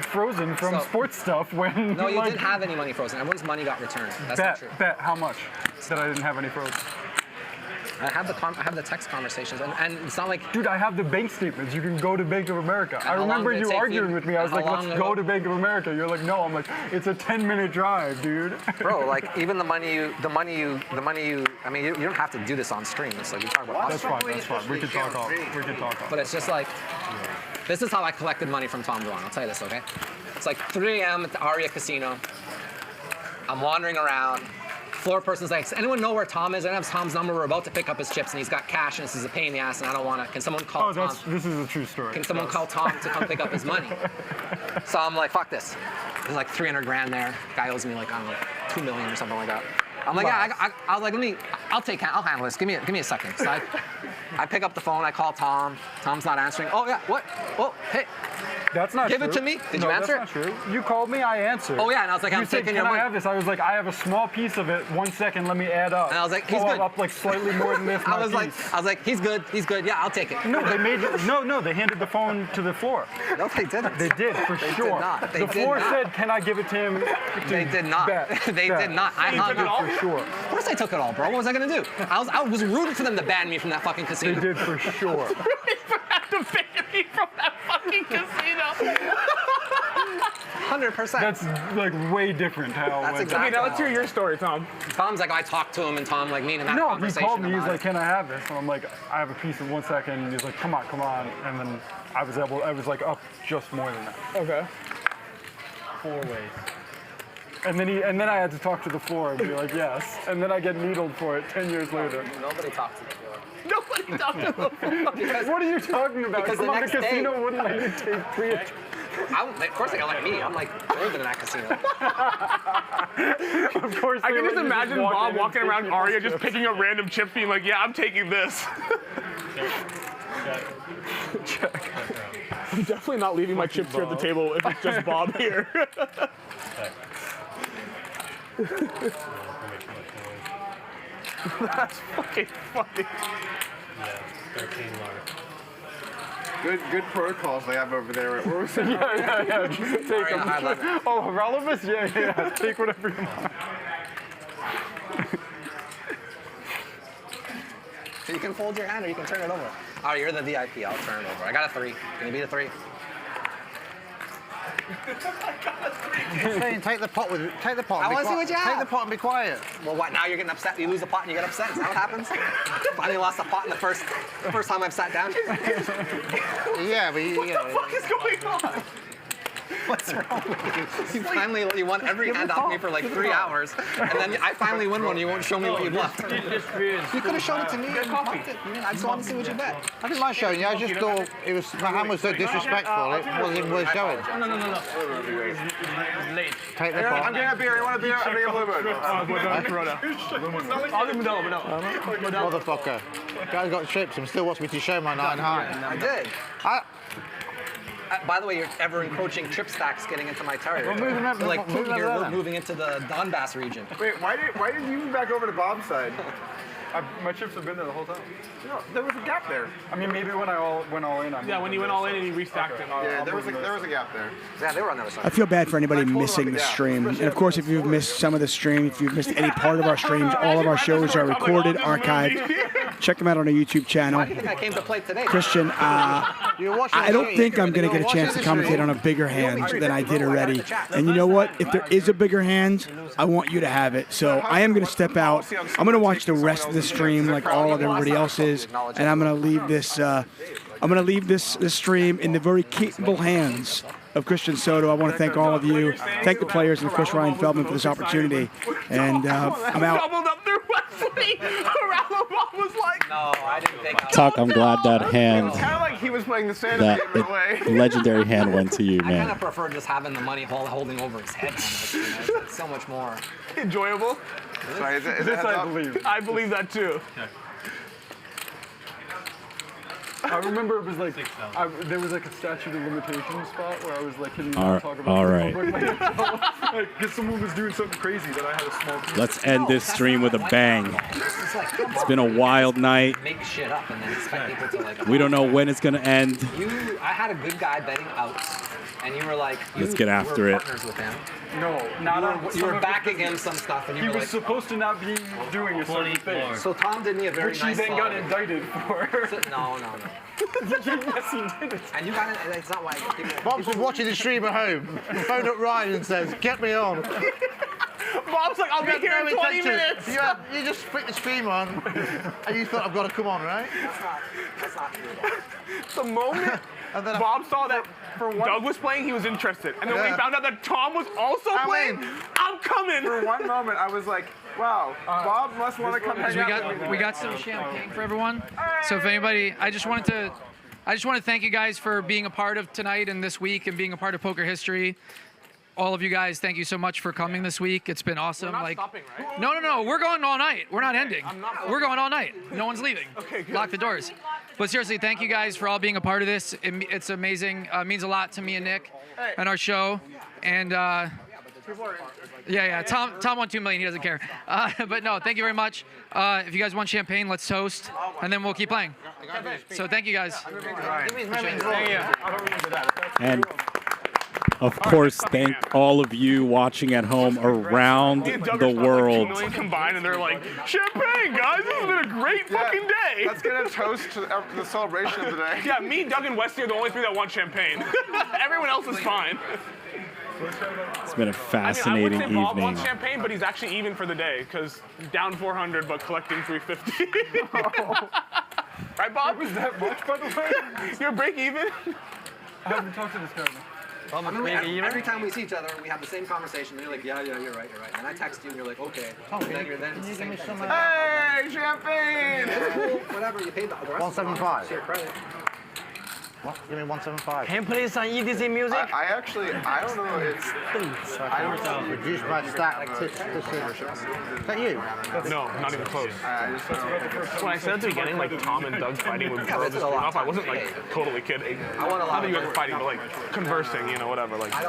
frozen from sports stuff when. No, you like, didn't have any money frozen. Everyone's money got returned. That's not true. Bet how much? That I didn't have any frozen. I have the text conversations, and it's not like. Dude, I have the bank statements. You can go to Bank of America. I remember you arguing with me. I was like, let's go to Bank of America. You're like, no. I'm like, it's a 10-minute drive, dude. Bro, like even the money you. I mean, you don't have to do this on stream. It's like we talk about. That's fine. We can talk off. But it's just like, this is how I collected money from Tom Dwan. I'll tell you this, okay? It's like 3 a.m. at the Aria Casino. I'm wandering around. Floor person's like, does anyone know where Tom is? I don't have Tom's number. We're about to pick up his chips, and he's got cash, and this is a pain in the ass, and I don't want to. Can someone call Tom? This is a true story. Can someone call Tom to come pick up his money? So I'm like, fuck this. There's like 300 grand there. Guy owes me like, I don't know, 2 million or something like that. I'm like, yeah, I was like, I'll handle this. Give me a second. So I pick up the phone. I call Tom. Tom's not answering. Oh yeah, what? Oh hey. That's not true. Give it to me. Did you answer? That's not true. You called me, I answered. Oh yeah, and I was like, I'm taking your money. I have this? I was like, I have a small piece of it. 1 second, let me add up. And I was like, he's good. Up like slightly more than this. I was like, he's good. Yeah, I'll take it. No, they made it. No, they handed the phone to the floor. No, they didn't. They did for they sure. Did not. The floor said, "Can I give it to him?" They did not. They did not. I took it all for sure. Of course, I took it all, bro. What was I gonna do? I was rooting for them to ban me from that fucking casino. They did for sure. To ban me from that fucking casino. 100%. That's like way different how. That's exactly. Okay, now let's hear your story, Tom. Tom's like, I talked to him, and Tom like meaning that conversation. No, he called me. He's like, it. "Can I have this?" And I'm like, "I have a piece in 1 second." And he's like, "Come on." And then I was like up just more than that. Okay. 4 ways. And then I had to talk to the floor and be like, yes. And then I get needled for it 10 years later. Nobody talked to the floor. Nobody talked to the floor. What are you talking about? Because Come the on, next the casino day, wouldn't let you take 3. Of course they don't like me. I'm like further than that casino. Of course. I can just imagine Bob walking around Aria just picking up random chips, being like, "Yeah, I'm taking this." Check. I'm definitely not leaving my chips here at the table if it's just Bob here. That's fucking funny. Yeah, 13 large. Good protocols they have over there. What was it? Yeah. Just take them. Oh, relevance? Yeah. Take whatever you want. So you can fold your hand or you can turn it over. Oh, you're the VIP. I'll turn it over. I got a 3. Can you beat a 3? He's saying take the pot with take the pot. I want to see what you have. Take the pot and be quiet. Well, what? Now you're getting upset. You lose the pot and you get upset. Is that what happens? Finally lost the pot in the first time I've sat down. Yeah, but what the fuck is going on? What's wrong with you? You won every hand off me for like 3 hours, and then I finally win one. You won't show me what you bluffed. You could have shown it to me. I just wanted to see what you bet. I didn't mind showing you. I just thought it was my hand was so disrespectful. It wasn't even worth showing. No. It's late. Take the pot. I'm getting a beer. You want a beer? I'm getting a blue Motherfucker. Guys got chips and still wants me to show my 9 high. I did. By the way, you're ever encroaching trip stacks getting into my territory. You're like moving into the Donbass region. Wait, why did you move back over to Bob's side? My chips have been there the whole time. No, there was a gap there. I mean, maybe when I went all in. Yeah, when you went all in and you restacked it. Yeah, there was a gap there. Yeah, they were on the other side. I feel bad for anybody missing the stream. And of course, if you've missed some of the stream, if you've missed any part of our streams, all of our shows are recorded, archived. Check them out on our YouTube channel. Why do you think I came to play today? Christian, I don't think I'm going to get a chance to commentate on a bigger hand than I did already. And you know what? If there is a bigger hand, I want you to have it. So I am going to step out. I'm going to watch the rest of the stream like all of everybody else is. And I'm going to leave this I'm going to leave this stream in the very capable hands of Christian Soto. I want to thank all of you, thank the players, and of course Ryan Feldman for this opportunity. And I'm out. Doubled up through Wesley. Bob was like, no, I didn't think. Tuck, I'm glad that hand, kind of like he was playing the Santa that game in a way. legendary hand went to you, I kind man. of prefer just having the money holding over his head. It's so much more enjoyable. Sorry, is it This I believe. I believe that too. I remember it was like, there was like a statute of limitations spot where I was like, can you All- not talk about all the right. public? Because someone was doing something crazy that I had a small piece. Let's end this stream with a bang. It's been a wild night. make shit up and then expect people to like. We don't know when it's going to end. I had a good guy betting outs, and you were like, Let's get after it. partners with him. No, not on. You were backing him some stuff, and you He were was like, supposed to not be doing a certain thing. So Tom did me a very Which nice he then got solid. indicted for. No. Yes, he did it. And you got it. It's not why. Bob's been watching the stream at home. Phoned up Ryan and says, "Get me on." Bob's like, I'll be here in 20 minutes. You just flicked the stream on, and you thought I've got to come on, right? That's not true. The moment Bob saw that Doug was playing, he was interested. And then when he found out that Tom was also playing, I'm coming. For one moment, I was like, wow, Bob must want to come hang out with me. We got some champagne for everyone. So if anybody, I just want to thank you guys for being a part of tonight and this week and being a part of poker history. All of you guys, thank you so much for coming this week. It's been awesome. We're not stopping, right? No, we're going all night. We're not ending. We're going all night. No one's leaving. Okay, good. Lock the doors. But seriously, thank you guys for all being a part of this. It's amazing. It means a lot to me and Nick and our show. And yeah. Tom won $2 million. He doesn't care. But no, thank you very much. If you guys want champagne, let's toast, and then we'll keep playing. So thank you guys. And of course, thank all of you watching at home around the world. 2 million combined, and they're like, champagne, guys, this has been a great fucking day. Let's get a toast to the celebration of the day. Yeah, me, Doug, and Wesley are the only 3 that want champagne. Everyone else is fine. It's been a I fascinating would say Bob evening. wants champagne, but he's actually even for the day, because down 400, but collecting 350. Right, Bob? Was that much, by the way? You're break even? I haven't talked to this guy. Every time we see each other, we have the same conversation. And you're like, yeah, you're right. And I text you, and you're like, okay. And then it's the same thing. Hey, champagne! It's cool, whatever, you paid the rest. 175. To your credit. What? Give me 175. Can you play some EDC music? I actually, I don't know. I don't know. Reduce my stack. Is that you? No, not even close. When I said at the beginning, like Tom and Doug fighting would throw this thing off, I wasn't like totally kidding. I want a lot Not that you of guys are fighting, but like conversing, whatever. Like I'm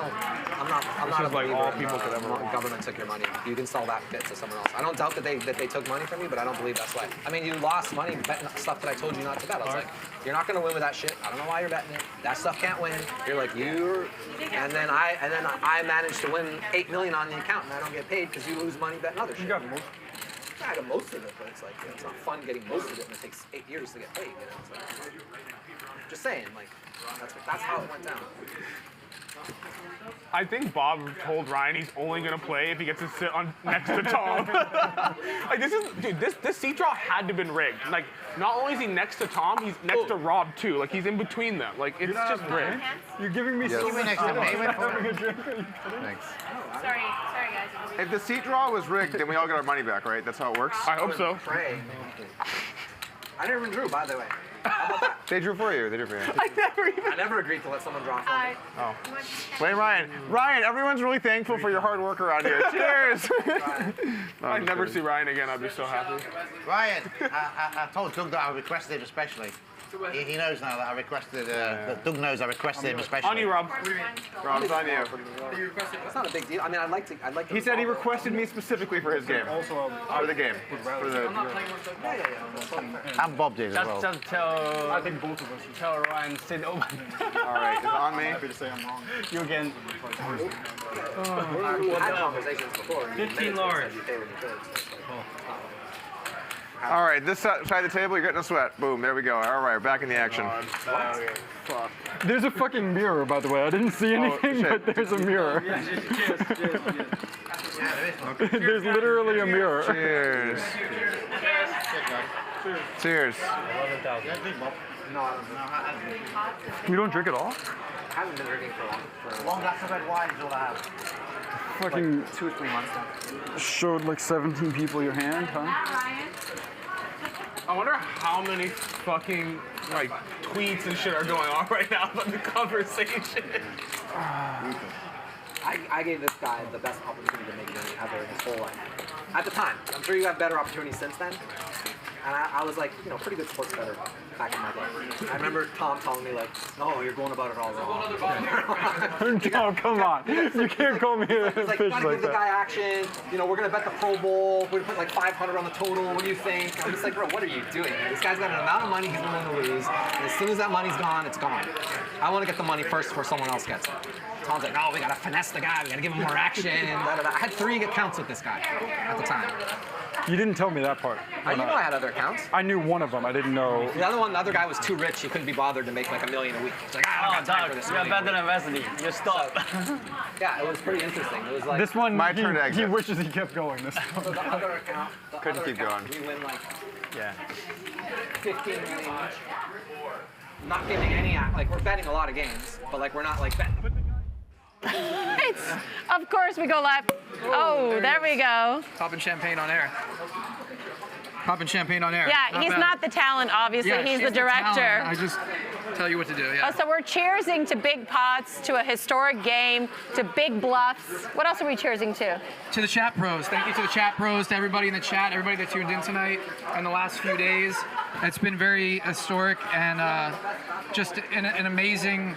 not is a like believer all in, people could ever want. government took your money. You can sell that bit to someone else. I don't doubt that they took money from me, but I don't believe that's why. I mean, you lost money betting stuff that I told you not to bet. I was like, you're not gonna win with that shit. I don't know why you're betting it. That stuff can't win. You're like, and then I managed to win $8 million on the account, and I don't get paid because you lose money betting other shit. I got most of it, but it's like it's not fun getting most of it, and it takes 8 years to get paid. It's like, just saying, like that's how it went down. I think Bob told Ryan he's only gonna play if he gets to sit on next to Tom. Like this seat draw had to have been rigged. Like not only is he next to Tom, he's next to Rob too. Like he's in between them. Like it's just rigged. You're giving me so much. next to me. Thanks. Sorry, guys. If the seat draw was rigged, then we all get our money back, right? That's how it works? I hope so. I never even drew, by the way. They drew for you. I never agreed to let someone draw for me. Oh. Blame Ryan. Ryan, everyone's really thankful for your hard work around here. Cheers. I'd never see Ryan again. I'd be so happy. Ryan, I told Doug that I requested him especially. He knows now that I requested. That Doug knows I requested him especially. On you, Rob. Rob, it's on you. It's not a big deal. I mean, I'd like to. He said he requested me specifically for his game. Also, for the game. For the. And Bob did as well. Just tell. I think both of us. Tell Ryan sit over. All right, it's on me. Happy to say I'm wrong. You again. We've had conversations before. 15 large. All right, this side of the table, you're getting a sweat. Boom, there we go. All right, we're back in the action. Fuck. There's a fucking mirror, by the way. I didn't see anything, but there's a mirror. There's literally a mirror. Cheers. Cheers. No, I don't. You don't drink at all? I haven't been drinking for long. Long glass of red wine is all I have. Fucking Like 2 or 3 months now. showed like 17 people your hand, huh? I wonder how many fucking like tweets and shit are going on right now about the conversation. I gave this guy the best opportunity to make money ever in his whole life. At the time. I'm sure you have better opportunities since then. And I was like, you know, pretty good sports bettor back in my day. I remember Tom telling me like, no, you're going about it all wrong. No, come on. You can't call me a He's like, fish gotta like give the that. guy action. You know, we're gonna bet the Pro Bowl. We're gonna put like 500 on the total. What do you think? I'm just like, bro, what are you doing? This guy's got an amount of money he's willing to lose. And as soon as that money's gone, it's gone. I want to get the money first before someone else gets it. Tom's like, no, we gotta finesse the guy. We gotta give him more action. Da, da, da. I had 3 accounts with this guy at the time. You didn't tell me that part. You know I had other accounts. I knew one of them. I didn't know. The other guy was too rich. He couldn't be bothered to make like $1 million a week. He's like, I don't got time for this. You're better than Wesley. You stop. Yeah, it was pretty interesting. It was like This one, My turn to he exit. wishes he kept going. This So the other account, Couldn't keep going. We win like Yeah. 15 million each. Not giving any like we're betting a lot of games, but like we're not like betting. Of course we go live. Oh, there we go. Popping champagne on air. Popping champagne on air. Yeah, he's bad. not the talent, obviously. Yeah, he's she's the director. talent. I just tell you what to do. Yeah. Oh, so we're cheersing to big pots, to a historic game, to big bluffs. What else are we cheersing to? To the chat pros. Thank you to the chat pros, to everybody in the chat, everybody that tuned in tonight and the last few days. It's been very historic and just an amazing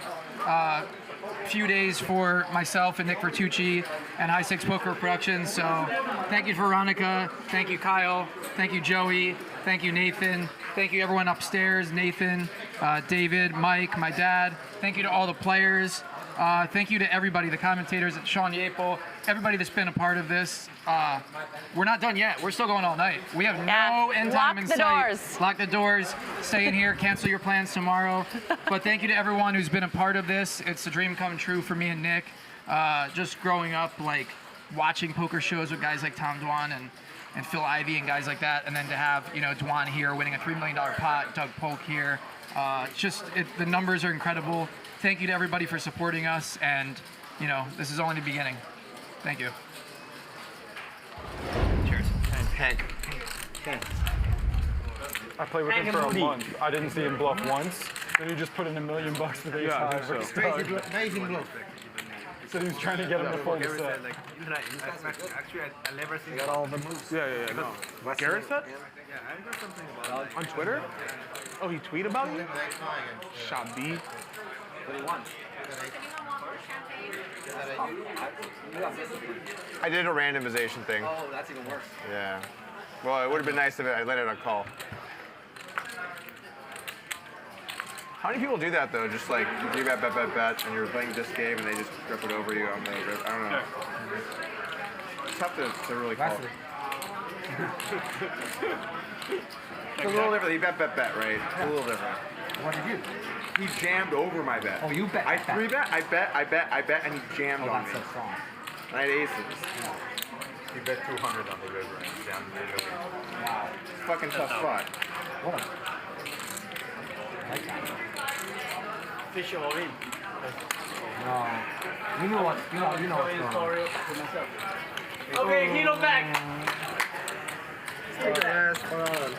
few days for myself and Nick Vertucci and High Stakes Poker Productions. So thank you Veronica, thank you Kyle, thank you Joey, thank you Nathan, thank you everyone upstairs, Nathan, David, Mike, my dad. Thank you to all the players. Thank you to everybody, the commentators, Sean Yapel, everybody that's been a part of this. We're not done yet. We're still going all night. We have no end time in sight. Lock the doors. Lock the doors. Stay in here. Cancel your plans tomorrow. But thank you to everyone who's been a part of this. It's a dream come true for me and Nick. Just growing up, like watching poker shows with guys like Tom Dwan and Phil Ivey and guys like that, and then to have Dwan here winning a $3 million pot, Doug Polk here. The numbers are incredible. Thank you to everybody for supporting us, and this is only the beginning. Thank you. Cheers. Hank. I played with him for a month. I didn't see him bluff once. Then he just put in $1 million for the ace-high. Amazing bluff. So he was trying to get him to fold the set. Actually, I never seen. Got all the moves. Yeah. No. Garrett said? Yeah, I heard something about On Twitter? Oh, he tweeted about you? Shabi. What do you want? I did a randomization thing. Oh, that's even worse. Yeah. Well, it would have been nice if I let it on call. How many people do that though? Just like you bet, and you're playing this game and they just rip it over you on the rip. I don't know. It's tough to really call. It's a little different. You bet, right? It's a little different. What did you? He jammed over my bet. Oh, you bet. I 3-bet, I bet, and he jammed on me. That's so strong. And I had aces. He bet 200 on the river and jammed the river. Wow. It's a fucking tough spot. What a... I like that. Fish all in. No. You know what? You know what's going on. Okay, Hilo back. Yes, hold on.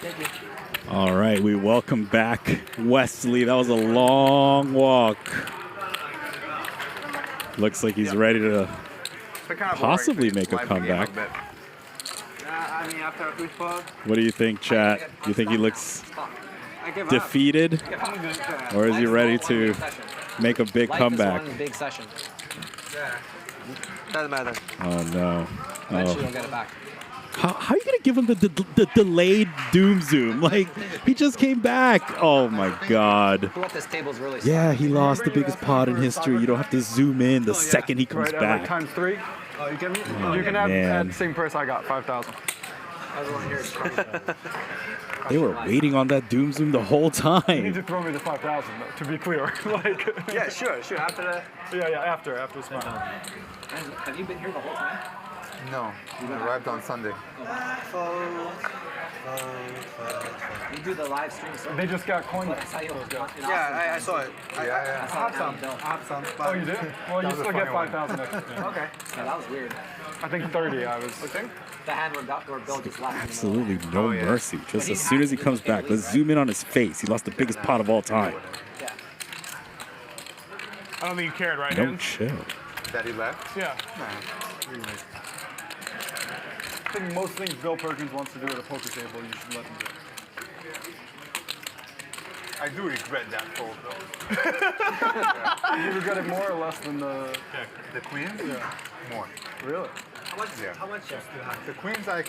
Thank you. All right, we welcome back Wesley. That was a long walk. Looks like he's ready to possibly make a comeback. I mean, after a good fall, What do you think, chat? Do you think he looks defeated? Or is he ready to make a big comeback? One big session. yeah. Doesn't matter. Oh, no. Eventually you'll get it back. How are you going to give him the delayed doom zoom? Like, he just came back. Oh, my God. What this table's really Yeah, he lost the biggest pot in history. You don't have to zoom in the second he comes Right, back. like times 3. Oh, you get me? Oh, You can have man. at the same price I got, 5,000. They were waiting on that doom zoom the whole You need time. to throw me the 5,000 though, to be clear. Like. Yeah, sure. After the. Yeah, after smart. Have you been here the whole time? No, we arrived on Sunday. So You do the live stream. So They just got coined. Yeah, I saw it. I have some. Oh, you did? Well, you still get 5,000 extra. Okay. Yeah, that was weird. I think 30. I was. The hand where Bill just left. Absolutely no mercy. Just as soon as he comes back, let's zoom in on his face. He lost the biggest pot of all time. Yeah. I don't think you cared, right? Don't chill. That he left? Yeah. I think most things Bill Perkins wants to do at a poker table, you should let him do. I do regret that fold though. You regret it more or less than the queens? Yeah. More. Really? How much? Yeah. How much chips do you have? The queens I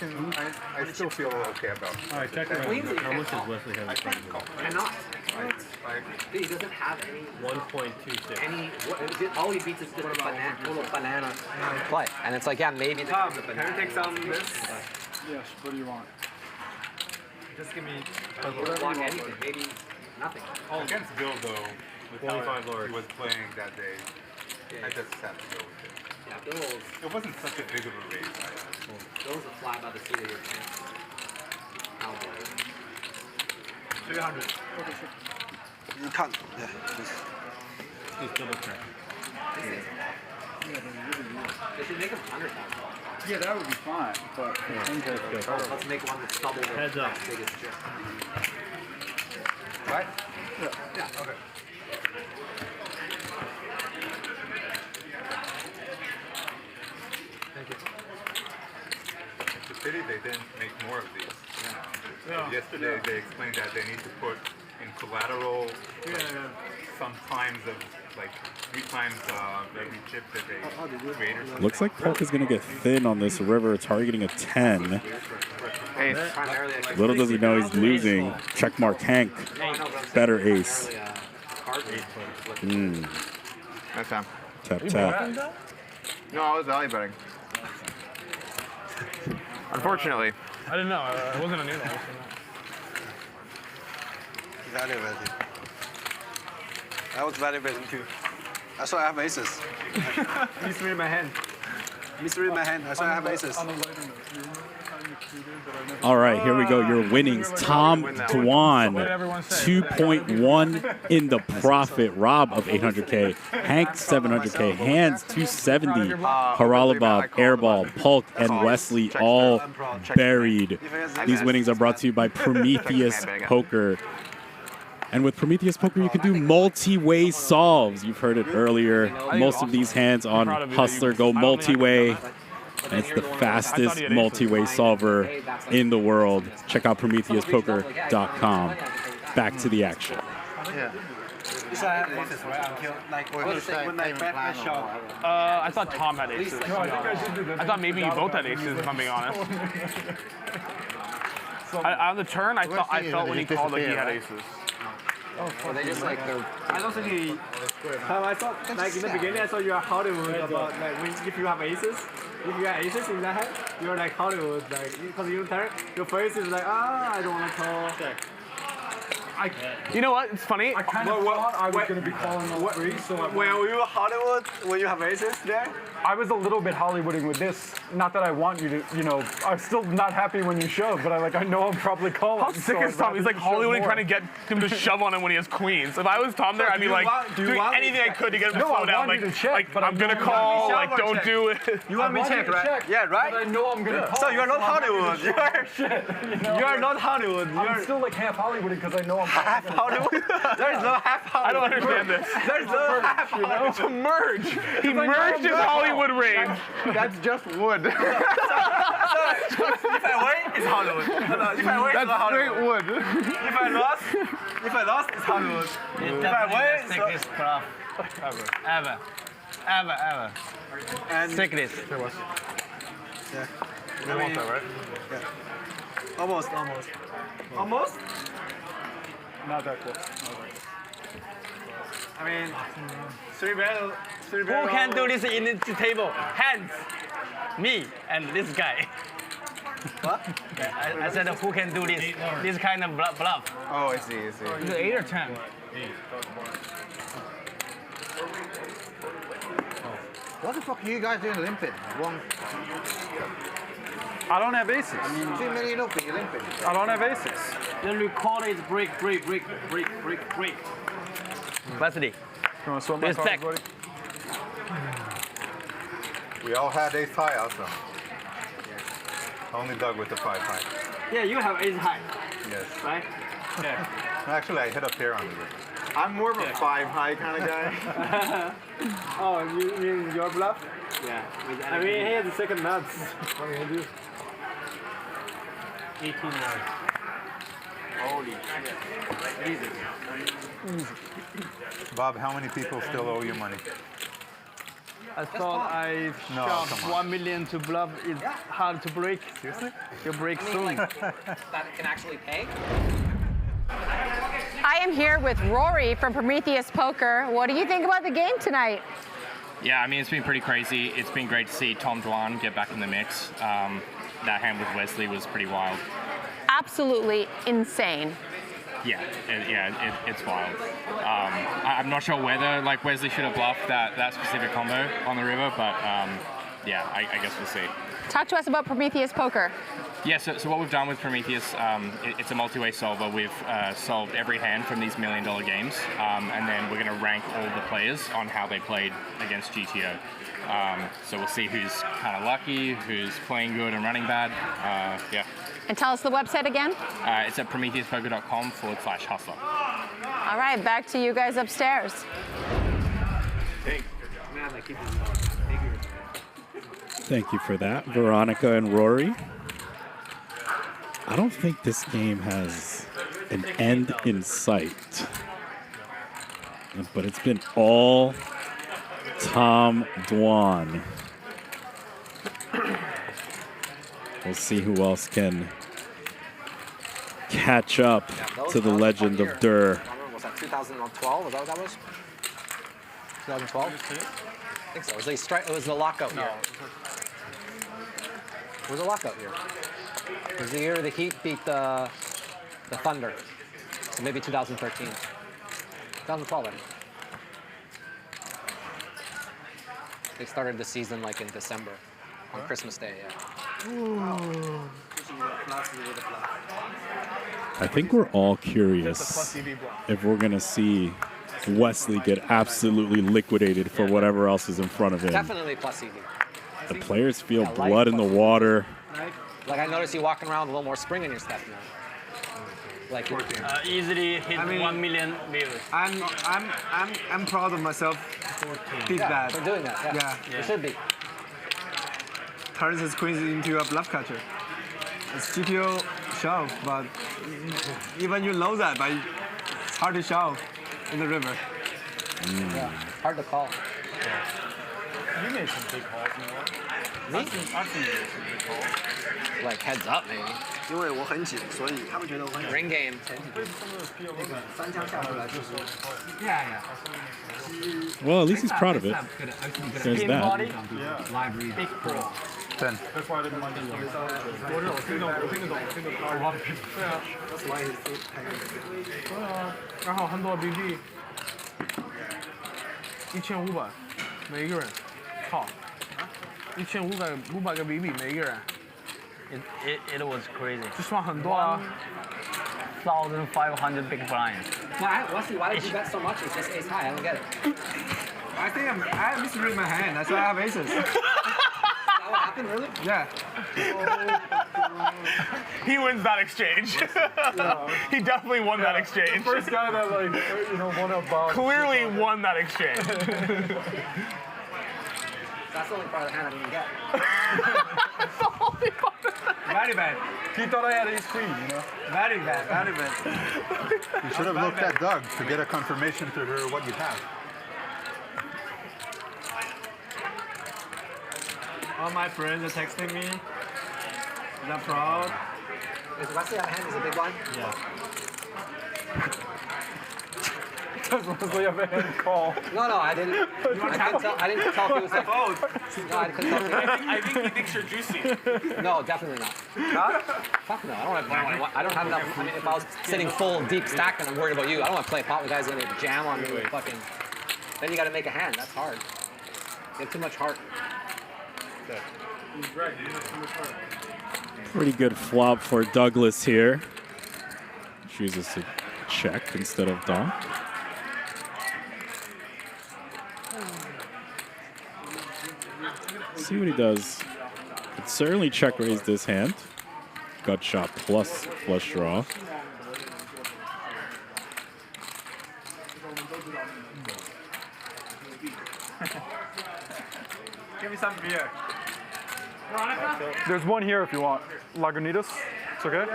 still feel okay about. All right, check the queens. How much does Wesley have? Cannot. He doesn't have any 1.26. All he beats is just a banana play, and it's like maybe the Can you take some of this? Yes. What do you want? Just give me. block anything, maybe nothing. Against Bill though, with how he was playing that day, I just had to go with it. Yeah, Bill's. It wasn't such a big of a raise. Bill's a fly by the seat of your pants. Cowboy. 300. You can't. Yeah. Just double check. They should make him 100,000. Yeah, that would be fine, but let's make one that's double the Heads up. biggest chip. Right? Yeah. Okay. Thank you. It's a pity they didn't make more of these. Yesterday they explained that they need to put in collateral some times of like 3 times every chip that they create or something. Looks like Polk is going to get thin on this river, targeting a 10. Little does he know he's losing. Checkmark Hank. Better ace. Nice time. Tap, tap. No, I was value betting. Unfortunately. I didn't know. I wasn't a new one. Value betting. I was value betting too. I saw I have aces. Mystery in my hand. Mystery in my hand. I saw I have aces. All right, here we go. Your winnings. Tom Dwan, 2.1 in the profit. Rob of 800K. Hank 700K. Hands 270. Haralabob, Airball, Polk, and Wesley all buried. These winnings are brought to you by Prometheus Poker. And with Prometheus Poker, you can do multi-way solves. You've heard it earlier. Most of these hands on Hustler go multi-way. And it's the fastest multi-way solver in the world. Check out PrometheusPoker.com. Back to the action. Yeah. So I have aces, right? Until like when I bet a shot. I thought Tom had aces. I thought maybe you both had aces, if I'm being honest. On the turn, I felt when he called like he had aces. Well, they just like they're. I don't think he. I thought like in the beginning I thought you are Hollywood about like if you have aces. If you have aces in that hand, you're like Hollywood, like because you turn your face is like I don't want to call. You know what? It's funny. I kind of thought I was going to be calling all three, so were you Hollywood when you have aces there? I was a little bit Hollywooding with this. Not that I want you to, I'm still not happy when you shove, but I know I'm probably calling. How sick is Tom? He's like Hollywooding, trying to get him to shove on him when he has queens. If I was Tom there, I'd be like doing anything I could to get him to slow down. Like I'm gonna call. Like don't do it. You want me to check, right? Yeah, right. But I know I'm gonna call. So you're not Hollywood. You are not Hollywood. I'm still like half Hollywooding because I know I'm half Hollywood. There's no half Hollywood. I don't understand this. There's no half Hollywood. It's a merge. He merged his Hollywood range. That's just wood. If I win, it's Hollywood. If I win, it's not straight Hollywood. wood. If I lost, it's Hollywood. If I win, sickest bluff ever. And sickest. Yeah. You want that, right? Yeah. Almost. Not that close. I mean, 3 barrel. Who can do this in the table? Hands. Me and this guy. What? I said who can do this kind of bluff? Oh, I see. Is it 8 or 10? 8. What the fuck are you guys doing limping? I don't have aces. Too many enough in your limping. I don't have aces. Then we call it break. Wesley. You want to swap my Respect. cards, buddy? We all had ace high also. Only Doug with the 5 high. Yeah, you have ace high. Yes. Right? Yeah. Actually, I hit up here on the river. I'm more of a 5 high kind of guy. Oh, you mean your bluff? Yeah. I mean, he has the second nuts. What are you gonna do? 18 yards. Holy shit. Easy. Bob, how many people still owe you money? I thought I No, shoved come on. 1 million to bluff. It's hard to break. Seriously? You break I mean, soon. like, that can actually pay? I am here with Rory from Prometheus Poker. What do you think about the game tonight? Yeah, I mean, it's been pretty crazy. It's been great to see Tom Dwan get back in the mix. That hand with Wesley was pretty wild. Absolutely insane. Yeah, it's wild. I'm not sure whether like Wesley should have bluffed that specific combo on the river, but yeah, I guess we'll see. Talk to us about Prometheus Poker. Yeah, so what we've done with Prometheus, it's a multi-way solver. We've solved every hand from these $1 million games, and then we're going to rank all the players on how they played against GTO. So we'll see who's kind of lucky, who's playing good and running bad. Yeah. And tell us the website again. It's at prometheuspoker.com/hustler. All right, back to you guys upstairs. Thank you for that, Veronica and Rory. I don't think this game has an end in sight, but it's been all Tom Dwan. We'll see who else can catch up to the legend of Durr. Was that 2012? Was that what that was? 2012? I think so. It was the lockout year. It was a lockout year. It was the year the Heat beat the Thunder. So maybe 2013. 2012, I think. They started the season like in December, on Christmas Day, yeah. I think we're all curious if we're going to see Wesley get absolutely liquidated for whatever else is in front of him. Definitely plus EV. The players feel blood in the water. Like I noticed you walking around with a little more spring in your step now. Like easily hit 1 million viewers. I'm proud of myself. Did that. For doing that, yeah. You should be. Turns his queens into a bluff catcher. It's GTO shove, but even you know that, but it's hard to shove in the river. Yeah, hard to call. You made some big calls, you know. Me? I've seen you make some big calls. Like heads up, maybe. 因为我很紧，所以他们觉得我很 Ring game. 三枪下出来就是 Well, at least he's proud of it. There's that. Big pro. 10. That's why I didn't mind it. That's why he's 然后很多 BB 1500每一个人，操，1500个 BB 每一个人。 It was crazy. 这算很多啊。 1,500 big blinds. Why did you bet so much? It's just ace high. I don't get it. I think I misread my hand. That's why I have aces. Is that what happened, really? Yeah. He wins that exchange. He definitely won that exchange. The first guy that won a Bob. Clearly won that exchange. That's the only part of the hand I didn't get. Very bad. He thought I had ace queen, you know? Very bad, very bad. You should have looked at Doug to get a confirmation to her what you have. All my friends are texting me. They're proud. Is Wesley out of hand? Is a big blind? Yeah. Does Wesley have a hand call? No, I didn't. I didn't tell if he was like. No, I couldn't tell. I think he thinks you're juicy. No, definitely not. Not? Fuck no. I don't have enough. I mean, if I was sitting full deep stack and I'm worried about you, I don't want to play a pot with guys that are gonna jam on me with fucking. Then you got to make a hand. That's hard. You have too much heart. He's right. You have too much heart. Pretty good flop for Douglas here. Chooses to check instead of donk. See what he does. Could certainly check raise this hand. Gut shot plus flush draw. Give me some beer. There's one here if you want. Lagunitas. It's okay?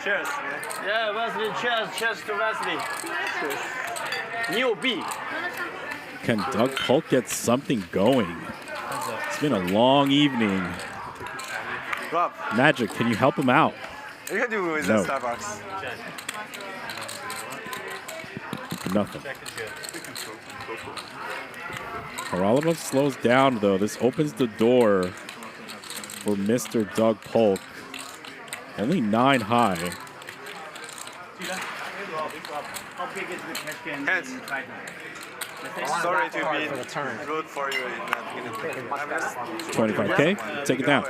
Cheers. Yeah, Wesley, cheers. Cheers to Wesley. New B. Can Doug Polk get something going? It's been a long evening. Rob. Magic, can you help him out? You can do with No. the Starbucks. Nothing. Haralabov slows down, though. This opens the door for Mr. Doug Polk. Only 9 high. Hands. Sorry to be rude for you in that beginning. 25K, take it down.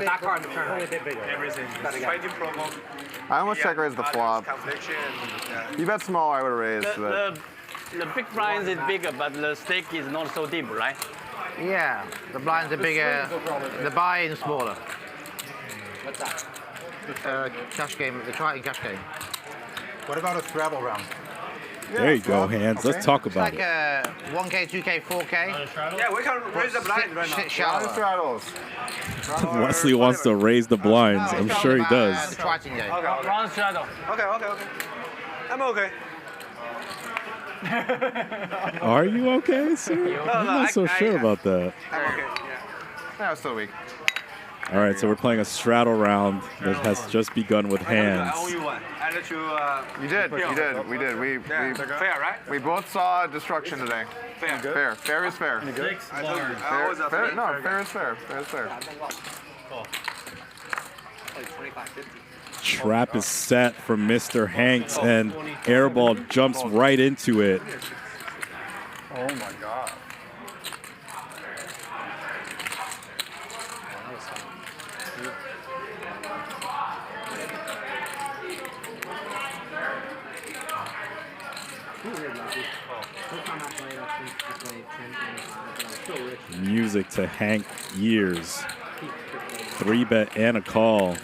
Back card in the turn. Everything. Fighting promo. I almost check raised the flop. You bet small, I would have raised, but. The big blind is bigger, but the stake is not so deep, right? Yeah, the blinds are bigger, the buy-in smaller. What's that? Cash game, the Triton cash game. What about a travel round? There you go, Hands. Let's talk It's about like it. 1K, 2K, 4K. Yeah, we can raise the blind right now. Sit shallow. Wesley wants to raise the blinds. I'm sure he does. The Triton game. Round shadow. Okay. I'm okay. Are you okay, sir? I'm not so sure about that. I'm okay. Yeah, still weak. All right, so we're playing a straddle round that has just begun with Hands. I owe you one. I let you. You did. We Fair, right? We both saw destruction today. Fair. Fair is fair. I told you. Fair is fair. Fair is fair. Trap is set from Mr. Hanks, and Airball jumps right into it. Oh my God. Music to Hank ears. 3-bet and a call.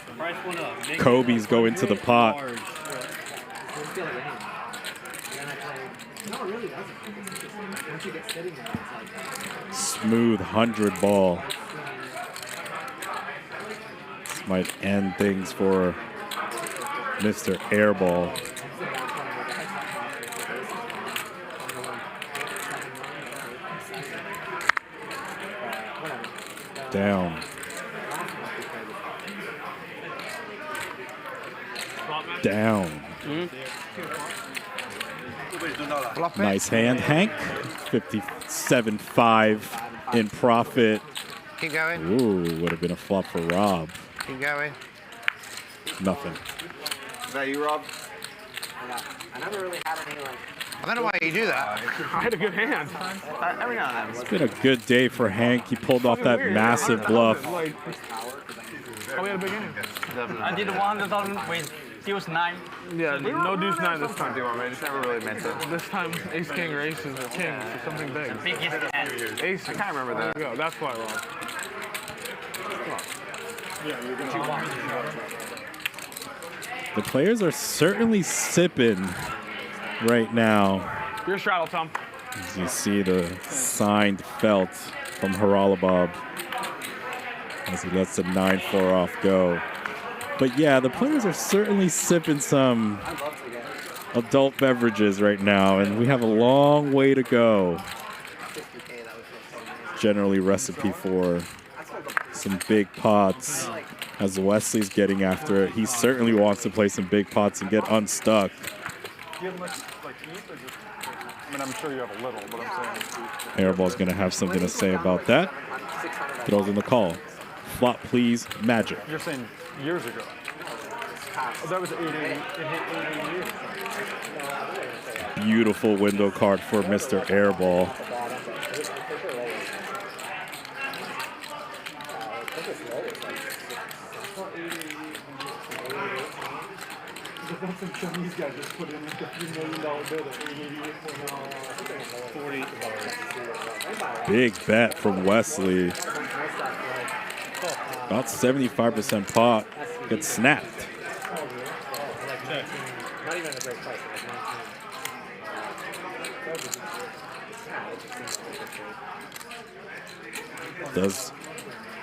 Kobe's go into the pot. Smooth 100 ball. This might end things for Mr. Airball. Down. Down. Nice hand, Hank. 57.5 in profit. Keep going. Ooh, would have been a flop for Rob. Keep going. Nothing. Is that you, Rob? I never really had any like. I don't know why you do that. I had a good hand. Every now and then. It's been a good day for Hank. He pulled off that massive bluff. Oh, we had a big hand. I did 100,000 with deuce 9. Yeah, no deuce 9 this time. I just never really meant it. This time, ace, king, or aces, or kings, or something big. Biggest hand. Ace. I can't remember that. There you go. That's why, Rob. The players are certainly sipping right now. Your straddle, Tom. As you see the signed felt from Haralabov as he lets the 9-4 off go. But yeah, the players are certainly sipping some adult beverages right now, and we have a long way to go. Generally recipe for some big pots as Wesley's getting after it. He certainly wants to play some big pots and get unstuck. Do you have much like eat or just? I mean, I'm sure you have a little, but I'm saying. Airball's gonna have something to say about that. Throws in the call. Flop, please, Magic. You're saying years ago. Oh, that was 8 years. Beautiful window card for Mr. Airball. Some of these guys just put in like a $3 million bid at 88.9. Big bet from Wesley. About 75% pot gets snapped. Not even at a great price. Does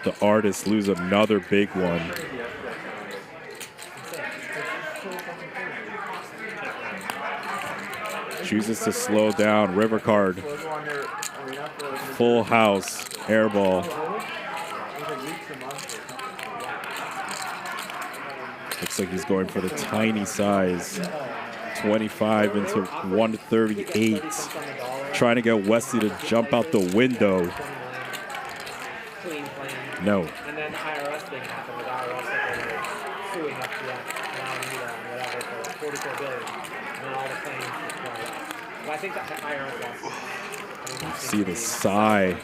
the artist lose another big one? Chooses to slow down. River card. Full house. Airball. Looks like he's going for the tiny size. 25 into 138. Trying to get Wesley to jump out the window. No. And then IRS thing happened with IRS suing up to that whatever for 44 billion. And then all the claims. Well, I think that IRS lost. You see the sigh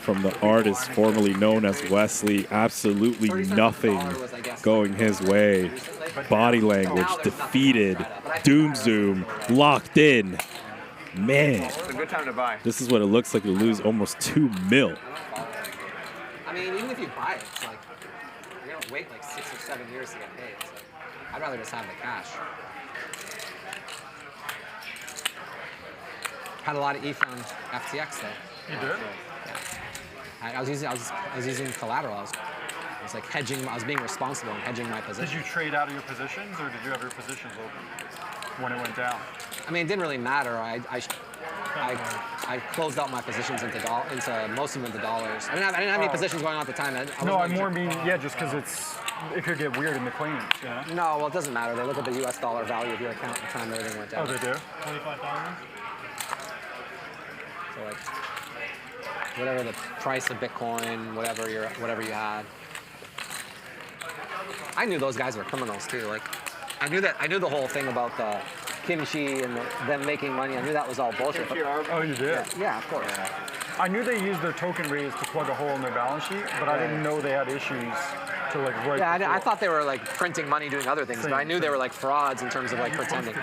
from the artist formerly known as Wesley. Absolutely nothing going his way. Body language defeated. Doom zoom locked in. Man, It's a good time to buy. this is what it looks like to lose almost $2 million. I mean, even if you buy it, it's like you're gonna wait like 6 or 7 years to get paid. It's like, I'd rather just have the cash. Had a lot of ETH on FTX though. You did? Yeah. I was using collateral. I was like hedging. I was being responsible and hedging my position. Did you trade out of your positions, or did you have your positions open when it went down? I mean, it didn't really matter. I closed out my positions into most of them into dollars. I didn't have any positions going on at the time. I more mean, yeah, just because it could get weird in the claims, you know? No, well, it doesn't matter. They look at the US dollar value of your account at the time everything went down. Oh, they do? So like, whatever the price of Bitcoin, whatever you had. I knew those guys were criminals too. Like, I knew the whole thing about the kimchi and them making money. I knew that was all bullshit. Oh, you did? Yeah, of course. I knew they used their token raise to plug a hole in their balance sheet, but I didn't know they had issues to like write. Yeah, I thought they were like printing money doing other things, but I knew they were like frauds in terms of like pretending.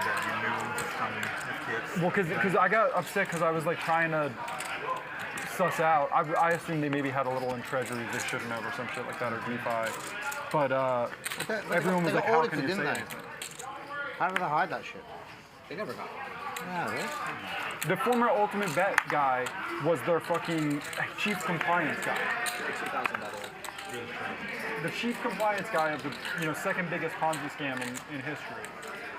Well, because I got upset because I was like trying to suss out. I assumed they maybe had a little in treasuries they shouldn't have or some shit like that, or DeFi. But everyone was like, how can you say anything? How did I hide that shit? They never got it. Yeah, really? The former Ultimate Bet guy was their fucking chief compliance guy. The chief compliance guy of the second biggest Ponzi scam in history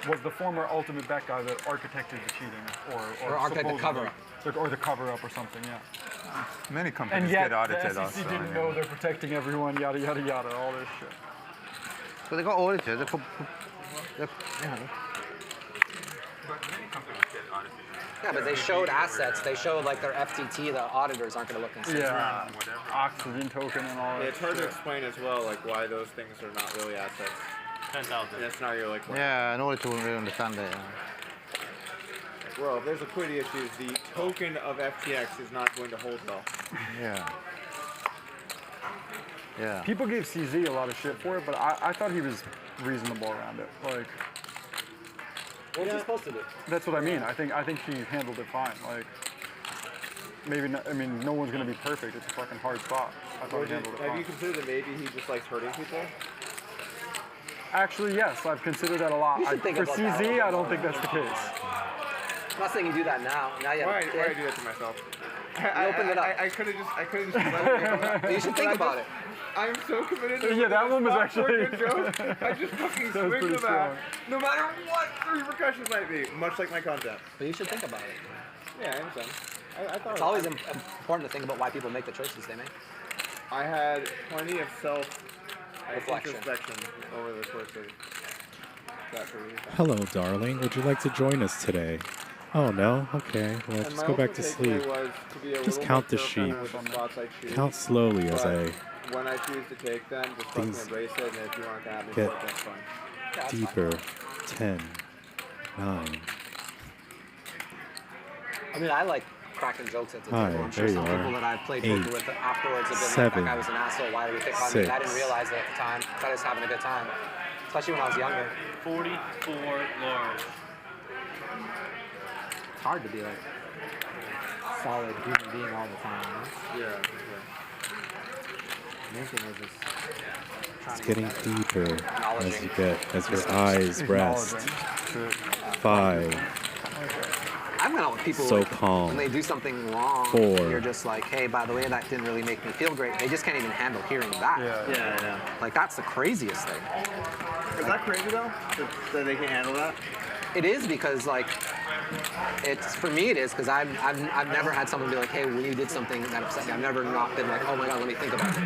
was the former Ultimate Bet guy that architected the cheating, or architected the cover-up. Or the cover-up or something, yeah. Many companies And yet get audited the SEC also. didn't know they're protecting everyone, yada, yada, yada, all this shit. But they got audited. But many companies get audited. Yeah, but they showed assets. They showed like their FTT. The auditors aren't going to look and see. Yeah, oxygen token and all that. It's hard to explain as well, like why those things are not really assets. 10,000. And that's not you're like. Yeah, an auditor wouldn't really understand it. Well, if there's liquidity issues, the token of FTX is not going to hold well. Yeah. Yeah. People gave CZ a lot of shit for it, but I thought he was reasonable around it. Like, What was he supposed to do? that's what I mean. I think he handled it fine. Like, maybe not, I mean, no one's gonna be perfect. It's a fucking hard spot. I thought he handled it Have fine. you considered that maybe he just likes hurting people? Actually, yes, I've considered that a lot. You should think For about CZ, that. I don't think that's the case. I'm not saying you do that now. Now you have Why a do kid. I do that to myself? opened it up. I could have just let it go. You should think about it. I'm so committed to Yeah, that one was actually- a joke. I just fucking That was swing pretty the strong. bat, no matter what the repercussions might be, much like my content. But you should think about it. Yeah, I understand. I thought It's always important to think about why people make the choices they make. I had plenty of self-introspection over the course of that period of time. Hello, darling. Would you like to join us today? Oh, no? Okay. Well, And just my go back to ultimate sleep. takeaway was to be a Just little count the more sheep. careful with the spots I choose. Count slowly as But I when I choose to take them, just fucking things embrace it, and if you want to have me get for it, that's fine. deeper. 10, 9. I mean, I like cracking jokes at the Hi, table. I'm sure there some you are. people that I played 8, poker with afterwards have been like, 7, that guy was an asshole. Why did we pick on me? And I didn't realize it at the time. I thought I was having a good time. especially when I was younger. 44 large. It's hard to be like a solid human being all the time. Yeah. Main thing is just It's getting deeper as you get, as your eyes rest. 5. I've gone out with people So like, calm. when they do something wrong, 4. you're just like, hey, by the way, that didn't really make me feel great. They just can't even handle hearing that. Yeah. Like, that's the craziest thing. Is that crazy though? That they can handle that? It is because, like, it's, for me it is, because I've never had someone be like, hey, when you did something that upset me, I've never not been like, oh my God, let me think about it.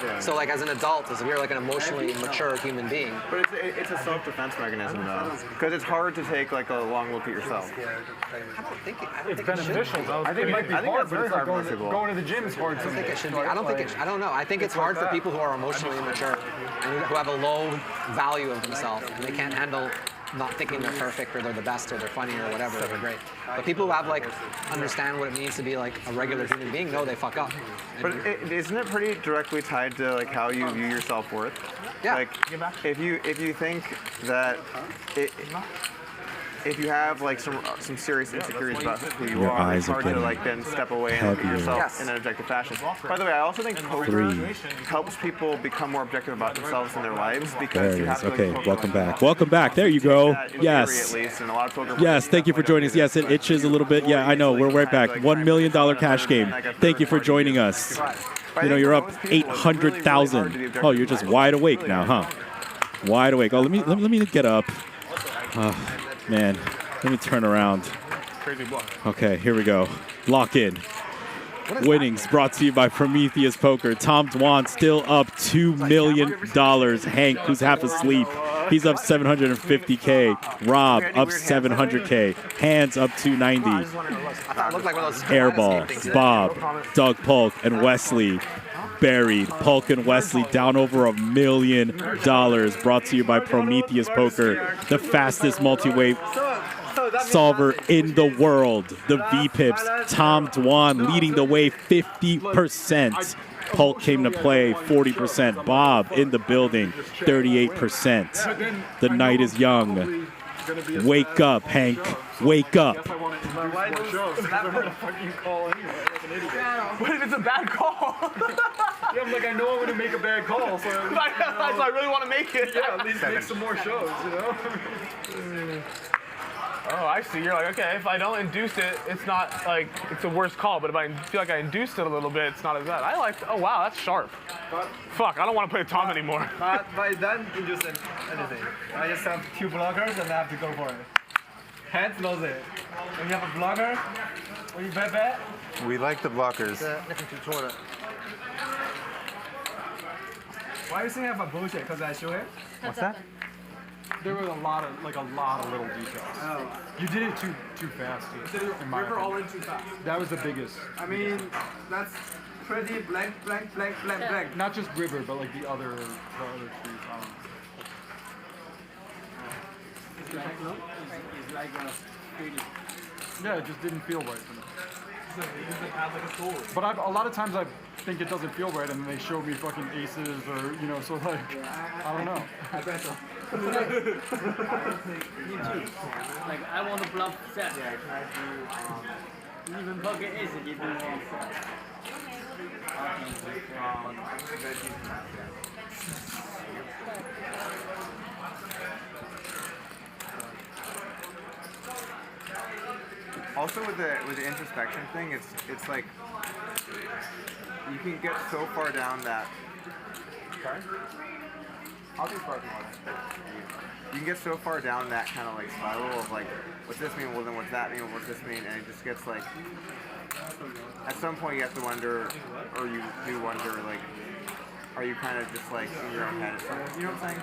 Yeah. So, like, as an adult, as if you're like an emotionally mature human being. But it's a self-defense mechanism though, because it's hard to take like a long look at yourself. I don't think It's beneficial though. I think it might be hard, but it's like going to the gym is hard. I don't think it should be. I don't think it. I don't know. I think it's hard for people who are emotionally immature and who have a low value of themselves and they can't handle not thinking they're perfect or they're the best or they're funny or whatever or they're great. But people who have like understand what it means to be like a regular human being know they fuck up. But isn't it pretty directly tied to like how you view your self-worth? Yeah. Like if you think that if you have like some serious insecurities about who you Your are, it's eyes are hard to getting like then step away and look at heavier. yourself in an objective fashion. By the way, I also think poker 3. helps people become more objective about themselves and their lives There because it you is. have to Okay, like, welcome back. Welcome back. There you go. in theory Yes. at least, and a lot of poker Yes, thank you for joining us. Yes, it itches a little bit. Yeah, I know. We're right back. $1 million cash game. Thank you for joining us. You know, you're up 800,000. Oh, you're just wide awake now, huh? Wide awake. Oh, let me get up. Oh, man, let me turn around. Crazy bluff. Okay, here we go. Lock in. Winnings brought to you by Prometheus Poker. Tom Dwan still up $2 million. Hank, who's half asleep, he's up 750K. Rob up 700K. Hands up 290. Airball, Bob, Doug Polk, and Wesley buried. Polk and Wesley down over $1 million. Brought to you by Prometheus Poker, the fastest multi-way solver in the world. The V-Pips, Tom Dwan leading the way 50%. Polk came to play 40%. Bob in the building 38%. The night is young. Wake up, Hank. Wake up. What if it's a bad call? Yeah, I'm like, I know I'm going to make a bad call, so I really want to make it. Yeah, at least make some more shows, you know? Oh, I see. You're like, okay, if I don't induce it, it's not like it's a worse call. But if I feel like I induced it a little bit, it's not as bad. I like. Oh wow, that's sharp. But, fuck, I don't want to play Tom anymore. But I don't induce anything. I just have 2 blockers and I have to go for it. Hands knows it. When you have a blocker, when you bet. We like the blockers. Why do you think I have a bullshit? Because I show him? What's that? There was a lot of little details. Oh. You did it too fast. Too, in my River opinion. all in too fast. That was the biggest. I mean, that's pretty blank. Not just river, but like the other trees. It's like Yeah, it just didn't feel right for me. it doesn't have like a sword. But a lot of times I think it doesn't feel right, and then they show me fucking aces or so like I don't know. I bet so. Me too. Like I want to bluff set. Yeah, try to even pocket ace if you want set. Also with the introspection thing, it's like you can get so far down that. Sorry? I'll do sparking water. You can get so far down that kind of like spiral of like, what's this mean? Well, then what's that mean? What's this mean? And it just gets like, at some point you have to wonder, or you do wonder, like, are you kind of just like in your own head? You know what I'm saying?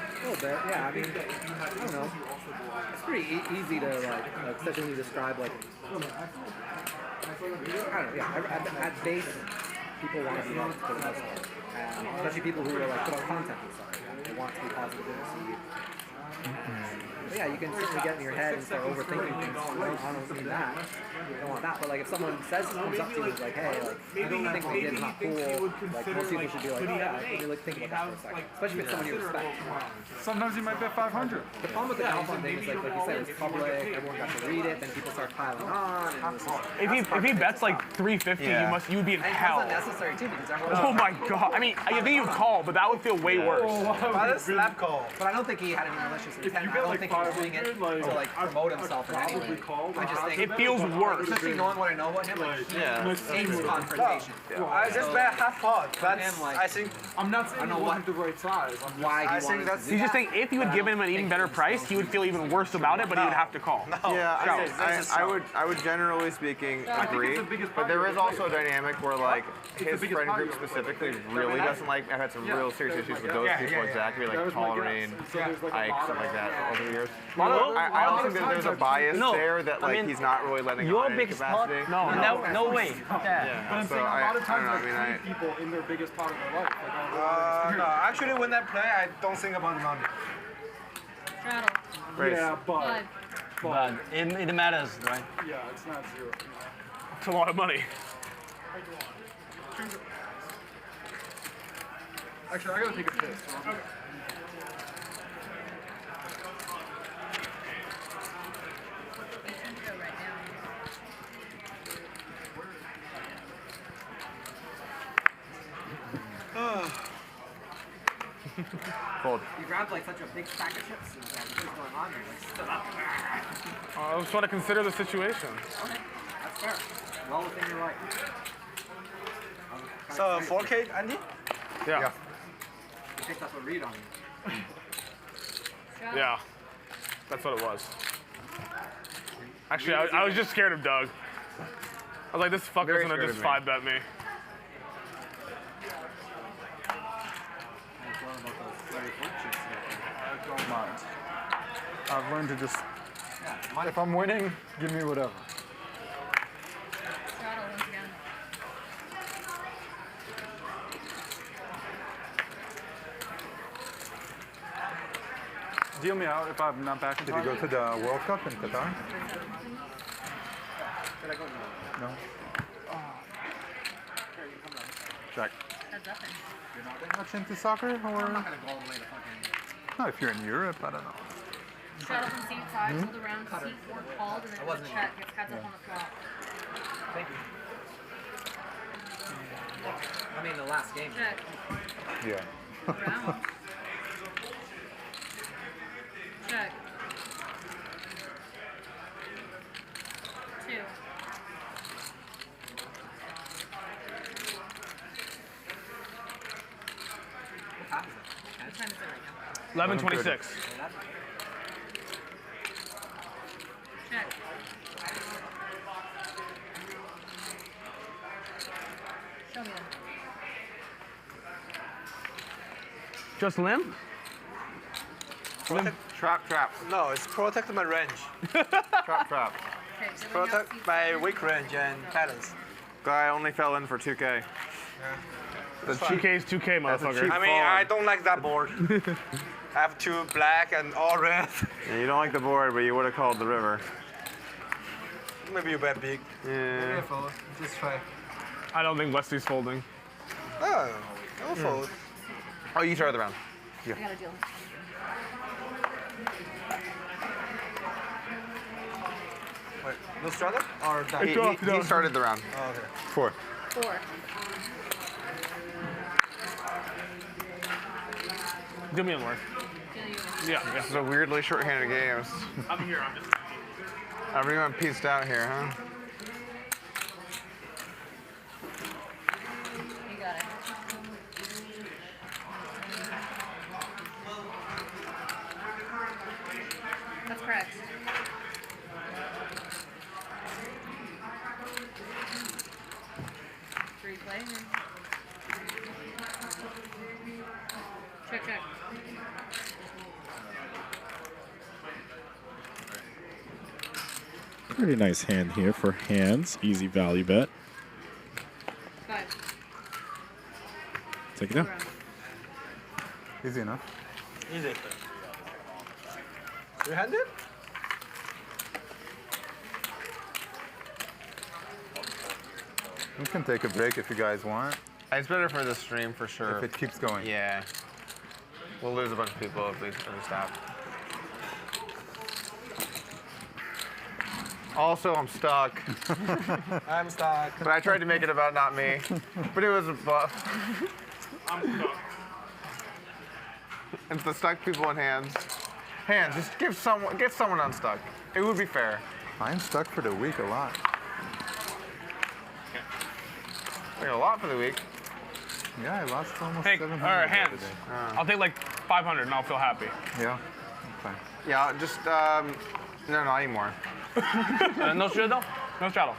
A little bit, yeah. I mean, I don't know. It's pretty easy to like essentially describe like. I don't know. Yeah. At base, people want to be loved for the most part, especially people who are like put out content and stuff. They want to be positive and see Yeah, you can certainly get in your head and start overthinking things. I don't need that. I don't want that. But like if someone comes up to you and is like, hey, like I don't think what you did is not cool. Like most people should be like, oh yeah, let me like think about that for a second. Especially if it's someone you respect. Sometimes you might bet 500. The problem with the Alphon thing is like you said, it's public. Everyone got to read it. Then people start piling on. And if he bets like 350, you would be in hell. That's unnecessary too because everyone. Oh my god! I mean, I think you'd call, but that would feel way worse. That's a slap call. But I don't think he had any malicious intent. I don't think he was doing it to like promote himself in any way. I just think it feels worse. Especially knowing what I know about him, like he hates confrontation. I just bet half pot. That's I think I'm not saying it wasn't the right size. Why He's just saying if you would give him an even better price, he would feel even worse about it, but he would have to call. Yeah, I would generally speaking agree, but there is also a dynamic where like his friend group specifically really doesn't like. I've had some real serious issues with those people exactly, like Tolerane, Ike, stuff like that over the years. I also think that there's a bias there that like he's not really letting your him in biggest capacity. pot? No way. But I'm saying a lot of times I see people in their biggest part of their life. No, actually when I play, I don't think about money. Yeah, but it matters, right? Yeah, it's not zero. It's a lot of money. Actually, I gotta take a piss. Okay. Fold. You grabbed like such a big stack of chips and what is going on here? Like stood up. I was trying to consider the situation. Okay, that's fair. Well within your right. So 4K, Andy? Yeah. You picked up a read on you. Yeah. That's what it was. Actually, I was just scared of Doug. I was like, this fucker's gonna just 5-bet me. I've learned to just, if I'm winning, give me whatever. Deal me out if I'm not back in time. Did you go to the World Cup in Qatar? No. Check. You're not that much into soccer? Or? I'm not gonna go all the way to fucking. No, if you're in Europe, I don't know. Straddle from seat 5, hold around, seat 4 called, and then with a check, gets heads up on the flop. Thank you. I mean, the last game. Check. Yeah. Round. Check. 2. What time is it right now? 11:26. Check. Show me them. Just limp? Trap. No, it's protect my range. Trap. Okay, so Protect my weak range and patterns. Guy only fell in for 2K. The 2K is 2K, motherfucker. I mean, I don't like that board. I have 2 black and all red. Yeah, you don't like the board, but you would have called the river. Maybe you bet big. Yeah. Just try. I don't think Wesley's folding. Oh, no fold. Oh, you started the round. I got a deal. Wait, no straddle? Or that? He started the round. Oh, okay. 4. 4. Do me a more. Yeah. This is a weirdly short-handed game. I'm here. I'm just. Everyone pieced out here, huh? You got it. That's correct. Replay. Check. Pretty nice hand here for Hands. Easy value bet. 5. Take it down. Easy enough. Easy. Three-handed? We can take a break if you guys want. It's better for the stream for sure. If it keeps going. Yeah. We'll lose a bunch of people if we stop. Also, I'm stuck. I'm stuck. But I tried to make it about not me. But it was a bluff. I'm stuck. It's the stuck people in hands. Hands, just get someone unstuck. It would be fair. I'm stuck for the week a lot. We got a lot for the week. Yeah, I lost almost Hey, 700. all right, hands. Uh. I'll take like 500 and I'll feel happy. Yeah. Okay. Yeah, just no, not anymore. No straddle? No straddle.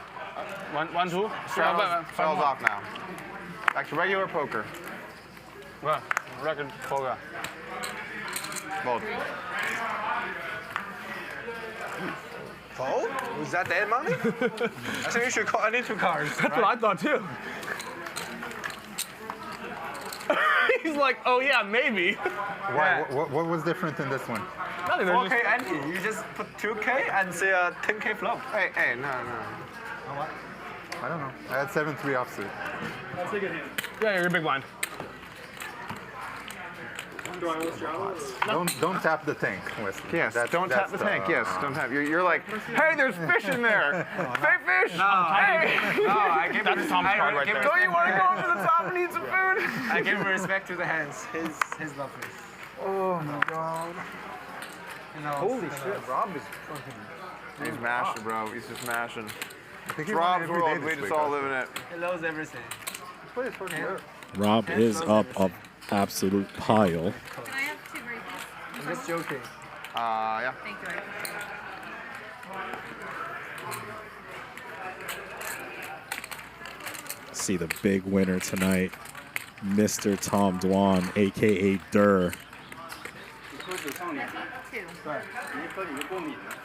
One, two. Straddle's off now. Back to regular poker. What? Record poker. Fold. Fold? Was that dead money? I think you should call. I need 2 cards. That's what I thought too. He's like, oh yeah, maybe. Why? What was different in this one? Nothing. 4K ante. You just put 2K and say a 10K flop. Hey, no. I don't know. I had 7-3 offsuit. I'll take it in. Yeah, you're a big blind. Don't tap the tank, Wesley. Yes, don't tap the tank. Yes, don't tap. You're like, hey, there's fish in there. Fake fish. Hey. I give That's Tom's card right there. Don't you want to go up to the top and eat some food? I give respect to the hands. His love is. Oh my god. Holy shit, Rob is fucking. He's mashing, bro. He's just mashing. I think It's Rob's world. We just all live in it. He loves everything. Rob is up an absolute pile. Can I have 2 breakers? I'm just joking. Yeah. Thank you. See the big winner tonight, Mr. Tom Dwan, aka Durr,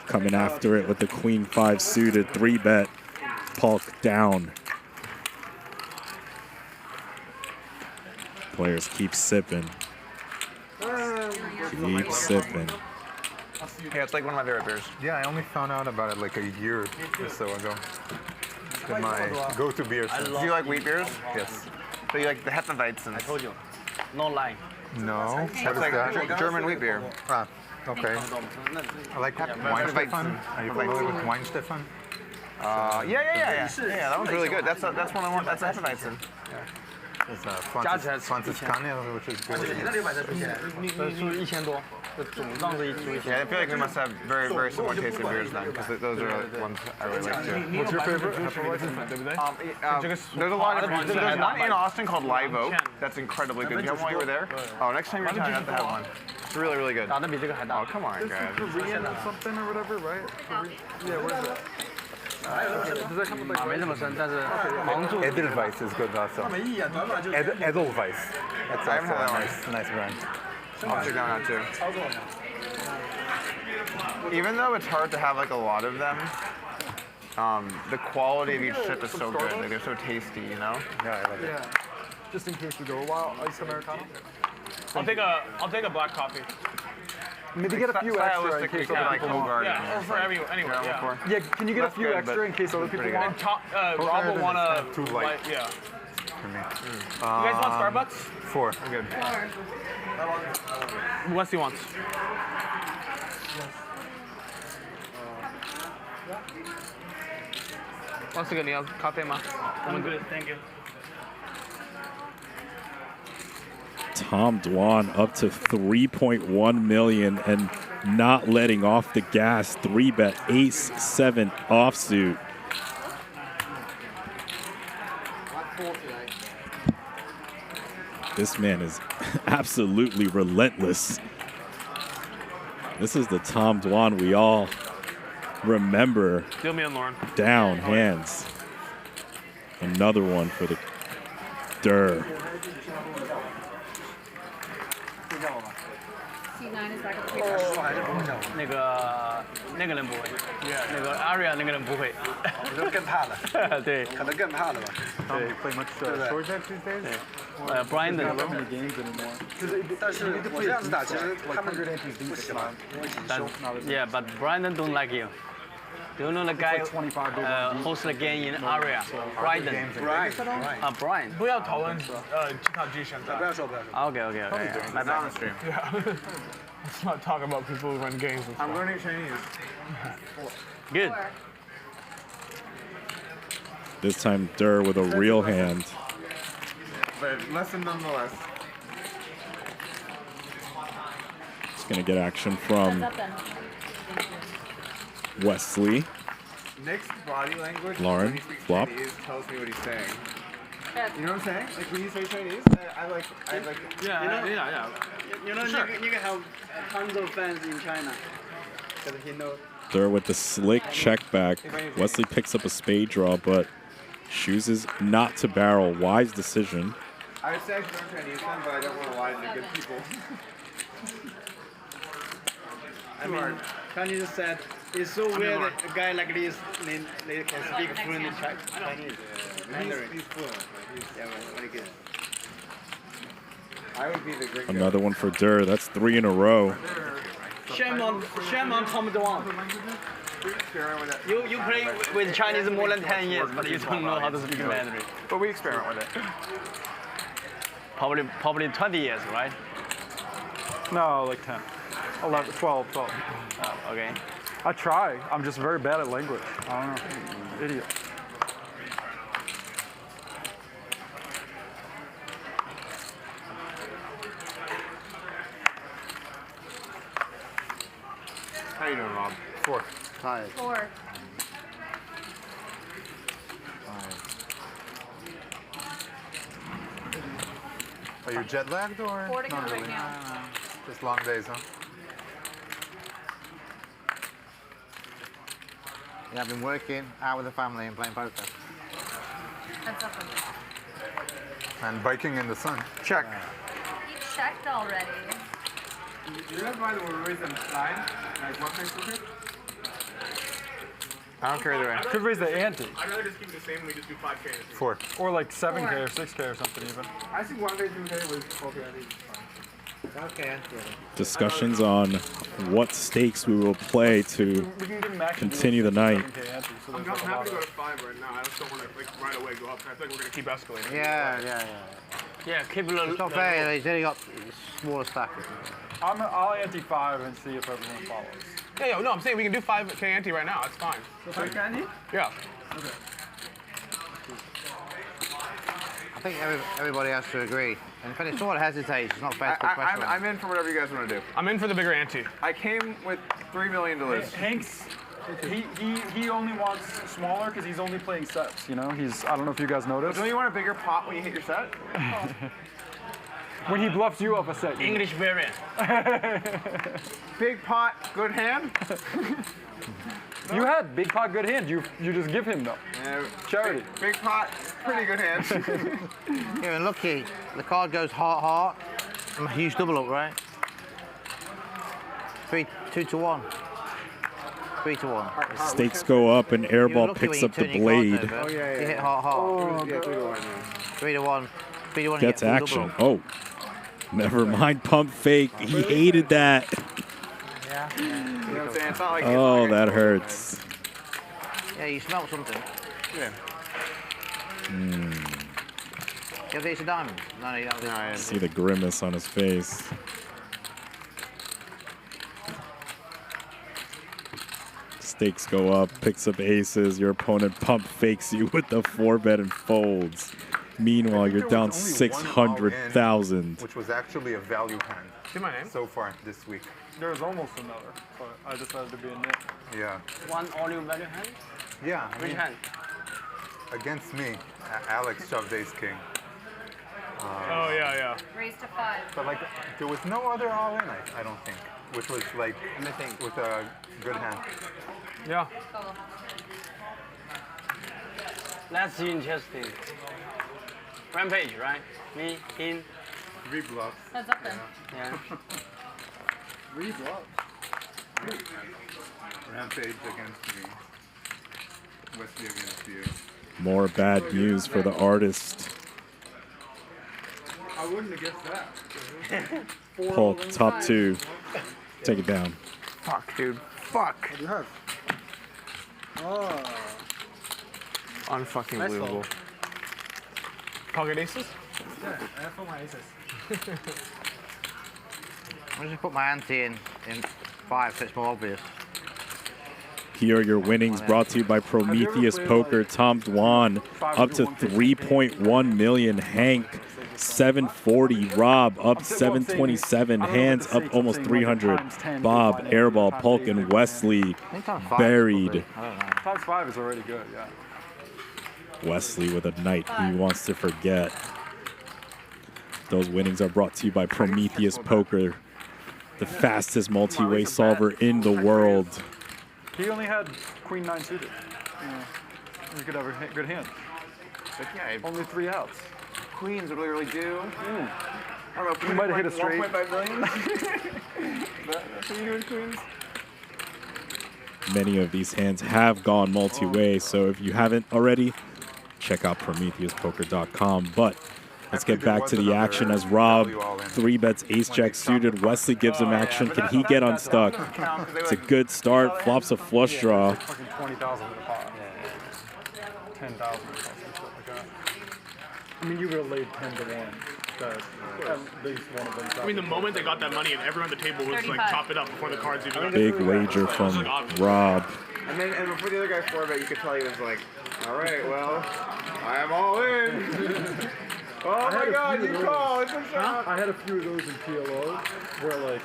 coming after it with the Queen 5 suited 3-bet. Polk down. Players keep sipping. Keep sipping. Yeah, it's like one of my favorite beers. Yeah, I only found out about it like a year or so ago. It's been my go-to beer. Do you like wheat beers? Yes. So you like the Hefeweizen? I told you, no lie. No. That's like German wheat beer. Ah, okay. I like Weinstefan. Are you familiar with Weinstefan? Yeah. That one's really good. That's one I want. That's a Hefeweizen. It's Franciscana, which is good. Yeah, I feel like we must have very, very similar tasting beers then, because those are the ones I really like too. What's your favorite? There's a lot of different. There's one in Austin called Live Oak. That's incredibly good. Did you have one while you were there? Oh, next time you're in town, you have to have one. It's really, really good. Oh, come on, guys. Korean or something or whatever, right? Yeah, where is it? Does that come with like Edelweiss is good also. Edelweiss. That's also a nice brand. I'll check that out too. Even though it's hard to have like a lot of them, the quality of each chip is so good. Like they're so tasty, you know? Yeah, I like it. Yeah. Just in case we go a while, iced Americano. I'll take a black coffee. Maybe get a few extra in case other people want. Yeah, or for everyone. Anyway, yeah. Yeah, can you get a few extra in case other people want? Rob will want a too light. Yeah. For me. You guys want Starbucks? 4. I'm good. Wesley wants. Once again, Neil, coffee, ma. I'm good, thank you. Tom Dwan up to 3.1 million and not letting off the gas. 3-bet ace-7 offsuit. This man is absolutely relentless. This is the Tom Dwan we all remember. Deal me and Lauren. Down hands. Another one for the Durr. C9 is back at 3. 那个人不会，那个 Aria 那个人不会，你说更怕的，对，可能更怕的吧。对，play much short deck these days. Brandon， 但是我这样子打，其实他们不喜欢，因为挺凶。Yeah, but Brandon don't like you. Do you know the guy host the game in Aria? Brandon. Brian. 不要讨论GPUBG现在。不要说，不要说。Okay. Not on the stream. Yeah. Let's not talk about people who run games. I'm learning Chinese. Good. This time Dur with a real hand. But lesson nonetheless. It's gonna get action from Wesley. Nick's body language Lauren, when he speaks flop. Chinese tells me what he's saying. You know what I'm saying? Like when you say Chinese, I like. Yeah. You know, Sure. you can have tons of fans in China. Because he knows. Dur with the slick check back. Wesley picks up a spade draw, but chooses not to barrel. Wise decision. I would say I should learn Chinese then, but I don't want to lie to the good people. I mean, Chinese said it's so weird that a guy like this they can speak fluent in Chinese. He's fluent. Yeah, very good. I would be the great. Another one for Dur. That's 3 in a row. Shame on Tom Dwan. You play with Chinese more than 10 years, but you don't know how to speak Mandarin. But we experiment with it. Probably 20 years, right? No, like 10. 11, 12. Oh, okay. I try. I'm just very bad at language. I don't know. Idiot. How you doing, Rob? 4. Tired. 4. Are you jet lagged or? 4 to go Not right really. now. Just long days, huh? Yeah, I've been working out with the family and playing poker. That's up. And biking in the sun. Check. You checked already. You guys mind when we raise them side? Like one face with it? I don't care either way. Could raise the ante. I'd rather just keep it the same and we just do 5K. 4. Or like 7K or 6K or something even. I think one face with it was okay. Okay. Discussions on what stakes we will play to continue the night. I'm happy to go to 5 right now. I just don't want to like right away go up. I feel like we're gonna keep escalating. Yeah, keep it It's not fair. He's only got smaller stack. I'll ante 5 and see if everyone follows. Yeah, no, I'm saying we can do 5K ante right now. It's fine. 5K ante? Yeah. Okay. I think everybody has to agree. And if someone hesitates, it's not fair to put pressure on. I'm in for whatever you guys want to do. I'm in for the bigger ante. I came with 3 million to lose. Hanks, he only wants smaller because he's only playing sets. You know, I don't know if you guys noticed. Don't you want a bigger pot when you hit your set? When he bluffs you up a set. English variant. Big pot, good hand. You had big pot, good hand. You just give him though. Charity. Big pot, pretty good hand. Yeah, and lucky, the card goes heart. I'm a huge double up, right? 2 to 1. 3 to 1. Stakes go up and Airball picks up the blade. You hit heart. Yeah, 3 to 1. 3 to 1. 3 to 1. Gets action. Oh, never mind. Pump fake. He hated that. Yeah. You know what I'm saying? It's not like Oh, that hurts. Yeah, you smell something. Yeah. You have ace of diamonds? No, you don't. See the grimace on his face. Stakes go up, picks up aces. Your opponent pump fakes you with the 4-bet and folds. Meanwhile, you're down 600,000. Which was actually a value hand. See my name? So far this week. There's almost another, but I decided to be a nit. Yeah. One all-new value hand? Yeah. Which hand? Against me, Alex shoved ace king. Oh yeah. Raised to 5. But like, there was no other all in, I don't think, which was like with a good hand. Yeah. That's interesting. Rampage, right? Me, in. 3 bluffs. That's up then. Yeah. 3 bluffs. Rampage against me. Wesley against you. More bad news for the artist. I wouldn't have guessed that. Polk, top 2. Take it down. Fuck, dude. Fuck. What do you have? Oh. Unfucking Nice believable. Pocket aces? Yeah, I have all my aces. I'm just put my ante in 5 so it's more obvious. Here are your winnings brought to you by Prometheus Poker. Tom Dwan up to 3.1 million. Hank 740. Rob up 727. Hands up almost 300. Bob, Airball, Polk, and Wesley buried. Times 5 is already good, yeah. Wesley with a night he wants to forget. Those winnings are brought to you by Prometheus Poker, the fastest multi-way solver in the world. He only had queen 9 suited. Yeah. You could have a good hand. But yeah, only 3 outs. Queens would literally do. I don't know. You might have hit a straight. 1.5 million. That's what you do with queens. Many of these hands have gone multi-way, so if you haven't already, check out PrometheusPoker.com. But let's get back to the action as Rob 3-bets ace-jack suited. Wesley gives him action. Can he get unstuck? It's a good start. Flops a flush draw. Fucking 20,000 in the pot. 10,000 or something like that. I mean, you would have laid 10 to 1. That at least one of them. I mean, the moment they got that money and everyone at the table was like, chop it up before the cards even got Big wager from Rob. And then before the other guy 4-bet, you could tell he was like, all right, well, I am all in. Oh my God, you call, it's a shot. I had a few of those in PLO where like,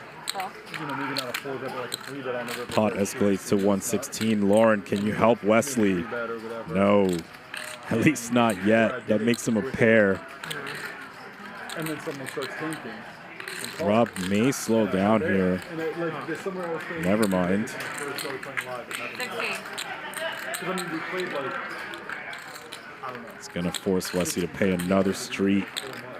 you know, maybe not a 4-bet, but like a 3-bet on the river. Pot escalates to 116. Lauren, can you help Wesley? No, at least not yet. That makes him a pair. And then someone starts tanking. Rob may slow down here. And it, like, there's somewhere I was playing. Never mind. Because I mean, we played like, I don't know. It's going to force Wesley to pay another street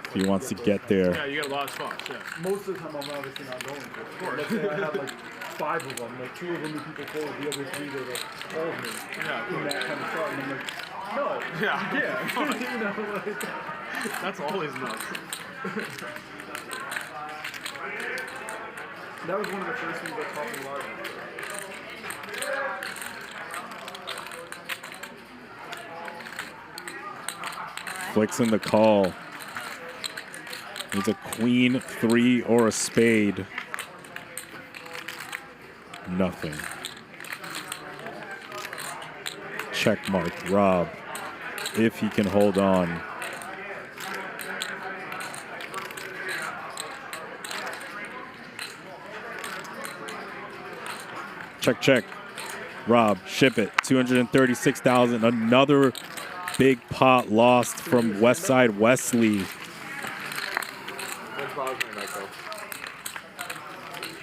if he wants to get there. Yeah, you got a lot of spots, yeah. Most of the time, I'm obviously not going to it. Of course. Let's say I have like 5 of them, like 2 of them people fold, the other 3 they like called me. Yeah. In that kind of spot, and I'm like, no. Yeah. Yeah. You know, like, that's always nuts. That was one of the first things that taught me a lot. Flicks in the call. Needs a queen, 3, or a spade. Nothing. Check mark, Rob, if he can hold on. Check, check. Rob, ship it. 236,000. Another big pot lost from Westside Wesley.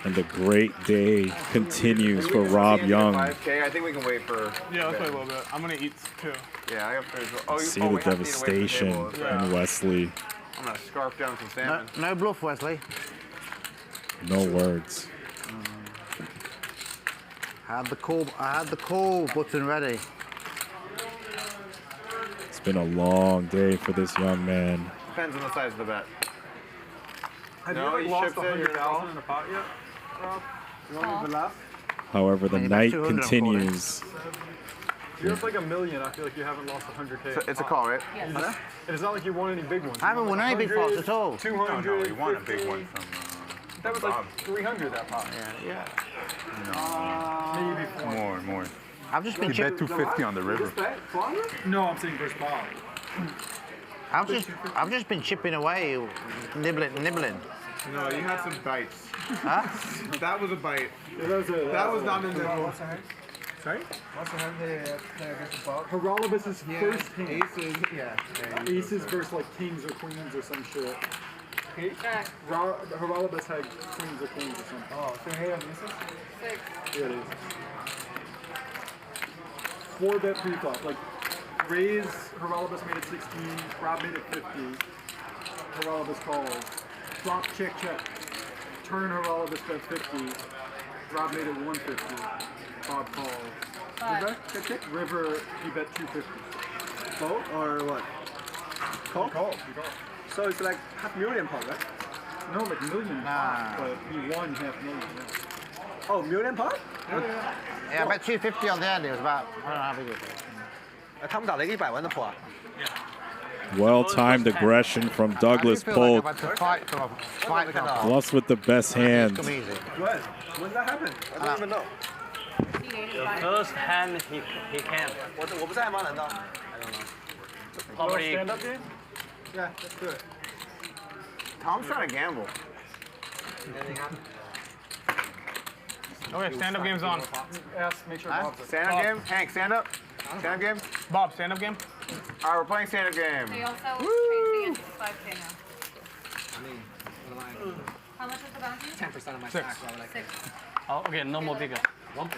And the great day continues for Rob Yong. 5K. I think we can wait for. Yeah, let's wait a little bit. I'm gonna eat too. Yeah, I got food. Oh, See the devastation in Wesley. I'm gonna scarf down some salmon. No bluff, Wesley. No words. I had the call button ready. It's been a long day for this young man. Depends on the size of the bet. Have No, you he like, ships lost it, you're 100,000 in a pot yet, Rob? You want me to laugh? However, the night continues. You're up like $1 million. I feel like you haven't lost 100K. It's a call, right? Yes. And it's not like you won any big ones. I haven't won any big pots at all. 200. No, he won a big one from. That was like 300 that pot. Yeah. Maybe More. I've just been He bet 250 on the river. No, I'm saying first Bob. I've just been chipping away, nibbling. No, you had some bites. Huh? That was a bite. That was not a nibble. Sorry? What's the hand against the ball? Haralibus' first hand. Aces, yeah. Aces versus like kings or queens or some shit. Check. Haralibus had queens or queens or something. Oh, so hey, on aces? 6. Yeah, it is. 4-bet pre-flop. Like, raise, Haralibus made it 16, Rob made it 50. Haralibus calls. Flop, check. Turn, Haralibus bet 50. Rob made it 150. Bob calls. Five. River, he bet 250. Call or what? Call? He called. So it's like $500,000 pot, right? No, like million pot, but he won $500,000. Yeah. Oh, million pot? Yeah, about 250 on the end. It was about, I don't know how big it was. 他們打你100蚊一鋪啊？ Well-timed aggression from Douglas Polk. Bluffs with the best hand. When? When that happened? I don't even know. The first hand he can. 我不在嗎？難道？ I don't know. Probably. Stand-up game? Yeah, let's do it. Tom's trying to gamble. Okay, stand-up game's on. Make sure Bob's Stand-up game? Hank, stand up. Stand-up game? Bob, stand-up game? All right, we're playing stand-up game. They also changed the ante to 5K now. I mean, what am I? How much is the bounty? 10% of my Six. stack. Like 6. Oh, okay, no more bigger. 1%.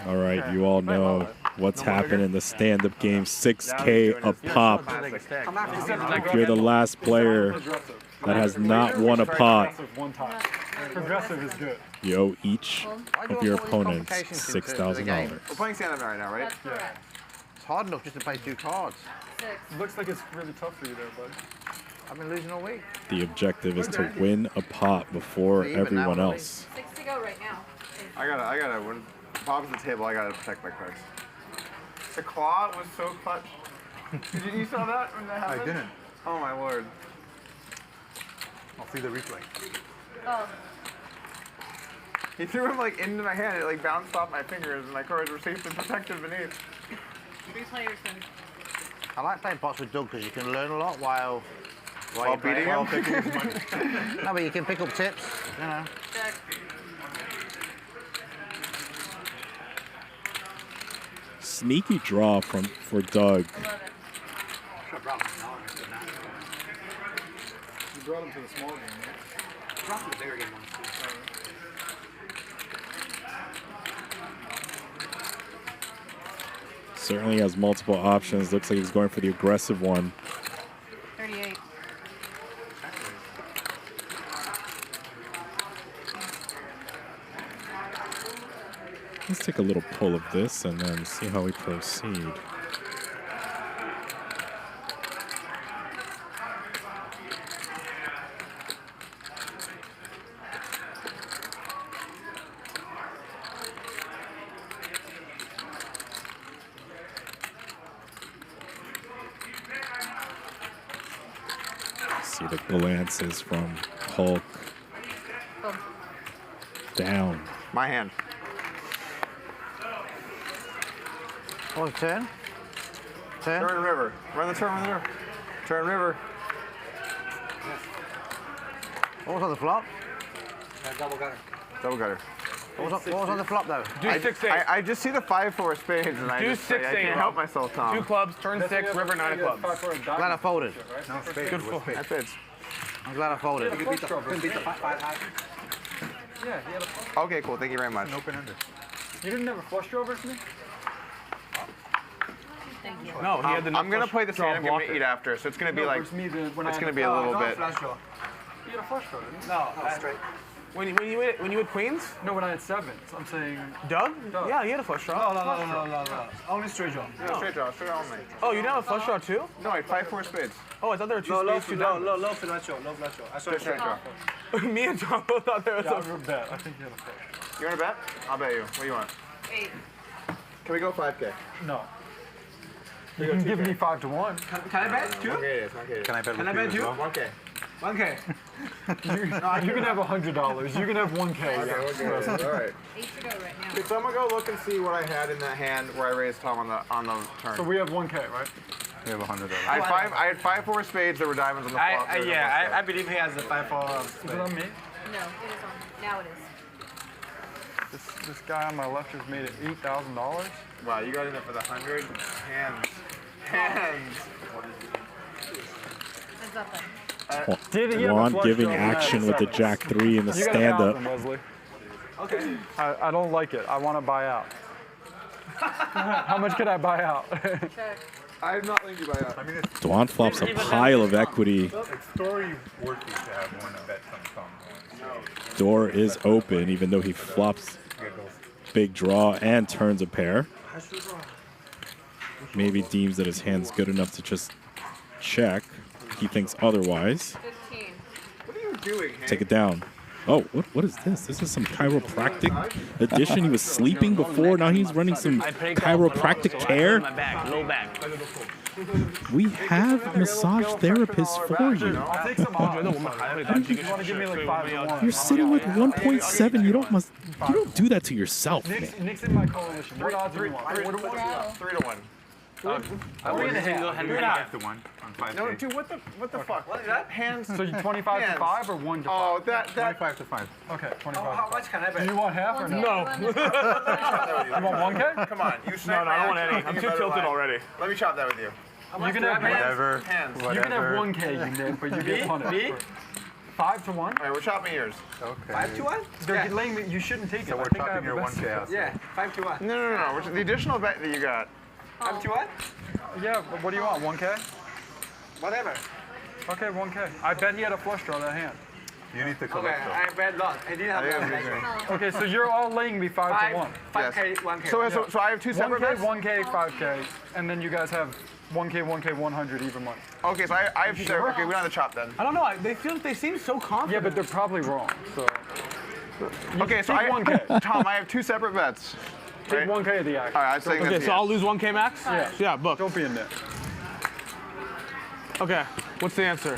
All right, you all know what's happened in the stand-up game. 6K a pop. If you're the last player that has not won a pot, Progressive is good. you owe each of your opponents $6,000. We're playing stand-up right now, right? That's correct. It's hard enough just to play 2 cards. 6. Looks like it's really tough for you there, bud. I've been losing all week. The objective is to win a pot before everyone else. 6 to go right now. I gotta, when Bob's at the table, I gotta protect my cards. The claw was so clutch. You saw that when that happened? I didn't. Oh my lord. I'll see the replay. Oh. He threw him like into my hand, it like bounced off my fingers and my cards were safe and protected beneath. Replay your spin. I like playing pots with Doug because you can learn a lot while beating him. No, but you can pick up tips, you know. Check. Sneaky draw for Doug. 11. You brought him to the small game, right? Brought him to the bigger game once too. Certainly has multiple options. Looks like he's going for the aggressive one. 38. Let's take a little pull of this and then see how we proceed. See the glances from Polk. Down. My hand. Oh, turn. Turn. Turn river. Run the turn river. Turn river. What was on the flop? Double gutter. Double gutter. What was on the flop though? Do 6-8. I just see the 5-4 spades and I Do just say, I 6-8, can't help myself, Tom. 2 clubs, turn 6, river 9 of clubs. Glad I folded. No, spade. Good fold. That's spades. I'm glad I folded. You couldn't beat the 5 high. Yeah, he had a Okay, cool. Thank you very much. Open-ended. You didn't have a flush draw versus me? Thank you. No, he had the I'm gonna play the draw stand-up game blocker. to eat after, so it's gonna be No, like, versus me, when I it's had gonna the be a little bit. Flash draw. You had a flush draw, didn't you? No, straight. When you had queens? No, when I had sevens. I'm saying. Doug? Doug. Yeah, he had a flush draw. No. Only straight draw. No, straight draw only. Oh, you didn't have a flush draw too? No, I had 5-4 spades. Oh, I thought there were 2 No, spades, 2 diamonds. low flash draw. Low flash draw. I saw Straight draw. Me and Tom both thought there was Yeah, I a... would bet. I think he had a flush. You wanna bet? I'll bet you. What do you want? 8. Can we go 5K? No. You can give me 5 to 1. Can I bet too? 1K it is, 1K it is. Can I bet Can with I bet you as you? well? 1K. 1K. You can have $100. You can have 1K. Okay, all right. 8 to go right now. Okay, so I'm gonna go look and see what I had in that hand where I raised Tom on the turn. So we have 1K, right? We have $100. I had 5-4 spades. There were diamonds on the flop. there was no flush draw. I believe he has the 5-4 Is it on me? No, it is on. Now it is. This guy on my left just made it $8,000. Wow, you got in there for the 100 hands. Hands. It's up then. Dwan giving action with the Jack 3 in the You got 1,000, stand-up. Wesley. Okay. I don't like it. I want to buy out. How much can I buy out? Check. I'm not letting you buy out. I mean, it's Dwan flops a pile of equity. story worthy to have one bet from Tom. Door is open, even though he flops big draw and turns a pair. Maybe deems that his hand's good enough to just check. He thinks otherwise. 15. What are you doing, Hank? Take it down. Oh, what is this? This is some chiropractic edition. He was sleeping before. Now he's running some chiropractic care. My back, low back. We have massage therapists for you. I'll take some odds. You want to give me like 5 to 1? You're sitting with 1.7. You don't do that to yourself, man. Nick's in my coalition. What odds do you want? 3 to 1. I want to go ahead and 5 to 1 on 5K. No, dude, what the fuck? What is that? Hands. So you 25 to 5 or 1 to 5? Oh, that 25 to 5. Okay, 25. How much can I bet? Do you want half or no? No. You want 1K? Come on, you No, I don't want any. I'm too tilted already. Let me chop that with you. You can have Whatever. Hands. You can have 1K, Nick, but you get punished. Me? 5 to 1? All right, we're chopping yours. Okay. 5 to 1? They're laying me. You shouldn't take it. So we're I think I chopping have your the best 1K out. Yeah, 5 to 1. No. Which is the additional bet that you got? 5 to 1? Yeah, but what do you want? 1K? Whatever. Okay, 1K. I bet he had a flush draw that hand. You need to Okay, collect though. I bet lot. I didn't have that. Okay, so you're all laying me 5 to 1. 5K, 1K. So I have two separate 1K, bets? 1K, 5K, and then you guys have 1K, 1K, 100 even money. Okay, so I have two separate. Okay, we don't have the chop then. I don't know. They seem so confident. Yeah, but they're probably wrong. So. Okay, so take 1K. Tom, I have two separate bets. Take 1K of the action. All right, I'm saying Okay, that's so yes. I'll lose 1K max? Yeah. Yeah, book. Don't be in there. Okay, what's the answer?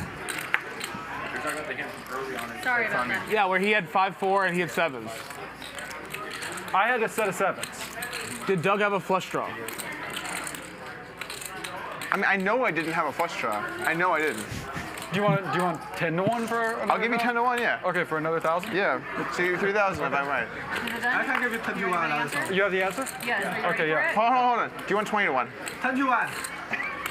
Sorry about that. Yeah, where he had 5-4 and he had 7s. I had a set of 7s. Did Doug have a flush draw? I mean, I know I didn't have a flush draw. I know I didn't. Do you want 10 to 1 for another I'll give you 10 to 1, yeah. Okay, for another 1,000? Yeah. So you 3,000 if I'm right. I can give you 10 to 1. You have the answer? Yes. Okay, yeah. Hold on. Do you want 20 to 1? 10 to 1.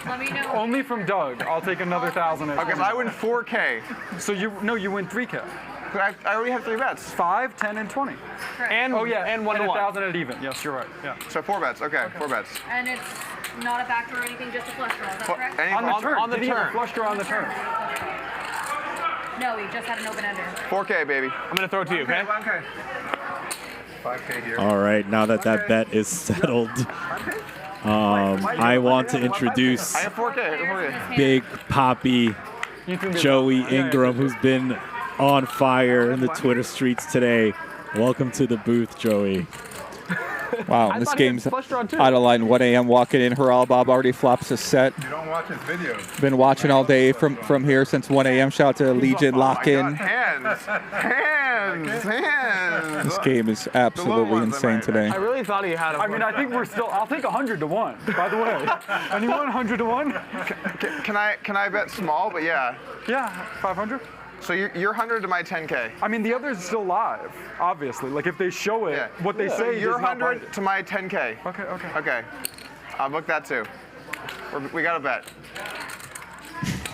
Let me know. Only from Doug. I'll take another 1,000. Okay, so I win 4K. So you win 3K. I already have 3 bets. 5, 10, and 20. Correct. And Oh yeah, and 1 to 1. 1,000 at even. Yes, you're right. Yeah. So 4 bets. Okay, 4 bets. And it's not a backdoor or anything, just a flush draw. Is that correct? On the turn. on the Did he have a turn. flush draw on the turn. No, he just had an open ender. 4K, baby. I'm gonna throw it to you, okay? 1K. 5K here. All right, now that bet is settled, I want to introduce I have 4K. Big Poppy Joey Ingram, who's been on fire in the Twitter streets today. Welcome to the booth, Joey. Wow, this game's out of line. 1 a.m. walking in. Haral Bob already flops a set. You don't watch his videos. Been watching all day from here since 1 a.m. Shout out to Legion Lock-In. Hands. This game is absolutely insane today. I really thought he had a I mean, I think we're still. I'll take 100 to 1. By the way, anyone 100 to 1? Can I bet small? But yeah. Yeah, 500. So you're 100 to my 10K. I mean, the other's still live, obviously. Like if they show it, what they say You're is not 100 to my 10K. Okay. Okay. I'll book that too. We got a bet.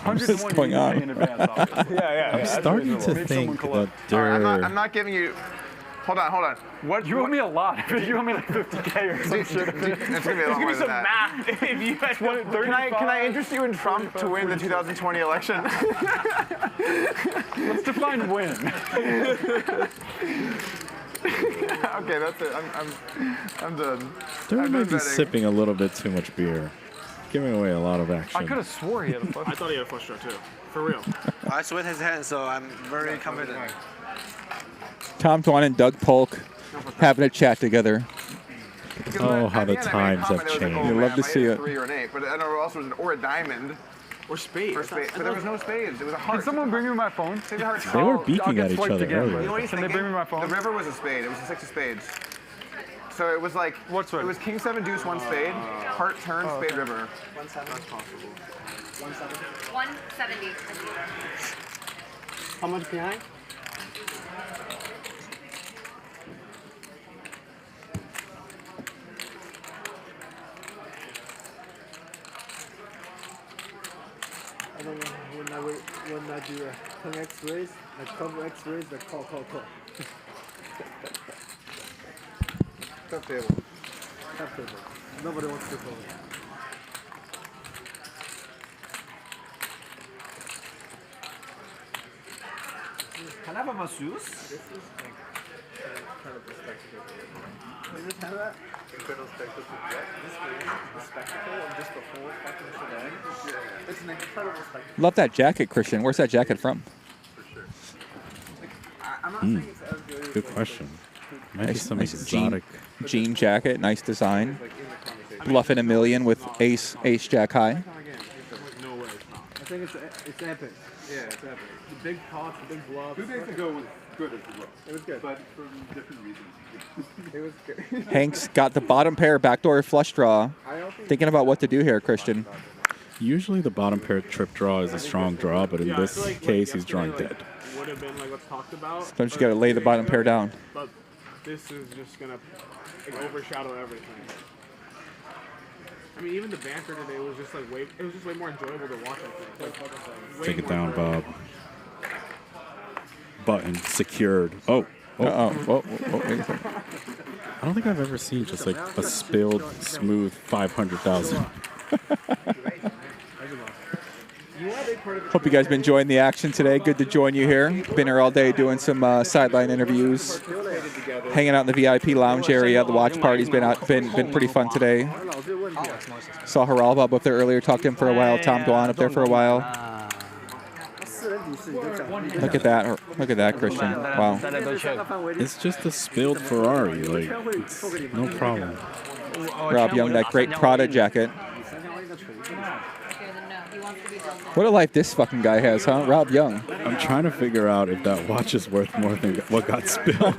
What is going on? In advance, obviously. Yeah. I'm starting to think that All right, I'm not giving you. Hold on. What You owe me a lot. You owe me like 50K or some shit. It's gonna be a lot more than that. Math. If you guys Can I interest you in Trump to win the 2020 election? Let's define win. Okay, that's it. I'm done. There I'm may done be betting. sipping a little bit too much beer. Giving away a lot of action. I could have swore he had a flush. I thought he had a flush draw too. For real. I sweat his hand, so I'm very confident. Tom Dwan and Doug Polk having a chat together. Oh, how the times have changed. You love to see it. 3 or an 8, but I don't know what else was an or a diamond. Or spades. Or spade. But there was no spades. It was a heart. Can someone bring me my phone? Say the heart. They were I'll beaking get at each swiped other again. earlier. You know what he's Can they thinking? bring me my phone? The river was a spade. It was a 6 of spades. So it was like, What's it was king 7 deuce 1 spade, heart turn, spade river. 170. That's possible. 170. 170. How much behind? I don't know when I do a 10x raise, like cover x raise, like call. Tough table. Tough table. Nobody wants to call. Can I have a masseuse? incredible spectacle. Can you just have that? Incredible spectacle. This game, the spectacle of just the whole fucking shebang. It's an incredible spectacle. Love that jacket, Christian. Where's that jacket from? I'm not saying it's as good as Good question. Maybe some jean, exotic. jean jacket, nice design. Bluffing a million with ace jack high. No way. I think it's epic. Yeah, it's epic. The big pots, the big bluffs. 2 days ago was good as well. It was good. But for different reasons. It was good. Hanks got the bottom pair backdoor flush draw. Thinking about what to do here, Christian. Usually the bottom pair trip draw is a strong draw, but in this case, he's drawing dead. Would have been like what's talked about. Sometimes you got to lay the bottom pair down. But this is just gonna overshadow everything. I mean, even the banter today was just like it was just way more enjoyable to watch. I think. Like, Take it down, Bob. Button secured. Oh. Wait a second. I don't think I've ever seen just like a spilled, smooth 500,000. Hope you guys been enjoying the action today. Good to join you here. Been here all day doing some sideline interviews, hanging out in the VIP lounge area. The watch party's been pretty fun today. Saw Haralbob up there earlier. Talked to him for a while. Tom Dwan up there for a while. Look at that! Look at that, Christian. Wow. It's just a spilled Ferrari. Like, it's no problem. Rob Young, that great Prada jacket. What a life this fucking guy has, huh? Rob Young. I'm trying to figure out if that watch is worth more than what got spilled.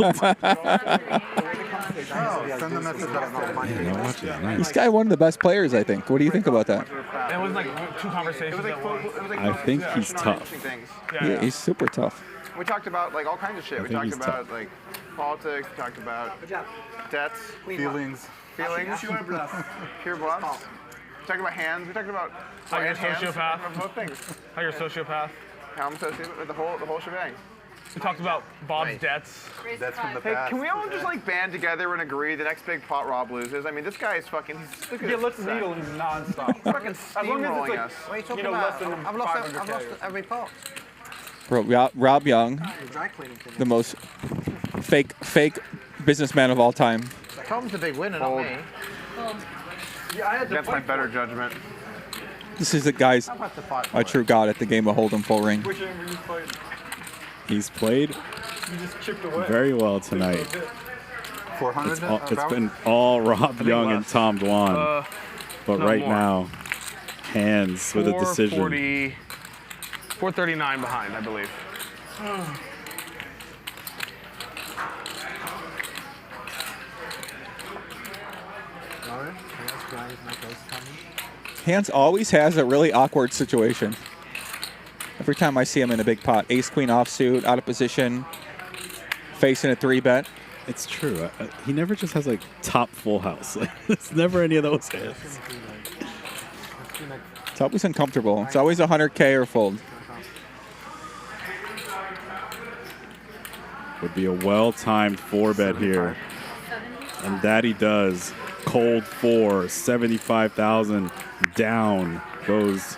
This guy one of the best players, I think. What do you think about that? It was like 2 conversations at once. I think he's tough. Yeah, he's super tough. We talked about like all kinds of shit. I We think talked he's about tough. like politics. We talked about debts, Feelings. pure bluffs. We talked about hands. We talked about How you're a hands, sociopath. both things. How you're a sociopath. How I'm associated with the whole shebang. We talked about Bob's debts. That's from the past. Hey, can we all just like band together and agree the next big pot Rob loses? I mean, this guy is fucking. Look at let's needle him nonstop. He's fucking steamrolling us. What are you talking about? I've lost every pot. Rob Young, the most fake businessman of all time. Tom's the big winner, not me. That's my better judgment. This is the guy's a true god at the game of Hold'em full ring. Which end were you playing? He's played You just chipped away. very well tonight. 400. It's been all Rob Young and Tom Dwan. But no right more. now, Hands with a decision. 439 behind, I believe. Hands always has a really awkward situation. Every time I see him in a big pot, ace queen offsuit, out of position, facing a 3-bet. It's true. He never just has like top full house. Like, it's never any of those hits. It's always uncomfortable. It's always 100K or fold. Would be a well-timed 4-bet here. And that he does. Cold 4, 75,000 down goes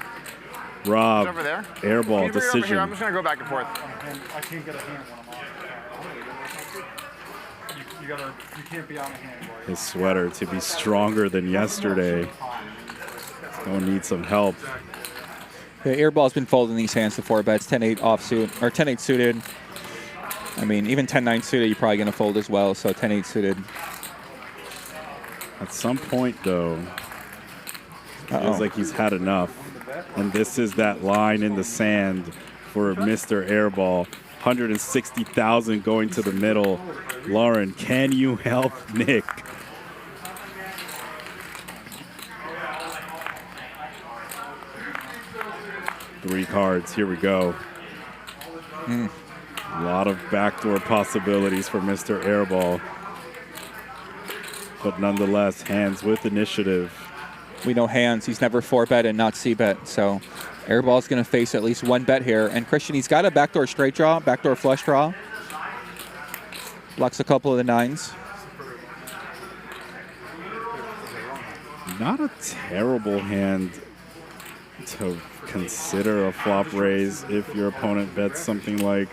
Rob. Over there. Airball Can you bring it over here? decision. I'm just gonna go back and forth. I can't get a hand when I'm off. You can't be on a hand. His sweater to be stronger than yesterday. Gonna need some help. Yeah, Airball's been folding these hands to 4-bets, 10-8 offsuit, or 10-8 suited. I mean, even 10-9 suited, you're probably gonna fold as well, so 10-8 suited. At some point, though, feels like he's had enough. And this is that line in the sand for Mr. Airball. 160,000 going to the middle. Lauren, can you help Nick? Three cards. Here we go. A lot of backdoor possibilities for Mr. Airball. But nonetheless, Hands with initiative. We know Hands, he's never 4-bet and not C-bet, so Airball's going to face at least 1 bet here. And Christian, he's got a backdoor straight draw, backdoor flush draw. Blocks a couple of the 9s. Not a terrible hand to consider a flop raise if your opponent bets something like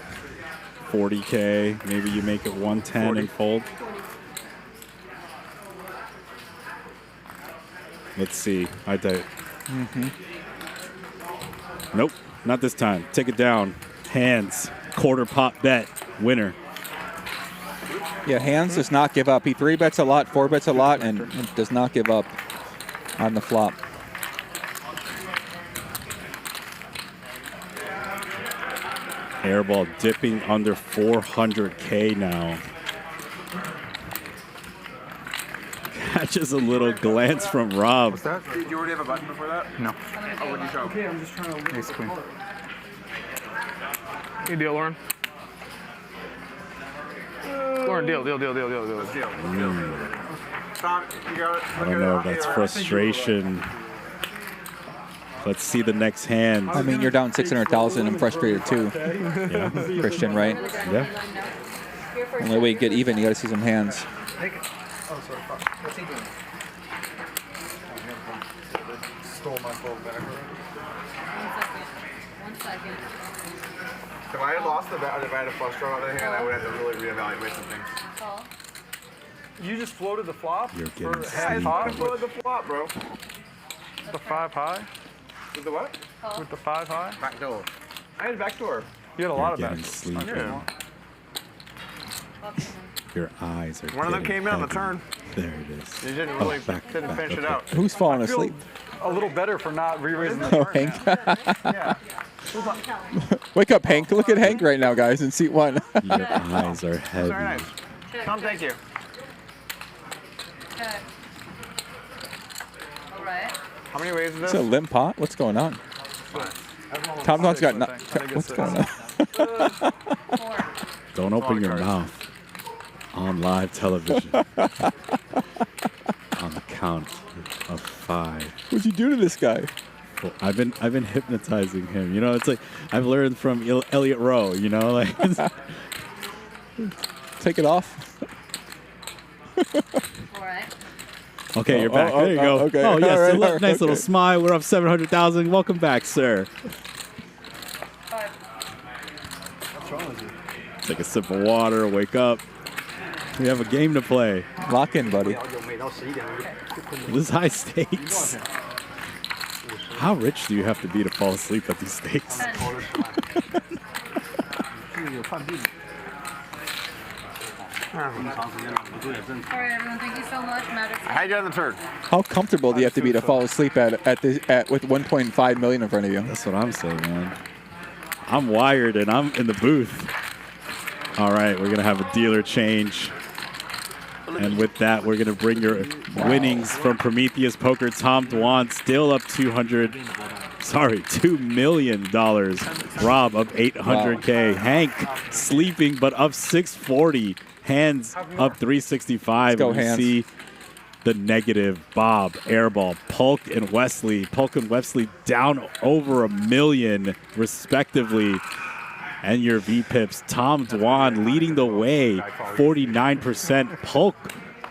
40K. Maybe you make it 110 and fold. Let's see. I doubt. Nope, not this time. Take it down. Hands. Quarter pot bet. Winner. Yeah, Hands does not give up. He 3-bets a lot, 4-bets a lot, and does not give up on the flop. Airball dipping under 400K now. Catches a little glance from Rob. What's that? Did you already have a button before that? No. Oh, what did you show? Okay, I'm just trying to. Ace queen. Good deal, Lauren. Lauren, deal. Tom, you got it. I don't know if that's frustration. Let's see the next hand. I mean, you're down 600,000 and frustrated too. Yeah. Christian, right? Yeah. Only way you get even, you got to see some hands. Oh, sorry. What's he doing? Stole my phone back. 1 second. If I had lost the bet, or if I had a flush draw out of the hand, I would have to really reevaluate some things. Call. You just floated the flop? You're getting I floated the flop, bro. The 5 high? With the what? With the 5 high? Back door. I had back door. You had a lot of getting bets. sleepy. Yeah. Your eyes are One of them getting came in on the heavy. turn. There it is. You didn't Oh, really back, didn't finish it out. Who's falling I feel asleep? a little better for not re-raising the Oh, turn. Hank. Yeah. Wake up, Hank. Look at Hank right now, guys, in seat 1. Your eyes are heavy. Very nice. Tom, thank you. Okay. All right. How many ways is this? It's a limp pot. What's going on? Tom Don's got what's going on? Don't open your mouth on live television. On the count of 5. What'd you do to this guy? Well, I've been hypnotizing him. You know, it's like I've learned from Elliot Rowe. You know, like take it off. All right. Okay, you're back. There you go. Okay. Oh yes, All right, nice little okay. smile. We're up 700,000. Welcome back, sir. What's wrong with you? Take a sip of water. Wake up. We have a game to play. Lock in, buddy. This is high stakes. How rich do you have to be to fall asleep at these stakes? All right, everyone. Thank you so much. Magic. I had you on the turn. How comfortable do you have to be to fall asleep at with 1.5 million in front of you? That's what I'm saying, man. I'm wired and I'm in the booth. All right, we're gonna have a dealer change. And with that, we're gonna bring your winnings from Prometheus Poker. Tom Dwan still up $2 million. Rob up 800K. Hank sleeping but up 640. Hands up 365. Let's go, We Hands. see the negative. Bob, Airball, Polk and Wesley. Polk and Wesley down over $1 million respectively. And your VPips, Tom Dwan leading the way, 49%. Polk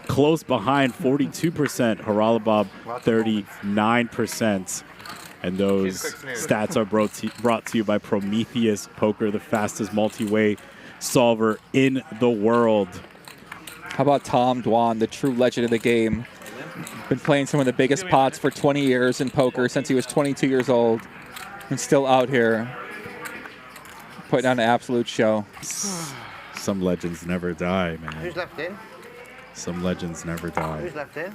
close behind, 42%. Haralabob, 39%. And those stats are brought to you by Prometheus Poker, the fastest multi-way solver in the world. How about Tom Dwan, the true legend of the game? Been playing some of the biggest pots for 20 years in poker since he was 22 years old. And still out here putting on an absolute show. Some legends never die, man. Who's left in? Some legends never die. Who's left in?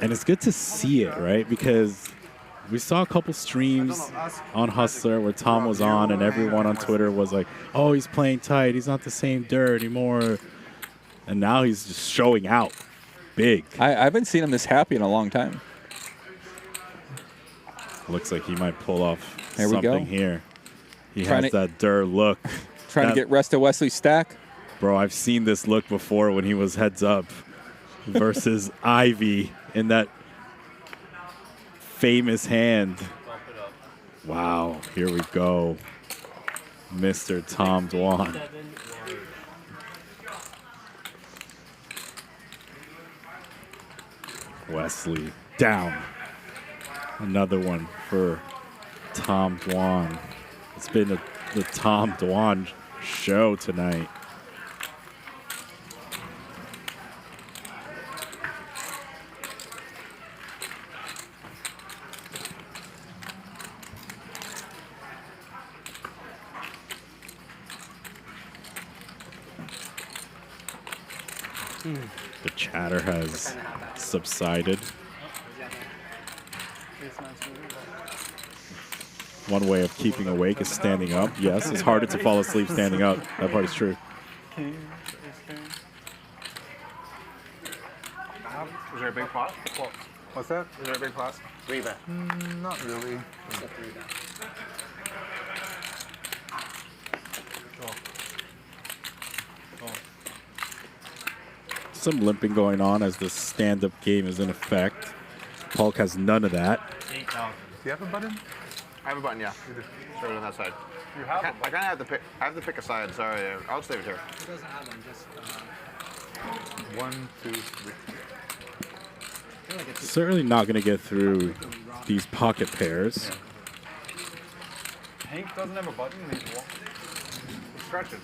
And it's good to see it, right? Because we saw a couple streams on Hustler where Tom was on and everyone on Twitter was like, oh, he's playing tight. He's not the same dirt anymore. And now he's just showing out big. I haven't seen him this happy in a long time. Looks like he might pull off There we something go. here. He Trying has to- that dirt look. Trying to get rest of Wesley's stack. Bro, I've seen this look before when he was heads up versus Ivy in that famous hand. Wow, here we go. Mr. Tom Dwan. Wesley down. Another one for Tom Dwan. It's been a the Tom Dwan show tonight. The chatter has subsided. One way of keeping awake is standing up. Yes, it's harder to fall asleep standing up. That part is true. Is there a big pot? What's that? Is there a big pot? Reba. Not really. Some limping going on as the stand-up game is in effect. Polk has none of that. Do you have a button? I have a button, yeah. It's right on that side. You have I kind of have to pick. I have to pick a side. Sorry, I'll just leave it here. He doesn't have them, just 1, 2, 3. Certainly not going to get through these pocket pairs. Hank doesn't have a button. He's Stretching.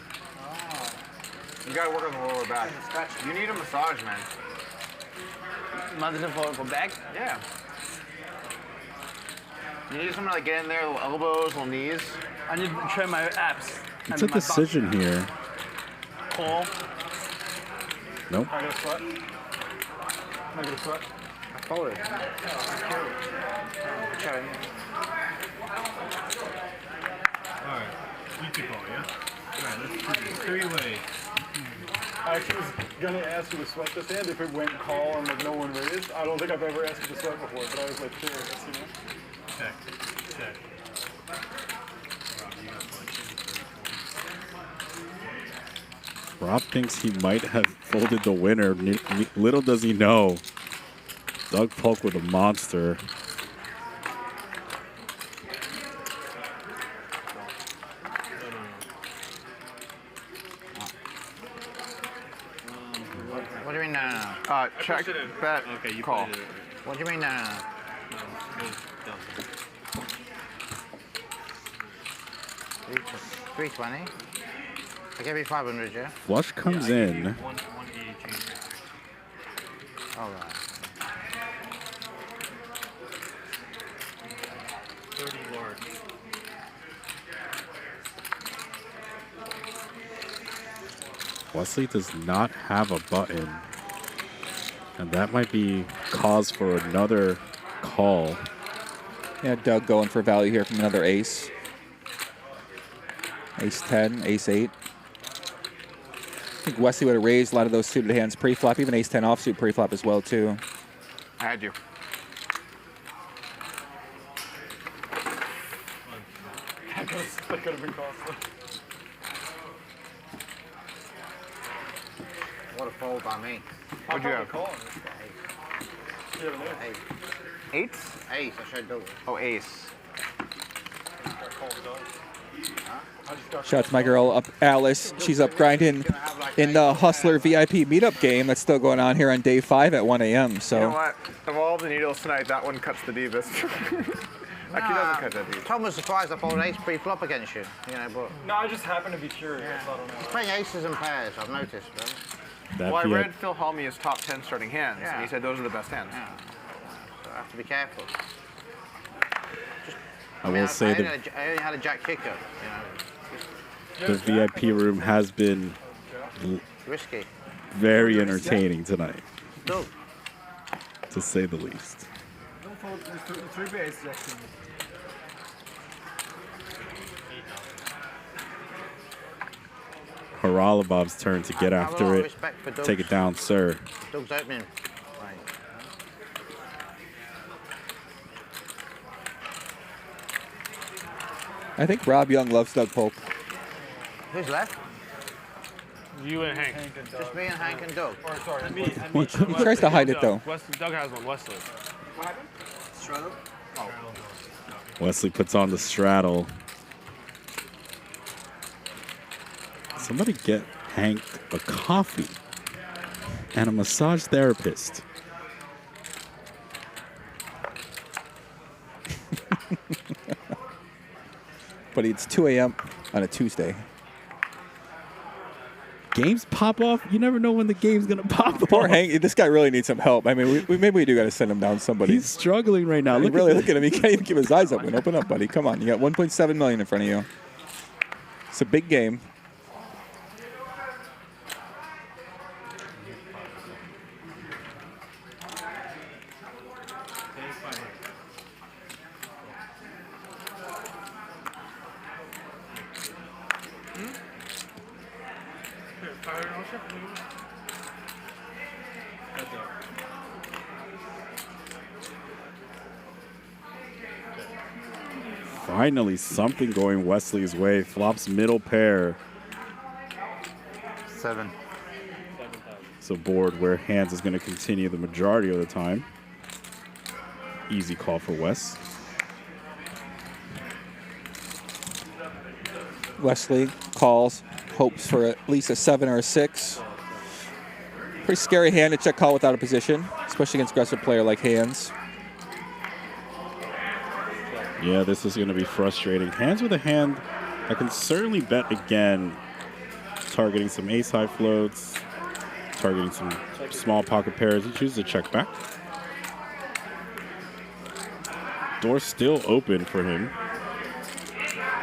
You gotta work on the lower back. You need a massage, man. Massage for back? Yeah. You need someone to like get in there, little elbows, little knees. I need to train my abs. It's a decision here. Core. Nope. I got a sweat. I got a sweat. I folded. Alright, you keep on, yeah? Alright, let's do this. Three-way. I actually was gonna ask you to sweat this hand if it went call and like no one raised. I don't think I've ever asked you to sweat before, but I was like curious, you know? Check. Check. Rob thinks he might have folded the winner. Little does he know. Doug Polk with a monster. What do you mean no? Check, bet, okay, you call. What do you mean no? 320. I gave you 500, yeah? Flush comes in. All right. 30 large. Wesley does not have a button. And that might be cause for another call. Yeah, Doug going for value here from another ace. Ace 10, ace 8. I think Wesley would have raised a lot of those suited hands pre-flop, even ace 10 offsuit pre-flop as well, too. I had you. That could have been costly. What a fold by me. What'd you have? Eight? Ace, I showed Doug. Oh, ace. Shout out to my girl, up Alice. She's up grinding in the Hustler VIP meetup game that's still going on here on day 5 at 1 a.m. So. You know what? Of all the needles tonight, that one cuts the deepest. Actually, doesn't cut that deep. Tom was surprised I folded ace pre-flop against you, you know, but... No, I just happened to be curious. I don't know. He's playing aces and pairs, I've noticed, right? Well, I read Phil Ivey's top 10 starting hands, and he said those are the best hands. Yeah. So I have to be careful. I will say I only had a jack kicker, you know. the VIP room has been Risky. very entertaining tonight, No. to say the least. Don't fold three base, Jackson. Haralabob's turn to get I have a after lot of it. respect for Doug's- Take it down, sir. Doug's opening. Right. I think Rob Young loves Doug Polk. Who's left? You and Hank. Just me and Hank and Doug. Or sorry, me. He tries to hide it, though. Doug has one, Wesley. What happened? Straddle? Oh. Wesley puts on the straddle. Somebody get Hank a coffee and a massage therapist. But it's 2 a.m. on a Tuesday. Games pop off. You never know when the game's gonna pop off. Poor Hank. This guy really needs some help. I mean, maybe we do got to send him down somebody. He's struggling right now. Look at him. He can't even keep his eyes open. Open up, buddy. Come on. You got 1.7 million in front of you. It's a big game. Finally, something going Wesley's way. Flops middle pair. 7. It's a board where Hands is going to continue the majority of the time. Easy call for Wes. Wesley calls, hopes for at least a 7 or a 6. Pretty scary hand to check call without a position, especially against aggressive player like Hands. Yeah, this is going to be frustrating. Hands with a hand, I can certainly bet again, targeting some ace-high floats, targeting some small pocket pairs. He chooses to check back. Door still open for him.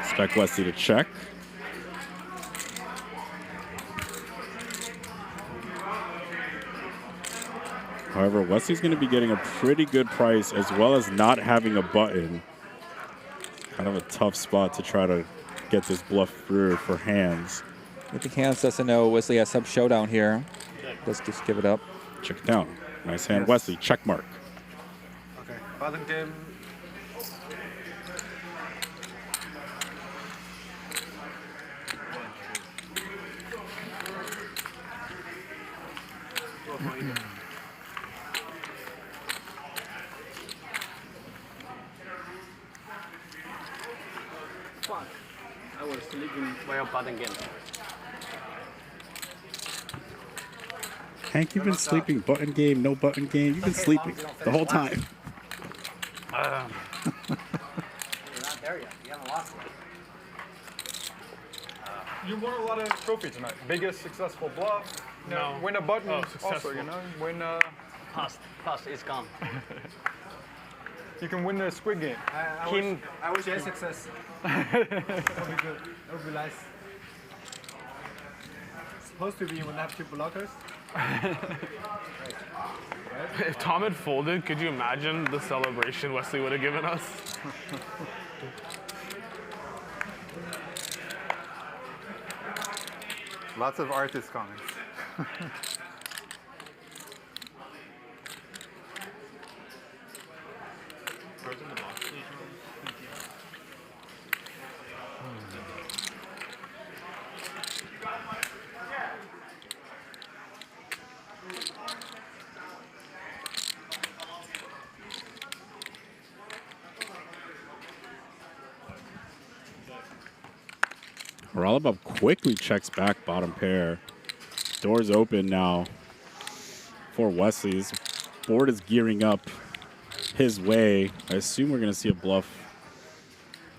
Expect Wesley to check. However, Wesley's going to be getting a pretty good price as well as not having a button. Kind of a tough spot to try to get this bluff through for Hands. I think Hands doesn't know Wesley has some showdown here. Let's just give it up. Check it down. Nice hand, Wesley. Check mark. Okay. Bottom game. Fuck. I was sleeping while button game. Hank, you've been sleeping button game, no button game. You've been sleeping the whole time. You're not there yet. You haven't lost yet. You won a lot of trophies tonight. Biggest successful bluff. No. Win a button. Oh, Also, successful. you know, win. Past is gone. You can win the Squid Game. I wish you had success. That would be good. That would be nice. Supposed to be when I have 2 blockers. If Tom had folded, could you imagine the celebration Wesley would have given us? Lots of artist comments. Ravreby quickly checks back bottom pair. Doors open now for Wesley's. Board is gearing up his way. I assume we're going to see a bluff.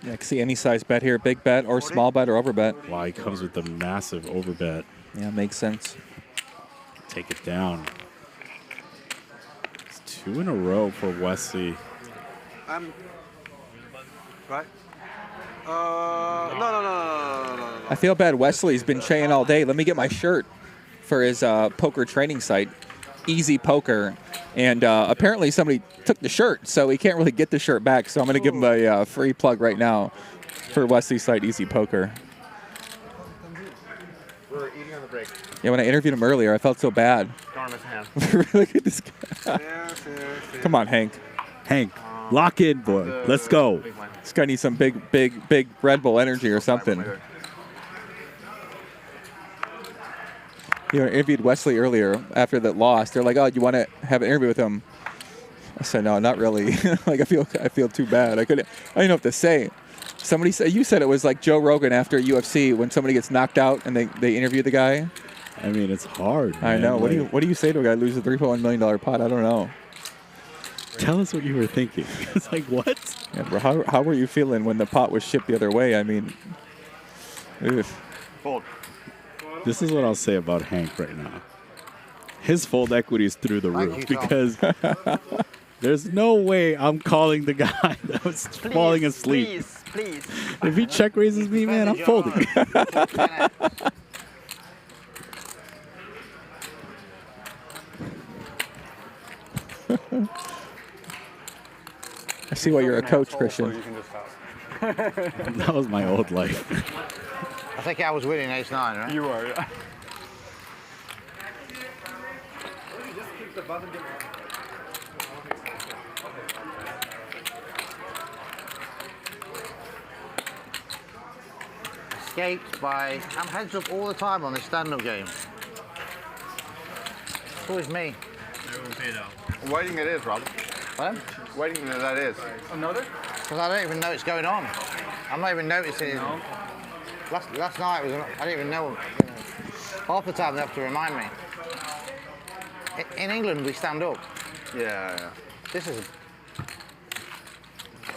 Yeah, I can see any size bet here, big bet or small bet or overbet. Wow, he comes with the massive overbet. Yeah, makes sense. Take it down. It's 2 in a row for Wesley. Right? No. I feel bad. Wesley's been saying all day, let me get my shirt for his poker training site, Easy Poker. And apparently somebody took the shirt, so he can't really get the shirt back. So I'm going to give him a free plug right now for Wesley's site, Easy Poker. We're eating on the break. Yeah, when I interviewed him earlier, I felt so bad. Darn his hand. Look at this guy. Come on, Hank. Hank, lock in, boy. Let's go. This guy needs some big Red Bull energy or something. You know, I interviewed Wesley earlier after that loss. They're like, "Oh, you want to have an interview with him?" I said, "No, not really. Like, I feel too bad. I didn't know what to say." Somebody said, you said it was like Joe Rogan after UFC when somebody gets knocked out and they interview the guy. I mean, it's hard. I know. Like, What do you say to a guy who loses a $3.1 million pot? I don't know. Tell us what you were thinking. It's like, what? Yeah, bro, how were you feeling when the pot was shipped the other way? I mean, Fold. This is what I'll say about Hank right now. His fold equity is through the roof because there's no way I'm calling the guy that was falling asleep. Please. If he check raises me, man, I'm folding. I see why you're a coach, Christian. That was my old life. I think I was winning ace 9, right? You are, yeah. Escaped by... I'm heads up all the time on this stand-up game. It's always me. What do you think it is, Rob? What? What do you think that is? Another? Because I don't even know it's going on. I'm not even noticing. No. Last night was. I didn't even know. Half the time they have to remind me. In England we stand up. Yeah. This is.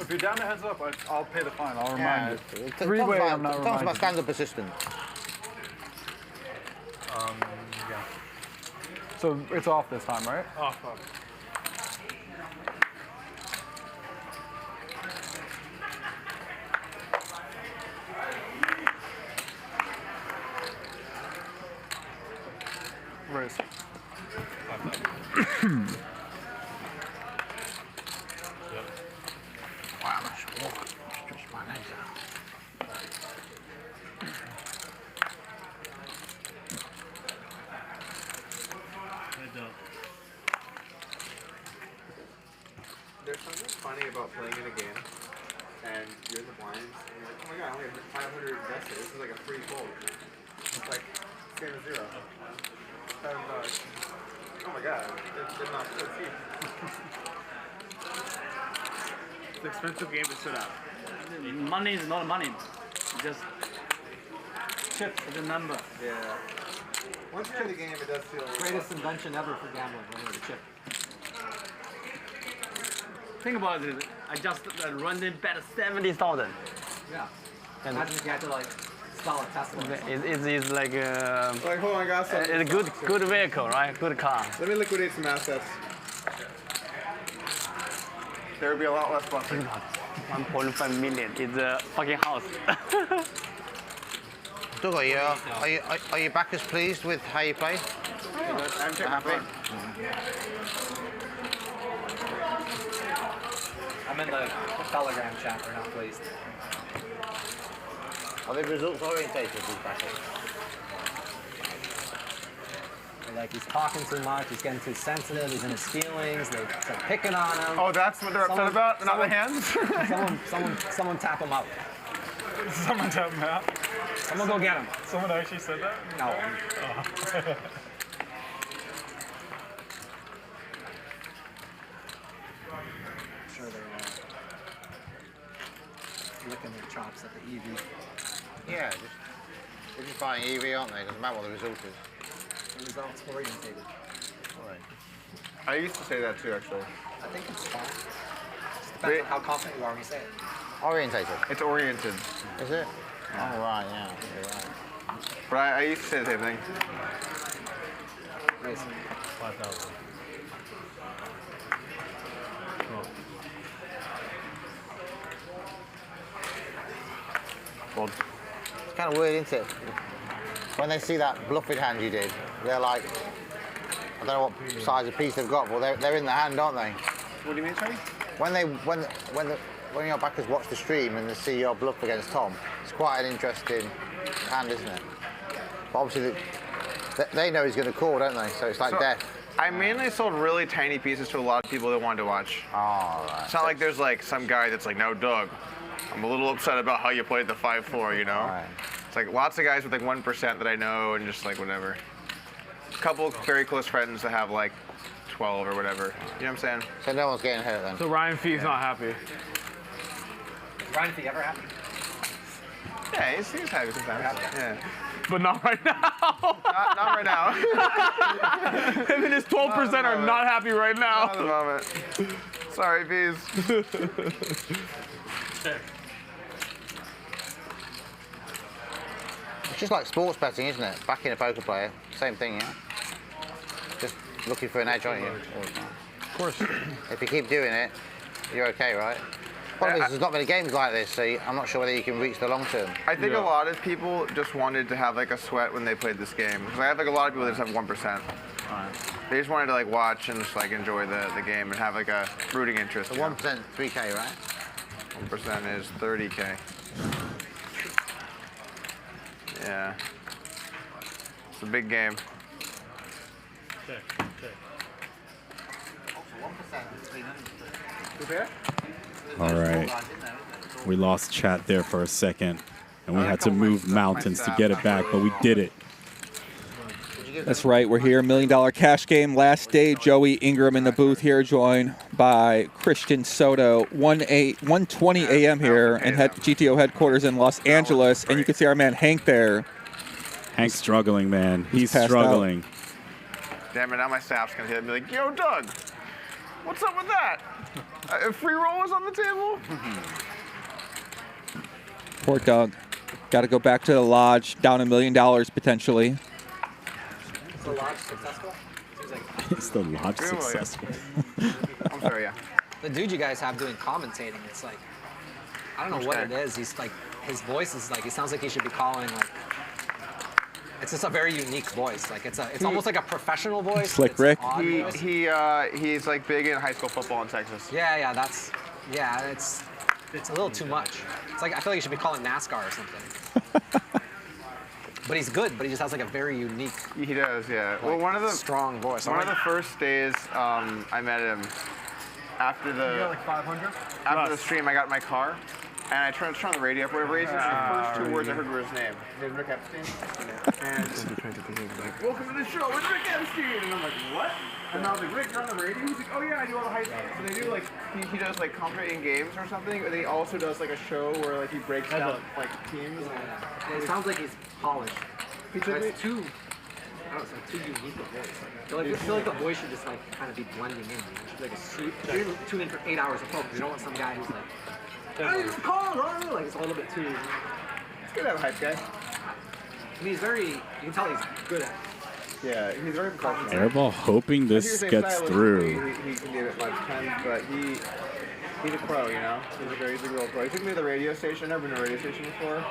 If you're down to heads up, I'll pay the fine. I'll remind you. Three-way, I'm not reminding about stand-up assistant. Yeah. So it's off this time, right? Off. Raise. Wow, that's walk. Stretch my legs out. There's something funny about playing in a game, and you're in the blinds, and you're like, oh my god, I only have 500 invested. This is like a free fold. It's like, same as zero. $7. Oh my god, they're not so cheap. It's an expensive game to sit out. Money is not money. It's just chip is a number. Yeah. Once you're in the game, it does feel... Greatest invention ever for gambling, running with a chip. Think about it. I just run in bet 70,000. Yeah. And imagine if you had to like stall a Tesla. It's like hold on, I got something. It's a good vehicle, right? Good car. Let me liquidate some assets. There would be a lot less bluffing. 1.5 million. It's a fucking house. Doug, are you backers pleased with how you play? I'm happy. I'm in the Telegram chat. We're not pleased. Are they results orientated, these backers? Like he's talking too much, he's getting too sensitive, he's in his feelings, they're picking on him. Oh, that's what they're upset about? Not the hands? someone tap him out. Someone tap him out? Someone go get him. Someone actually said that? No. Oh. I'm sure they're licking their chops at the EV. Yeah, they're just buying EV, aren't they? Doesn't matter what the result is. The results orientated. Right. I used to say that too, actually. I think it's fine. It depends on how confident you are when you say it. Orientated. It's oriented. Is it? Yeah. Oh, right, yeah. You're right. But I used to say the same thing. Raise. 5,000. Fold. It's kind of weird, isn't it? When they see that bluffing hand you did, they're like, I don't know what size of piece they've got, but they're in the hand, aren't they? What do you mean, sorry? When your backers watch the stream and they see your bluff against Tom, it's quite an interesting hand, isn't it? But obviously, they know he's going to call, don't they? So it's like death. I mainly sold really tiny pieces to a lot of people that wanted to watch. Oh, right. It's not like there's like some guy that's like, no, Doug, I'm a little upset about how you played the 5-4, you know? Right. It's like lots of guys with like 1% that I know and just like whatever. A couple very close friends that have like 12 or whatever. You know what I'm saying? So no one's getting hurt then? So Ryan Fee's not happy. Is Ryan Fee ever happy? Yeah, he's happy sometimes. Yeah. But not right now. not right now. Him and his 12% are not happy right now. Not at the moment. Sorry, Fees. just like sports betting, isn't it? Backing a poker player, same thing, yeah. Just looking for an edge, aren't you? All the time. Of course. If you keep doing it, you're okay, right? Problem is, there's not many games like this, so I'm not sure whether you can reach the long term. I think a lot of people just wanted to have like a sweat when they played this game. Because I have like a lot of people that just have 1%. They just wanted to like watch and just like enjoy the game and have like a rooting interest. So 1%, 3K, right? 1% is 30K. Yeah. It's a big game. Check. All right. We lost chat there for a second, and we had to move mountains to get it back, but we did it. That's right. We're here. $1 Million cash game. Last day. Joey Ingram in the booth here, joined by Christian Soto. 1:20 a.m. here in GTO headquarters in Los Angeles, and you can see our man Hank there. Hank's struggling, man. He's passed struggling. Damn it, now my staff's gonna hit and be like, yo, Doug, what's up with that? A free roll was on the table? Poor Doug. Got to go back to the lodge, down $1 million potentially. Is the lodge successful? Is the lodge successful? I'm sorry, yeah. The dude you guys have doing commentating, it's like, I don't know what it is. He's like, his voice is like, he sounds like he should be calling like, it's just a very unique voice. Like it's almost like a professional voice. Slick Rick. He's like big in high school football in Texas. Yeah, it's a little too much. It's like I feel like he should be calling NASCAR or something. But he's good, but he just has like a very unique. He does, yeah. Like, well, one of the strong voice. One of the first days I met him after the. You got like 500? After the stream, I got in my car. And I turned on the radio for whatever reason. The first two words I heard were his name. Rick Epstein. And like, welcome to the show with Rick Epstein. And I'm like, what? And I was like, Rick, you're on the radio? He's like, oh yeah, I do all the hype. So they do like, he does like commentating games or something. And he also does like a show where like he breaks down like teams. It sounds like he's polished. It's too, I don't know, it's too unique a voice. I feel like the voice should just like kind of be blending in. It should be like a suit. You're tune in for 8 hours of poker. You don't want some guy who's like, oh, it's called, oh, like it's a little bit too. It's good to have a hype guy. I mean, he's very, you can tell he's good at it. Yeah, he's very professional. Airball hoping this gets through. He can give it like 10, but he's a pro, you know? He's a real pro. He took me to the radio station. I've never been to a radio station before.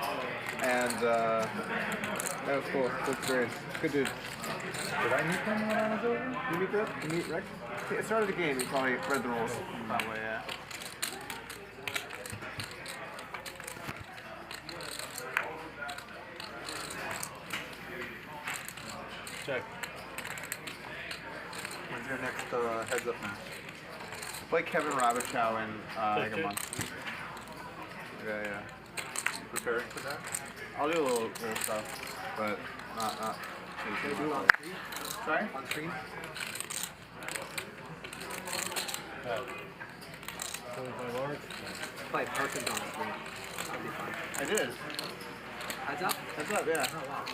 And that was cool. Good experience. Good dude. Did I meet him when I was over? You meet Rick? You meet Rick? It started the game. He probably read the rules. Probably, yeah. Check. When's your next heads-up match? Play Kevin Robichow in like a month. Yeah. Preparing for that? I'll do a little stuff, but not Can you do it on stream? Sorry? On stream? Play Perkins on stream. That'd be fun. I did. Heads up? Heads up, yeah. Oh, wow.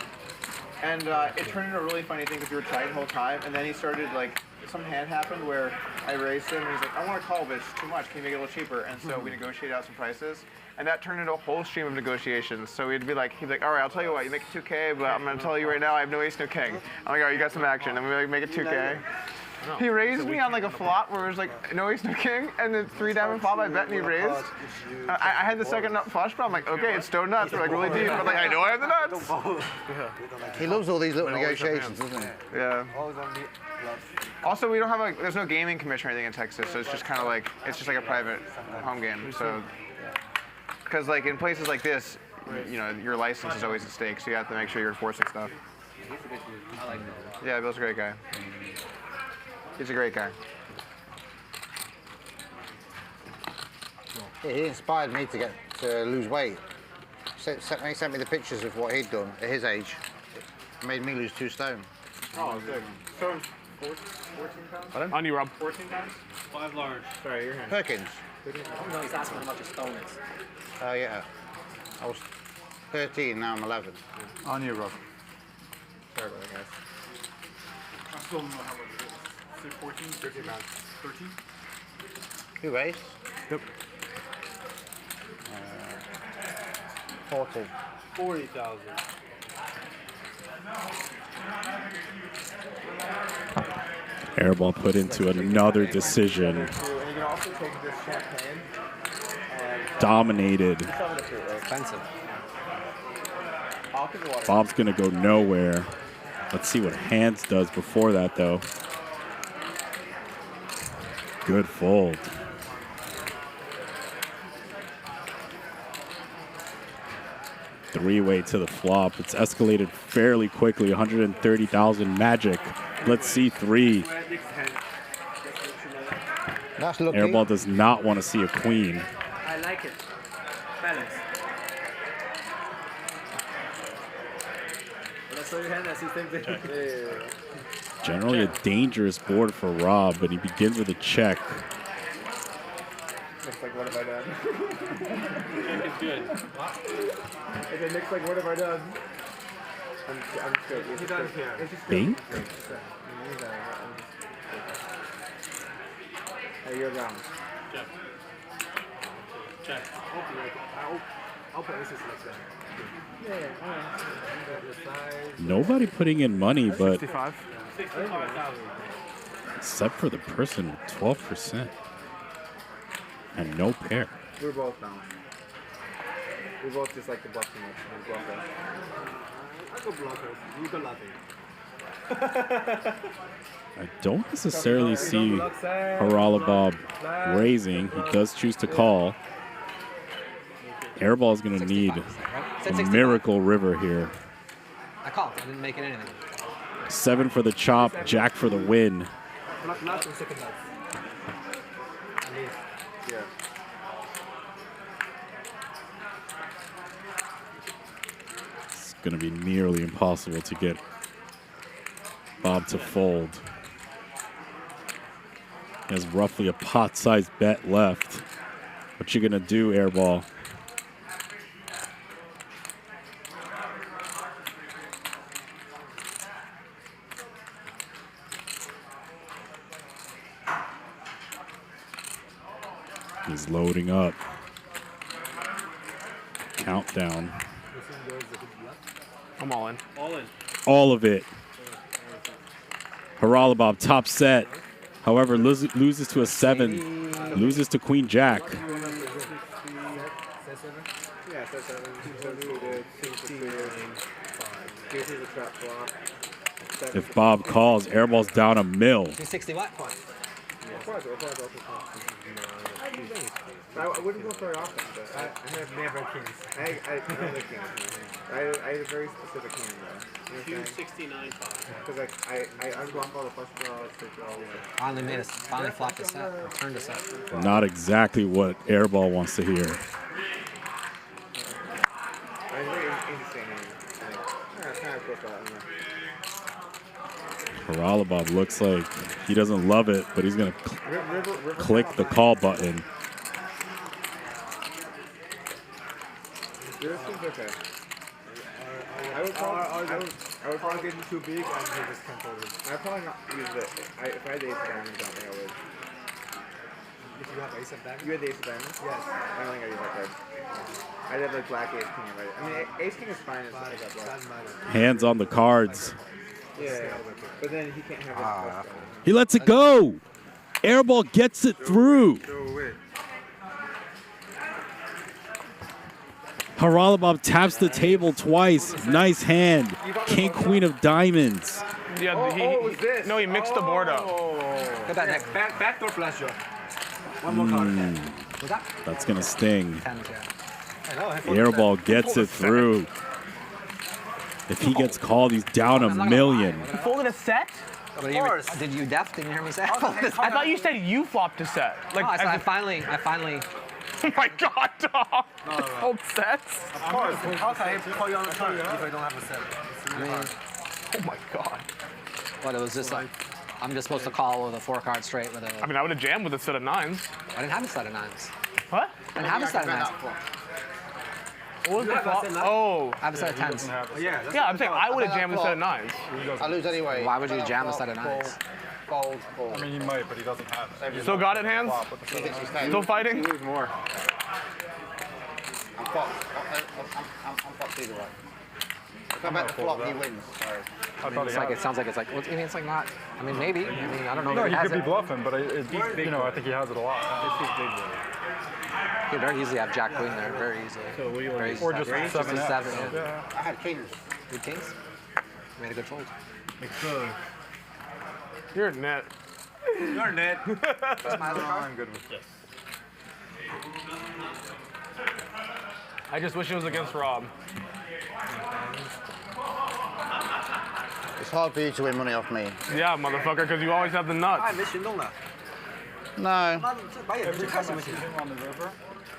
And it turned into a really funny thing because we were tight the whole time, and then he started like, some hand happened where I raised him and he's like, I want to call, but it's too much. Can you make it a little cheaper? And so we negotiated out some prices. And that turned into a whole stream of negotiations. So we'd be like, he'd be like, all right, I'll tell you what, you make it 2K, but I'm going to tell you right now, I have no ace, no king. I'm like, all right, you got some action. And we like, make it 2K. He raised me on like a flop where it was like no ace, no king, and then 3 diamond flop I bet and he raised. I had the second nut flush, but I'm like, okay, it's stone nuts. We're like really deep, but like I know I have the nuts. He loves all these little negotiations, doesn't he? Yeah. Also, we don't have like, there's no gaming commission or anything in Texas, so it's just kind of like, it's just like a private home game. So, because like in places like this, you know, your license is always at stake, so you have to make sure you're enforcing stuff. I like that. Yeah, Bill's a great guy. He's a great guy. Yeah, he inspired me to lose weight. He sent me the pictures of what he'd done at his age. It made me lose 2 stone. Oh, good. So 14 pounds? Pardon? On you, Rob. 14 pounds? 5 large. Sorry, your hand. Perkins. No, he's asking how much a stone is. Oh, yeah. I was 13, now I'm 11. On you, Rob. Sorry about that, guys. I still don't know how much it is. Say 14, 13 pounds. 13? You raised? Yep. 40. 40,000. Airball put into another decision. And you can also take this champagne. Dominated. Expensive. Bob's gonna go nowhere. Let's see what Handz does before that, though. Good fold. Three-way to the flop. It's escalated fairly quickly. 130,000 magic. Let's see three. Airball does not want to see a queen. I like it. Balance. Let's show your hand. I see same thing. Generally a dangerous board for Rob, but he begins with a check. Looks like, what have I done? It's good. If it looks like, what have I done? I'm good. It's done here. Bink? Hey, you're down. Check. Check. I'll put aces like that. Yeah, alright. Nobody putting in money, but 65,000. except for the person with 12% and no pair. We're both down. We both just like to bluff too much. We bluff that. I go blockers. You go nothing. I don't necessarily see Haralabob raising. He does choose to call. Airball is going to need a miracle river here. I called. I didn't make it anything. 7 for the chop, jack for the win. Block nuts and second nuts. Yeah. It's going to be nearly impossible to get Bob to fold. He has roughly a pot-sized bet left. What you going to do, Airball? He's loading up. Countdown. I'm all in. All in. All of it. Haralabob top set. However, loses to a 7. Loses to Queen Jack. Yeah, so 7. 16. Gives you the trap flop. If Bob calls, Airball's down a mil. 260 what? I wouldn't go for offense, but I have never kings. I know the kings. I have a very specific hand, though. You know what I'm saying? 269.5. Because like I bluff all the flush draws, straight draws. Finally flopped a set, or turned a set. Not exactly what Airball wants to hear. It's very interesting. It's kind of profile. Haralabob looks like he doesn't love it, but he's going to click the call button. This seems okay. I would probably get it too big and he just can't fold it. I'd probably not use it. If I had the ace of diamonds, I don't think I would. If you have ace of diamonds? You had the ace of diamonds? Yes. I don't think I'd use that card. I'd have like black ace king, right? I mean, ace king is fine. It's like that black. Hands on the cards. Yeah, but then he can't have it. He lets it go. Airball gets it through. Haralabob taps the table twice. Nice hand. King, queen of diamonds. Yeah, he mixed the board up. Go back next. Backdoor flash draw. One more card. What's that? That's going to sting. 10, Airball gets it through. If he gets called, he's down a million. You folded a set? Of course. Did you didn't hear me say? I thought you said you flopped a set. Like, no, I finally. Oh my God, dog. Hold sets? Of course. How can I call you on the turn if I don't have a set? Oh my God. What, it was just like, I'm just supposed to call with a 4-card straight with a... I mean, I would have jammed with a set of 9s. I didn't have a set of 9s. What? I didn't have a set of 9s. What was the flop? Oh. I have a set of 10s. Yeah, I'm saying I would have jammed with a set of 9s. I lose anyway. Why would you jam a set of 9s? Fold. I mean, he might, but he doesn't have it. You still got it, Hands? Still fighting? Lose more. I'm fucked either way. If I bet the flop, he wins. So. I mean, it sounds like it's like. Well, I mean, it's like not. I mean, maybe. I mean, I don't know. No, if he has could be it. bluffing, but you know, I think he has it a lot. He could very easily have Jack Queen there, very easily. So what do you want? Very easily. Or just Just a 7X. 7. Yeah. Yeah. I had kings. Good kings. Made a good fold. You're a net. You're net. I'm good with this. I just wish it was against Rob. It's hard for you to win money off me. Yeah, motherfucker, because you always have the nuts. No. Every time I see him on the river,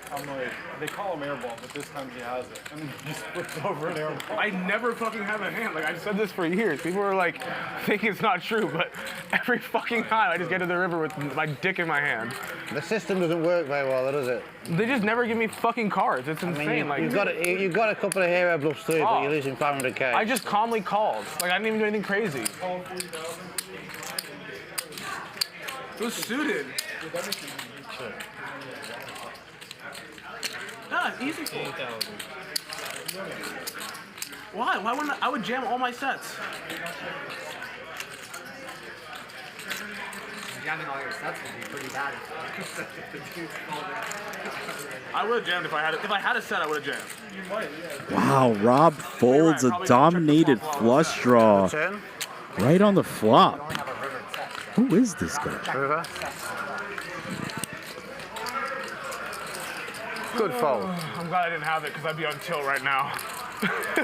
I'm like, they call him airball, but this time he has it. And then he just flips over an airball. I never fucking have a hand. Like, I've said this for years. People are like, thinking it's not true, but every fucking time I just get to the river with my dick in my hand. The system doesn't work very well, does it? They just never give me fucking cards. It's insane. You've got a couple of hero bluffs too, but you're losing 500k. I just calmly called. Like, I didn't even do anything crazy. Who's suited? Yeah, easy fold. Why? Why wouldn't I would jam all my sets? Jamming all your sets would be pretty bad. I would have jammed if I had it. If I had a set, I would have jammed. Wow, Rob folds a dominated flush draw right on the flop. Who is this guy? River. Good fold. I'm glad I didn't have it because I'd be on tilt right now.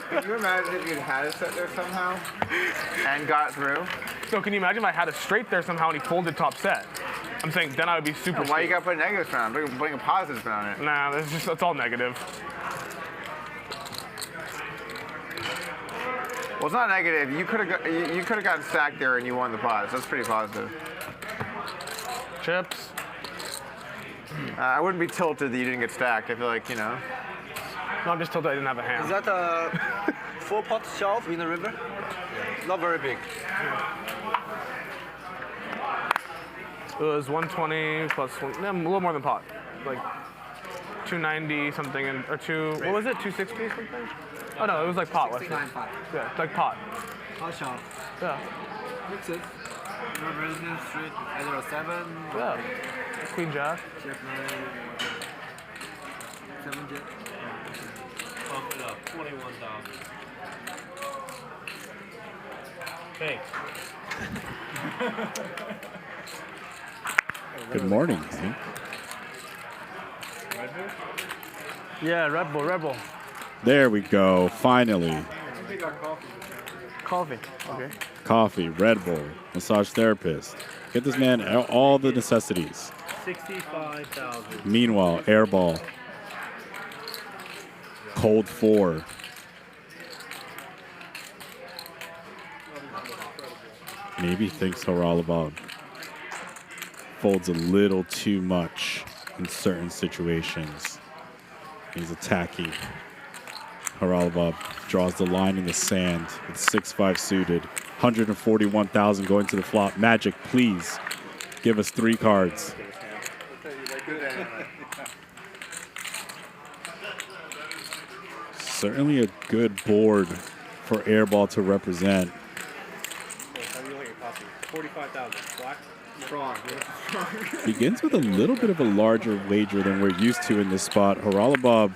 Can you imagine if you had a set there somehow and got through? So can you imagine if I had a straight there somehow and he folded top set? I'm saying then I would be super. Why you gotta put a negative spin on it? Putting a positive spin on it. Nah, that's all negative. Well, it's not negative. You could have gotten stacked there and you won the pot. So that's pretty positive. Chips. I wouldn't be tilted that you didn't get stacked. I feel like, you know. No, I'm just tilted I didn't have a hand. Is that a 4-pot shelf in the river? Not very big. It was 120 plus one, yeah, a little more than pot. Like 290 something, or what was it, 260 something? Oh no, it was like pot. 69 pot. Yeah, like pot. Pot shelf. Yeah. Mix it. No resistance, straight, either a 7. Yeah. Queen Jack. Jack 9. 7 Jack. Pump it up, 21,000. Thanks. Good morning, Hank. Yeah, Red Bull. There we go, finally. Coffee. Okay. Coffee, Red Bull, massage therapist. Get this man all the necessities. 65,000. Meanwhile, airball. Cold 4. Maybe thinks Haralabab folds a little too much in certain situations. He's attacking. Haralabab draws the line in the sand with 6-5 suited. 141,000 going to the flop. Magic, please give us 3 cards. Certainly a good board for airball to represent. How do you like a coffee? 45,000. Black? Strong. Begins with a little bit of a larger wager than we're used to in this spot. Haralabab,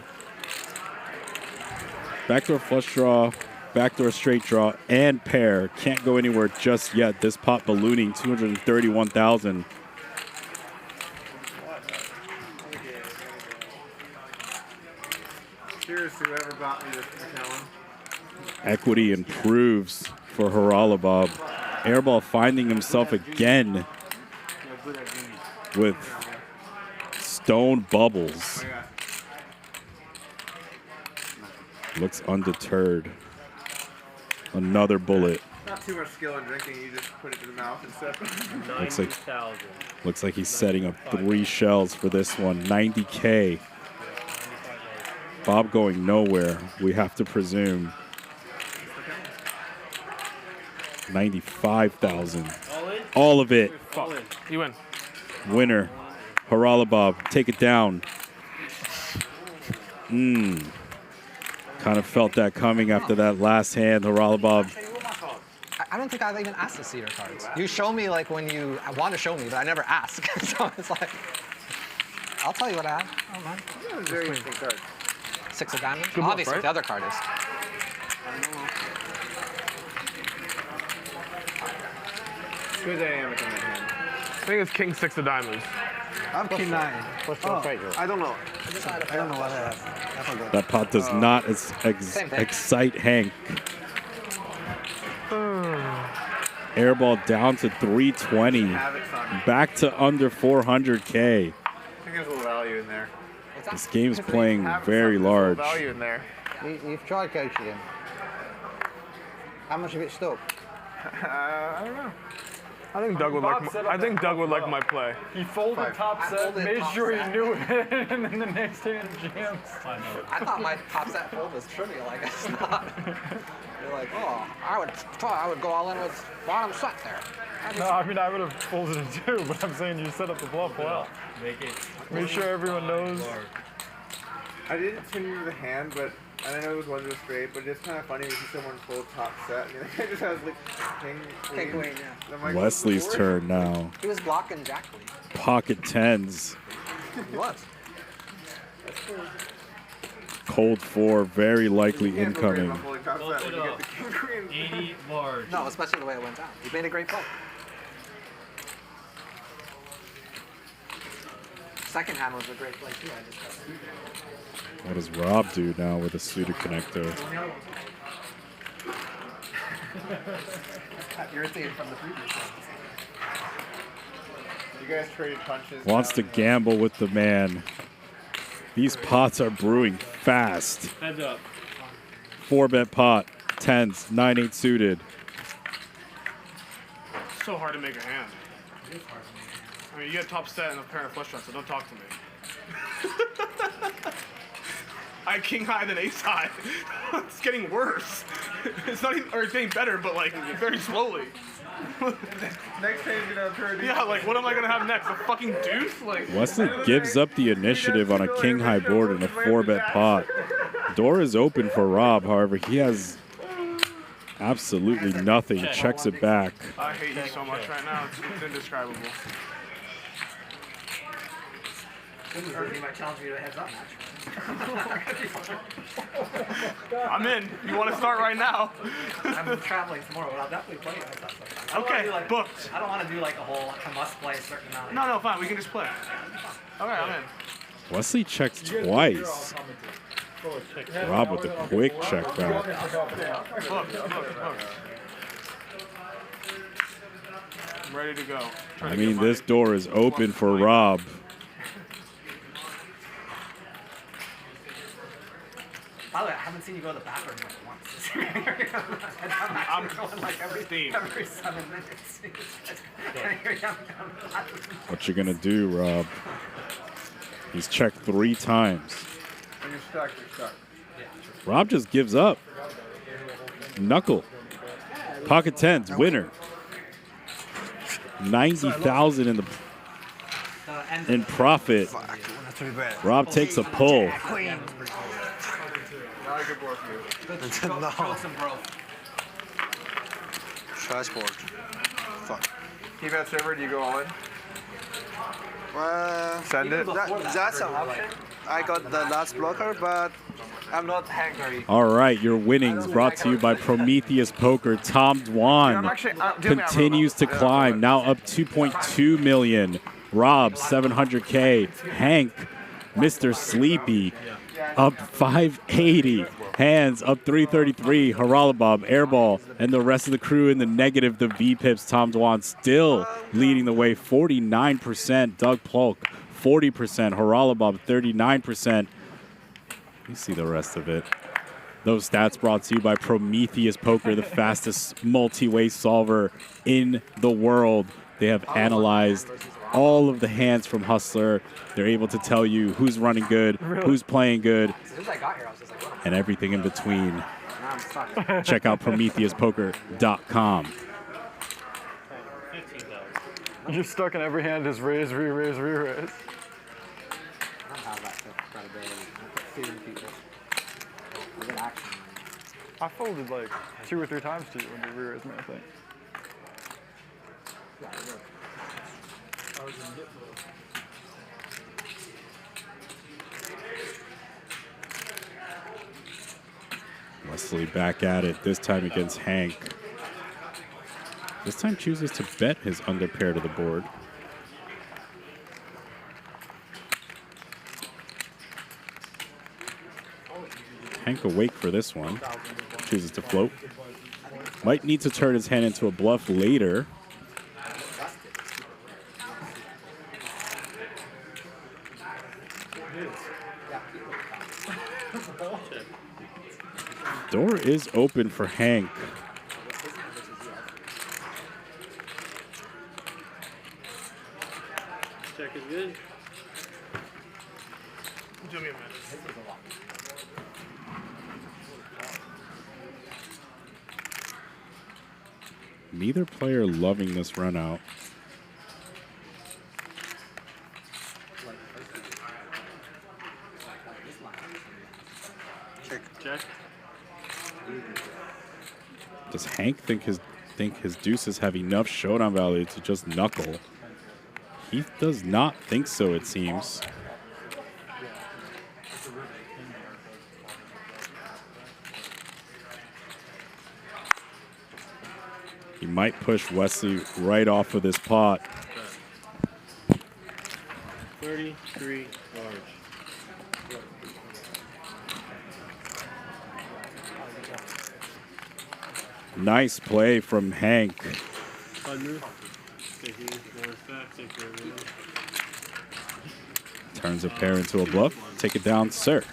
backdoor flush draw, backdoor straight draw, and pair. Can't go anywhere just yet. This pot ballooning 231,000. Cheers to whoever bought me this McKellen. Equity improves for Haralabab. Airball finding himself again with stone bubbles. Looks undeterred. Another bullet. Not too much skill in drinking, you just put it to the mouth and sip. Looks like he's setting up 3 shells for this one. 90K. Bob going nowhere, we have to presume. 95,000. All of it. You win. Winner. Haralabab, take it down. Kind of felt that coming after that last hand, Haralabob. I don't think I've even asked to see your cards. You show me like when you want to show me, but I never ask. So it's like, I'll tell you what I have. I don't mind. Very interesting card. 6 of diamonds. Good bluff, Obviously, right? the other card is. Good dynamic in that hand. I think it's king 6 of diamonds. I'm king 9. What's your fate? I don't know. I don't know what I have. I forgot. That pot does not excite Hank. Airball down to 320. Back to under 400K. I think there's a little value in there. This game's playing very large. Value in there. You've tried coaching him. How much of it stuck? I don't know. I think Doug would like my play. He folded top set, made sure he knew it, and then the next hand jams. I thought my top set fold was trivial. I guess not. You're like, oh, I would go all in with bottom set there. No, I mean I would have folded it too, but I'm saying you set up the bluff well. Make sure everyone knows. I didn't tune the hand, but I know it was one straight, but it's kind of funny to see someone fold top set. And I just has like king queen. Yeah. I'm like, Wesley's turn now. He was blocking Jack Queen. Pocket tens. He was. Cold 4, very likely incoming. 80 large. No, especially the way it went down. He made a great play. Second hand was a great play too. I just got What does Rob do now with a suited connector? Irritated from the previous one. You guys traded punches. Wants to gamble with the man. These pots are brewing fast. Heads up. 4-bet pot, tens, 9-8 suited. It's so hard to make a hand. I mean, you get top set and a pair of flush draws, so don't talk to me. I king high than ace high. It's getting worse. It's not even, or it's getting better, but like very slowly. Next time you're gonna turn. Yeah, like what am I gonna have next? A fucking deuce? Like Wesley gives up the initiative on a king high board and a 4-bet pot. Door is open for Rob, however, he has absolutely nothing. Checks it back. I hate you so much right now. It's indescribable. He might challenge me to a heads up match. I'm in. You want to start right now? I'm traveling tomorrow, but I'll definitely play heads up sometime. Okay, booked. I don't want to do like a whole, I must play a certain amount. No, fine. We can just play. All right, I'm in. Wesley checks twice. Rob with a quick check back. I'm ready to go. I mean, this door is open for Rob. By the way, I haven't seen you go to the bathroom like once. I'm going like every 7 minutes. What you gonna do, Rob? He's checked 3 times. When you're stuck, you're stuck. Rob just gives up. Knuckle. Pocket tens, winner. 90,000 in profit. Rob takes a pull. No. Trash board. Fuck. He bets river, do you go all in? Send it. That's an option. I got the last blocker, but I'm not hangry. All right, your winnings brought to you by Prometheus Poker. Tom Dwan continues to climb, now up 2.2 million. Rob 700K. Hank, Mr. Sleepy, up 580. Hands up 333. Haralabob, Airball, and the rest of the crew in the negative. The V-Pips. Tom Dwan still leading the way. 49%. Doug Polk 40%. Haralabob 39%. You see the rest of it. Those stats brought to you by Prometheus Poker, the fastest multi-way solver in the world. They have analyzed all of the hands from Hustler. They're able to tell you who's running good, who's playing good, and everything in between. Check out PrometheusPoker.com. You're stuck in every hand is raise, re-raise, re-raise. I don't have that credibility. I put fear in people. I folded like 2 or 3 times to you when you re-raised me, I think. Wesley back at it, this time against Hank. This time chooses to bet his underpair to the board. Hank awake for this one. Chooses to float. Might need to turn his hand into a bluff later. Door is open for Hank. Check is good. Do me a minute. Neither player loving this run out. Check. Does Hank think his deuces have enough showdown value to just knuckle? He does not think so, it seems. He might push Wesley right off of this pot. 33 large. Nice play from Hank. Turns a pair into a bluff. Take it down, sir.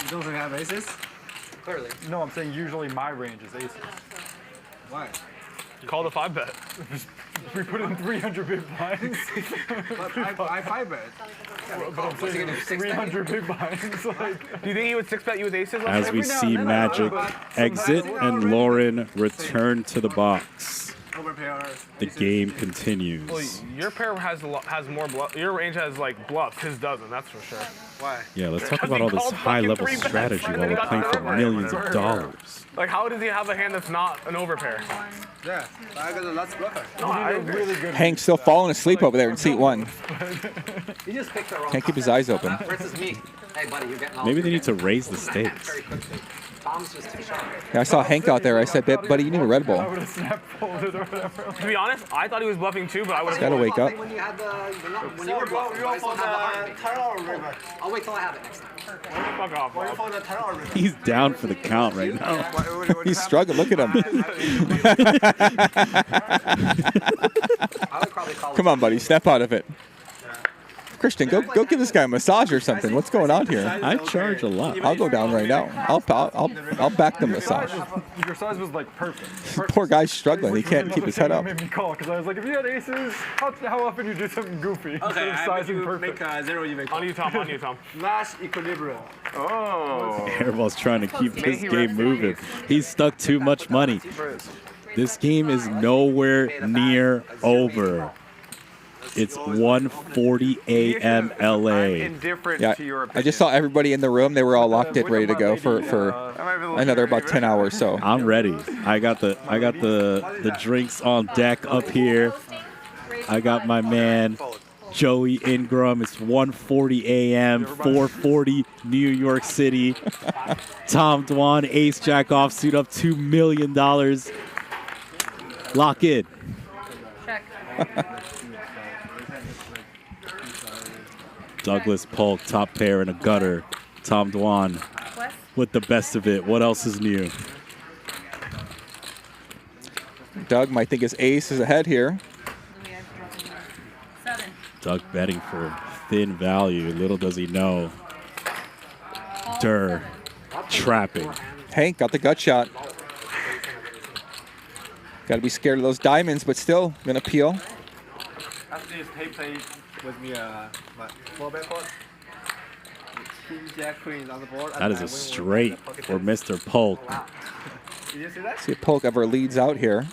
You don't have aces? Clearly. No, I'm saying usually my range is aces. Why? Call the 5-bet. We put in 300 big blinds. But I 5-bet. But I'm saying 300 big blinds. Like. Do you think he would 6-bet you with aces? As we see Magic exit and Lauren return to the box. The game continues. Well, your pair has more bluff. Your range has like bluffs. His doesn't. That's for sure. Why? Yeah, let's talk about all this high-level strategy while we're playing for millions of dollars. Like, how does he have a hand that's not an overpair? Yeah, I got the last bluffer. No, I agree. Really good. Hank's still falling asleep over there in seat 1. He just picked the wrong Can't keep his eyes open. Versus me. Hey, buddy, you're getting all Maybe they need to raise the stakes. Tom's just too sharp. Yeah, I saw Hank out there. I said, buddy, you need a Red Bull. I would have snap folded or whatever. To be honest, I thought he was bluffing too, but I would have. Gotta wake up. When you had when you were bluffing, you guys don't have the heart. I'll wait till I have it next time. Fuck off. Bob. He's down for the count right now. He's struggling. Look at him. Come on, buddy. Step out of it. Christian, go give this guy a massage or something. What's going on here? I charge a lot. I'll go down right now. I'll back the massage. Your size was like perfect. Poor guy's struggling. He can't keep his head up. Made me call because I was like, if you had aces, how often you do something goofy? Okay, I sizing you perfect. make 0 even. On you, Tom. On you, Tom. Last equilibrium. Oh. Airball's trying to keep this game moving. He's stuck too much money. This game is nowhere near over. It's 1:40 a.m. LA. Yeah, I just saw everybody in the room. They were all locked in, ready to go for another about 10 hours. So I'm ready. I got the drinks on deck up here. I got my man Joey Ingram. It's 1:40 a.m. 4:40 New York City. Tom Dwan, ace jack offsuit up $2 million. Lock in. Check. Douglas Polk, top pair in a gutter. Tom Dwan with the best of it. What else is new? Doug might think his ace is ahead here. 7. Doug betting for thin value. Little does he know. Durr trapping. Hank got the gut shot. Got to be scared of those diamonds, but still gonna peel. After this, he played with me 4-bet pot. King, Jack, Queen on the board. That is a straight for Mr. Polk. Did you see that? See if Polk ever leads out here.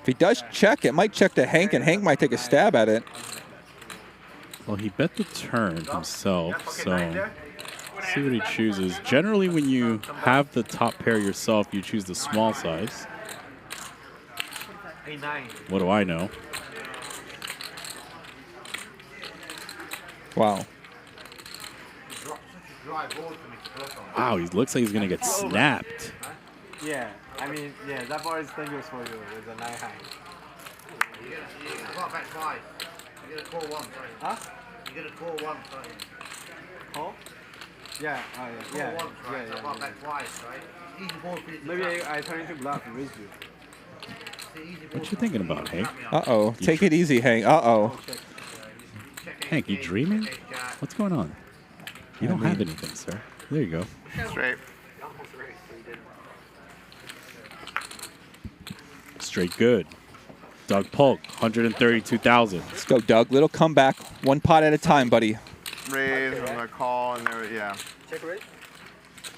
If he does check, it might check to Hank, and Hank might take a stab at it. Well, he bet the turn himself, so Let's see what he chooses. Generally, when you have the top pair yourself, you choose the small size. What do I know? Wow. Wow, he looks like he's going to get snapped. Yeah, I mean, yeah, that bar is dangerous for you with a 9 high. You got back 5. You get a call 1, sorry. Huh? You get a call 1, sorry. Call? Yeah, oh yeah. Call 1, right? Yeah, I got back twice, right? Easy ball for you to Maybe trap. I turn into bluff and raise you. What you thinking about, Hank? Uh-oh. Take it easy, Hank. Uh-oh. Hank, you dreaming? What's going on? You don't have anything, sir. There you go. Straight. Straight good. Doug Polk, 132,000. Let's go, Doug. Little comeback. One pot at a time, buddy. Raise, I'm gonna call, and there, yeah. Check raise?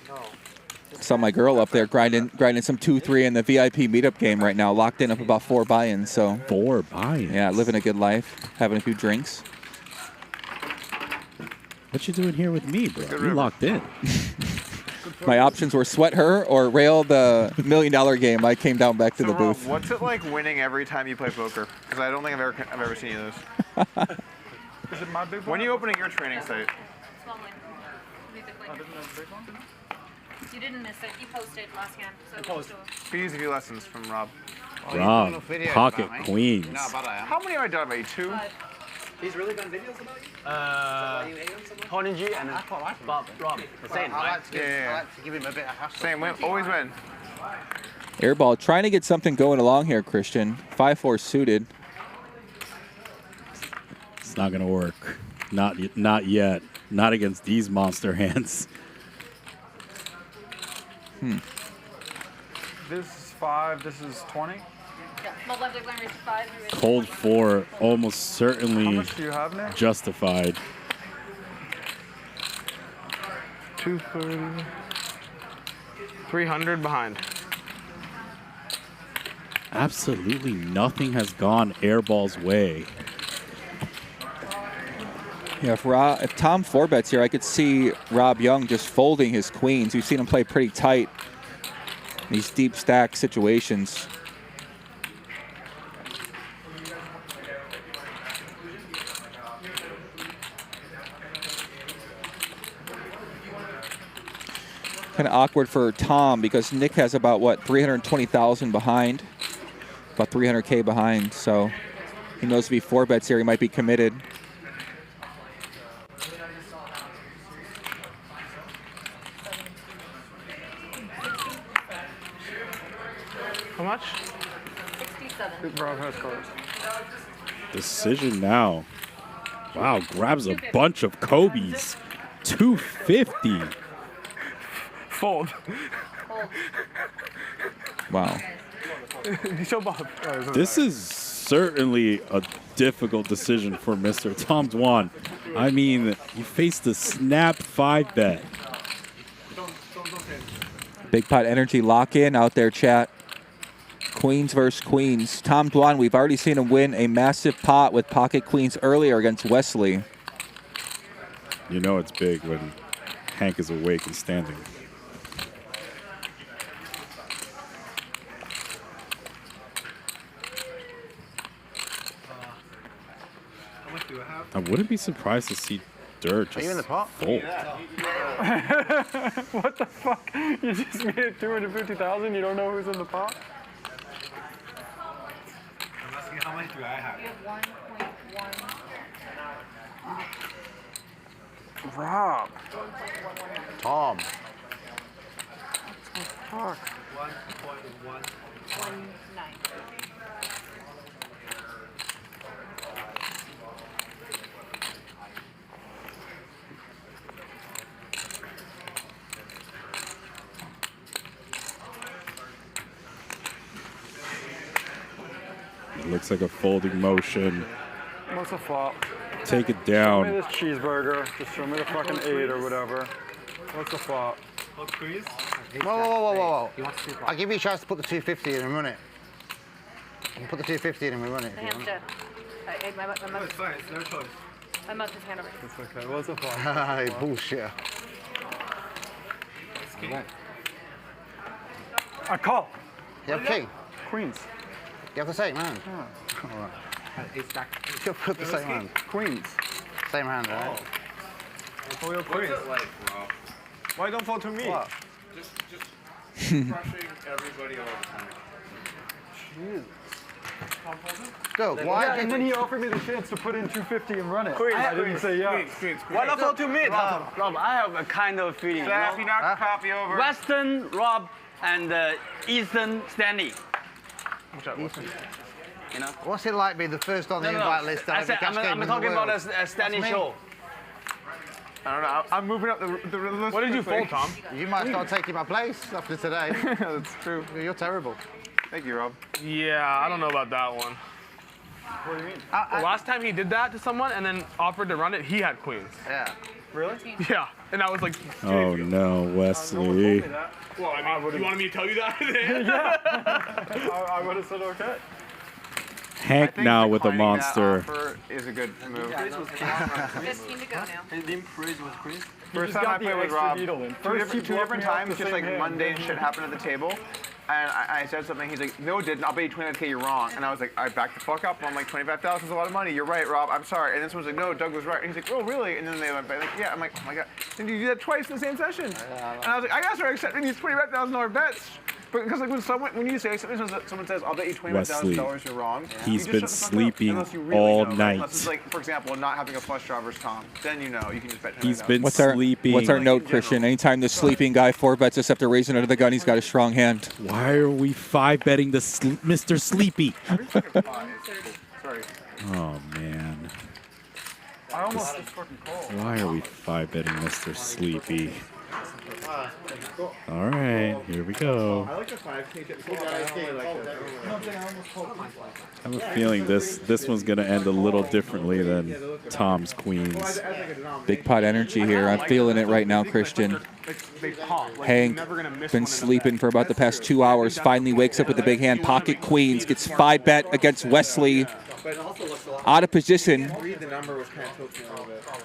No. Saw my girl up there grinding some 2-3 in the VIP meetup game right now. Locked in up about 4 buy-ins. So 4 buy-ins. Yeah, living a good life, having a few drinks. What you doing here with me, bro? You locked in. My options were sweat her or rail the $1 million game. I came down back to the booth. What's it like winning every time you play poker? Because I don't think I've ever seen you do this. Is it my big one? When are you opening your training site? Small one. You didn't miss it. You posted last game. So Could use a few lessons from Rob. Rob, pocket queens. How many have I done? Maybe 2? He's really done videos about you? Tony G and Bob, Rob, the same, I right? like to give him a bit of hassle. Same win, always win. Airball trying to get something going along here, Christian. 5-4 suited. It's not going to work. Not yet. Not against these monster hands. This is 5, this is 20. yeah, small blind, big blind, raise to 5. Cold 4, almost certainly How much do you have now? justified. 230. 300 behind. Absolutely nothing has gone Airball's way. Yeah, if Tom 4-bets here, I could see Rob Young just folding his queens. We've seen him play pretty tight in these deep stack situations. Kind of awkward for Tom because Nik has about, what, 320,000 behind? About 300K behind, so he knows if he 4-bets here, he might be committed. How much? 67. Rob has cards. Decision now. Wow, grabs a bunch of Kobe's. 250. Fold. Wow. Show Bob. This is certainly a difficult decision for Mr. Tom Dwan. I mean, he faced a snap 5-bet. Big pot energy lock in out there, chat. Queens versus queens. Tom Dwan, we've already seen him win a massive pot with pocket queens earlier against Wesley. You know it's big when Hank is awake and standing. I wouldn't be surprised to see Dirt just you in the pot? fold. What the fuck? You just made it 250,000. You don't know who's in the pot? I'm asking how much do I have? You have 1.1. Rob. Tom. Fuck. 1.19. It looks like a folding motion. What's a flop? Take it Show down. me this cheeseburger. Just show me the fucking 8 or whatever. What's a flop? Polk freeze? Whoa. I'll give you a chance to put the 250 in and run it. You can put the 250 in and we run it. The hand's dead. My No, it's fine. It's no choice. mouse is hand over. It's okay. What's a flop? Bullshit. I call. You have king. Queens. You have the same hand. Oh. All right. Ace jack. You put the same hand. Queens. Same hand, right? Oh, your queens. What's it like, Rob? Why don't fall to me? What? Just crushing everybody all the time. Jeez. Go. Why? Yeah, and then he offered me the chance to put in 250 and run it. Queens, I didn't say yeah. Why not fall to me? Rob, I have a kind of feeling. Staff, you knocked the copy over. Western Rob and Eastern Stanley. You know? What's it like being the first on the invite list? I'm talking about a Stanley show. I don't know. I'm moving up the list. What did you fold, Tom? You might start taking my place after today. That's true. You're terrible. Thank you, Rob. Yeah, I don't know about that one. What do you mean? The last time he did that to someone and then offered to run it, he had queens. Yeah. Really? Yeah, and I was like, Oh no, Wesley. well, I mean, you wanted me to tell you that? Yeah. I would have said okay. Hank now with a monster. Offer is a good move. Just need to go now. And then Chris was Chris. First time I played with Rob, two different times, just like mundane shit happened at the table. And I said something, he's like, no, it didn't, I'll bet you 25K, you're wrong. And I was like, I backed the fuck up. I'm like, 25,000 is a lot of money. You're right, Rob, I'm sorry. And then someone's like, no, Doug was right. And he's like, oh, really? And then they went back, like, yeah. I'm like, oh my God. Did you do that twice in the same session? And I was like, I gotta start accepting these $25,000 bets. Because like when you say something, someone says, I'll bet you $25,000 you're wrong. He's you been just sleeping really all know, night. Unless it's like, for example, not having a flush draw versus Tom. Then you know, you can just bet $25,000. He's been What's sleeping. What's our note, Christian? Anytime the sleeping guy 4-bets us after raising under the gun, he's got a strong hand. Why are we 5-betting the Mr. Sleepy? Sorry. Oh man. I almost just fucking called. Why are we 5-betting Mr. Sleepy? All right, here we go. I like the 5K tip. I have a feeling this one's gonna end a little differently than Tom's queens. Big pot energy here. I'm feeling it right now, Christian. Hank, been sleeping for about the past 2 hours, finally wakes up with the big hand, pocket queens, gets 5-bet against Wesley. Out of position.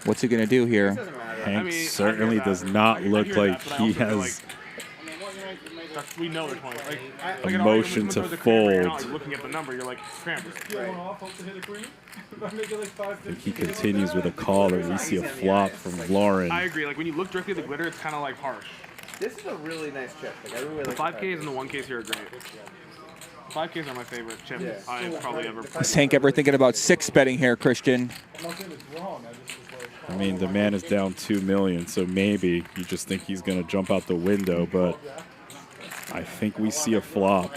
What's he gonna do here? Hank certainly does not look like he has we know the point. Like emotion to fold. Looking at the number, you're like, scrambling. I think he continues with a call, or we see a flop from Lauren. I agree. Like when you look directly at the glitter, it's kind of like harsh. This is a really nice chip. Like, I really the like 5Ks and the 1Ks here are great. 5Ks are my favorite chip I've probably ever played. Is Hank ever thinking about 6-betting here, Christian? I mean, the man is down $2 million, so maybe you just think he's going to jump out the window, but I think we see a flop.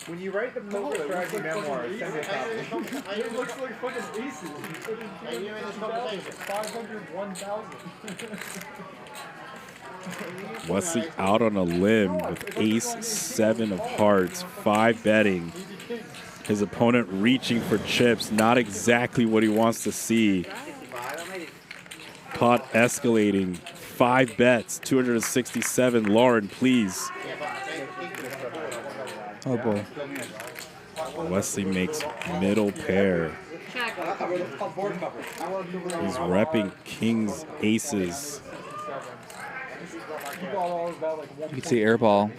When you write the poker strategy memoir, send it out. It looks like fucking aces. Are you in this conversation? 501,000. Wesley out on a limb with ace-7 of hearts, 5-betting. His opponent reaching for chips, not exactly what he wants to see. Pot escalating, 5 bets, 267. Lauren, please. Oh boy. Wesley makes middle pair. He's repping kings, aces. You can see Airball.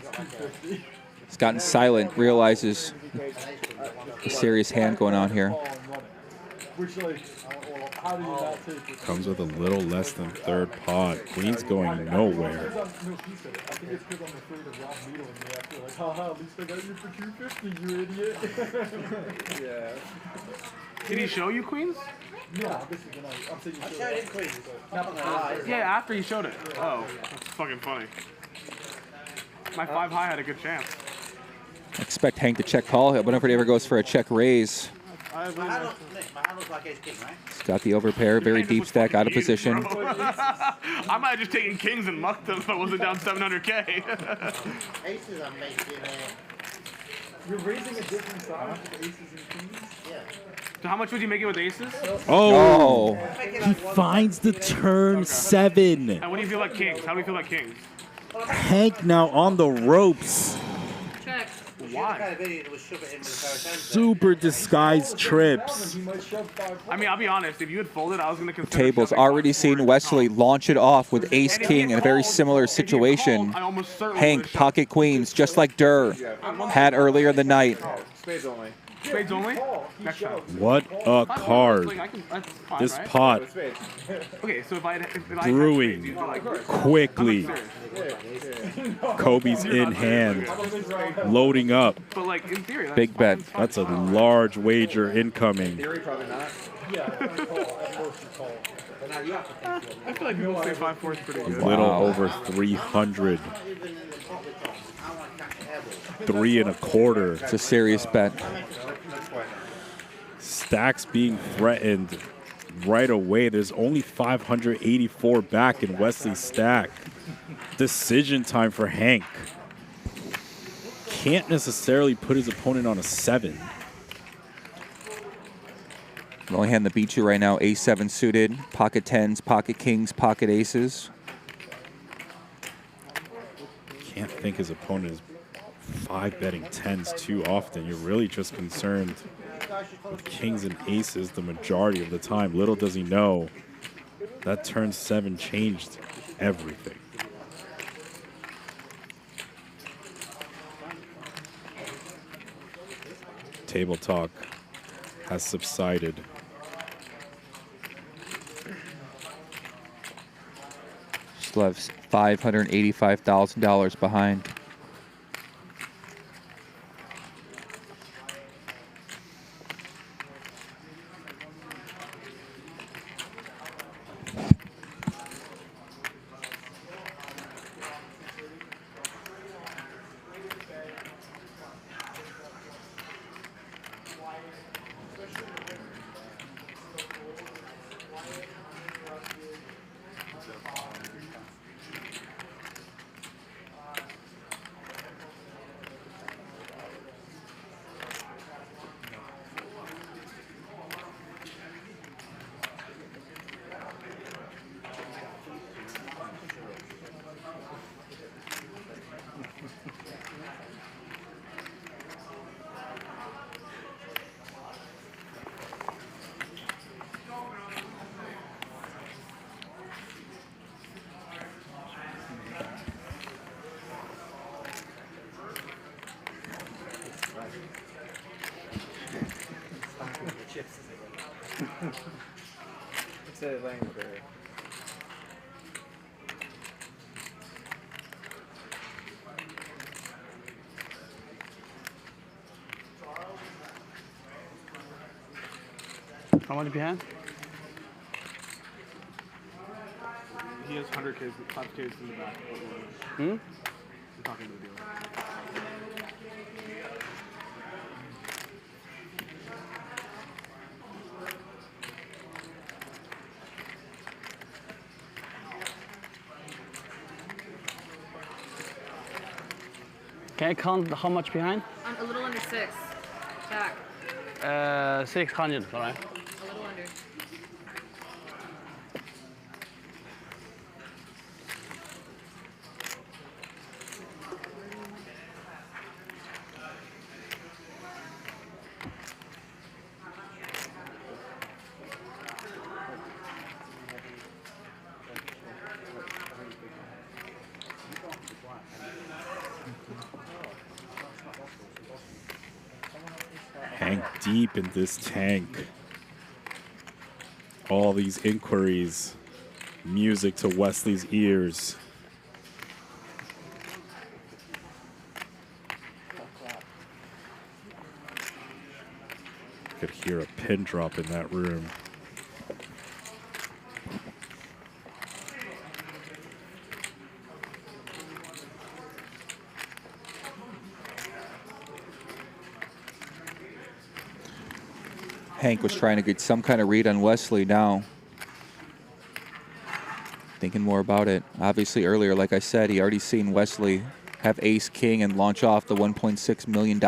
He's gotten silent, realizes a serious hand going on here. Comes with a little less than third pot. Queen's going nowhere. Yeah. Did he show you queens? Yeah, this is the night. I'm saying I showed him queens. Yeah, after you showed it. Oh, that's fucking funny. My 5 high had a good chance. Expect Hank to check call whenever he ever goes for a check raise. My hand looks like ace king, right? He's got the overpair, very deep stack, out of position. I might have just taken kings and mucked them if I wasn't down 700K. Aces are making You're raising a different size with aces and queens? Yeah. So how much would you make it with aces? Oh! He finds the turn 7. And what do you feel like kings? How do you feel like kings? Hank now on the ropes. Check. Super disguised trips. I mean, I'll be honest. If you had folded, I was going to consider. Table's already seen Wesley launch it off with ace king in a very similar situation. Hank pocket queens, just like Durr had earlier in the night. Spades only. Spades only? Next time. What a card. This pot Okay, so if I brewing quickly. Kobe's in hand, loading up. But like in theory, big bet. That's a large wager incoming. Theory, probably not. I feel like people say 5-4 is pretty good. A little over 300. 3 1/4. It's a serious bet. Stacks being threatened right away. There's only 584 back in Wesley's stack. Decision time for Hank. Can't necessarily put his opponent on a 7. The only hand that beats you right now, A7 suited, pocket 10s, pocket kings, pocket aces. Can't think his opponent is 5-betting 10s too often. You're really just concerned with kings and aces the majority of the time. Little does he know that turn 7 changed everything. Table talk has subsided. Still have $585,000 behind. Instead of laying there. How much behind? He has 100K, 5K in the back. Hmm? We're talking to the dealer. Can I count how much behind? A little under 6. Back. 600, all right? A little under. Hank deep in this tank. All these inquiries, music to Wesley's ears. Could hear a pin drop in that room. Hank was trying to get some kind of read on Wesley now. Thinking more about it. Obviously earlier, like I said, he already seen Wesley have ace king and launch off the $1.6 million.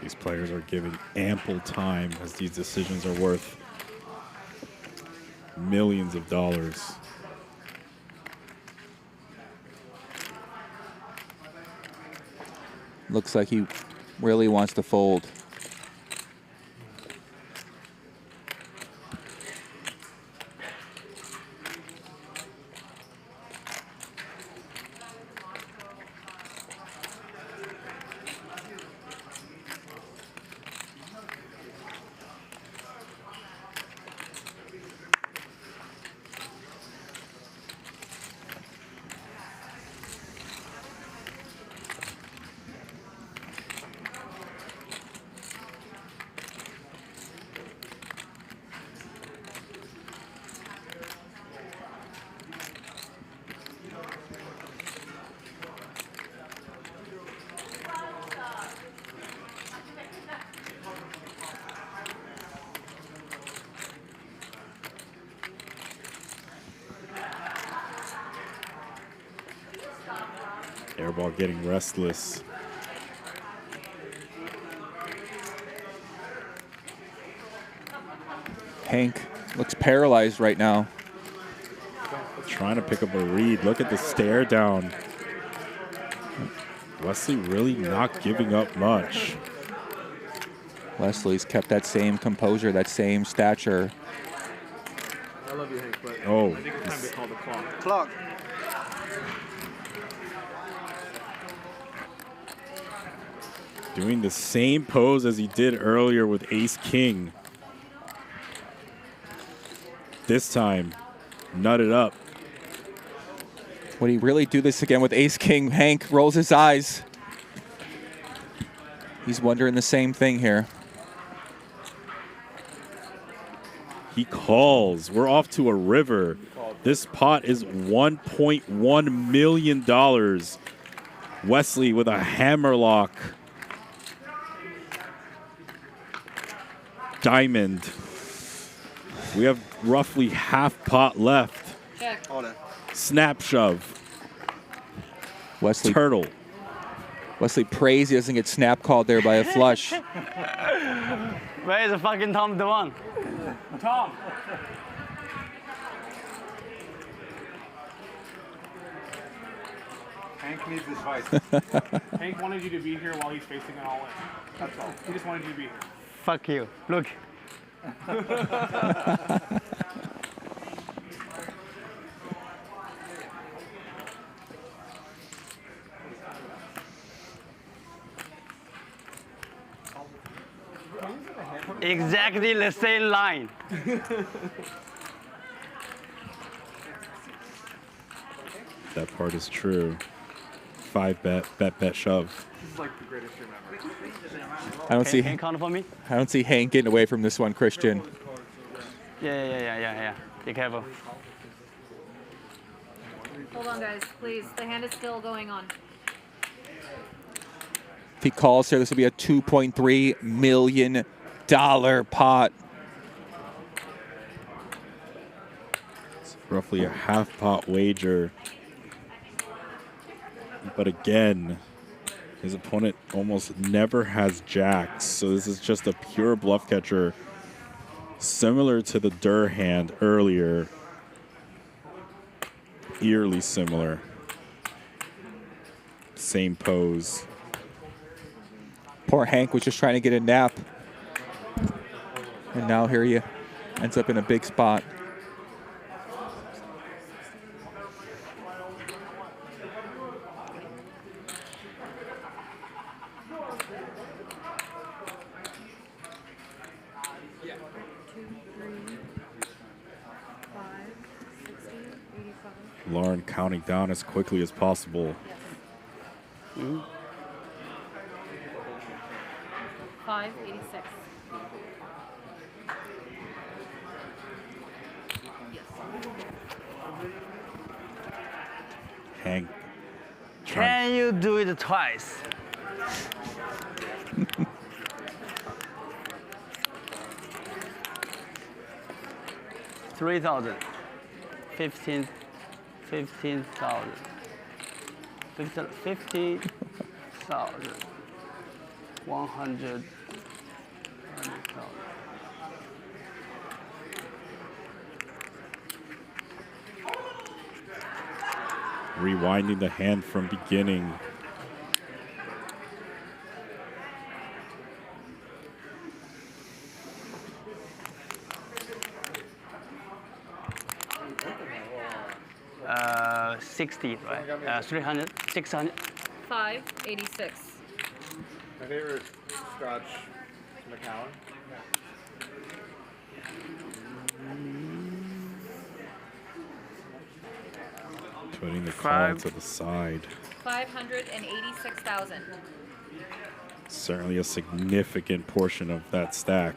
These players are given ample time as these decisions are worth millions of dollars. Looks like he really wants to fold. Airball getting restless. Hank looks paralyzed right now. Trying to pick up a read. Look at the stare down. Wesley really not giving up much. Wesley's kept that same composure, that same stature. I love you, Hank, but Oh. I think it's time to call the clock. Clock. Doing the same pose as he did earlier with Ace King. This time, nut it up. Would he really do this again with Ace King? Hank rolls his eyes. He's wondering the same thing here. He calls. We're off to a river. This pot is $1.1 million. Wesley with a hammerlock. Diamond. We have roughly half pot left. Check. Snap shove. Wesley. Turtle. Wesley prays he doesn't get snap called there by a flush. Where is the fucking Tom Dwan? Tom. Hank needs advice. Hank wanted you to be here while he's facing it all in. That's all. He just wanted you to be here. Fuck you. Look. Exactly the same line. That part is true. 5-bet, bet, shove. This is like the greatest stream ever. I don't see. Hank counter for me. I don't see Hank getting away from this one, Christian. Yeah. Be careful. Hold on, guys, please. The hand is still going on. If he calls here, this will be a $2.3 million pot. It's roughly a half pot wager. But again, his opponent almost never has jacks, so this is just a pure bluff catcher, similar to the Durr hand earlier. Eerily similar. Same pose. Poor Hank was just trying to get a nap. And now here he ends up in a big spot. Lauren counting down as quickly as possible. 586. Hank. Can you do it twice? $3,000. 15,000. 50,000. 100. Rewinding the hand from beginning. Uh, 60, right? 300, 600. 586. My favorite scotch Macallan. Putting the call to the side. 586,000. Certainly a significant portion of that stack.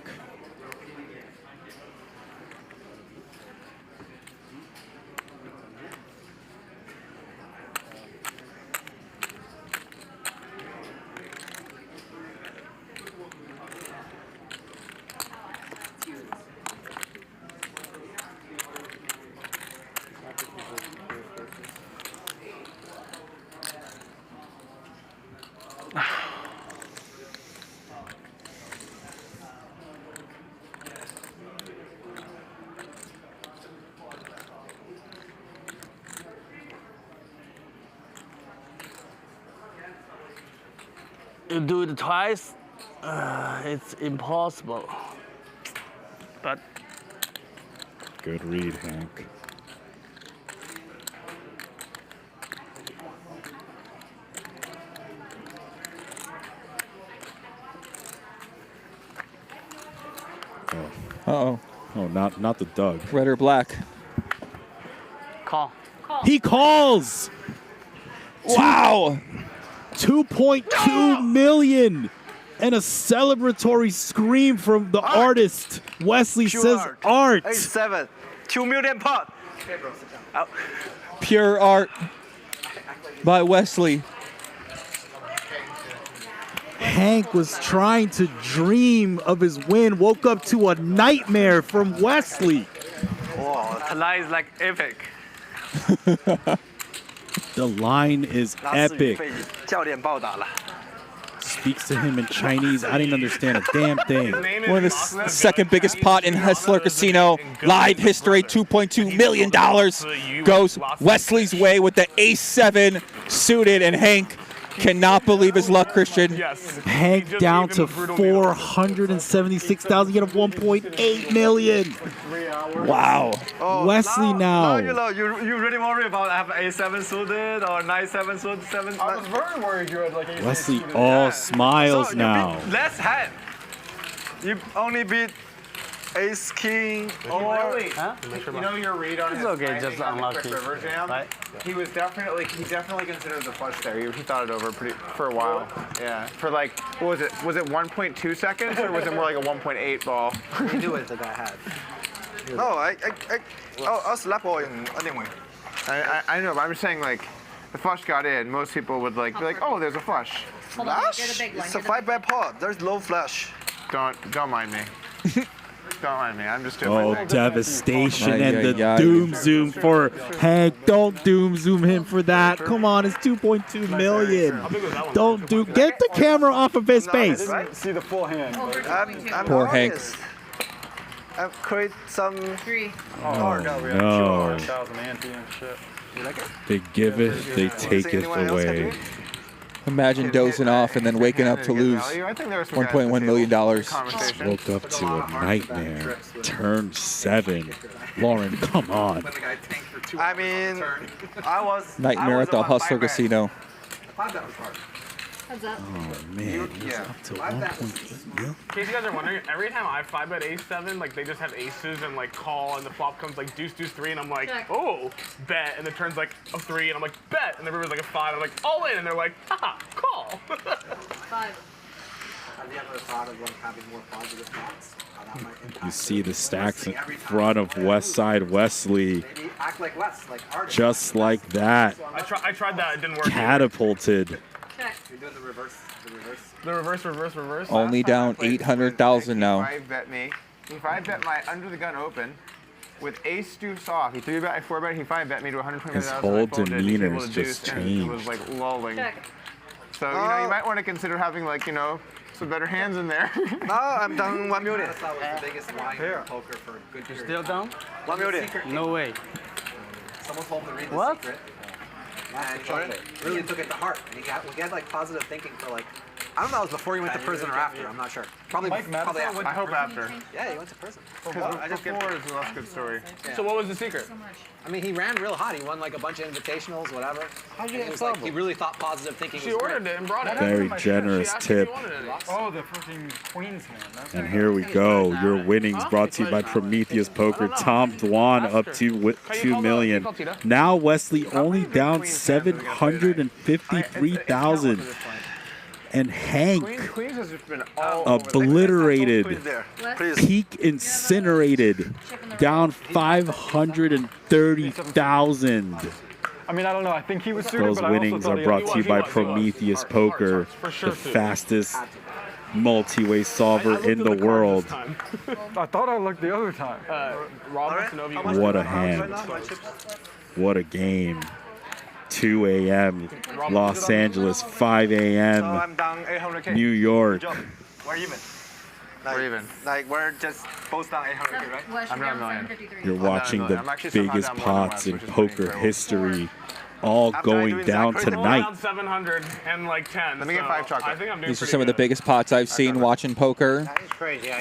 You do it twice, it's impossible. But good read, Hank. Uh-oh. Oh, not the Doug. Red or black? Call. He calls. Wow. 2.2 million. And a celebratory scream from the artist. Wesley says art. A7. 2 million pot. Pure art by Wesley. Hank was trying to dream of his win, woke up to a nightmare from Wesley. Wow, tonight is like epic. The line is epic. 教练暴打了. Speaks to him in Chinese. I didn't understand a damn thing. One of the second biggest pot in HCL Casino. Live history, $2.2 million goes Wesley's way with the A7 suited, and Hank cannot believe his luck, Christian. Yes. Hank down to 476,000, get a 1.8 million. Wow. Oh, Wesley now. Now you really worry about have A7 suited or 9-7 suited 7. I was very worried you had like A7 Wesley suited. all smiles so now. You beat less hand. You only beat Ace King or You know your read on It's his okay, I just think on the unlucky. quick river jam? Right? He definitely considered the flush there. He thought it over for a while. Yeah. For like, what was it? Was it 1.2 seconds or was it more like a 1.8 ball? He knew it, the guy had. No, I'll slap all anyway. I know, but I'm just saying like, the flush got in. Most people would like be like, oh, there's a flush. Hold on, Flash? get a big one. It's a 5-bet pot. There's low flash. Don't mind me. Don't mind me. I'm just doing Oh, my thing. devastation Ay, and ay, the ay. doom zoom for Hank. Don't doom zoom him for that. Come on, it's 2.2 million. Don't do. Get the camera off of his face. I didn't see the full hand. but- I'm Poor Hank. honest. I've created some. 3. Oh, no. 1,000 ante and shit. You like it? They give it, they take it away. Imagine dozing off and then waking up to lose $1.1 million. Just woke up to a nightmare. Turn 7. Lauren, come on. I mean, I was. Nightmare at the Hustler Casino. Heads up. Oh man, he's up to 1.8 million. In case you guys are wondering, every time I 5-bet A7, like they just have aces and like call, and the flop comes like deuce, deuce, 3, and I'm like, Check. oh, bet, and the turn's like a 3, and I'm like, bet, and the river's like a 5, I'm like, all in, and they're like, haha, call. 5. Have you ever thought of like having more positive thoughts? How that might impact You see the stacks in front of Westside Wesley, maybe act like Wes, like artists. just like that. I tried that, it didn't work. Catapulted. Check. You're doing the reverse. The reverse. Only down 800,000 now. He 5-bet me. He 5-bet my under the gun open with ace deuce off. He 3-bet, I 4-bet, he 5-bet me to 120,000. His whole demeanor has just It was changed. like lulling. Check. So, you know, you might want to consider having like, you know, some better hands in there. No, I'm down 1 million. That was the biggest line in poker for a good period. You're still down? 1 million. No way. Someone told me to read the What? secret. And he really took it to heart. And we had like positive thinking for like, I don't know, it was before he went to prison or after. I'm not sure. Probably after. I hope after. Yeah, he went to prison. Before is a less good story. So what was the secret? I mean, he ran real hot. He won like a bunch of invitationals, whatever. How'd you And get it was in like, he really thought positive thinking She was ordered great. it and brought it. Very generous tip. Oh, the fucking Queen's hand. And here we go. Your winnings brought to you by Prometheus Poker. Tom Dwan up to 2 million. Now Wesley only down 753,000. And Hank Queens has just been obliterated. Peak incinerated. Down 530,000. I mean, I don't know. I think he was suited, Those but winnings are brought to you by Prometheus Poker, the fastest multi-way solver in the world. I thought I looked the other time. What a hand. What a game. 2 a.m. Los Angeles, 5 a.m. New York. We're even. We're even. Like, we're just both down 800, right? I'm not a million. You're watching the biggest pots in poker history all going down tonight. Around 700 and like 10. Let me get 5 chocolate. I think I'm doing These are pretty some of the good. biggest pots I've seen watching poker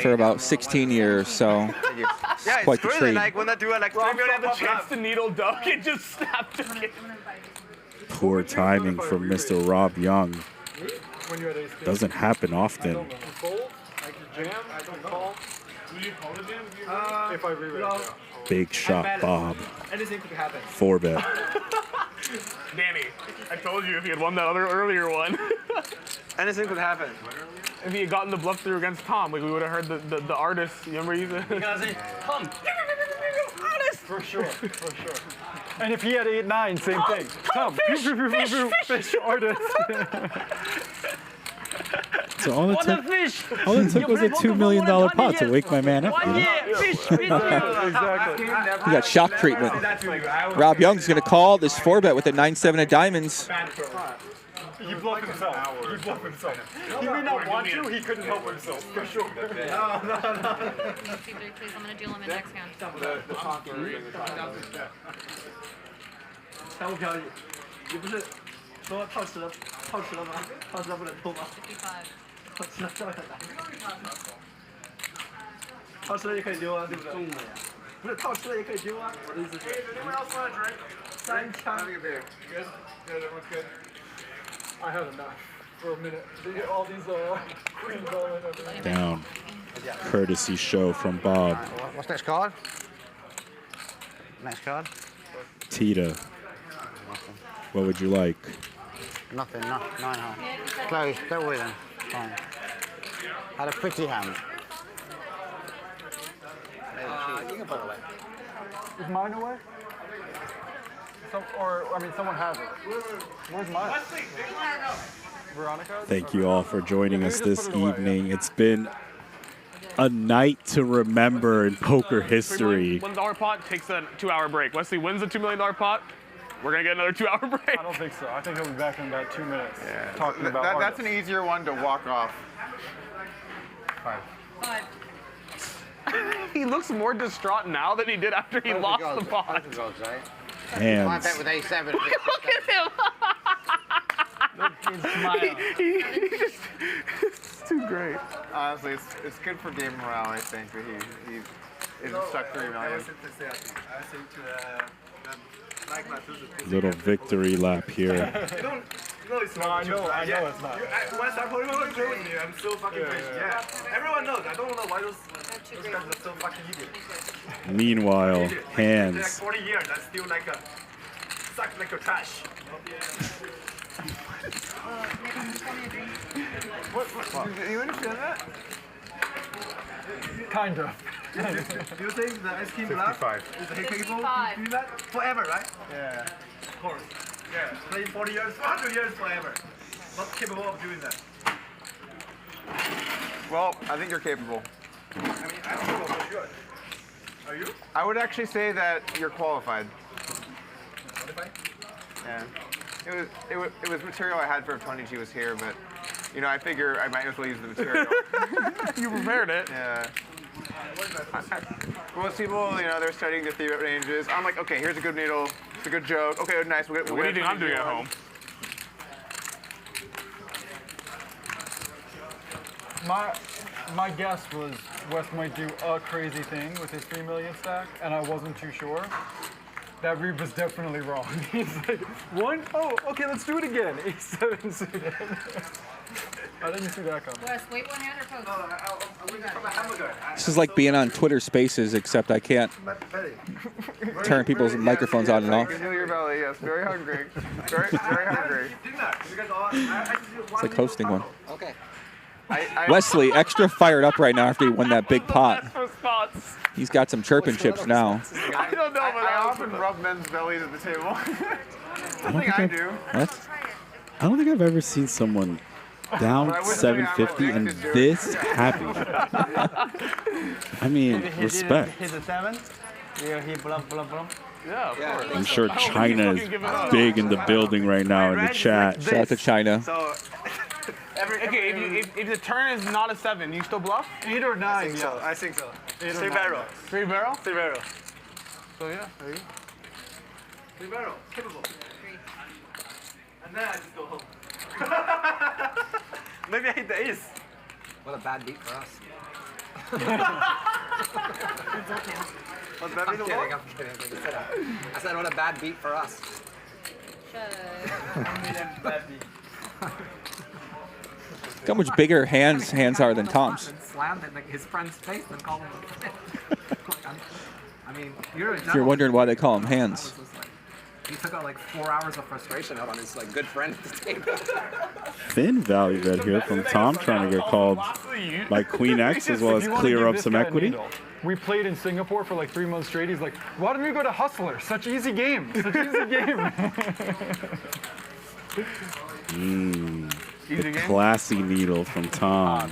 for about 16 years, so Yeah, it's quite the good. treat. Like, when I do like 3 Rob million had the chance to needle duck. It just snapped again. Poor timing from Mr. Rob Young. Doesn't happen often. If I re-raise. Big shot, Bob. Anything could happen. 4-bet. Danny, I told you if he had won that other earlier one. Anything could happen. If he had gotten the bluff through against Tom, like we would have heard the artist. You remember he said? Tom. Artist. For sure, for sure. And if he had 8-9, same thing. Tom, fish artist. So all it took was a $2 million pot to wake my man up. You know? Exactly. He got shock treatment. Rob Young's going to call this 4-bet with a 9-7 of diamonds. He bluffed himself. He bluffed himself. He may not want to, he couldn't help himself, for sure. Please, I'm gonna deal him in next hand. 小股票，你不是说套吃了吗？套吃了不能偷吗？套吃了照样打。套吃了也可以丢啊，对不对？不是套吃了也可以丢啊，我的意思是。3枪。I had enough for a minute. All these queens all in everything. Down. Courtesy show from Bob. What's next card? Next card? Tita. What would you like? Nothing, no, 9 Close, don't worry then. Fine. Had a pretty hand. You can put it away. Is mine away? Someone has it. Where's mine? Veronica? Thank you all for joining us this evening. It's been a night to remember in poker history. $1 million pot takes a 2-hour break. Wesley wins the $2 million pot. We're gonna get another 2-hour break. I don't think so. I think he'll be back in about 2 minutes. Yeah. Talking about That's an easier one to walk off. 5. He looks more distraught now than he did after he lost the pot. Hands. I bet with A7. Look at him. It's too great. Honestly, it's good for game morale, I think, that he isn't stuck 3 million. Little victory lap here. No, it's not. I know it's not. When I start playing with you, I'm so fucking patient. Yeah. Everyone knows. I don't know why those guys are so fucking idiots. Meanwhile, Hands. Like 40 years, that's still like a suck like a trash. What? Do you understand that? Kind of. Do you think the ice cream bluff is capable of doing that forever, right? Yeah. Of course. Yeah. Playing 40 years, 100 years forever. Not capable of doing that. Well, I think you're capable. I mean, I'm capable for sure. Are you? I would actually say that you're qualified. Qualified? Yeah. It was material I had for if Tony G was here, but You know, I figure I might as well use the material. You prepared it. Yeah. Most people, you know, they're studying the theory ranges. I'm like, okay, here's a good needle. It's a good joke. Okay, nice. What do you think I'm doing at home? My guess was Wes might do a crazy thing with his 3 million stack, and I wasn't too sure. That read was definitely wrong. He's like, one? Oh, okay, let's do it again. A7 suited. I didn't see that coming. Wes, wait one hand or post? This is like being on Twitter Spaces, except I can't turn people's microphones on and off. I can feel your belly, yes. Very hungry. Very hungry. It's like hosting one. Okay. Wesley, extra fired up right now after he won that big pot. Response. He's got some chirping chips now. I don't know, but I often rub men's bellies at the table. Something I do. What? I don't think I've ever seen someone down 750 and this happy. I mean, respect. Hit the 7. Yeah, he bluff. Yeah, of course. I'm sure China is big in the building right now in the chat. Shout out to China. Okay, if the turn is not a 7, you still bluff? 8 or 9. I think so. 3 barrel. 3 barrel? 3 barrel. So yeah, there you go. 3 barrel. Capable. And then I just go home. Maybe I hit the ace. What a bad beat for us. What's that I'm kidding. I said what a bad beat for us. Look how much bigger hands are than Tom's. Slammed in his friend's face and called him I mean, If you're wondering why they call him hands. He took out like 4 hours of frustration out on his like good friend at the table. Thin value bet here from Tom, trying to get called by Queen X as well as clear up some equity. We played in Singapore for like 3 months straight. He's like, why don't we go to Hustler? Such easy game. Such easy game. The classy needle from Tom.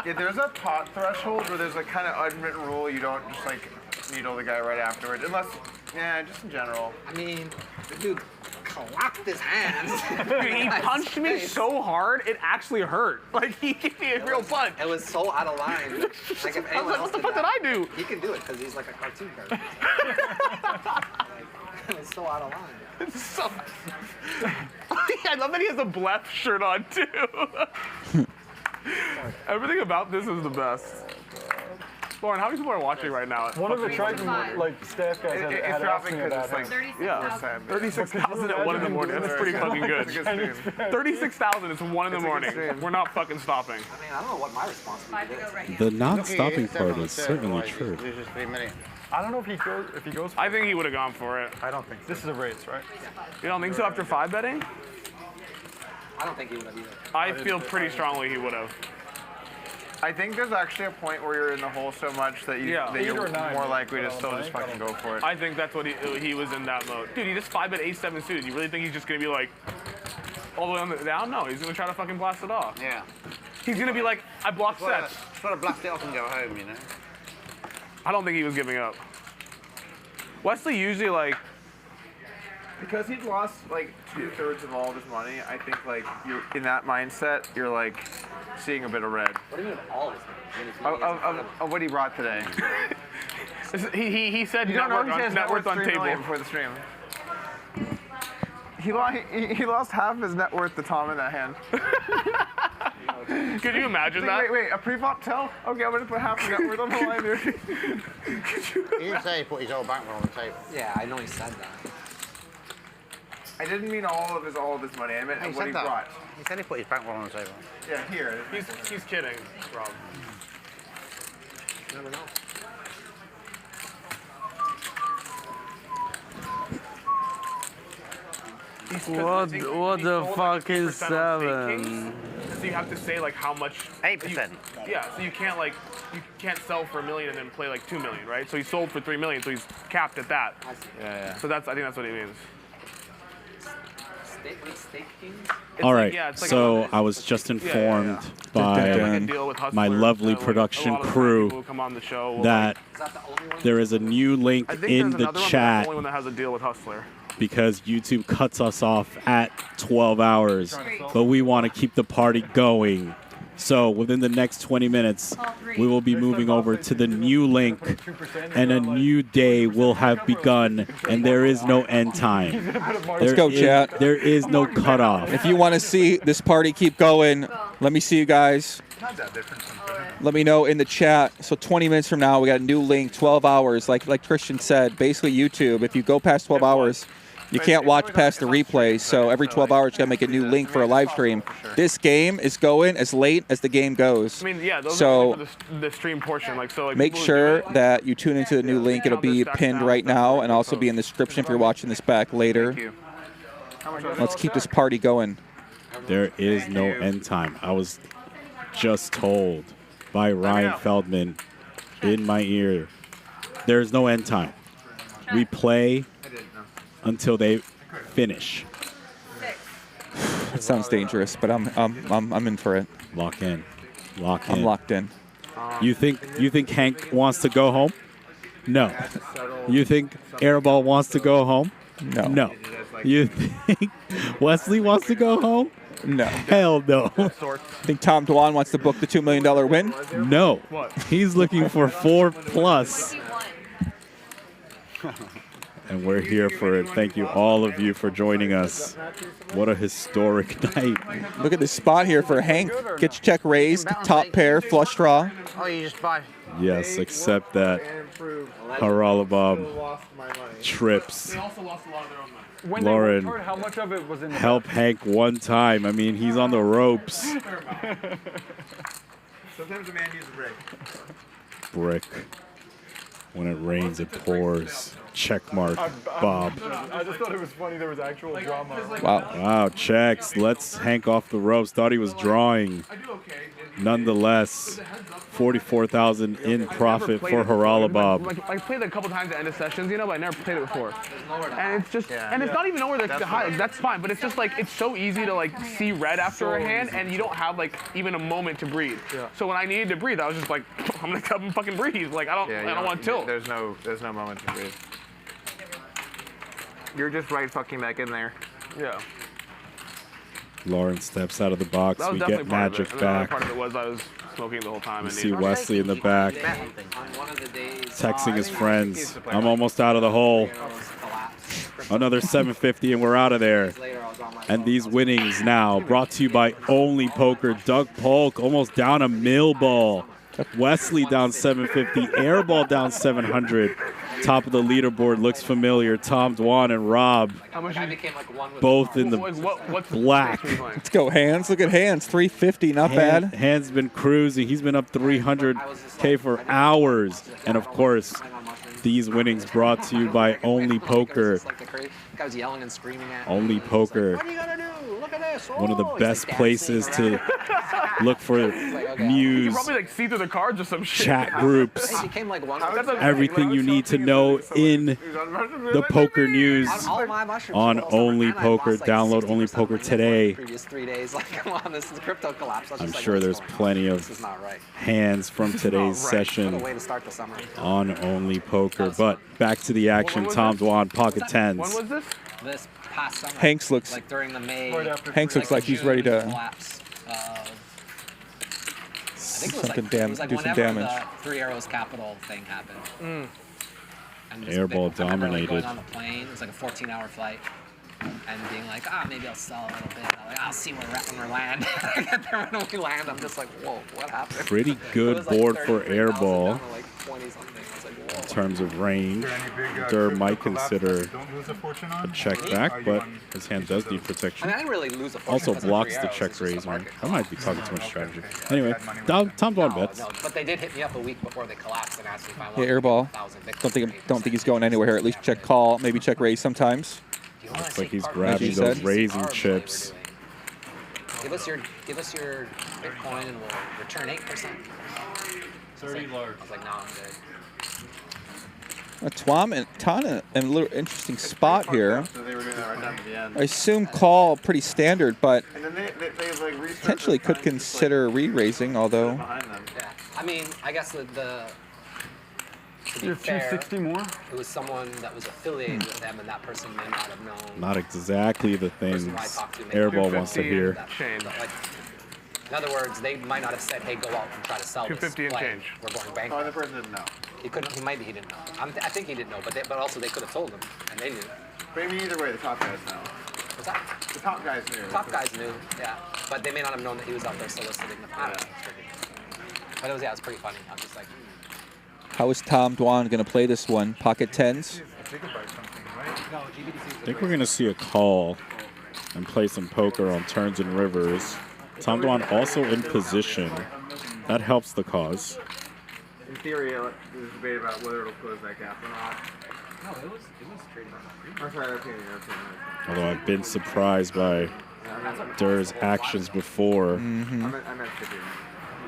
Yeah, there's a pot threshold where there's a kind of unwritten rule you don't just like needle the guy right afterwards, unless, yeah, just in general. I mean, the dude clapped his hands. Dude, he punched me so hard, it actually hurt. Like, he gave me a real punch. It was so out of line. Like, if I was like, what the fuck did I do? He can do it because he's like a cartoon character. It was so out of line. It's so... I love that he has a bluff shirt on, too. Everything about this is the best. Lauren, how many people are watching right now? One of the Triton, like, staff guys had asked me about like, yeah, 36,000 at 1 in the morning. That's pretty fucking good. 36,000 is 1 in the morning. We're not fucking stopping. I mean, I don't know what my response would be. The non-stopping part is certainly true. I don't know if he goes. I think he would have gone for it. I don't think so. This is a race, right? You don't think so after 5 betting? I don't think he would have either. I feel pretty strongly he would have. I think there's actually a point where you're in the hole so much that, you're more likely to still just fucking go for it. I think that's what he was in that mode. Dude, he just 5-bet A7 suited. You really think he's just gonna be like all the way on the down? No, he's gonna try to fucking blast it off. Yeah. He's gonna be like, I blocked sets. Try to blast it off and go home, you know. I don't think he was giving up. Wesley usually like. Because he'd lost like 2/3 of all of his money, I think like you're in that mindset, you're like seeing a bit of red. What do you mean all of his Of what he brought today. he said you don't know he says net worth on table before the stream. He lost half his net worth to Tom in that hand. Could you imagine that? Wait, a pre-flop tell? Okay, I'm gonna put half the net worth on the line here. He didn't say he put his whole bankroll on the table. Yeah, I know he said that. I didn't mean all of his money. I meant what he brought. He said he put his bankroll on the table. Yeah, here. He's kidding, Rob. You never know. What the fuck is 7? So you have to say like how much. 8%. Yeah, so you can't sell for $1 million and then play like $2 million, right? So he sold for $3 million, so he's capped at that. Yeah. So I think that's what he means. All right, so I was just informed by my lovely production crew that there is a new link in the chat only one that has a deal with Hustler. because YouTube cuts us off at 12 hours, but we want to keep the party going. So within the next 20 minutes, we will be moving over to the new link, and a new day will have begun, and there is no end time. Let's go, chat. There is no cutoff. If you want to see this party keep going, let me see you guys. Let me know in the chat. So 20 minutes from now, we got a new link, 12 hours. Like Christian said, basically YouTube, if you go past 12 hours, you can't watch past the replay. So every 12 hours, you got to make a new link for a live stream. This game is going as late as the game goes. I mean, yeah, those so are for the stream portion. Like, so like make sure that you tune into the new link. It'll be pinned right now and also be in the description if you're watching this back later. Let's keep this party going. There is no end time. I was just told by Ryan Feldman in my ear, there's no end time. We play until they finish. It sounds dangerous, but I'm in for it. Lock in. Lock in. I'm locked in. You think Hank wants to go home? No. You think Airball wants to go home? No. No. You think Wesley wants to go home? No. Hell no. Think Tom Dwan wants to book the $2 million win? No. He's looking for 4+. And we're here for it. Thank you, all of you, for joining us. What a historic night. Look at this spot here for Hank. Get your check raised, top pair, flush draw. Oh, you just buy. Yes, except that Haralabob trips. They also lost a lot of their own money. When Lauren, they worked hard, how much of it was in the help Hank one time. I mean, he's on the ropes. Sometimes a man needs a break. Brick. When it rains, it pours. Check mark, Bob. I just thought it was funny there was actual drama. Wow. Wow, checks. Let's Hank off the ropes. Thought he was drawing. Nonetheless, 44,000 in profit for Haralabob. I played it a couple times at end of sessions, you know, but I never played it before. And it's just, and it's not even nowhere like the high. Like, that's fine, but it's just like it's so easy to like see red after a hand, and you don't have like even a moment to breathe. So when I needed to breathe, I was just like, I'm gonna come and fucking breathe. Like I don't want to tilt. There's no moment to breathe. You're just right fucking back in there. Yeah. Lauren steps out of the box. That was We definitely get part Magic of it. And back. part of it was I was smoking the whole time. We and see Wesley in the back, texting his friends. I'm almost out of the hole. Another 750 and we're out of there. And these winnings now brought to you by Only Poker. Doug Polk almost down a mill ball. Wesley down 750. Airball down 700. Top of the leaderboard looks familiar. Tom Dwan and Rob both in the black. Let's go, Hands. Look at Hands. 350, not bad. Hands been cruising. He's been up 300K for hours. And of course, these winnings brought to you by Only Poker. I was yelling and screaming at Only Poker. What are you gonna do? Look at this. One of the best places to look for You news, probably like see through the cards or some shit. chat groups, It became like one. everything you need to know in the poker news on Only Poker. Download Only Poker today. Previous 3 days, like, come on, this is a crypto collapse. I'm sure there's plenty of hands from today's session What a way to start the summer. on Only Poker. But back to the action. Tom Dwan, pocket tens. When was this? This past summer. Hanks looks. Like during the May. Hanks looks like he's ready to. Collapse. I think it was Something like, damn- it was like do some whenever damage. the Three Arrows Capital thing happened. And it was a Airball big- I remember, like, dominated. going on the plane. It was like a 14-hour flight. And being like, maybe I'll sell a little bit. I'm like, I'll see when we land. I get there when we land. I'm just like, whoa, what happened? Pretty It good was like board for 33,000 Airball down to like 20 something. I was like, whoa. in terms of range. Durr might consider a check back, but his hand does need protection. I mean, I didn't really lose a fortune Also because of blocks Three the Arrows. check It's just raise. the market. I might be talking too much strategy. Anyway, Tom Dwan bets. No, but they did hit me up a week before they collapsed and asked me if I Yeah, wanted Airball. 1,000 Bitcoin. Don't think he's going anywhere here. At least check call, maybe check raise sometimes. Looks like he's Like grabbing you those said. raising chips. Give us your Bitcoin and we'll return 8%. 30 large. I was like, no, I'm good. Twan in a little interesting spot here. So they were doing that right down to the end. I assume call pretty standard, but And then they like researched potentially could consider re-raising, although behind them. Yeah. I mean, I guess the to be You have fair, 260 more? it was someone that was affiliated with them, and that person may not have known. Not exactly the things Person I talked to may Airball not wants to have hear. that. So, like, in other words, they might not have said, "Hey, go out and try to sell this 250 and play. change. We're going Oh, bankrupt." the person didn't know. He couldn't. He didn't know. I think he didn't know, but also they could have told him, and they knew. But I mean, either way, the top guys know. What's that? The top guys knew. Top guys knew, yeah, but they may not have known that he was out there soliciting the product. But it was pretty funny. I'm just like, How is Tom Dwan going to play this one? Pocket tens? I think we're going to see a call and play some poker on turns and rivers. Tom Dwan also in position. That helps the cause. In theory, there's debate about whether it'll close that gap or not. no, it was trading. I'm sorry, okay. Although I've been surprised by Durr's actions before. I meant to do.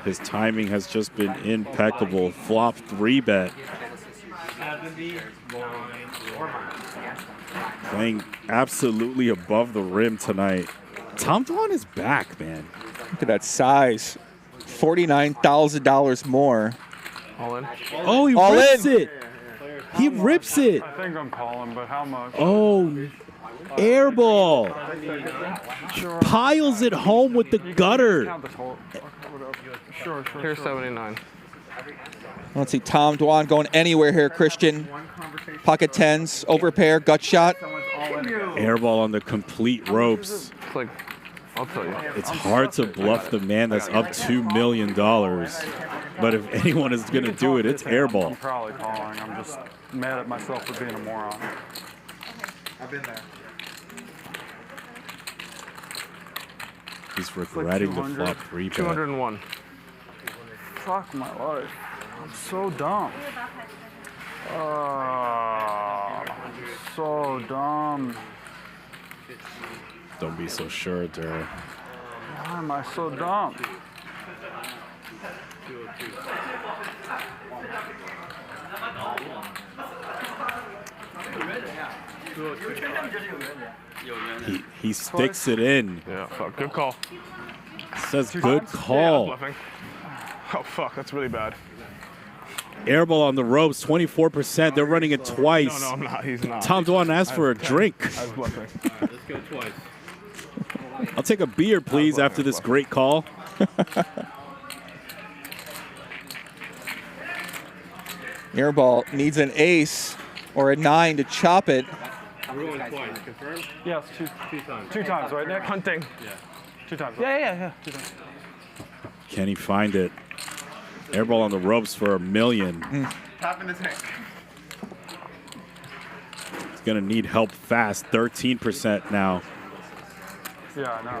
His timing has just been impeccable. Flop 3-bet. Playing absolutely above the rim tonight. Tom Dwan is back, man. Look at that size. $49,000 more. All in. Oh, he All rips in. it. He rips it. I think I'm calling, but how much? Oh, airball. Piles it home with the gutter. Sure. Here's 79. I don't see Tom Dwan going anywhere here, Christian. Pocket tens, overpair, gut shot. Airball on the complete ropes. It's like, I'll tell you. It's hard to bluff the man that's up $2 million. But if anyone is going to do it, it's airball. I'm probably calling. I'm just mad at myself for being a moron. I've been there. He's regretting the flop 3-bet. 201. Fuck my life. I'm so dumb. I'm so dumb. Don't be so sure, Durr. Why am I so dumb? He sticks it in. Yeah, fuck. Good call. Says good Yeah, I was call. bluffing. Oh, fuck. That's really bad. Airball on the ropes, 24%. They're running it twice. No, I'm not. He's not. Tom Dwan asked for a drink. I was bluffing. Let's go twice. I'll take a beer, please, after this great call. Airball needs an ace or a 9 to chop it. We're going twice. Confirmed? Yes, two times. Two times, right, Nick? Hunting. Yeah. 2 times. Yeah. 2 times. Can he find it? Airball on the ropes for $1 million. Top in the tank. He's going to need help fast. 13% now. Yeah, I know.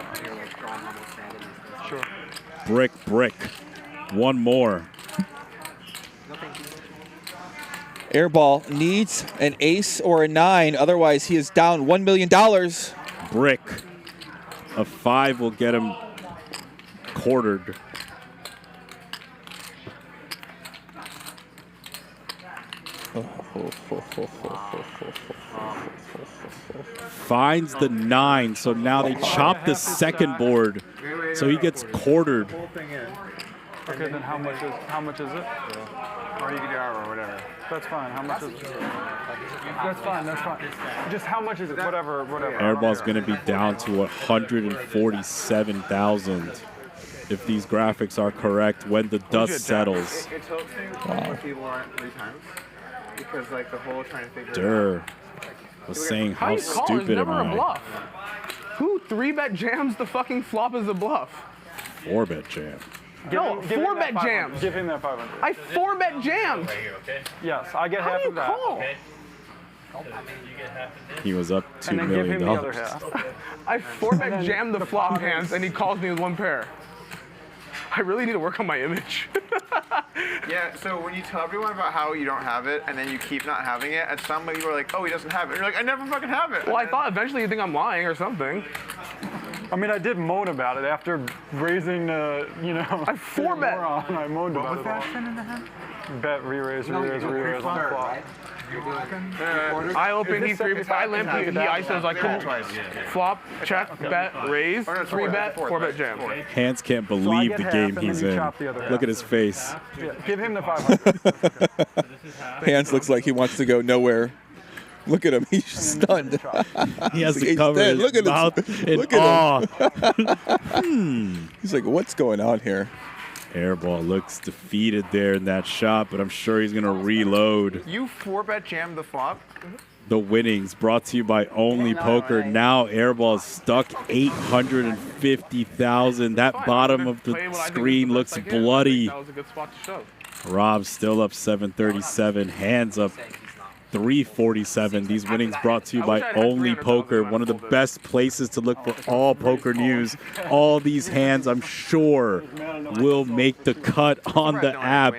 Sure. Brick. One more. Airball needs an ace or a 9, otherwise he is down $1 million. Brick. A 5 will get him quartered. Finds the 9, so now they chop the second board, so he gets quartered. Okay, then how much is it? Or you can do hour or whatever. That's fine. How much is it? That's fine. Just how much is it? Whatever. Airball's going to be down to 147,000 if these graphics are correct when the dust settles. It tilts me when people aren't 3 times. Because like the whole trying to figure Durr was saying how stupid am never a I? bluff. Who 3-bet jams the fucking flop as a bluff? 4-bet jam. No, 4-bet jams. Give him that 500. I 4-bet jammed. Yes, I get How half do you of that. call? He was up $2 And then give million. him the other half. I 4-bet jammed the flop hands, and he calls me with 1 pair. I really need to work on my image. Yeah, so when you tell everyone about how you don't have it, and then you keep not having it, and some people are like, oh, he doesn't have it. And you're like, I never fucking have it. Well, I thought eventually you'd think I'm lying or something. I mean, I did moan about it after raising, I 4-bet. I moaned about it. in the hand? Bet, re-raise on the flop. I open, he 3 bet. I limp, he ISOs like cool. Flop, check, bet, raise, 3 bet, 4 bet jam. Hands can't believe the game he's in. Look at his face. Yeah, give him the 500. Hands looks like he wants to go nowhere. Look at him. He's stunned. He has to cover his Look at mouth him. in awe. He's like, what's going on here? Airball looks defeated there in that shot, but I'm sure he's going to reload. You 4-bet jammed the flop? The winnings brought to you by Only Poker. Now Airball is stuck 850,000. That bottom of the screen looks bloody. That was a good spot to show. Rob's still up 737. Hands up 347. These winnings brought to you by Only Poker, one of the best places to look for all poker news. All these hands, I'm sure, will make the cut on the app.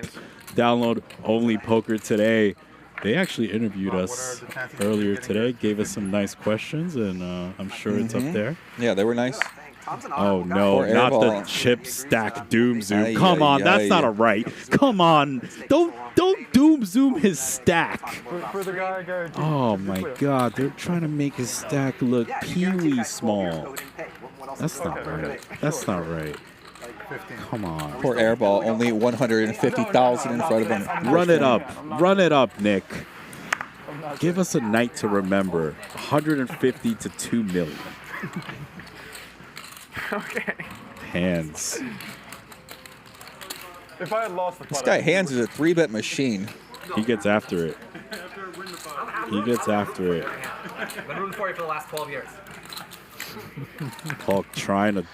Download Only Poker today. They actually interviewed us earlier today, gave us some nice questions, and I'm sure it's up there. Yeah, they were nice. Oh no, not the chip stack doom zoom. Come on, that's not a right. Come on, don't doom zoom his stack. For the guy, Gerry. Oh my God, they're trying to make his stack look peewee small. That's not right. That's not right. Come on. Poor Airball, only 150,000 in front of him. Run it up. Run it up, Nick. Give us a night to remember. 150 to 2 million. Okay. Hands. If I had lost the This guy Hands is a 3-bet machine. He gets after it. He gets after it. Been rooting for you for the last 12 years. Polk trying to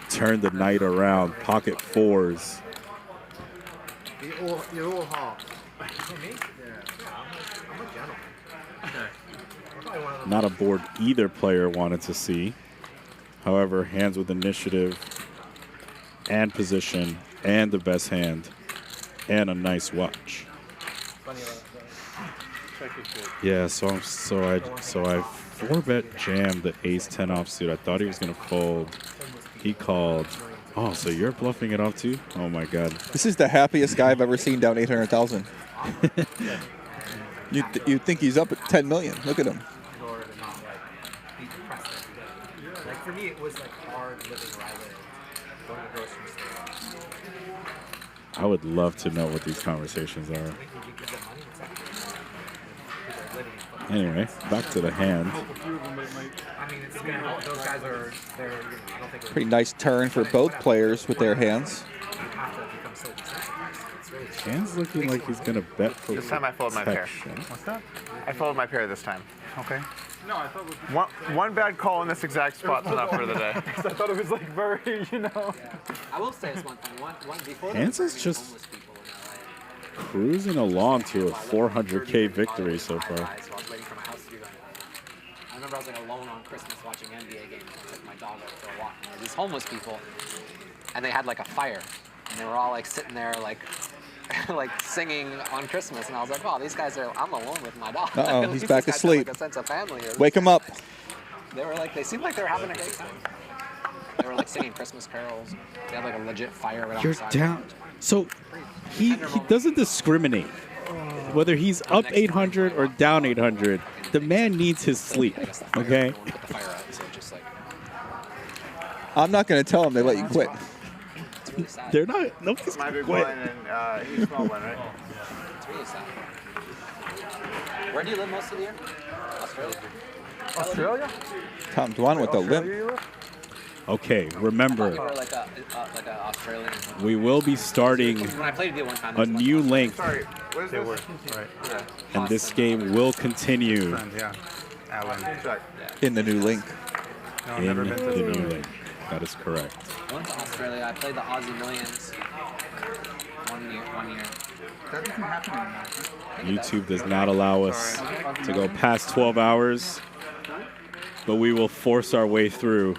turn the night around. Pocket fours. You're all hard. Not a board either player wanted to see. However, hands with initiative and position and the best hand and a nice watch. Yeah, so I 4-bet jammed the ace-10 offsuit. I thought he was gonna fold. He called. Oh, so you're bluffing it off too? Oh my God. This is the happiest guy I've ever seen down 800,000. You'd think he's up at 10 million. Look at him. Like for me, it was like hard living Riley, going to the grocery store. I would love to know what these conversations are. Anyway, back to the hand. I mean, it's gonna help. Those guys are, I don't think Pretty nice turn for both players with their hands. Hand's looking like he's gonna bet for This time I fold my pair. protection. What's that? I fold my pair this time. Okay. No, I thought One bad call in this exact spot's enough for the day. I thought it was like very, you know. I will say this one thing. One before Hands is just cruising along to a 400K victory so far. So I was waiting for my house to be done. I remember I was like alone on Christmas watching NBA games. I took my dog out for a walk. And there were these homeless people, and they had like a fire, and they were all like sitting there like like singing on Christmas, and I was like, wow, these guys are. I'm alone with my dog. Uh-oh, he's back asleep. Like a sense of family here. Wake him up. They were like, they seemed like they were having a great time. They were like singing Christmas carols. They had like a legit fire right You're outside. down. So he doesn't discriminate whether he's up 800 or down 800. The man needs his sleep. Okay. I'm not going to tell him they let you quit. They're not. Nobody's My big quit. one and he's small one, right? It's really sad. Where do you live most of the year? Australia. Australia? Tom Dwan with the limp. Okay, remember, Like a Australian. we will be starting When I played it one time, a new link, Sorry, what is They this? were, right. Yeah. and this game will continue Yeah. Alan. In the new link. No, in never been to the new Australia. link. That is correct. I went to Australia. I played the Aussie Millions 1 year. That doesn't happen anymore. YouTube does not allow us to go past 12 hours, but we will force our way through.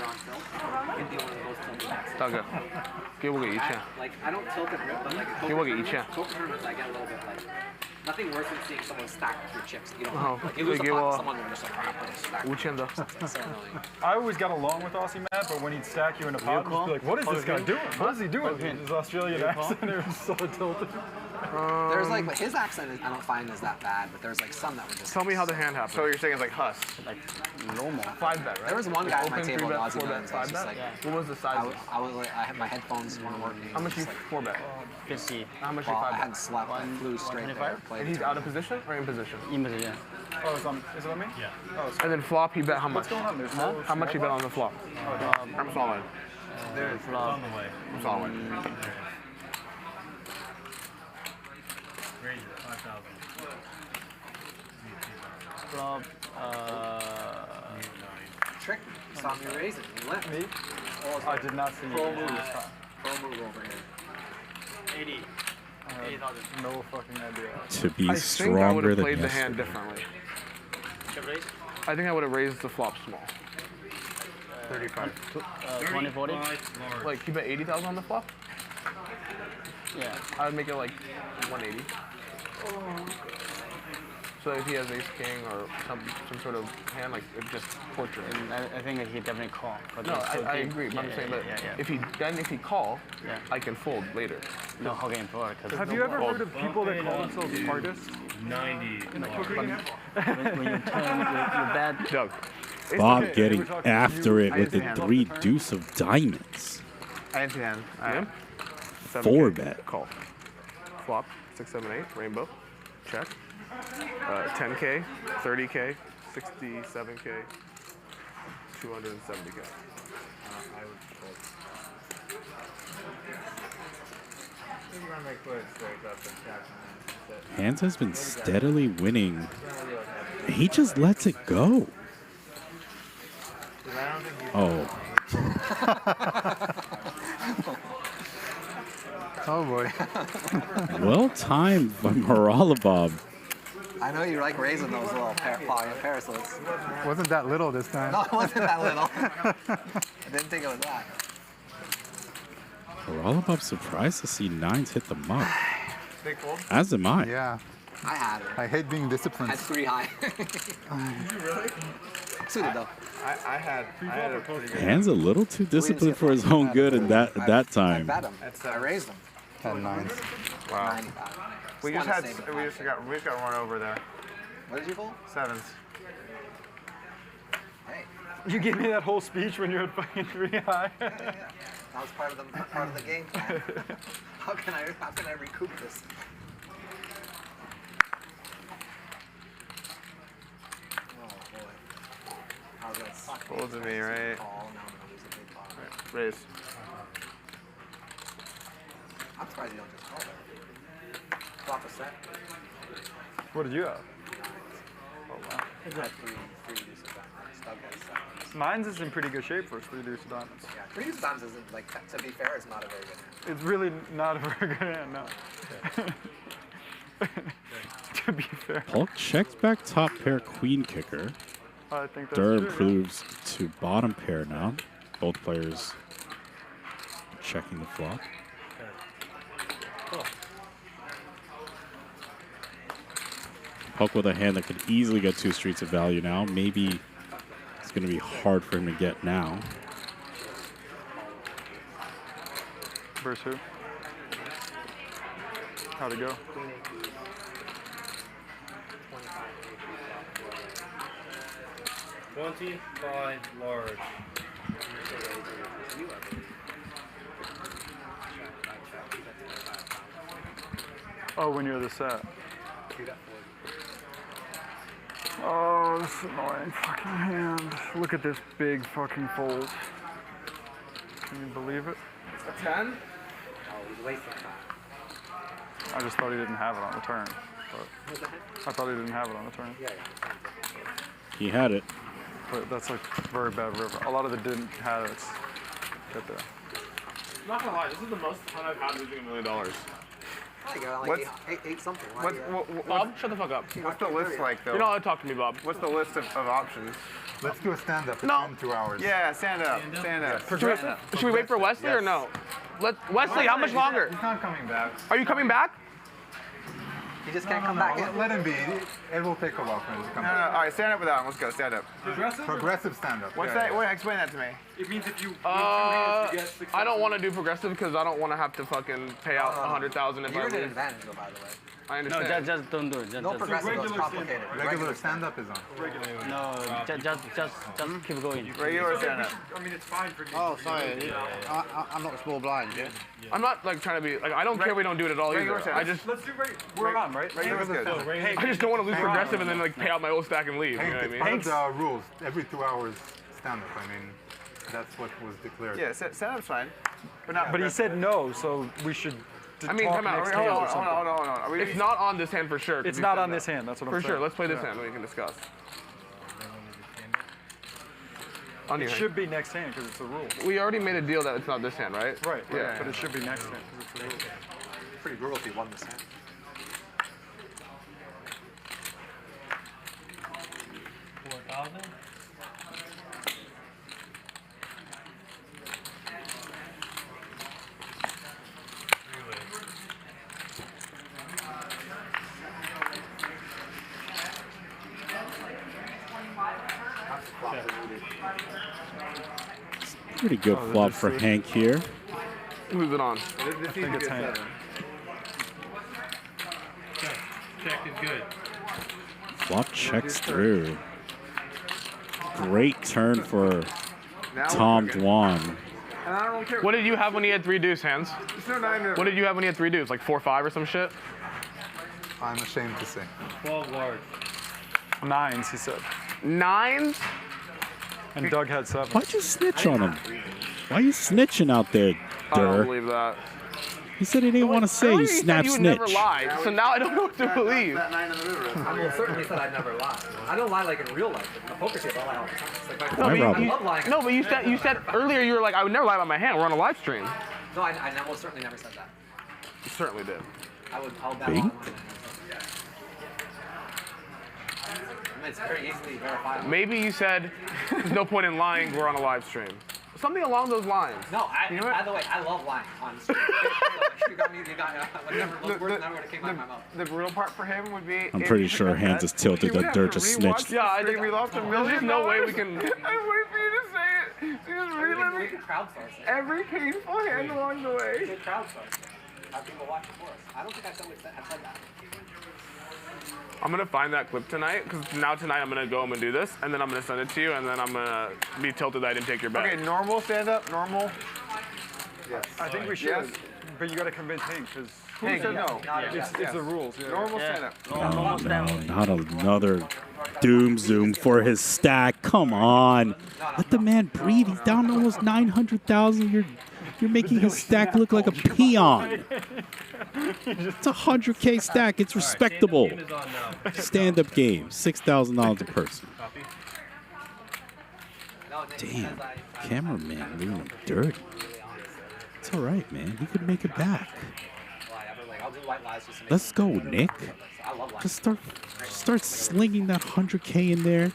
you're on tilt, you deal with those tilted decks. 大哥，给我个1000。 Like I don't tilt it, but like a 给我个1000。 poker tournaments, I get a little bit like nothing worse than seeing someone stack your chips. You know, Oh, like you lose a give pot, a- someone will just like put a stack. 5000的。 It's so annoying. I always got along with Aussie Matt, but when he'd stack you in a pot, you'd be like, what is this guy doing? What is he doing? His Australian accent is so tilted. There's like, but his accent is, I don't find is that bad, but there's like some that were just. Tell me how the hand happened. So you're saying it's like Huss, like normal. 5 bet, right? There was one guy at my Open, table 3 at bet, Aussie 4 bet, Matt, so I was 5 just bet. like, What was the size? I was like, I had my headphones weren't working. How much you 4 bet? 50. How much Well, you I 5 bet? hadn't slept. I flew straight there. And he's out of position or in position? In position. Oh, is it on me? Yeah. Oh, And then flop, he bet how much? what's going on? There's no How much he bet on the flop? I'm solid. There's on the way. I'm solid. Raise it, 5,000. Flop. Trick me. Saw me raise it. You left me. I did not see you. Pro move. Pro move over here. 80. I have no fucking idea. To be I think I would stronger have than played the hand yesterday. differently. Chip raise? I think I would have raised the flop small. 35. 20, 40? Like, he bet 80,000 on the flop? Yeah. I would make it like 180. So if he has ace king or some sort of hand, like it's just portrait. And I think that he definitely call. But No, it's so I deep. agree. But I'm Yeah, saying, yeah, but yeah. if he call, Yeah. I can fold later. No, how can you forward? Have you ever heard of people that call themselves artists? 90. In a poker game? when you turn your bad. Doug. Bob okay. getting We're talking to after you. it with the 3 deuce of diamonds. I didn't see hand. I am. 4 bet. Call. Flop. 6, 7, 8. Rainbow. Check. 10K. 30K. 67K. 270K. I would fold. You're gonna make foot straight up and tap. Hands has been steadily winning. He just lets it go. Oh. Oh boy. Well timed by Bob. I know you like raising those little parasolids. Wasn't that little this time? No, it wasn't that little. I didn't think it was that. Bob's surprised to see 9s hit the mug. Big fold? As am I. Yeah. I had it. I hate being disciplined. Had 3 high. Did you really? Suited though. I had a pretty good. Hands a little too disciplined for his own good in that time. I bet him. I raised him. Had 9s. Wow. 95. We Just just wanted to save it. we just got run over there. What did you fold? 7s. Hey. You gave me that whole speech when you're at fucking 3 high. That was part of the game plan. How can I recoup this? Oh boy. How's that suck? Fold to me, right? Call, now I'm gonna lose a big pot. Right. Raise. I'm surprised you don't just call there. Flop a set. What did you have? Oh wow. I had three deuce of diamonds. Doug has 7s. Mine's is in pretty good shape for 3 deuce of diamonds. Yeah, 3 deuce of diamonds isn't like, to be fair, it's not a very good hand. It's really not a very good hand, no. To be fair. Polk checks back top pair queen kicker. I think that's Durham true, yeah. proves to bottom pair now. Both players checking the flop. Polk with a hand that could easily get 2 streets of value now. Maybe it's going to be hard for him to get now. Versus who? How'd it go? $25 large. Oh, when you're the set. Oh, this is annoying fucking hand. Look at this big fucking fold. Can you believe it? A 10? Oh, he's wasting time. I just thought he didn't have it on the turn. But I thought he didn't have it on the turn. Yeah. He had it. But that's like very bad river. A lot of it didn't have it. Get there. I'm not gonna lie, this is the most fun I've had losing $1 million. There you go, like What's- eight something. What's, Why, what, Bob, shut the fuck up. What's the list like, though? You're not allowed to talk to me, Bob. What's the list of options? Let's do a stand-up. No. In 2 hours. Yeah, stand up. Stand up. Should we wait for Wesley or no? Wesley, how much longer? He's not coming back. Are you coming back? He just can't come back in. Let him be. It will take a while for him to come back. All right, stand up with that one. Let's go. Stand up. Progressive stand-up. What's that? Wait, explain that to me. It means if you I don't want to do progressive because I don't want to have to fucking pay out 100,000 if I You're at an lose. advantage, though, by the way. I No, understand. just don't do it. Just, No just, progressive is complicated. Regular stand-up is on. no, just keep going. Regular stand up. I mean, it's fine for you. Oh, sorry. I'm not small blind, yeah? I'm not like trying to be like I don't care if we don't do it at all either. I just Let's do we're on, right? Regular's good. I just don't want to lose progressive and then like pay out my old stack and leave. You know what I mean? Part of the rules, every 2 hours stand-up. I mean, that's what was declared. Yeah, stand up's fine. But not. But he said no, so we should. I mean, come out. next Hold hand or on, something. hold on. It's not on this hand for sure. It's not on this hand. That's what I'm for saying. sure. Let's play this hand and we can discuss. On It your hand. should be next hand because it's a rule. We already made a deal that it's not this hand, right? Right. Yeah. But it should be next hand because it's a rule. Pretty brutal if he won this hand. Pretty good flop for Hank here. Who's it on? I think it's Hank. Check is good. Flop checks through. Great turn for Tom Dwan. And I don't care. What did you have when he had 3 deuce hands? It's no 9 What did you have when he had 3 deuce? Like 4-5 or some shit? I'm ashamed to say. 12 large. 9s, he said. 9s? And Doug had 7. Why'd you snitch on him? Why you snitching out there, I don't Dur? believe that. He said he didn't want to say Earlier you said snap you would snitch. never lied, so now I don't know what to believe. I mean, certainly said I'd never lie. I don't lie like in real life. In the poker table, I lie all the time. It's like No, my, but I love lying. no, but you said earlier you were like I would never lie about my hand. We're on a live stream. No, I most certainly never said that. You certainly did. I'll bet Bing? on it. I mean, it's very easily verifiable. Maybe you said there's no point in lying. We're on a live stream. Something along those lines. No, by the way, I love lying, honestly. You got me, those words never would have came out of my mouth. The brutal part for him would be. I'm pretty sure Hands is tilted that Dur just snitched. Yeah, I think we lost $1 there's million. just no way we can. I wait for you to say it. You just reliving every painful hand along the way. Good crowdsource. Have people watch it for us. I don't think I've said that. I'm gonna find that clip tonight because now tonight I'm gonna go home and do this, and then I'm gonna send it to you, and then I'm gonna be tilted that I didn't take your bet. Okay, normal stand up, normal. Yes. I think we should. Yes. But you got to convince Hank because Hank said no. it's the rules. Yeah. Normal stand up. Oh, no, not another doom zoom for his stack. Come on. Let the man breathe. He's down almost 900,000. You're making his stack look like a peon. It's a 100K stack. It's respectable. Stand-up game, $6,000 a person. Damn, cameraman doing him dirty. It's all right, man. He could make it back. Let's go, Nick. Just start slinging that 100K in there.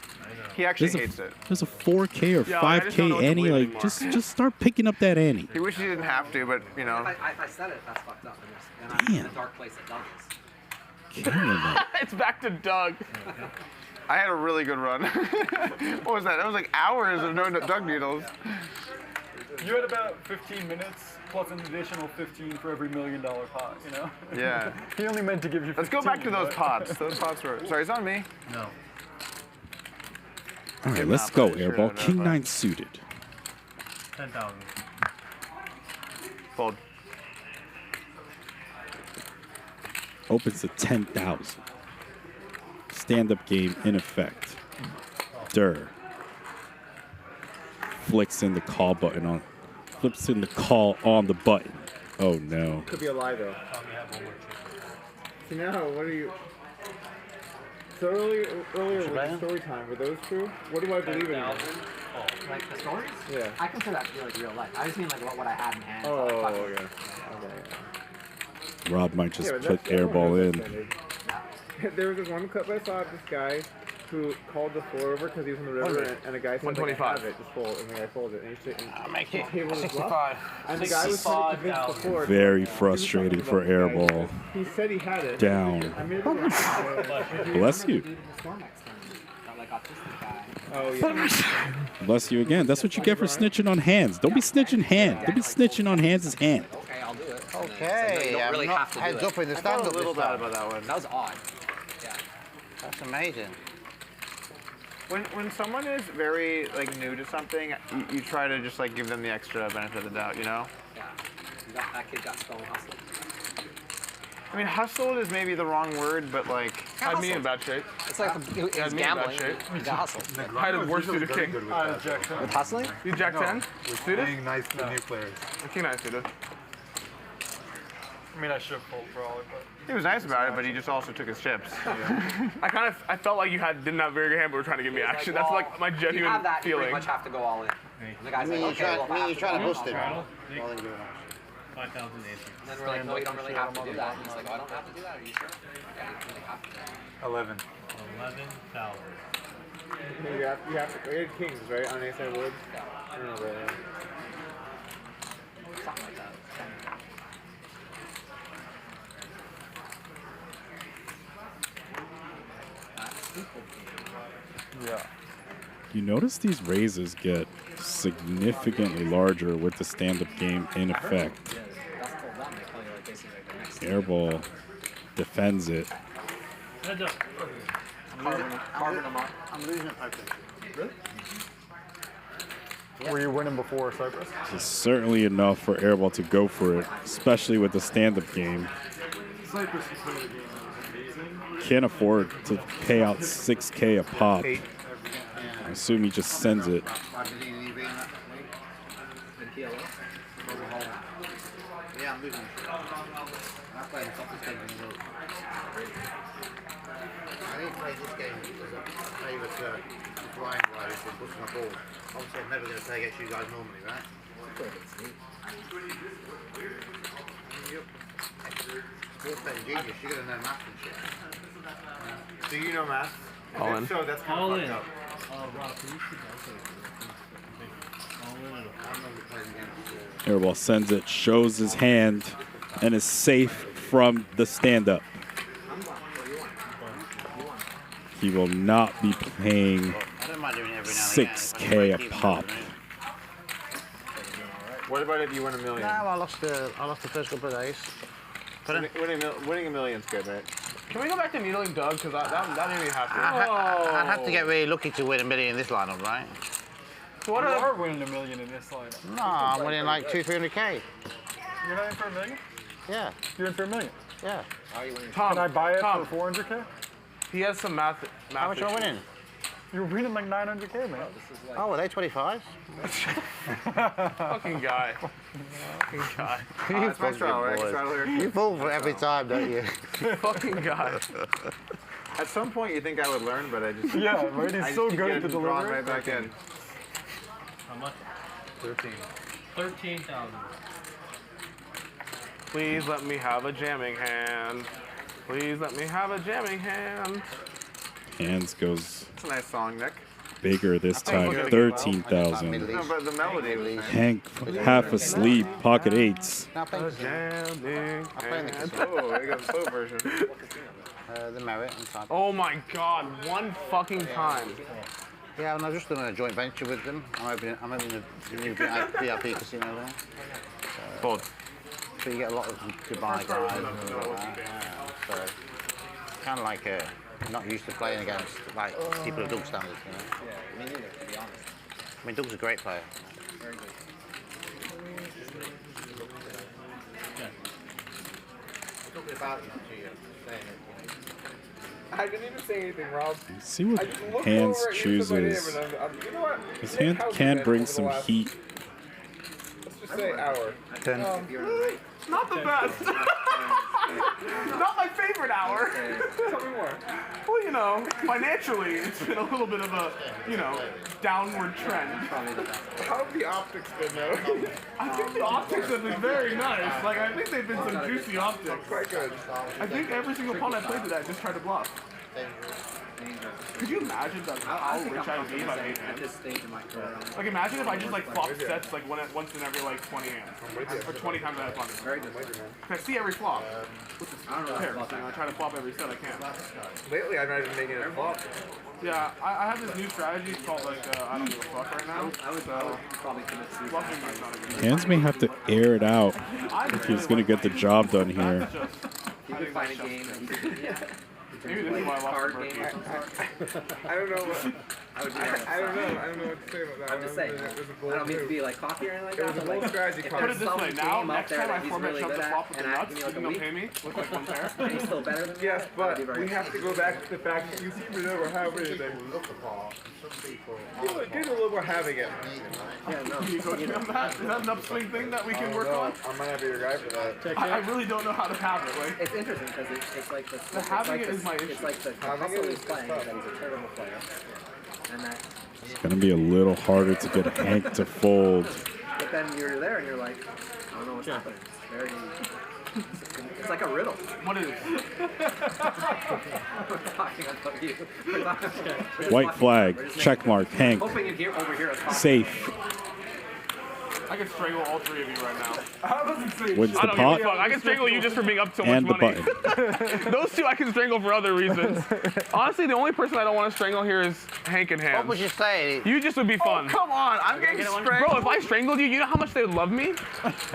He actually hates it. There's a 4K or 5K ante. Like, just start picking up that ante. He wishes he didn't have to, but you know. If I said it, that's fucked up. And I'm in a dark place at Doug is. Cameraman. It's back to Doug. I had a really good run. What was that? That was like hours of no Doug needles. You had about 15 minutes plus an additional 15 for every $1 million pot, you know? Yeah. He only meant to give you 15. Let's go back to those pots. Those pots were. Sorry, it's on me. No. All right, let's go, Airball. King 9 suited. 10,000. Fold. Opens to 10,000. Stand-up game in effect. Dur. Flicks in the call button on. Flips in the call on the button. Oh no. Could be a lie though. So now, what are you? So earlier with the story time, were those true? What do I believe in? Like the stories? Yeah. I consider that to be like real life. I just mean like what I had in hand. Oh, okay. Rob might just put Airball in. There was this one clip I saw of this guy who called the floor over because he was in the river, and a guy said, 125. Have it, just fold, and the guy folded, and he make it table was 65. bluff, and the guy was trying to convince the floor. Very frustrating for Airball. He said he had it. Down. I made it. Bless you. Oh, yeah. Bless you again. That's what you get for snitching on hands. Don't be snitching hand. Don't be snitching on hands' hand. Okay, I'll do it. Okay, you don't really have to do heads it. up in the I stand felt up a little this bad time. about that one. That was odd. Yeah. That's amazing. When someone is very like new to something, you try to just like give them the extra benefit of the doubt, you know? Yeah. That kid got stolen hustled. I mean, hustled is maybe the wrong word, but like, Had me in bad shape. It's like he was Had me in bad gambling. shape. He got hustled. I had a worse suited king. With hustling? You Jack 10? Suited? Being nice to new players. King 9 suited. I mean, I should have pulled probably, but. he was nice about it, but he just also took his chips. I felt like you didn't have very good hand, but were trying to give me action. That's like my If you genuine have that, you feeling. pretty much have to go all in. The guy's like, okay, well, if I have to trying to go bust all him. in, Well, then give it 5,000 And then we're like, no, you don't really have to do that. And he's like, oh, I don't have to do that. Are you sure? Yeah, you really have to. 11. 11,000. You have to. We had kings, right? On A-side wood. I don't know, right? Something like that. Yeah. You notice these raises get significantly larger with the stand-up game in effect. Airball defends it. Heads up. I'm losing it, okay. Really? Were you winning before Cyprus? It's certainly enough for Airball to go for it, especially with the stand-up game. Cyprus is playing the game. Amazing. Can't afford to pay out 6K a pop. I assume he just sends it. Yeah, I'm losing. I'm playing the toughest game in the world. I didn't play this game because I favour flying guy who's been busting my ball. Obviously, I'm never going to play against you guys normally, right? Sports betting genius, you're going to know math and shit. Do you know math? All in. So that's kind All of in. fucked up. Rob, can you shoot all in? Airball sends it, shows his hand, and is safe from the stand-up. He will not be paying 6K a pop. What about if you win $1 million? No, I lost the first couple of days. Winning $1 million's good, right? Can we go back to needling Doug? Because that made me happy. I'd have to get really lucky to win $1 million in this lineup, right? So what you are winning $1 million in this lineup. No, I'm winning like 200-300K. You're not in for $1 million? Yeah. You're in for $1 million? Yeah. Tom, Can I buy it Tom, for 400K? He has some math How much am I issues. winning? You're winning like 900K, man. Oh, are they 25s? Fucking guy. Fucking guy. It's my straddle, right? Straddle here. You fall for every time, don't you? Fucking guy. At some point, you think I would learn, but I just Yeah, right? He's I just so keep good at getting the drawn delivery. right back in. How much? 13. 13,000. Please let me have a jamming hand. Please let me have a jamming hand. Hands goes It's a nice song, Nick. bigger this time, 13,000. No, but the melody was nice. Hank half asleep, pocket eights. Jamming hand. Oh, I got the slow version. The merit and type. Oh my god, one fucking time. Yeah, and I've just done a joint venture with them. I'm opening a new VIP casino there. Bold. So you get a lot of Dubai guys and things like that. Yeah. So kind of like not used to playing against like people of Doug standards, you know. Yeah, me neither, to be honest. I mean, Doug's a great player. Very good. Talking about it to you, saying it. I didn't even say anything, Rob. See what I just looked Hands over at you, said my name, chooses. and you know what? His Nick, hand how's can it bring been some over the last- heat. Let's just say hour. 10. Not the best. Not my favorite hour. Tell me more. Well, you know, financially, it's been a little bit of a, downward trend. How have the optics been, though? I think the optics have been very nice. Like, I think they've been some juicy optics. Quite good. I think every single pawn I played today, I just tried to bluff. Could you imagine how rich I would be if I made hands? At this stage of my career. Like imagine if I just like flopped sets like once in every like 20 hands. Or 20 times I had fun. Very good. I see every flop. Which is terrible. I try to flop every set I can. Lately, I've not even making it a flop. Yeah, I have this new strategy called like I don't give a fuck right now. I would probably commit suicide. Bluffing is not a good Hands may have to air it out if he's going to get the job done here. You could find a game that you could, yeah. Maybe this is why I lost the game. I don't know what. I would do that. I don't know what to say about that. I'm just saying. I don't mean to be like cocky or anything like that. It was a bold strategy. Put it this way, now, next time I format shut the flop with the nuts, you can pay me, look like one pair. And he's still better than me. Yes, but we have to go back to the fact that you seem to never have anything. Give a little more having it. Yeah, no. Can you coach me on that? Is that an upswing thing that we can work on? I might not be your guy for that. I really don't know how to have it. Like, it's interesting because it's like the having it is my issue. It's like the hustle he's playing is that he's a terrible player. And that. It's going to be a little harder to get Hank to fold. But then you're there and you're like, I don't know what's happening. It's very. It's like a riddle. What is it? We're talking about you. White flag, check mark, Hank. Hoping in here, over here, Safe. I can strangle all three of you right now. Wins the I don't pot. give a fuck. I can strangle you just for being up so And much the money. Those two I can strangle for other reasons. Honestly, the only person I don't want to strangle here is Hank and Hands. What would you say? You just would be fun. Oh, come on. I'm getting strangled. Bro, if I strangled you, you know how much they would love me?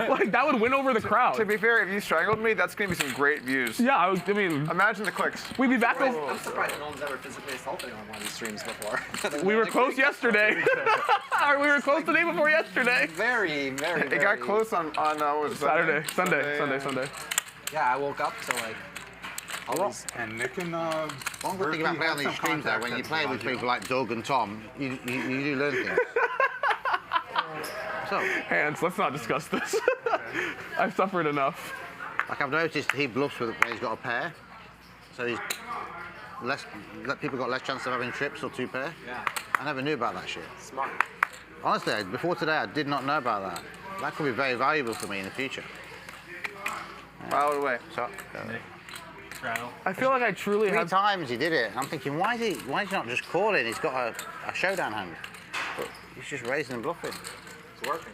Like, that would win over the crowd. To be fair, if you strangled me, that's going to be some great views. Yeah, I mean... Imagine the clicks. We'd be back over... I'm surprised no one's ever physically assaulted on one of these streams before. We were close yesterday. We were close the day before yesterday. Very. It got close on what was it, Saturday. Sunday. Yeah, I woke up to like all these. And Nik and One good thing about playing on these streams though, when you play with people like Doug and Tom, you do learn things. So, Hands, let's not discuss this. I've suffered enough. like I've noticed he bluffs when he's got a pair, so he's people got less chance of having trips or two pair. Yeah. I never knew about that shit. Smart. Honestly, before today, I did not know about that. That could be very valuable for me in the future. File it away. So, I feel like I truly three have... times he did it. I'm thinking, why is he not just calling? He's got a showdown hand. But he's just raising and bluffing. It's working.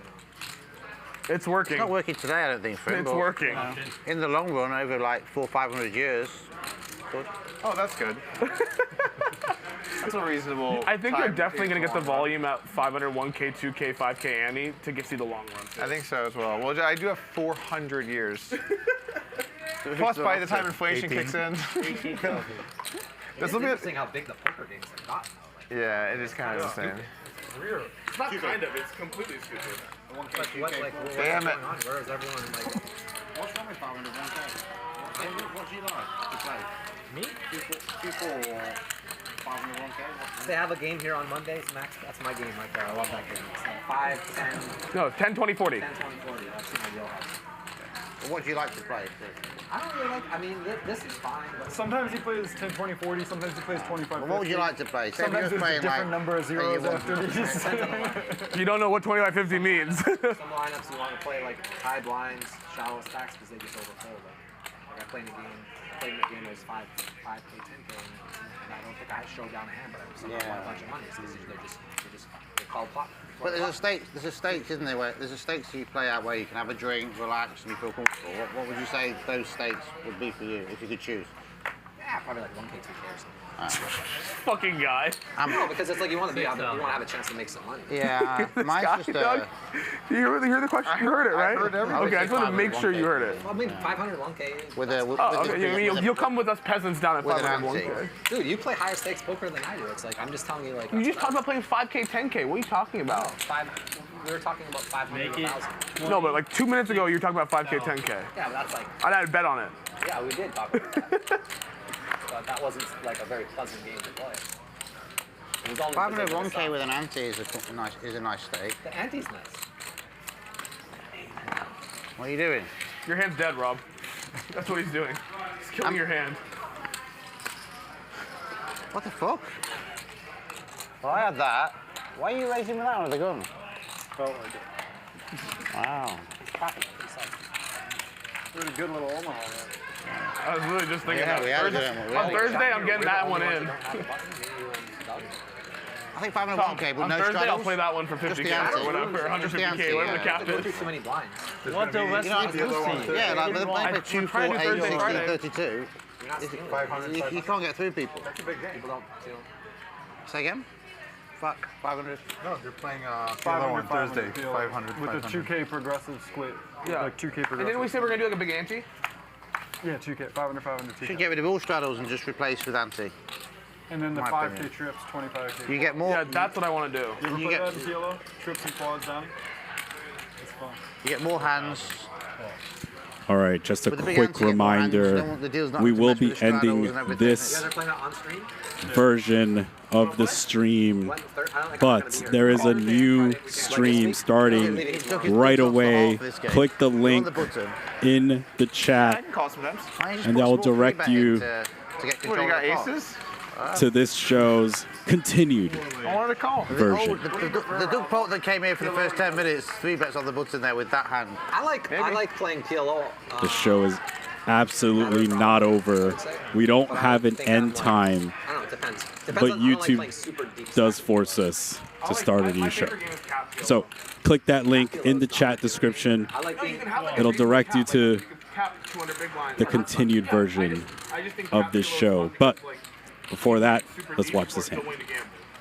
It's working. It's not working today, I don't think, for him. It's working. In the long run, over like 400 or 500 years, good. Oh, that's good. That's a reasonable. I think you're definitely going to get the volume at 500, 1K, 2K, 5K ante to get see the long run. I think so as well. Well, I do have 400 years. Plus, by the time inflation kicks in. It's interesting how big the poker games have gotten. Yeah, it is kind of insane. It's not kind of, it's completely stupid. Damn it. Where is everyone like... What's wrong with 500 1K? What do you like to play? Me? People 500 1K? They have a game here on Mondays, Max. That's my game right there. I love that game. It's 5, 10... No, 10, 20, 40. 10, 20, 40. That's my wheelhouse. What do you like to play? I don't really like... I mean, this is fine, but... Sometimes he plays 10, 20, 40. Sometimes he plays 25, 50. What would you like to play? Say Sometimes you're there's a playing different like, number of zeros after these. You don't know what 2550 means. Some lineups you want to play like high blinds, shallow stacks because they just overfold. Like I played in a game that was 5K, 10K, and I don't think I had showdown a hand, but I somehow won a bunch of money. So they're called plot. But there's a stakes, isn't there? Where there's a stakes you play out where you can have a drink, relax, and you feel comfortable. What would you say those stakes would be for you if you could choose? Yeah, probably like 1K, 2K or something. Fucking guy. No, because it's like you want to be out there, you want to have a chance to make some money. Yeah, mine's just Doug, you hear the question? You heard it, right? I heard everything. Okay, I just want to make sure you heard it. Well, I mean, 500 1K. Okay, you'll come with us peasants down at 500 1K. Dude, you play higher stakes poker than I do. It's like, I'm just telling you, like... You just talked about playing 5K, 10K. What are you talking about? We were talking about 500, 1,000. No, but like 2 minutes ago, you were talking about 5K, 10K. Yeah, but that's like... I had a bet on it. Yeah, we did talk about that. But that wasn't like a very pleasant game to play. 500 1K with an ante is a nice stake. The ante's nice. What are you doing? Your hand's dead, Rob. That's what he's doing. He's killing your hand. What the fuck? Well, I had that. Why are you raising with that with a gun? Felt like it. Wow. Really good little Omaha. I was really just thinking Yeah, that. On Thursday, I'm getting that one in. I think 501k, but on no Thursday, straddles. I'll play that one for 50k or whatever, 150k, whatever the cap is. Too many blinds. What the Wesley pussy? Yeah, like when they play 2, 4, 8, 16, 32, you can't get through people. That's a big game. People don't feel. Say again? 500? No, they're playing 500 on Thursday. 500 500. with a 2K progressive split. Yeah. Like 2K progressive. And didn't we say we're gonna do like a big ante? Yeah, 2K, 500, 500, 2K. Should get rid of all straddles and just replace with ante. And then the My 5K opinion. trips, 25K. You get more. Yeah, that's what I want to do. You ever You play get- that in PLO? Trips and quads down? It's fun. You get more hands. All right, just a With the big quick ante, you get more hands, reminder, then the deal's not we to will mess be with the straddles ending and everything. this Yeah, they're playing that on stream. version of the stream, but there is a new stream starting right away. Click the link in the chat, and that will direct you What, you got aces? to this show's continued I wanted to call. version. The Doug Polk that came here for the first 10 minutes, 3 bets on the button there with that hand. I like playing PLO. The show is absolutely not over. We don't have an end time, I don't know, it depends. but I don't like YouTube playing super deep does force us to start a new show. So click that link in the chat description. I like being. It'll direct you to the continued version of this show. But before that, let's watch this hand.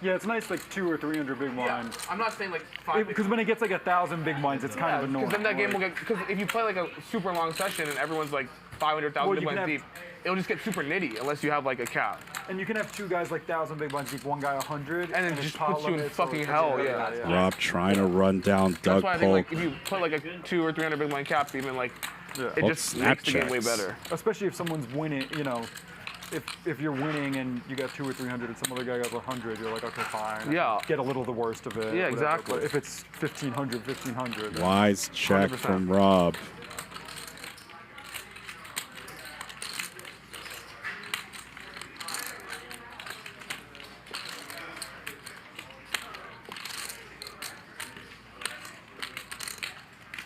Yeah, it's nice like 200 or 300 big blinds. I'm not saying like 5. Because when it gets like 1,000 big blinds, it's kind of annoying. Because then that game will get. Because if you play like a super long session and everyone's like 500,000 big blinds deep, it'll just get super nitty unless you have like a cap. And you can have 2 guys like 1,000 big blinds deep, 1 guy 100, and it just puts you in fucking hell. Yeah. Rob trying to run down Doug That's why I think Polk. like if you put like a 200 or 300 big blind caps, even like it Polk just makes the game way Snapchats. better. Especially if someone's winning, you know, if you're winning and you got 200 or 300 and some other guy got 100, you're like, okay, fine. Yeah. Get a little of the worst of it. Yeah, whatever. exactly. But if it's 1,500, 1,500. Wise check 100%. from Rob.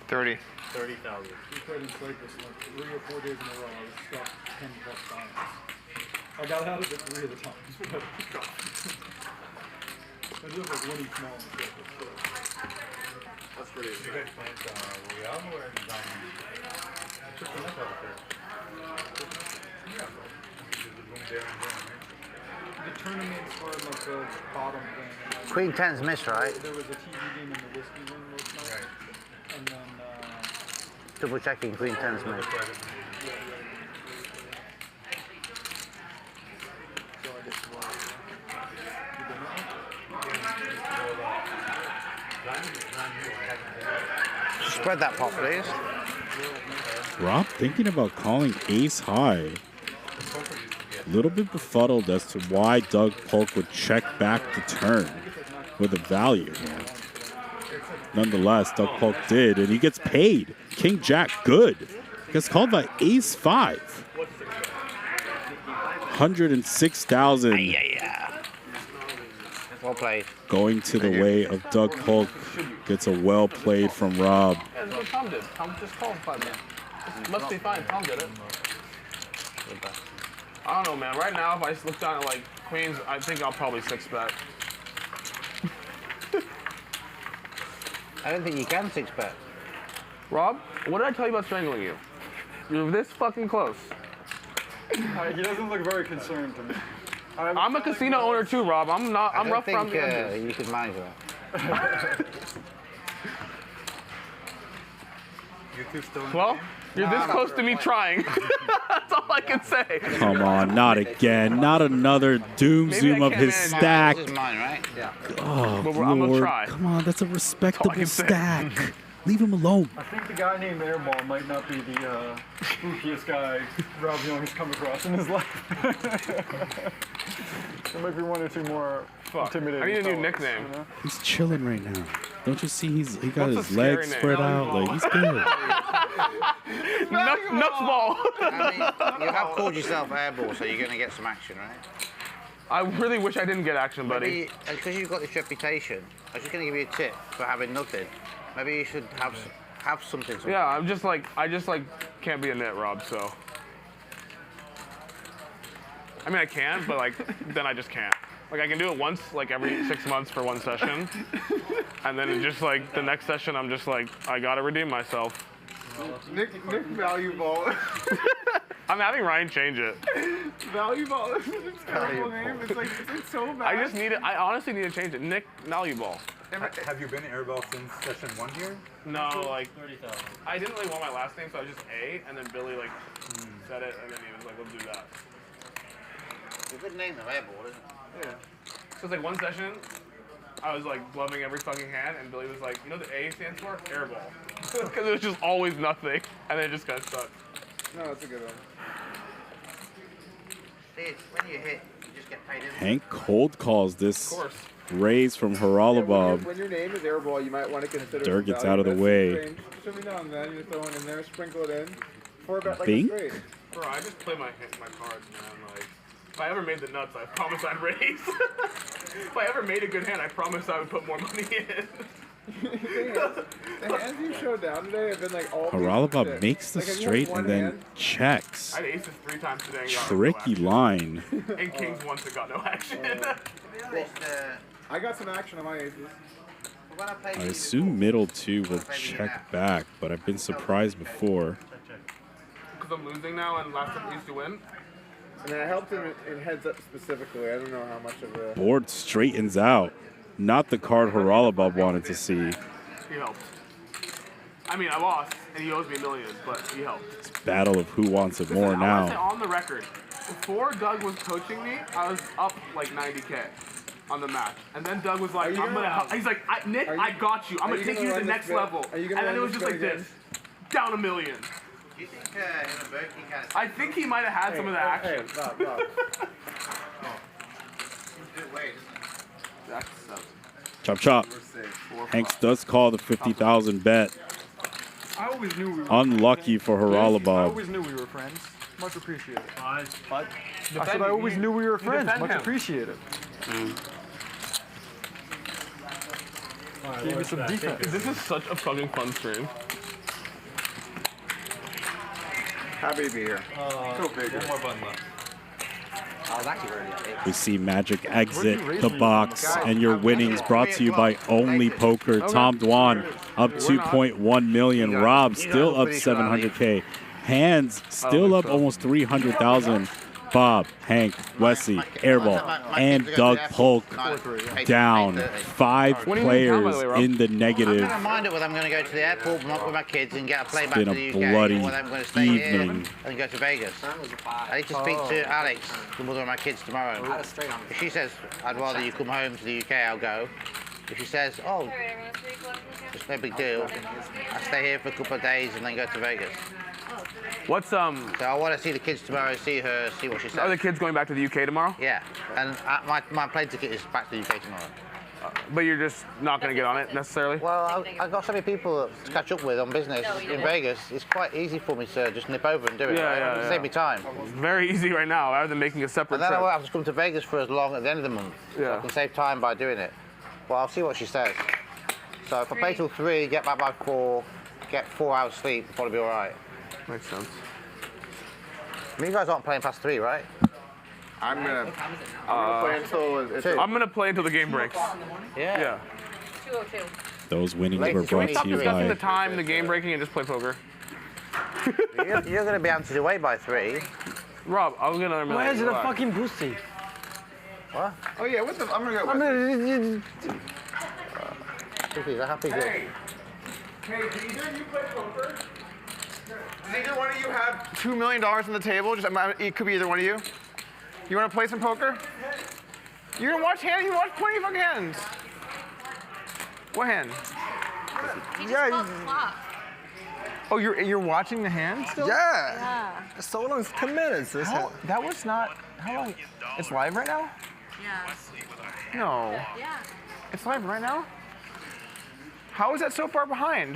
$30,000. 30,000. We played in Cyprus like 3 or 4 days in a row. I was stuck 10 plus times. I got out of it 3 of the times. I live like Winnie Small in Cyprus. So. That's pretty good. You guys playing Royale or Diamond? Took the left out of there. The tournaments were like the bottom thing. And Queen 10's missed, right? There was a TV game in the whiskey room last night. And then Double checking Queen 10's missed. Spread that pot, please. Rob thinking about calling ace high. A little bit befuddled as to why Doug Polk would check back the turn with a value. Nonetheless, Doug Polk did, and he gets paid. King Jack, good. Gets called by ace 5. 106,000 Well played. going to the way of Doug Polk. Gets a well played from Rob. Yeah, that's what Tom did. Tom just called 5 man. Must be fine. Tom did it. I don't know, man. Right now, if I look down at like queens, I think I'll probably 6-bet. I don't think you can 6-bet. Rob, what did I tell you about strangling you? You're this fucking close. he doesn't look very concerned to me. I'm a casino owner too, Rob. I'm not. I'm rough around the I edges. think you could manage that. Well, you're this close to me trying. That's all I can say. Come on, not again. Not another doom zoom of his stack. This is mine, right? Yeah. Oh, But I'm gonna Lord. try. Come on, that's a respectable can say. stack. Leave him alone. I think the guy named Airball might not be the spookiest guy Rob Young has come across in his life. There might be 1 or 2 more intimidating. I need a new fellas, nickname. you know? He's chilling right now. Don't you see he got What's a his legs scary spread name? out? Like, he's good. Nuts ball. I mean, you have called yourself Airball, so you're going to get some action, right? I really wish I didn't get action, buddy. Because you've got this reputation, I was just going to give you a tip for having nothing. Maybe you should have something. Yeah, I just can't be a nit, Rob. So. I mean, I can, but like then I just can't. Like I can do it once, like every 6 months for one session, and then just like the next session, I'm just like, I gotta redeem myself. Nik value ball. I'm having Ryan change it. Value ball. It's a terrible name. It's like it's so bad. I just need it. I honestly need to change it. Nik value ball. Have you been Airball since session 1 here? No, like 30,000. I didn't really want my last name, so I was just A, and then Billy like said it, and then he was like, "We'll do that." It's a good name, though, Airball, isn't it? Yeah. So it's like one session, I was like bluffing every fucking hand, and Billy was like, "You know what the A stands for? Airball," because it was just always nothing, and then it just got stuck. No, that's a good one. See, when you hit, you just get paid in. Hank cold calls this raise from Haralabob. When your name is Airball, you might want to consider. Dirt gets out of the way. Just every now and then, you throw it in there, sprinkle it in. For about like Bink? a straight. Bro, I just play my cards, man. Like, if I ever made the nuts, I promise I'd raise. If I ever made a good hand, I promise I would put more money in. The hands you showed down today have been like all. Haralabob makes the straight and then checks. I had aces 3 times today. And got Tricky line. And kings once and got no action. I got some action on my aces. I assume middle 2 will check back, but I've been surprised before. Because I'm losing now, and last time I used to win. I mean, I helped him in heads up specifically. I don't know how much of a. Board straightens out. Not the card Haralabob wanted to see. He helped. I mean, I lost, and he owes me millions, but he helped. It's battle of who wants it more I want to say now. on the record, before Doug was coaching me, I was up like 90K on the match. And then Doug was like, I'm going to help. He's like, Nik, I got you. I'm going to take you to the next level. And then it was just like this. Down $1 million. Do you think in a bird he kind of... I think he might have had some of the action. Chop chop. Hanks does call the 50,000 bet. I always knew we were Unlucky for I Haralabob. always knew we were friends. Much appreciated. But I said I always knew we were friends. Much appreciated. Give me some defense. This is such a fucking fun stream. Happy to be here. Go big. One more button left. I was actually ready. We see Magic exit the box, and your winnings brought to you by Only Poker. Tom Dwan up 2.1 million. Rob still up 700K. Hands still up almost 300,000. Bob, Hank, Wesley, Airball, and Doug Polk down. 5 players in the negative. I'm going to mind it whether I'm going to go to the airport with my kids and get a plane back Been to a the UK, bloody or whether I'm going to stay here evening. and go to Vegas. I need to speak to Alex, the mother of my kids, tomorrow. If she says, I'd rather you come home to the UK, I'll go. If she says, oh, it's no big deal, I stay here for a couple of days and then go to Vegas. What's So I want to see the kids tomorrow, see her, see what she says. Are the kids going back to the UK tomorrow? Yeah, and my plane ticket is back to the UK tomorrow. But you're just not going to get on it necessarily? Well, I've got so many people to catch up with on business in Vegas. It's quite easy for me to just nip over and do it. Yeah. Save me time. It's very easy right now, rather than making a separate And then trip. I won't have to come to Vegas for as long at the end of the month. So I can save time by doing it. Well, I'll see what she says. So if I play till 3, get back by 4, get 4 hours sleep, it'll probably be all right. Makes sense. I mean, you guys aren't playing past 3, right? I'm gonna play until it's. I'm gonna play until the game breaks. Yeah. 202. Those winnings were brought to you Discussing the by time, the game breaking, and just play poker. You're going to be answered away by 3. Rob, I was gonna. Where's the fucking pussy? What? Oh yeah, what the? I'm gonna go. Cookies, I happy good. Hey, do either of you play poker? Does either one of you have $2 million on the table? It could be either one of you. You want to play some poker? You're gonna watch hands. You watch plenty of fucking hands. What hand? He just called flop. Oh, you're watching the hand still? Yeah. So long, it's 10 minutes. That was not. How long? It's live right now? Yeah. No. Yeah. It's live right now? How is that so far behind?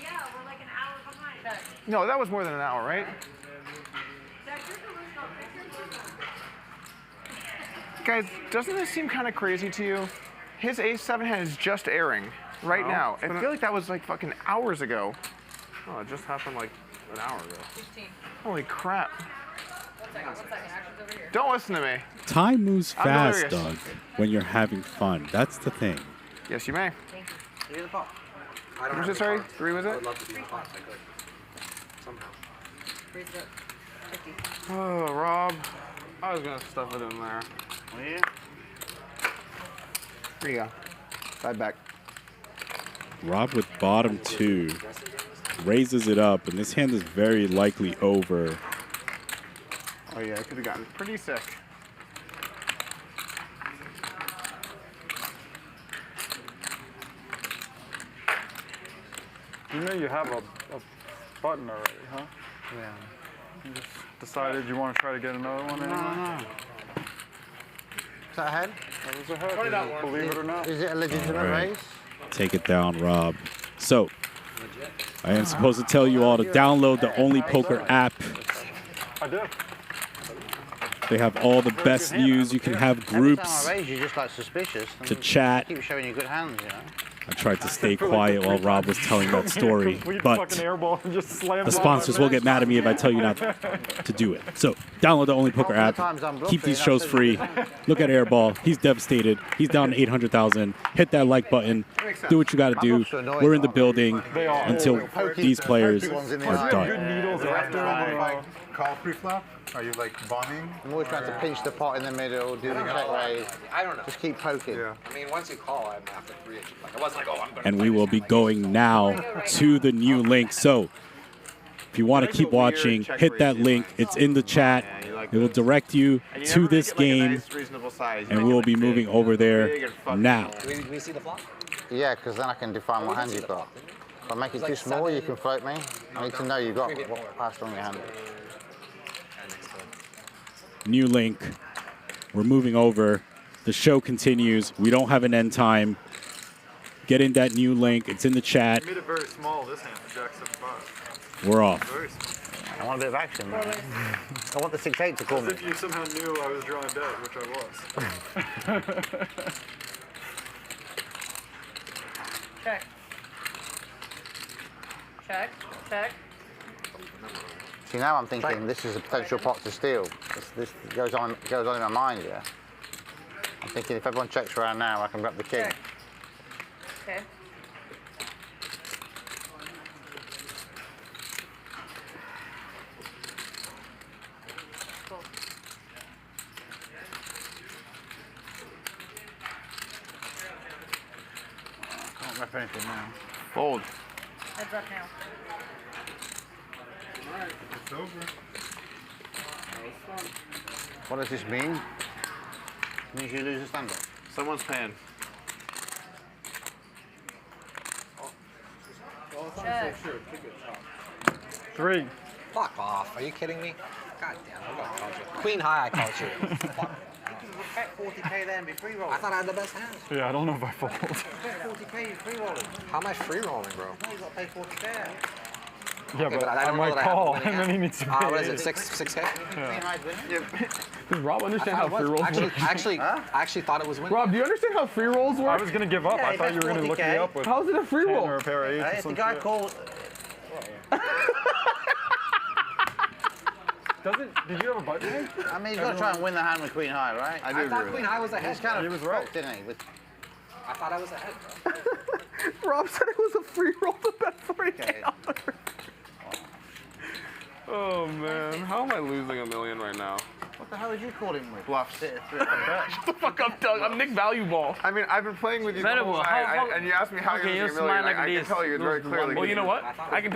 Yeah, we're like an hour behind. No, that was more than an hour, right? Guys, doesn't this seem kind of crazy to you? His A7 hand is just airing right now. I feel like that was like fucking hours ago. Oh, it just happened like an hour ago. 15. Holy crap. Don't listen to me. Time moves I'm fast, delirious. Doug, when you're having fun. That's the thing. Yes, you may. Three in the pot. How much is it, sorry? 3 was I it? would love to be in the pot if I could. Somehow. Oh, Rob. I was gonna stuff it in there. Oh, yeah? Here you go. Side back. Rob with bottom 2 raises it up, and this hand is very likely over. Oh yeah, I could have gotten pretty sick. You know you have a button already, huh? Yeah. You just decided you want to try to get another one anyway? No. Is that a head? That was a head, believe it or not. Is it a legitimate All right. raise? Take it down, Rob. So, I am supposed to tell you all to download the Only Poker app. I did. They have all the best news. You can have groups Every time I raise, you're just like suspicious. to and chat. Keep showing you good hands, you know. I tried to stay quiet while Rob was telling that story, but the sponsors will get mad at me if I tell you not to do it. So download the Only Poker app. Keep these shows free. Look at Airball. He's devastated. He's down to 800,000. Hit that like button. Do what you got to do. We're in the building until these players are done. Call pre-flop? Are you like bombing? I'm always trying to pinch the pot in the middle, do the check raise. I don't know. Just keep poking. I mean, once you call, I'm after 3 inches. Like, I wasn't like, oh, I'm going to. And we will be going now to the new link. So if you want to keep watching, hit that link. It's in the chat. It will direct you to this game, and we will be moving over there now. Do we see the flop? Yeah, because then I can define what hand you've got. If I make it too small, you can float me. I need to know you've got what passed on your hand. New link. We're moving over. The show continues. We don't have an end time. Get in that new link. It's in the chat. You made it very small this hand, Jack 7-5. We're off. Very small. I want a bit of action, man. I want the 6-8 to call me. As if you somehow knew I was drawing dead, which I was. Check. Check. Check. See, now I'm thinking this is a potential pot to steal. This goes on in my mind, yeah. I'm thinking if everyone checks around now, I can grab the king. Check. Okay. Cool. Can't rep anything now. Fold. Heads up now. Alright, it's over. That was fun. What does this mean? It means you lose a stand-up. Someone's paying. Check. 3. Fuck off. Are you kidding me? God damn, I'm going to call you. Queen high, I called you. Fuck. Bet 40k then, be free rolling. I thought I had the best hand. Yeah, I don't know if I fold. Bet 40k, you free rolling. How am I free rolling, bro? No, you got to pay 40k. Yeah, Okay, but I I don't know might that I have call, winning and then he hand. needs to pay. What is it, 6K? Yeah. Does Rob understand how free rolls work? I actually thought it was winning. Rob, do you understand how free rolls work? I was gonna give up. Yeah, I thought you were gonna look me up with. How's it a free 10 roll? or a pair of 8s or If the some guy shit. called... Did you have a button hand? I mean, you've got to try and win the hand with queen high, right? I thought queen high was ahead. He's kind of He was right. fucked, didn't he? With... I thought I was ahead, bro. Rob said it was a free roll to bet 3K on the Oh man, how am I losing $1 million right now? What the hell did you call him with? Bluffs. Shut the fuck up, Doug. I'm Nick Value Ball. I mean, I've been playing with you the whole Valuable. night, How- and you asked me how okay, you're you losing $1 million. smile like I can this. tell you it's very clearly. Well, you know what? I can